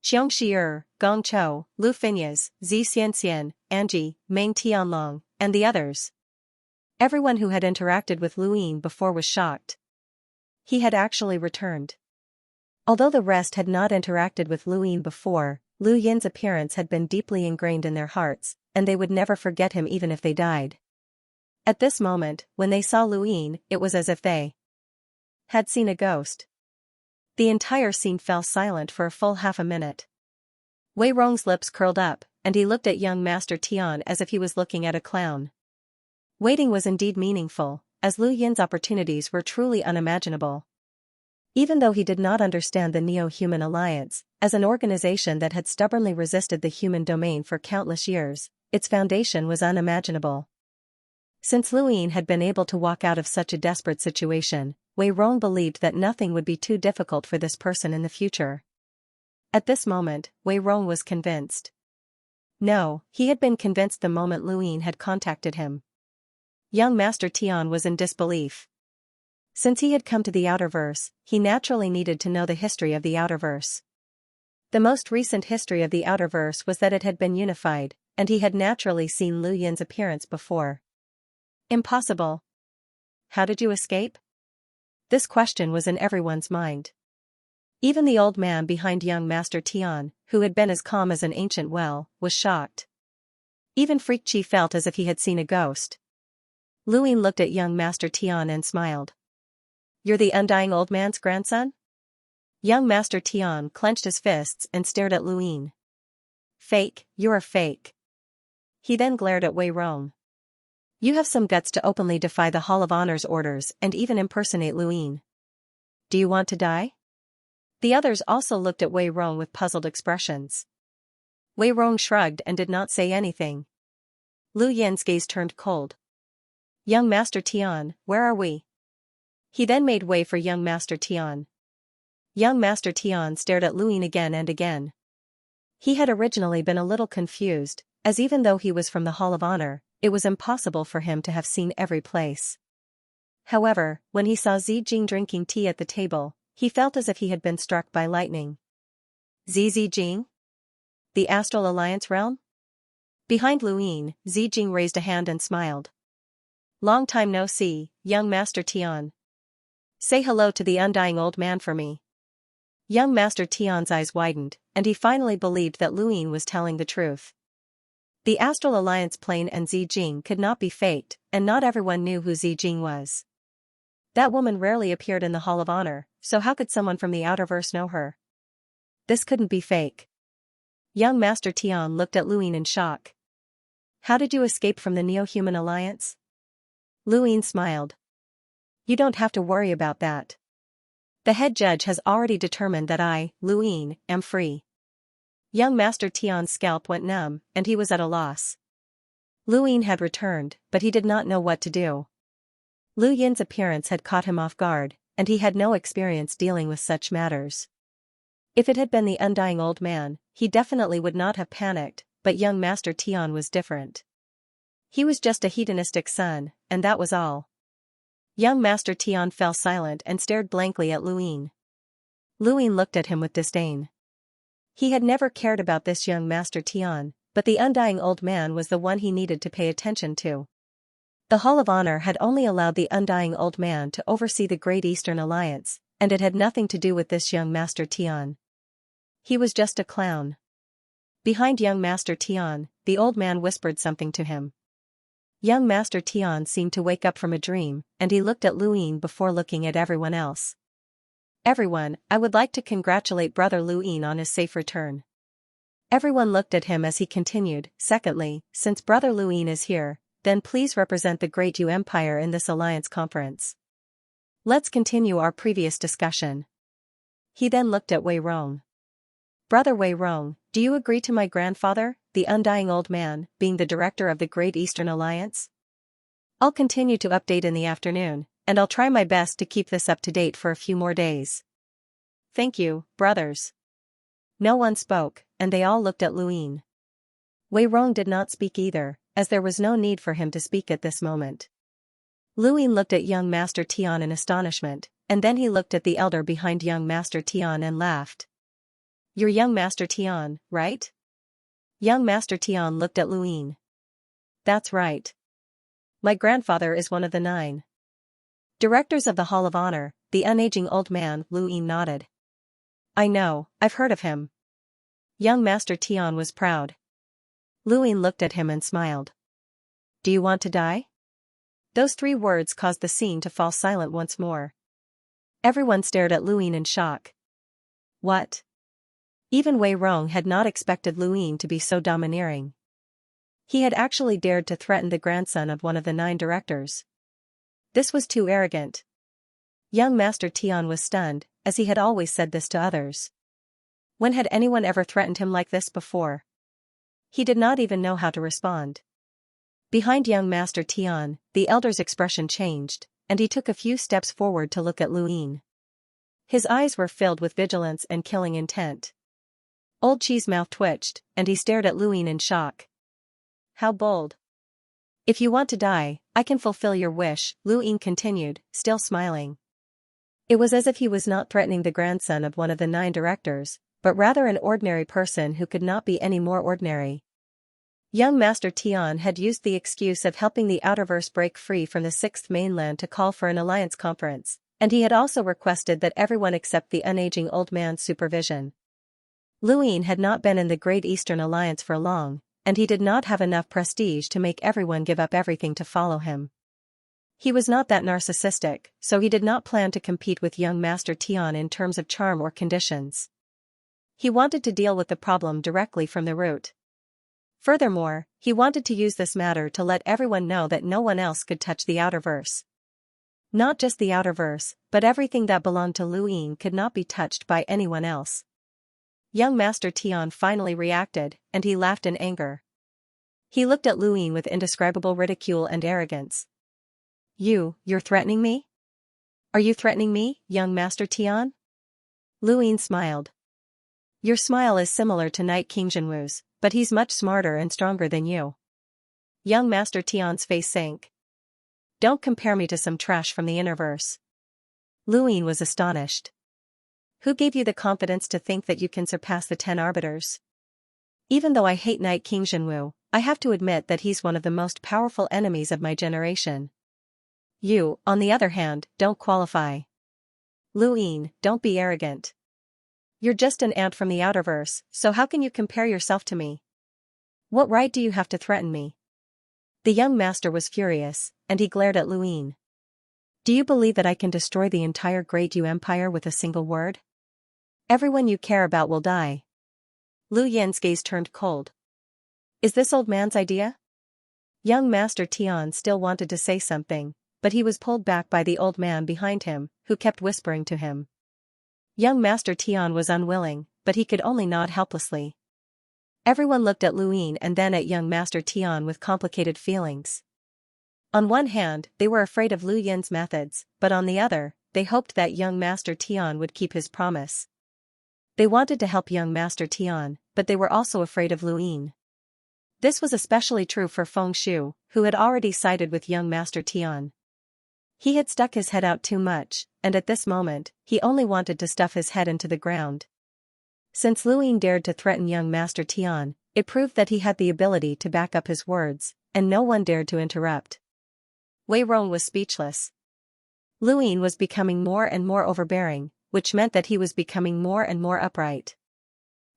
Xianxia, Gong Chou, Lu Finyas, Xianxian, Anji, Meng Tianlong, and the others. Everyone who had interacted with Lu Yin before was shocked. He had actually returned. Although the rest had not interacted with Lu Yin before, Lu Yin's appearance had been deeply ingrained in their hearts, and they would never forget him even if they died. At this moment, when they saw Lu Yin, it was as if they had seen a ghost. The entire scene fell silent for a full half a minute. Wei Rong's lips curled up, and he looked at young Master Tian as if he was looking at a clown. Waiting was indeed meaningful, as Lu Yin's opportunities were truly unimaginable. Even though he did not understand the Neo-Human Alliance, as an organization that had stubbornly resisted the human domain for countless years, its foundation was unimaginable. Since Lu Yin had been able to walk out of such a desperate situation, Wei Rong believed that nothing would be too difficult for this person in the future. At this moment, Wei Rong was convinced. No, he had been convinced the moment Lu Yin had contacted him. Young Master Tian was in disbelief. Since he had come to the Outerverse, he naturally needed to know the history of the Outerverse. The most recent history of the Outerverse was that it had been unified, and he had naturally seen Lu Yin's appearance before. Impossible. How did you escape? This question was in everyone's mind. Even the old man behind young Master Tian, who had been as calm as an ancient well, was shocked. Even Freak Chi felt as if he had seen a ghost. Lu Yin looked at young Master Tian and smiled. You're the undying old man's grandson? Young Master Tian clenched his fists and stared at Lu Yin. Fake, you're a fake. He then glared at Wei Rong. You have some guts to openly defy the Hall of Honor's orders and even impersonate Lu Yin. Do you want to die? The others also looked at Wei Rong with puzzled expressions. Wei Rong shrugged and did not say anything. Lu Yin's gaze turned cold. Young Master Tian, where are we? He then made way for young Master Tian. Young Master Tian stared at Lu Yin again and again. He had originally been a little confused, as even though he was from the Hall of Honor, it was impossible for him to have seen every place. However, when he saw Zijing drinking tea at the table, he felt as if he had been struck by lightning. Zijing? The Astral Alliance realm? Behind Lu Yin, Zijing raised a hand and smiled. Long time no see, young Master Tian. Say hello to the undying old man for me. Young Master Tian's eyes widened, and he finally believed that Lu Yin was telling the truth. The Astral Alliance plane and Zijing could not be faked, and not everyone knew who Zijing was. That woman rarely appeared in the Hall of Honor, so how could someone from the Outerverse know her? This couldn't be fake. Young Master Tian looked at Lu Yin in shock. How did you escape from the Neo-Human Alliance? Lu Yin smiled. You don't have to worry about that. The head judge has already determined that I, Lu Yin, am free. Young Master Tian's scalp went numb, and he was at a loss. Lu Yin had returned, but he did not know what to do. Lu Yin's appearance had caught him off guard, and he had no experience dealing with such matters. If it had been the undying old man, he definitely would not have panicked, but young Master Tian was different. He was just a hedonistic son, and that was all. Young Master Tian fell silent and stared blankly at Lu Yin. Lu Yin looked at him with disdain. He had never cared about this young Master Tian, but the undying old man was the one he needed to pay attention to. The Hall of Honor had only allowed the undying old man to oversee the Great Eastern Alliance, and it had nothing to do with this young Master Tian. He was just a clown. Behind young Master Tian, the old man whispered something to him. Young Master Tian seemed to wake up from a dream, and he looked at Lu Yin before looking at everyone else. Everyone, I would like to congratulate Brother Lu Yin on his safe return. Everyone looked at him as he continued. Secondly, since Brother Lu Yin is here, then please represent the Great Yu Empire in this alliance conference. Let's continue our previous discussion. He then looked at Wei Rong. Brother Wei Rong, do you agree to my grandfather, the undying old man, being the director of the Great Eastern Alliance? I'll continue to update in the afternoon, and I'll try my best to keep this up to date for a few more days. Thank you, brothers. No one spoke, and they all looked at Lu Yin. Wei Rong did not speak either, as there was no need for him to speak at this moment. Lu Yin looked at young Master Tian in astonishment, and then he looked at the elder behind young Master Tian and laughed. You're young Master Tian, right? Young Master Tian looked at Luin. That's right. My grandfather is one of the 9 directors of the Hall of Honor, the unaging old man. Luin nodded. I know, I've heard of him. Young Master Tian was proud. Luin looked at him and smiled. Do you want to die? Those 3 words caused the scene to fall silent once more. Everyone stared at Luin in shock. What? Even Wei Rong had not expected Luin to be so domineering. He had actually dared to threaten the grandson of one of the 9 directors. This was too arrogant. Young Master Tian was stunned, as he had always said this to others. When had anyone ever threatened him like this before? He did not even know how to respond. Behind young Master Tian, the elder's expression changed, and he took a few steps forward to look at Luin. His eyes were filled with vigilance and killing intent. Old Qi's mouth twitched, and he stared at Luin in shock. How bold. If you want to die, I can fulfill your wish, Luin continued, still smiling. It was as if he was not threatening the grandson of one of the 9 directors, but rather an ordinary person who could not be any more ordinary. Young Master Tian had used the excuse of helping the Outerverse break free from the 6th mainland to call for an alliance conference, and he had also requested that everyone accept the unaging old man's supervision. Luin had not been in the Great Eastern Alliance for long, and he did not have enough prestige to make everyone give up everything to follow him. He was not that narcissistic, so he did not plan to compete with young Master Tian in terms of charm or conditions. He wanted to deal with the problem directly from the root. Furthermore, he wanted to use this matter to let everyone know that no one else could touch the Outerverse. Not just the Outerverse, but everything that belonged to Luin could not be touched by anyone else. Young Master Tian finally reacted, and he laughed in anger. He looked at Luin with indescribable ridicule and arrogance. You're threatening me? Are you threatening me, young Master Tian? Luin smiled. Your smile is similar to Knight King Jinwu's, but he's much smarter and stronger than you. Young Master Tian's face sank. Don't compare me to some trash from the Innerverse. Luin was astonished. Who gave you the confidence to think that you can surpass the 10 arbiters? Even though I hate Knight King Jinwu, I have to admit that he's one of the most powerful enemies of my generation. You, on the other hand, don't qualify. Luin, don't be arrogant. You're just an ant from the Outerverse, so how can you compare yourself to me? What right do you have to threaten me? The young master was furious, and he glared at Luin. Do you believe that I can destroy the entire Great Yu Empire with a single word? Everyone you care about will die. Lu Yin's gaze turned cold. Is this old man's idea? Young Master Tian still wanted to say something, but he was pulled back by the old man behind him, who kept whispering to him. Young Master Tian was unwilling, but he could only nod helplessly. Everyone looked at Luin and then at young Master Tian with complicated feelings. On one hand, they were afraid of Lu Yin's methods, but on the other, they hoped that young Master Tian would keep his promise. They wanted to help young Master Tian, but they were also afraid of Luin. This was especially true for Feng Shu, who had already sided with young Master Tian. He had stuck his head out too much, and at this moment, he only wanted to stuff his head into the ground. Since Luin dared to threaten young Master Tian, it proved that he had the ability to back up his words, and no one dared to interrupt. Wei Rong was speechless. Luin was becoming more and more overbearing, which meant that he was becoming more and more upright.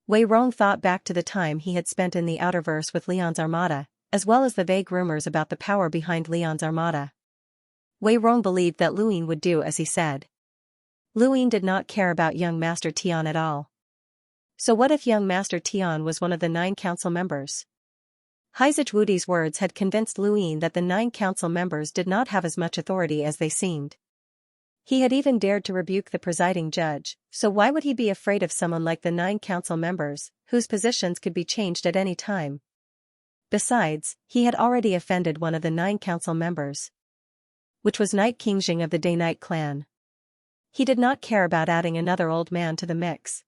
Wei Rong thought back to the time he had spent in the Outerverse with Leon's armada, as well as the vague rumors about the power behind Leon's armada. Wei Rong believed that Luin would do as he said. Luin did not care about young Master Tian at all. So what if young Master Tian was one of the 9 council members? Heizich Wudi's words had convinced Luin that the 9 council members did not have as much authority as they seemed. He had even dared to rebuke the presiding judge, so why would he be afraid of someone like the 9 council members, whose positions could be changed at any time? Besides, he had already offended one of the 9 council members, which was Knight Qingjing of the Day-Night clan. He did not care about adding another old man to the mix.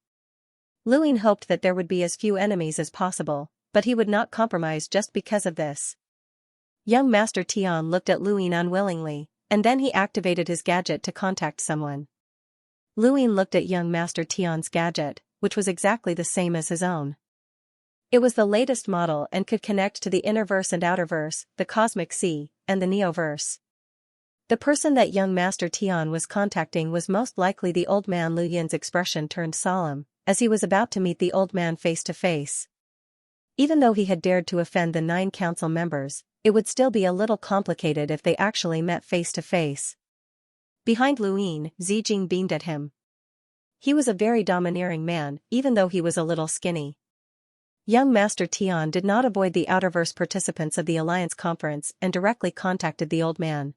Luin hoped that there would be as few enemies as possible, but he would not compromise just because of this. Young Master Tian looked at Luin unwillingly, and then he activated his gadget to contact someone. Luin looked at young Master Tian's gadget, which was exactly the same as his own. It was the latest model and could connect to the innerverse and outerverse, the cosmic sea, and the neoverse. The person that young Master Tian was contacting was most likely the old man. Lu Yin's expression turned solemn, as he was about to meet the old man face to face. Even though he had dared to offend the 9 council members, it would still be a little complicated if they actually met face to face. Behind Lu Yin, Zijing beamed at him. He was a very domineering man, even though he was a little skinny. Young Master Tian did not avoid the outerverse participants of the Alliance conference and directly contacted the old man.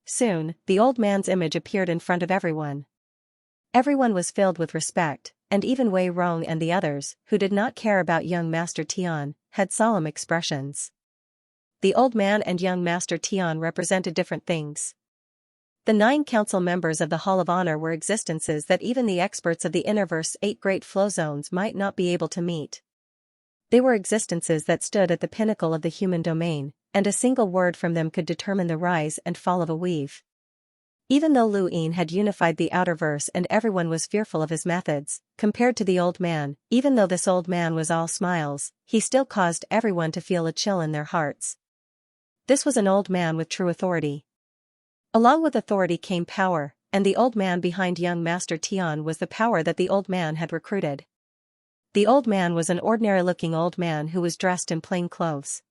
Soon, the old man's image appeared in front of everyone. Everyone was filled with respect, and even Wei Rong and the others, who did not care about young Master Tian, had solemn expressions. The old man and young Master Tian represented different things. The 9 council members of the Hall of Honor were existences that even the experts of the Innerverse 8 Great Flow Zones might not be able to meet. They were existences that stood at the pinnacle of the human domain, and a single word from them could determine the rise and fall of a weave. Even though Lu Yin had unified the outerverse and everyone was fearful of his methods, compared to the old man, even though this old man was all smiles, he still caused everyone to feel a chill in their hearts. This was an old man with true authority. Along with authority came power, and the old man behind young Master Tian was the power that the old man had recruited. The old man was an ordinary-looking old man who was dressed in plain clothes.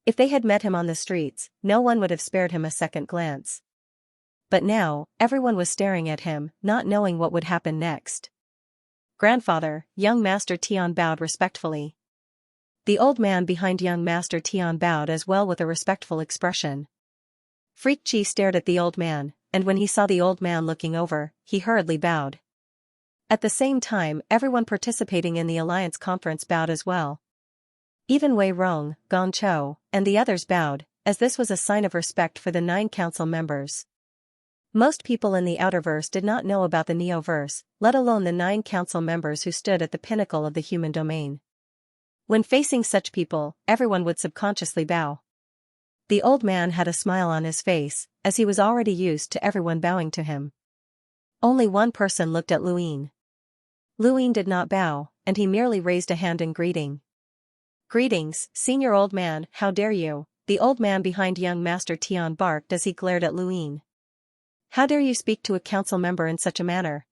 If they had met him on the streets, no one would have spared him a second glance. But now, everyone was staring at him, not knowing what would happen next. "Grandfather," young Master Tian bowed respectfully. The old man behind young Master Tian bowed as well with a respectful expression. Freak Chi stared at the old man, and when he saw the old man looking over, he hurriedly bowed. At the same time, everyone participating in the Alliance conference bowed as well. Even Wei Rong, Gong Chou, and the others bowed, as this was a sign of respect for the 9 council members. Most people in the outerverse did not know about the neoverse, let alone the 9 council members who stood at the pinnacle of the human domain. When facing such people, everyone would subconsciously bow. The old man had a smile on his face, as he was already used to everyone bowing to him. Only one person looked at Lu Yin. Lu Yin did not bow, and he merely raised a hand in greeting. "Greetings, senior old man, how dare you?" the old man behind young Master Tian barked as he glared at Lu Yin. "How dare you speak to a council member in such a manner?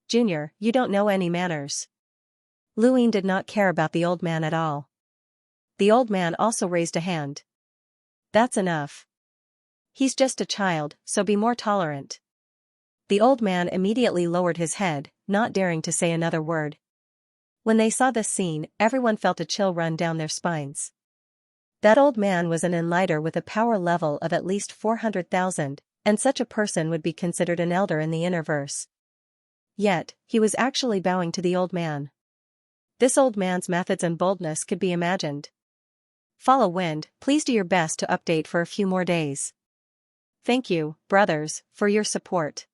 Junior, you don't know any manners." Lu Yin did not care about the old man at all. The old man also raised a hand. "That's enough. He's just a child, so be more tolerant." The old man immediately lowered his head, not daring to say another word. When they saw this scene, everyone felt a chill run down their spines. That old man was an enlighter with a power level of at least 400,000, and such a person would be considered an elder in the Innerverse. Yet, he was actually bowing to the old man. This old man's methods and boldness could be imagined. "Follow Wind, please do your best to update for a few more days. Thank you, brothers, for your support.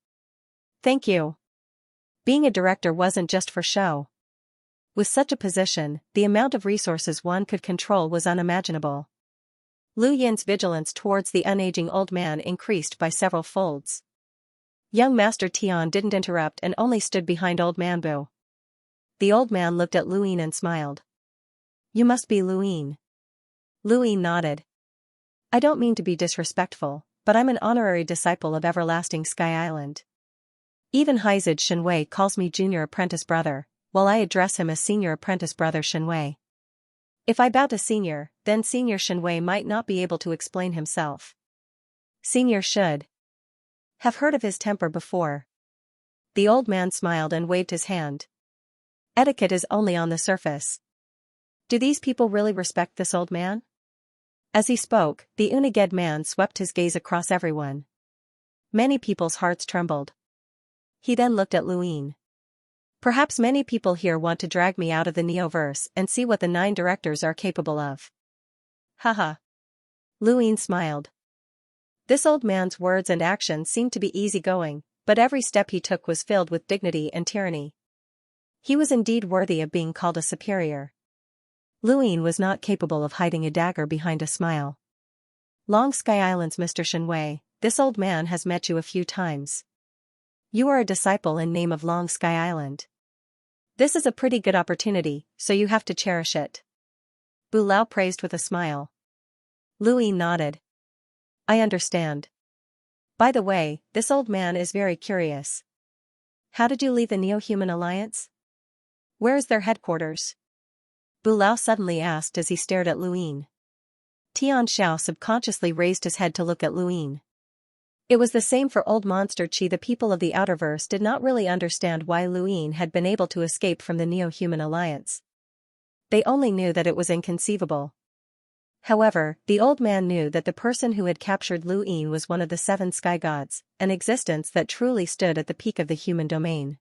Thank you." Being a director wasn't just for show. With such a position, the amount of resources one could control was unimaginable. Lu Yin's vigilance towards the unaging old man increased by several folds. Young Master Tian didn't interrupt and only stood behind old man Bu. The old man looked at Lu Yin and smiled. "You must be Lu Yin." Lu Yin nodded. "I don't mean to be disrespectful, but I'm an honorary disciple of Everlasting Sky Island. Even Haizid Shenwei calls me junior apprentice brother, while I address him as senior apprentice brother Shenwei. If I bow to senior, then senior Shenwei might not be able to explain himself. Senior should have heard of his temper before." The old man smiled and waved his hand. "Etiquette is only on the surface. Do these people really respect this old man?" As he spoke, the Uniged man swept his gaze across everyone. Many people's hearts trembled. He then looked at Lu Yin. "Perhaps many people here want to drag me out of the Neoverse and see what the 9 directors are capable of." Haha. Lu Yin smiled. This old man's words and actions seemed to be easygoing, but every step he took was filled with dignity and tyranny. He was indeed worthy of being called a superior. Lu Yin was not capable of hiding a dagger behind a smile. "Long Sky Island's Mr. Shenwei, this old man has met you a few times. You are a disciple in name of Long Sky Island." This is a pretty good opportunity, so you have to cherish it. Bu Lao praised with a smile. Lu Yin nodded. I understand. By the way, this old man is very curious. How did you leave the Neo-Human Alliance? Where is their headquarters? Bu Lao suddenly asked as he stared at Lu Yin. Tian Xiao subconsciously raised his head to look at Lu Yin. It was the same for Old Monster Chi. The people of the Outerverse did not really understand why Lu Yin had been able to escape from the Neo-Human Alliance. They only knew that it was inconceivable. However, the old man knew that the person who had captured Lu Yin was one of the 7 sky gods, an existence that truly stood at the peak of the human domain.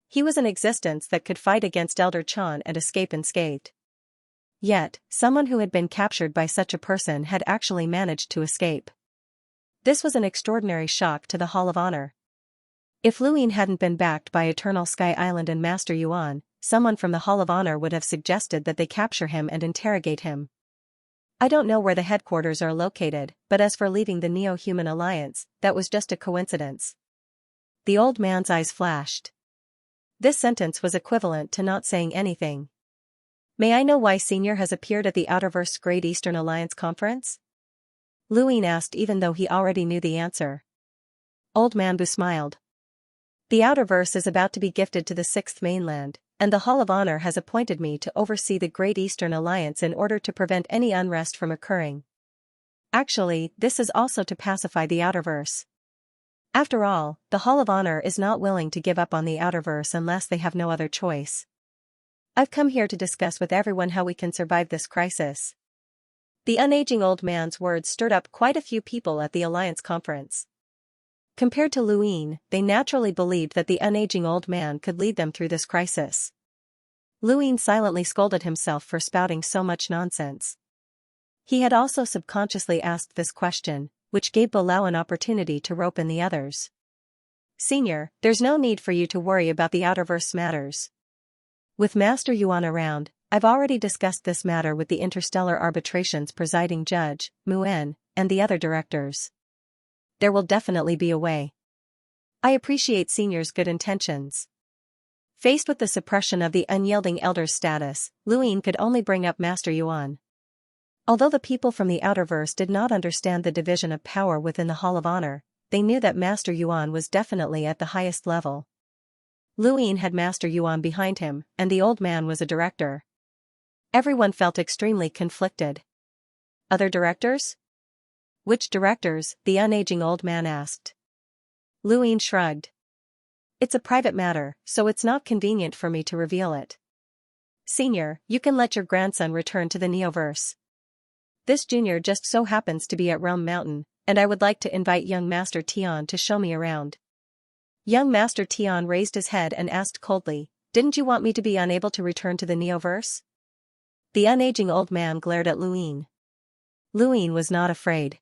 He was an existence that could fight against Elder Chan and escape unscathed. Yet, someone who had been captured by such a person had actually managed to escape. This was an extraordinary shock to the Hall of Honor. If Lu Yin hadn't been backed by Eternal Sky Island and Master Yuan, someone from the Hall of Honor would have suggested that they capture him and interrogate him. I don't know where the headquarters are located, but as for leaving the Neo-Human Alliance, that was just a coincidence. The old man's eyes flashed. This sentence was equivalent to not saying anything. May I know why Senior has appeared at the Outerverse Great Eastern Alliance Conference? Lu Yin asked even though he already knew the answer. Old Man Bu smiled. The Outerverse is about to be gifted to the 6th mainland, and the Hall of Honor has appointed me to oversee the Great Eastern Alliance in order to prevent any unrest from occurring. Actually, this is also to pacify the Outerverse. After all, the Hall of Honor is not willing to give up on the Outerverse unless they have no other choice. I've come here to discuss with everyone how we can survive this crisis. The unaging old man's words stirred up quite a few people at the Alliance conference. Compared to Lu Yin, they naturally believed that the unaging old man could lead them through this crisis. Lu Yin silently scolded himself for spouting so much nonsense. He had also subconsciously asked this question, which gave Bu Lao an opportunity to rope in the others. Senior, there's no need for you to worry about the Outerverse matters. With Master Yuan around, I've already discussed this matter with the Interstellar Arbitration's presiding judge, Muen, and the other directors. There will definitely be a way. I appreciate Senior's good intentions. Faced with the suppression of the unyielding elder's status, Lu Yin could only bring up Master Yuan. Although the people from the Outerverse did not understand the division of power within the Hall of Honor, they knew that Master Yuan was definitely at the highest level. Lu Yin had Master Yuan behind him, and the old man was a director. Everyone felt extremely conflicted. Other directors? Which directors? The unaging old man asked. Lu Yin shrugged. It's a private matter, so it's not convenient for me to reveal it. Senior, you can let your grandson return to the Neoverse. This junior just so happens to be at Realm Mountain, and I would like to invite young Master Tian to show me around. Young Master Tian raised his head and asked coldly, didn't you want me to be unable to return to the Neoverse? The unaging old man glared at Lu Yin. Lu Yin was not afraid.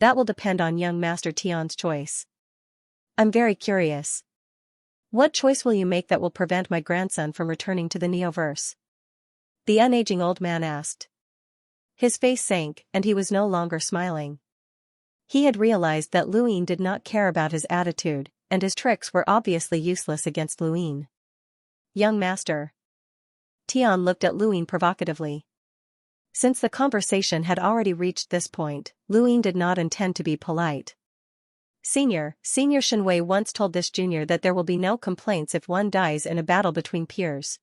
That will depend on young Master Tian's choice. I'm very curious. What choice will you make that will prevent my grandson from returning to the Neoverse? The unaging old man asked. His face sank, and he was no longer smiling. He had realized that Lu Yin did not care about his attitude, and his tricks were obviously useless against Lu Yin. Young Master. Tian looked at Lu Yin provocatively. Since the conversation had already reached this point, Lu Yin did not intend to be polite. Senior Shenwei once told this junior that there will be no complaints if one dies in a battle between peers.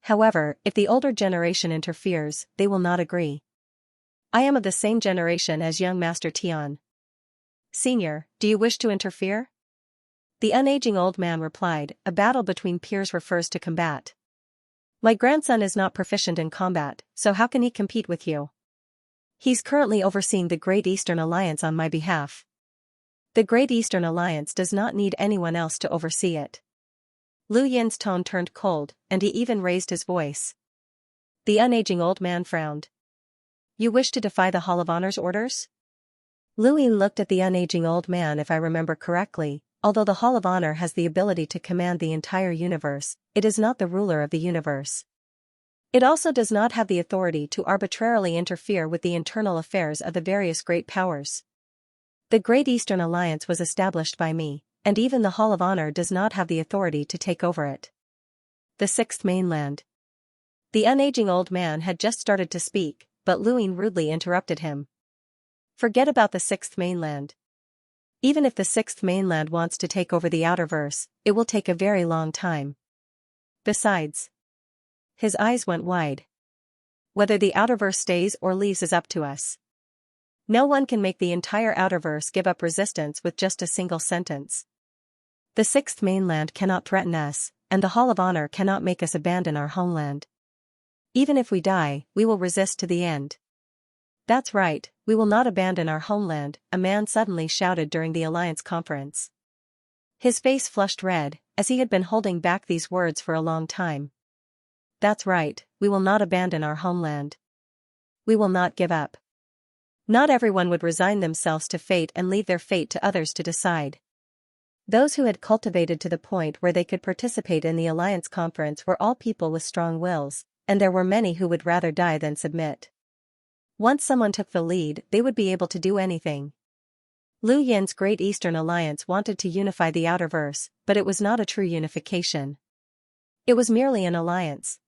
However, if the older generation interferes, they will not agree. I am of the same generation as young Master Tian. Senior, do you wish to interfere? The unaging old man replied, a battle between peers refers to combat. My grandson is not proficient in combat, so how can he compete with you? He's currently overseeing the Great Eastern Alliance on my behalf. The Great Eastern Alliance does not need anyone else to oversee it. Lu Yin's tone turned cold, and he even raised his voice. The unaging old man frowned. You wish to defy the Hall of Honor's orders? Lu Yin looked at the unaging old man. If I remember correctly, although the Hall of Honor has the ability to command the entire universe, it is not the ruler of the universe. It also does not have the authority to arbitrarily interfere with the internal affairs of the various great powers. The Great Eastern Alliance was established by me, and even the Hall of Honor does not have the authority to take over it. The sixth mainland. The unaging old man had just started to speak, but Luin rudely interrupted him. Forget about the sixth mainland. Even if the sixth mainland wants to take over the outerverse, it will take a very long time. Besides, his eyes went wide. Whether the outerverse stays or leaves is up to us. No one can make the entire outerverse give up resistance with just a single sentence. The sixth mainland cannot threaten us, and the Hall of Honor cannot make us abandon our homeland. Even if we die, we will resist to the end. That's right, we will not abandon our homeland, a man suddenly shouted during the Alliance conference. His face flushed red, as he had been holding back these words for a long time. That's right, we will not abandon our homeland. We will not give up. Not everyone would resign themselves to fate and leave their fate to others to decide. Those who had cultivated to the point where they could participate in the Alliance conference were all people with strong wills, and there were many who would rather die than submit. Once someone took the lead, they would be able to do anything. Lu Yin's Great Eastern Alliance wanted to unify the outerverse, but it was not a true unification. It was merely an alliance.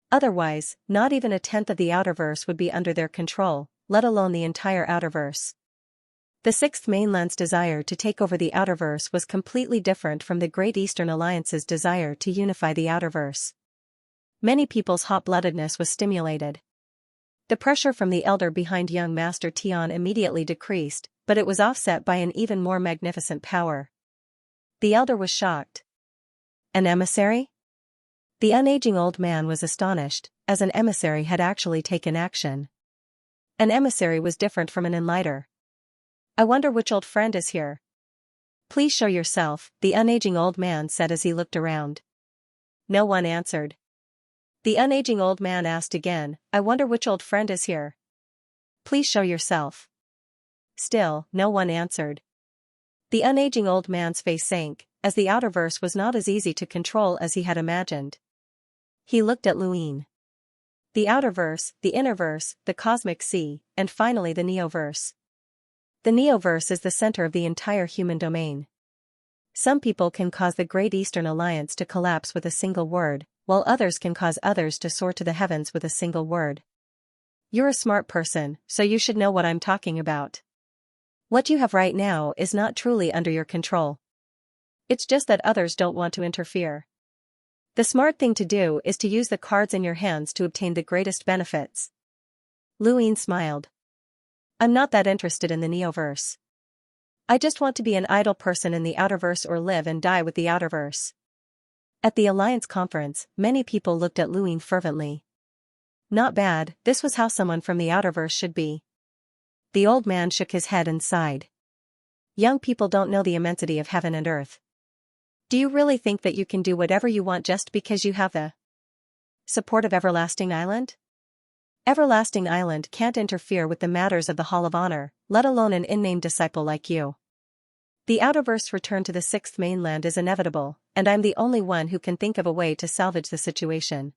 Otherwise, not even a tenth of the outerverse would be under their control, let alone the entire outerverse. The sixth mainland's desire to take over the outerverse was completely different from the Great Eastern Alliance's desire to unify the outerverse. Many people's hot-bloodedness was stimulated. The pressure from the elder behind young Master Tian immediately decreased, but it was offset by an even more magnificent power. The elder was shocked. An emissary? The unaging old man was astonished, as an emissary had actually taken action. An emissary was different from an enlighter. I wonder which old friend is here. Please show yourself, the unaging old man said as he looked around. No one answered. The unaging old man asked again, I wonder which old friend is here. Please show yourself. Still, no one answered. The unaging old man's face sank, as the outerverse was not as easy to control as he had imagined. He looked at Luin. The outerverse, the innerverse, the cosmic sea, and finally the neoverse. The neoverse is the center of the entire human domain. Some people can cause the Great Eastern Alliance to collapse with a single word, while others can cause others to soar to the heavens with a single word. You're a smart person, so you should know what I'm talking about. What you have right now is not truly under your control. It's just that others don't want to interfere. The smart thing to do is to use the cards in your hands to obtain the greatest benefits. Luin smiled. I'm not that interested in the neoverse. I just want to be an idle person in the outerverse or live and die with the outerverse. At the Alliance conference, many people looked at Luin fervently. Not bad, this was how someone from the outerverse should be. The old man shook his head and sighed. Young people don't know the immensity of heaven and earth. Do you really think that you can do whatever you want just because you have the support of Everlasting Island? Everlasting Island can't interfere with the matters of the Hall of Honor, let alone an unnamed disciple like you. The outerverse return to the sixth mainland is inevitable, and I'm the only one who can think of a way to salvage the situation.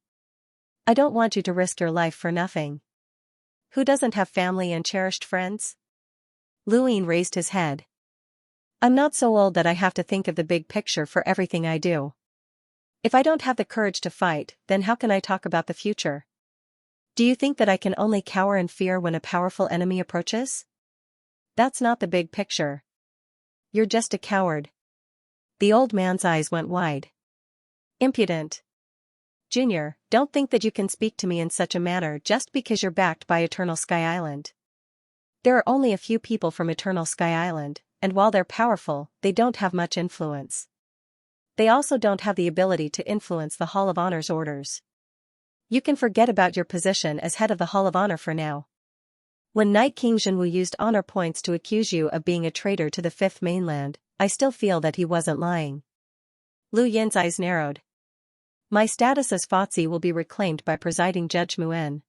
I don't want you to risk your life for nothing. Who doesn't have family and cherished friends? Luin raised his head. I'm not so old that I have to think of the big picture for everything I do. If I don't have the courage to fight, then how can I talk about the future? Do you think that I can only cower in fear when a powerful enemy approaches? That's not the big picture. You're just a coward. The old man's eyes went wide. Impudent. Junior, don't think that you can speak to me in such a manner just because you're backed by Eternal Sky Island. There are only a few people from Eternal Sky Island, and while they're powerful, they don't have much influence. They also don't have the ability to influence the Hall of Honor's orders. You can forget about your position as head of the Hall of Honor for now. When Knight King Zhenwu used honor points to accuse you of being a traitor to the fifth mainland, I still feel that he wasn't lying. Lu Yin's eyes narrowed. My status as Fatsi will be reclaimed by presiding Judge Muen.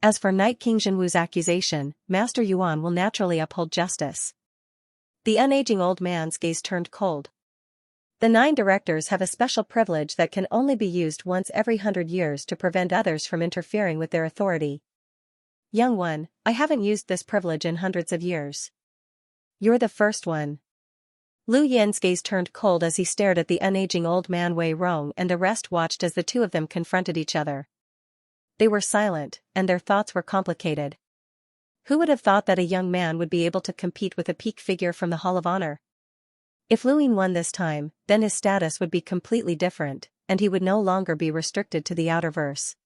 As for Knight King Zhenwu's accusation, Master Yuan will naturally uphold justice. The unaging old man's gaze turned cold. The 9 directors have a special privilege that can only be used once every 100 years to prevent others from interfering with their authority. Young one, I haven't used this privilege in hundreds of years. You're the first one. Lu Yan's gaze turned cold as he stared at the unaging old man Wei Rong, and the rest watched as the two of them confronted each other. They were silent, and their thoughts were complicated. Who would have thought that a young man would be able to compete with a peak figure from the Hall of Honor? If Lu Yan won this time, then his status would be completely different, and he would no longer be restricted to the outerverse.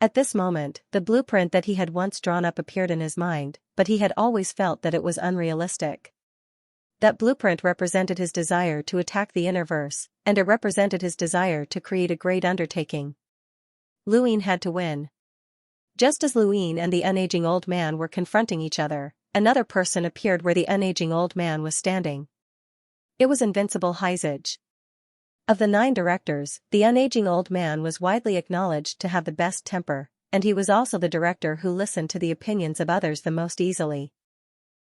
At this moment, the blueprint that he had once drawn up appeared in his mind, but he had always felt that it was unrealistic. That blueprint represented his desire to attack the innerverse, and it represented his desire to create a great undertaking. Lu Yan had to win. Just as Lu Yan and the unaging old man were confronting each other, another person appeared where the unaging old man was standing. It was Invincible Heizage. Of the 9 directors, the unaging old man was widely acknowledged to have the best temper, and he was also the director who listened to the opinions of others the most easily.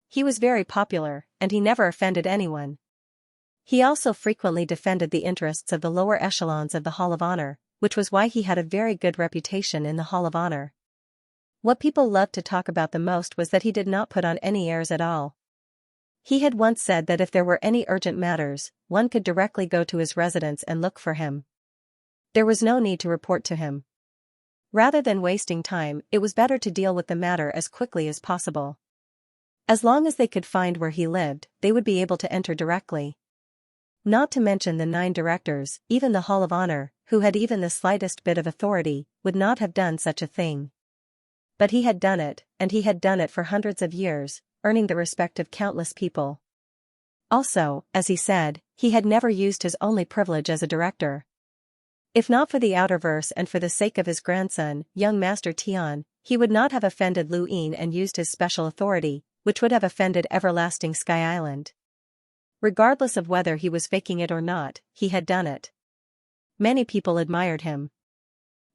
He was very popular, and he never offended anyone. He also frequently defended the interests of the lower echelons of the Hall of Honor, which was why he had a very good reputation in the Hall of Honor. What people loved to talk about the most was that he did not put on any airs at all. He had once said that if there were any urgent matters, one could directly go to his residence and look for him. There was no need to report to him. Rather than wasting time, it was better to deal with the matter as quickly as possible. As long as they could find where he lived, they would be able to enter directly. Not to mention the 9 directors, even the Hall of Honor, who had even the slightest bit of authority, would not have done such a thing. But he had done it, and he had done it for hundreds of years, earning the respect of countless people. Also, as he said, he had never used his only privilege as a director. If not for the outerverse and for the sake of his grandson, young Master Tian, he would not have offended Lu Yan and used his special authority, which would have offended everlasting Sky Island. Regardless of whether he was faking it or not, he had done it. Many people admired him.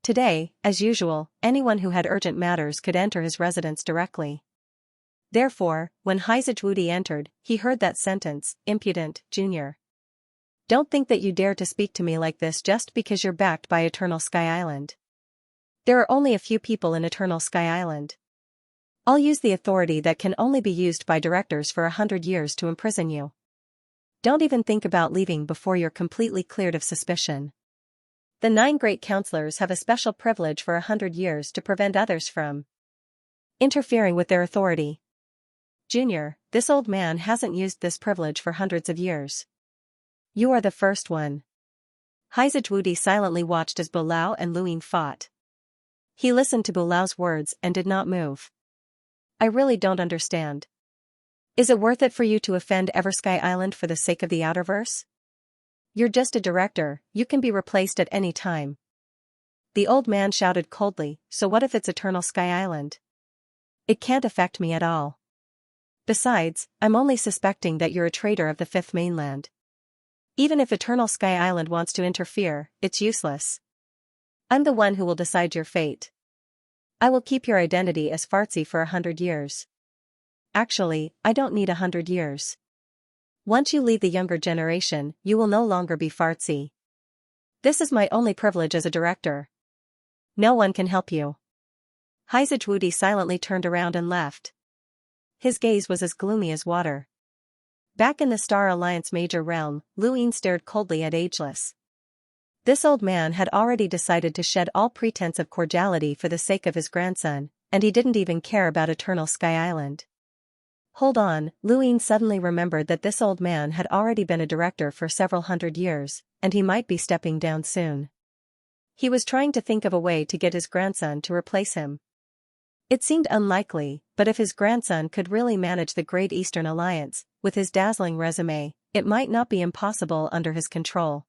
Today, as usual, anyone who had urgent matters could enter his residence directly. Therefore, when Heizage Wudi entered, he heard that sentence, "Impudent, Junior. Don't think that you dare to speak to me like this just because you're backed by Eternal Sky Island. There are only a few people in Eternal Sky Island. I'll use the authority that can only be used by directors for 100 years to imprison you. Don't even think about leaving before you're completely cleared of suspicion. The 9 great counselors have a special privilege for 100 years to prevent others from interfering with their authority. Junior, this old man hasn't used this privilege for hundreds of years. You are the first one." Heizage Wudi silently watched as Bulao and Lu Yan fought. He listened to Bulao's words and did not move. "I really don't understand. Is it worth it for you to offend Eversky Island for the sake of the outerverse? You're just a director, you can be replaced at any time." The old man shouted coldly, "So what if it's Eternal Sky Island? It can't affect me at all. Besides, I'm only suspecting that you're a traitor of the 5th mainland. Even if Eternal Sky Island wants to interfere, it's useless. I'm the one who will decide your fate. I will keep your identity as Fartzi for 100 years. Actually, I don't need 100 years. Once you leave the younger generation, you will no longer be Fartzi. This is my only privilege as a director. No one can help you." Heizage Wudi silently turned around and left. His gaze was as gloomy as water. Back in the Star Alliance Major realm, Lu Yan stared coldly at Ageless. This old man had already decided to shed all pretense of cordiality for the sake of his grandson, and he didn't even care about Eternal Sky Island. Hold on, Lu Yan suddenly remembered that this old man had already been a director for several hundred years, and he might be stepping down soon. He was trying to think of a way to get his grandson to replace him. It seemed unlikely, but if his grandson could really manage the Great Eastern Alliance, with his dazzling resume, it might not be impossible under his control.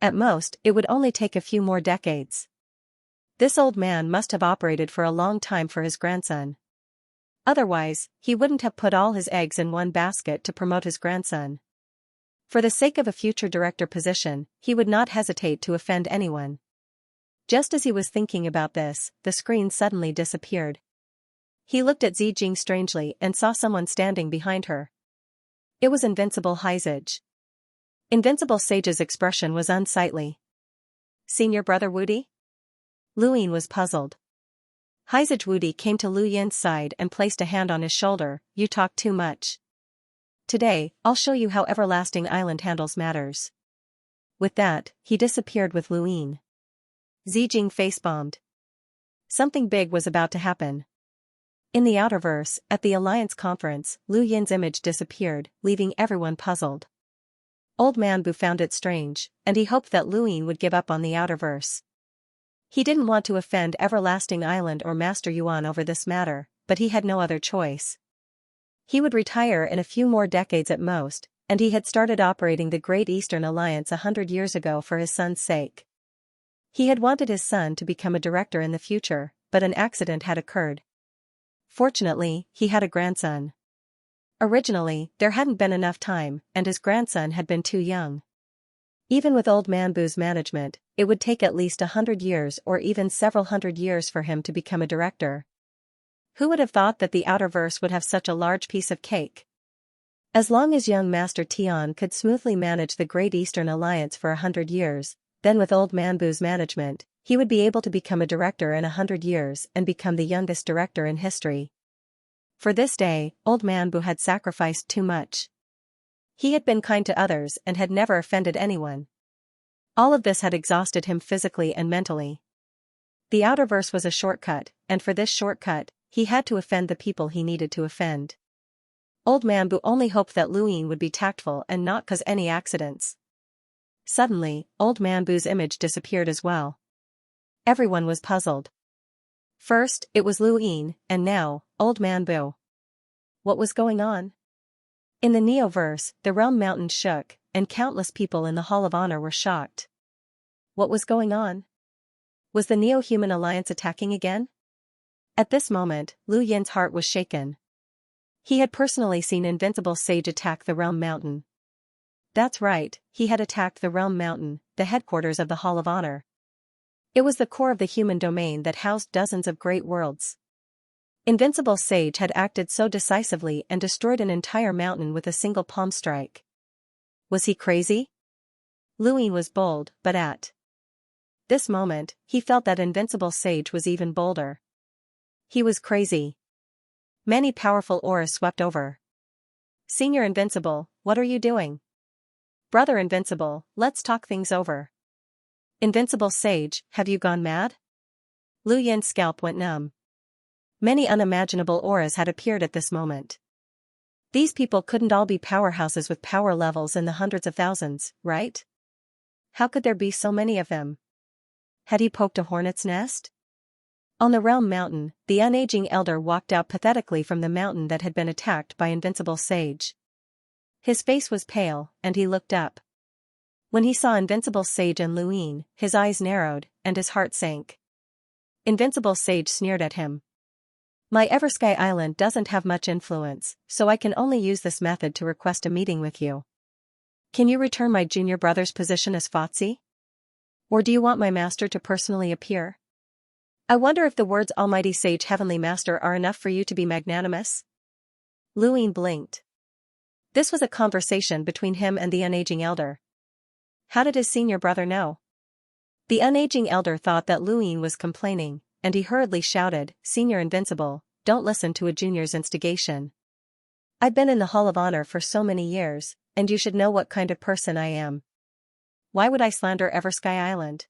At most, it would only take a few more decades. This old man must have operated for a long time for his grandson. Otherwise, he wouldn't have put all his eggs in one basket to promote his grandson. For the sake of a future director position, he would not hesitate to offend anyone. Just as he was thinking about this, the screen suddenly disappeared. He looked at Zijing strangely and saw someone standing behind her. It was Invincible Heizage. Invincible Sage's expression was unsightly. "Senior Brother Wudi?" Lu Yan was puzzled. Heizage Wudi came to Lu Yan's side and placed a hand on his shoulder. "You talk too much. Today, I'll show you how Everlasting Island handles matters. With that, he disappeared with Luin. Zijing face-bombed. Something big was about to happen. In the Outerverse, at the Alliance conference, Lu Yin's image disappeared, leaving everyone puzzled. Old Man Bu found it strange, and he hoped that Luin would give up on the Outerverse. He didn't want to offend Everlasting Island or Master Yuan over this matter, but he had no other choice. He would retire in a few more decades at most, and he had started operating the Great Eastern Alliance 100 years ago for his son's sake. He had wanted his son to become a director in the future, but an accident had occurred. Fortunately, he had a grandson. Originally, there hadn't been enough time, and his grandson had been too young. Even with Old Man Bu's management, it would take at least 100 years or even several hundred years for him to become a director. Who would have thought that the Outerverse would have such a large piece of cake? As long as young Master Tian could smoothly manage the Great Eastern Alliance for 100 years, then with Old Man Bu's management, he would be able to become a director in 100 years and become the youngest director in history. For this day, Old Man Bu had sacrificed too much. He had been kind to others and had never offended anyone. All of this had exhausted him physically and mentally. The Outerverse was a shortcut, and for this shortcut, he had to offend the people he needed to offend. Old Man Bu only hoped that Luin would be tactful and not cause any accidents. Suddenly, Old Man Bu's image disappeared as well. Everyone was puzzled. First, it was Luin, and now, Old Man Bu. What was going on? In the Neoverse, the realm mountains shook, and countless people in the Hall of Honor were shocked. What was going on? Was the Neo-Human Alliance attacking again? At this moment, Lu Yin's heart was shaken. He had personally seen Invincible Sage attack the Realm Mountain. That's right, he had attacked the Realm Mountain, the headquarters of the Hall of Honor. It was the core of the human domain that housed dozens of great worlds. Invincible Sage had acted so decisively and destroyed an entire mountain with a single palm strike. Was he crazy? Luin was bold, but at this moment, he felt that Invincible Sage was even bolder. He was crazy. Many powerful auras swept over. Senior Invincible, what are you doing? Brother Invincible, let's talk things over. Invincible Sage, have you gone mad? Lu Yin's scalp went numb. Many unimaginable auras had appeared at this moment. These people couldn't all be powerhouses with power levels in the hundreds of thousands, right? How could there be so many of them? Had he poked a hornet's nest? On the Realm Mountain, the unaging elder walked out pathetically from the mountain that had been attacked by Invincible Sage. His face was pale, and he looked up. When he saw Invincible Sage and Luin, his eyes narrowed, and his heart sank. Invincible Sage sneered at him. My Eversky Island doesn't have much influence, so I can only use this method to request a meeting with you. Can you return my junior brother's position as Fatsi? Or do you want my master to personally appear? I wonder if the words Almighty Sage Heavenly Master are enough for you to be magnanimous? Luin blinked. This was a conversation between him and the unaging elder. How did his senior brother know? The unaging elder thought that Luin was complaining, and he hurriedly shouted, Senior Invincible, don't listen to a junior's instigation. I've been in the Hall of Honor for so many years, and you should know what kind of person I am. Why would I slander Eversky Island?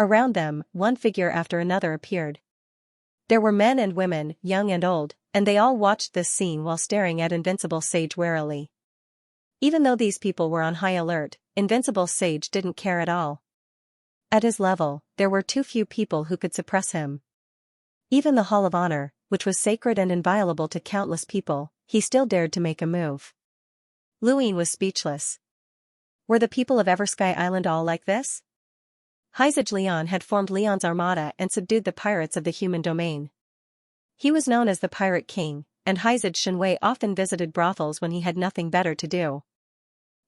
Around them, one figure after another appeared. There were men and women, young and old, and they all watched this scene while staring at Invincible Sage warily. Even though these people were on high alert, Invincible Sage didn't care at all. At his level, there were too few people who could suppress him. Even the Hall of Honor, which was sacred and inviolable to countless people, he still dared to make a move. Luin was speechless. Were the people of Eversky Island all like this? Heizage Leon had formed Leon's armada and subdued the pirates of the human domain. He was known as the Pirate King, and Heizage Shenwei often visited brothels when he had nothing better to do.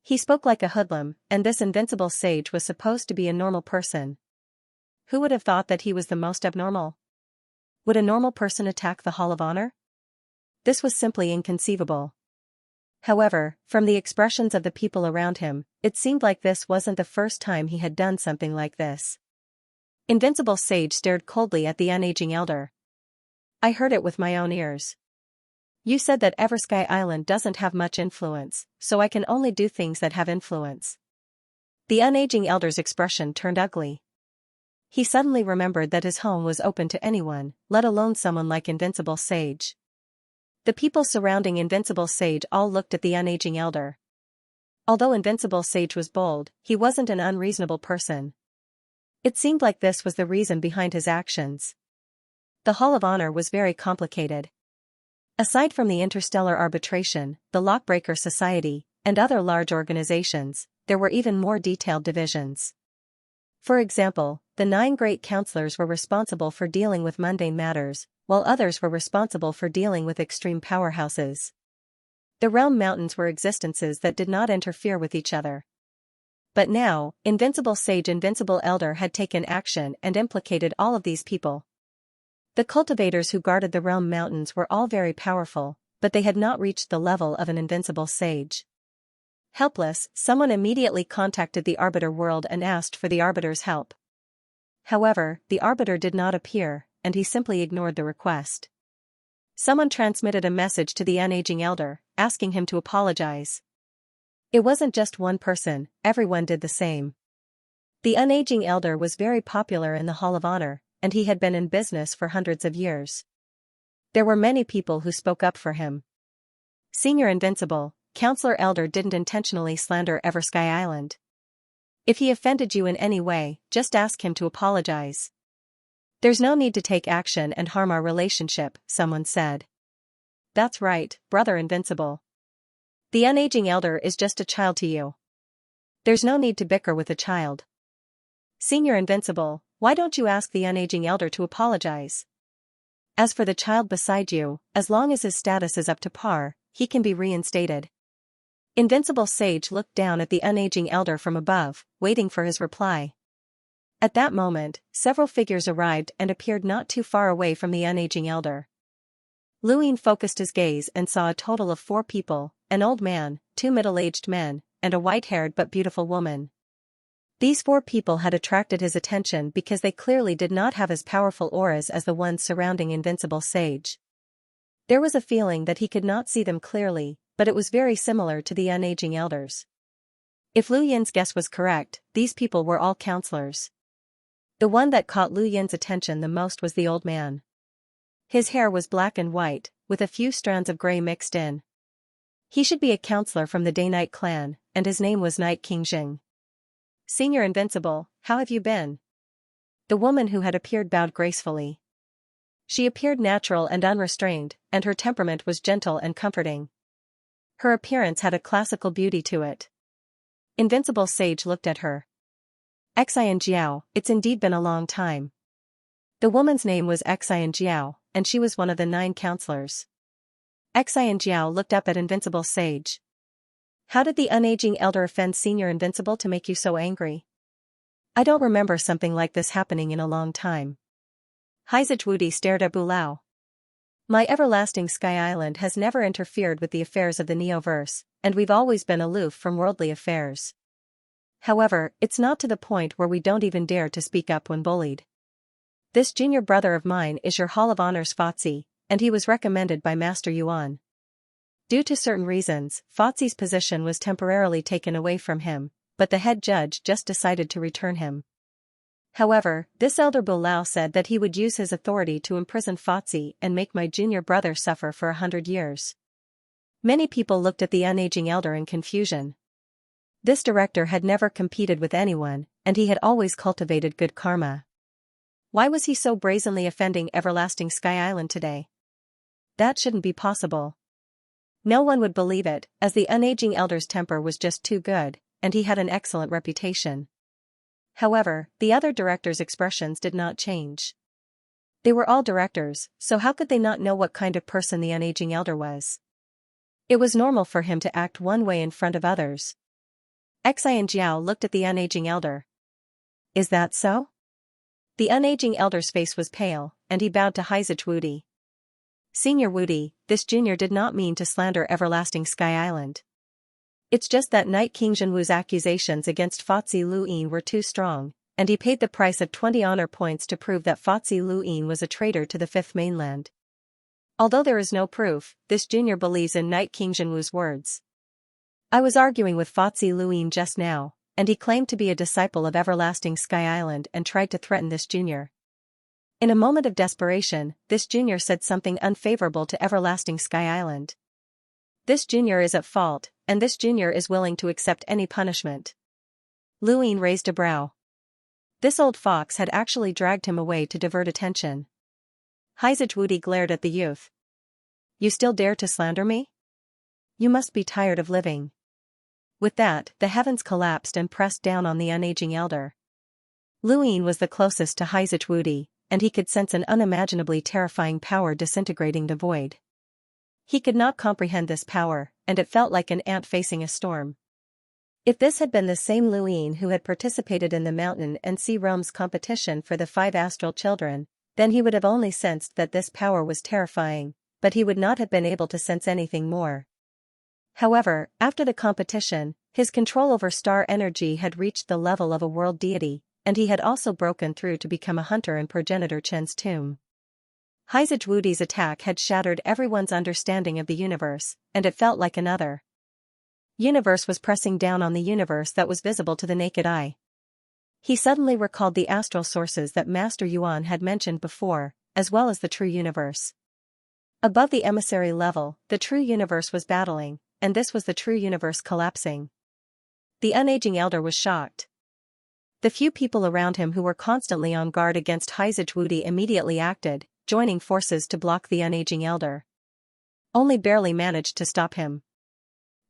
He spoke like a hoodlum, and this Invincible Sage was supposed to be a normal person. Who would have thought that he was the most abnormal? Would a normal person attack the Hall of Honor? This was simply inconceivable. However, from the expressions of the people around him, it seemed like this wasn't the first time he had done something like this. Invincible Sage stared coldly at the unaging elder. I heard it with my own ears. You said that Eversky Island doesn't have much influence, so I can only do things that have influence. The unaging elder's expression turned ugly. He suddenly remembered that his home was open to anyone, let alone someone like Invincible Sage. The people surrounding Invincible Sage all looked at the unaging elder. Although Invincible Sage was bold, he wasn't an unreasonable person. It seemed like this was the reason behind his actions. The Hall of Honor was very complicated. Aside from the Interstellar Arbitration, the Lockbreaker Society, and other large organizations, there were even more detailed divisions. For example, the 9 great counselors were responsible for dealing with mundane matters, while others were responsible for dealing with extreme powerhouses. The realm mountains were existences that did not interfere with each other. But now, Invincible Sage Invincible Elder had taken action and implicated all of these people. The cultivators who guarded the realm mountains were all very powerful, but they had not reached the level of an Invincible Sage. Helpless, someone immediately contacted the Arbiter world and asked for the Arbiter's help. However, the Arbiter did not appear, and he simply ignored the request. Someone transmitted a message to the unaging elder, asking him to apologize. It wasn't just one person, everyone did the same. The unaging elder was very popular in the Hall of Honor, and he had been in business for hundreds of years. There were many people who spoke up for him. Senior Invincible, Counselor Elder didn't intentionally slander Eversky Island. If he offended you in any way, just ask him to apologize. There's no need to take action and harm our relationship, someone said. That's right, Brother Invincible. The unaging elder is just a child to you. There's no need to bicker with a child. Senior Invincible, why don't you ask the unaging elder to apologize? As for the child beside you, as long as his status is up to par, he can be reinstated. Invincible Sage looked down at the unaging elder from above, waiting for his reply. At that moment, several figures arrived and appeared not too far away from the unaging elder. Luin focused his gaze and saw a total of 4 people, an old man, 2 middle-aged men, and a white-haired but beautiful woman. These 4 people had attracted his attention because they clearly did not have as powerful auras as the ones surrounding Invincible Sage. There was a feeling that he could not see them clearly, but it was very similar to the unaging elders. If Lu Yin's guess was correct, these people were all counselors. The one that caught Lu Yin's attention the most was the old man. His hair was black and white, with a few strands of gray mixed in. He should be a counselor from the Day-Night clan, and his name was Night King Jing. Senior Invincible, how have you been? The woman who had appeared bowed gracefully. She appeared natural and unrestrained, and her temperament was gentle and comforting. Her appearance had a classical beauty to it. Invincible Sage looked at her. Xianxia, it's indeed been a long time. The woman's name was Xianxia, and she was one of the 9 counselors. Xianxia looked up at Invincible Sage. How did the unaging elder offend Senior Invincible to make you so angry? I don't remember something like this happening in a long time. Haizajwudi stared at Bulao. My everlasting Sky Island has never interfered with the affairs of the Neoverse, and we've always been aloof from worldly affairs. However, it's not to the point where we don't even dare to speak up when bullied. This junior brother of mine is your Hall of Honor's Fatsi, and he was recommended by Master Yuan. Due to certain reasons, Fatsi's position was temporarily taken away from him, but the head judge just decided to return him. However, this elder Bulao said that he would use his authority to imprison Fatsi and make my junior brother suffer for 100 years. Many people looked at the unaging elder in confusion. This director had never competed with anyone, and he had always cultivated good karma. Why was he so brazenly offending Everlasting Sky Island today? That shouldn't be possible. No one would believe it, as the unaging elder's temper was just too good, and he had an excellent reputation. However, the other directors' expressions did not change. They were all directors, so how could they not know what kind of person the unaging elder was? It was normal for him to act one way in front of others. Xianxiao looked at the unaging elder. Is that so? The unaging elder's face was pale, and he bowed to Haizach Wudi. Senior Wudi, this junior did not mean to slander Everlasting Sky Island. It's just that Night King Jinwu's accusations against Fatsi Luin were too strong, and he paid the price of 20 honor points to prove that Fatsi Luin was a traitor to the Fifth Mainland. Although there is no proof, this junior believes in Knight King Jinwu's words. I was arguing with Fatsi Luin just now, and he claimed to be a disciple of Everlasting Sky Island and tried to threaten this junior. In a moment of desperation, this junior said something unfavorable to Everlasting Sky Island. This junior is at fault, and this junior is willing to accept any punishment. Luin raised a brow. This old fox had actually dragged him away to divert attention. Haizajwudi glared at the youth. You still dare to slander me? You must be tired of living. With that, the heavens collapsed and pressed down on the unaging elder. Luin was the closest to Haizajwudi, and he could sense an unimaginably terrifying power disintegrating the void. He could not comprehend this power, and it felt like an ant facing a storm. If this had been the same Luin who had participated in the Mountain and Sea Realms competition for the 5 astral children, then he would have only sensed that this power was terrifying, but he would not have been able to sense anything more. However, after the competition, his control over star energy had reached the level of a world deity, and he had also broken through to become a hunter in progenitor Chen's tomb. Haizajwudi's attack had shattered everyone's understanding of the universe, and it felt like another universe was pressing down on the universe that was visible to the naked eye. He suddenly recalled the astral sources that Master Yuan had mentioned before, as well as the true universe. Above the emissary level, the true universe was battling, and this was the true universe collapsing. The unaging elder was shocked. The few people around him who were constantly on guard against Haizajwudi immediately acted, joining forces to block the unaging elder. Only barely managed to stop him.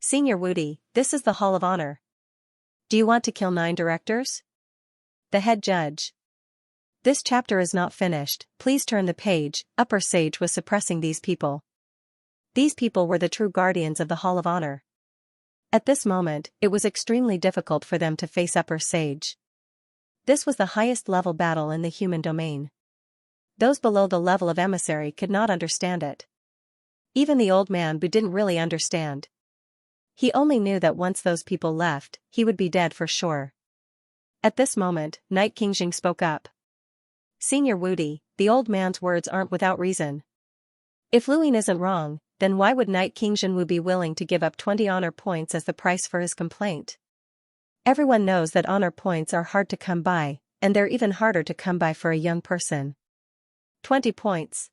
Senior Wudi, this is the Hall of Honor. Do you want to kill 9 directors? The head judge. This chapter is not finished, please turn the page. Upper Sage was suppressing these people. These people were the true guardians of the Hall of Honor. At this moment, it was extremely difficult for them to face Upper Sage. This was the highest level battle in the human domain. Those below the level of emissary could not understand it. Even the old man who didn't really understand. He only knew that once those people left, he would be dead for sure. At this moment, Knight Qingjing spoke up. Senior Wudi, the old man's words aren't without reason. If Luin isn't wrong, then why would Knight Qingjinwu be willing to give up 20 honor points as the price for his complaint? Everyone knows that honor points are hard to come by, and they're even harder to come by for a young person. 20 points.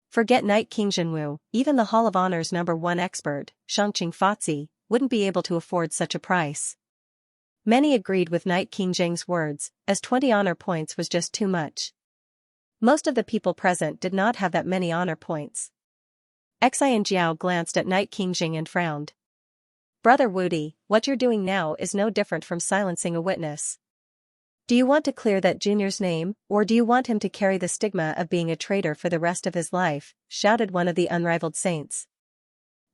Forget Knight Qingjinwu, even the Hall of Honor's #1 expert, Xianxia Fatsi, wouldn't be able to afford such a price. Many agreed with Knight Qingjing's words, as 20 honor points was just too much. Most of the people present did not have that many honor points. Xianxiao glanced at Knight Qingjing and frowned. Brother Wudi, what you're doing now is no different from silencing a witness. Do you want to clear that junior's name, or do you want him to carry the stigma of being a traitor for the rest of his life? Shouted one of the unrivaled saints.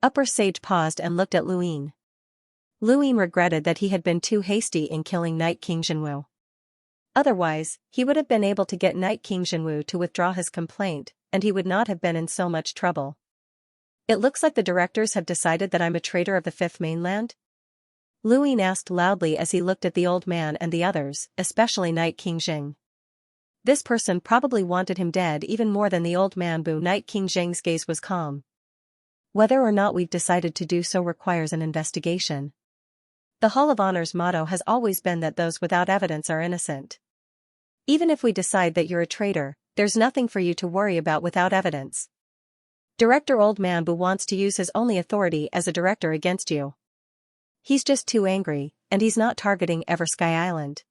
Upper Sage paused and looked at Luin. Luin regretted that he had been too hasty in killing Knight Qingjinwu. Otherwise, he would have been able to get Knight Qingjinwu to withdraw his complaint, and he would not have been in so much trouble. It looks like the directors have decided that I'm a traitor of the 5th mainland? Luin asked loudly as he looked at the old man and the others, especially Knight Qingjing. This person probably wanted him dead even more than the old man. Knight Qingjing's gaze was calm. Whether or not we've decided to do so requires an investigation. The Hall of Honor's motto has always been that those without evidence are innocent. Even if we decide that you're a traitor, there's nothing for you to worry about without evidence. Director Old Man Bu wants to use his only authority as a director against you. He's just too angry, and he's not targeting Ever Sky Island.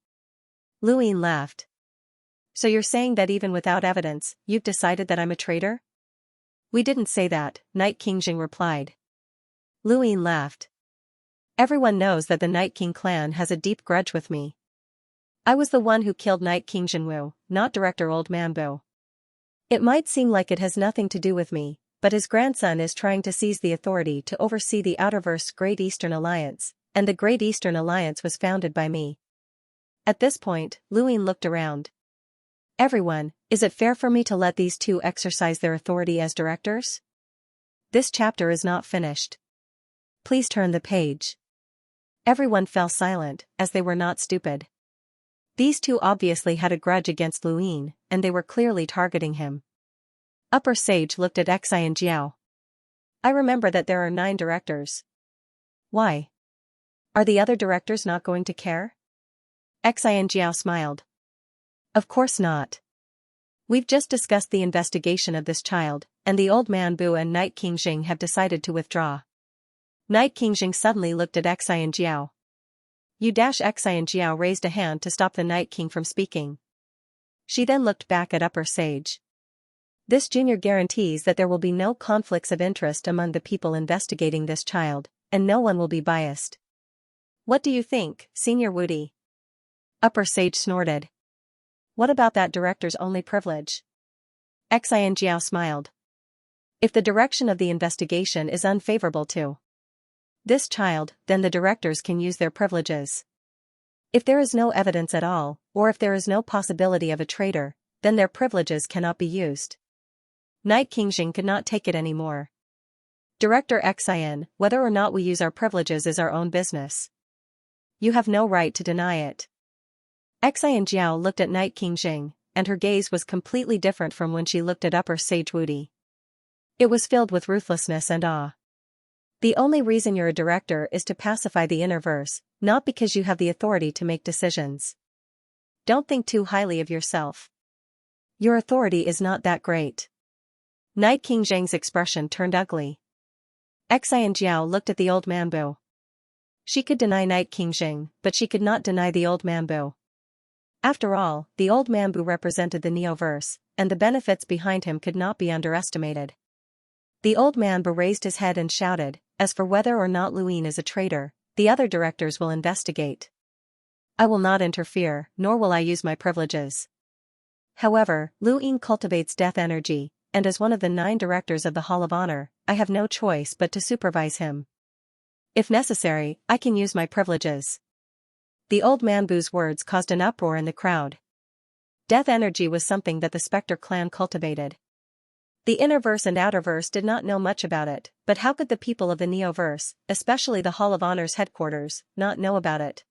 Luin laughed. So you're saying that even without evidence, you've decided that I'm a traitor? We didn't say that, Knight Qingjing replied. Luin laughed. Everyone knows that the Night King clan has a deep grudge with me. I was the one who killed Knight Qingjinwu, not Director Old Man Bu. It might seem like it has nothing to do with me, but his grandson is trying to seize the authority to oversee the Outerverse Great Eastern Alliance, and the Great Eastern Alliance was founded by me. At this point, Luin looked around. Everyone, is it fair for me to let these two exercise their authority as directors? This chapter is not finished. Please turn the page. Everyone fell silent, as they were not stupid. These two obviously had a grudge against Luin, and they were clearly targeting him. Upper Sage looked at Xianxia. I remember that there are 9 directors. Why? Are the other directors not going to care? Xianxia smiled. Of course not. We've just discussed the investigation of this child, and the old man Bu and Knight Qingxing have decided to withdraw. Knight Qingxing suddenly looked at Xianxia. Xianxia raised a hand to stop the Night King from speaking. She then looked back at Upper Sage. This junior guarantees that there will be no conflicts of interest among the people investigating this child, and no one will be biased. What do you think, Senior Woody? Upper Sage snorted. What about that director's only privilege? Xianxia smiled. If the direction of the investigation is unfavorable to this child, then the directors can use their privileges. If there is no evidence at all, or if there is no possibility of a traitor, then their privileges cannot be used. Knight Qingxing could not take it anymore. Director Xian, whether or not we use our privileges is our own business. You have no right to deny it. Xianxia looked at Knight Qingxing, and her gaze was completely different from when she looked at Upper Sage Woody. It was filled with ruthlessness and awe. The only reason you're a director is to pacify the Innerverse, not because you have the authority to make decisions. Don't think too highly of yourself. Your authority is not that great. Knight Qingxing's expression turned ugly. Xianxia looked at the old man Bu. She could deny Knight Qingxing, but she could not deny the old man Bu. After all, the old man Bu represented the Neoverse, and the benefits behind him could not be underestimated. The old man Bu raised his head and shouted, as for whether or not Luin is a traitor, the other directors will investigate. I will not interfere, nor will I use my privileges. However, Luin cultivates death energy, and as one of the 9 directors of the Hall of Honor, I have no choice but to supervise him. If necessary, I can use my privileges. The old man Bu's words caused an uproar in the crowd. Death energy was something that the Spectre clan cultivated. The Innerverse and Outerverse did not know much about it, but how could the people of the Neoverse, especially the Hall of Honor's headquarters, not know about it?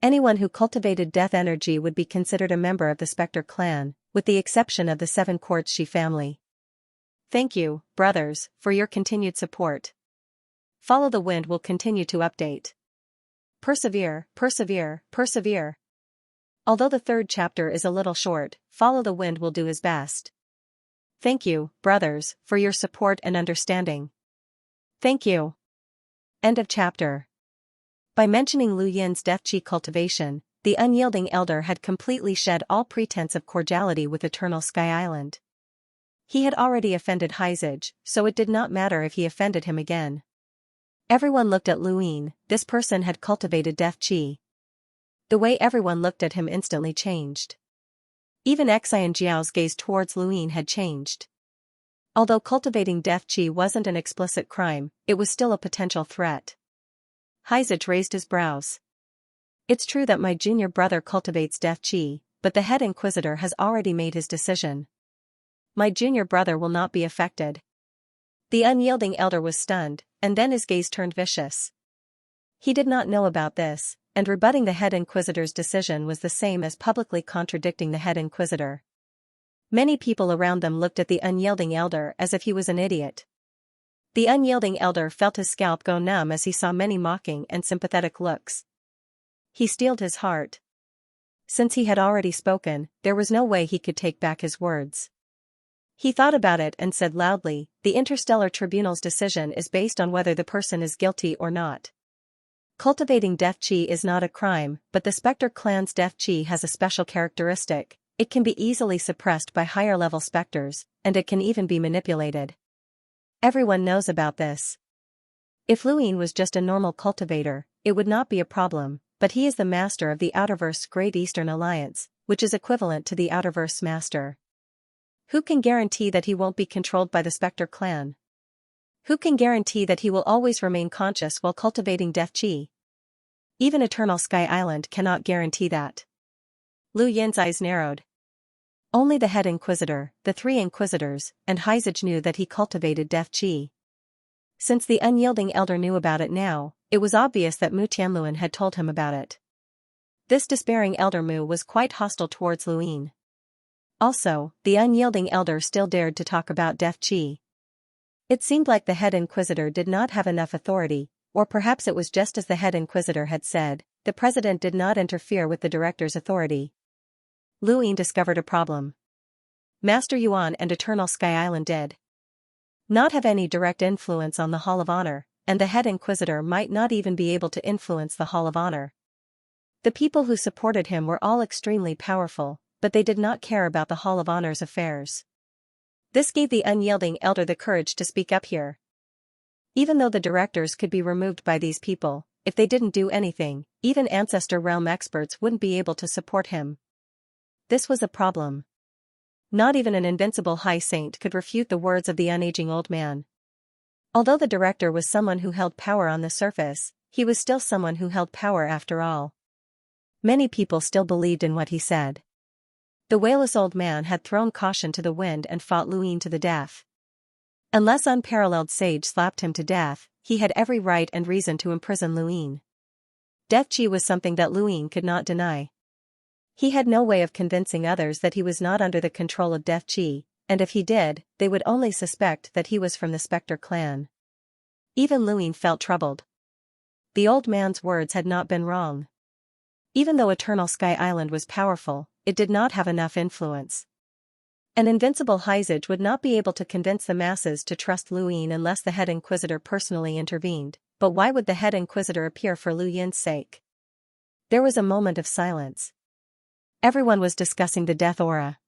Anyone who cultivated death energy would be considered a member of the Spectre clan, with the exception of the 7 Quartz Shi family. Thank you, brothers, for your continued support. Follow the Wind will continue to update. Persevere, persevere, persevere. Although the 3rd chapter is a little short, Follow the Wind will do his best. Thank you, brothers, for your support and understanding. Thank you. End of chapter. By mentioning Lu Yin's death chi cultivation, the unyielding elder had completely shed all pretense of cordiality with Eternal Sky Island. He had already offended Heizage, so it did not matter if he offended him again. Everyone looked at Lu Yin, this person had cultivated death chi. The way everyone looked at him instantly changed. Even Xianxiao's gaze towards Lu Yin had changed. Although cultivating death chi wasn't an explicit crime, it was still a potential threat. Heizage raised his brows. It's true that my junior brother cultivates death chi, but the head inquisitor has already made his decision. My junior brother will not be affected. The unyielding elder was stunned, and then his gaze turned vicious. He did not know about this, and rebutting the head inquisitor's decision was the same as publicly contradicting the head inquisitor. Many people around them looked at the unyielding elder as if he was an idiot. The unyielding elder felt his scalp go numb as he saw many mocking and sympathetic looks. He steeled his heart. Since he had already spoken, there was no way he could take back his words. He thought about it and said loudly, the Interstellar Tribunal's decision is based on whether the person is guilty or not. Cultivating death chi is not a crime, but the Spectre clan's death chi has a special characteristic: it can be easily suppressed by higher-level specters, and it can even be manipulated. Everyone knows about this. If Lu Yin was just a normal cultivator, it would not be a problem, but he is the master of the Outerverse Great Eastern Alliance, which is equivalent to the Outerverse Master. Who can guarantee that he won't be controlled by the Spectre clan? Who can guarantee that he will always remain conscious while cultivating death chi? Even Eternal Sky Island cannot guarantee that. Lu Yin's eyes narrowed. Only the head inquisitor, the 3 inquisitors, and Heizage knew that he cultivated death chi. Since the unyielding elder knew about it now, it was obvious that Mu Tianluan had told him about it. This despairing elder Mu was quite hostile towards Lu Yin. Also, the unyielding elder still dared to talk about Death Chi. It seemed like the head inquisitor did not have enough authority, or perhaps it was just as the head inquisitor had said, the president did not interfere with the director's authority. Lu Ying discovered a problem. Master Yuan and Eternal Sky Island did not have any direct influence on the Hall of Honor, and the head inquisitor might not even be able to influence the Hall of Honor. The people who supported him were all extremely powerful, but they did not care about the Hall of Honor's affairs. This gave the unyielding elder the courage to speak up here. Even though the directors could be removed by these people, if they didn't do anything, even Ancestor Realm experts wouldn't be able to support him. This was a problem. Not even an invincible high saint could refute the words of the unaging old man. Although the director was someone who held power on the surface, he was still someone who held power after all. Many people still believed in what he said. The whaleless old man had thrown caution to the wind and fought Lu Ying to the death. Unless unparalleled sage slapped him to death, he had every right and reason to imprison Lu Ying. Death Chi was something that Lu Ying could not deny. He had no way of convincing others that he was not under the control of Death Chi, and if he did, they would only suspect that he was from the Spectre clan. Even Lu Ying felt troubled. The old man's words had not been wrong. Even though Eternal Sky Island was powerful, it did not have enough influence. An invincible Hyzage would not be able to convince the masses to trust Lu Ying unless the head inquisitor personally intervened, but why would the head inquisitor appear for Lu Yin's sake? There was a moment of silence. Everyone was discussing the death aura.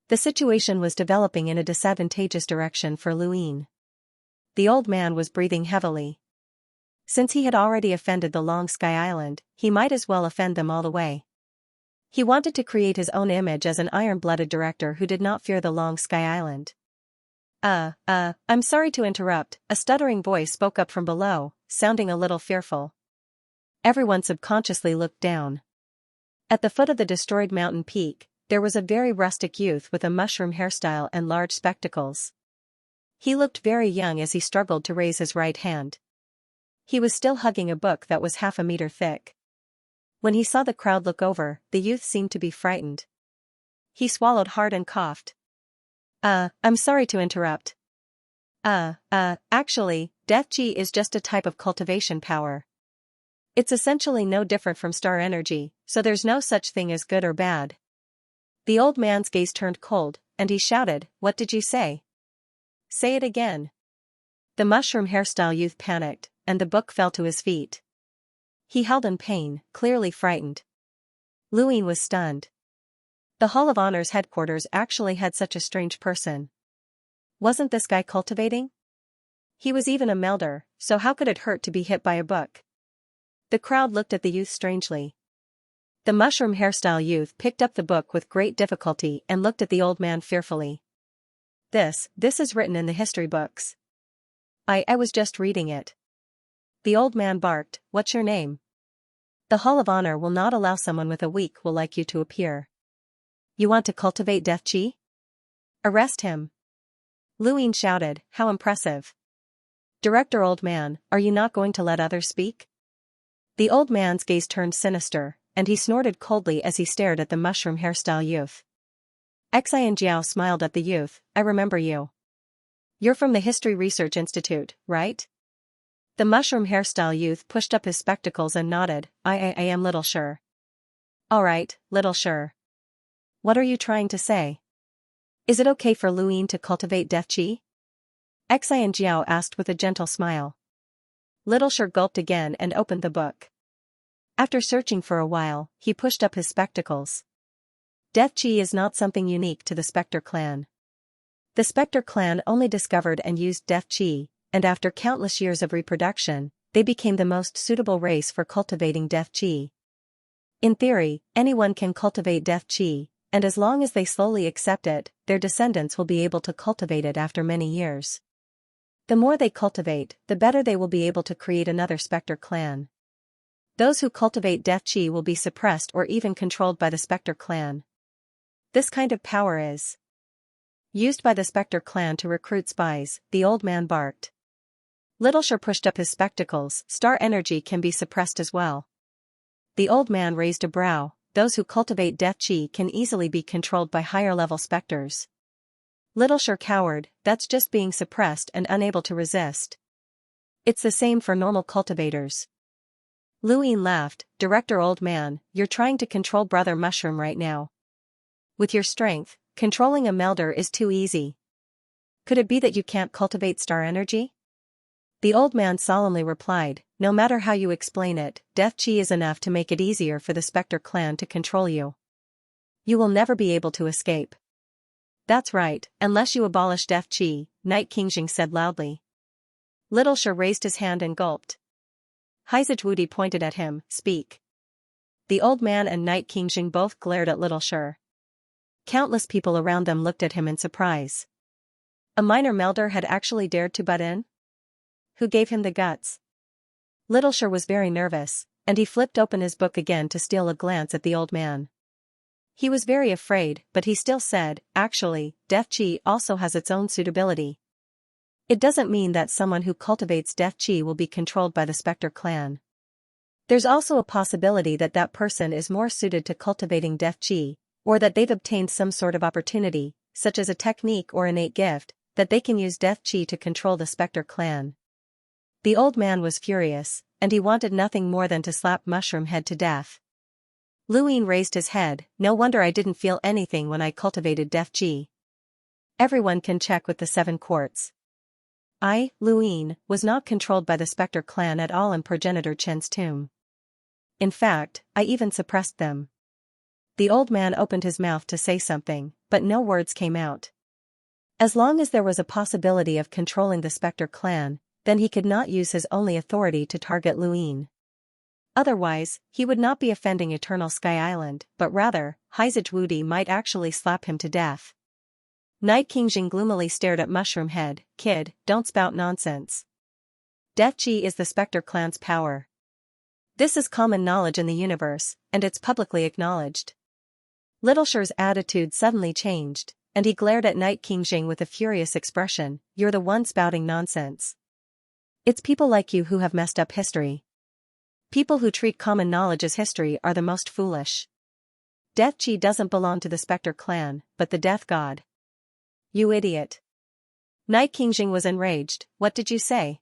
The situation was developing in a disadvantageous direction for Lu Ying. The old man was breathing heavily. Since he had already offended the Long Sky Island, he might as well offend them all the way. He wanted to create his own image as an iron-blooded director who did not fear the Long Sky Island. I'm sorry to interrupt, a stuttering voice spoke up from below, sounding a little fearful. Everyone subconsciously looked down. At the foot of the destroyed mountain peak, there was a very rustic youth with a mushroom hairstyle and large spectacles. He looked very young as he struggled to raise his right hand. He was still hugging a book that was half a meter thick. When he saw the crowd look over, the youth seemed to be frightened. He swallowed hard and coughed. I'm sorry to interrupt. Actually, Death Chi is just a type of cultivation power. It's essentially no different from star energy, so there's no such thing as good or bad. The old man's gaze turned cold, and he shouted, "What did you say? Say it again." The mushroom hairstyle youth panicked, and the book fell to his feet. He held in pain, clearly frightened. Lu Ying was stunned. The Hall of Honor's headquarters actually had such a strange person. Wasn't this guy cultivating? He was even a melder, so how could it hurt to be hit by a book? The crowd looked at the youth strangely. The mushroom hairstyle youth picked up the book with great difficulty and looked at the old man fearfully. This is written in the history books. I was just reading it. The old man barked, "What's your name? The Hall of Honor will not allow someone with a weak will like you to appear. You want to cultivate Death Chi? Arrest him." Lu Ying shouted, "How impressive. Director old man, are you not going to let others speak?" The old man's gaze turned sinister, and he snorted coldly as he stared at the mushroom hairstyle youth. Xianxia smiled at the youth. "I remember you. You're from the History Research Institute, right?" The mushroom hairstyle youth pushed up his spectacles and nodded. I am Little Sure." "All right, Little Sure. What are you trying to say? Is it okay for Lu Ying to cultivate Death Chi?" Xianxia asked with a gentle smile. Little Sure gulped again and opened the book. After searching for a while, he pushed up his spectacles. Death Chi is not something unique to the Spectre clan. The Spectre clan only discovered and used Death Chi, and after countless years of reproduction, they became the most suitable race for cultivating Death Chi. In theory, anyone can cultivate Death Chi, and as long as they slowly accept it, their descendants will be able to cultivate it after many years. The more they cultivate, the better they will be able to create another Spectre clan. Those who cultivate Death Chi will be suppressed or even controlled by the Spectre clan. This kind of power is used by the Spectre clan to recruit spies, the old man barked. Little Sure pushed up his spectacles. Star energy can be suppressed as well. The old man raised a brow. those who cultivate death chi can easily be controlled by higher-level specters. Littleshire cowered, that's just being suppressed and unable to resist. It's the same for normal cultivators. Luin laughed, Director old man, you're trying to control Brother Mushroom right now. With your strength, controlling a melder is too easy. Could it be that you can't cultivate star energy? The old man solemnly replied, no matter how you explain it, death chi is enough to make it easier for the Spectre clan to control you. You will never be able to escape. That's right, unless you abolish death chi, Knight Qingxing said loudly. Littleshire raised his hand and gulped. Haizajwudi pointed at him, speak. The old man and Knight Qingxing both glared at Littleshire. Countless people around them looked at him in surprise. A minor melder had actually dared to butt in? Who gave him the guts? Littleshire was very nervous, and he flipped open his book again to steal a glance at the old man. He was very afraid, but he still said, actually, death chi also has its own suitability. It doesn't mean that someone who cultivates death chi will be controlled by the Spectre clan. There's also a possibility that that person is more suited to cultivating death chi, or that they've obtained some sort of opportunity, such as a technique or innate gift, that they can use death chi to control the Spectre clan. The old man was furious, and he wanted nothing more than to slap Mushroom Head to death. Luin raised his head, no wonder I didn't feel anything when I cultivated death chi. Everyone can check with the 7 quartz. I, Luin, was not controlled by the Spectre clan at all in Progenitor Chen's tomb. In fact, I even suppressed them. The old man opened his mouth to say something, but no words came out. As long as there was a possibility of controlling the Spectre clan, then he could not use his only authority to target Luin. Otherwise, he would not be offending Eternal Sky Island, but rather, Haizajwudi might actually slap him to death. Knight Qingxing gloomily stared at Mushroom Head, kid, don't spout nonsense. Death chi is the Spectre clan's power. This is common knowledge in the universe, and it's publicly acknowledged. Littleshire's attitude suddenly changed, and he glared at Knight Qingxing with a furious expression, you're the one spouting nonsense. It's people like you who have messed up history. People who treat common knowledge as history are the most foolish. Death chi doesn't belong to the Spectre clan, but the Death God. You idiot. Knight Qingxing was enraged, what did you say?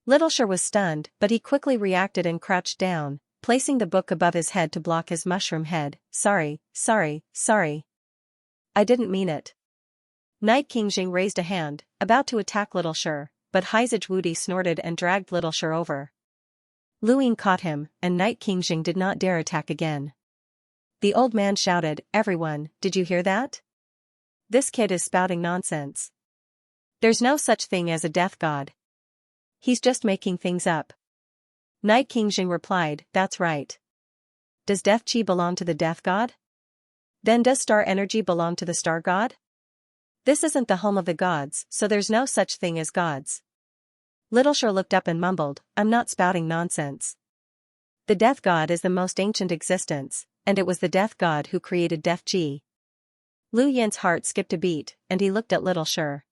Littleshire was stunned, but he quickly reacted and crouched down, placing the book above his head to block his mushroom head. Sorry. I didn't mean it. Knight Qingxing raised a hand, about to attack Littleshire, but Haizajwudi snorted and dragged Littleshire over. Luin caught him, and Knight Qingxing did not dare attack again. The old man shouted, everyone, did you hear that? This kid is spouting nonsense. There's no such thing as a death god. He's just making things up. Knight Qingxing replied, that's right. Does death chi belong to the death god? Then does star energy belong to the star god? This isn't the home of the gods, so there's no such thing as gods. Littleshire looked up and mumbled, I'm not spouting nonsense. The death god is the most ancient existence, and it was the death god who created death chi. Lu Yin's heart skipped a beat, and he looked at Littleshire.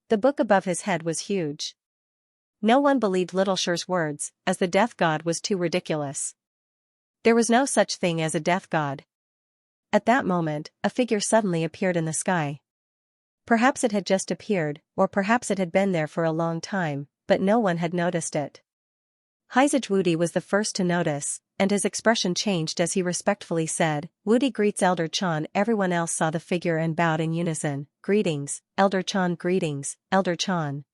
The book above his head was huge. No one believed Littleshire's words, as the death god was too ridiculous. There was no such thing as a death god. At that moment, a figure suddenly appeared in the sky. Perhaps it had just appeared, or perhaps it had been there for a long time, but no one had noticed it. Haizajwudi was the first to notice, and his expression changed as he respectfully said, Wudi greets Elder Chan. Everyone else saw the figure and bowed in unison, greetings, Elder Chan, greetings, Elder Chan.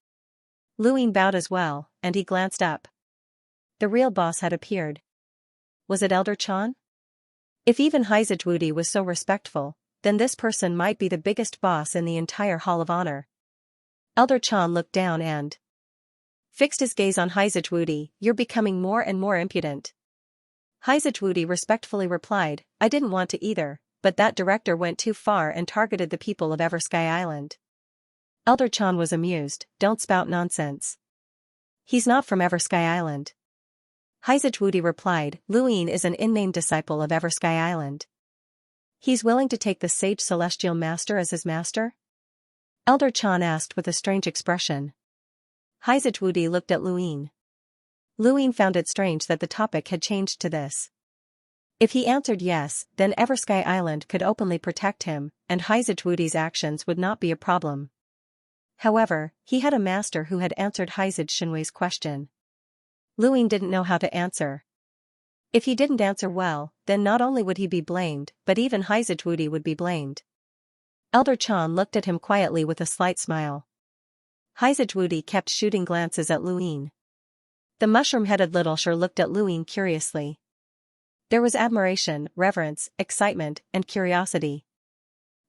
Luin bowed as well, and he glanced up. The real boss had appeared. Was it Elder Chan? If even Haizajwudi was so respectful, then this person might be the biggest boss in the entire Hall of Honor. Elder Chan looked down and fixed his gaze on Haizajwudi, you're becoming more and more impudent. Haizajwudi respectfully replied, I didn't want to either, but that director went too far and targeted the people of Eversky Island. Elder Chan was amused, don't spout nonsense. He's not from Eversky Island. Haizajwudi replied, Luin is an in-name disciple of Eversky Island. He's willing to take the sage celestial master as his master? Elder Chan asked with a strange expression. Haizajwudi looked at Luin. Luin found it strange that the topic had changed to this. If he answered yes, then Eversky Island could openly protect him, and Heizetwudi's actions would not be a problem. However, he had a master who had answered Heizet Shinwei's question. Luin didn't know how to answer. If he didn't answer well, then not only would he be blamed, but even Heizetwudi would be blamed. Elder Chan looked at him quietly with a slight smile. Heizetwudi kept shooting glances at Luin. The mushroom-headed little Shur looked at Luin curiously. There was admiration, reverence, excitement, and curiosity.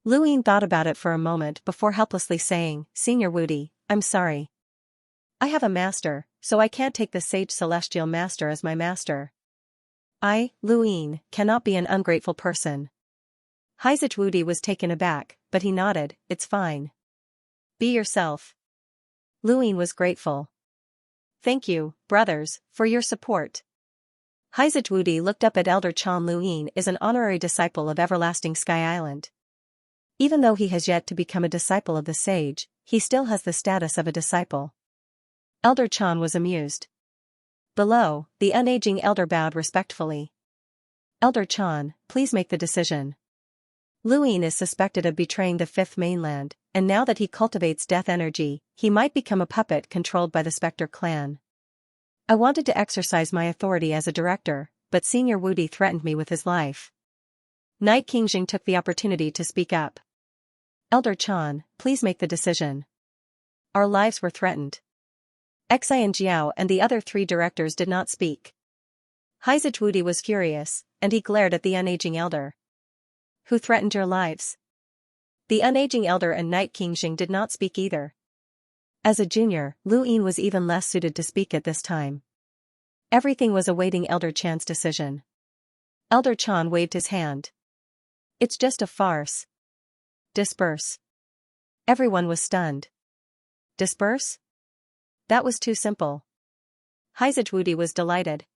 Luin thought about it for a moment before helplessly saying, "Senior Wudi, I'm sorry. I have a master, so I can't take the sage celestial master as my master. I, Luin, cannot be an ungrateful person." Heizetwudi was taken aback, but he nodded, "It's fine. Be yourself." Luin was grateful. "Thank you, brothers, for your support." Heizetwudi looked up at Elder Chan. Luin is an honorary disciple of Everlasting Sky Island. Even though he has yet to become a disciple of the sage, he still has the status of a disciple. Elder Chan was amused. Below, the unaging elder bowed respectfully. "Elder Chan, please make the decision." Luin is suspected of betraying the Fifth Mainland, and now that he cultivates death energy, he might become a puppet controlled by the Spectre clan. I wanted to exercise my authority as a director, but Senior Wudi threatened me with his life. Knight Qingjing took the opportunity to speak up. "Elder Chan, please make the decision. Our lives were threatened." Xianxia and the other 3 directors did not speak. Heizetwudi was furious, and he glared at the unaging elder. "Who threatened your lives?" The unaging elder and Knight Qingjing did not speak either. As a junior, Luin was even less suited to speak at this time. Everything was awaiting Elder Chan's decision. Elder Chan waved his hand. "It's just a farce. Disperse." Everyone was stunned. Disperse? That was too simple. Heizetwudi was delighted.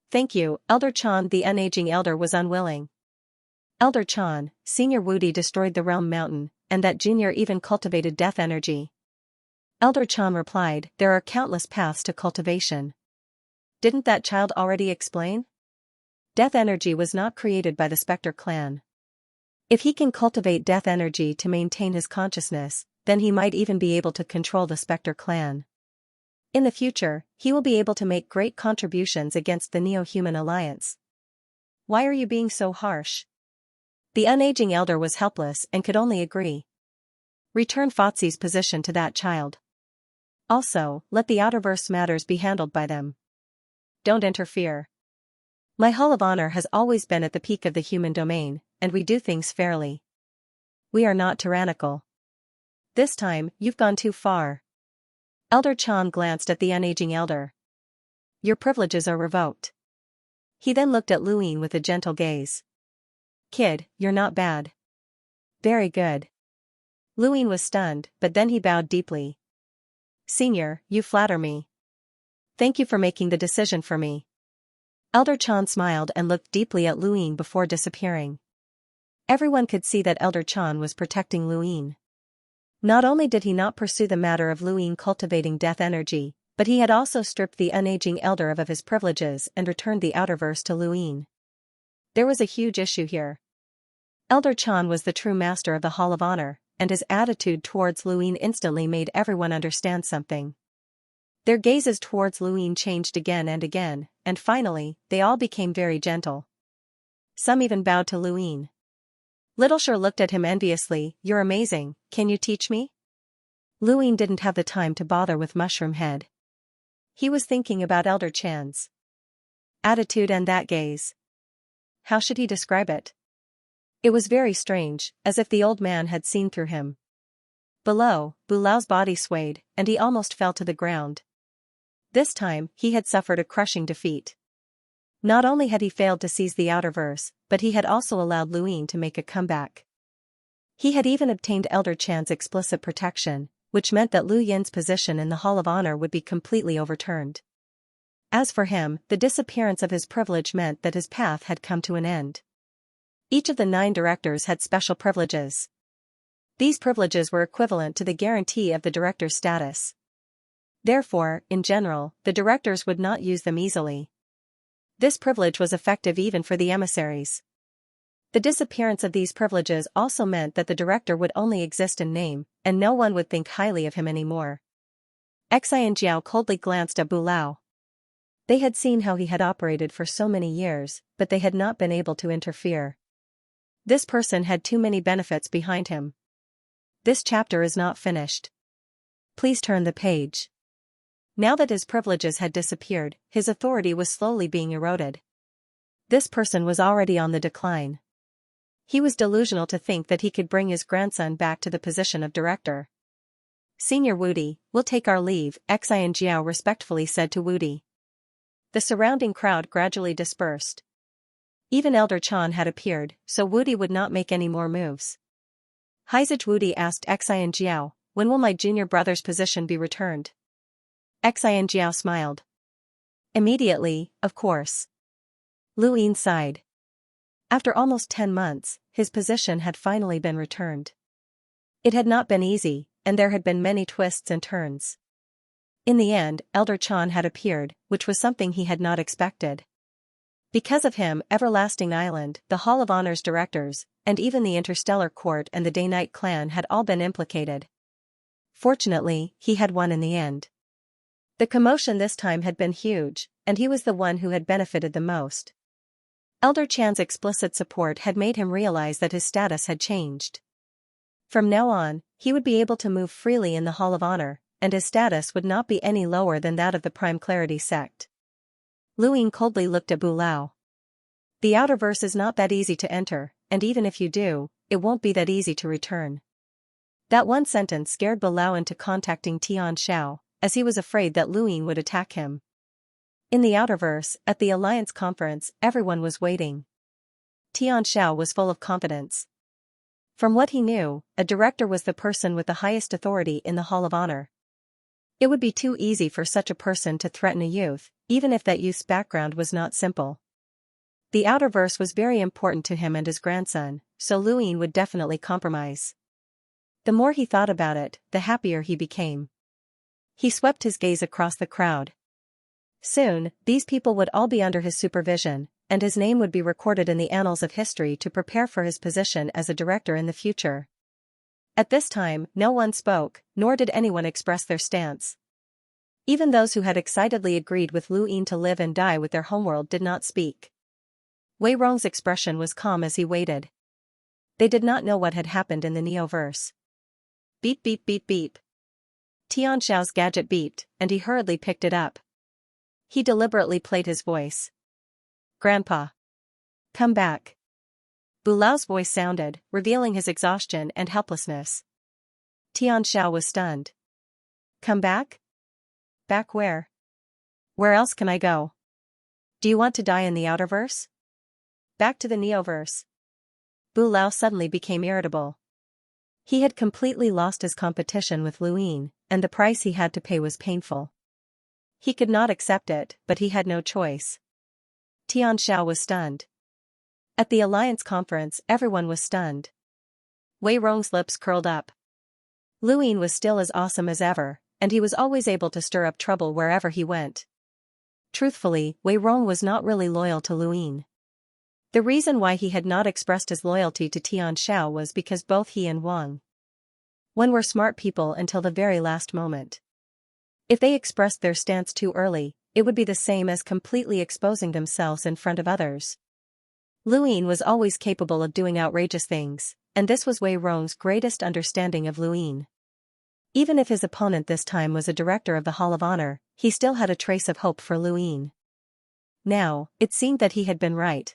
"Thank you, Elder Chan." The unaging elder was unwilling. "Elder Chan, Senior Wudi destroyed the realm mountain, and that junior even cultivated death energy." Elder Chan replied, "There are countless paths to cultivation. Didn't that child already explain? Death energy was not created by the Spectre clan. If he can cultivate death energy to maintain his consciousness, then he might even be able to control the Spectre clan. In the future, he will be able to make great contributions against the Neo-Human Alliance." "Why are you being so harsh?" The unaging elder was helpless and could only agree. "Return Fotzi's position to that child. Also, let the Outerverse matters be handled by them. Don't interfere. My Hall of Honor has always been at the peak of the human domain, and we do things fairly. We are not tyrannical. This time, you've gone too far." Elder Chan glanced at the unaging elder. "Your privileges are revoked." He then looked at Luin with a gentle gaze. "Kid, you're not bad. Very good." Luin was stunned, but then he bowed deeply. "Senior, you flatter me. Thank you for making the decision for me." Elder Chan smiled and looked deeply at Luin before disappearing. Everyone could see that Elder Chan was protecting Luin. Not only did he not pursue the matter of Luin cultivating death energy, but he had also stripped the unaging elder of his privileges and returned the Outerverse to Luin. There was a huge issue here. Elder Chan was the true master of the Hall of Honor, and his attitude towards Luin instantly made everyone understand something. Their gazes towards Luin changed again, and finally, they all became very gentle. Some even bowed to Luin. Little Shur looked at him enviously. "You're amazing, can you teach me?" Luin didn't have the time to bother with Mushroom Head. He was thinking about Elder Chan's attitude and that gaze. How should he describe it? It was very strange, as if the old man had seen through him. Below, Bulao's body swayed, and he almost fell to the ground. This time, he had suffered a crushing defeat. Not only had he failed to seize the Outerverse, but he had also allowed Luin to make a comeback. He had even obtained Elder Chan's explicit protection, which meant that Lu Yin's position in the Hall of Honor would be completely overturned. As for him, the disappearance of his privilege meant that his path had come to an end. Each of the 9 directors had special privileges. These privileges were equivalent to the guarantee of the director's status. Therefore, in general, the directors would not use them easily. This privilege was effective even for the emissaries. The disappearance of these privileges also meant that the director would only exist in name, and no one would think highly of him anymore. Xianxia coldly glanced at Bulao. They had seen how he had operated for so many years, but they had not been able to interfere. This person had too many benefits behind him. This chapter is not finished. Please turn the page. Now that his privileges had disappeared, his authority was slowly being eroded. This person was already on the decline. He was delusional to think that he could bring his grandson back to the position of director. Senior Wudi, we'll take our leave, Xianxiao respectfully said to Wudi. The surrounding crowd gradually dispersed. Even Elder Chan had appeared, so Wudi would not make any more moves. Haizaj Wudi asked Xianxiao, when will my junior brother's position be returned? Xianxiao smiled. Immediately, of course. Lu Yin sighed. After almost 10 months, his position had finally been returned. It had not been easy, and there had been many twists and turns. In the end, Elder Chan had appeared, which was something he had not expected. Because of him, Everlasting Island, the Hall of Honor's directors, and even the Interstellar Court and the Day-Night clan had all been implicated. Fortunately, he had won in the end. The commotion this time had been huge, and he was the one who had benefited the most. Elder Chan's explicit support had made him realize that his status had changed. From now on, he would be able to move freely in the Hall of Honor, and his status would not be any lower than that of the Prime Clarity sect. Lu Yin coldly looked at Bulao. The outer verse is not that easy to enter, and even if you do, it won't be that easy to return. That one sentence scared Bulao into contacting Tian Shao, as he was afraid that Lu Yin would attack him. In the Outerverse, at the Alliance conference, everyone was waiting. Tian Shao was full of confidence. From what he knew, a director was the person with the highest authority in the Hall of Honor. It would be too easy for such a person to threaten a youth, even if that youth's background was not simple. The Outerverse was very important to him and his grandson, so Lu Yin would definitely compromise. The more he thought about it, the happier he became. He swept his gaze across the crowd. Soon, these people would all be under his supervision, and his name would be recorded in the annals of history to prepare for his position as a director in the future. At this time, no one spoke, nor did anyone express their stance. Even those who had excitedly agreed with Lu Yin to live and die with their homeworld did not speak. Wei Rong's expression was calm as he waited. They did not know what had happened in the Neoverse. Beep beep beep beep. Tian Shao's gadget beeped, and he hurriedly picked it up. He deliberately played his voice. Grandpa. Come back. Bulao's voice sounded, revealing his exhaustion and helplessness. Tian Shao was stunned. Come back? Back where? Where else can I go? Do you want to die in the Outerverse? Back to the Neoverse. Bulao suddenly became irritable. He had completely lost his competition with Lu Yin, and the price he had to pay was painful. He could not accept it, but he had no choice. Tian Shao was stunned. At the Alliance conference, everyone was stunned. Wei Rong's lips curled up. Lu Yin was still as awesome as ever, and he was always able to stir up trouble wherever he went. Truthfully, Wei Rong was not really loyal to Lu Yin. The reason why he had not expressed his loyalty to Tian Shao was because both he and Wang Wen were smart people until the very last moment. If they expressed their stance too early, it would be the same as completely exposing themselves in front of others. Lu Yin was always capable of doing outrageous things, and this was Wei Rong's greatest understanding of Lu Yin. Even if his opponent this time was a director of the Hall of Honor, he still had a trace of hope for Lu Yin. Now, it seemed that he had been right.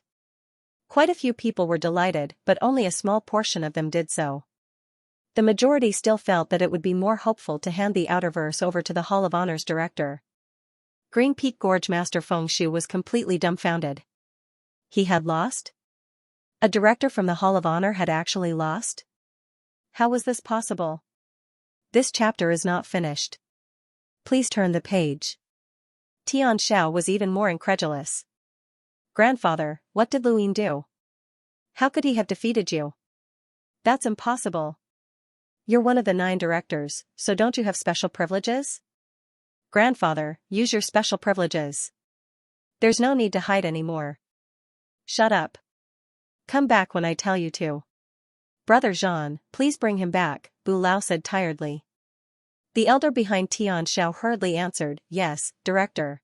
Quite a few people were delighted, but only a small portion of them did so. The majority still felt that it would be more hopeful to hand the Outerverse over to the Hall of Honor's director. Green Peak Gorge Master Feng Shu was completely dumbfounded. He had lost? A director from the Hall of Honor had actually lost? How was this possible? This chapter is not finished. Please turn the page. Tian Shao was even more incredulous. Grandfather, what did Lu Yin do? How could he have defeated you? That's impossible. You're one of the 9 directors, so don't you have special privileges? Grandfather, use your special privileges. There's no need to hide anymore. Shut up. Come back when I tell you to. Brother Jean, please bring him back, Bu Lao said tiredly. The elder behind Xianxia hurriedly answered, yes, director.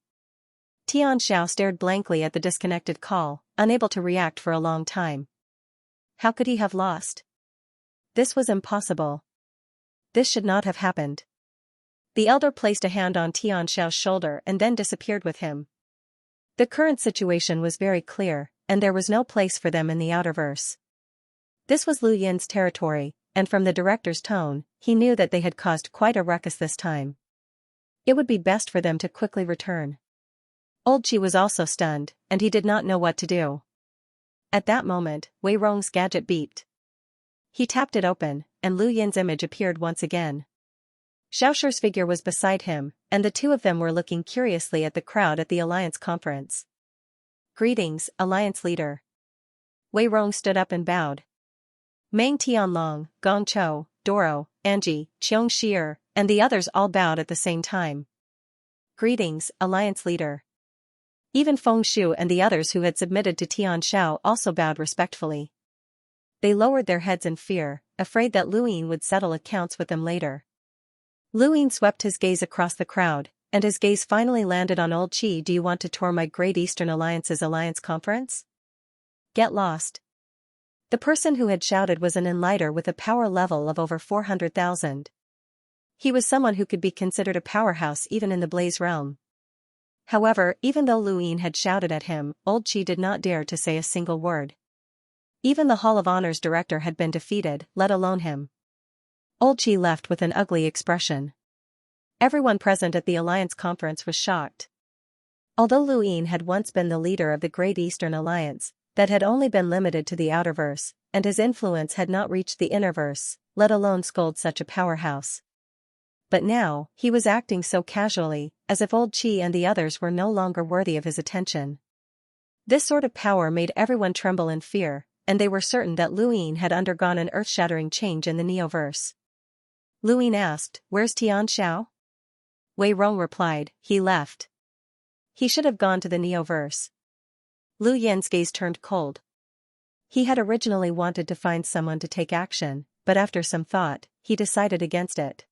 Xianxia stared blankly at the disconnected call, unable to react for a long time. How could he have lost? This was impossible. This should not have happened. The elder placed a hand on Xianxia's shoulder and then disappeared with him. The current situation was very clear, and there was no place for them in the outerverse. This was Lu Yin's territory, and from the director's tone, he knew that they had caused quite a ruckus this time. It would be best for them to quickly return. Old Qi was also stunned, and he did not know what to do. At that moment, Wei Rong's gadget beeped. He tapped it open, and Lu Yin's image appeared once again. Xiaoshi's figure was beside him, and the two of them were looking curiously at the crowd at the Alliance conference. Greetings, Alliance leader. Wei Rong stood up and bowed. Meng Tianlong, Gong Chou, Doro, Anji, Xianxia, and the others all bowed at the same time. Greetings, Alliance leader. Even Feng Shu and the others who had submitted to Xianxia also bowed respectfully. They lowered their heads in fear, afraid that Lu Yin would settle accounts with them later. Lu Yin swept his gaze across the crowd, and his gaze finally landed on Old Qi. Do you want to tour my Great Eastern Alliance's Alliance Conference? Get lost. The person who had shouted was an enlighter with a power level of over 400,000. He was someone who could be considered a powerhouse even in the Blaze realm. However, even though Lu Yin had shouted at him, Old Qi did not dare to say a single word. Even the Hall of Honor's director had been defeated, let alone him. Old Qi left with an ugly expression. Everyone present at the Alliance conference was shocked. Although Lu Yin had once been the leader of the Great Eastern Alliance, that had only been limited to the outerverse, and his influence had not reached the innerverse, let alone scold such a powerhouse. But now, he was acting so casually, as if Old Qi and the others were no longer worthy of his attention. This sort of power made everyone tremble in fear, and they were certain that Lu Yin had undergone an earth-shattering change in the Neoverse. Lu Yin asked, "Where's Xianxia?" Wei Rong replied, "He left. He should have gone to the Neoverse." Lu Yin's gaze turned cold. He had originally wanted to find someone to take action, but after some thought, he decided against it.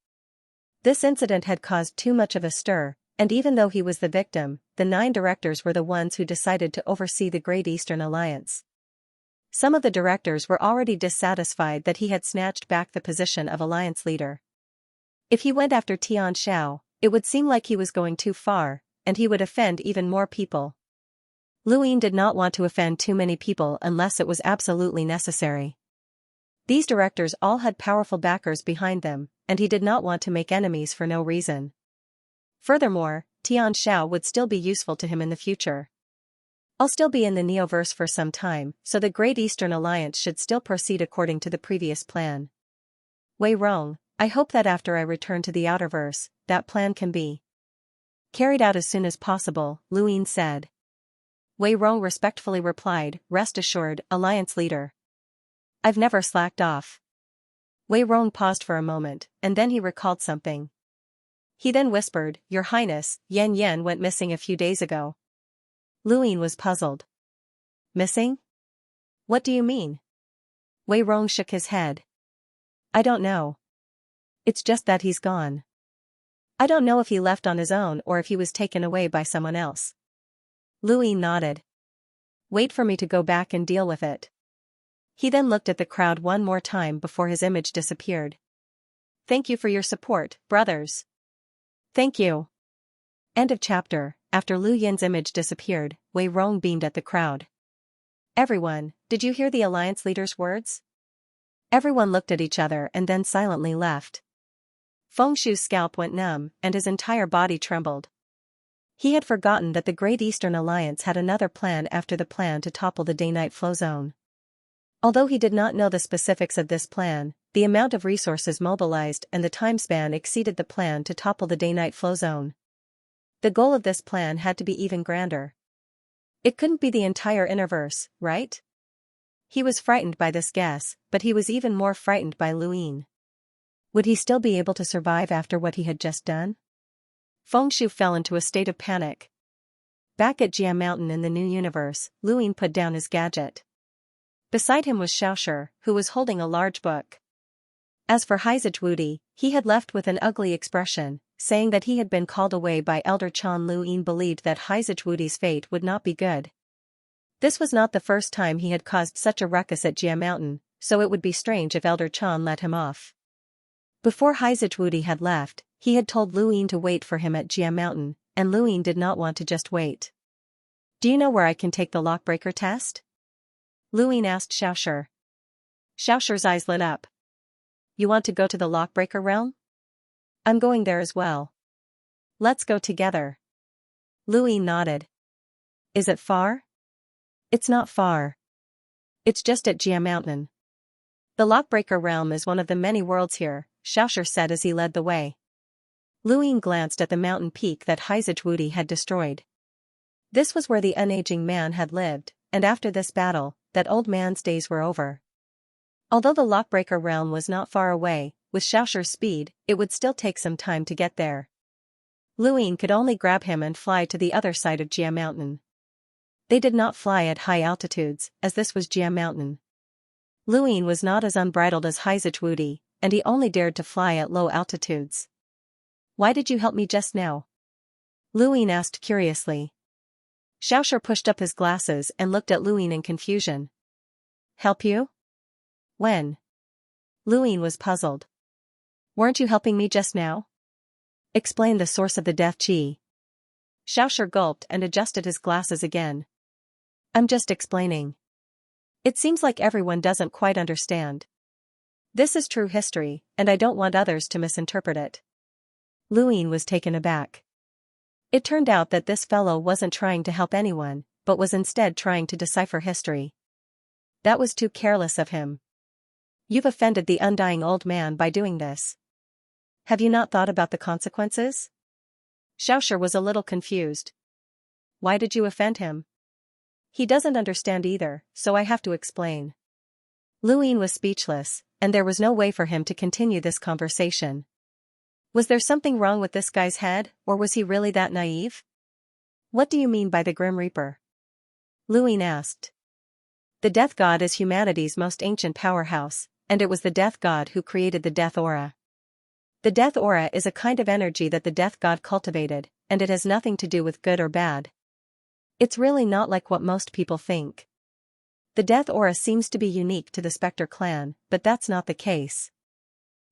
This incident had caused too much of a stir, and even though he was the victim, the 9 directors were the ones who decided to oversee the Great Eastern Alliance. Some of the directors were already dissatisfied that he had snatched back the position of alliance leader. If he went after Xianxia, it would seem like he was going too far, and he would offend even more people. Lu Yin did not want to offend too many people unless it was absolutely necessary. These directors all had powerful backers behind them, and he did not want to make enemies for no reason. Furthermore, Xianxia would still be useful to him in the future. I'll still be in the Neoverse for some time, so the Great Eastern Alliance should still proceed according to the previous plan. Wei Rong, I hope that after I return to the Outerverse, that plan can be carried out as soon as possible, Lu Yin said. Wei Rong respectfully replied, "Rest assured, Alliance leader. I've never slacked off." Wei Rong paused for a moment, and then he recalled something. He then whispered, "Your Highness, Yan Yan went missing a few days ago." Lu Yin was puzzled. Missing? What do you mean? Wei Rong shook his head. I don't know. It's just that he's gone. I don't know if he left on his own or if he was taken away by someone else. Lu Yin nodded. Wait for me to go back and deal with it. He then looked at the crowd one more time before his image disappeared. Thank you for your support, brothers. Thank you. End of chapter. After Lu Yin's image disappeared, Wei Rong beamed at the crowd. Everyone, did you hear the Alliance leader's words? Everyone looked at each other and then silently left. Feng Shu's scalp went numb, and his entire body trembled. He had forgotten that the Great Eastern Alliance had another plan after the plan to topple the day-night flow zone. Although he did not know the specifics of this plan, the amount of resources mobilized and the time span exceeded the plan to topple the day-night flow zone. The goal of this plan had to be even grander. It couldn't be the entire Innerverse, right? He was frightened by this guess, but he was even more frightened by Lu Yin. Would he still be able to survive after what he had just done? Feng Shu fell into a state of panic. Back at Jia Mountain in the new universe, Luin put down his gadget. Beside him was Xiaoxia, who was holding a large book. As for Hizajwudi, he had left with an ugly expression, saying that he had been called away by Elder Chan. Luin believed that Hizajwudi's fate would not be good. This was not the first time he had caused such a ruckus at Jia Mountain, so it would be strange if Elder Chan let him off. Before Hizajwudi had left, he had told Luin to wait for him at Jia Mountain, and Luin did not want to just wait. "Do you know where I can take the lockbreaker test?" Luin asked Xiaoxia. Xiaoxia's eyes lit up. "You want to go to the lockbreaker realm?" "I'm going there as well." "Let's go together." Luin nodded. "Is it far?" "It's not far. It's just at Jia Mountain." "The lockbreaker realm is one of the many worlds here," Xiaoxia said as he led the way. Luin glanced at the mountain peak that Hizajwudi had destroyed. This was where the unaging man had lived, and after this battle, that old man's days were over. Although the lockbreaker realm was not far away, with Xiaoxia's speed, it would still take some time to get there. Luin could only grab him and fly to the other side of Jia Mountain. They did not fly at high altitudes, as this was Jia Mountain. Luin was not as unbridled as Hizajwudi, and he only dared to fly at low altitudes. "Why did you help me just now?" Luin asked curiously. Xiaoxia pushed up his glasses and looked at Luin in confusion. "Help you? When?" Luin was puzzled. "Weren't you helping me just now?" "Explain the source of the death chi." Xiaoxia gulped and adjusted his glasses again. "I'm just explaining. It seems like everyone doesn't quite understand. This is true history, and I don't want others to misinterpret it." Luin was taken aback. It turned out that this fellow wasn't trying to help anyone, but was instead trying to decipher history. That was too careless of him. "You've offended the undying old man by doing this. Have you not thought about the consequences?" Xiaoxia was a little confused. "Why did you offend him?" "He doesn't understand either, so I have to explain." Luin was speechless, and there was no way for him to continue this conversation. Was there something wrong with this guy's head, or was he really that naive? "What do you mean by the Grim Reaper?" Luin asked. The Death God is humanity's most ancient powerhouse, and it was the Death God who created the Death Aura. The Death Aura is a kind of energy that the Death God cultivated, and it has nothing to do with good or bad. It's really not like what most people think. The Death Aura seems to be unique to the Spectre clan, but that's not the case.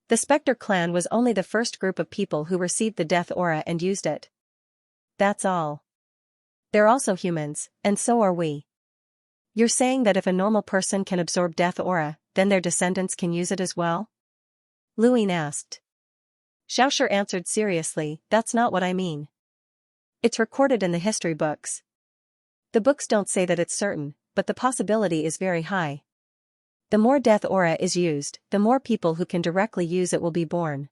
The Spectre clan was only the first group of people who received the Death Aura and used it. That's all. They're also humans, and so are we. You're saying that if a normal person can absorb Death Aura, then their descendants can use it as well? Luin asked. Xiaoxia answered seriously, "That's not what I mean. It's recorded in the history books. The books don't say that it's certain, but the possibility is very high. The more Death Aura is used, the more people who can directly use it will be born.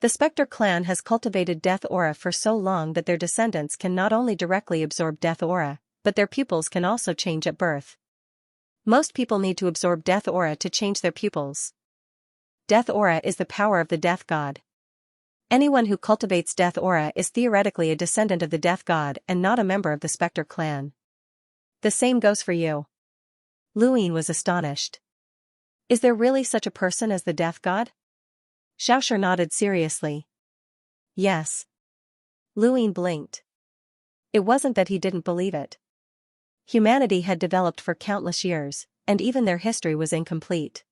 The Spectre clan has cultivated Death Aura for so long that their descendants can not only directly absorb Death Aura, but their pupils can also change at birth. Most people need to absorb Death Aura to change their pupils. Death Aura is the power of the Death God. Anyone who cultivates Death Aura is theoretically a descendant of the Death God and not a member of the Spectre clan. The same goes for you." Luin was astonished. "Is there really such a person as the Death God?" Xiaoxia nodded seriously. "Yes." Luin blinked. It wasn't that he didn't believe it. Humanity had developed for countless years, and even their history was incomplete.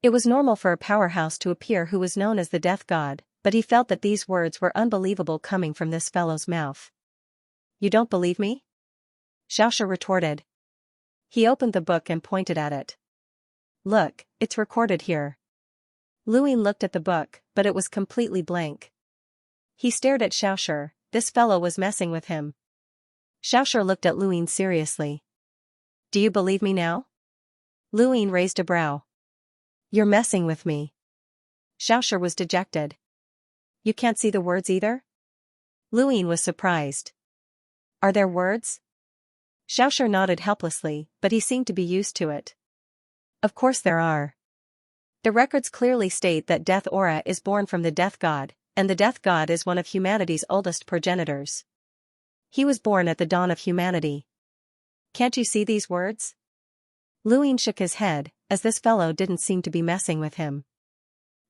It was normal for a powerhouse to appear who was known as the Death God, but he felt that these words were unbelievable coming from this fellow's mouth. "You don't believe me?" Xiaoxia retorted. He opened the book and pointed at it. "Look, it's recorded here." Luin looked at the book, but it was completely blank. He stared at Xiaoxia. This fellow was messing with him. Xiaoxia looked at Luin seriously. "Do you believe me now?" Luin raised a brow. "You're messing with me." Xiaoxia was dejected. "You can't see the words either?" Luin was surprised. "Are there words?" Xiaoxia nodded helplessly, but he seemed to be used to it. "Of course there are. The records clearly state that Death Aura is born from the Death God, and the Death God is one of humanity's oldest progenitors. He was born at the dawn of humanity. Can't you see these words? Luin shook his head, as this fellow didn't seem to be messing with him.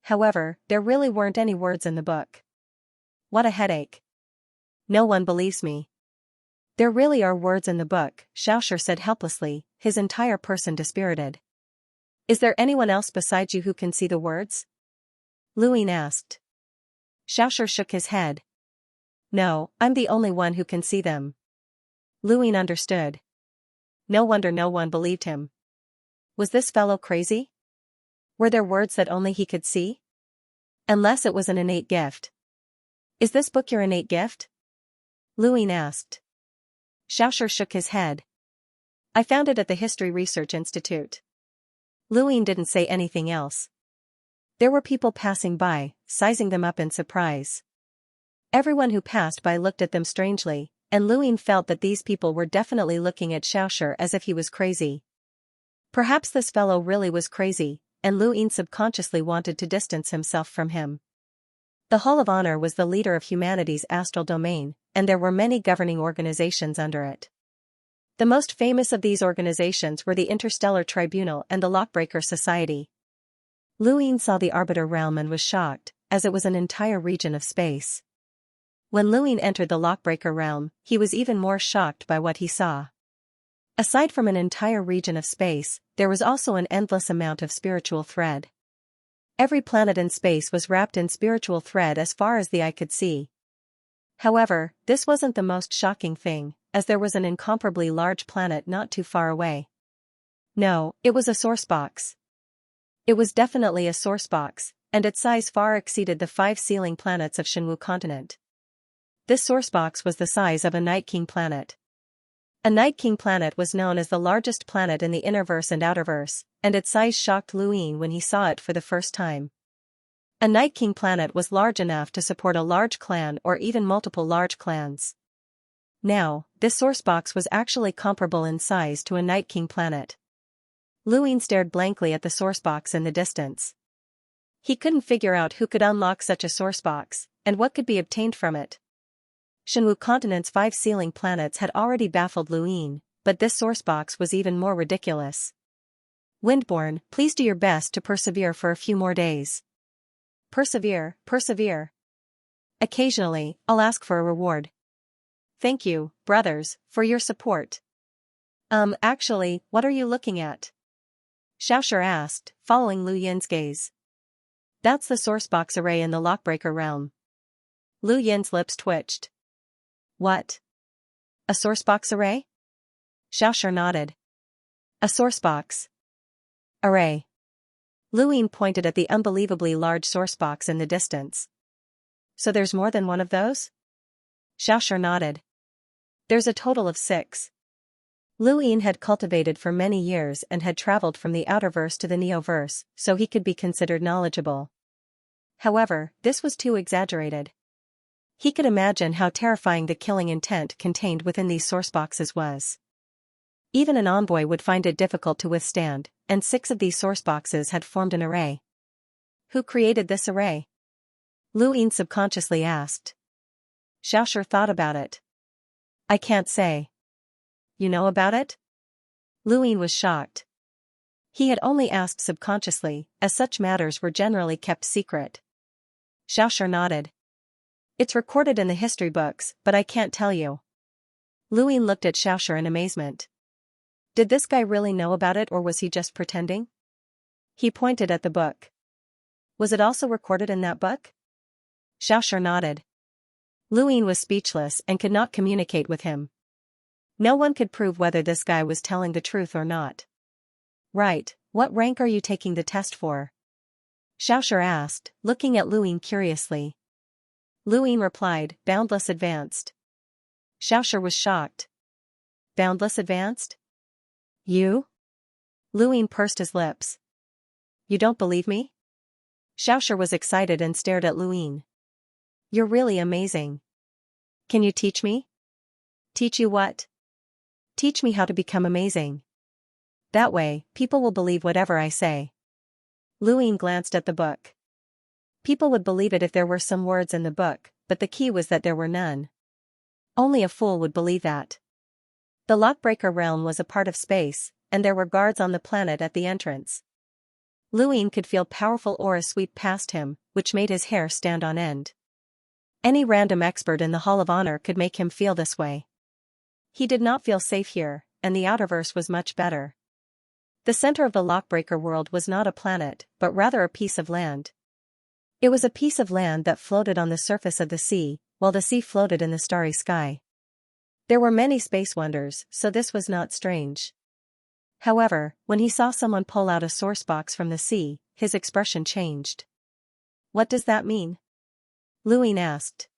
However, there really weren't any words in the book. What a headache. No one believes me. There really are words in the book, Xianxia said helplessly, his entire person dispirited. Is there anyone else besides you who can see the words? Luin asked. Xianxia shook his head. No, I'm the only one who can see them. Luin understood. No wonder no one believed him. Was this fellow crazy? Were there words that only he could see? Unless it was an innate gift. Is this book your innate gift? Luin asked. Xianxia shook his head. I found it at the History Research Institute. Luin didn't say anything else. There were people passing by, sizing them up in surprise. Everyone who passed by looked at them strangely, and Luin felt that these people were definitely looking at Xianxia as if he was crazy. Perhaps this fellow really was crazy, and Luin subconsciously wanted to distance himself from him. The Hall of Honor was the leader of humanity's astral domain, and there were many governing organizations under it. The most famous of these organizations were the Interstellar Tribunal and the Lockbreaker Society. Luin saw the Arbiter Realm and was shocked, as it was an entire region of space. When Luin entered the Lockbreaker Realm, he was even more shocked by what he saw. Aside from an entire region of space, there was also an endless amount of spiritual thread. Every planet in space was wrapped in spiritual thread as far as the eye could see. However, this wasn't the most shocking thing, as there was an incomparably large planet not too far away. No, it was a source box. It was definitely a source box, and its size far exceeded the 5 sealing planets of Shenwu continent. This source box was the size of a Night King planet. A Night King planet was known as the largest planet in the Innerverse and Outerverse, and its size shocked Luin when he saw it for the first time. A Night King planet was large enough to support a large clan or even multiple large clans. Now, this source box was actually comparable in size to a Night King planet. Luin stared blankly at the source box in the distance. He couldn't figure out who could unlock such a source box, and what could be obtained from it. Shenwu continent's 5 sealing planets had already baffled Luin, but this source box was even more ridiculous. Windborn, please do your best to persevere for a few more days. Persevere, persevere. Occasionally, I'll ask for a reward. Thank you, brothers, for your support. Actually, what are you looking at? Xianxia asked, following Lu Yin's gaze. That's the source box array in the Lockbreaker realm. Lu Yin's lips twitched. What? A source box array? Xianxia nodded. A source box array. Luin pointed at the unbelievably large source box in the distance. So there's more than one of those? Xianxia nodded. There's a total of 6. Luin had cultivated for many years and had traveled from the Outerverse to the Neoverse, so he could be considered knowledgeable. However, this was too exaggerated. He could imagine how terrifying the killing intent contained within these source boxes was. Even an envoy would find it difficult to withstand, and 6 of these source boxes had formed an array. Who created this array? Luin subconsciously asked. Xianxia thought about it. I can't say. You know about it? Luin was shocked. He had only asked subconsciously, as such matters were generally kept secret. Xianxia nodded. It's recorded in the history books, but I can't tell you. Luin looked at Xianxia in amazement. Did this guy really know about it or was he just pretending? He pointed at the book. Was it also recorded in that book? Xianxia nodded. Luin was speechless and could not communicate with him. No one could prove whether this guy was telling the truth or not. Right, what rank are you taking the test for? Xianxia asked, looking at Luin curiously. Luin replied, Boundless Advanced. Xianxia was shocked. Boundless Advanced? You? Luin pursed his lips. You don't believe me? Xianxia was excited and stared at Luin. You're really amazing. Can you teach me? Teach you what? Teach me how to become amazing. That way, people will believe whatever I say. Luin glanced at the book. People would believe it if there were some words in the book, but the key was that there were none. Only a fool would believe that. The Lockbreaker realm was a part of space, and there were guards on the planet at the entrance. Luin could feel powerful aura sweep past him, which made his hair stand on end. Any random expert in the Hall of Honor could make him feel this way. He did not feel safe here, and the Outerverse was much better. The center of the Lockbreaker world was not a planet, but rather a piece of land. It was a piece of land that floated on the surface of the sea, while the sea floated in the starry sky. There were many space wonders, so this was not strange. However, when he saw someone pull out a source box from the sea, his expression changed. What does that mean? Luin asked.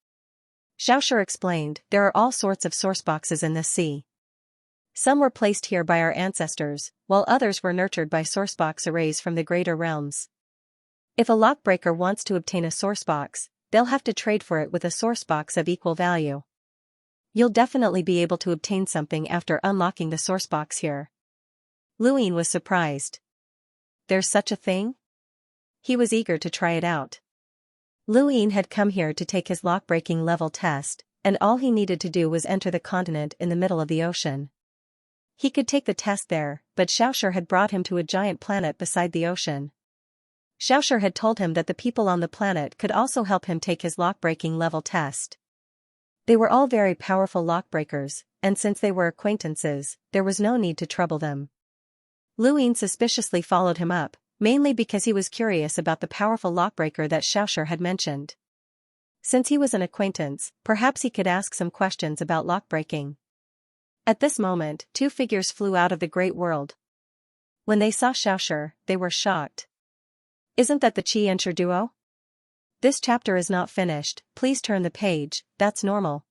Xianxia explained, there are all sorts of source boxes in this sea. Some were placed here by our ancestors, while others were nurtured by sourcebox arrays from the greater realms. If a lockbreaker wants to obtain a sourcebox, they'll have to trade for it with a sourcebox of equal value. You'll definitely be able to obtain something after unlocking the sourcebox here. Luin was surprised. There's such a thing? He was eager to try it out. Luin had come here to take his lockbreaking level test, and all he needed to do was enter the continent in the middle of the ocean. He could take the test there, but Xianxia had brought him to a giant planet beside the ocean. Xianxia had told him that the people on the planet could also help him take his lockbreaking level test. They were all very powerful lockbreakers, and since they were acquaintances, there was no need to trouble them. Luin suspiciously followed him up, mainly because he was curious about the powerful lockbreaker that Xianxia had mentioned. Since he was an acquaintance, perhaps he could ask some questions about lockbreaking. At this moment, two figures flew out of the great world. When they saw Xianxia, they were shocked. Isn't that the Xianxia duo? This chapter is not finished, please turn the page, that's normal.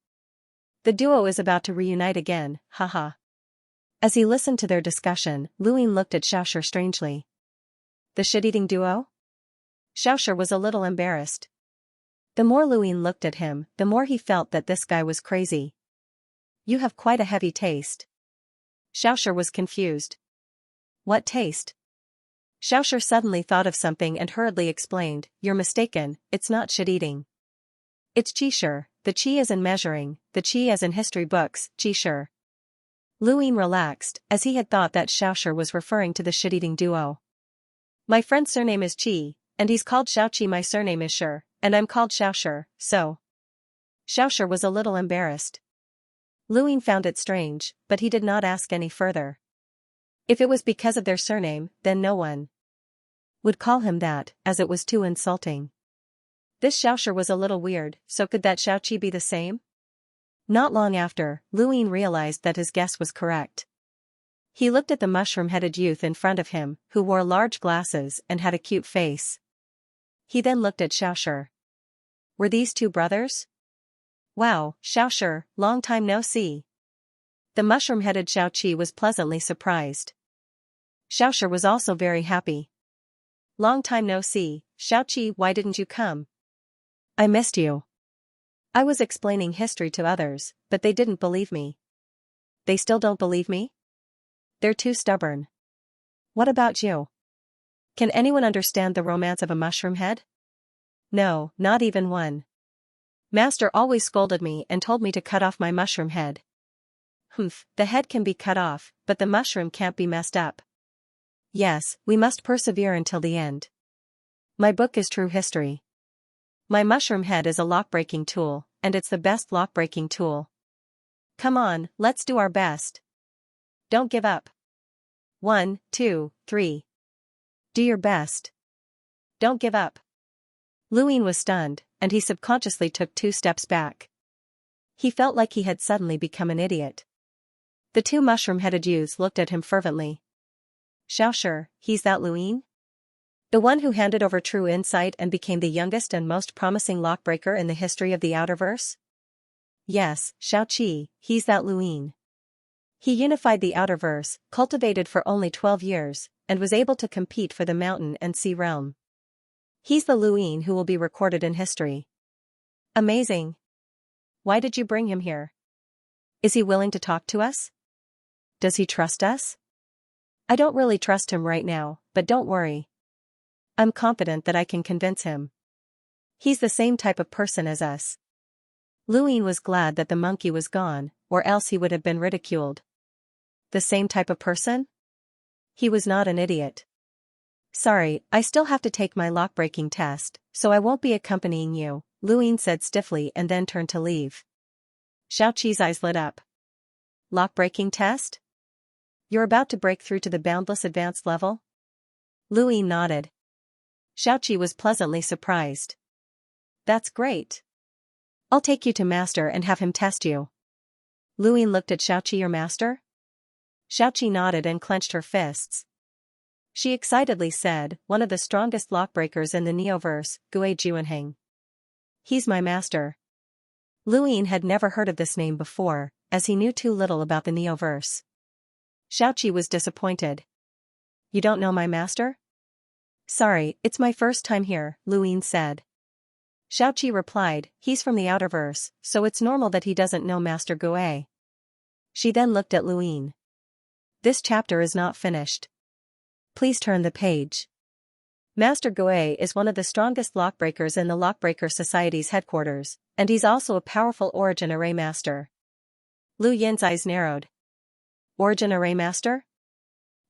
The duo is about to reunite again, haha. As he listened to their discussion, Luin looked at Xianxia strangely. The shit-eating duo? Xianxia was a little embarrassed. The more Luin looked at him, the more he felt that this guy was crazy. You have quite a heavy taste. Xianxia was confused. What taste? Xianxia suddenly thought of something and hurriedly explained, you're mistaken, it's not shit-eating. It's qi-shi, the qi as in measuring, the qi as in history books, qi-shi. Luin relaxed, as he had thought that Xianxia was referring to the shit-eating duo. My friend's surname is Qi, and he's called Xiaoqi. My surname is Shi, and I'm called Xiaoshi, so. Xianxia was a little embarrassed. Luin found it strange, but he did not ask any further. If it was because of their surname, then no one would call him that, as it was too insulting. This Xiaoshi was a little weird, so could that Xiaoqi be the same? Not long after, Luin realized that his guess was correct. He looked at the mushroom-headed youth in front of him, who wore large glasses and had a cute face. He then looked at Xiaoshi. Were these two brothers? Wow, Xiaoshi, long time no see. The mushroom-headed Xiaoqi was pleasantly surprised. Xiaoshi was also very happy. Long time no see, Xiaoqi, why didn't you come? I missed you. I was explaining history to others, but they didn't believe me. They still don't believe me? They're too stubborn. What about you? Can anyone understand the romance of a mushroom head? No, not even one. Master always scolded me and told me to cut off my mushroom head. Humph, the head can be cut off, but the mushroom can't be messed up. Yes, we must persevere until the end. My book is true history. My mushroom head is a lock-breaking tool, and it's the best lock-breaking tool. Come on, let's do our best. Don't give up. 1, 2, 3. Do your best. Don't give up. Luin was stunned, and he subconsciously took 2 steps back. He felt like he had suddenly become an idiot. The 2 mushroom-headed youths looked at him fervently. Xiaoshi, he's that Luin? The one who handed over true insight and became the youngest and most promising lockbreaker in the history of the Outerverse? Yes, Xiaoqi, he's that Luin. He unified the Outerverse, cultivated for only 12 years, and was able to compete for the mountain and sea realm. He's the Luin who will be recorded in history. Amazing. Why did you bring him here? Is he willing to talk to us? Does he trust us? I don't really trust him right now, but don't worry. I'm confident that I can convince him. He's the same type of person as us. Luin was glad that the monkey was gone, or else he would have been ridiculed. The same type of person? He was not an idiot. Sorry, I still have to take my lock-breaking test, so I won't be accompanying you, Luin said stiffly and then turned to leave. Xiaoqi's eyes lit up. Lock-breaking test? You're about to break through to the boundless advanced level? Luin nodded. Xiaoqi was pleasantly surprised. That's great. I'll take you to Master and have him test you. Luin looked at Xiaoqi. Your master? Xiaoqi nodded and clenched her fists. She excitedly said, one of the strongest lockbreakers in the Neoverse, Gui Juanheng. He's my master. Luin had never heard of this name before, as he knew too little about the Neoverse. Xiaoqi was disappointed. You don't know my master? Sorry, it's my first time here, Luin said. Xiaoqi replied, he's from the Outerverse, so it's normal that he doesn't know Master Gui. She then looked at Luin. This chapter is not finished. Please turn the page. Master Gui is one of the strongest lockbreakers in the Lockbreaker Society's headquarters, and he's also a powerful Origin Array Master. Lu Yin's eyes narrowed. Origin Array Master?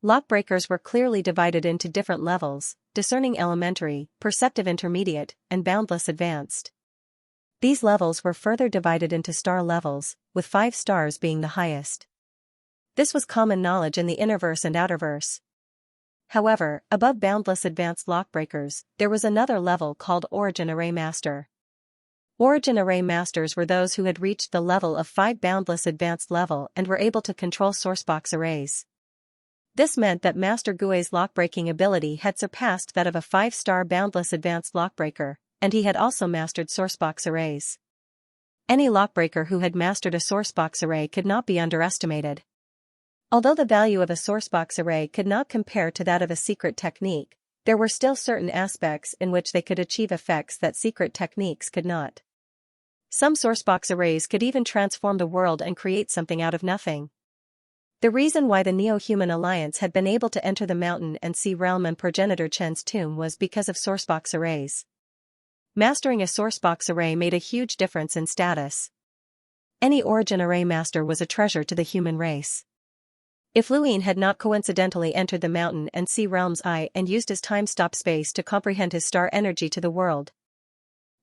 Lockbreakers were clearly divided into different levels: Discerning Elementary, Perceptive Intermediate, and Boundless Advanced. These levels were further divided into star levels, with 5 stars being the highest. This was common knowledge in the Innerverse and Outerverse. However, above Boundless Advanced Lockbreakers, there was another level called Origin Array Master. Origin Array Masters were those who had reached the level of 5 Boundless Advanced level and were able to control sourcebox arrays. This meant that Master Gui's lockbreaking ability had surpassed that of a 5-star Boundless Advanced Lockbreaker, and he had also mastered sourcebox arrays. Any lockbreaker who had mastered a sourcebox array could not be underestimated. Although the value of a sourcebox array could not compare to that of a secret technique, there were still certain aspects in which they could achieve effects that secret techniques could not. Some sourcebox arrays could even transform the world and create something out of nothing. The reason why the Neo-Human Alliance had been able to enter the Mountain and Sea Realm and Progenitor Chen's tomb was because of sourcebox arrays. Mastering a sourcebox array made a huge difference in status. Any Origin Array Master was a treasure to the human race. If Luin had not coincidentally entered the Mountain and Sea Realm's eye and used his time-stop space to comprehend his star energy to the world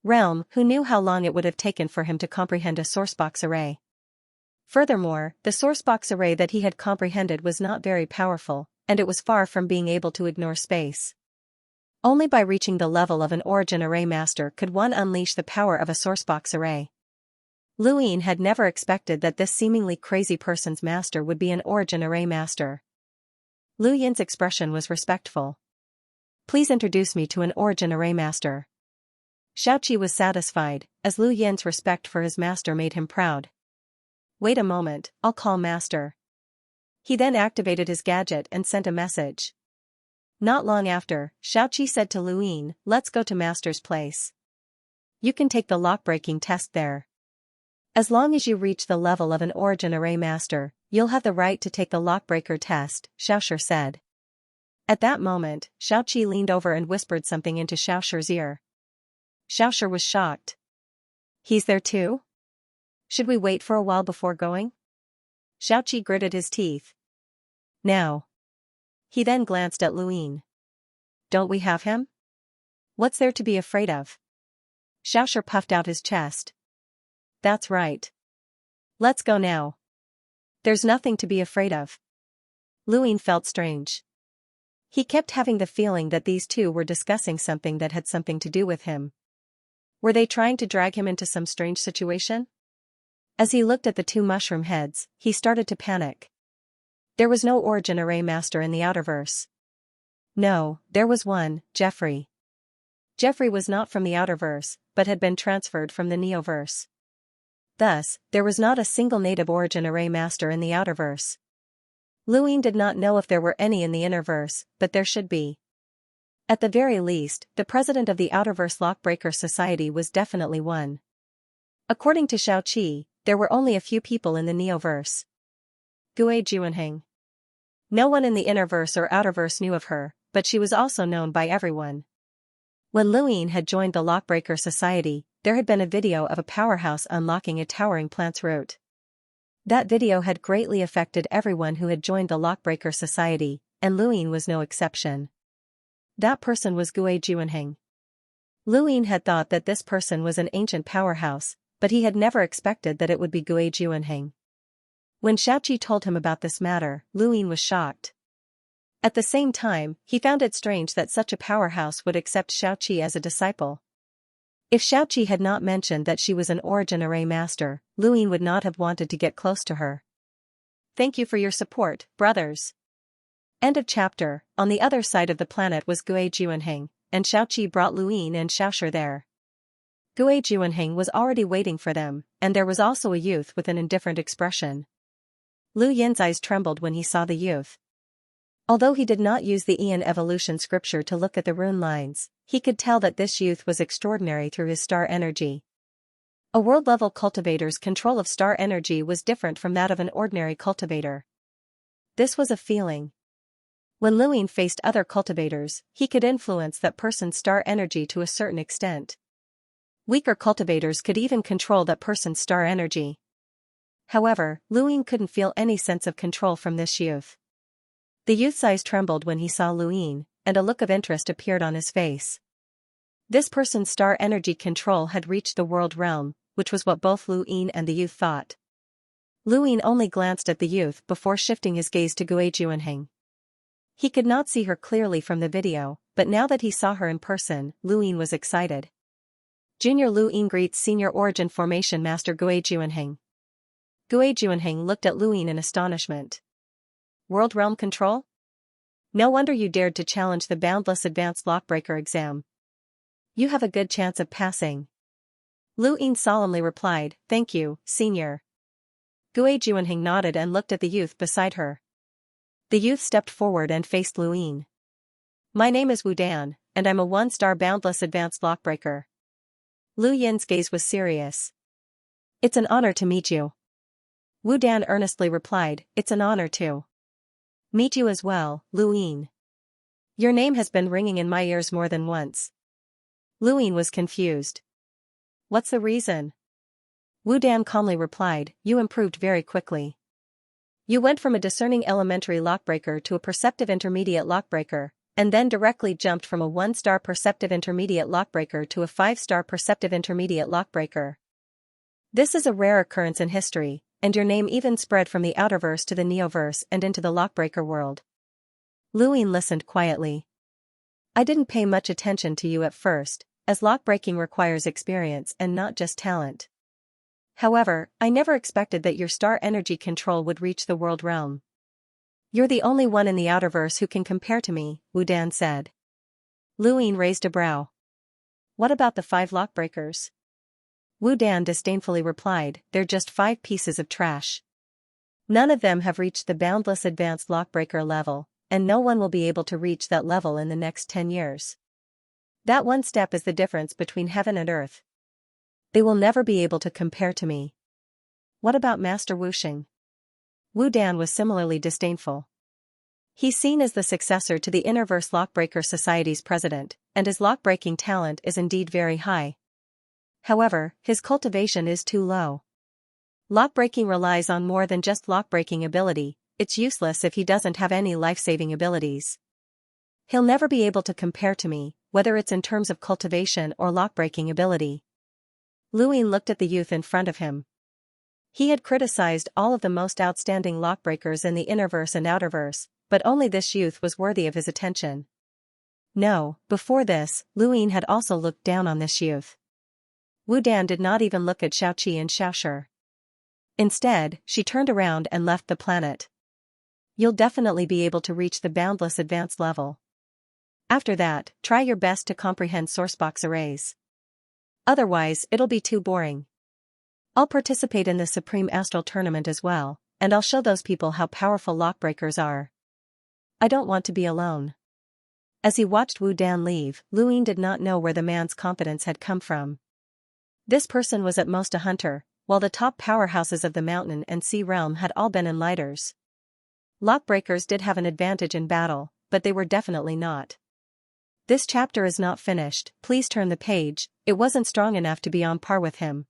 realm, who knew how long it would have taken for him to comprehend a sourcebox array? Furthermore, the sourcebox array that he had comprehended was not very powerful, and it was far from being able to ignore space. Only by reaching the level of an Origin Array Master could one unleash the power of a sourcebox array. Luin had never expected that this seemingly crazy person's master would be an Origin Array Master. Lu Yin's expression was respectful. Please introduce me to an Origin Array Master. Xiaoqi was satisfied, as Lu Yin's respect for his master made him proud. Wait a moment, I'll call Master. He then activated his gadget and sent a message. Not long after, Xiaoqi said to Luin, let's go to Master's place. You can take the lockbreaking test there. As long as you reach the level of an Origin Array Master, you'll have the right to take the lockbreaker test, Xiaoshi said. At that moment, Xiaoqi leaned over and whispered something into Xiaoshi's ear. Xiaoshi was shocked. He's there too? Should we wait for a while before going? Xiaoqi gritted his teeth. Now. He then glanced at Luin. Don't we have him? What's there to be afraid of? Xiaoshi puffed out his chest. That's right. Let's go now. There's nothing to be afraid of. Luin felt strange. He kept having the feeling that these two were discussing something that had something to do with him. Were they trying to drag him into some strange situation? As he looked at the 2 mushroom heads, he started to panic. There was no Origin Array Master in the Outerverse. No, there was one, Jeffrey. Jeffrey was not from the Outerverse, but had been transferred from the Neoverse. Thus, there was not a single native Origin Array Master in the Outerverse. Luin did not know if there were any in the Innerverse, but there should be. At the very least, the president of the Outerverse Lockbreaker Society was definitely one. According to Xiaoqi, there were only a few people in the Neoverse. Gui Juanheng. No one in the Innerverse or Outerverse knew of her, but she was also known by everyone. When Luin had joined the Lockbreaker Society, there had been a video of a powerhouse unlocking a towering plant's root. That video had greatly affected everyone who had joined the Lockbreaker Society, and Luyin was no exception. That person was Gui Juanheng. Luyin had thought that this person was an ancient powerhouse, but he had never expected that it would be Gui Juanheng. When Xiaoqi told him about this matter, Luyin was shocked. At the same time, he found it strange that such a powerhouse would accept Xiaoqi as a disciple. If Xiaoqi had not mentioned that she was an origin array master, Luyin would not have wanted to get close to her. Thank you for your support, brothers. End of chapter. On the other side of the planet was Gui Juanheng, and Xiaoqi brought Luyin and Xiaoshur there. Gui Juanheng was already waiting for them, and there was also a youth with an indifferent expression. Lu Yin's eyes trembled when he saw the youth. Although he did not use the Aeon evolution scripture to look at the rune lines, he could tell that this youth was extraordinary through his star energy. A world-level cultivator's control of star energy was different from that of an ordinary cultivator. This was a feeling. When Luyin faced other cultivators, he could influence that person's star energy to a certain extent. Weaker cultivators could even control that person's star energy. However, Luyin couldn't feel any sense of control from this youth. The youth's eyes trembled when he saw Luyin, and a look of interest appeared on his face. This person's star energy control had reached the world realm, which was what both Luyin and the youth thought. Luyin only glanced at the youth before shifting his gaze to Gui Juanheng. He could not see her clearly from the video, but now that he saw her in person, Luyin was excited. Junior Luyin greets Senior Origin Formation Master Gui Juanheng. Gui Juanheng looked at Luyin in astonishment. World Realm Control? No wonder you dared to challenge the Boundless Advanced Lockbreaker exam. You have a good chance of passing. Luyin solemnly replied, Thank you, Senior. Gui Juanheng nodded and looked at the youth beside her. The youth stepped forward and faced Luyin. My name is Wu Dan, and I'm a 1-star Boundless Advanced Lockbreaker. Lu Yin's gaze was serious. It's an honor to meet you. Wu Dan earnestly replied, It's an honor to meet you as well, Luyin. Your name has been ringing in my ears more than once. Luyin was confused. What's the reason? Wu Dan calmly replied, You improved very quickly. You went from a discerning elementary lockbreaker to a perceptive intermediate lockbreaker, and then directly jumped from a 1-star perceptive intermediate lockbreaker to a 5-star perceptive intermediate lockbreaker. This is a rare occurrence in history, and your name even spread from the Outerverse to the Neoverse and into the Lockbreaker world. Luyin listened quietly. I didn't pay much attention to you at first, as lockbreaking requires experience and not just talent. However, I never expected that your star energy control would reach the world realm. You're the only one in the Outerverse who can compare to me, Wu Dan said. Luyin raised a brow. What about the 5 lockbreakers? Wu Dan disdainfully replied, They're just 5 pieces of trash. None of them have reached the Boundless Advanced Lockbreaker level, and no one will be able to reach that level in the next 10 years. That one step is the difference between heaven and earth. They will never be able to compare to me. What about Master Wuxing? Wu Dan was similarly disdainful. He's seen as the successor to the Innerverse Lockbreaker Society's president, and his lockbreaking talent is indeed very high. However, his cultivation is too low. Lockbreaking relies on more than just lockbreaking ability, it's useless if he doesn't have any life-saving abilities. He'll never be able to compare to me, whether it's in terms of cultivation or lockbreaking ability. Luyin looked at the youth in front of him. He had criticized all of the most outstanding lockbreakers in the Innerverse and Outerverse, but only this youth was worthy of his attention. No, before this, Luyin had also looked down on this youth. Wu Dan did not even look at Xiaoqi and Xiaoshur. Instead, she turned around and left the planet. You'll definitely be able to reach the Boundless Advanced level. After that, try your best to comprehend sourcebox arrays. Otherwise, it'll be too boring. I'll participate in the Supreme Astral Tournament as well, and I'll show those people how powerful lockbreakers are. I don't want to be alone. As he watched Wu Dan leave, Luyin did not know where the man's confidence had come from. This person was at most a hunter, while the top powerhouses of the mountain and sea realm had all been enlighters. Lockbreakers did have an advantage in battle, but they were definitely not This chapter is not finished, please turn the page. It wasn't strong enough to be on par with him.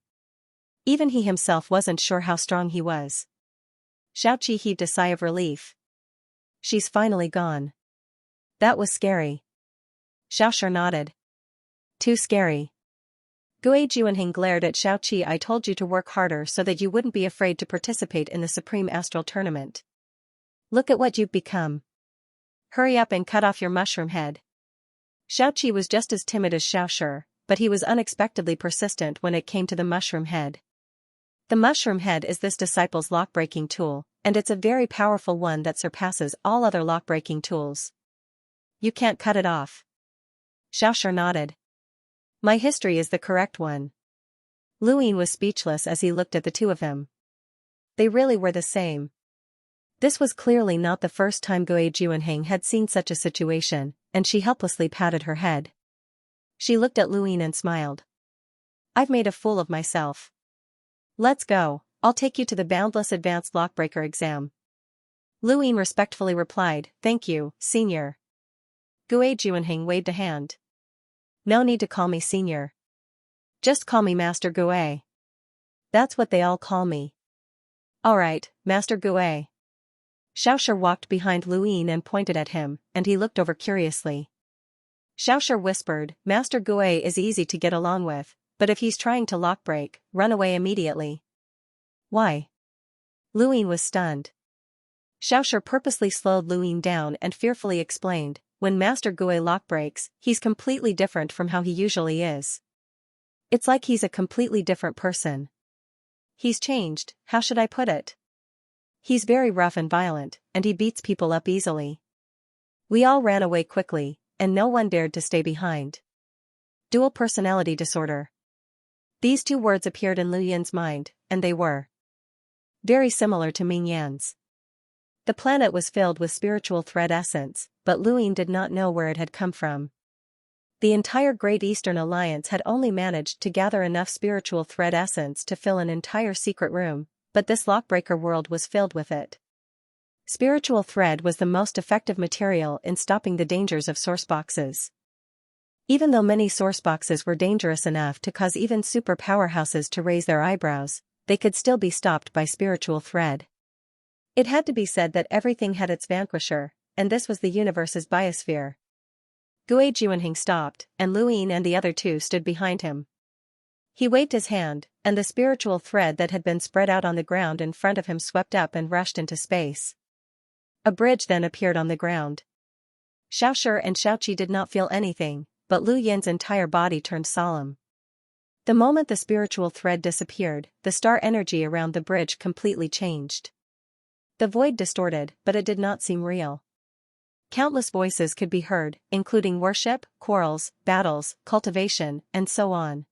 Even he himself wasn't sure how strong he was. Xianxia heaved a sigh of relief. She's finally gone. That was scary. Xiaoshur nodded. Too scary. Gui Juanheng glared at Xianxia. I told you to work harder so that you wouldn't be afraid to participate in the Supreme Astral Tournament. Look at what you've become. Hurry up and cut off your mushroom head. Xianxia was just as timid as Xiaoshur, but he was unexpectedly persistent when it came to the mushroom head. The mushroom head is this disciple's lock-breaking tool, and it's a very powerful one that surpasses all other lock-breaking tools. You can't cut it off. Xiaoshur nodded. My history is the correct one. Luyin was speechless as he looked at the two of them. They really were the same. This was clearly not the first time Gui Juanheng had seen such a situation, and she helplessly patted her head. She looked at Luyin and smiled. I've made a fool of myself. Let's go, I'll take you to the Boundless Advanced Lockbreaker exam. Luyin respectfully replied, thank you, senior. Gui Juanheng waved a hand. No need to call me senior. Just call me Master Gui. That's what they all call me. Alright, Master Gui. Xiaoshur walked behind Luyin and pointed at him, and he looked over curiously. Xiaoshur whispered, Master Gui is easy to get along with, but if he's trying to lockbreak, run away immediately. Why? Luyin was stunned. Xiaoshur purposely slowed Luyin down and fearfully explained, when Master Gui lockbreaks, he's completely different from how he usually is. It's like he's a completely different person. He's changed, how should I put it? He's very rough and violent, and he beats people up easily. We all ran away quickly, and no one dared to stay behind. Dual personality disorder. These two words appeared in Luyin's mind, and they were very similar to Ming Yan's. The planet was filled with spiritual thread essence, but Luyin did not know where it had come from. The entire Great Eastern Alliance had only managed to gather enough spiritual thread essence to fill an entire secret room, but this lockbreaker world was filled with it. Spiritual thread was the most effective material in stopping the dangers of source boxes. Even though many source boxes were dangerous enough to cause even super powerhouses to raise their eyebrows, they could still be stopped by spiritual thread. It had to be said that everything had its vanquisher, and this was the universe's biosphere. Gui Juanheng stopped, and Luyin and the other two stood behind him. He waved his hand, and the spiritual thread that had been spread out on the ground in front of him swept up and rushed into space. A bridge then appeared on the ground. Xiaoshur and Xianxia did not feel anything, but Luyin's entire body turned solemn. The moment the spiritual thread disappeared, the star energy around the bridge completely changed. The void distorted, but it did not seem real. Countless voices could be heard, including worship, quarrels, battles, cultivation, and so on.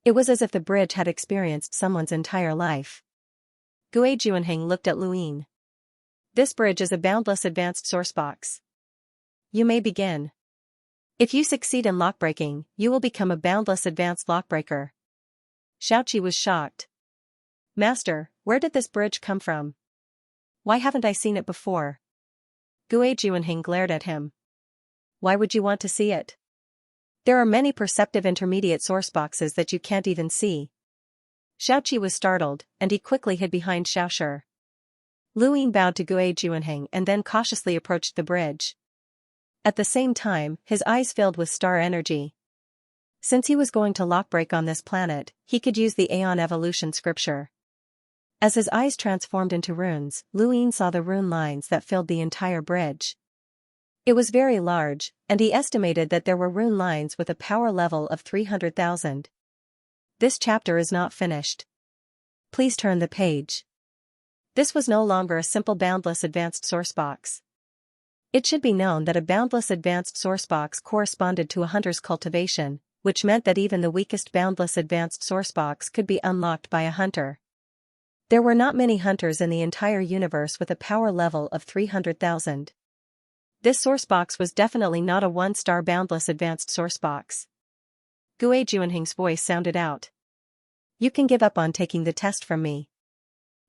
It was as if the bridge had experienced someone's entire life. Gui Juanheng looked at Luyin. This bridge is a boundless advanced source box. You may begin. If you succeed in lockbreaking, you will become a boundless advanced lockbreaker. Xianxia was shocked. Master, where did this bridge come from? Why haven't I seen it before? Gui Juanheng glared at him. Why would you want to see it? There are many perceptive intermediate source boxes that you can't even see. Xianxia was startled, and he quickly hid behind Xiaoshur. Luyin bowed to Gui Juanheng and then cautiously approached the bridge. At the same time, his eyes filled with star energy. Since he was going to lockbreak on this planet, he could use the Aeon Evolution scripture. As his eyes transformed into runes, Luyin saw the rune lines that filled the entire bridge. It was very large, and he estimated that there were rune lines with a power level of 300,000. This chapter is not finished. Please turn the page. This was no longer a simple boundless advanced source box. It should be known that a boundless advanced source box corresponded to a hunter's cultivation, which meant that even the weakest boundless advanced source box could be unlocked by a hunter. There were not many hunters in the entire universe with a power level of 300,000. This source box was definitely not a one-star boundless advanced source box. Gui Juanheng's voice sounded out. You can give up on taking the test from me.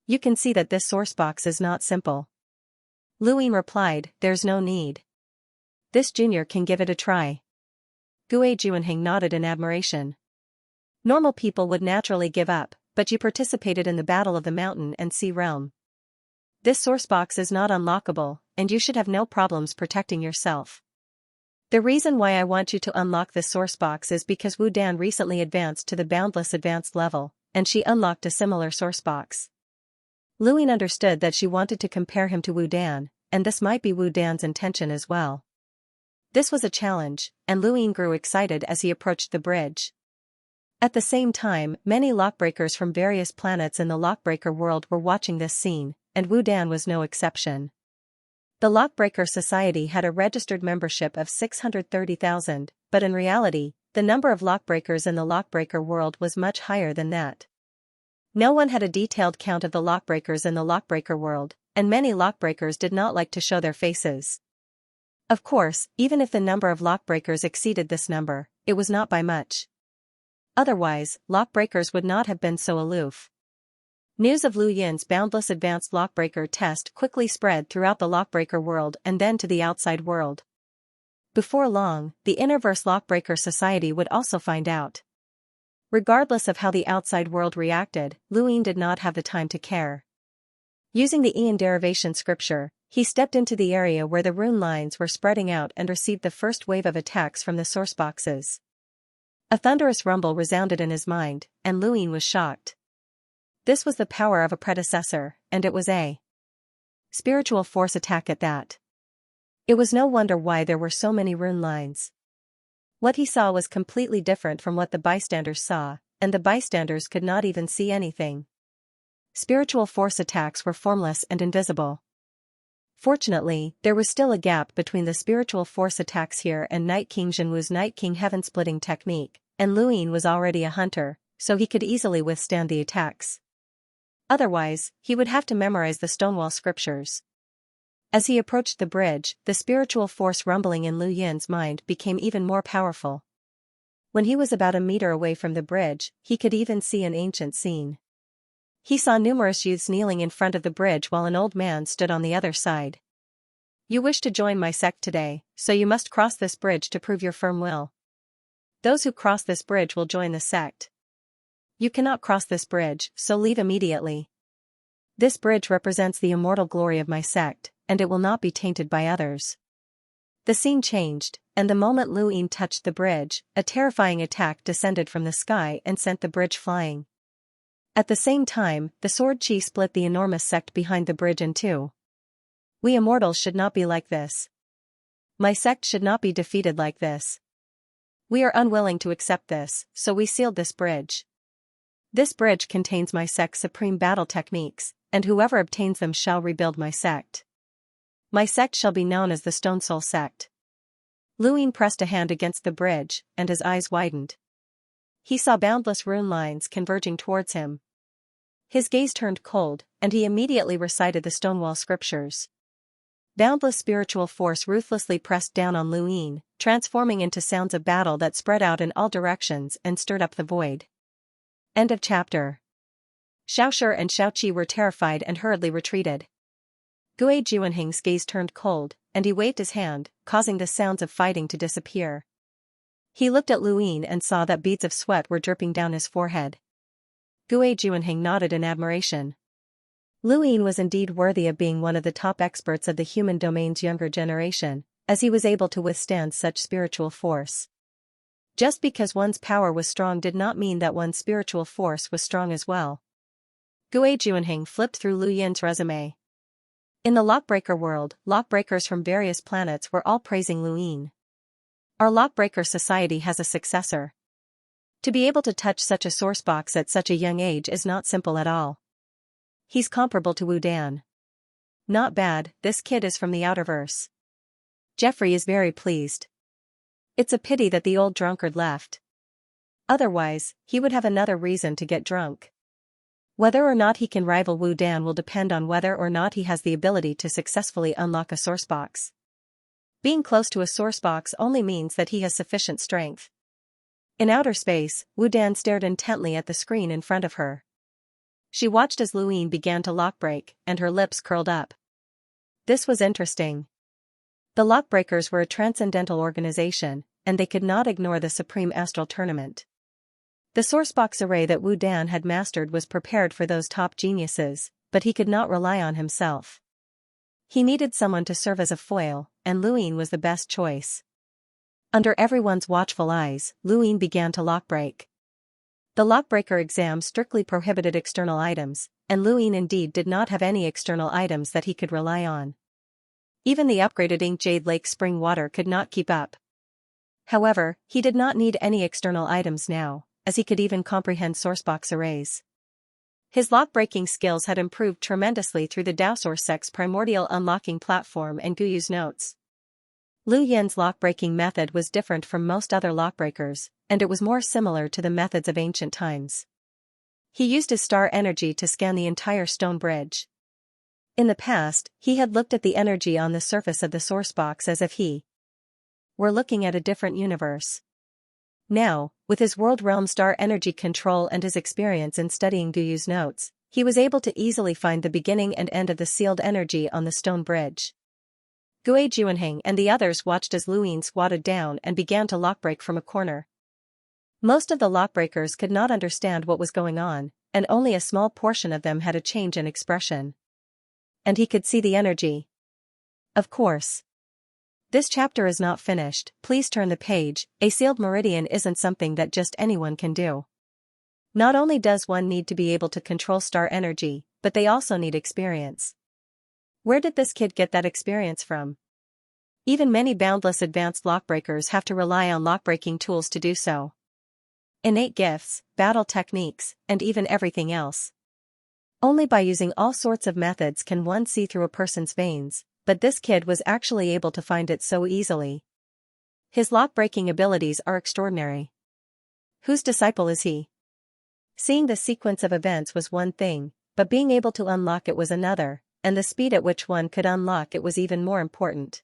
You can see that this source box is not simple. Luyin replied, there's no need. This junior can give it a try. Gue Juanheng nodded in admiration. Normal people would naturally give up, but you participated in the battle of the mountain and sea realm. This source box is not unlockable, and you should have no problems protecting yourself. The reason why I want you to unlock this source box is because Wu Dan recently advanced to the boundless advanced level, and she unlocked a similar source box. Luin understood that she wanted to compare him to Wu Dan, and this might be Wu Dan's intention as well. This was a challenge, and Luin grew excited as he approached the bridge. At the same time, many lockbreakers from various planets in the lockbreaker world were watching this scene, and Wu Dan was no exception. The Lockbreaker Society had a registered membership of 630,000, but in reality, the number of lockbreakers in the lockbreaker world was much higher than that. No one had a detailed count of the lockbreakers in the lockbreaker world, and many lockbreakers did not like to show their faces. Of course, even if the number of lockbreakers exceeded this number, it was not by much. Otherwise, lockbreakers would not have been so aloof. News of Lu Yin's boundless advanced lockbreaker test quickly spread throughout the lockbreaker world and then to the outside world. Before long, the Innerverse Lockbreaker Society would also find out. Regardless of how the outside world reacted, Lu Yin did not have the time to care. Using the Ian derivation scripture, he stepped into the area where the rune lines were spreading out and received the first wave of attacks from the source boxes. A thunderous rumble resounded in his mind, and Lu Yin was shocked. This was the power of a predecessor, and it was a spiritual force attack at that. It was no wonder why there were so many rune lines. What he saw was completely different from what the bystanders saw, and the bystanders could not even see anything. Spiritual force attacks were formless and invisible. Fortunately, there was still a gap between the spiritual force attacks here and Night King Jinwu's Night King heaven-splitting technique, and Lu Yin was already a hunter, so he could easily withstand the attacks. Otherwise, he would have to memorize the Stonewall scriptures. As he approached the bridge, the spiritual force rumbling in Lu Yin's mind became even more powerful. When he was about a meter away from the bridge, he could even see an ancient scene. He saw numerous youths kneeling in front of the bridge while an old man stood on the other side. You wish to join my sect today, so you must cross this bridge to prove your firm will. Those who cross this bridge will join the sect. You cannot cross this bridge, so leave immediately. This bridge represents the immortal glory of my sect, and it will not be tainted by others. The scene changed, and the moment Lu Yin touched the bridge, a terrifying attack descended from the sky and sent the bridge flying. At the same time, the sword chi split the enormous sect behind the bridge in two. We immortals should not be like this. My sect should not be defeated like this. We are unwilling to accept this, so we sealed this bridge. This bridge contains my sect's supreme battle techniques, and whoever obtains them shall rebuild my sect. My sect shall be known as the Stone Soul Sect. Lu Yin pressed a hand against the bridge, and his eyes widened. He saw boundless rune lines converging towards him. His gaze turned cold, and he immediately recited the Stonewall scriptures. Boundless spiritual force ruthlessly pressed down on Lu Yin, transforming into sounds of battle that spread out in all directions and stirred up the void. End of chapter. Xiaoshi and Xiaoqi were terrified and hurriedly retreated. Gue Juanheng's gaze turned cold, and he waved his hand, causing the sounds of fighting to disappear. He looked at Lu Yin and saw that beads of sweat were dripping down his forehead. Gue Juanheng nodded in admiration. Lu Yin was indeed worthy of being one of the top experts of the human domain's younger generation, as he was able to withstand such spiritual force. Just because one's power was strong did not mean that one's spiritual force was strong as well. Gue Juanheng flipped through Lu Yin's resume. In the Lockbreaker world, lockbreakers from various planets were all praising Lu Yin. Our Lockbreaker Society has a successor. To be able to touch such a source box at such a young age is not simple at all. He's comparable to Wu Dan. Not bad, this kid is from the Outerverse. Jeffrey is very pleased. It's a pity that the old drunkard left. Otherwise, he would have another reason to get drunk. Whether or not he can rival Wu Dan will depend on whether or not he has the ability to successfully unlock a source box. Being close to a source box only means that he has sufficient strength. In outer space, Wu Dan stared intently at the screen in front of her. She watched as Lu Yin began to lockbreak, and her lips curled up. This was interesting. The Lockbreakers were a transcendental organization, and they could not ignore the Supreme Astral Tournament. The sourcebox array that Wu Dan had mastered was prepared for those top geniuses, but he could not rely on himself. He needed someone to serve as a foil, and Luin was the best choice. Under everyone's watchful eyes, Luin began to lockbreak. The lockbreaker exam strictly prohibited external items, and Luin indeed did not have any external items that he could rely on. Even the upgraded Ink Jade Lake spring water could not keep up. However, he did not need any external items now, as he could even comprehend sourcebox arrays. His lock-breaking skills had improved tremendously through the Daosoursek's primordial unlocking platform and Guyu's notes. Lu Yan's lock-breaking method was different from most other lockbreakers, and it was more similar to the methods of ancient times. He used his star energy to scan the entire stone bridge. In the past, he had looked at the energy on the surface of the sourcebox as if he were looking at a different universe. Now, with his world realm star energy control and his experience in studying Guyu's notes, he was able to easily find the beginning and end of the sealed energy on the stone bridge. Gui Juanheng and the others watched as Luin squatted down and began to lockbreak from a corner. Most of the lockbreakers could not understand what was going on, and only a small portion of them had a change in expression. And he could see the energy. Of course. This chapter is not finished, please turn the page. A sealed meridian isn't something that just anyone can do. Not only does one need to be able to control star energy, but they also need experience. Where did this kid get that experience from? Even many boundless advanced lockbreakers have to rely on lockbreaking tools to do so. Innate gifts, battle techniques, and even everything else. Only by using all sorts of methods can one see through a person's veins, but this kid was actually able to find it so easily. His lock-breaking abilities are extraordinary. Whose disciple is he? Seeing the sequence of events was one thing, but being able to unlock it was another, and the speed at which one could unlock it was even more important.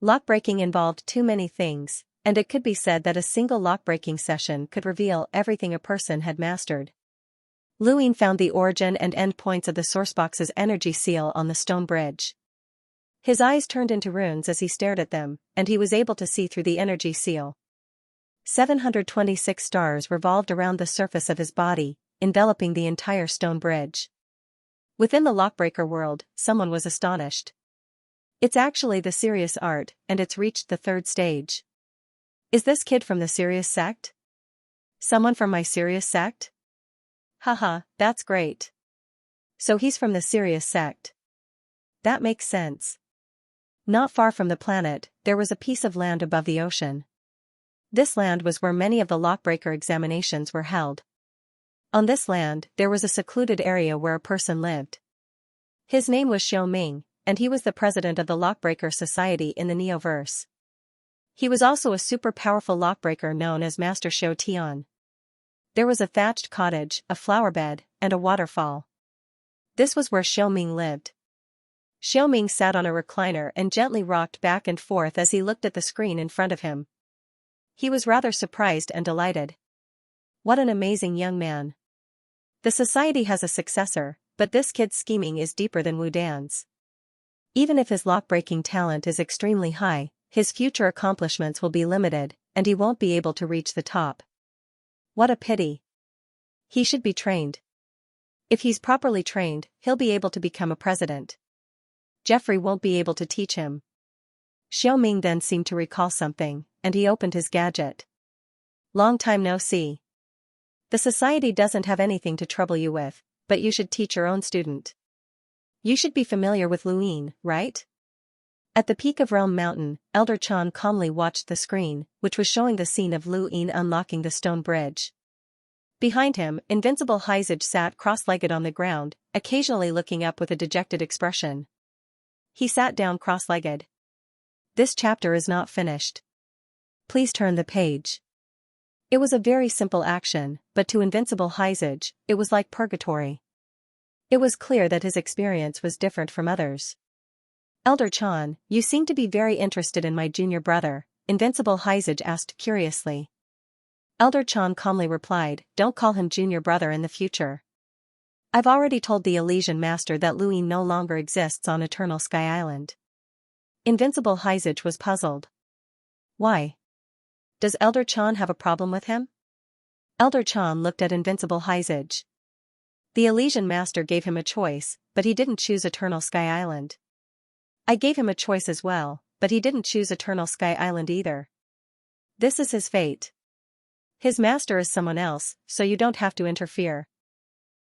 Lock-breaking involved too many things, and it could be said that a single lock-breaking session could reveal everything a person had mastered. Luin found the origin and end points of the sourcebox's energy seal on the stone bridge. His eyes turned into runes as he stared at them, and he was able to see through the energy seal. 726 stars revolved around the surface of his body, enveloping the entire stone bridge. Within the lockbreaker world, someone was astonished. It's actually the Sirius art, and it's reached the 3rd stage. Is this kid from the Sirius sect? Someone from my Sirius sect? Haha, that's great. So he's from the Sirius sect. That makes sense. Not far from the planet, there was a piece of land above the ocean. This land was where many of the lockbreaker examinations were held. On this land, there was a secluded area where a person lived. His name was Xiao Ming, and he was the president of the Lockbreaker Society in the Neoverse. He was also a super powerful lockbreaker known as Master Xiao Tian. There was a thatched cottage, a flower bed, and a waterfall. This was where Xiao Ming lived. Xiao Ming sat on a recliner and gently rocked back and forth as he looked at the screen in front of him. He was rather surprised and delighted. What an amazing young man. The society has a successor, but this kid's scheming is deeper than Wu Dan's. Even if his lock-breaking talent is extremely high, his future accomplishments will be limited, and he won't be able to reach the top. What a pity. He should be trained. If he's properly trained, he'll be able to become a president. Jeffrey won't be able to teach him. Xiao Ming then seemed to recall something, and he opened his gadget. Long time no see. The society doesn't have anything to trouble you with, but you should teach your own student. You should be familiar with Luin, right? At the peak of Realm Mountain, Elder Chan calmly watched the screen, which was showing the scene of Luin unlocking the stone bridge. Behind him, Invincible Hyzage sat cross-legged on the ground, occasionally looking up with a dejected expression. He sat down cross-legged. This chapter is not finished. Please turn the page. It was a very simple action, but to Invincible Hyzage, it was like purgatory. It was clear that his experience was different from others. Elder Chan, you seem to be very interested in my junior brother, Invincible Hyzage asked curiously. Elder Chan calmly replied, don't call him junior brother in the future. I've already told the Elysian Master that Luin no longer exists on Eternal Sky Island. Invincible Hyzage was puzzled. Why? Does Elder Chan have a problem with him? Elder Chan looked at Invincible Hyzage. The Elysian Master gave him a choice, but he didn't choose Eternal Sky Island. I gave him a choice as well, but he didn't choose Eternal Sky Island either. This is his fate. His master is someone else, so you don't have to interfere.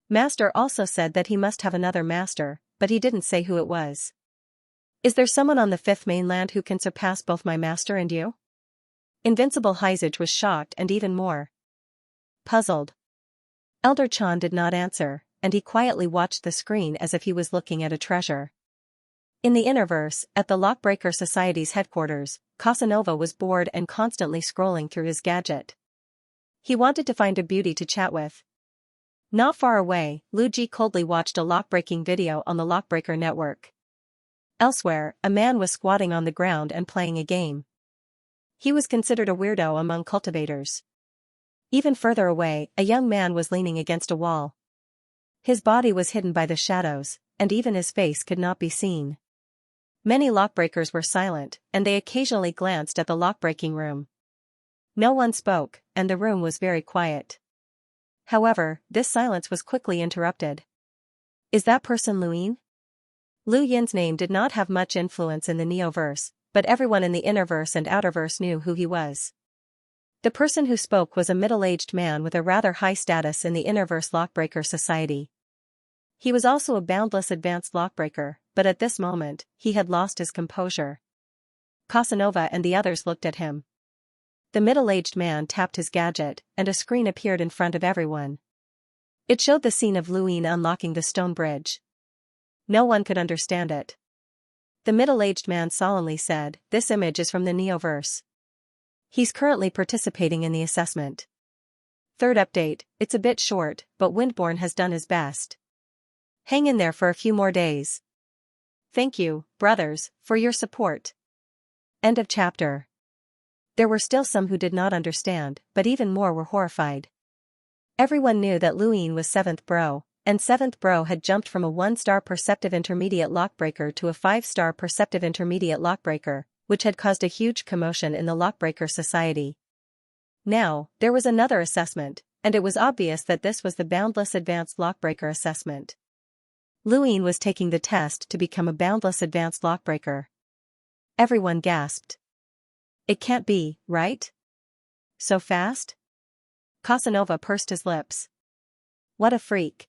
Master also said that he must have another master, but he didn't say who it was. Is there someone on the fifth mainland who can surpass both my master and you? Invincible Hyzage was shocked and even more puzzled. Elder Chan did not answer, and he quietly watched the screen as if he was looking at a treasure. In the Innerverse, at the Lockbreaker Society's headquarters, Casanova was bored and constantly scrolling through his gadget. He wanted to find a beauty to chat with. Not far away, Lu Ji coldly watched a lockbreaking video on the Lockbreaker network. Elsewhere, a man was squatting on the ground and playing a game. He was considered a weirdo among cultivators. Even further away, a young man was leaning against a wall. His body was hidden by the shadows, and even his face could not be seen. Many lockbreakers were silent, and they occasionally glanced at the lockbreaking room. No one spoke, and the room was very quiet. However, this silence was quickly interrupted. Is that person Luin? Lu Yin's name did not have much influence in the Neoverse, but everyone in the Innerverse and Outerverse knew who he was. The person who spoke was a middle-aged man with a rather high status in the Innerverse Lockbreaker Society. He was also a boundless advanced lockbreaker, but at this moment, he had lost his composure. Casanova and the others looked at him. The middle-aged man tapped his gadget, and a screen appeared in front of everyone. It showed the scene of Luin unlocking the stone bridge. No one could understand it. The middle-aged man solemnly said, "This image is from the Neoverse. He's currently participating in the assessment. Third update, it's a bit short, but Windborn has done his best. Hang in there for a few more days. Thank you, brothers, for your support." End of chapter. There were still some who did not understand, but even more were horrified. Everyone knew that Luin was 7th Bro, and 7th Bro had jumped from a 1-star Perceptive Intermediate Lockbreaker to a 5-star Perceptive Intermediate Lockbreaker, which had caused a huge commotion in the Lockbreaker Society. Now, there was another assessment, and it was obvious that this was the Boundless Advanced Lockbreaker assessment. Luin was taking the test to become a Boundless Advanced Lockbreaker. Everyone gasped. It can't be, right? So fast? Casanova pursed his lips. What a freak.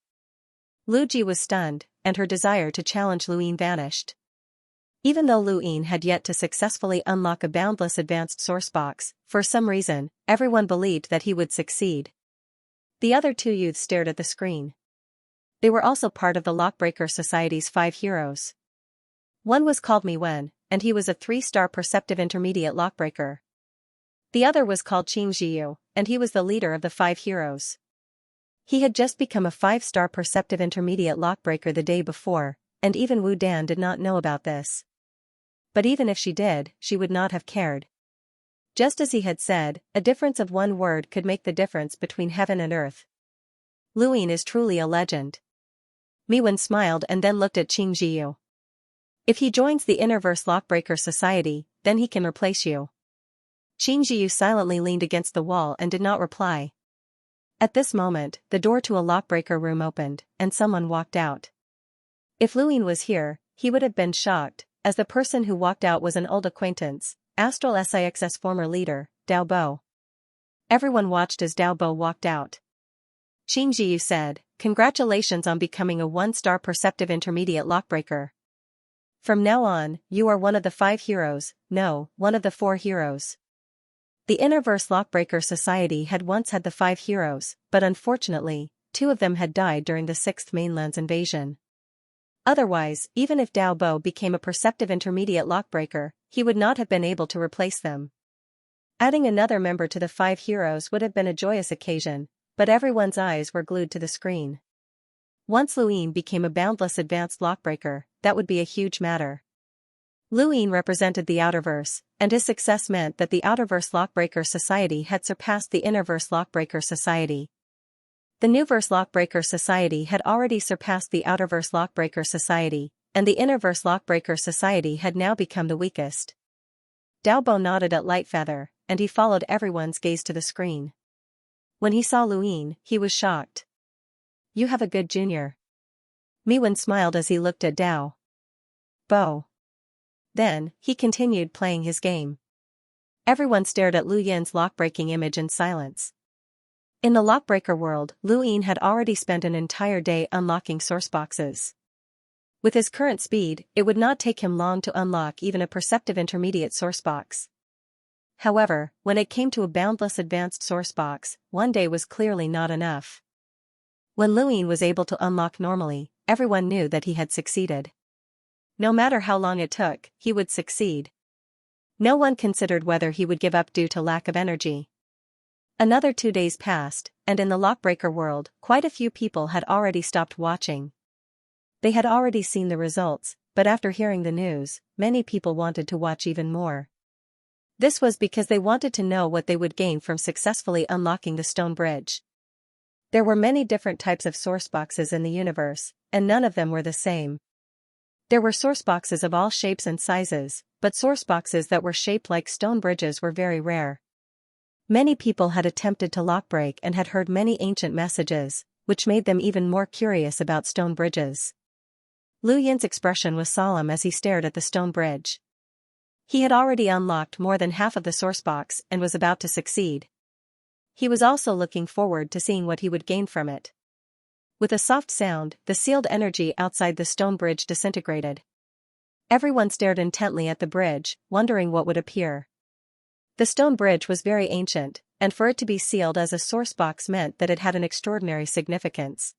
Lu Ji was stunned, and her desire to challenge Luin vanished. Even though Luin had yet to successfully unlock a boundless advanced sourcebox, for some reason, everyone believed that he would succeed. The other two youths stared at the screen. They were also part of the Lockbreaker Society's 5 heroes. One was called Miwen, and he was a 3-star Perceptive Intermediate Lockbreaker. The other was called Xianxia, and he was the leader of the 5 heroes. He had just become a 5-star Perceptive Intermediate Lockbreaker the day before, and even Wu Dan did not know about this. But even if she did, she would not have cared. Just as he had said, a difference of one word could make the difference between heaven and earth. Luin is truly a legend. Miwen smiled and then looked at Xianxia. If he joins the Innerverse Lockbreaker Society, then he can replace you. Xianxia silently leaned against the wall and did not reply. At this moment, the door to a lockbreaker room opened, and someone walked out. If Luin was here, he would have been shocked, as the person who walked out was an old acquaintance, Astral Six's former leader, Dao Bo. Everyone watched as Dao Bo walked out. Xianxia said, "Congratulations on becoming a 1-star Perceptive Intermediate Lockbreaker. From now on, you are one of the 5 heroes, no, one of the 4 heroes." The Innerverse Lockbreaker Society had once had the 5 heroes, but unfortunately, 2 of them had died during the 6th Mainland's invasion. Otherwise, even if Dao Bo became a Perceptive Intermediate Lockbreaker, he would not have been able to replace them. Adding another member to the 5 heroes would have been a joyous occasion, but everyone's eyes were glued to the screen. Once Luin became a boundless advanced lockbreaker, that would be a huge matter. Luin represented the Outerverse, and his success meant that the Outerverse Lockbreaker Society had surpassed the Innerverse Lockbreaker Society. The Newverse Lockbreaker Society had already surpassed the Outerverse Lockbreaker Society, and the Innerverse Lockbreaker Society had now become the weakest. Dao Bo nodded at Lightfeather, and he followed everyone's gaze to the screen. When he saw Luin, he was shocked. "You have a good junior." Miwen smiled as he looked at Dao Bo. Then, he continued playing his game. Everyone stared at Lu Yin's lock-breaking image in silence. In the lockbreaker world, Lu Yin had already spent an entire day unlocking source boxes. With his current speed, it would not take him long to unlock even a perceptive intermediate source box. However, when it came to a boundless advanced source box, one day was clearly not enough. When Lu Yin was able to unlock normally, everyone knew that he had succeeded. No matter how long it took, he would succeed. No one considered whether he would give up due to lack of energy. Another 2 days passed, and in the lockbreaker world, quite a few people had already stopped watching. They had already seen the results, but after hearing the news, many people wanted to watch even more. This was because they wanted to know what they would gain from successfully unlocking the stone bridge. There were many different types of source boxes in the universe, and none of them were the same. There were source boxes of all shapes and sizes, but source boxes that were shaped like stone bridges were very rare. Many people had attempted to lockbreak and had heard many ancient messages, which made them even more curious about stone bridges. Lu Yin's expression was solemn as he stared at the stone bridge. He had already unlocked more than half of the source box and was about to succeed. He was also looking forward to seeing what he would gain from it. With a soft sound, the sealed energy outside the stone bridge disintegrated. Everyone stared intently at the bridge, wondering what would appear. The stone bridge was very ancient, and for it to be sealed as a source box meant that it had an extraordinary significance.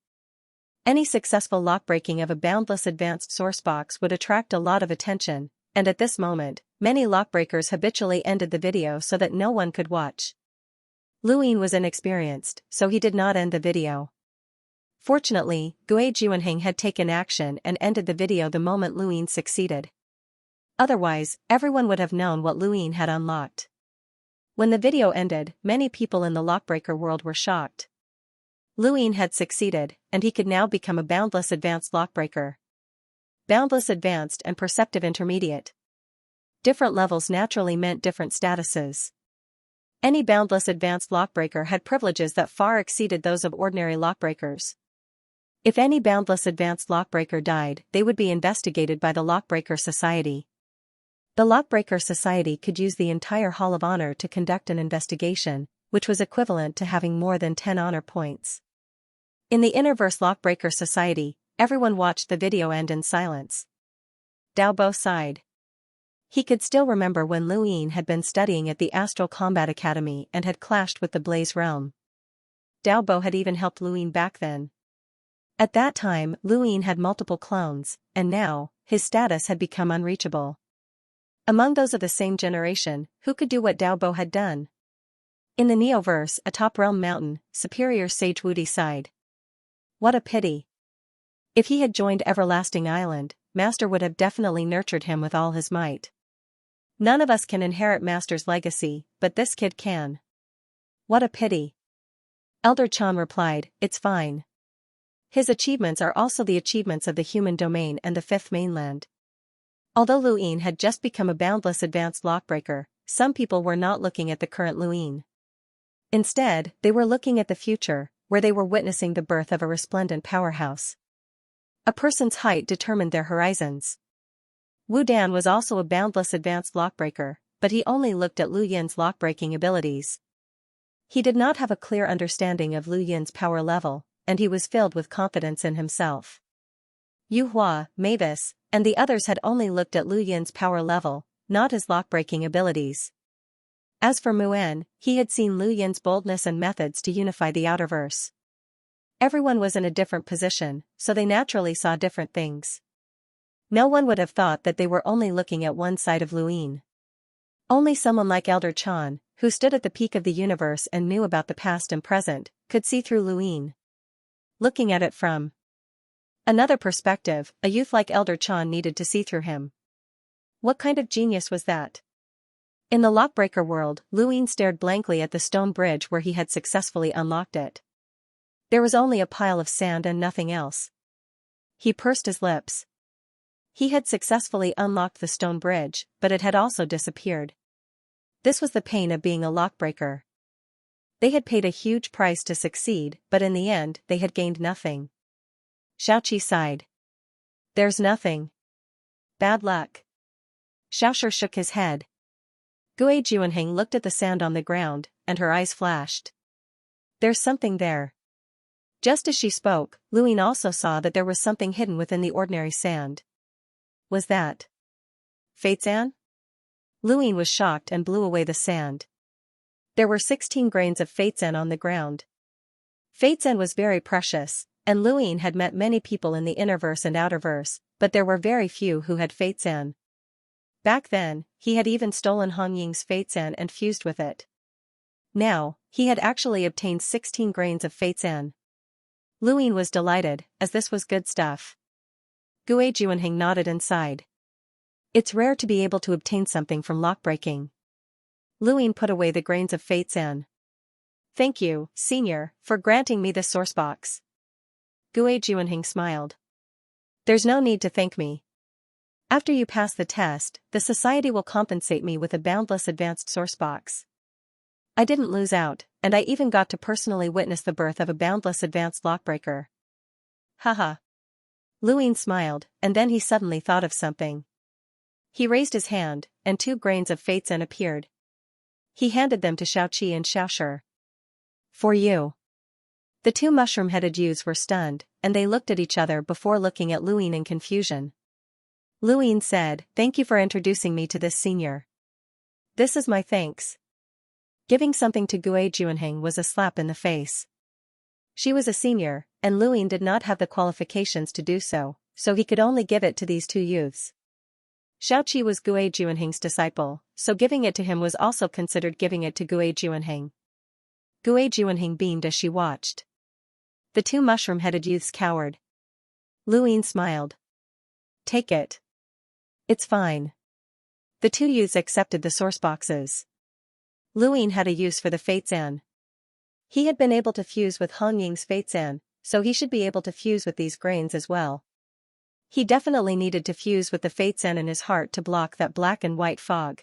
Any successful lockbreaking of a boundless advanced source box would attract a lot of attention, and at this moment, many lockbreakers habitually ended the video so that no one could watch. Lu Yin was inexperienced, so he did not end the video. Fortunately, Gui Juanheng had taken action and ended the video the moment Lu Yin succeeded. Otherwise, everyone would have known what Lu Yin had unlocked. When the video ended, many people in the lockbreaker world were shocked. Lu Yin had succeeded, and he could now become a boundless advanced lockbreaker. Boundless advanced and perceptive intermediate. Different levels naturally meant different statuses. Any boundless advanced lockbreaker had privileges that far exceeded those of ordinary lockbreakers. If any boundless advanced lockbreaker died, they would be investigated by the Lockbreaker Society. The Lockbreaker Society could use the entire Hall of Honor to conduct an investigation, which was equivalent to having more than 10 honor points. In the Innerverse Lockbreaker Society, everyone watched the video end in silence. Dao Bo sighed. He could still remember when Lu Yin had been studying at the Astral Combat Academy and had clashed with the Blaze Realm. Dao Bo had even helped Lu Yin back then. At that time, Lu Yin had multiple clones, and now, his status had become unreachable. Among those of the same generation, who could do what Dao Bo had done? In the Neoverse, atop Realm Mountain, Superior Sage Wudi sighed. What a pity. If he had joined Everlasting Island, Master would have definitely nurtured him with all his might. None of us can inherit Master's legacy, but this kid can. What a pity. Elder Chan replied, it's fine. His achievements are also the achievements of the human domain and the fifth mainland. Although Lu Yin had just become a boundless advanced lockbreaker, some people were not looking at the current Lu Yin. Instead, they were looking at the future, where they were witnessing the birth of a resplendent powerhouse. A person's height determined their horizons. Wu Dan was also a boundless advanced lockbreaker, but he only looked at Lu Yin's lockbreaking abilities. He did not have a clear understanding of Lu Yin's power level, and he was filled with confidence in himself. Yu Hua, Mavis, and the others had only looked at Lu Yin's power level, not his lockbreaking abilities. As for Mu'en, he had seen Lu Yin's boldness and methods to unify the Outerverse. Everyone was in a different position, so they naturally saw different things. No one would have thought that they were only looking at one side of Lu Yin. Only someone like Elder Chan, who stood at the peak of the universe and knew about the past and present, could see through Lu Yin. Looking at it from another perspective, a youth like Elder Chan needed to see through him. What kind of genius was that? In the lockbreaker world, Lu Yin stared blankly at the stone bridge where he had successfully unlocked it. There was only a pile of sand and nothing else. He pursed his lips. He had successfully unlocked the stone bridge, but it had also disappeared. This was the pain of being a lockbreaker. They had paid a huge price to succeed, but in the end they had gained nothing. Xiaoqi sighed. There's nothing. Bad luck. Xiaoshi shook his head. Gui Juanheng looked at the sand on the ground, and her eyes flashed. There's something there. Just as she spoke, Luin also saw that there was something hidden within the ordinary sand. Was that Fate sand? Luin was shocked and blew away the sand. There were 16 grains of Fate sand on the ground. Fate sand was very precious, and Luin had met many people in the innerverse and outerverse, but there were very few who had Fate sand. Back then, he had even stolen Han Ying's Fate sand and fused with it. Now, he had actually obtained 16 grains of Fate sand. Luin was delighted, as this was good stuff. Gui Juanheng nodded and sighed. It's rare to be able to obtain something from lockbreaking. Luin put away the grains of Fate sand. Thank you, Senior, for granting me this source box. Gui Juanheng smiled. There's no need to thank me. After you pass the test, the society will compensate me with a boundless advanced source box. I didn't lose out, and I even got to personally witness the birth of a boundless advanced lockbreaker. Haha. Luin smiled, and then he suddenly thought of something. He raised his hand, and 2 grains of Fate sand appeared. He handed them to Xiaoqi and Xiaoshi. For you. The 2 mushroom-headed youths were stunned, and they looked at each other before looking at Luin in confusion. Luin said, Thank you for introducing me to this senior. This is my thanks. Giving something to Gui Juanheng was a slap in the face. She was a senior, and Luin did not have the qualifications to do so, so he could only give it to these 2 youths. Xiaoqi was Gui Juanheng's disciple, so giving it to him was also considered giving it to Gui Juanheng. Gui Juanheng beamed as she watched. The 2 mushroom-headed youths cowered. Luin smiled. Take it. It's fine. The 2 youths accepted the source boxes. Luin had a use for the Fate sand. He had been able to fuse with Han Ying's Fate sand, so he should be able to fuse with these grains as well. He definitely needed to fuse with the Fate sand in his heart to block that black and white fog.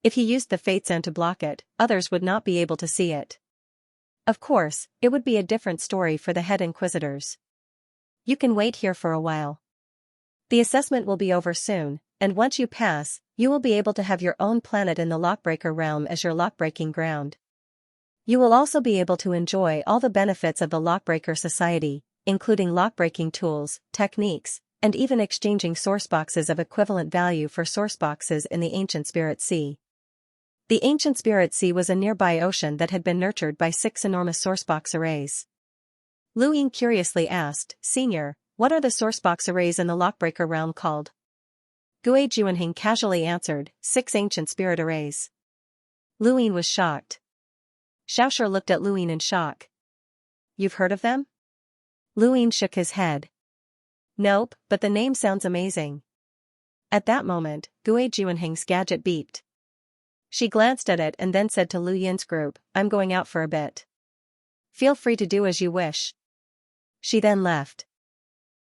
If he used the Fate sand to block it, others would not be able to see it. Of course, it would be a different story for the head inquisitors. You can wait here for a while. The assessment will be over soon, and once you pass, you will be able to have your own planet in the Lockbreaker realm as your lockbreaking ground. You will also be able to enjoy all the benefits of the Lockbreaker Society, including lockbreaking tools, techniques, and even exchanging sourceboxes of equivalent value for sourceboxes in the Ancient Spirit Sea. The Ancient Spirit Sea was a nearby ocean that had been nurtured by 6 enormous sourcebox arrays. Luin curiously asked, Senior, what are the sourcebox arrays in the Lockbreaker realm called? Gui Juanheng casually answered, 6 ancient spirit arrays. Luin was shocked. Xiaoshi looked at Luin in shock. You've heard of them? Luin shook his head. Nope, but the name sounds amazing. At that moment, Gui Juanheng's gadget beeped. She glanced at it and then said to Lu Yin's group, I'm going out for a bit. Feel free to do as you wish. She then left.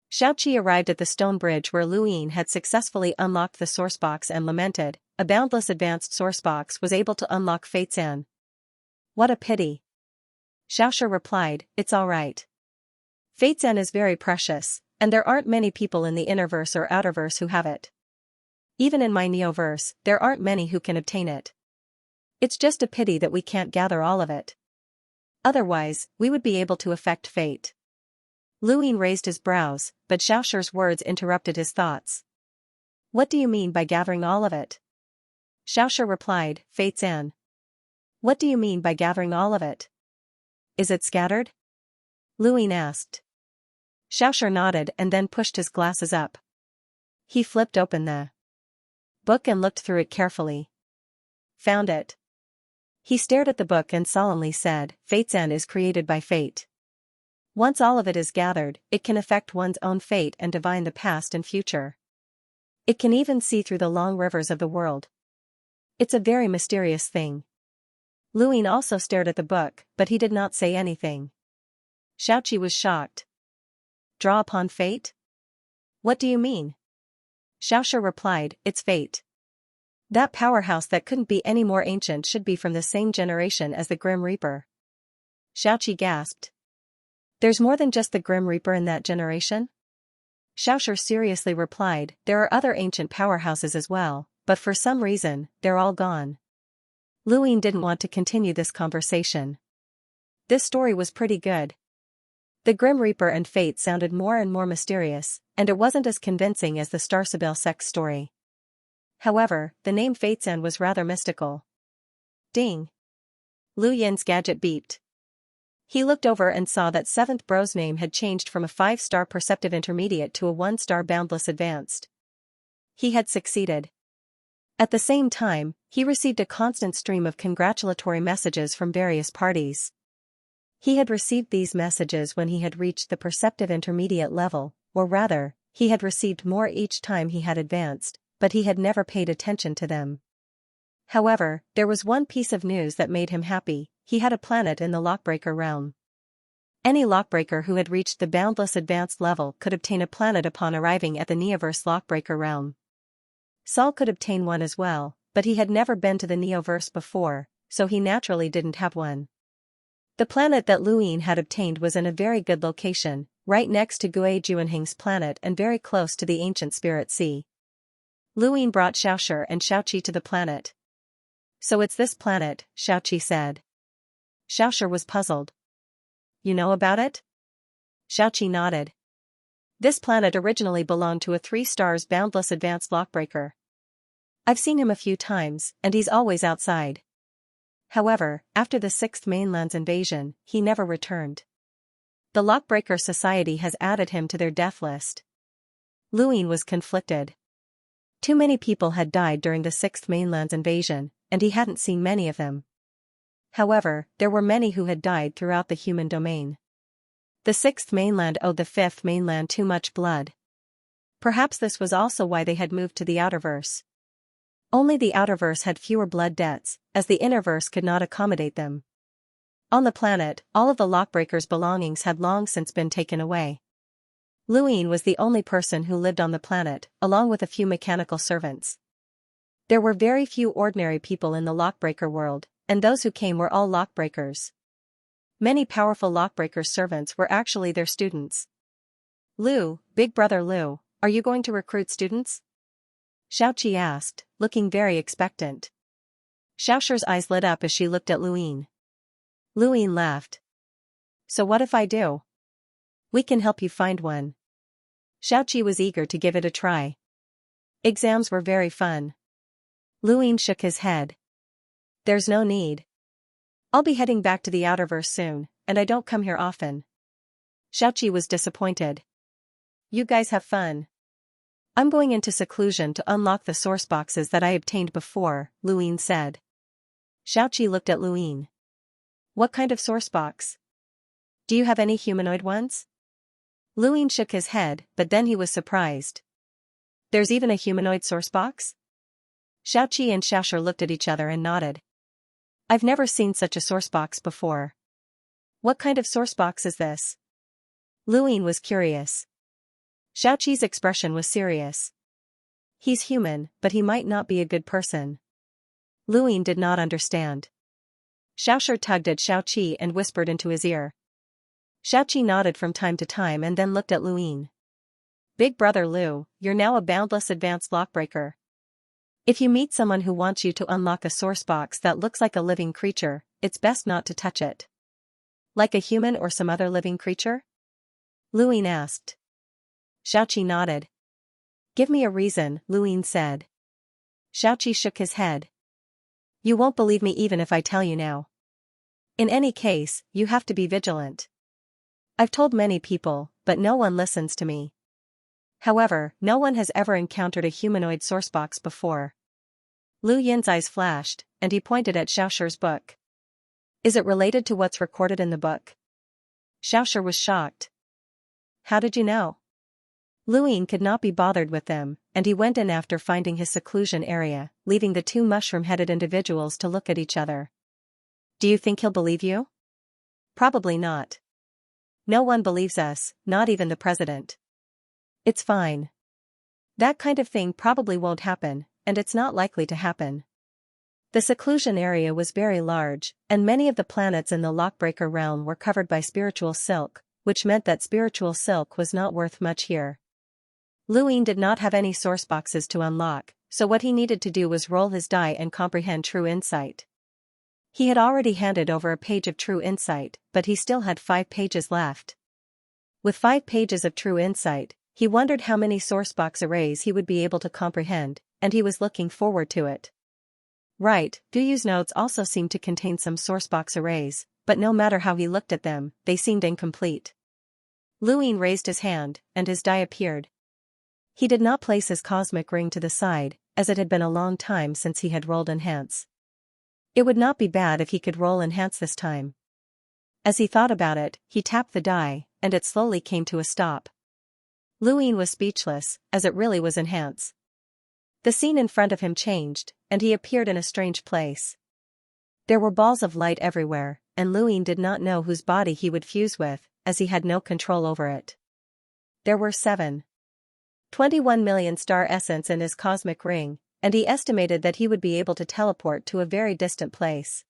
Xiaoqi arrived at the stone bridge where Luin had successfully unlocked the sourcebox and lamented, a boundless advanced sourcebox was able to unlock Fate sand. What a pity. Xiaoshi replied, it's alright. Fate sand is very precious, and there aren't many people in the innerverse or outerverse who have it. Even in my neoverse, there aren't many who can obtain it. It's just a pity that we can't gather all of it. Otherwise, we would be able to affect fate. Luin raised his brows, but Xiaoshi's words interrupted his thoughts. What do you mean by gathering all of it? Xiaoshi replied, Fate sand. What do you mean by gathering all of it? Is it scattered? Luin asked. Xiaoshi nodded and then pushed his glasses up. He flipped open the book and looked through it carefully. Found it. He stared at the book and solemnly said, Fate sand is created by fate. Once all of it is gathered, it can affect one's own fate and divine the past and future. It can even see through the long rivers of the world. It's a very mysterious thing. Luin also stared at the book, but he did not say anything. Xiaoqi was shocked. Draw upon fate? What do you mean? Xiaoshi replied, it's fate. That powerhouse that couldn't be any more ancient should be from the same generation as the Grim Reaper. Xiaoqi gasped. There's more than just the Grim Reaper in that generation? Xiaoxia seriously replied, there are other ancient powerhouses as well, but for some reason, they're all gone. Luin didn't want to continue this conversation. This story was pretty good. The Grim Reaper and fate sounded more and more mysterious, and it wasn't as convincing as the Starsabelle sex story. However, the name Fatesand was rather mystical. Ding! Lu Yin's gadget beeped. He looked over and saw that 7th Bro's name had changed from a 5-star Perceptive Intermediate to a 1-star Boundless Advanced. He had succeeded. At the same time, he received a constant stream of congratulatory messages from various parties. He had received these messages when he had reached the Perceptive Intermediate level, or rather, he had received more each time he had advanced, but he had never paid attention to them. However, there was one piece of news that made him happy: he had a planet in the Lockbreaker realm. Any Lockbreaker who had reached the Boundless Advanced level could obtain a planet upon arriving at the Neoverse Lockbreaker realm. Saul could obtain one as well, but he had never been to the Neoverse before, so he naturally didn't have one. The planet that Luin had obtained was in a very good location, right next to Gue Juanhing's planet and very close to the ancient Spirit Sea. Luin brought Xiaoxia and Xiaoqi to the planet. So it's this planet, Xiaoqi said. Xiaoxia was puzzled. You know about it? Xiaoqi nodded. This planet originally belonged to a 3-star Boundless Advanced Lockbreaker. I've seen him a few times, and he's always outside. However, after the 6th Mainland's invasion, he never returned. The Lockbreaker Society has added him to their death list. Luin was conflicted. Too many people had died during the 6th Mainland's invasion, and he hadn't seen many of them. However, there were many who had died throughout the human domain. The 6th Mainland owed the 5th Mainland too much blood. Perhaps this was also why they had moved to the Outerverse. Only the Outerverse had fewer blood debts, as the Innerverse could not accommodate them. On the planet, all of the Lockbreaker's belongings had long since been taken away. Luin was the only person who lived on the planet, along with a few mechanical servants. There were very few ordinary people in the Lockbreaker world, and those who came were all Lockbreakers. Many powerful Lockbreaker servants were actually their students. Lu, Big Brother Lu, are you going to recruit students? Xiaoqi asked, looking very expectant. Xiaoxia's eyes lit up as she looked at Luin. Luin laughed. So what if I do? We can help you find one. Xiaoqi was eager to give it a try. Exams were very fun. Luin shook his head. There's no need. I'll be heading back to the Outerverse soon, and I don't come here often. Xiaoqi was disappointed. You guys have fun. I'm going into seclusion to unlock the source boxes that I obtained before, Luin said. Xiaoqi looked at Luin. What kind of source box? Do you have any humanoid ones? Luin shook his head, but then he was surprised. There's even a humanoid source box? Xiaoqi and Xiaoxia looked at each other and nodded. I've never seen such a source box before. What kind of source box is this? Luin was curious. Xiaoqi's expression was serious. He's human, but he might not be a good person. Luin did not understand. Xiaoxia tugged at Xiaoqi and whispered into his ear. Xiaoqi nodded from time to time and then looked at Luin. Big Brother Lu, you're now a Boundless Advanced Lockbreaker. If you meet someone who wants you to unlock a source box that looks like a living creature, it's best not to touch it. Like a human or some other living creature? Luin asked. Xiaoqi nodded. Give me a reason, Luin said. Xiaoqi shook his head. You won't believe me even if I tell you now. In any case, you have to be vigilant. I've told many people, but no one listens to me. However, no one has ever encountered a humanoid source box before. Lu Yin's eyes flashed, and he pointed at Xiaoxia's book. Is it related to what's recorded in the book? Xiaoxia was shocked. How did you know? Luin could not be bothered with them, and he went in after finding his seclusion area, leaving the two mushroom-headed individuals to look at each other. Do you think he'll believe you? Probably not. No one believes us, not even the president. It's fine. That kind of thing probably won't happen, and it's not likely to happen. The seclusion area was very large, and many of the planets in the Lockbreaker realm were covered by spiritual silk, which meant that spiritual silk was not worth much here. Luin did not have any source boxes to unlock, so what he needed to do was roll his die and comprehend true insight. He had already handed over a page of true insight, but he still had 5 pages left. With 5 pages of true insight, he wondered how many sourcebox arrays he would be able to comprehend, and he was looking forward to it. Right, Guyu's notes also seemed to contain some sourcebox arrays, but no matter how he looked at them, they seemed incomplete. Luin raised his hand, and his die appeared. He did not place his cosmic ring to the side, as it had been a long time since he had rolled Enhance. It would not be bad if he could roll Enhance this time. As he thought about it, he tapped the die, and it slowly came to a stop. Luin was speechless, as it really was Enhance. The scene in front of him changed, and he appeared in a strange place. There were balls of light everywhere, and Luin did not know whose body he would fuse with, as he had no control over it. There were 7.21 million star essence in his cosmic ring, and he estimated that he would be able to teleport to a very distant place.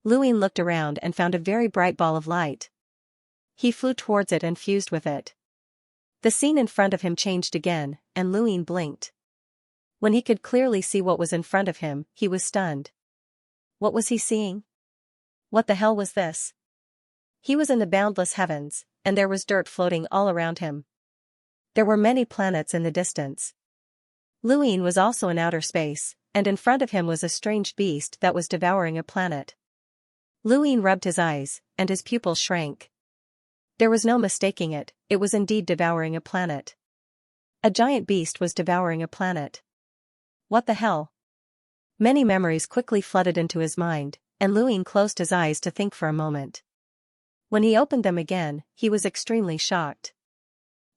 Luin looked around and found a very bright ball of light. He flew towards it and fused with it. The scene in front of him changed again, and Luin blinked. When he could clearly see what was in front of him, he was stunned. What was he seeing? What the hell was this? He was in the boundless heavens, and there was dirt floating all around him. There were many planets in the distance. Luin was also in outer space, and in front of him was a strange beast that was devouring a planet. Luin rubbed his eyes, and his pupils shrank. There was no mistaking it, it was indeed devouring a planet. A giant beast was devouring a planet. What the hell? Many memories quickly flooded into his mind, and Luin closed his eyes to think for a moment. When he opened them again, he was extremely shocked.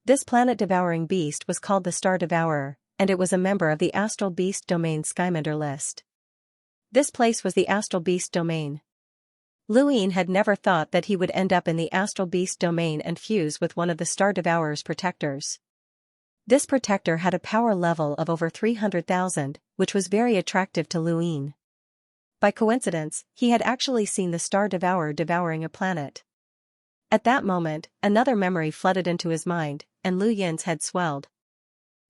This planet-devouring beast was called the Star Devourer, and it was a member of the Astral Beast Domain Skyminder list. This place was the Astral Beast Domain. Luin had never thought that he would end up in the Astral Beast Domain and fuse with one of the Star Devourer's protectors. This protector had a power level of over 300,000, which was very attractive to Luin. By coincidence, he had actually seen the Star Devourer devouring a planet. At that moment, another memory flooded into his mind, and Lu Yin's head swelled.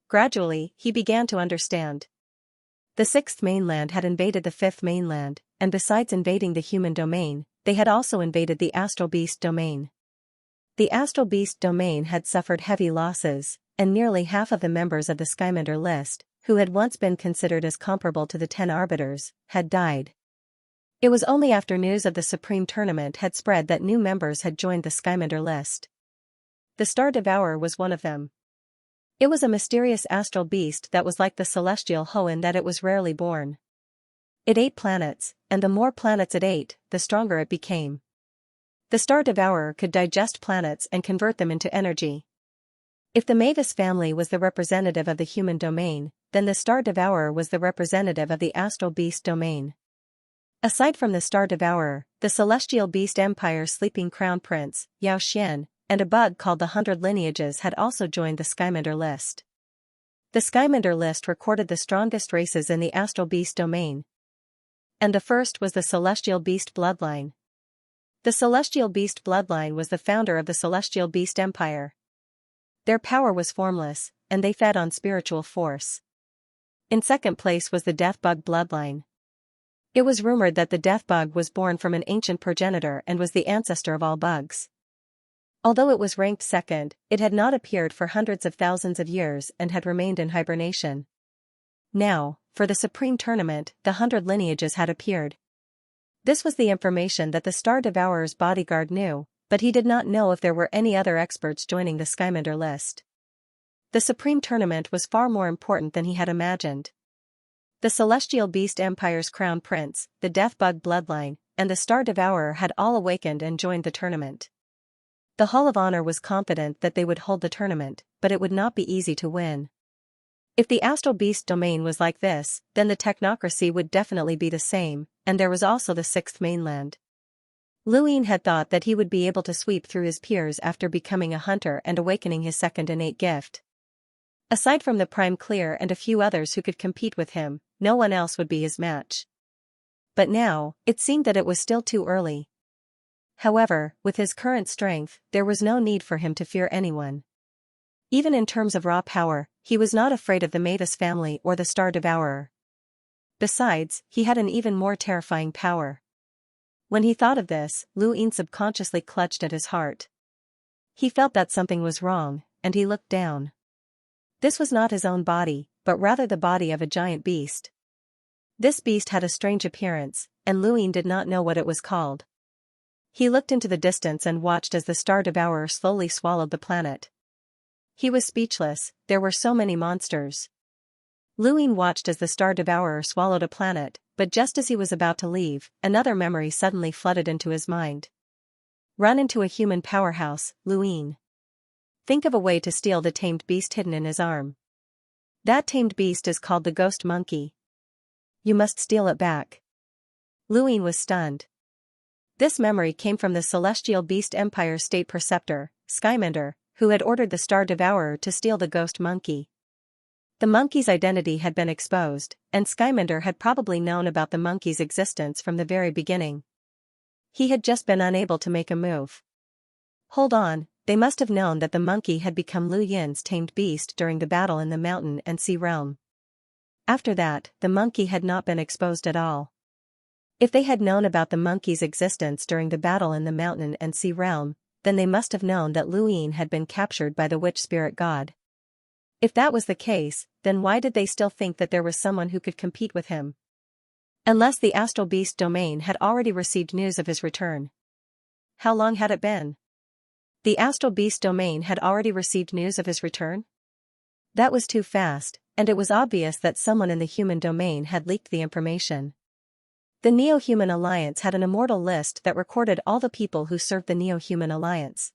Gradually, he began to understand. The 6th mainland had invaded the 5th mainland, and besides invading the human domain, they had also invaded the Astral Beast Domain. The Astral Beast Domain had suffered heavy losses, and nearly half of the members of the Skyminder list, who had once been considered as comparable to the 10 Arbiters, had died. It was only after news of the Supreme Tournament had spread that new members had joined the Skyminder list. The Star Devourer was one of them. It was a mysterious astral beast that was like the celestial Ho in that it was rarely born. It ate planets, and the more planets it ate, the stronger it became. The Star Devourer could digest planets and convert them into energy. If the Mavis family was the representative of the human domain, then the Star Devourer was the representative of the Astral Beast Domain. Aside from the Star Devourer, the Celestial Beast Empire's sleeping crown prince, Xianxia, and a bug called the 100 Lineages had also joined the Skyminder list. The Skyminder list recorded the strongest races in the Astral Beast Domain. And the first was the Celestial Beast Bloodline. The Celestial Beast Bloodline was the founder of the Celestial Beast Empire. Their power was formless, and they fed on spiritual force. In second place was the Death Bug Bloodline. It was rumored that the Death Bug was born from an ancient progenitor and was the ancestor of all bugs. Although it was ranked second, it had not appeared for hundreds of thousands of years and had remained in hibernation. Now, for the Supreme Tournament, the 100 Lineages had appeared. This was the information that the Star Devourer's bodyguard knew, but he did not know if there were any other experts joining the Skyminder list. The Supreme Tournament was far more important than he had imagined. The Celestial Beast Empire's Crown Prince, the Death Bug Bloodline, and the Star Devourer had all awakened and joined the tournament. The Hall of Honor was confident that they would hold the tournament, but it would not be easy to win. If the Astral Beast Domain was like this, then the technocracy would definitely be the same, and there was also the 6th mainland. Luin had thought that he would be able to sweep through his peers after becoming a hunter and awakening his second innate gift. Aside from the Prime Clear and a few others who could compete with him, no one else would be his match. But now, it seemed that it was still too early. However, with his current strength, there was no need for him to fear anyone. Even in terms of raw power, he was not afraid of the Mavis family or the Star Devourer. Besides, he had an even more terrifying power. When he thought of this, Lu Yin subconsciously clutched at his heart. He felt that something was wrong, and he looked down. This was not his own body, but rather the body of a giant beast. This beast had a strange appearance, and Lu Yin did not know what it was called. He looked into the distance and watched as the Star Devourer slowly swallowed the planet. He was speechless, there were so many monsters. Lu Yin watched as the Star Devourer swallowed a planet, but just as he was about to leave, another memory suddenly flooded into his mind. Run into a human powerhouse, Lu Yin. Think of a way to steal the tamed beast hidden in his arm. That tamed beast is called the Ghost Monkey. You must steal it back. Lu Yin was stunned. This memory came from the Celestial Beast Empire State Preceptor, Skymender, who had ordered the Star Devourer to steal the Ghost Monkey. The monkey's identity had been exposed, and Skymender had probably known about the monkey's existence from the very beginning. He had just been unable to make a move. Hold on, they must have known that the monkey had become Lu Yin's tamed beast during the battle in the mountain and sea realm. After that, the monkey had not been exposed at all. If they had known about the monkey's existence during the battle in the mountain and sea realm, then they must have known that Lu Yin had been captured by the witch spirit god. If that was the case, then why did they still think that there was someone who could compete with him? Unless the Astral Beast domain had already received news of his return. How long had it been? The Astral Beast domain had already received news of his return? That was too fast, and it was obvious that someone in the human domain had leaked the information. The Neo-Human Alliance had an immortal list that recorded all the people who served the Neo-Human Alliance.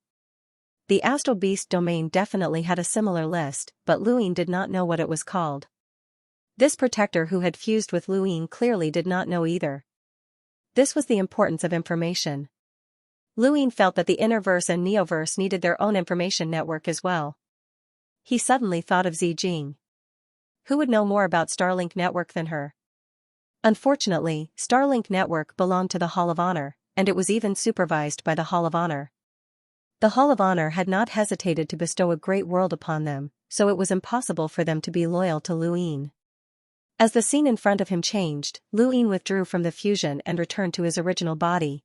The Astral Beast domain definitely had a similar list, but Lu Yin did not know what it was called. This protector who had fused with Lu Yin clearly did not know either. This was the importance of information. Lu Yin felt that the Innerverse and Neoverse needed their own information network as well. He suddenly thought of Zijing. Who would know more about Starlink Network than her? Unfortunately, Starlink Network belonged to the Hall of Honor, and it was even supervised by the Hall of Honor. The Hall of Honor had not hesitated to bestow a great world upon them, so it was impossible for them to be loyal to Lu Yin. As the scene in front of him changed, Lu Yin withdrew from the fusion and returned to his original body.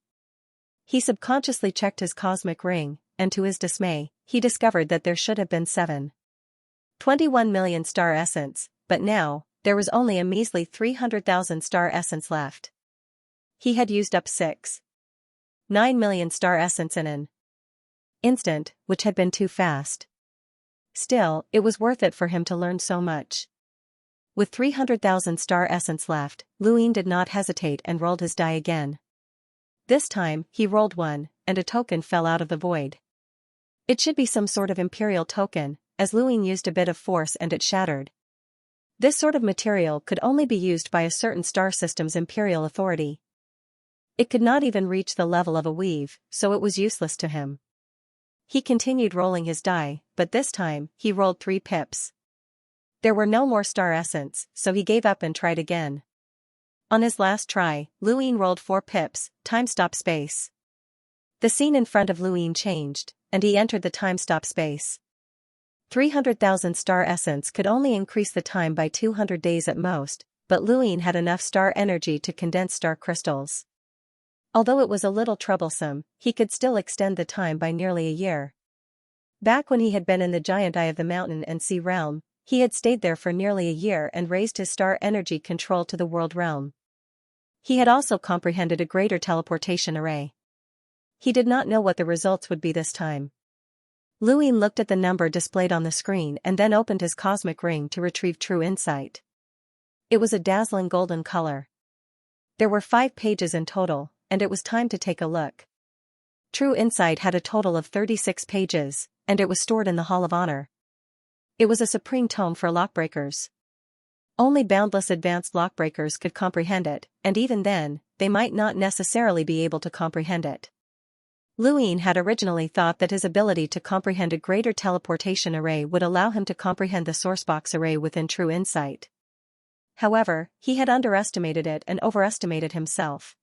He subconsciously checked his cosmic ring, and to his dismay, he discovered that there should have been 7.21 million star essence, but now, there was only a measly 300,000 star essence left. He had used up 6.9 million star essence in an instant, which had been too fast. Still, it was worth it for him to learn so much. With 300,000 star essence left, Lu Yin did not hesitate and rolled his die again. This time, he rolled 1, and a token fell out of the void. It should be some sort of imperial token, as Lu Yin used a bit of force and it shattered. This sort of material could only be used by a certain star system's imperial authority. It could not even reach the level of a weave, so it was useless to him. He continued rolling his die, but this time, he rolled 3 pips. There were no more star essence, so he gave up and tried again. On his last try, Lu Yin rolled 4 pips, time-stop space. The scene in front of Lu Yin changed, and he entered the time-stop space. 300,000 star essence could only increase the time by 200 days at most, but Lu Yin had enough star energy to condense star crystals. Although it was a little troublesome, he could still extend the time by nearly a year. Back when he had been in the giant eye of the mountain and sea realm, he had stayed there for nearly a year and raised his star energy control to the world realm. He had also comprehended a greater teleportation array. He did not know what the results would be this time. Lu Yin looked at the number displayed on the screen and then opened his cosmic ring to retrieve true insight. It was a dazzling golden color. There were 5 pages in total, and it was time to take a look. True insight had a total of 36 pages, and it was stored in the Hall of Honor. It was a supreme tome for lockbreakers. Only boundless advanced lockbreakers could comprehend it, and even then, they might not necessarily be able to comprehend it. Luin had originally thought that his ability to comprehend a greater teleportation array would allow him to comprehend the sourcebox array within true insight. However, he had underestimated it and overestimated himself.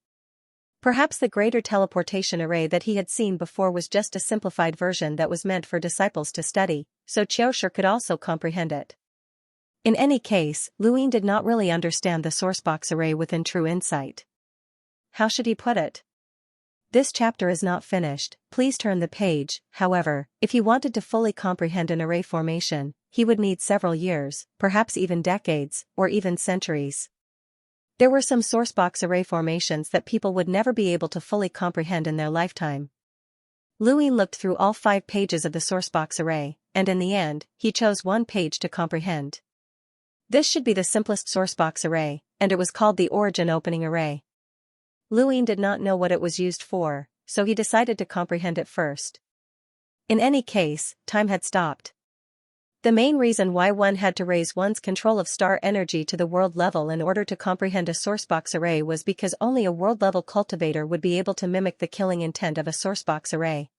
Perhaps the greater teleportation array that he had seen before was just a simplified version that was meant for disciples to study, so Xianxia could also comprehend it. In any case, Luin did not really understand the sourcebox array within true insight. How should he put it? This chapter is not finished, please turn the page. However, if he wanted to fully comprehend an array formation, he would need several years, perhaps even decades, or even centuries. There were some sourcebox array formations that people would never be able to fully comprehend in their lifetime. Luin looked through all 5 pages of the sourcebox array, and in the end, he chose one page to comprehend. This should be the simplest sourcebox array, and it was called the origin opening array. Luin did not know what it was used for, so he decided to comprehend it first. In any case, time had stopped. The main reason why one had to raise one's control of star energy to the world level in order to comprehend a sourcebox array was because only a world-level cultivator would be able to mimic the killing intent of a sourcebox array.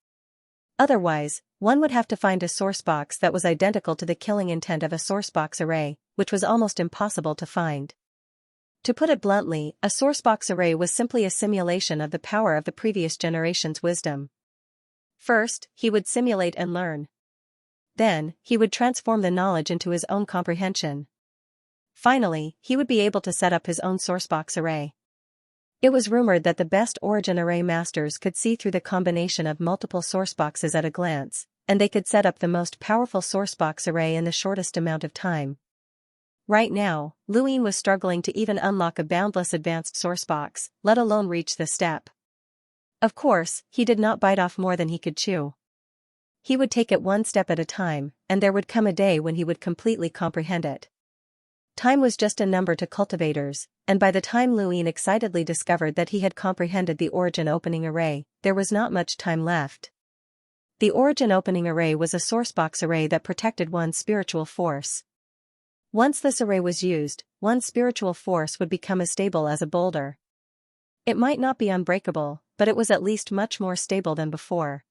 Otherwise, one would have to find a sourcebox that was identical to the killing intent of a sourcebox array, which was almost impossible to find. To put it bluntly, a sourcebox array was simply a simulation of the power of the previous generation's wisdom. First, he would simulate and learn. Then, he would transform the knowledge into his own comprehension. Finally, he would be able to set up his own sourcebox array. It was rumored that the best origin array masters could see through the combination of multiple sourceboxes at a glance, and they could set up the most powerful sourcebox array in the shortest amount of time. Right now, Luin was struggling to even unlock a boundless advanced sourcebox, let alone reach this step. Of course, he did not bite off more than he could chew. He would take it one step at a time, and there would come a day when he would completely comprehend it. Time was just a number to cultivators, and by the time Luin excitedly discovered that he had comprehended the origin opening array, there was not much time left. The origin opening array was a sourcebox array that protected one's spiritual force. Once this array was used, one's spiritual force would become as stable as a boulder. It might not be unbreakable, but it was at least much more stable than before.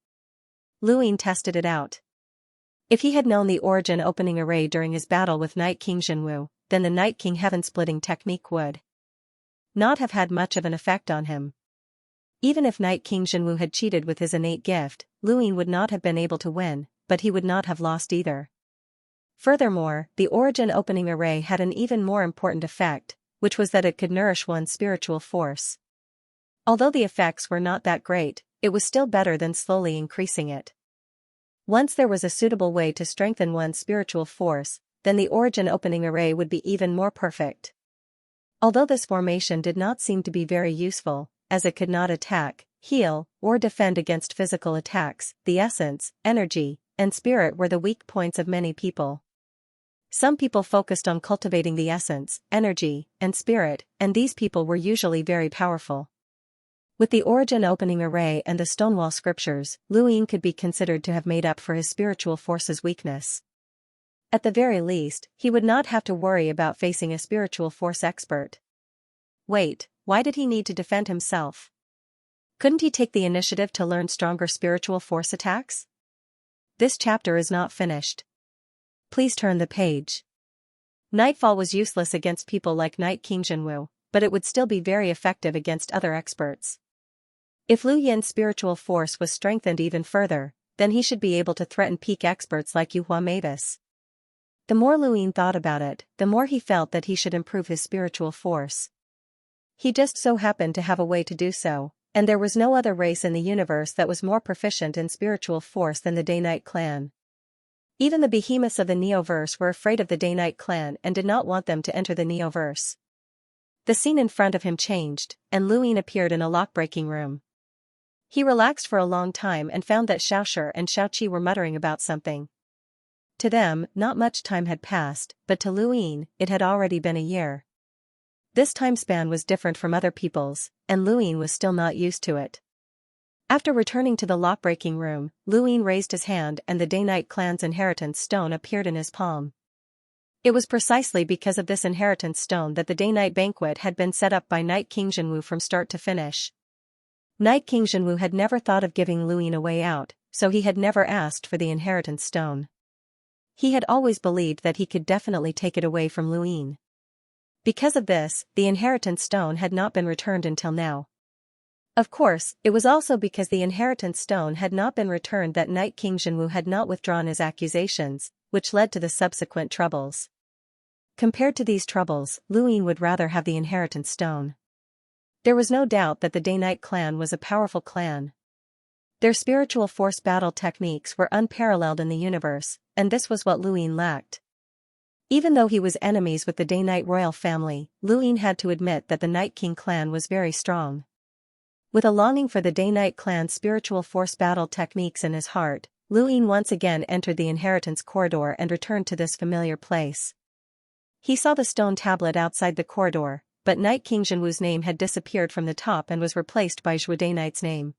Luin tested it out. If he had known the origin opening array during his battle with Night King Jinwu, then the Night King heaven-splitting technique would not have had much of an effect on him. Even if Night King Jinwu had cheated with his innate gift, Luin would not have been able to win, but he would not have lost either. Furthermore, the origin opening array had an even more important effect, which was that it could nourish one's spiritual force. Although the effects were not that great, it was still better than slowly increasing it. Once there was a suitable way to strengthen one's spiritual force, then the origin opening array would be even more perfect. Although this formation did not seem to be very useful, as it could not attack, heal, or defend against physical attacks, the essence, energy, and spirit were the weak points of many people. Some people focused on cultivating the essence, energy, and spirit, and these people were usually very powerful. With the origin opening array and the Stonewall scriptures, Luin could be considered to have made up for his spiritual force's weakness. At the very least, he would not have to worry about facing a spiritual force expert. Wait, why did he need to defend himself? Couldn't he take the initiative to learn stronger spiritual force attacks? This chapter is not finished. Please turn the page. Nightfall was useless against people like Night King Jinwu, but it would still be very effective against other experts. If Lu Yin's spiritual force was strengthened even further, then he should be able to threaten peak experts like Yu Hua Mavis. The more Luin thought about it, the more he felt that he should improve his spiritual force. He just so happened to have a way to do so, and there was no other race in the universe that was more proficient in spiritual force than the Day-Night clan. Even the behemoths of the Neoverse were afraid of the Day-Night clan and did not want them to enter the Neoverse. The scene in front of him changed, and Luin appeared in a lock-breaking room. He relaxed for a long time and found that Xiaoxia and Xiaoqi were muttering about something. To them, not much time had passed, but to Luin, it had already been a year. This time span was different from other people's, and Luin was still not used to it. After returning to the lock-breaking room, Luin raised his hand and the Day-Night clan's inheritance stone appeared in his palm. It was precisely because of this inheritance stone that the Day-Night banquet had been set up by Night King Jinwu from start to finish. Night King Zhenwu had never thought of giving Luyin a way out, so he had never asked for the inheritance stone. He had always believed that he could definitely take it away from Luyin. Because of this, the inheritance stone had not been returned until now. Of course, it was also because the inheritance stone had not been returned that Night King Zhenwu had not withdrawn his accusations, which led to the subsequent troubles. Compared to these troubles, Luyin would rather have the inheritance stone. There was no doubt that the Day-Night clan was a powerful clan. Their spiritual force battle techniques were unparalleled in the universe, and this was what Luyin lacked. Even though he was enemies with the Day-Night royal family, Luyin had to admit that the Night King clan was very strong. With a longing for the Day-Night clan's spiritual force battle techniques in his heart, Luyin once again entered the inheritance corridor and returned to this familiar place. He saw the stone tablet outside the corridor, but Night King Zhenwu's name had disappeared from the top and was replaced by Zhuo Day-Night's name.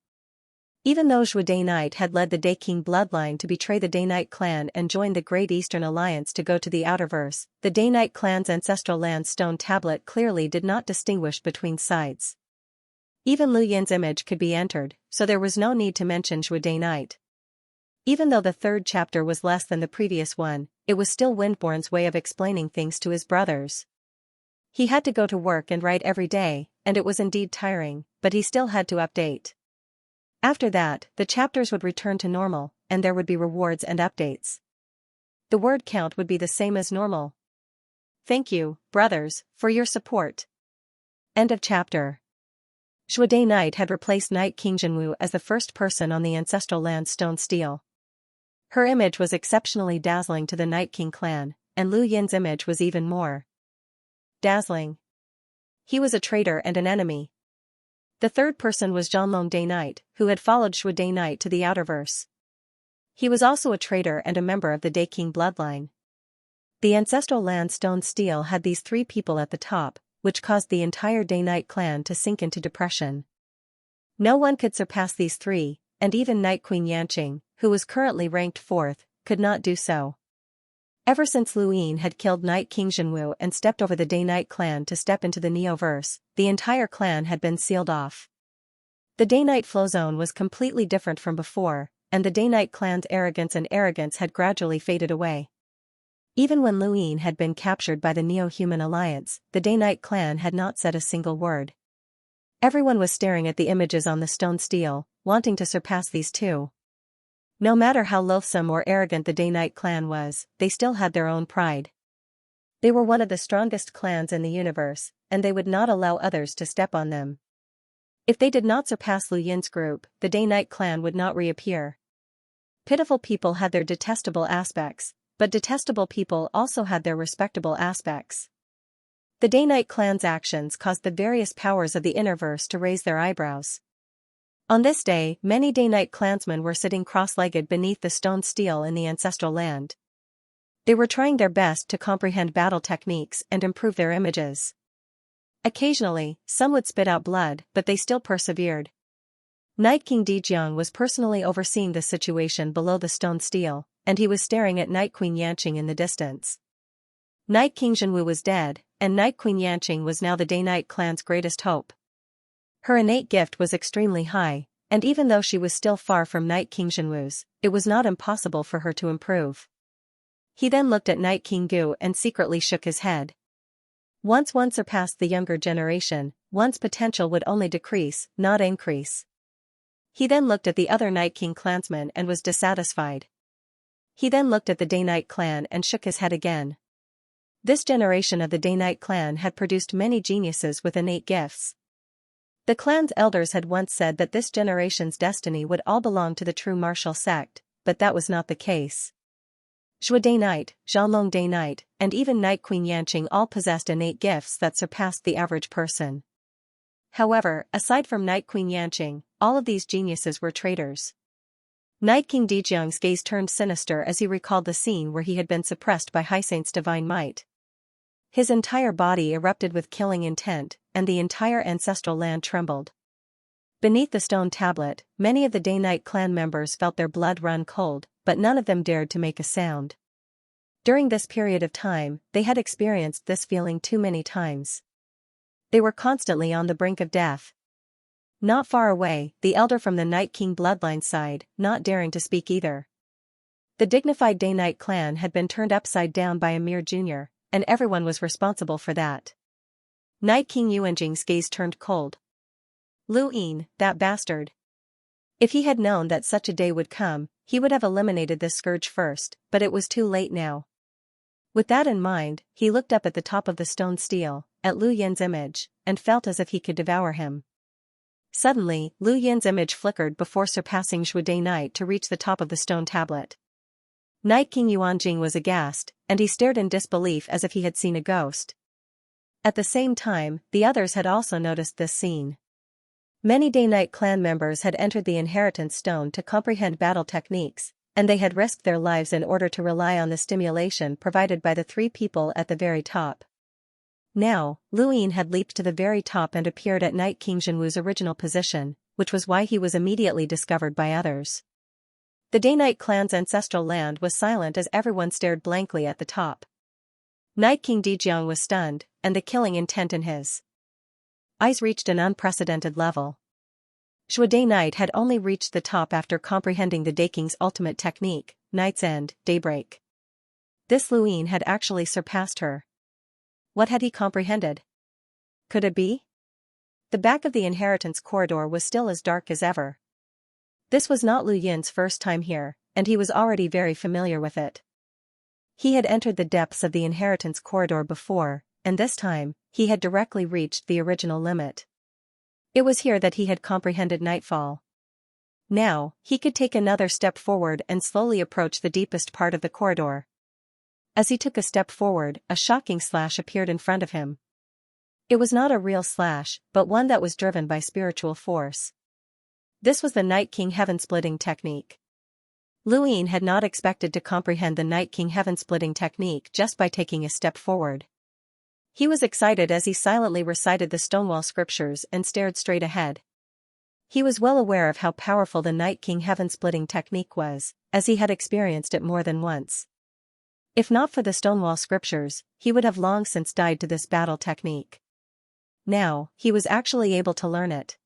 Even though Zhuo Day-Night had led the Day King bloodline to betray the Day-Night clan and join the Great Eastern Alliance to go to the Outerverse, the Day-Night clan's ancestral land stone tablet clearly did not distinguish between sides. Even Lu Yin's image could be entered, so there was no need to mention Zhuo Day-Night. Even though the third chapter was less than the previous one, it was still Windborn's way of explaining things to his brothers. He had to go to work and write every day, and it was indeed tiring, but he still had to update. After that, the chapters would return to normal, and there would be rewards and updates. The word count would be the same as normal. Thank you, brothers, for your support. End of chapter. Zhuo Day-Night had replaced Night King Zhenwu as the first person on the ancestral land stone stele. Her image was exceptionally dazzling to the Night King clan, and Lu Yin's image was even more dazzling. He was a traitor and an enemy. The third person was Xianxia Day-Night, who had followed Zhuo Day-Night to the Outerverse. He was also a traitor and a member of the Day King bloodline. The ancestral land stone stele had these three people at the top, which caused the entire Day-Night clan to sink into depression. No one could surpass these three, and even Night Queen Xianxia, who was currently ranked 4th, could not do so. Ever since Luyin had killed Night King Zhenwu and stepped over the Day-Night clan to step into the Neoverse, the entire clan had been sealed off. The Day-Night flow zone was completely different from before, and the Day-Night clan's arrogance had gradually faded away. Even when Luyin had been captured by the Neo-Human Alliance, the Day-Night clan had not said a single word. Everyone was staring at the images on the stone stele, wanting to surpass these two. No matter how loathsome or arrogant the Day-Night clan was, they still had their own pride. They were one of the strongest clans in the universe, and they would not allow others to step on them. If they did not surpass Lu Yin's group, the Day-Night clan would not reappear. Pitiful people had their detestable aspects, but detestable people also had their respectable aspects. The Day-Night clan's actions caused the various powers of the Innerverse to raise their eyebrows. On this day, many Day-Night clansmen were sitting cross-legged beneath the stone stele in the ancestral land. They were trying their best to comprehend battle techniques and improve their images. Occasionally, some would spit out blood, but they still persevered. Night King Dijiang was personally overseeing the situation below the stone stele, and he was staring at Night Queen Xianxia in the distance. Night King Zhenwu was dead, and Night Queen Xianxia was now the Day-Night clan's greatest hope. Her innate gift was extremely high, and even though she was still far from Night King Zhenwu's, it was not impossible for her to improve. He then looked at Night King Gu and secretly shook his head. Once one surpassed the younger generation, one's potential would only decrease, not increase. He then looked at the other Night King clansmen and was dissatisfied. He then looked at the Day-Night clan and shook his head again. This generation of the Day-Night clan had produced many geniuses with innate gifts. The clan's elders had once said that this generation's destiny would all belong to the true martial sect, but that was not the case. Zhuo Day-Night, Xianxia Day-Night, and even Night Queen Xianxia all possessed innate gifts that surpassed the average person. However, aside from Night Queen Xianxia, all of these geniuses were traitors. Night King Dijiang's gaze turned sinister as he recalled the scene where he had been suppressed by High Saint's divine might. His entire body erupted with killing intent, and the entire ancestral land trembled. Beneath the stone tablet, many of the Day-Night clan members felt their blood run cold, but none of them dared to make a sound. During this period of time, they had experienced this feeling too many times. They were constantly on the brink of death. Not far away, the elder from the Night King bloodline sighed, not daring to speak either. The dignified Day-Night clan had been turned upside down by a mere junior, and everyone was responsible for that. Night King Yuanjing's gaze turned cold. Lu Yin, that bastard. If he had known that such a day would come, he would have eliminated this scourge first, but it was too late now. With that in mind, he looked up at the top of the stone stele, at Lu Yin's image, and felt as if he could devour him. Suddenly, Lu Yin's image flickered before surpassing Shui Day-Night to reach the top of the stone tablet. Night King Yuanjing was aghast, and he stared in disbelief as if he had seen a ghost. At the same time, the others had also noticed this scene. Many Day-Night clan members had entered the Inheritance Stone to comprehend battle techniques, and they had risked their lives in order to rely on the stimulation provided by the three people at the very top. Now, Lu Yin had leaped to the very top and appeared at Night King Zhenwu's original position, which was why he was immediately discovered by others. The Day-Night clan's ancestral land was silent as everyone stared blankly at the top. Night King Dijiang was stunned, and the killing intent in his eyes reached an unprecedented level. Shui Day-Night had only reached the top after comprehending the Day King's ultimate technique, Night's End, Daybreak. This Lu Yin had actually surpassed her. What had he comprehended? Could it be? The back of the inheritance corridor was still as dark as ever. This was not Lu Yin's first time here, and he was already very familiar with it. He had entered the depths of the inheritance corridor before, and this time, he had directly reached the original limit. It was here that he had comprehended nightfall. Now, he could take another step forward and slowly approach the deepest part of the corridor. As he took a step forward, a shocking slash appeared in front of him. It was not a real slash, but one that was driven by spiritual force. This was the Night King Heaven-Splitting technique. Lu Yin had not expected to comprehend the Night King Heaven-Splitting technique just by taking a step forward. He was excited as he silently recited the Stonewall scriptures and stared straight ahead. He was well aware of how powerful the Night King Heaven-Splitting technique was, as he had experienced it more than once. If not for the Stonewall scriptures, he would have long since died to this battle technique. Now, he was actually able to learn it.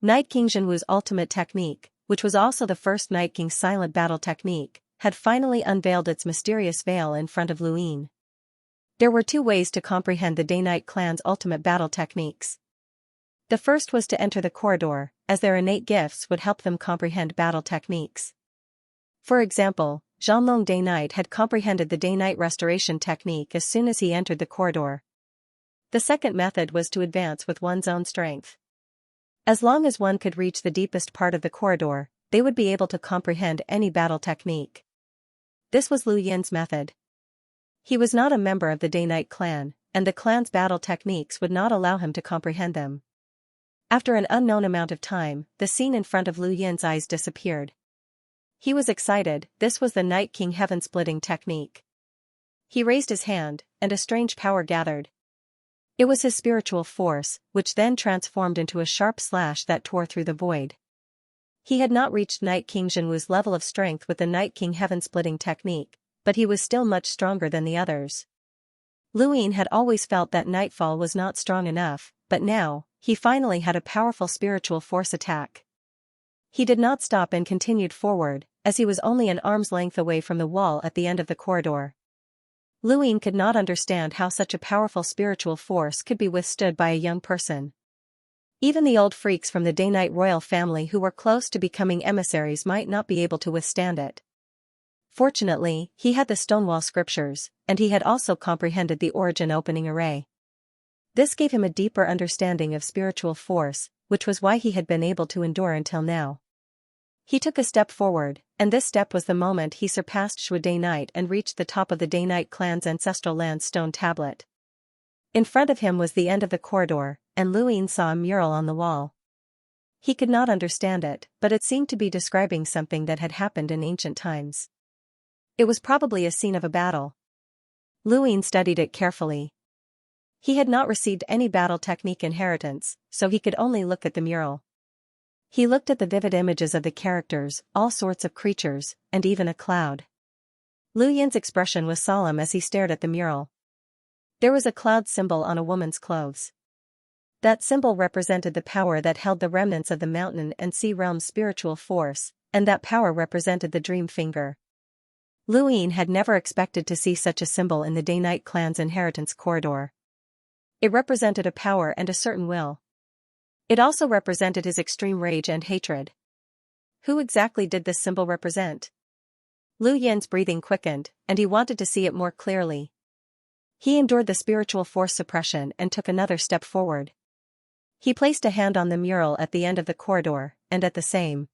Night King Zhenwu's ultimate technique, which was also the first Night King's silent battle technique, had finally unveiled its mysterious veil in front of Lu Yin. There were two ways to comprehend the Day-Night clan's ultimate battle techniques. The first was to enter the corridor, as their innate gifts would help them comprehend battle techniques. For example, Zhanglong Day-Night had comprehended the Day-Night restoration technique as soon as he entered the corridor. The second method was to advance with one's own strength. As long as one could reach the deepest part of the corridor, they would be able to comprehend any battle technique. This was Lu Yin's method. He was not a member of the Day-Night clan, and the clan's battle techniques would not allow him to comprehend them. After an unknown amount of time, the scene in front of Lu Yin's eyes disappeared. He was excited. This was the Night King Heaven-Splitting technique. He raised his hand, and a strange power gathered. It was his spiritual force, which then transformed into a sharp slash that tore through the void. He had not reached Night King Zhenwu's level of strength with the Night King Heaven-Splitting technique, but he was still much stronger than the others. Lu Yin had always felt that Nightfall was not strong enough, but now, he finally had a powerful spiritual force attack. He did not stop and continued forward, as he was only an arm's length away from the wall at the end of the corridor. Lu Yin could not understand how such a powerful spiritual force could be withstood by a young person. Even the old freaks from the Day-Night royal family who were close to becoming emissaries might not be able to withstand it. Fortunately, he had the Stonewall scriptures, and he had also comprehended the origin opening array. This gave him a deeper understanding of spiritual force, which was why he had been able to endure until now. He took a step forward, and this step was the moment he surpassed Shui Day-Night and reached the top of the Day-Night clan's ancestral land's stone tablet. In front of him was the end of the corridor, and Lu Yin saw a mural on the wall. He could not understand it, but it seemed to be describing something that had happened in ancient times. It was probably a scene of a battle. Lu Yin studied it carefully. He had not received any battle technique inheritance, so he could only look at the mural. He looked at the vivid images of the characters, all sorts of creatures, and even a cloud. Lu Yin's expression was solemn as he stared at the mural. There was a cloud symbol on a woman's clothes. That symbol represented the power that held the remnants of the mountain and sea realm's spiritual force, and that power represented the dream finger. Luin had never expected to see such a symbol in the Day-Night clan's inheritance corridor. It represented a power and a certain will. It also represented his extreme rage and hatred. Who exactly did this symbol represent? Lu Yin's breathing quickened, and he wanted to see it more clearly. He endured the spiritual force suppression and took another step forward. He placed a hand on the mural at the end of the corridor, and at the same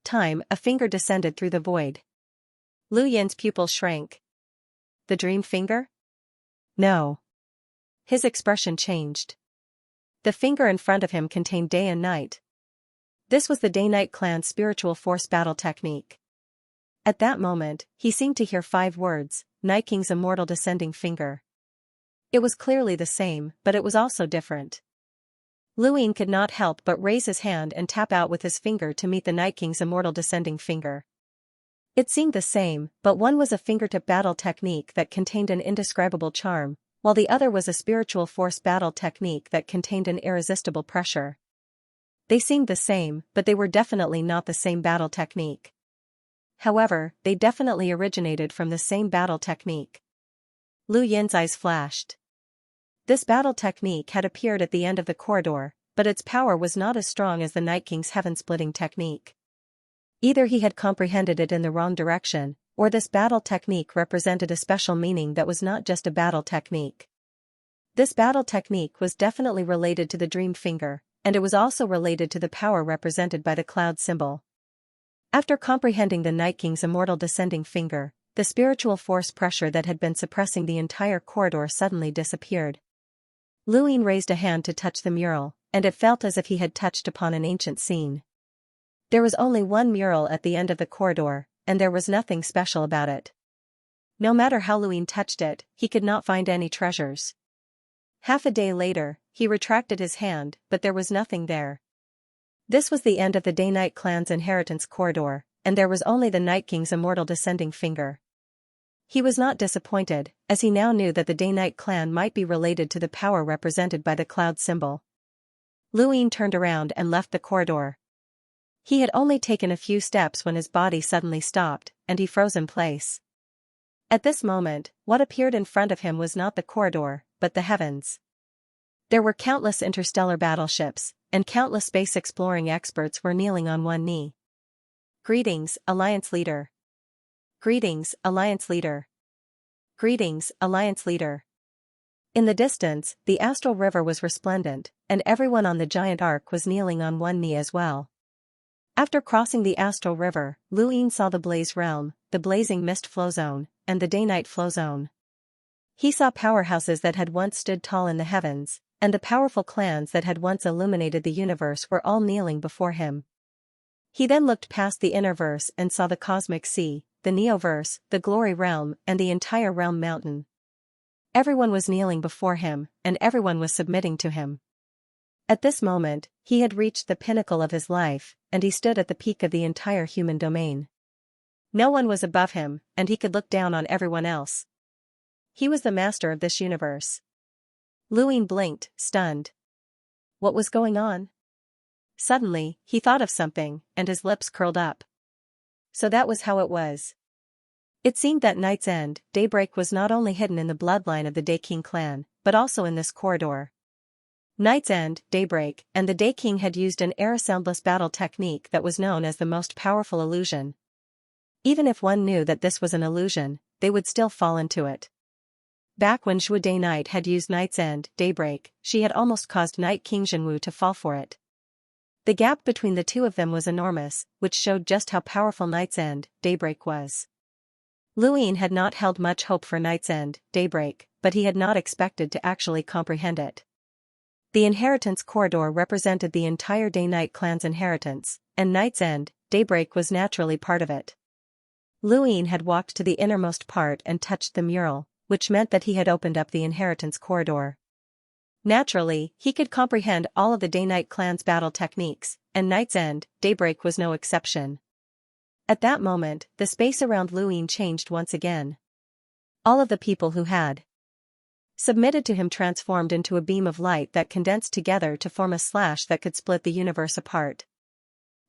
time, a finger descended through the void. Lu Yin's pupils shrank. The dream finger? No. His expression changed. The finger in front of him contained day and night. This was the Day-Night clan's spiritual force battle technique. At that moment, he seemed to hear 5 words, Night King's immortal descending finger. It was clearly the same, but it was also different. Luin could not help but raise his hand and tap out with his finger to meet the Night King's immortal descending finger. It seemed the same, but one was a fingertip battle technique that contained an indescribable charm, while the other was a spiritual force battle technique that contained an irresistible pressure. They seemed the same, but they were definitely not the same battle technique. However, they definitely originated from the same battle technique. Lu Yin's eyes flashed. This battle technique had appeared at the end of the corridor, but its power was not as strong as the Night King's heaven-splitting technique. Either he had comprehended it in the wrong direction, or this battle technique represented a special meaning that was not just a battle technique. This battle technique was definitely related to the dream finger, and it was also related to the power represented by the cloud symbol. After comprehending the Night King's immortal descending finger, the spiritual force pressure that had been suppressing the entire corridor suddenly disappeared. Luin raised a hand to touch the mural, and it felt as if he had touched upon an ancient scene. There was only one mural at the end of the corridor, and there was nothing special about it. No matter how Luin touched it, he could not find any treasures. Half a day later, he retracted his hand, but there was nothing there. This was the end of the Day-Night clan's inheritance corridor, and there was only the Night King's immortal descending finger. He was not disappointed, as he now knew that the Day-Night clan might be related to the power represented by the cloud symbol. Luin turned around and left the corridor. He had only taken a few steps when his body suddenly stopped, and he froze in place. At this moment, what appeared in front of him was not the corridor, but the heavens. There were countless interstellar battleships, and countless space-exploring experts were kneeling on one knee. Greetings, Alliance Leader. Greetings, Alliance Leader. Greetings, Alliance Leader. In the distance, the astral river was resplendent, and everyone on the giant ark was kneeling on one knee as well. After crossing the astral river, Luin saw the Blaze Realm, the Blazing Mist Flow Zone, and the Day-Night Flow Zone. He saw powerhouses that had once stood tall in the heavens, and the powerful clans that had once illuminated the universe were all kneeling before him. He then looked past the Innerverse and saw the Cosmic Sea, the Neoverse, the Glory Realm, and the entire Realm Mountain. Everyone was kneeling before him, and everyone was submitting to him. At this moment, he had reached the pinnacle of his life, and he stood at the peak of the entire human domain. No one was above him, and he could look down on everyone else. He was the master of this universe. Luin blinked, stunned. What was going on? Suddenly, he thought of something, and his lips curled up. So that was how it was. It seemed that Night's End, daybreak was not only hidden in the bloodline of the Day King clan, but also in this corridor. Night's End, daybreak, and the Day King had used an air-soundless battle technique that was known as the most powerful illusion. Even if one knew that this was an illusion, they would still fall into it. Back when Zhuo Day Night had used Night's End, daybreak, she had almost caused Night King Zhenwu to fall for it. The gap between the two of them was enormous, which showed just how powerful Night's End, daybreak was. Luin had not held much hope for Night's End, daybreak, but he had not expected to actually comprehend it. The inheritance corridor represented the entire Day-Night clan's inheritance, and Night's End, daybreak was naturally part of it. Luin had walked to the innermost part and touched the mural, which meant that he had opened up the inheritance corridor. Naturally, he could comprehend all of the Day-Night clan's battle techniques, and Night's End, daybreak was no exception. At that moment, the space around Luin changed once again. All of the people who had submitted to him transformed into a beam of light that condensed together to form a slash that could split the universe apart.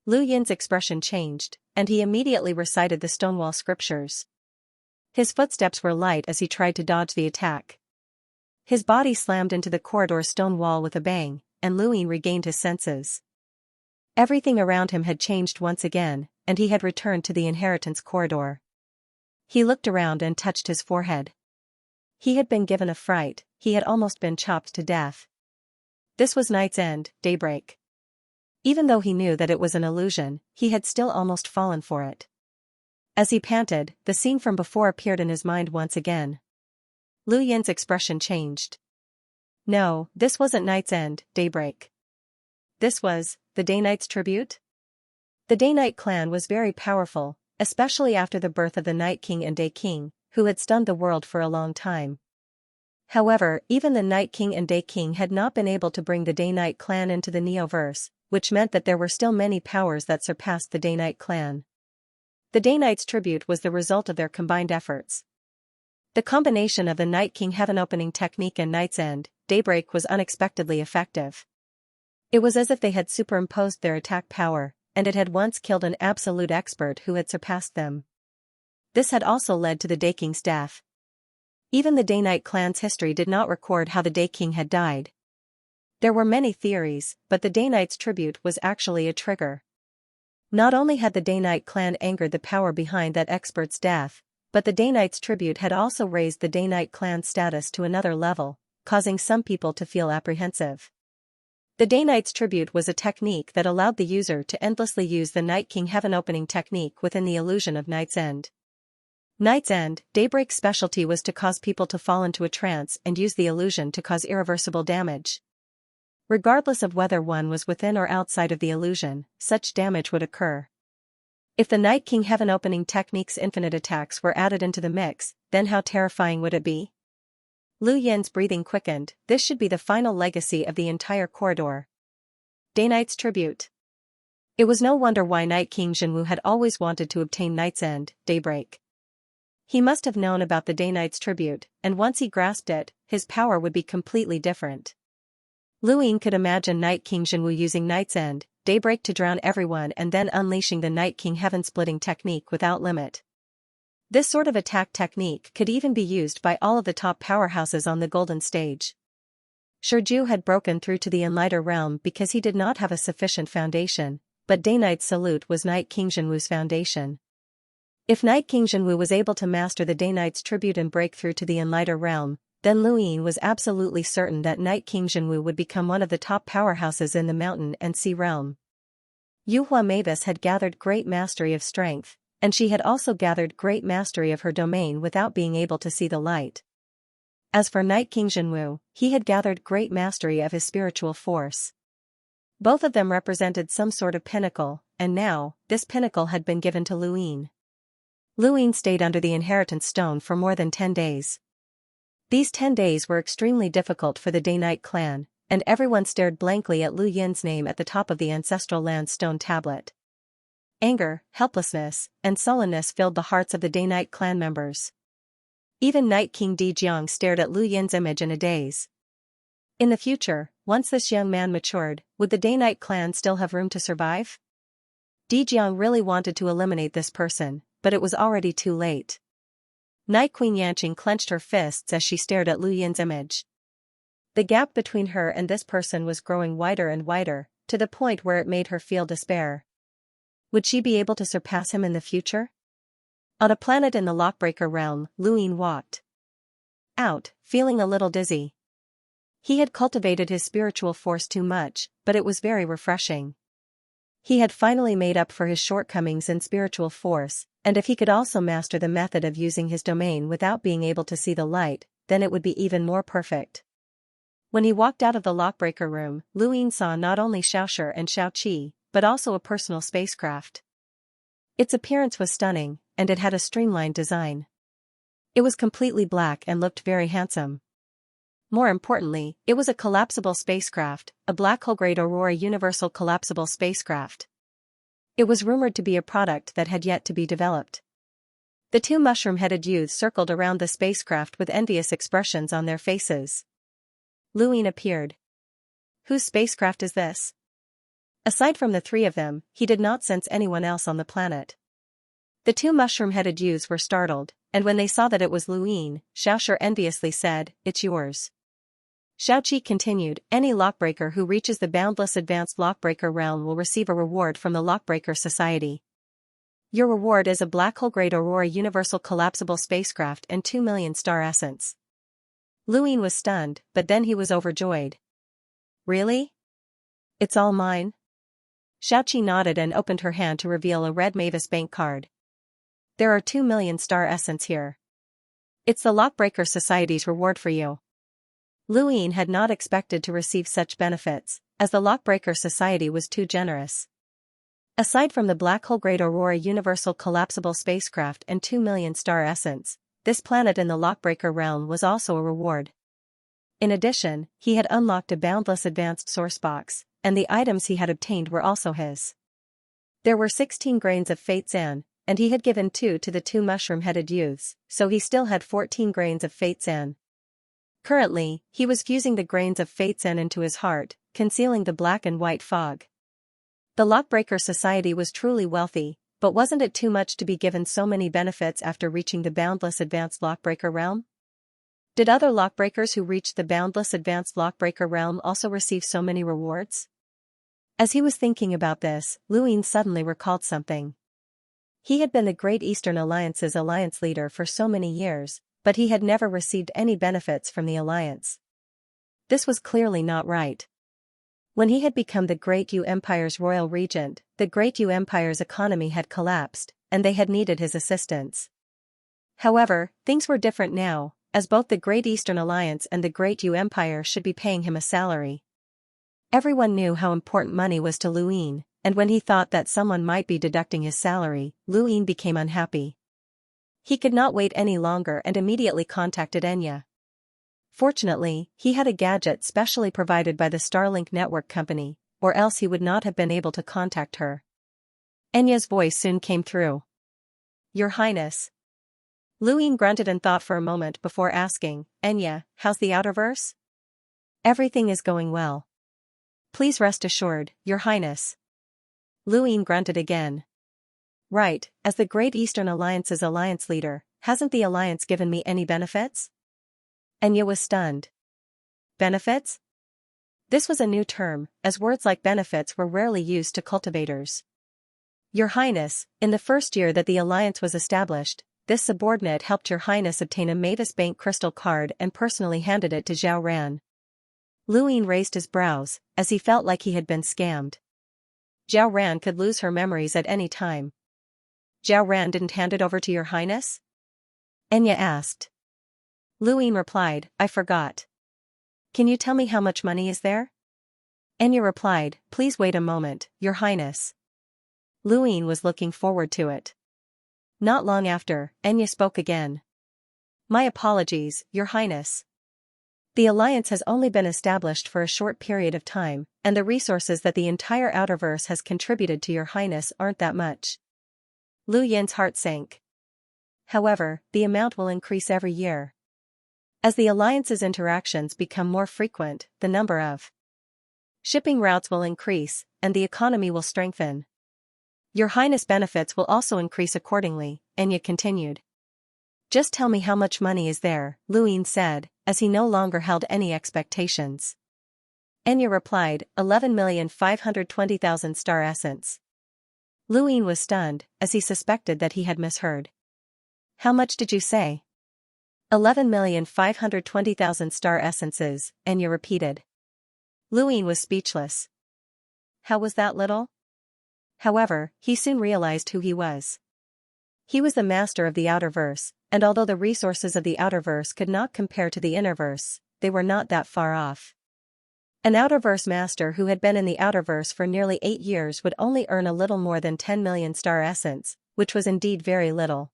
Lu Yin's expression changed, and he immediately recited the Stonewall scriptures. His footsteps were light as he tried to dodge the attack. His body slammed into the corridor's stone wall with a bang, and Lu Yin regained his senses. Everything around him had changed once again, and he had returned to the inheritance corridor. He looked around and touched his forehead. He had been given a fright, he had almost been chopped to death. This was night's end, daybreak. Even though he knew that it was an illusion, he had still almost fallen for it. As he panted, the scene from before appeared in his mind once again. Lu Yin's expression changed. No, this wasn't night's end, daybreak. This was, the Day-Night's tribute? The Day-Night clan was very powerful, especially after the birth of the Night King and Day King, who had stunned the world for a long time. However, even the Night King and Day King had not been able to bring the Day-Night clan into the Neoverse, which meant that there were still many powers that surpassed the Day-Night clan. The Day-Night's tribute was the result of their combined efforts. The combination of the Night King Heaven Opening technique and Night's End, Daybreak was unexpectedly effective. It was as if they had superimposed their attack power, and it had once killed an absolute expert who had surpassed them. This had also led to the Day King's death. Even the Day-Night clan's history did not record how the Day King had died. There were many theories, but the Day-Night's tribute was actually a trigger. Not only had the Day-Night clan angered the power behind that expert's death, but the Day-Night's tribute had also raised the Day-Night clan's status to another level, causing some people to feel apprehensive. The Day-Night's tribute was a technique that allowed the user to endlessly use the Night King Heaven Opening technique within the illusion of Night's End. Night's End, Daybreak's specialty was to cause people to fall into a trance and use the illusion to cause irreversible damage. Regardless of whether one was within or outside of the illusion, such damage would occur. If the Night King Heaven Opening technique's infinite attacks were added into the mix, then how terrifying would it be? Lu Yin's breathing quickened. This should be the final legacy of the entire corridor. Day-Night's tribute. It was no wonder why Night King Jinwu had always wanted to obtain Night's End, Daybreak. He must have known about the Day-Night's tribute, and once he grasped it, his power would be completely different. Lu Yin could imagine Night King Jinwu using Night's End, Daybreak to drown everyone and then unleashing the Night King Heaven-splitting technique without limit. This sort of attack technique could even be used by all of the top powerhouses on the Golden Stage. Shiju had broken through to the Enlighter realm because he did not have a sufficient foundation, but Day-Night's salute was Night King Jinwu's foundation. If Night King Jinwu was able to master the Day-Night's tribute and break through to the Enlighter realm, then Lu Yin was absolutely certain that Night King Jinwu would become one of the top powerhouses in the mountain and sea realm. Yuhua Mavis had gathered great mastery of strength, and she had also gathered great mastery of her domain without being able to see the light. As for Night King Jinwu, he had gathered great mastery of his spiritual force. Both of them represented some sort of pinnacle, and now, this pinnacle had been given to Lu Yin. Lu Yin stayed under the inheritance stone for more than 10 days. These 10 days were extremely difficult for the Day-Night clan, and everyone stared blankly at Lu Yin's name at the top of the ancestral land's stone tablet. Anger, helplessness, and sullenness filled the hearts of the Day-Night clan members. Even Night King Di Jiang stared at Lu Yin's image in a daze. In the future, once this young man matured, would the Day-Night clan still have room to survive? Di Jiang really wanted to eliminate this person, but it was already too late. Night Queen Yanqing clenched her fists as she stared at Lu Yin's image. The gap between her and this person was growing wider and wider, to the point where it made her feel despair. Would she be able to surpass him in the future? On a planet in the Lockbreaker realm, Lu Yin walked out, feeling a little dizzy. He had cultivated his spiritual force too much, but it was very refreshing. He had finally made up for his shortcomings in spiritual force, and if he could also master the method of using his domain without being able to see the light, then it would be even more perfect. When he walked out of the Lockbreaker room, Lu Yin saw not only Xiaoshi and Xiaoqi, but also a personal spacecraft. Its appearance was stunning, and it had a streamlined design. It was completely black and looked very handsome. More importantly, it was a collapsible spacecraft, a black hole-grade Aurora Universal collapsible spacecraft. It was rumored to be a product that had yet to be developed. The two mushroom-headed youths circled around the spacecraft with envious expressions on their faces. Luin appeared. Whose spacecraft is this? Aside from the three of them, he did not sense anyone else on the planet. The two mushroom-headed youths were startled, and when they saw that it was Luin, Xiaoxia enviously said, "It's yours." Xiaoqi continued, "Any lockbreaker who reaches the boundless advanced lockbreaker realm will receive a reward from the Lockbreaker Society. Your reward is a black hole-grade Aurora Universal Collapsible Spacecraft and 2 million star essence." Luin was stunned, but then he was overjoyed. "Really? It's all mine?" Xiaoqi nodded and opened her hand to reveal a red Mavis Bank card. "There are 2 million star essence here. It's the Lockbreaker Society's reward for you." Luin had not expected to receive such benefits, as the Lockbreaker Society was too generous. Aside from the black hole-grade Aurora Universal Collapsible Spacecraft and 2 million star essence, this planet in the Lockbreaker realm was also a reward. In addition, he had unlocked a boundless advanced source box, and the items he had obtained were also his. There were 16 grains of Fate Zan, and he had given 2 to the two mushroom-headed youths, so he still had 14 grains of Fate Zan. Currently, he was fusing the grains of Fate Zan into his heart, concealing the black and white fog. The Lockbreaker Society was truly wealthy, but wasn't it too much to be given so many benefits after reaching the boundless advanced Lockbreaker realm? Did other Lockbreakers who reached the boundless advanced Lockbreaker realm also receive so many rewards? As he was thinking about this, Luin suddenly recalled something. He had been the Great Eastern Alliance's alliance leader for so many years, but he had never received any benefits from the alliance. This was clearly not right. When he had become the Great Yu Empire's royal regent, the Great Yu Empire's economy had collapsed, and they had needed his assistance. However, things were different now, as both the Great Eastern Alliance and the Great Yu Empire should be paying him a salary. Everyone knew how important money was to Luin, and when he thought that someone might be deducting his salary, Luin became unhappy. He could not wait any longer and immediately contacted Xianxia. Fortunately, he had a gadget specially provided by the Starlink Network Company, or else he would not have been able to contact her. Xianxia's voice soon came through. "Your Highness." Luin grunted and thought for a moment before asking, "Xianxia, how's the Outerverse?" "Everything is going well. Please rest assured, Your Highness." Luin grunted again. "Right, as the Great Eastern Alliance's alliance leader, hasn't the alliance given me any benefits?" Xianxia was stunned. Benefits? This was a new term, as words like benefits were rarely used to cultivators. "Your Highness, in the first year that the alliance was established, this subordinate helped Your Highness obtain a Mavis Bank crystal card and personally handed it to Zhao Ran." Luin raised his brows, as he felt like he had been scammed. Zhao Ran could lose her memories at any time. "Zhao Ran didn't hand it over to Your Highness?" Xianxia asked. Luin replied, "I forgot. Can you tell me how much money is there?" Xianxia replied, "Please wait a moment, Your Highness." Luin was looking forward to it. Not long after, Xianxia spoke again. "My apologies, Your Highness. The alliance has only been established for a short period of time, and the resources that the entire Outerverse has contributed to Your Highness aren't that much." Lu Yin's heart sank. "However, the amount will increase every year. As the alliance's interactions become more frequent, the number of shipping routes will increase, and the economy will strengthen. Your Highness benefits will also increase accordingly," Xianxia continued. "Just tell me how much money is there," Luin said, as he no longer held any expectations. Xianxia replied, 11,520,000 star essence. Luin was stunned, as he suspected that he had misheard. "How much did you say?" 11,520,000 star essences, Xianxia repeated. Luin was speechless. How was that little? However, he soon realized who he was. He was the master of the Outerverse, and although the resources of the Outerverse could not compare to the Innerverse, they were not that far off. An Outerverse master who had been in the Outerverse for nearly 8 years would only earn a little more than 10 million star essence, which was indeed very little.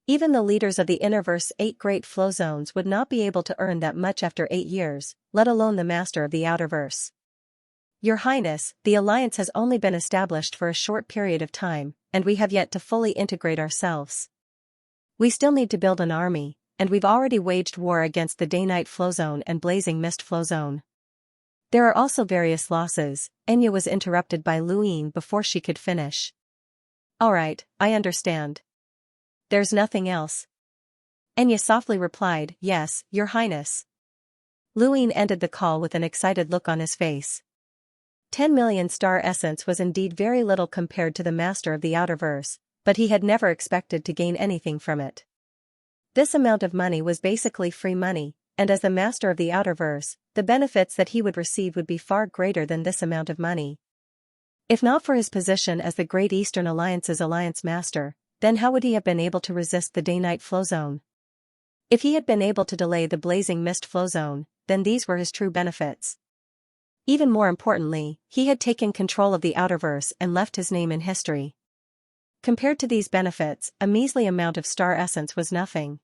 Even the leaders of the Innerverse's 8 great flow zones would not be able to earn that much after 8 years, let alone the master of the Outerverse. Your Highness, the Alliance has only been established for a short period of time, and we have yet to fully integrate ourselves. We still need to build an army, and we've already waged war against the Day-Night Flow Zone and Blazing Mist Flow Zone. There are also various losses. Enya was interrupted by Luine before she could finish. Alright, I understand. There's nothing else. Enya softly replied, yes, Your Highness. Luine ended the call with an excited look on his face. 10 million star essence was indeed very little compared to the Master of the Outerverse, but he had never expected to gain anything from it. This amount of money was basically free money, and as the Master of the Outerverse, the benefits that he would receive would be far greater than this amount of money. If not for his position as the Great Eastern Alliance's Alliance Master, then how would he have been able to resist the Day-Night Flow Zone? If he had been able to delay the Blazing Mist Flow Zone, then these were his true benefits. Even more importantly, he had taken control of the Outerverse and left his name in history. Compared to these benefits, a measly amount of star essence was nothing.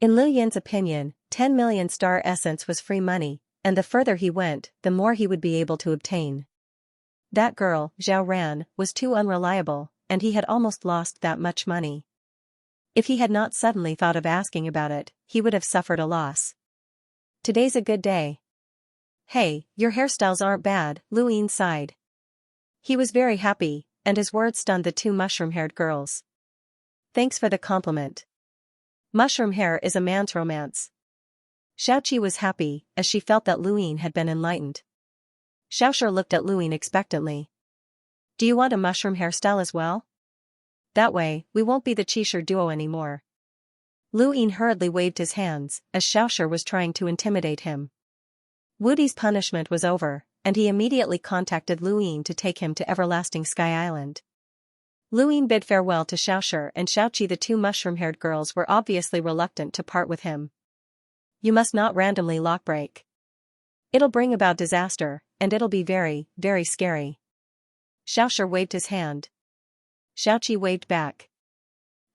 In Lu Yin's opinion, 10 million star essence was free money, and the further he went, the more he would be able to obtain. That girl, Zhao Ran, was too unreliable, and he had almost lost that much money. If he had not suddenly thought of asking about it, he would have suffered a loss. Today's a good day. Hey, your hairstyles aren't bad, Lu Yin sighed. He was very happy, and his words stunned the two mushroom-haired girls. Thanks for the compliment. Mushroom hair is a man's romance. Xiaoqi was happy, as she felt that Lu Yin had been enlightened. Xiaoshi looked at Lu Yin expectantly. Do you want a mushroom hairstyle as well? That way, we won't be the Qishir duo anymore. Lu Yin hurriedly waved his hands, as Xiaoshi was trying to intimidate him. Wudi's punishment was over, and he immediately contacted Lu Yin to take him to Everlasting Sky Island. Lu Yin bid farewell to Xiaoshi and Xiaoqi. The two mushroom-haired girls were obviously reluctant to part with him. You must not randomly lockbreak. It'll bring about disaster, and it'll be very, very scary. Xiaoshi waved his hand. Xiaoqi waved back.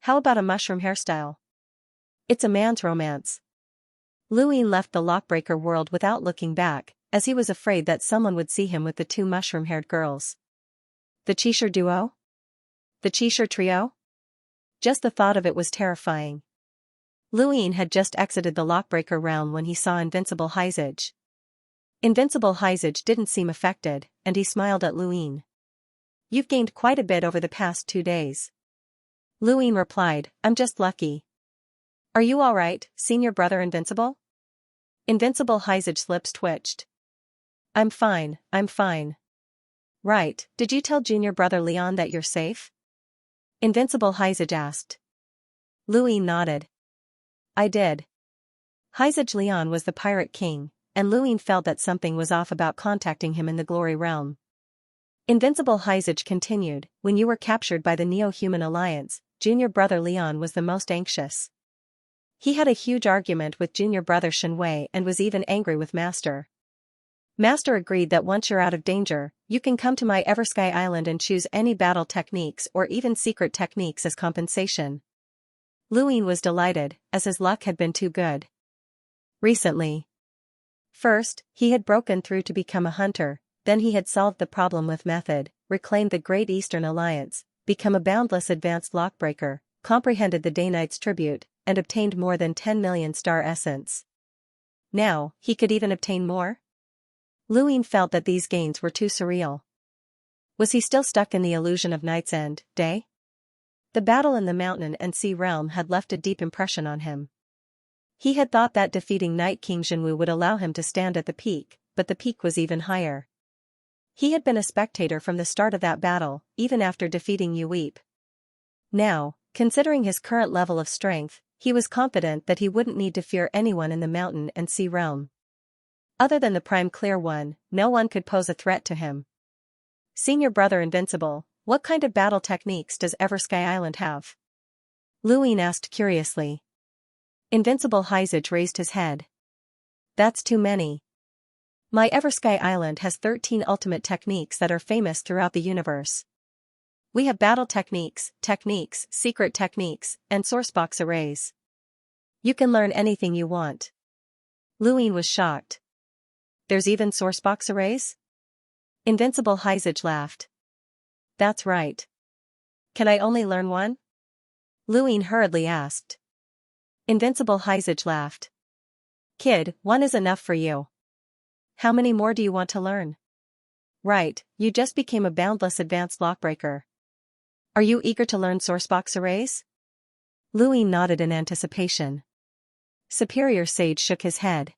How about a mushroom hairstyle? It's a man's romance. Lu Yin left the lockbreaker world without looking back, as he was afraid that someone would see him with the two mushroom-haired girls. The Qishir duo? The Qishir trio? Just the thought of it was terrifying. Lu Yin had just exited the lockbreaker realm when he saw Invincible Hyzage. Invincible Hyzage didn't seem affected, and he smiled at Lu Yin. You've gained quite a bit over the past 2 days. Lu Yin replied, I'm just lucky. Are you alright, senior brother Invincible? Invincible Hyzage's lips twitched. I'm fine, I'm fine. Right, did you tell junior brother Leon that you're safe? Invincible Hyzage asked. Lu Yin nodded. I did. Hyzage Leon was the pirate king, and Lu Yin felt that something was off about contacting him in the glory realm. Invincible Hyzage continued, when you were captured by the Neo-Human Alliance, junior brother Leon was the most anxious. He had a huge argument with junior brother Shenwei and was even angry with Master. Master agreed that once you're out of danger, you can come to my Eversky Island and choose any battle techniques or even secret techniques as compensation. Lu Yin was delighted, as his luck had been too good. Recently. First, he had broken through to become a hunter, then he had solved the problem with method, reclaimed the Great Eastern Alliance, become a boundless advanced lockbreaker, comprehended the Day-Knight's tribute, and obtained more than 10 million star essence. Now, he could even obtain more? Lu Yin felt that these gains were too surreal. Was he still stuck in the illusion of Night's End, day? The battle in the mountain and sea realm had left a deep impression on him. He had thought that defeating Night King Jinwu would allow him to stand at the peak, but the peak was even higher. He had been a spectator from the start of that battle, even after defeating Yu Weep. Now, considering his current level of strength, he was confident that he wouldn't need to fear anyone in the mountain and sea realm. Other than the Prime Clear One, no one could pose a threat to him. Senior brother Invincible, what kind of battle techniques does Eversky Island have? Lu Yin asked curiously. Invincible Hyzage raised his head. That's too many. My Eversky Island has 13 ultimate techniques that are famous throughout the universe. We have battle techniques, secret techniques, and sourcebox arrays. You can learn anything you want. Lu Yin was shocked. There's even sourcebox arrays? Invincible Hyzage laughed. That's right. Can I only learn one? Luine hurriedly asked. Invincible Hyzage laughed. Kid, one is enough for you. How many more do you want to learn? Right, you just became a boundless advanced lockbreaker. Are you eager to learn sourcebox arrays? Luine nodded in anticipation. Superior Sage shook his head.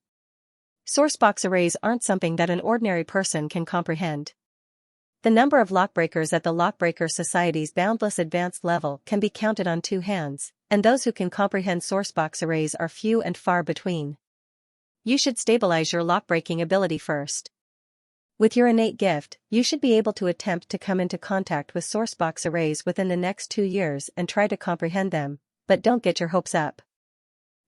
Sourcebox arrays aren't something that an ordinary person can comprehend. The number of lockbreakers at the Lockbreaker Society's boundless advanced level can be counted on two hands, and those who can comprehend sourcebox arrays are few and far between. You should stabilize your lockbreaking ability first. With your innate gift, you should be able to attempt to come into contact with sourcebox arrays within the next 2 years and try to comprehend them, but don't get your hopes up.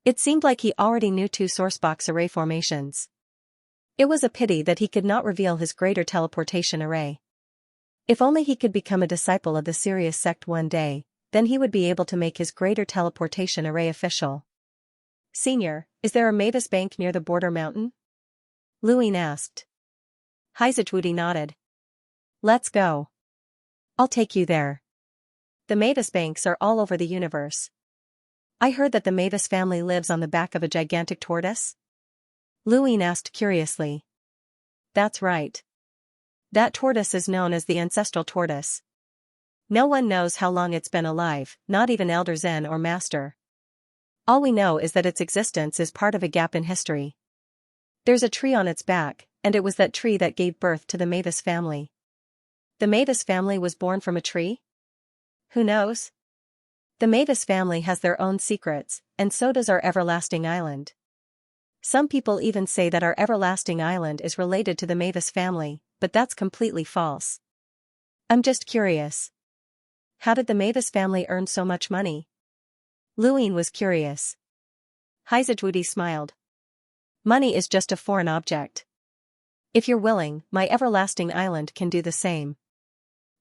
It seemed like he already knew 2 sourcebox array formations. It was a pity that he could not reveal his greater teleportation array. If only he could become a disciple of the Sirius sect one day, then he would be able to make his greater teleportation array official. Senior, is there a Mavis Bank near the border mountain? Luine asked. Hyzage nodded. Let's go. I'll take you there. The Mavis Banks are all over the universe. I heard that the Mavis family lives on the back of a gigantic tortoise? Luine asked curiously. That's right. That tortoise is known as the ancestral tortoise. No one knows how long it's been alive, not even Elder Zen or Master. All we know is that its existence is part of a gap in history. There's a tree on its back, and it was that tree that gave birth to the Mavis family. The Mavis family was born from a tree? Who knows? The Mavis family has their own secrets, and so does our everlasting island. Some people even say that our everlasting island is related to the Mavis family, but that's completely false. I'm just curious. How did the Mavis family earn so much money? Luine was curious. Hyzage smiled. Money is just a foreign object. If you're willing, my everlasting island can do the same.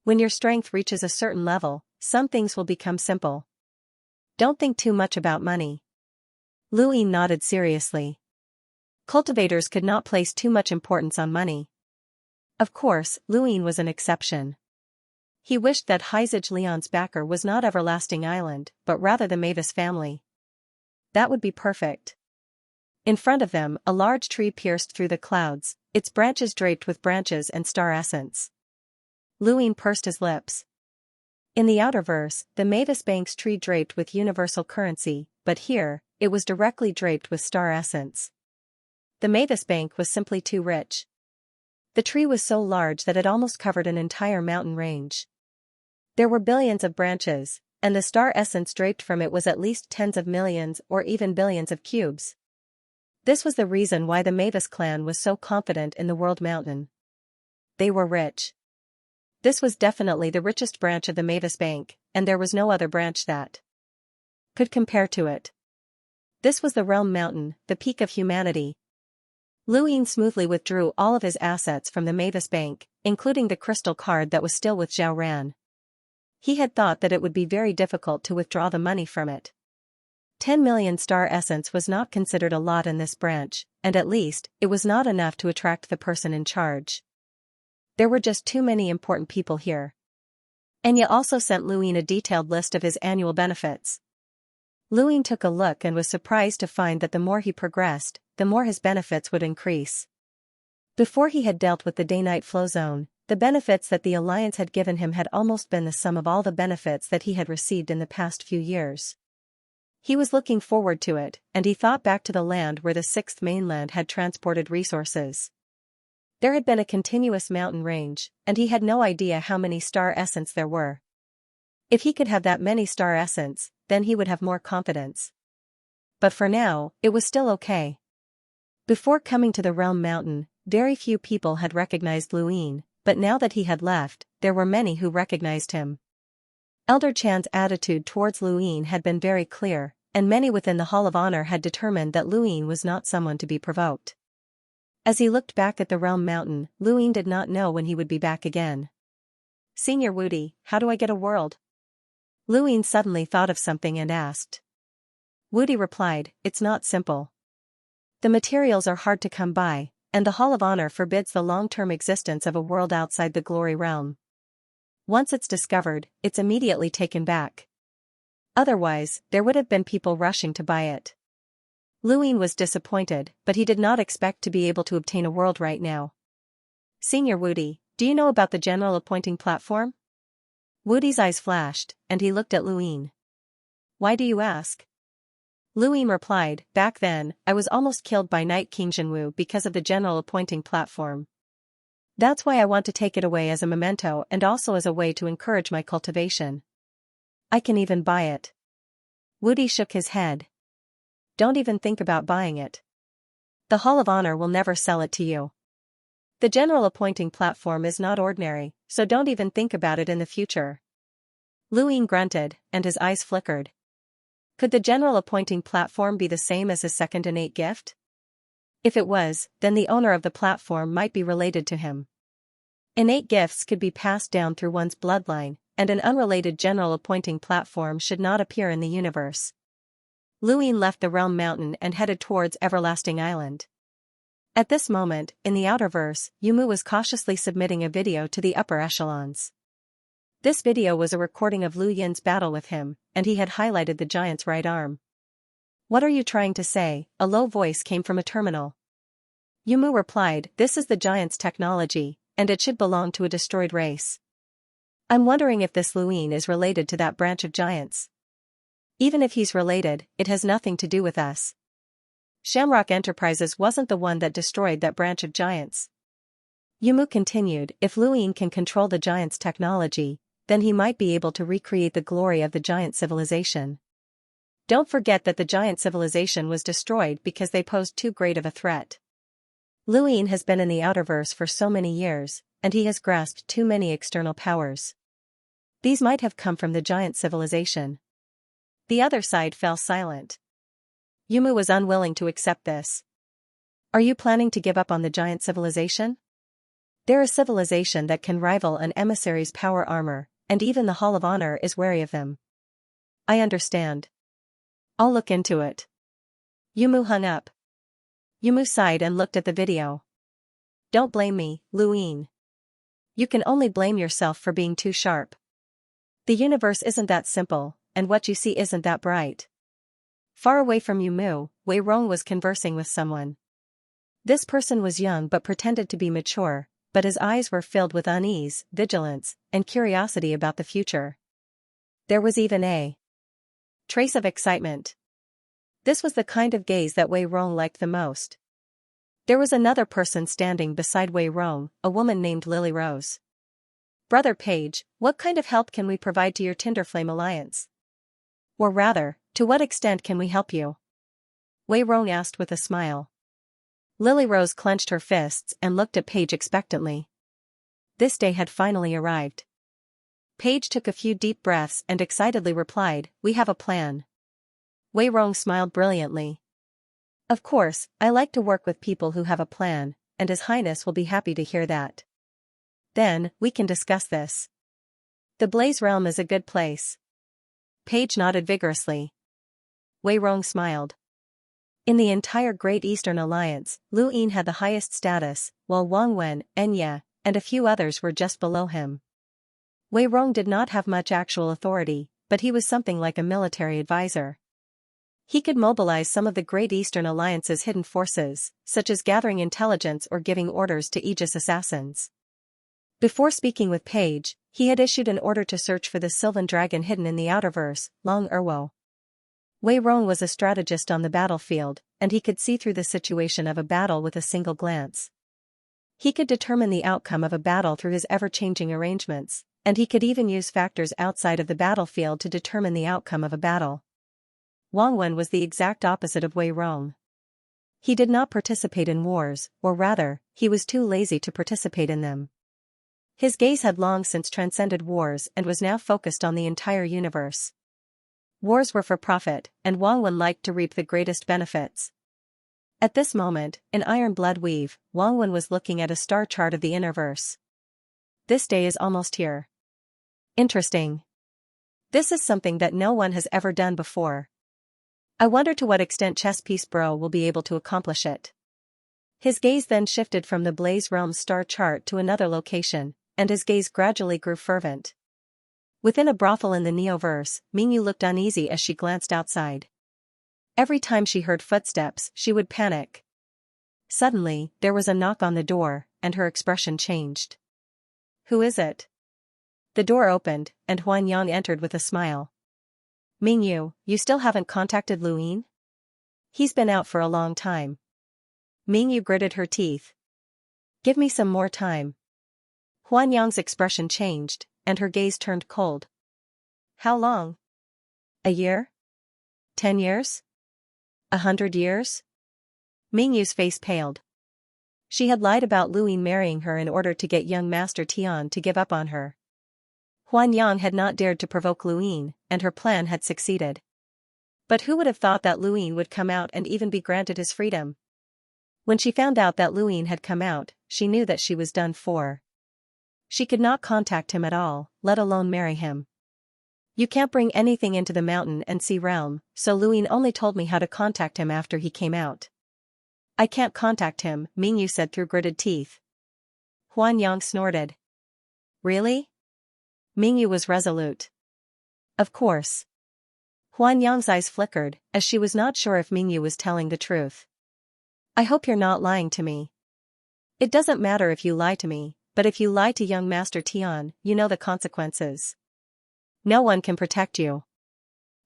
When your strength reaches a certain level, some things will become simple. Don't think too much about money. Luine nodded seriously. Cultivators could not place too much importance on money. Of course, Luine was an exception. He wished that Hyzage Leon's backer was not Everlasting Island, but rather the Mavis family. That would be perfect. In front of them, a large tree pierced through the clouds, its branches draped with branches and star essence. Luine pursed his lips. In the outer verse, the Mavis Bank's tree draped with universal currency, but here, it was directly draped with star essence. The Mavis Bank was simply too rich. The tree was so large that it almost covered an entire mountain range. There were billions of branches, and the star essence draped from it was at least tens of millions or even billions of cubes. This was the reason why the Mavis clan was so confident in the World Mountain. They were rich. This was definitely the richest branch of the Mavis Bank, and there was no other branch that could compare to it. This was the Realm Mountain, the peak of humanity. Luine smoothly withdrew all of his assets from the Mavis Bank, including the crystal card that was still with Zhao Ran. He had thought that it would be very difficult to withdraw the money from it. 10 million star essence was not considered a lot in this branch, and at least, it was not enough to attract the person in charge. There were just too many important people here. Enya also sent Luine a detailed list of his annual benefits. Luine took a look and was surprised to find that the more he progressed, the more his benefits would increase. Before he had dealt with the day-night flow zone, the benefits that the Alliance had given him had almost been the sum of all the benefits that he had received in the past few years. He was looking forward to it, and he thought back to the land where the Sixth Mainland had transported resources. There had been a continuous mountain range, and he had no idea how many star essence there were. If he could have that many star essence, then he would have more confidence. But for now, it was still okay. Before coming to the Realm Mountain, very few people had recognized Luine, but now that he had left, there were many who recognized him. Elder Chan's attitude towards Luine had been very clear, and many within the Hall of Honor had determined that Luine was not someone to be provoked. As he looked back at the Realm Mountain, Luine did not know when he would be back again. Senior Woody, how do I get a world? Luine suddenly thought of something and asked. Woody replied, it's not simple. The materials are hard to come by, and the Hall of Honor forbids the long-term existence of a world outside the Glory Realm. Once it's discovered, it's immediately taken back. Otherwise, there would have been people rushing to buy it. Luin was disappointed, but he did not expect to be able to obtain a world right now. Senior Woody, do you know about the general appointing platform? Woody's eyes flashed, and he looked at Luin. Why do you ask? Luin replied, back then, I was almost killed by Knight King Jinwu because of the general appointing platform. That's why I want to take it away as a memento and also as a way to encourage my cultivation. I can even buy it. Woody shook his head. Don't even think about buying it. The Hall of Honor will never sell it to you. The general appointing platform is not ordinary, so don't even think about it in the future. Luin grunted, and his eyes flickered. Could the general appointing platform be the same as his second innate gift? If it was, then the owner of the platform might be related to him. Innate gifts could be passed down through one's bloodline, and an unrelated general appointing platform should not appear in the universe. Luin left the Realm Mountain and headed towards Everlasting Island. At this moment, in the Outerverse, Yumu was cautiously submitting a video to the upper echelons. This video was a recording of Lu Yin's battle with him, and he had highlighted the giant's right arm. What are you trying to say? A low voice came from a terminal. Yumu replied, this is the giant's technology, and it should belong to a destroyed race. I'm wondering if this Luin is related to that branch of giants. Even if he's related, it has nothing to do with us. Shamrock Enterprises wasn't the one that destroyed that branch of giants. Yumu continued, if Luin can control the giant's technology, then he might be able to recreate the glory of the giant civilization. Don't forget that the giant civilization was destroyed because they posed too great of a threat. Luin has been in the Outerverse for so many years, and he has grasped too many external powers. These might have come from the giant civilization. The other side fell silent. Yumu was unwilling to accept this. Are you planning to give up on the giant civilization? They're a civilization that can rival an emissary's power armor, and even the Hall of Honor is wary of them. I understand. I'll look into it. Yumu hung up. Yumu sighed and looked at the video. Don't blame me, Luin. You can only blame yourself for being too sharp. The universe isn't that simple, and what you see isn't that bright. Far away from Yumu, Wei Rong was conversing with someone. This person was young but pretended to be mature, but his eyes were filled with unease, vigilance, and curiosity about the future. There was even a trace of excitement. This was the kind of gaze that Wei Rong liked the most. There was another person standing beside Wei Rong, a woman named Lily Rose. Brother Page, what kind of help can we provide to your Tinderflame Alliance? Or rather, to what extent can we help you? Wei Rong asked with a smile. Lily Rose clenched her fists and looked at Page expectantly. This day had finally arrived. Page took a few deep breaths and excitedly replied, we have a plan. Wei Rong smiled brilliantly. Of course, I like to work with people who have a plan, and His Highness will be happy to hear that. Then, we can discuss this. The Blaze Realm is a good place. Page nodded vigorously. Wei Rong smiled. In the entire Great Eastern Alliance, Lu Yin had the highest status, while Wang Wen, Enya, and a few others were just below him. Wei Rong did not have much actual authority, but he was something like a military advisor. He could mobilize some of the Great Eastern Alliance's hidden forces, such as gathering intelligence or giving orders to Aegis assassins. Before speaking with Page, he had issued an order to search for the Sylvan Dragon hidden in the Outerverse, Long Erwo. Wei Rong was a strategist on the battlefield, and he could see through the situation of a battle with a single glance. He could determine the outcome of a battle through his ever-changing arrangements, and he could even use factors outside of the battlefield to determine the outcome of a battle. Wang Wen was the exact opposite of Wei Rong. He did not participate in wars, or rather, he was too lazy to participate in them. His gaze had long since transcended wars and was now focused on the entire universe. Wars were for profit, and Wang Wen liked to reap the greatest benefits. At this moment, in Iron Blood Weave, Wang Wen was looking at a star chart of the Innerverse. This day is almost here. Interesting. This is something that no one has ever done before. I wonder to what extent Chess Piece Bro will be able to accomplish it. His gaze then shifted from the Blaze Realm star chart to another location, and his gaze gradually grew fervent. Within a brothel in the Neoverse, Mingyu looked uneasy as she glanced outside. Every time she heard footsteps, she would panic. Suddenly, there was a knock on the door, and her expression changed. "Who is it?" The door opened, and Huanyang entered with a smile. "Mingyu, you still haven't contacted Luin? He's been out for a long time." Mingyu gritted her teeth. "Give me some more time." Huanyang's expression changed, and her gaze turned cold. "How long? A year? 10 years? 100 years?" Mingyu's face paled. She had lied about Luin marrying her in order to get young Master Tian to give up on her. Huanyang had not dared to provoke Luin, and her plan had succeeded. But who would have thought that Luin would come out and even be granted his freedom? When she found out that Luin had come out, she knew that she was done for. She could not contact him at all, let alone marry him. "You can't bring anything into the mountain and sea realm, so Luin only told me how to contact him after he came out." "I can't contact him," Mingyu said through gritted teeth. Huanyang snorted. "Really?" Mingyu was resolute. "Of course." Huanyang's eyes flickered, as she was not sure if Mingyu was telling the truth. "I hope you're not lying to me." "It doesn't matter if you lie to me, but if you lie to young Master Tian, you know the consequences. No one can protect you."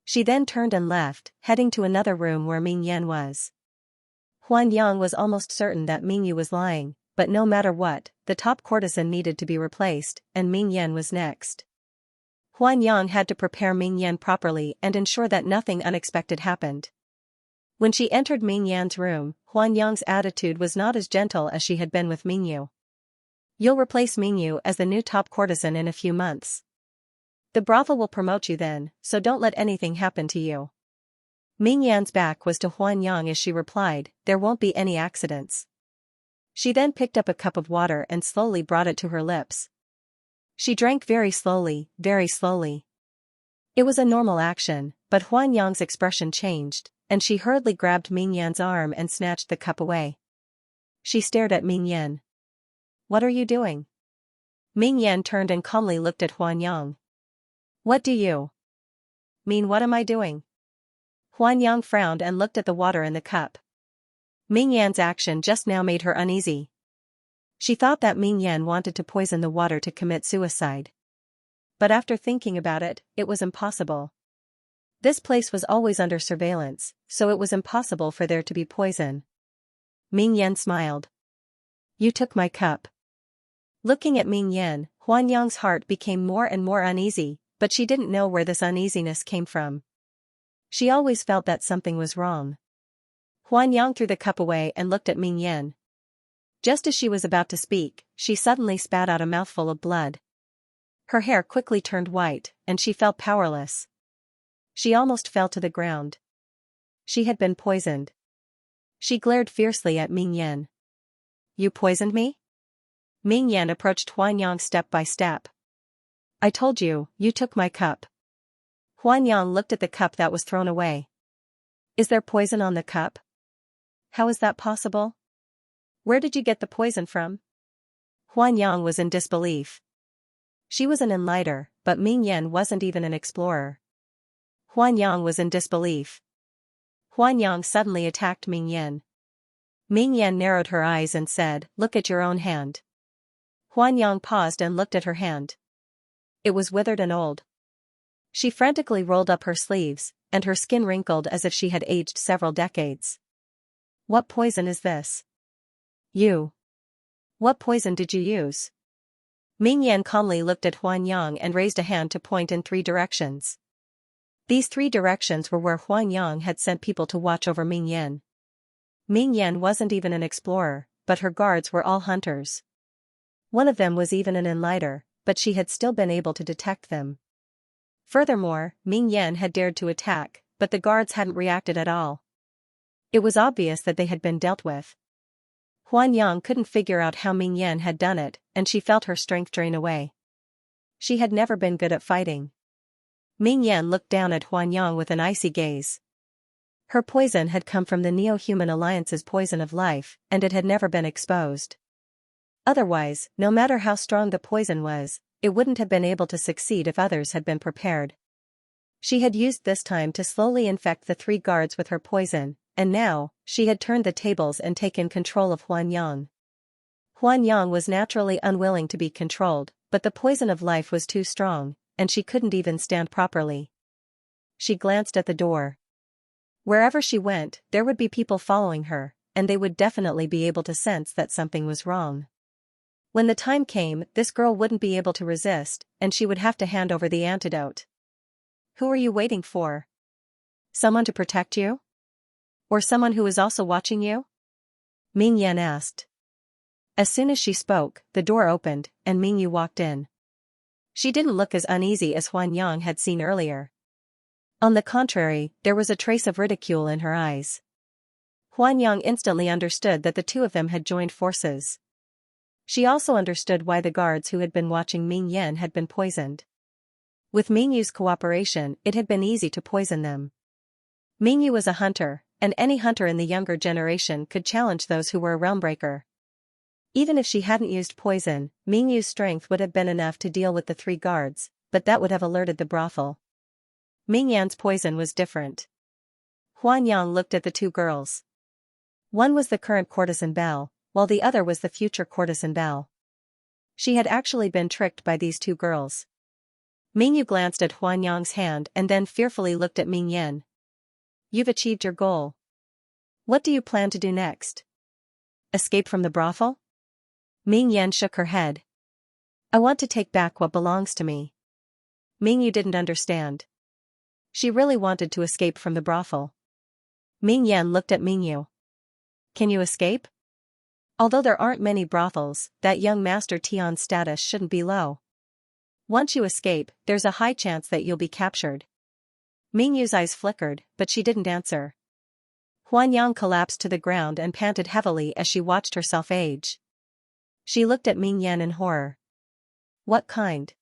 She then turned and left, heading to another room where Ming Yan was. Huanyang was almost certain that Mingyu was lying, but no matter what, the top courtesan needed to be replaced, and Ming Yan was next. Huanyang had to prepare Ming Yan properly and ensure that nothing unexpected happened. When she entered Ming Yan's room, Huanyang's attitude was not as gentle as she had been with Mingyu. "You'll replace Mingyu as the new top courtesan in a few months. The brothel will promote you then, so don't let anything happen to you." Ming Yan's back was to Huanyang as she replied, "There won't be any accidents." She then picked up a cup of water and slowly brought it to her lips. She drank very slowly, very slowly. It was a normal action, but Huanyang's expression changed, and she hurriedly grabbed Ming Yan's arm and snatched the cup away. She stared at Ming Yan. "What are you doing?" Ming Yan turned and calmly looked at Huanyang. "What do you mean, what am I doing?" Huanyang frowned and looked at the water in the cup. Ming Yan's action just now made her uneasy. She thought that Ming Yan wanted to poison the water to commit suicide. But after thinking about it, it was impossible. This place was always under surveillance, so it was impossible for there to be poison. Ming Yan smiled. "You took my cup." Looking at Ming Yan, Huanyang's heart became more and more uneasy, but she didn't know where this uneasiness came from. She always felt that something was wrong. Huanyang threw the cup away and looked at Ming Yan. Just as she was about to speak, she suddenly spat out a mouthful of blood. Her hair quickly turned white, and she felt powerless. She almost fell to the ground. She had been poisoned. She glared fiercely at Ming Yan. "You poisoned me?" Ming Yan approached Huanyang step by step. "I told you, you took my cup." Huanyang looked at the cup that was thrown away. "Is there poison on the cup? How is that possible? Where did you get the poison from?" Huanyang was in disbelief. She was an enlighter, but Ming Yan wasn't even an explorer. Huanyang was in disbelief. Huanyang suddenly attacked Ming Yan. Ming Yan narrowed her eyes and said, "Look at your own hand." Huanyang paused and looked at her hand. It was withered and old. She frantically rolled up her sleeves, and her skin wrinkled as if she had aged several decades. "What poison is this?" "You. What poison did you use?" Ming Yan calmly looked at Huanyang and raised a hand to point in 3 directions. These 3 directions were where Huanyang had sent people to watch over Ming Yan. Ming Yan wasn't even an explorer, but her guards were all hunters. One of them was even an enlighter, but she had still been able to detect them. Furthermore, Ming Yan had dared to attack, but the guards hadn't reacted at all. It was obvious that they had been dealt with. Huanyang couldn't figure out how Ming Yan had done it, and she felt her strength drain away. She had never been good at fighting. Ming Yan looked down at Huanyang with an icy gaze. Her poison had come from the Neo-Human Alliance's poison of life, and it had never been exposed. Otherwise, no matter how strong the poison was, it wouldn't have been able to succeed if others had been prepared. She had used this time to slowly infect the 3 guards with her poison, and now, she had turned the tables and taken control of Huanyang. Huanyang was naturally unwilling to be controlled, but the poison of life was too strong, and she couldn't even stand properly. She glanced at the door. Wherever she went, there would be people following her, and they would definitely be able to sense that something was wrong. When the time came, this girl wouldn't be able to resist, and she would have to hand over the antidote. Who are you waiting for? Someone to protect you? Or someone who is also watching you? Ming Yan asked. As soon as she spoke, the door opened, and Ming Yu walked in. She didn't look as uneasy as Huanyang had seen earlier. On the contrary, there was a trace of ridicule in her eyes. Huanyang instantly understood that the 2 of them had joined forces. She also understood why the guards who had been watching Ming Yan had been poisoned. With Ming Yu's cooperation, it had been easy to poison them. Ming Yu was a hunter, and any hunter in the younger generation could challenge those who were a realmbreaker. Even if she hadn't used poison, Ming Yu's strength would have been enough to deal with the 3 guards, but that would have alerted the brothel. Ming Yan's poison was different. Huanyang looked at the 2 girls. One was the current courtesan Belle, while the other was the future courtesan Belle. She had actually been tricked by these 2 girls. Ming Yu glanced at Huanyang's hand and then fearfully looked at Ming Yan. You've achieved your goal. What do you plan to do next? Escape from the brothel? Ming Yan shook her head. I want to take back what belongs to me. Ming Yu didn't understand. She really wanted to escape from the brothel. Ming Yan looked at Ming Yu. Can you escape? Although there aren't many brothels, that young Master Tian's status shouldn't be low. Once you escape, there's a high chance that you'll be captured. Ming Yu's eyes flickered, but she didn't answer. Huanyang collapsed to the ground and panted heavily as she watched herself age. She looked at Ming Yan in horror. What kind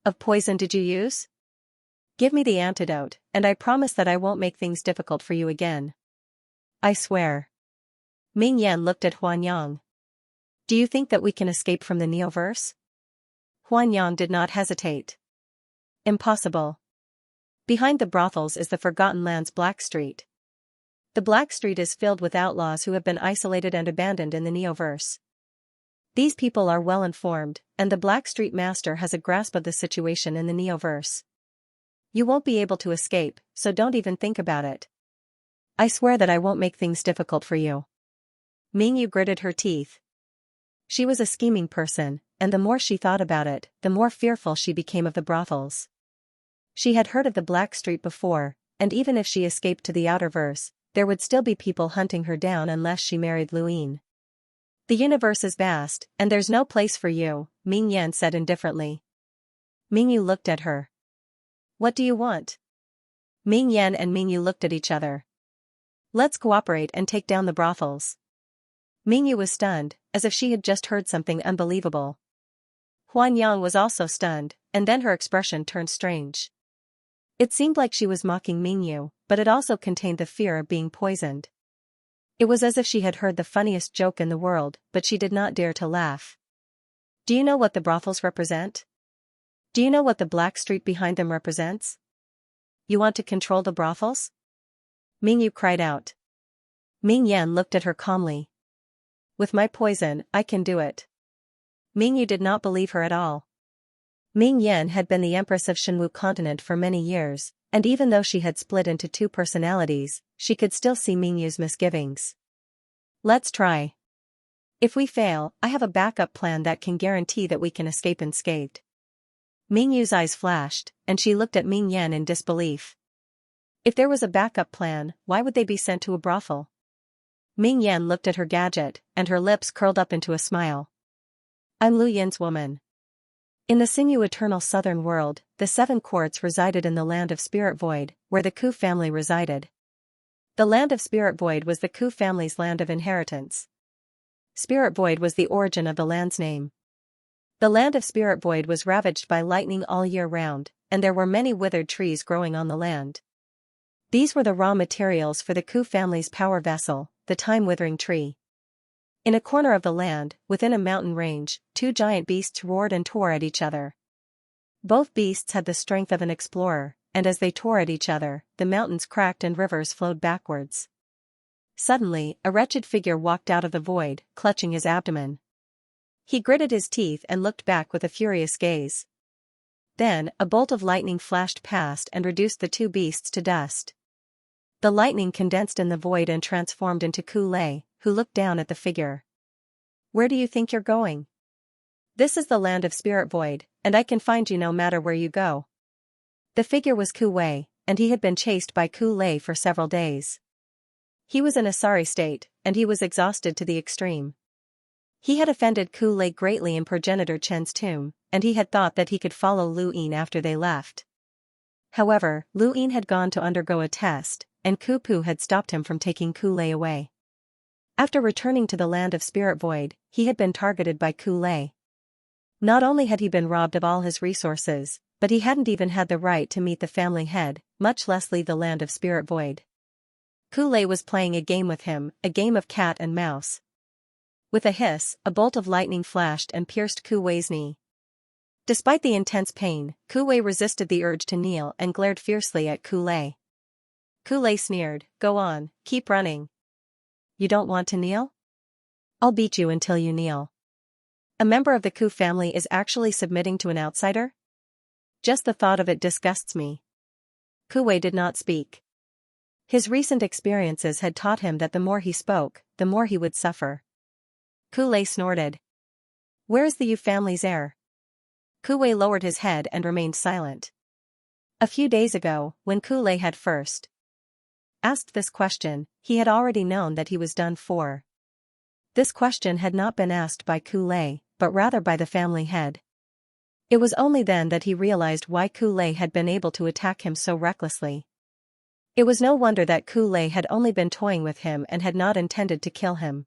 of poison did you use? Give me the antidote, and I promise that I won't make things difficult for you again. I swear. Ming Yan looked at Huanyang. Do you think that we can escape from the Neoverse? Huanyang did not hesitate. Impossible. Behind the brothels is the Forgotten Lands Black Street. The Black Street is filled with outlaws who have been isolated and abandoned in the Neoverse. These people are well informed, and the Black Street Master has a grasp of the situation in the Neoverse. You won't be able to escape, so don't even think about it. I swear that I won't make things difficult for you. Ming Yu gritted her teeth. She was a scheming person, and the more she thought about it, the more fearful she became of the brothels. She had heard of the Black Street before, and even if she escaped to the Outerverse, there would still be people hunting her down unless she married Luin. The universe is vast, and there's no place for you, Ming Yan said indifferently. Ming Yu looked at her. What do you want? Ming Yan and Ming Yu looked at each other. Let's cooperate and take down the brothels. Ming Yu was stunned, as if she had just heard something unbelievable. Huanyang was also stunned, and then her expression turned strange. It seemed like she was mocking Ming Yu, but it also contained the fear of being poisoned. It was as if she had heard the funniest joke in the world, but she did not dare to laugh. Do you know what the brothels represent? Do you know what the Black Street behind them represents? You want to control the brothels? Ming Yu cried out. Ming Yan looked at her calmly. With my poison, I can do it. Ming Yu did not believe her at all. Ming Yan had been the Empress of Shenwu Continent for many years, and even though she had split into 2 personalities, she could still see Ming Yu's misgivings. Let's try. If we fail, I have a backup plan that can guarantee that we can escape unscathed. Ming Yu's eyes flashed, and she looked at Ming Yan in disbelief. If there was a backup plan, why would they be sent to a brothel? Ming Yan looked at her gadget, and her lips curled up into a smile. I'm Lu Yin's woman. In the Xingyu Eternal Southern World, the 7 courts resided in the Land of Spirit Void, where the Ku family resided. The Land of Spirit Void was the Ku family's land of inheritance. Spirit Void was the origin of the land's name. The Land of Spirit Void was ravaged by lightning all year round, and there were many withered trees growing on the land. These were the raw materials for the Ku family's power vessel, the time-withering tree. In a corner of the land, within a mountain range, two giant beasts roared and tore at each other. Both beasts had the strength of an explorer, and as they tore at each other, the mountains cracked and rivers flowed backwards. Suddenly, a wretched figure walked out of the void, clutching his abdomen. He gritted his teeth and looked back with a furious gaze. Then, a bolt of lightning flashed past and reduced the two beasts to dust. The lightning condensed in the void and transformed into Kulei, who looked down at the figure. "Where do you think you're going? This is the land of Spirit Void, and I can find you no matter where you go." The figure was Kuwei, and he had been chased by Kulei for several days. He was in a sorry state, and he was exhausted to the extreme. He had offended Kulei greatly in Progenitor Chen's tomb, and he had thought that he could follow Lu Yin after they left. However, Lu Yin had gone to undergo a test, and Kupu had stopped him from taking Kulei away. After returning to the land of Spirit Void, he had been targeted by Kulei. Not only had he been robbed of all his resources, but he hadn't even had the right to meet the family head, much less leave the land of Spirit Void. Kulei was playing a game with him, a game of cat and mouse. With a hiss, a bolt of lightning flashed and pierced Kuwei's knee. Despite the intense pain, Kuwei resisted the urge to kneel and glared fiercely at Kulei. Kulei sneered, "Go on, keep running. You don't want to kneel? I'll beat you until you kneel. A member of the Ku family is actually submitting to an outsider? Just the thought of it disgusts me." Kuwei did not speak. His recent experiences had taught him that the more he spoke, the more he would suffer. Kulei snorted. "Where is the Yu family's heir?" Kuwei lowered his head and remained silent. A few days ago, when Kulei had first asked this question, he had already known that he was done for. This question had not been asked by Kulei, but rather by the family head. It was only then that he realized why Kulei had been able to attack him so recklessly. It was no wonder that Kulei had only been toying with him and had not intended to kill him.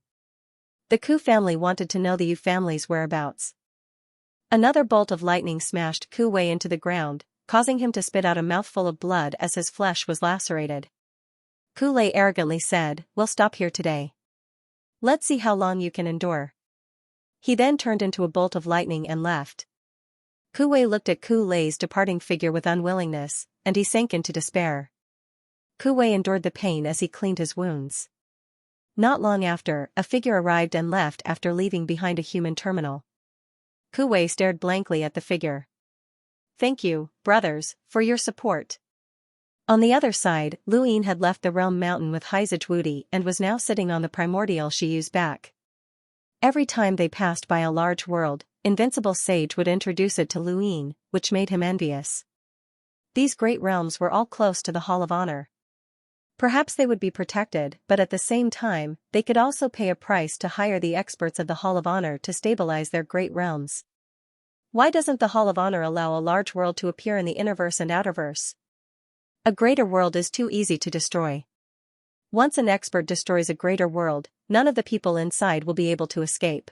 The Ku family wanted to know the Yu family's whereabouts. Another bolt of lightning smashed Kuwei into the ground, causing him to spit out a mouthful of blood as his flesh was lacerated. Kulei arrogantly said, "We'll stop here today. Let's see how long you can endure." He then turned into a bolt of lightning and left. Kuwei looked at Kulei's departing figure with unwillingness, and he sank into despair. Kuwei endured the pain as he cleaned his wounds. Not long after, a figure arrived and left after leaving behind a human terminal. Kuwei stared blankly at the figure. "Thank you, brothers, for your support." On the other side, Lu Yin had left the realm mountain with Haizajwudi and was now sitting on the primordial Shiyu's back. Every time they passed by a large world, Invincible Sage would introduce it to Lu Yin, which made him envious. These great realms were all close to the Hall of Honor. Perhaps they would be protected, but at the same time, they could also pay a price to hire the experts of the Hall of Honor to stabilize their great realms. Why doesn't the Hall of Honor allow a large world to appear in the innerverse and outerverse? A greater world is too easy to destroy. Once an expert destroys a greater world, none of the people inside will be able to escape.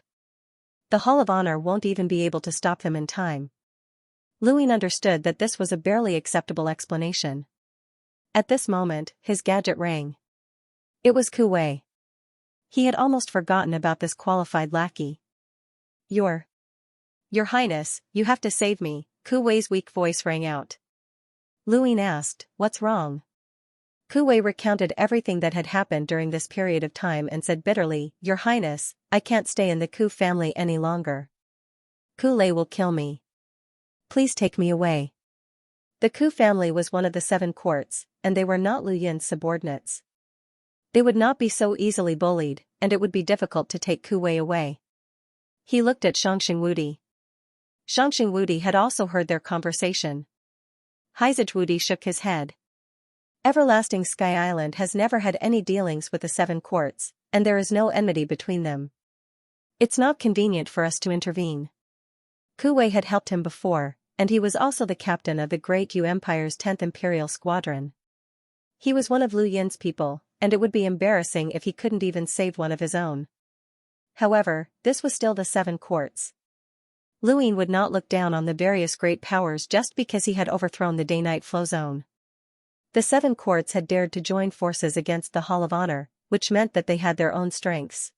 The Hall of Honor won't even be able to stop them in time. Lu Yin understood that this was a barely acceptable explanation. At this moment, his gadget rang. It was Kuwei. He had almost forgotten about this qualified lackey. Your Highness, you have to save me," Kuwei's weak voice rang out. Lu Yin asked, "What's wrong?" Kuwei recounted everything that had happened during this period of time and said bitterly, "Your Highness, I can't stay in the Ku family any longer. Kulei will kill me. Please take me away." The Ku family was one of the 7 courts, and they were not Lu Yin's subordinates. They would not be so easily bullied, and it would be difficult to take Kuwei away. He looked at Xianxia. Xianxia had also heard their conversation. Haizajwudi shook his head. Everlasting Sky Island has never had any dealings with the 7 courts, and there is no enmity between them. It's not convenient for us to intervene. Kuwei had helped him before, and he was also the captain of the Great Yu Empire's 10th Imperial Squadron. He was one of Lu Yin's people, and it would be embarrassing if he couldn't even save one of his own. However, this was still the 7 courts. Lu Yin would not look down on the various great powers just because he had overthrown the day-night flow zone. The 7 courts had dared to join forces against the Hall of Honor, which meant that they had their own strengths.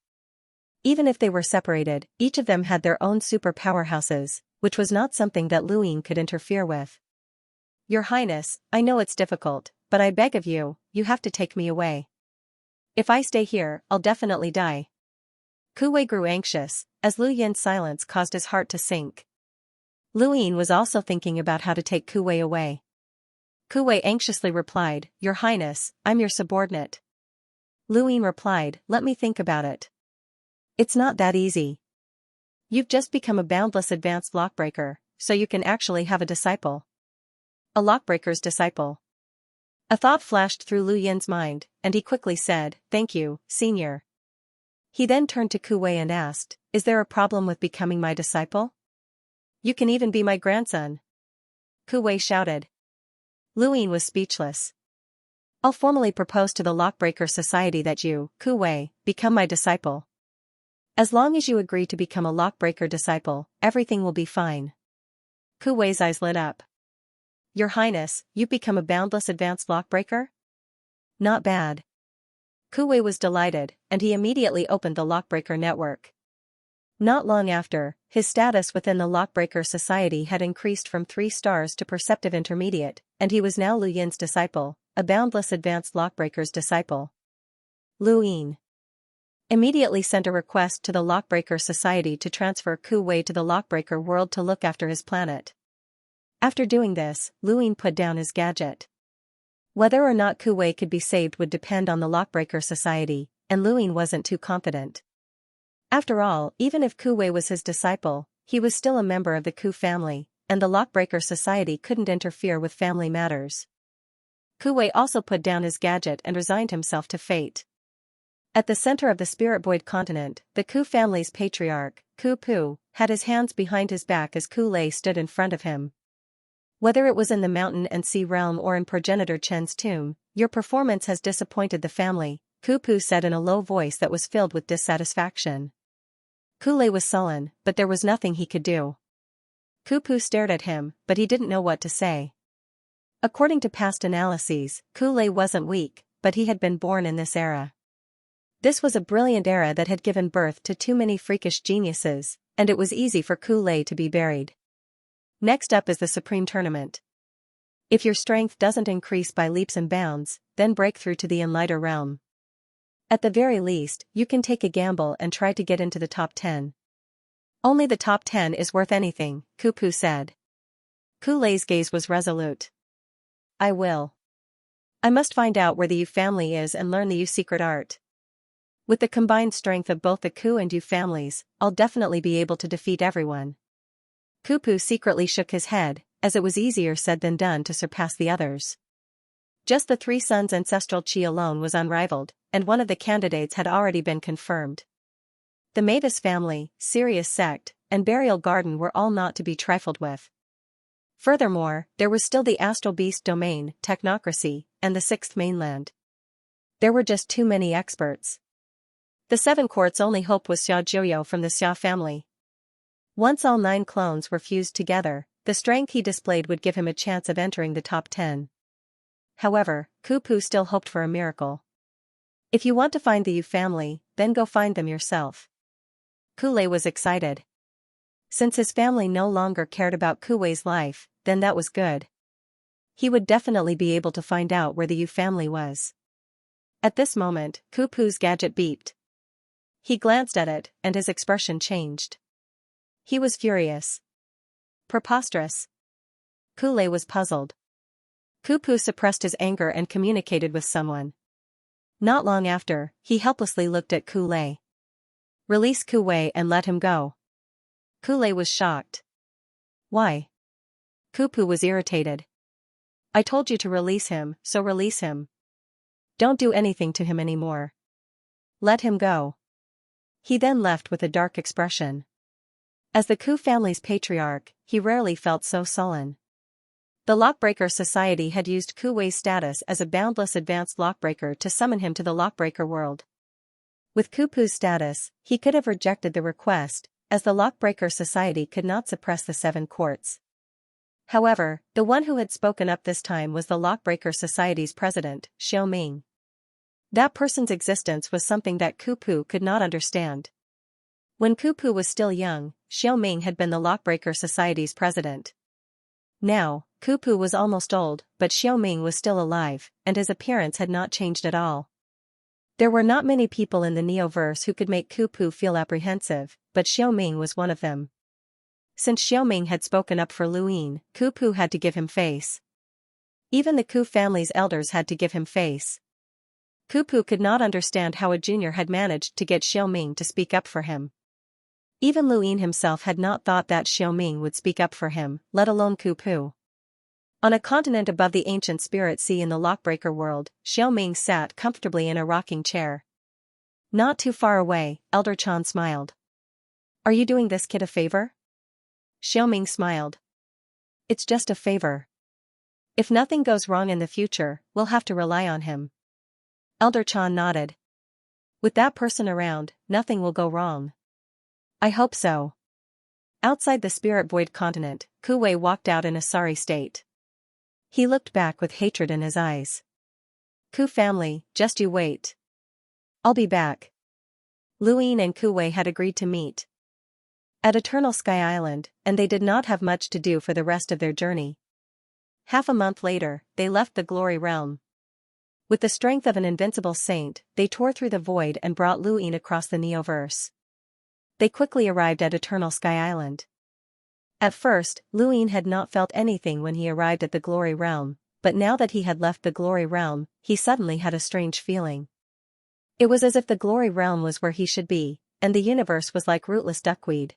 Even if they were separated, each of them had their own super powerhouses, which was not something that Luin could interfere with. Your Highness, I know it's difficult, but I beg of you, you have to take me away. If I stay here, I'll definitely die. Ku Wei grew anxious, as Lu Yin's silence caused his heart to sink. Luin was also thinking about how to take Ku Wei away. Ku Wei anxiously replied, Your Highness, I'm your subordinate. Luin replied, Let me think about it. It's not that easy. You've just become a boundless advanced lockbreaker, so you can actually have a disciple. A lockbreaker's disciple. A thought flashed through Lu Yin's mind, and he quickly said, Thank you, Senior. He then turned to Ku Wei and asked, Is there a problem with becoming my disciple? You can even be my grandson. Ku Wei shouted. Luin was speechless. I'll formally propose to the Lockbreaker Society that you, Ku Wei, become my disciple. As long as you agree to become a Lockbreaker disciple, everything will be fine. Ku Wei's eyes lit up. Your Highness, you've become a boundless advanced Lockbreaker? Not bad. Ku Wei was delighted, and he immediately opened the Lockbreaker network. Not long after, his status within the Lockbreaker Society had increased from 3 stars to Perceptive Intermediate, and he was now Lu Yin's disciple, a boundless advanced Lockbreaker's disciple. Lu Yin immediately sent a request to the Lockbreaker Society to transfer Ku Wei to the Lockbreaker world to look after his planet. After doing this, Lu Yin put down his gadget. Whether or not Ku Wei could be saved would depend on the Lockbreaker Society, and Lu Yin wasn't too confident. After all, even if Ku Wei was his disciple, he was still a member of the Ku family, and the Lockbreaker Society couldn't interfere with family matters. Ku Wei also put down his gadget and resigned himself to fate. At the center of the Spirit Void continent, the Ku family's patriarch, Ku Pu, had his hands behind his back as Ku Lei stood in front of him. Whether it was in the mountain and sea realm or in progenitor Chen's tomb, your performance has disappointed the family, Ku Pu said in a low voice that was filled with dissatisfaction. Ku Lei was sullen, but there was nothing he could do. Ku Pu stared at him, but he didn't know what to say. According to past analyses, Ku Lei wasn't weak, but he had been born in this era. This was a brilliant era that had given birth to too many freakish geniuses, and it was easy for Ku Lei to be buried. Next up is the Supreme Tournament. If your strength doesn't increase by leaps and bounds, then break through to the Enlighter realm. At the very least, you can take a gamble and try to get into the top 10. Only the top 10 is worth anything, Ku Pu said. Ku Lei's gaze was resolute. I will. I must find out where the Yu family is and learn the Yu secret art. With the combined strength of both the Ku and Yu families, I'll definitely be able to defeat everyone. Ku Pu secretly shook his head, as it was easier said than done to surpass the others. Just the 3 sons' ancestral qi alone was unrivaled, and one of the candidates had already been confirmed. The Mavis family, Sirius sect, and Burial Garden were all not to be trifled with. Furthermore, there was still the Astral Beast domain, Technocracy, and the 6th mainland. There were just too many experts. The 7 Court's only hope was Xia Jiuyo from the Xia family. Once all 9 clones were fused together, the strength he displayed would give him a chance of entering the top 10. However, Ku Pu still hoped for a miracle. If you want to find the Yu family, then go find them yourself. Ku Lei was excited. Since his family no longer cared about Ku Wei's life, then that was good. He would definitely be able to find out where the Yu family was. At this moment, Ku Pu's gadget beeped. He glanced at it, and his expression changed. He was furious. Preposterous. Ku Lei was puzzled. Ku Pu suppressed his anger and communicated with someone. Not long after, he helplessly looked at Ku Lei. Release Ku Wei and let him go. Ku Lei was shocked. Why? Ku Pu was irritated. I told you to release him, so release him. Don't do anything to him anymore. Let him go. He then left with a dark expression. As the Ku family's patriarch, he rarely felt so sullen. The Lockbreaker Society had used Ku Wei's status as a boundless advanced lockbreaker to summon him to the Lockbreaker world. With Ku Pu's status, he could have rejected the request, as the Lockbreaker Society could not suppress the 7 courts. However, the one who had spoken up this time was the Lockbreaker Society's president, Xiao Ming. That person's existence was something that Ku Pu could not understand. When Kupu was still young, Xiaoming had been the Lockbreaker Society's president. Now, Kupu was almost old, but Xiaoming was still alive, and his appearance had not changed at all. There were not many people in the Neoverse who could make Kupu feel apprehensive, but Xiaoming was one of them. Since Xiaoming had spoken up for Luin, Kupu had to give him face. Even the Ku family's elders had to give him face. Kupu could not understand how a junior had managed to get Xiaoming to speak up for him. Even Luin himself had not thought that Xiaoming would speak up for him, let alone Kupu. On a continent above the ancient spirit sea in the Lockbreaker world, Xiaoming sat comfortably in a rocking chair. Not too far away, Elder Chan smiled. "Are you doing this kid a favor?" Xiaoming smiled. "It's just a favor. If nothing goes wrong in the future, we'll have to rely on him." Elder Chan nodded. "With that person around, nothing will go wrong." "I hope so." Outside the spirit void continent, Kuwei walked out in a sorry state. He looked back with hatred in his eyes. "Ku family, just you wait. I'll be back." Luin and Kuwei had agreed to meet at Eternal Sky Island, and they did not have much to do for the rest of their journey. Half a month later, they left the Glory Realm. With the strength of an invincible saint, they tore through the void and brought Luin across the Neoverse. They quickly arrived at Eternal Sky Island. At first, Luin had not felt anything when he arrived at the Glory Realm, but now that he had left the Glory Realm, he suddenly had a strange feeling. It was as if the Glory Realm was where he should be, and the universe was like rootless duckweed.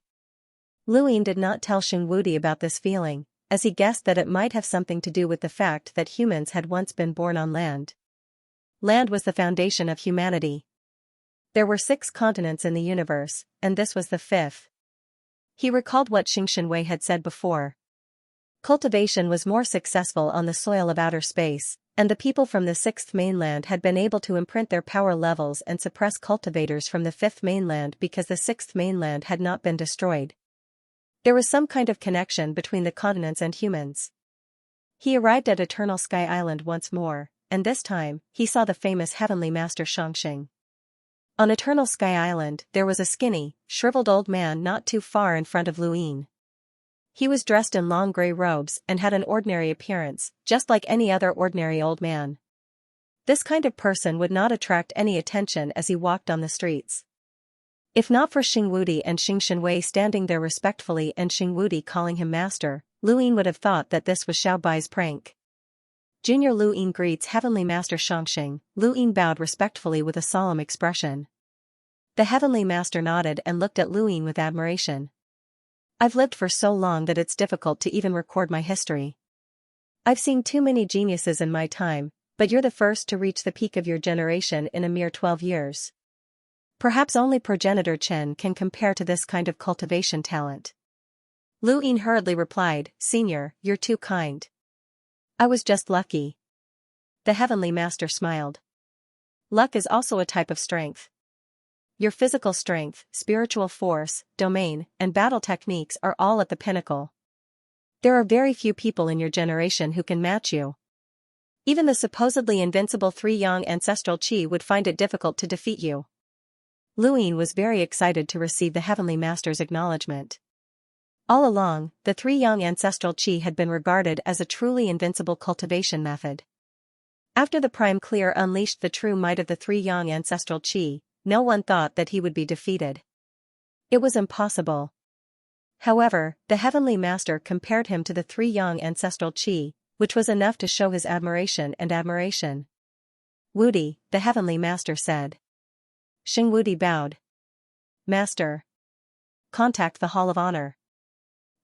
Luin did not tell Xingwudi about this feeling, as he guessed that it might have something to do with the fact that humans had once been born on land. Land was the foundation of humanity. There were 6 continents in the universe, and this was the 5th. He recalled what Xianxia had said before. Cultivation was more successful on the soil of outer space, and the people from the 6th mainland had been able to imprint their power levels and suppress cultivators from the 5th mainland because the 6th mainland had not been destroyed. There was some kind of connection between the continents and humans. He arrived at Eternal Sky Island once more, and this time, he saw the famous Heavenly Master Xianxia. On Eternal Sky Island, there was a skinny, shriveled old man not too far in front of Luin. He was dressed in long gray robes and had an ordinary appearance, just like any other ordinary old man. This kind of person would not attract any attention as he walked on the streets. If not for Xingwudi and Xianxia standing there respectfully and Xingwudi calling him master, Luin would have thought that this was Xiaobai's prank. Junior Luin greets Heavenly Master Xianxia. Luin bowed respectfully with a solemn expression. The Heavenly Master nodded and looked at Luin with admiration. "I've lived for so long that it's difficult to even record my history. I've seen too many geniuses in my time, but you're the first to reach the peak of your generation in a mere 12 years. Perhaps only Progenitor Chen can compare to this kind of cultivation talent." Luin hurriedly replied, "Senior, you're too kind. I was just lucky." The Heavenly Master smiled. "Luck is also a type of strength. Your physical strength, spiritual force, domain, and battle techniques are all at the pinnacle. There are very few people in your generation who can match you. Even the supposedly invincible 3 Yang ancestral Qi would find it difficult to defeat you." Luin was very excited to receive the Heavenly Master's acknowledgement. All along, the 3 Yang ancestral Qi had been regarded as a truly invincible cultivation method. After the Prime Clear unleashed the true might of the 3 Yang ancestral Qi, no one thought that he would be defeated. It was impossible. However, the Heavenly Master compared him to the 3 Yang ancestral Qi, which was enough to show his admiration. "Wudi," the Heavenly Master said. Xingwudi bowed. "Master. Contact the Hall of Honor.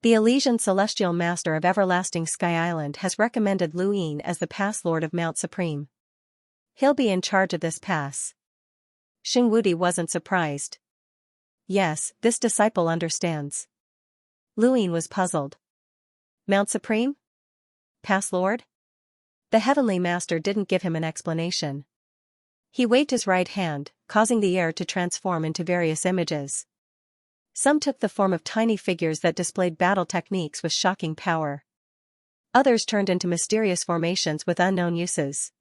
The Elysian Celestial Master of Everlasting Sky Island has recommended Luin as the Pass Lord of Mount Supreme. He'll be in charge of this pass." Xingwudi wasn't surprised. Yes, this disciple understands. Luin was puzzled. Mount Supreme? Pass Lord? The Heavenly Master didn't give him an explanation. He waved his right hand, causing the air to transform into various images. Some took the form of tiny figures that displayed battle techniques with shocking power. Others turned into mysterious formations with unknown uses.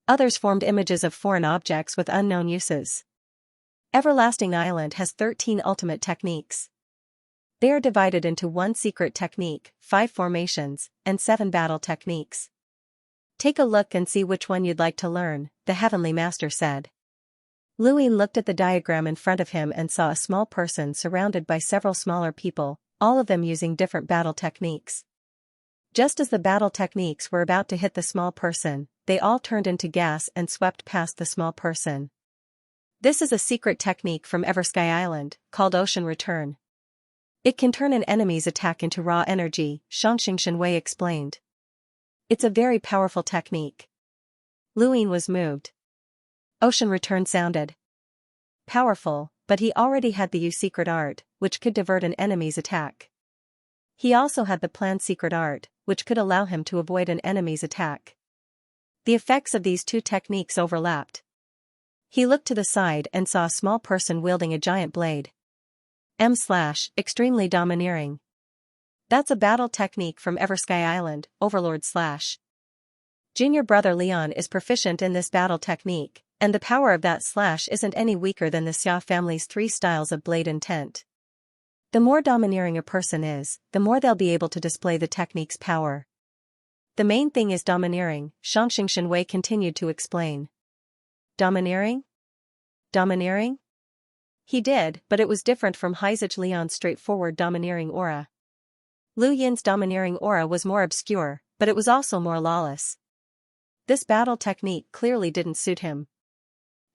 Others formed images of foreign objects with unknown uses. Everlasting Island has 13 ultimate techniques. They are divided into 1 secret technique, 5 formations, and 7 battle techniques. Take a look and see which one you'd like to learn, the Heavenly Master said. Luin looked at the diagram in front of him and saw a small person surrounded by several smaller people, all of them using different battle techniques. Just as the battle techniques were about to hit the small person, they all turned into gas and swept past the small person. This is a secret technique from Eversky Island, called Ocean Return. It can turn an enemy's attack into raw energy, Xianxia explained. It's a very powerful technique. Luin was moved. Ocean Return sounded powerful, but he already had the secret art, which could divert an enemy's attack. He also had the planned secret art, which could allow him to avoid an enemy's attack. The effects of these 2 techniques overlapped. He looked to the side and saw a small person wielding a giant blade. Extremely domineering. That's a battle technique from Eversky Island, Overlord / Junior brother Leon is proficient in this battle technique, and the power of that / isn't any weaker than the Xia family's 3 styles of blade intent. The more domineering a person is, the more they'll be able to display the technique's power. The main thing is domineering, Xianxia continued to explain. Domineering? Domineering? He did, but it was different from Heizich Leon's straightforward domineering aura. Lu Yin's domineering aura was more obscure, but it was also more lawless. This battle technique clearly didn't suit him.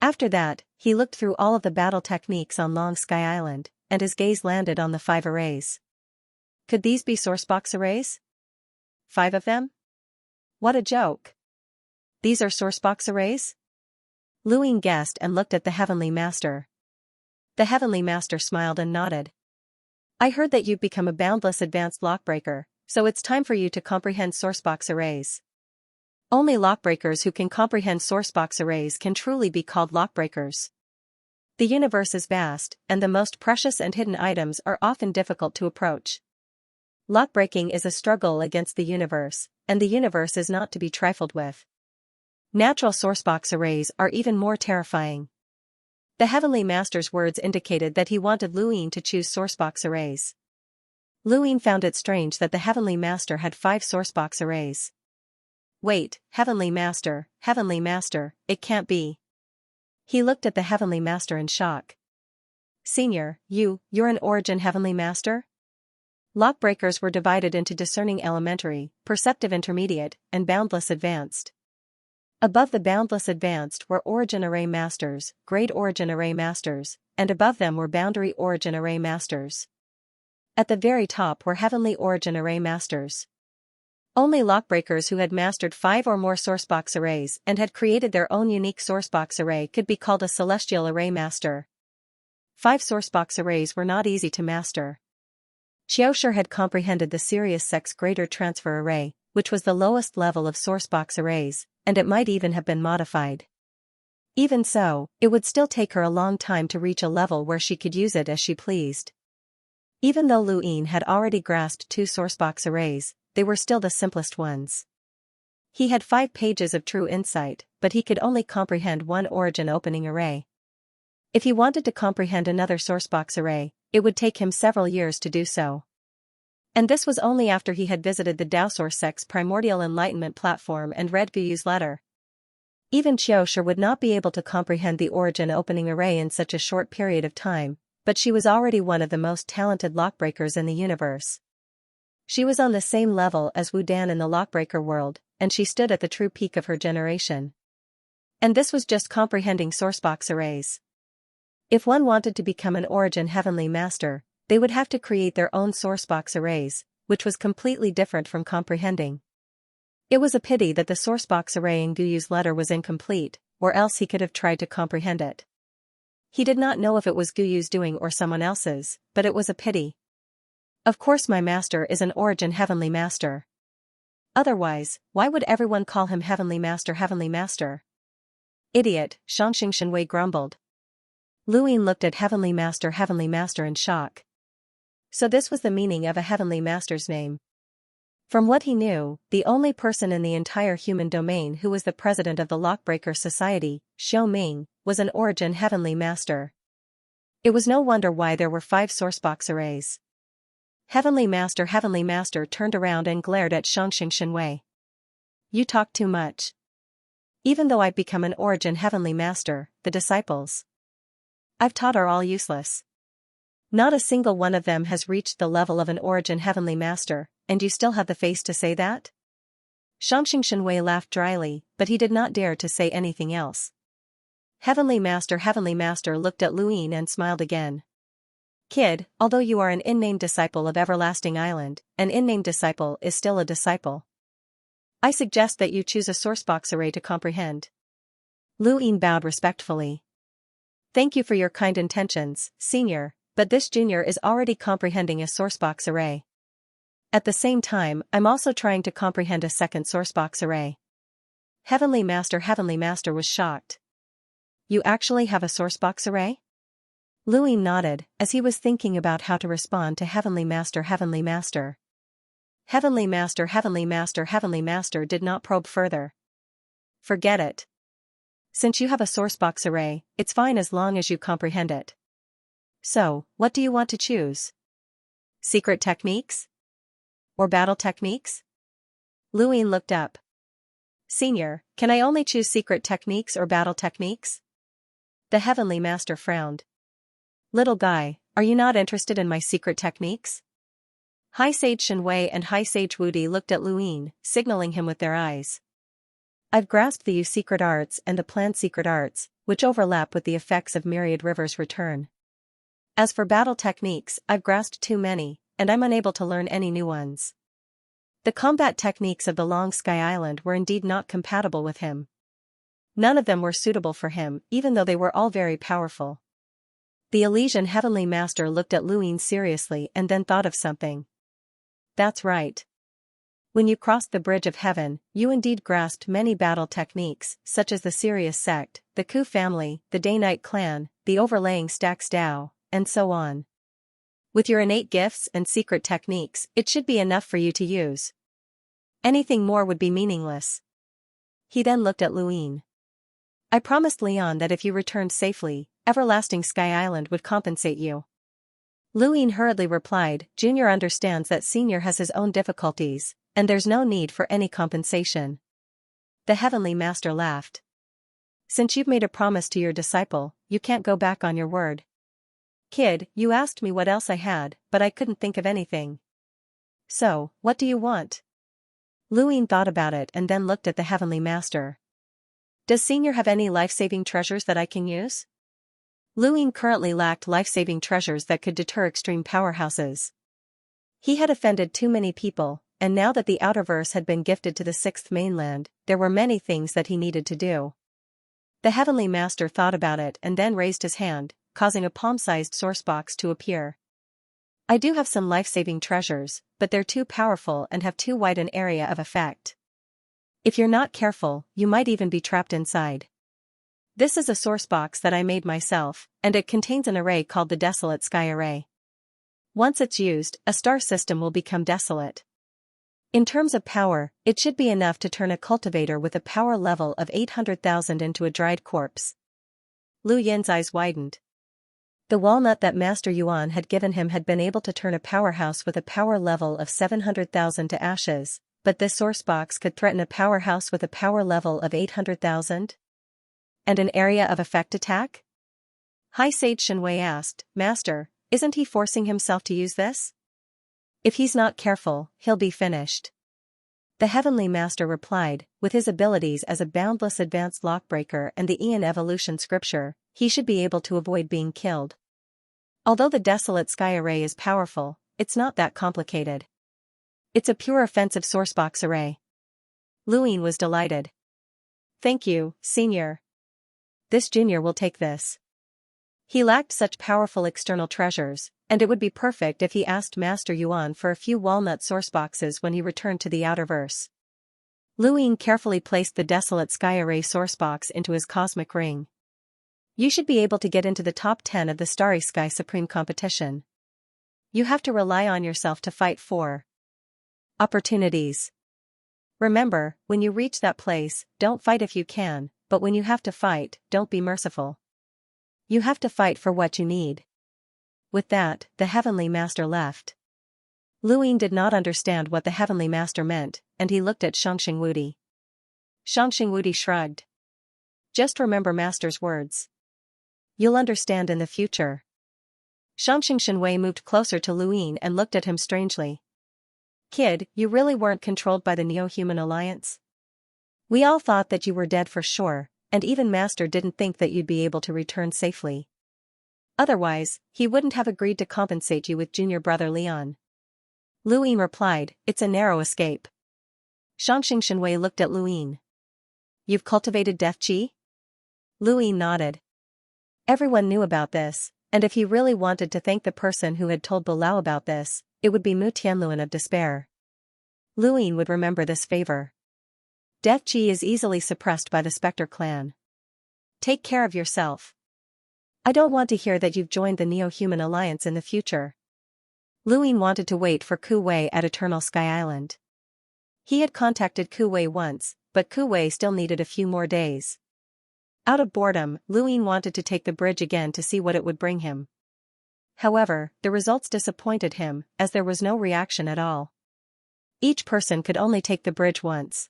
After that, he looked through all of the battle techniques on Long Sky Island, and his gaze landed on the 5 arrays. Could these be sourcebox arrays? 5 of them? What a joke. These are sourcebox arrays? Luin guessed and looked at the Heavenly Master. The Heavenly Master smiled and nodded. I heard that you've become a boundless advanced lockbreaker, so it's time for you to comprehend sourcebox arrays. Only lockbreakers who can comprehend sourcebox arrays can truly be called lockbreakers. The universe is vast, and the most precious and hidden items are often difficult to approach. Lockbreaking is a struggle against the universe, and the universe is not to be trifled with. Natural sourcebox arrays are even more terrifying. The Heavenly Master's words indicated that he wanted Luin to choose sourcebox arrays. Luin found it strange that the Heavenly Master had 5 sourcebox arrays. Wait, Heavenly Master, it can't be. He looked at the Heavenly Master in shock. Senior, you're an Origin Heavenly Master? Lockbreakers were divided into Discerning Elementary, Perceptive Intermediate, and Boundless Advanced. Above the Boundless Advanced were Origin Array Masters, Grade Origin Array Masters, and above them were Boundary Origin Array Masters. At the very top were Heavenly Origin Array Masters. Only lockbreakers who had mastered 5 or more sourcebox arrays and had created their own unique sourcebox array could be called a Celestial Array Master. 5 sourcebox arrays were not easy to master. Xiaoxia had comprehended the Sirius Sex Greater Transfer Array, which was the lowest level of sourcebox arrays, and it might even have been modified. Even so, it would still take her a long time to reach a level where she could use it as she pleased. Even though Luin had already grasped 2 sourcebox arrays, they were still the simplest ones. He had 5 pages of true insight, but he could only comprehend 1 origin opening array. If he wanted to comprehend another sourcebox array, it would take him several years to do so. And this was only after he had visited the Daosource Sect's Primordial Enlightenment platform and read Guyu's letter. Even Xiaoxia would not be able to comprehend the origin opening array in such a short period of time, but she was already one of the most talented lockbreakers in the universe. She was on the same level as Wu Dan in the lockbreaker world, and she stood at the true peak of her generation. And this was just comprehending sourcebox arrays. If one wanted to become an Origin Heavenly Master, they would have to create their own sourcebox arrays, which was completely different from comprehending. It was a pity that the sourcebox array in Guyu's letter was incomplete, or else he could have tried to comprehend it. He did not know if it was Guyu's doing or someone else's, but it was a pity. Of course my master is an Origin Heavenly Master. Otherwise, why would everyone call him Heavenly Master Heavenly Master? Idiot, Xianxia grumbled. Luin looked at Heavenly Master in shock. So this was the meaning of a Heavenly Master's name. From what he knew, the only person in the entire human domain who was the president of the Lockbreaker Society, Xiao Ming, was an Origin Heavenly Master. It was no wonder why there were 5 sourcebox arrays. Heavenly Master turned around and glared at Xianxia. You talk too much. Even though I've become an origin Heavenly Master, the disciples I've taught are all useless. Not a single one of them has reached the level of an origin Heavenly Master, and you still have the face to say that? Xianxia laughed dryly, but he did not dare to say anything else. Heavenly Master looked at Luin and smiled again. Kid, although you are an in-name disciple of Everlasting Island, an in-name disciple is still a disciple. I suggest that you choose a sourcebox array to comprehend. Luin bowed respectfully. Thank you for your kind intentions, Senior, but this junior is already comprehending a sourcebox array. At the same time, I'm also trying to comprehend a second sourcebox array. Heavenly Master was shocked. You actually have a sourcebox array? Luin nodded, as he was thinking about how to respond to Heavenly Master. Heavenly Master did not probe further. Forget it. Since you have a sourcebox array, it's fine as long as you comprehend it. So, what do you want to choose? Secret techniques? Or battle techniques? Luin looked up. Senior, can I only choose secret techniques or battle techniques? The Heavenly Master frowned. Little guy, are you not interested in my secret techniques? High Sage Shenwei and High Sage Wudi looked at Luin, signaling him with their eyes. I've grasped the Yu secret arts and the Plan secret arts, which overlap with the effects of Myriad River's return. As for battle techniques, I've grasped too many, and I'm unable to learn any new ones. The combat techniques of the Long Sky Island were indeed not compatible with him. None of them were suitable for him, even though they were all very powerful. The Elysian Heavenly Master looked at Luin seriously and then thought of something. That's right. When you crossed the Bridge of Heaven, you indeed grasped many battle techniques, such as the Sirius Sect, the Ku family, the Day-Night Clan, the Overlaying Stacks Dao, and so on. With your innate gifts and secret techniques, it should be enough for you to use. Anything more would be meaningless. He then looked at Luin. I promised Leon that if you returned safely, Everlasting Sky Island would compensate you. Luin hurriedly replied, Junior understands that Senior has his own difficulties, and there's no need for any compensation. The Heavenly Master laughed. Since you've made a promise to your disciple, you can't go back on your word. Kid, you asked me what else I had, but I couldn't think of anything. So, what do you want? Luin thought about it and then looked at the Heavenly Master. Does Senior have any life-saving treasures that I can use? Luin currently lacked life-saving treasures that could deter extreme powerhouses. He had offended too many people, and now that the Outerverse had been gifted to the 6th mainland, there were many things that he needed to do. The Heavenly Master thought about it and then raised his hand, causing a palm-sized sourcebox to appear. I do have some life-saving treasures, but they're too powerful and have too wide an area of effect. If you're not careful, you might even be trapped inside. This is a sourcebox that I made myself, and it contains an array called the Desolate Sky Array. Once it's used, a star system will become desolate. In terms of power, it should be enough to turn a cultivator with a power level of 800,000 into a dried corpse. Lu Yin's eyes widened. The walnut that Master Yuan had given him had been able to turn a powerhouse with a power level of 700,000 to ashes, but this sourcebox could threaten a powerhouse with a power level of 800,000? And an area of effect attack? High Sage Shenwei asked, Master, isn't he forcing himself to use this? If he's not careful, he'll be finished. The Heavenly Master replied, with his abilities as a boundless advanced lockbreaker and the Aeon Evolution scripture, he should be able to avoid being killed. Although the Desolate Sky Array is powerful, it's not that complicated. It's a pure offensive sourcebox array. Luin was delighted. Thank you, Senior. This junior will take this. He lacked such powerful external treasures, and it would be perfect if he asked Master Yuan for a few walnut sourceboxes when he returned to the Outerverse. Luin carefully placed the Desolate Sky Array sourcebox into his cosmic ring. You should be able to get into the top 10 of the Starry Sky Supreme competition. You have to rely on yourself to fight for opportunities. Remember, when you reach that place, don't fight if you can, but when you have to fight, don't be merciful. You have to fight for what you need. With that, the Heavenly Master left. Luin did not understand what the Heavenly Master meant, and he looked at Xianxia Wudi. Xianxia Wudi shrugged. Just remember Master's words. You'll understand in the future. Xianxia Wei moved closer to Luin and looked at him strangely. Kid, you really weren't controlled by the Neo-Human Alliance? We all thought that you were dead for sure, and even Master didn't think that you'd be able to return safely. Otherwise, he wouldn't have agreed to compensate you with junior brother Leon. Luin replied, it's a narrow escape. Xianxia Wei looked at Luin. You've cultivated death chi? Luin nodded. Everyone knew about this, and if he really wanted to thank the person who had told Bilao about this, it would be Mu Tianluan of Despair. Luin would remember this favor. Death chi is easily suppressed by the Spectre clan. Take care of yourself. I don't want to hear that you've joined the Neo-Human Alliance in the future. Luin wanted to wait for Ku Wei at Eternal Sky Island. He had contacted Ku Wei once, but Ku Wei still needed a few more days. Out of boredom, Luin wanted to take the bridge again to see what it would bring him. However, the results disappointed him, as there was no reaction at all. Each person could only take the bridge once.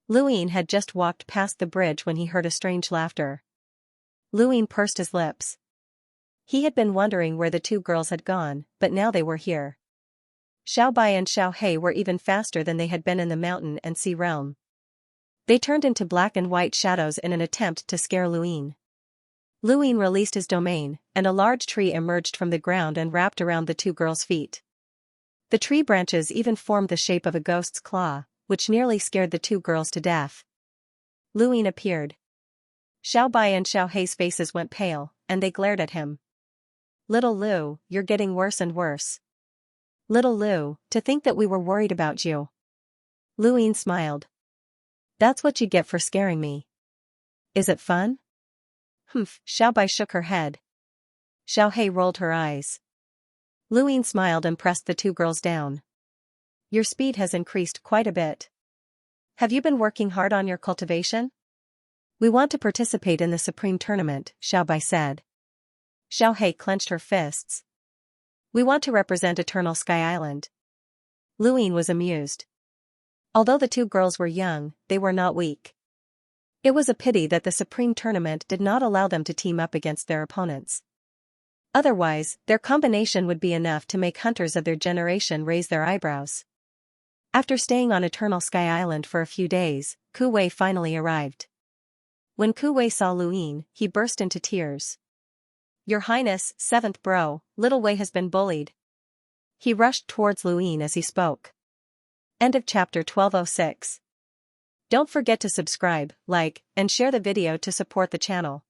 Luin had just walked past the bridge when he heard a strange laughter. Luin pursed his lips. He had been wondering where the two girls had gone, but now they were here. Xiao Bai and Xiao He were even faster than they had been in the mountain and sea realm. They turned into black and white shadows in an attempt to scare Luin. Luin released his domain, and a large tree emerged from the ground and wrapped around the two girls' feet. The tree branches even formed the shape of a ghost's claw, which nearly scared the two girls to death. Luin appeared. Xiao Bai and Xiao He's faces went pale, and they glared at him. Little Lu, you're getting worse and worse. Little Lu, to think that we were worried about you. Luin smiled. That's what you get for scaring me. Is it fun? Humph, Xiao Bai shook her head. Xiao He rolled her eyes. Luin smiled and pressed the two girls down. Your speed has increased quite a bit. Have you been working hard on your cultivation? We want to participate in the Supreme Tournament, Xiao Bai said. Xiao He clenched her fists. We want to represent Eternal Sky Island. Luin was amused. Although the two girls were young, they were not weak. It was a pity that the Supreme Tournament did not allow them to team up against their opponents. Otherwise, their combination would be enough to make hunters of their generation raise their eyebrows. After staying on Eternal Sky Island for a few days, Ku Wei finally arrived. When Ku Wei saw Luin, he burst into tears. Your Highness, 7th bro, little Wei has been bullied. He rushed towards Luin as he spoke. End of chapter 1206. Don't forget to subscribe, like, and share the video to support the channel.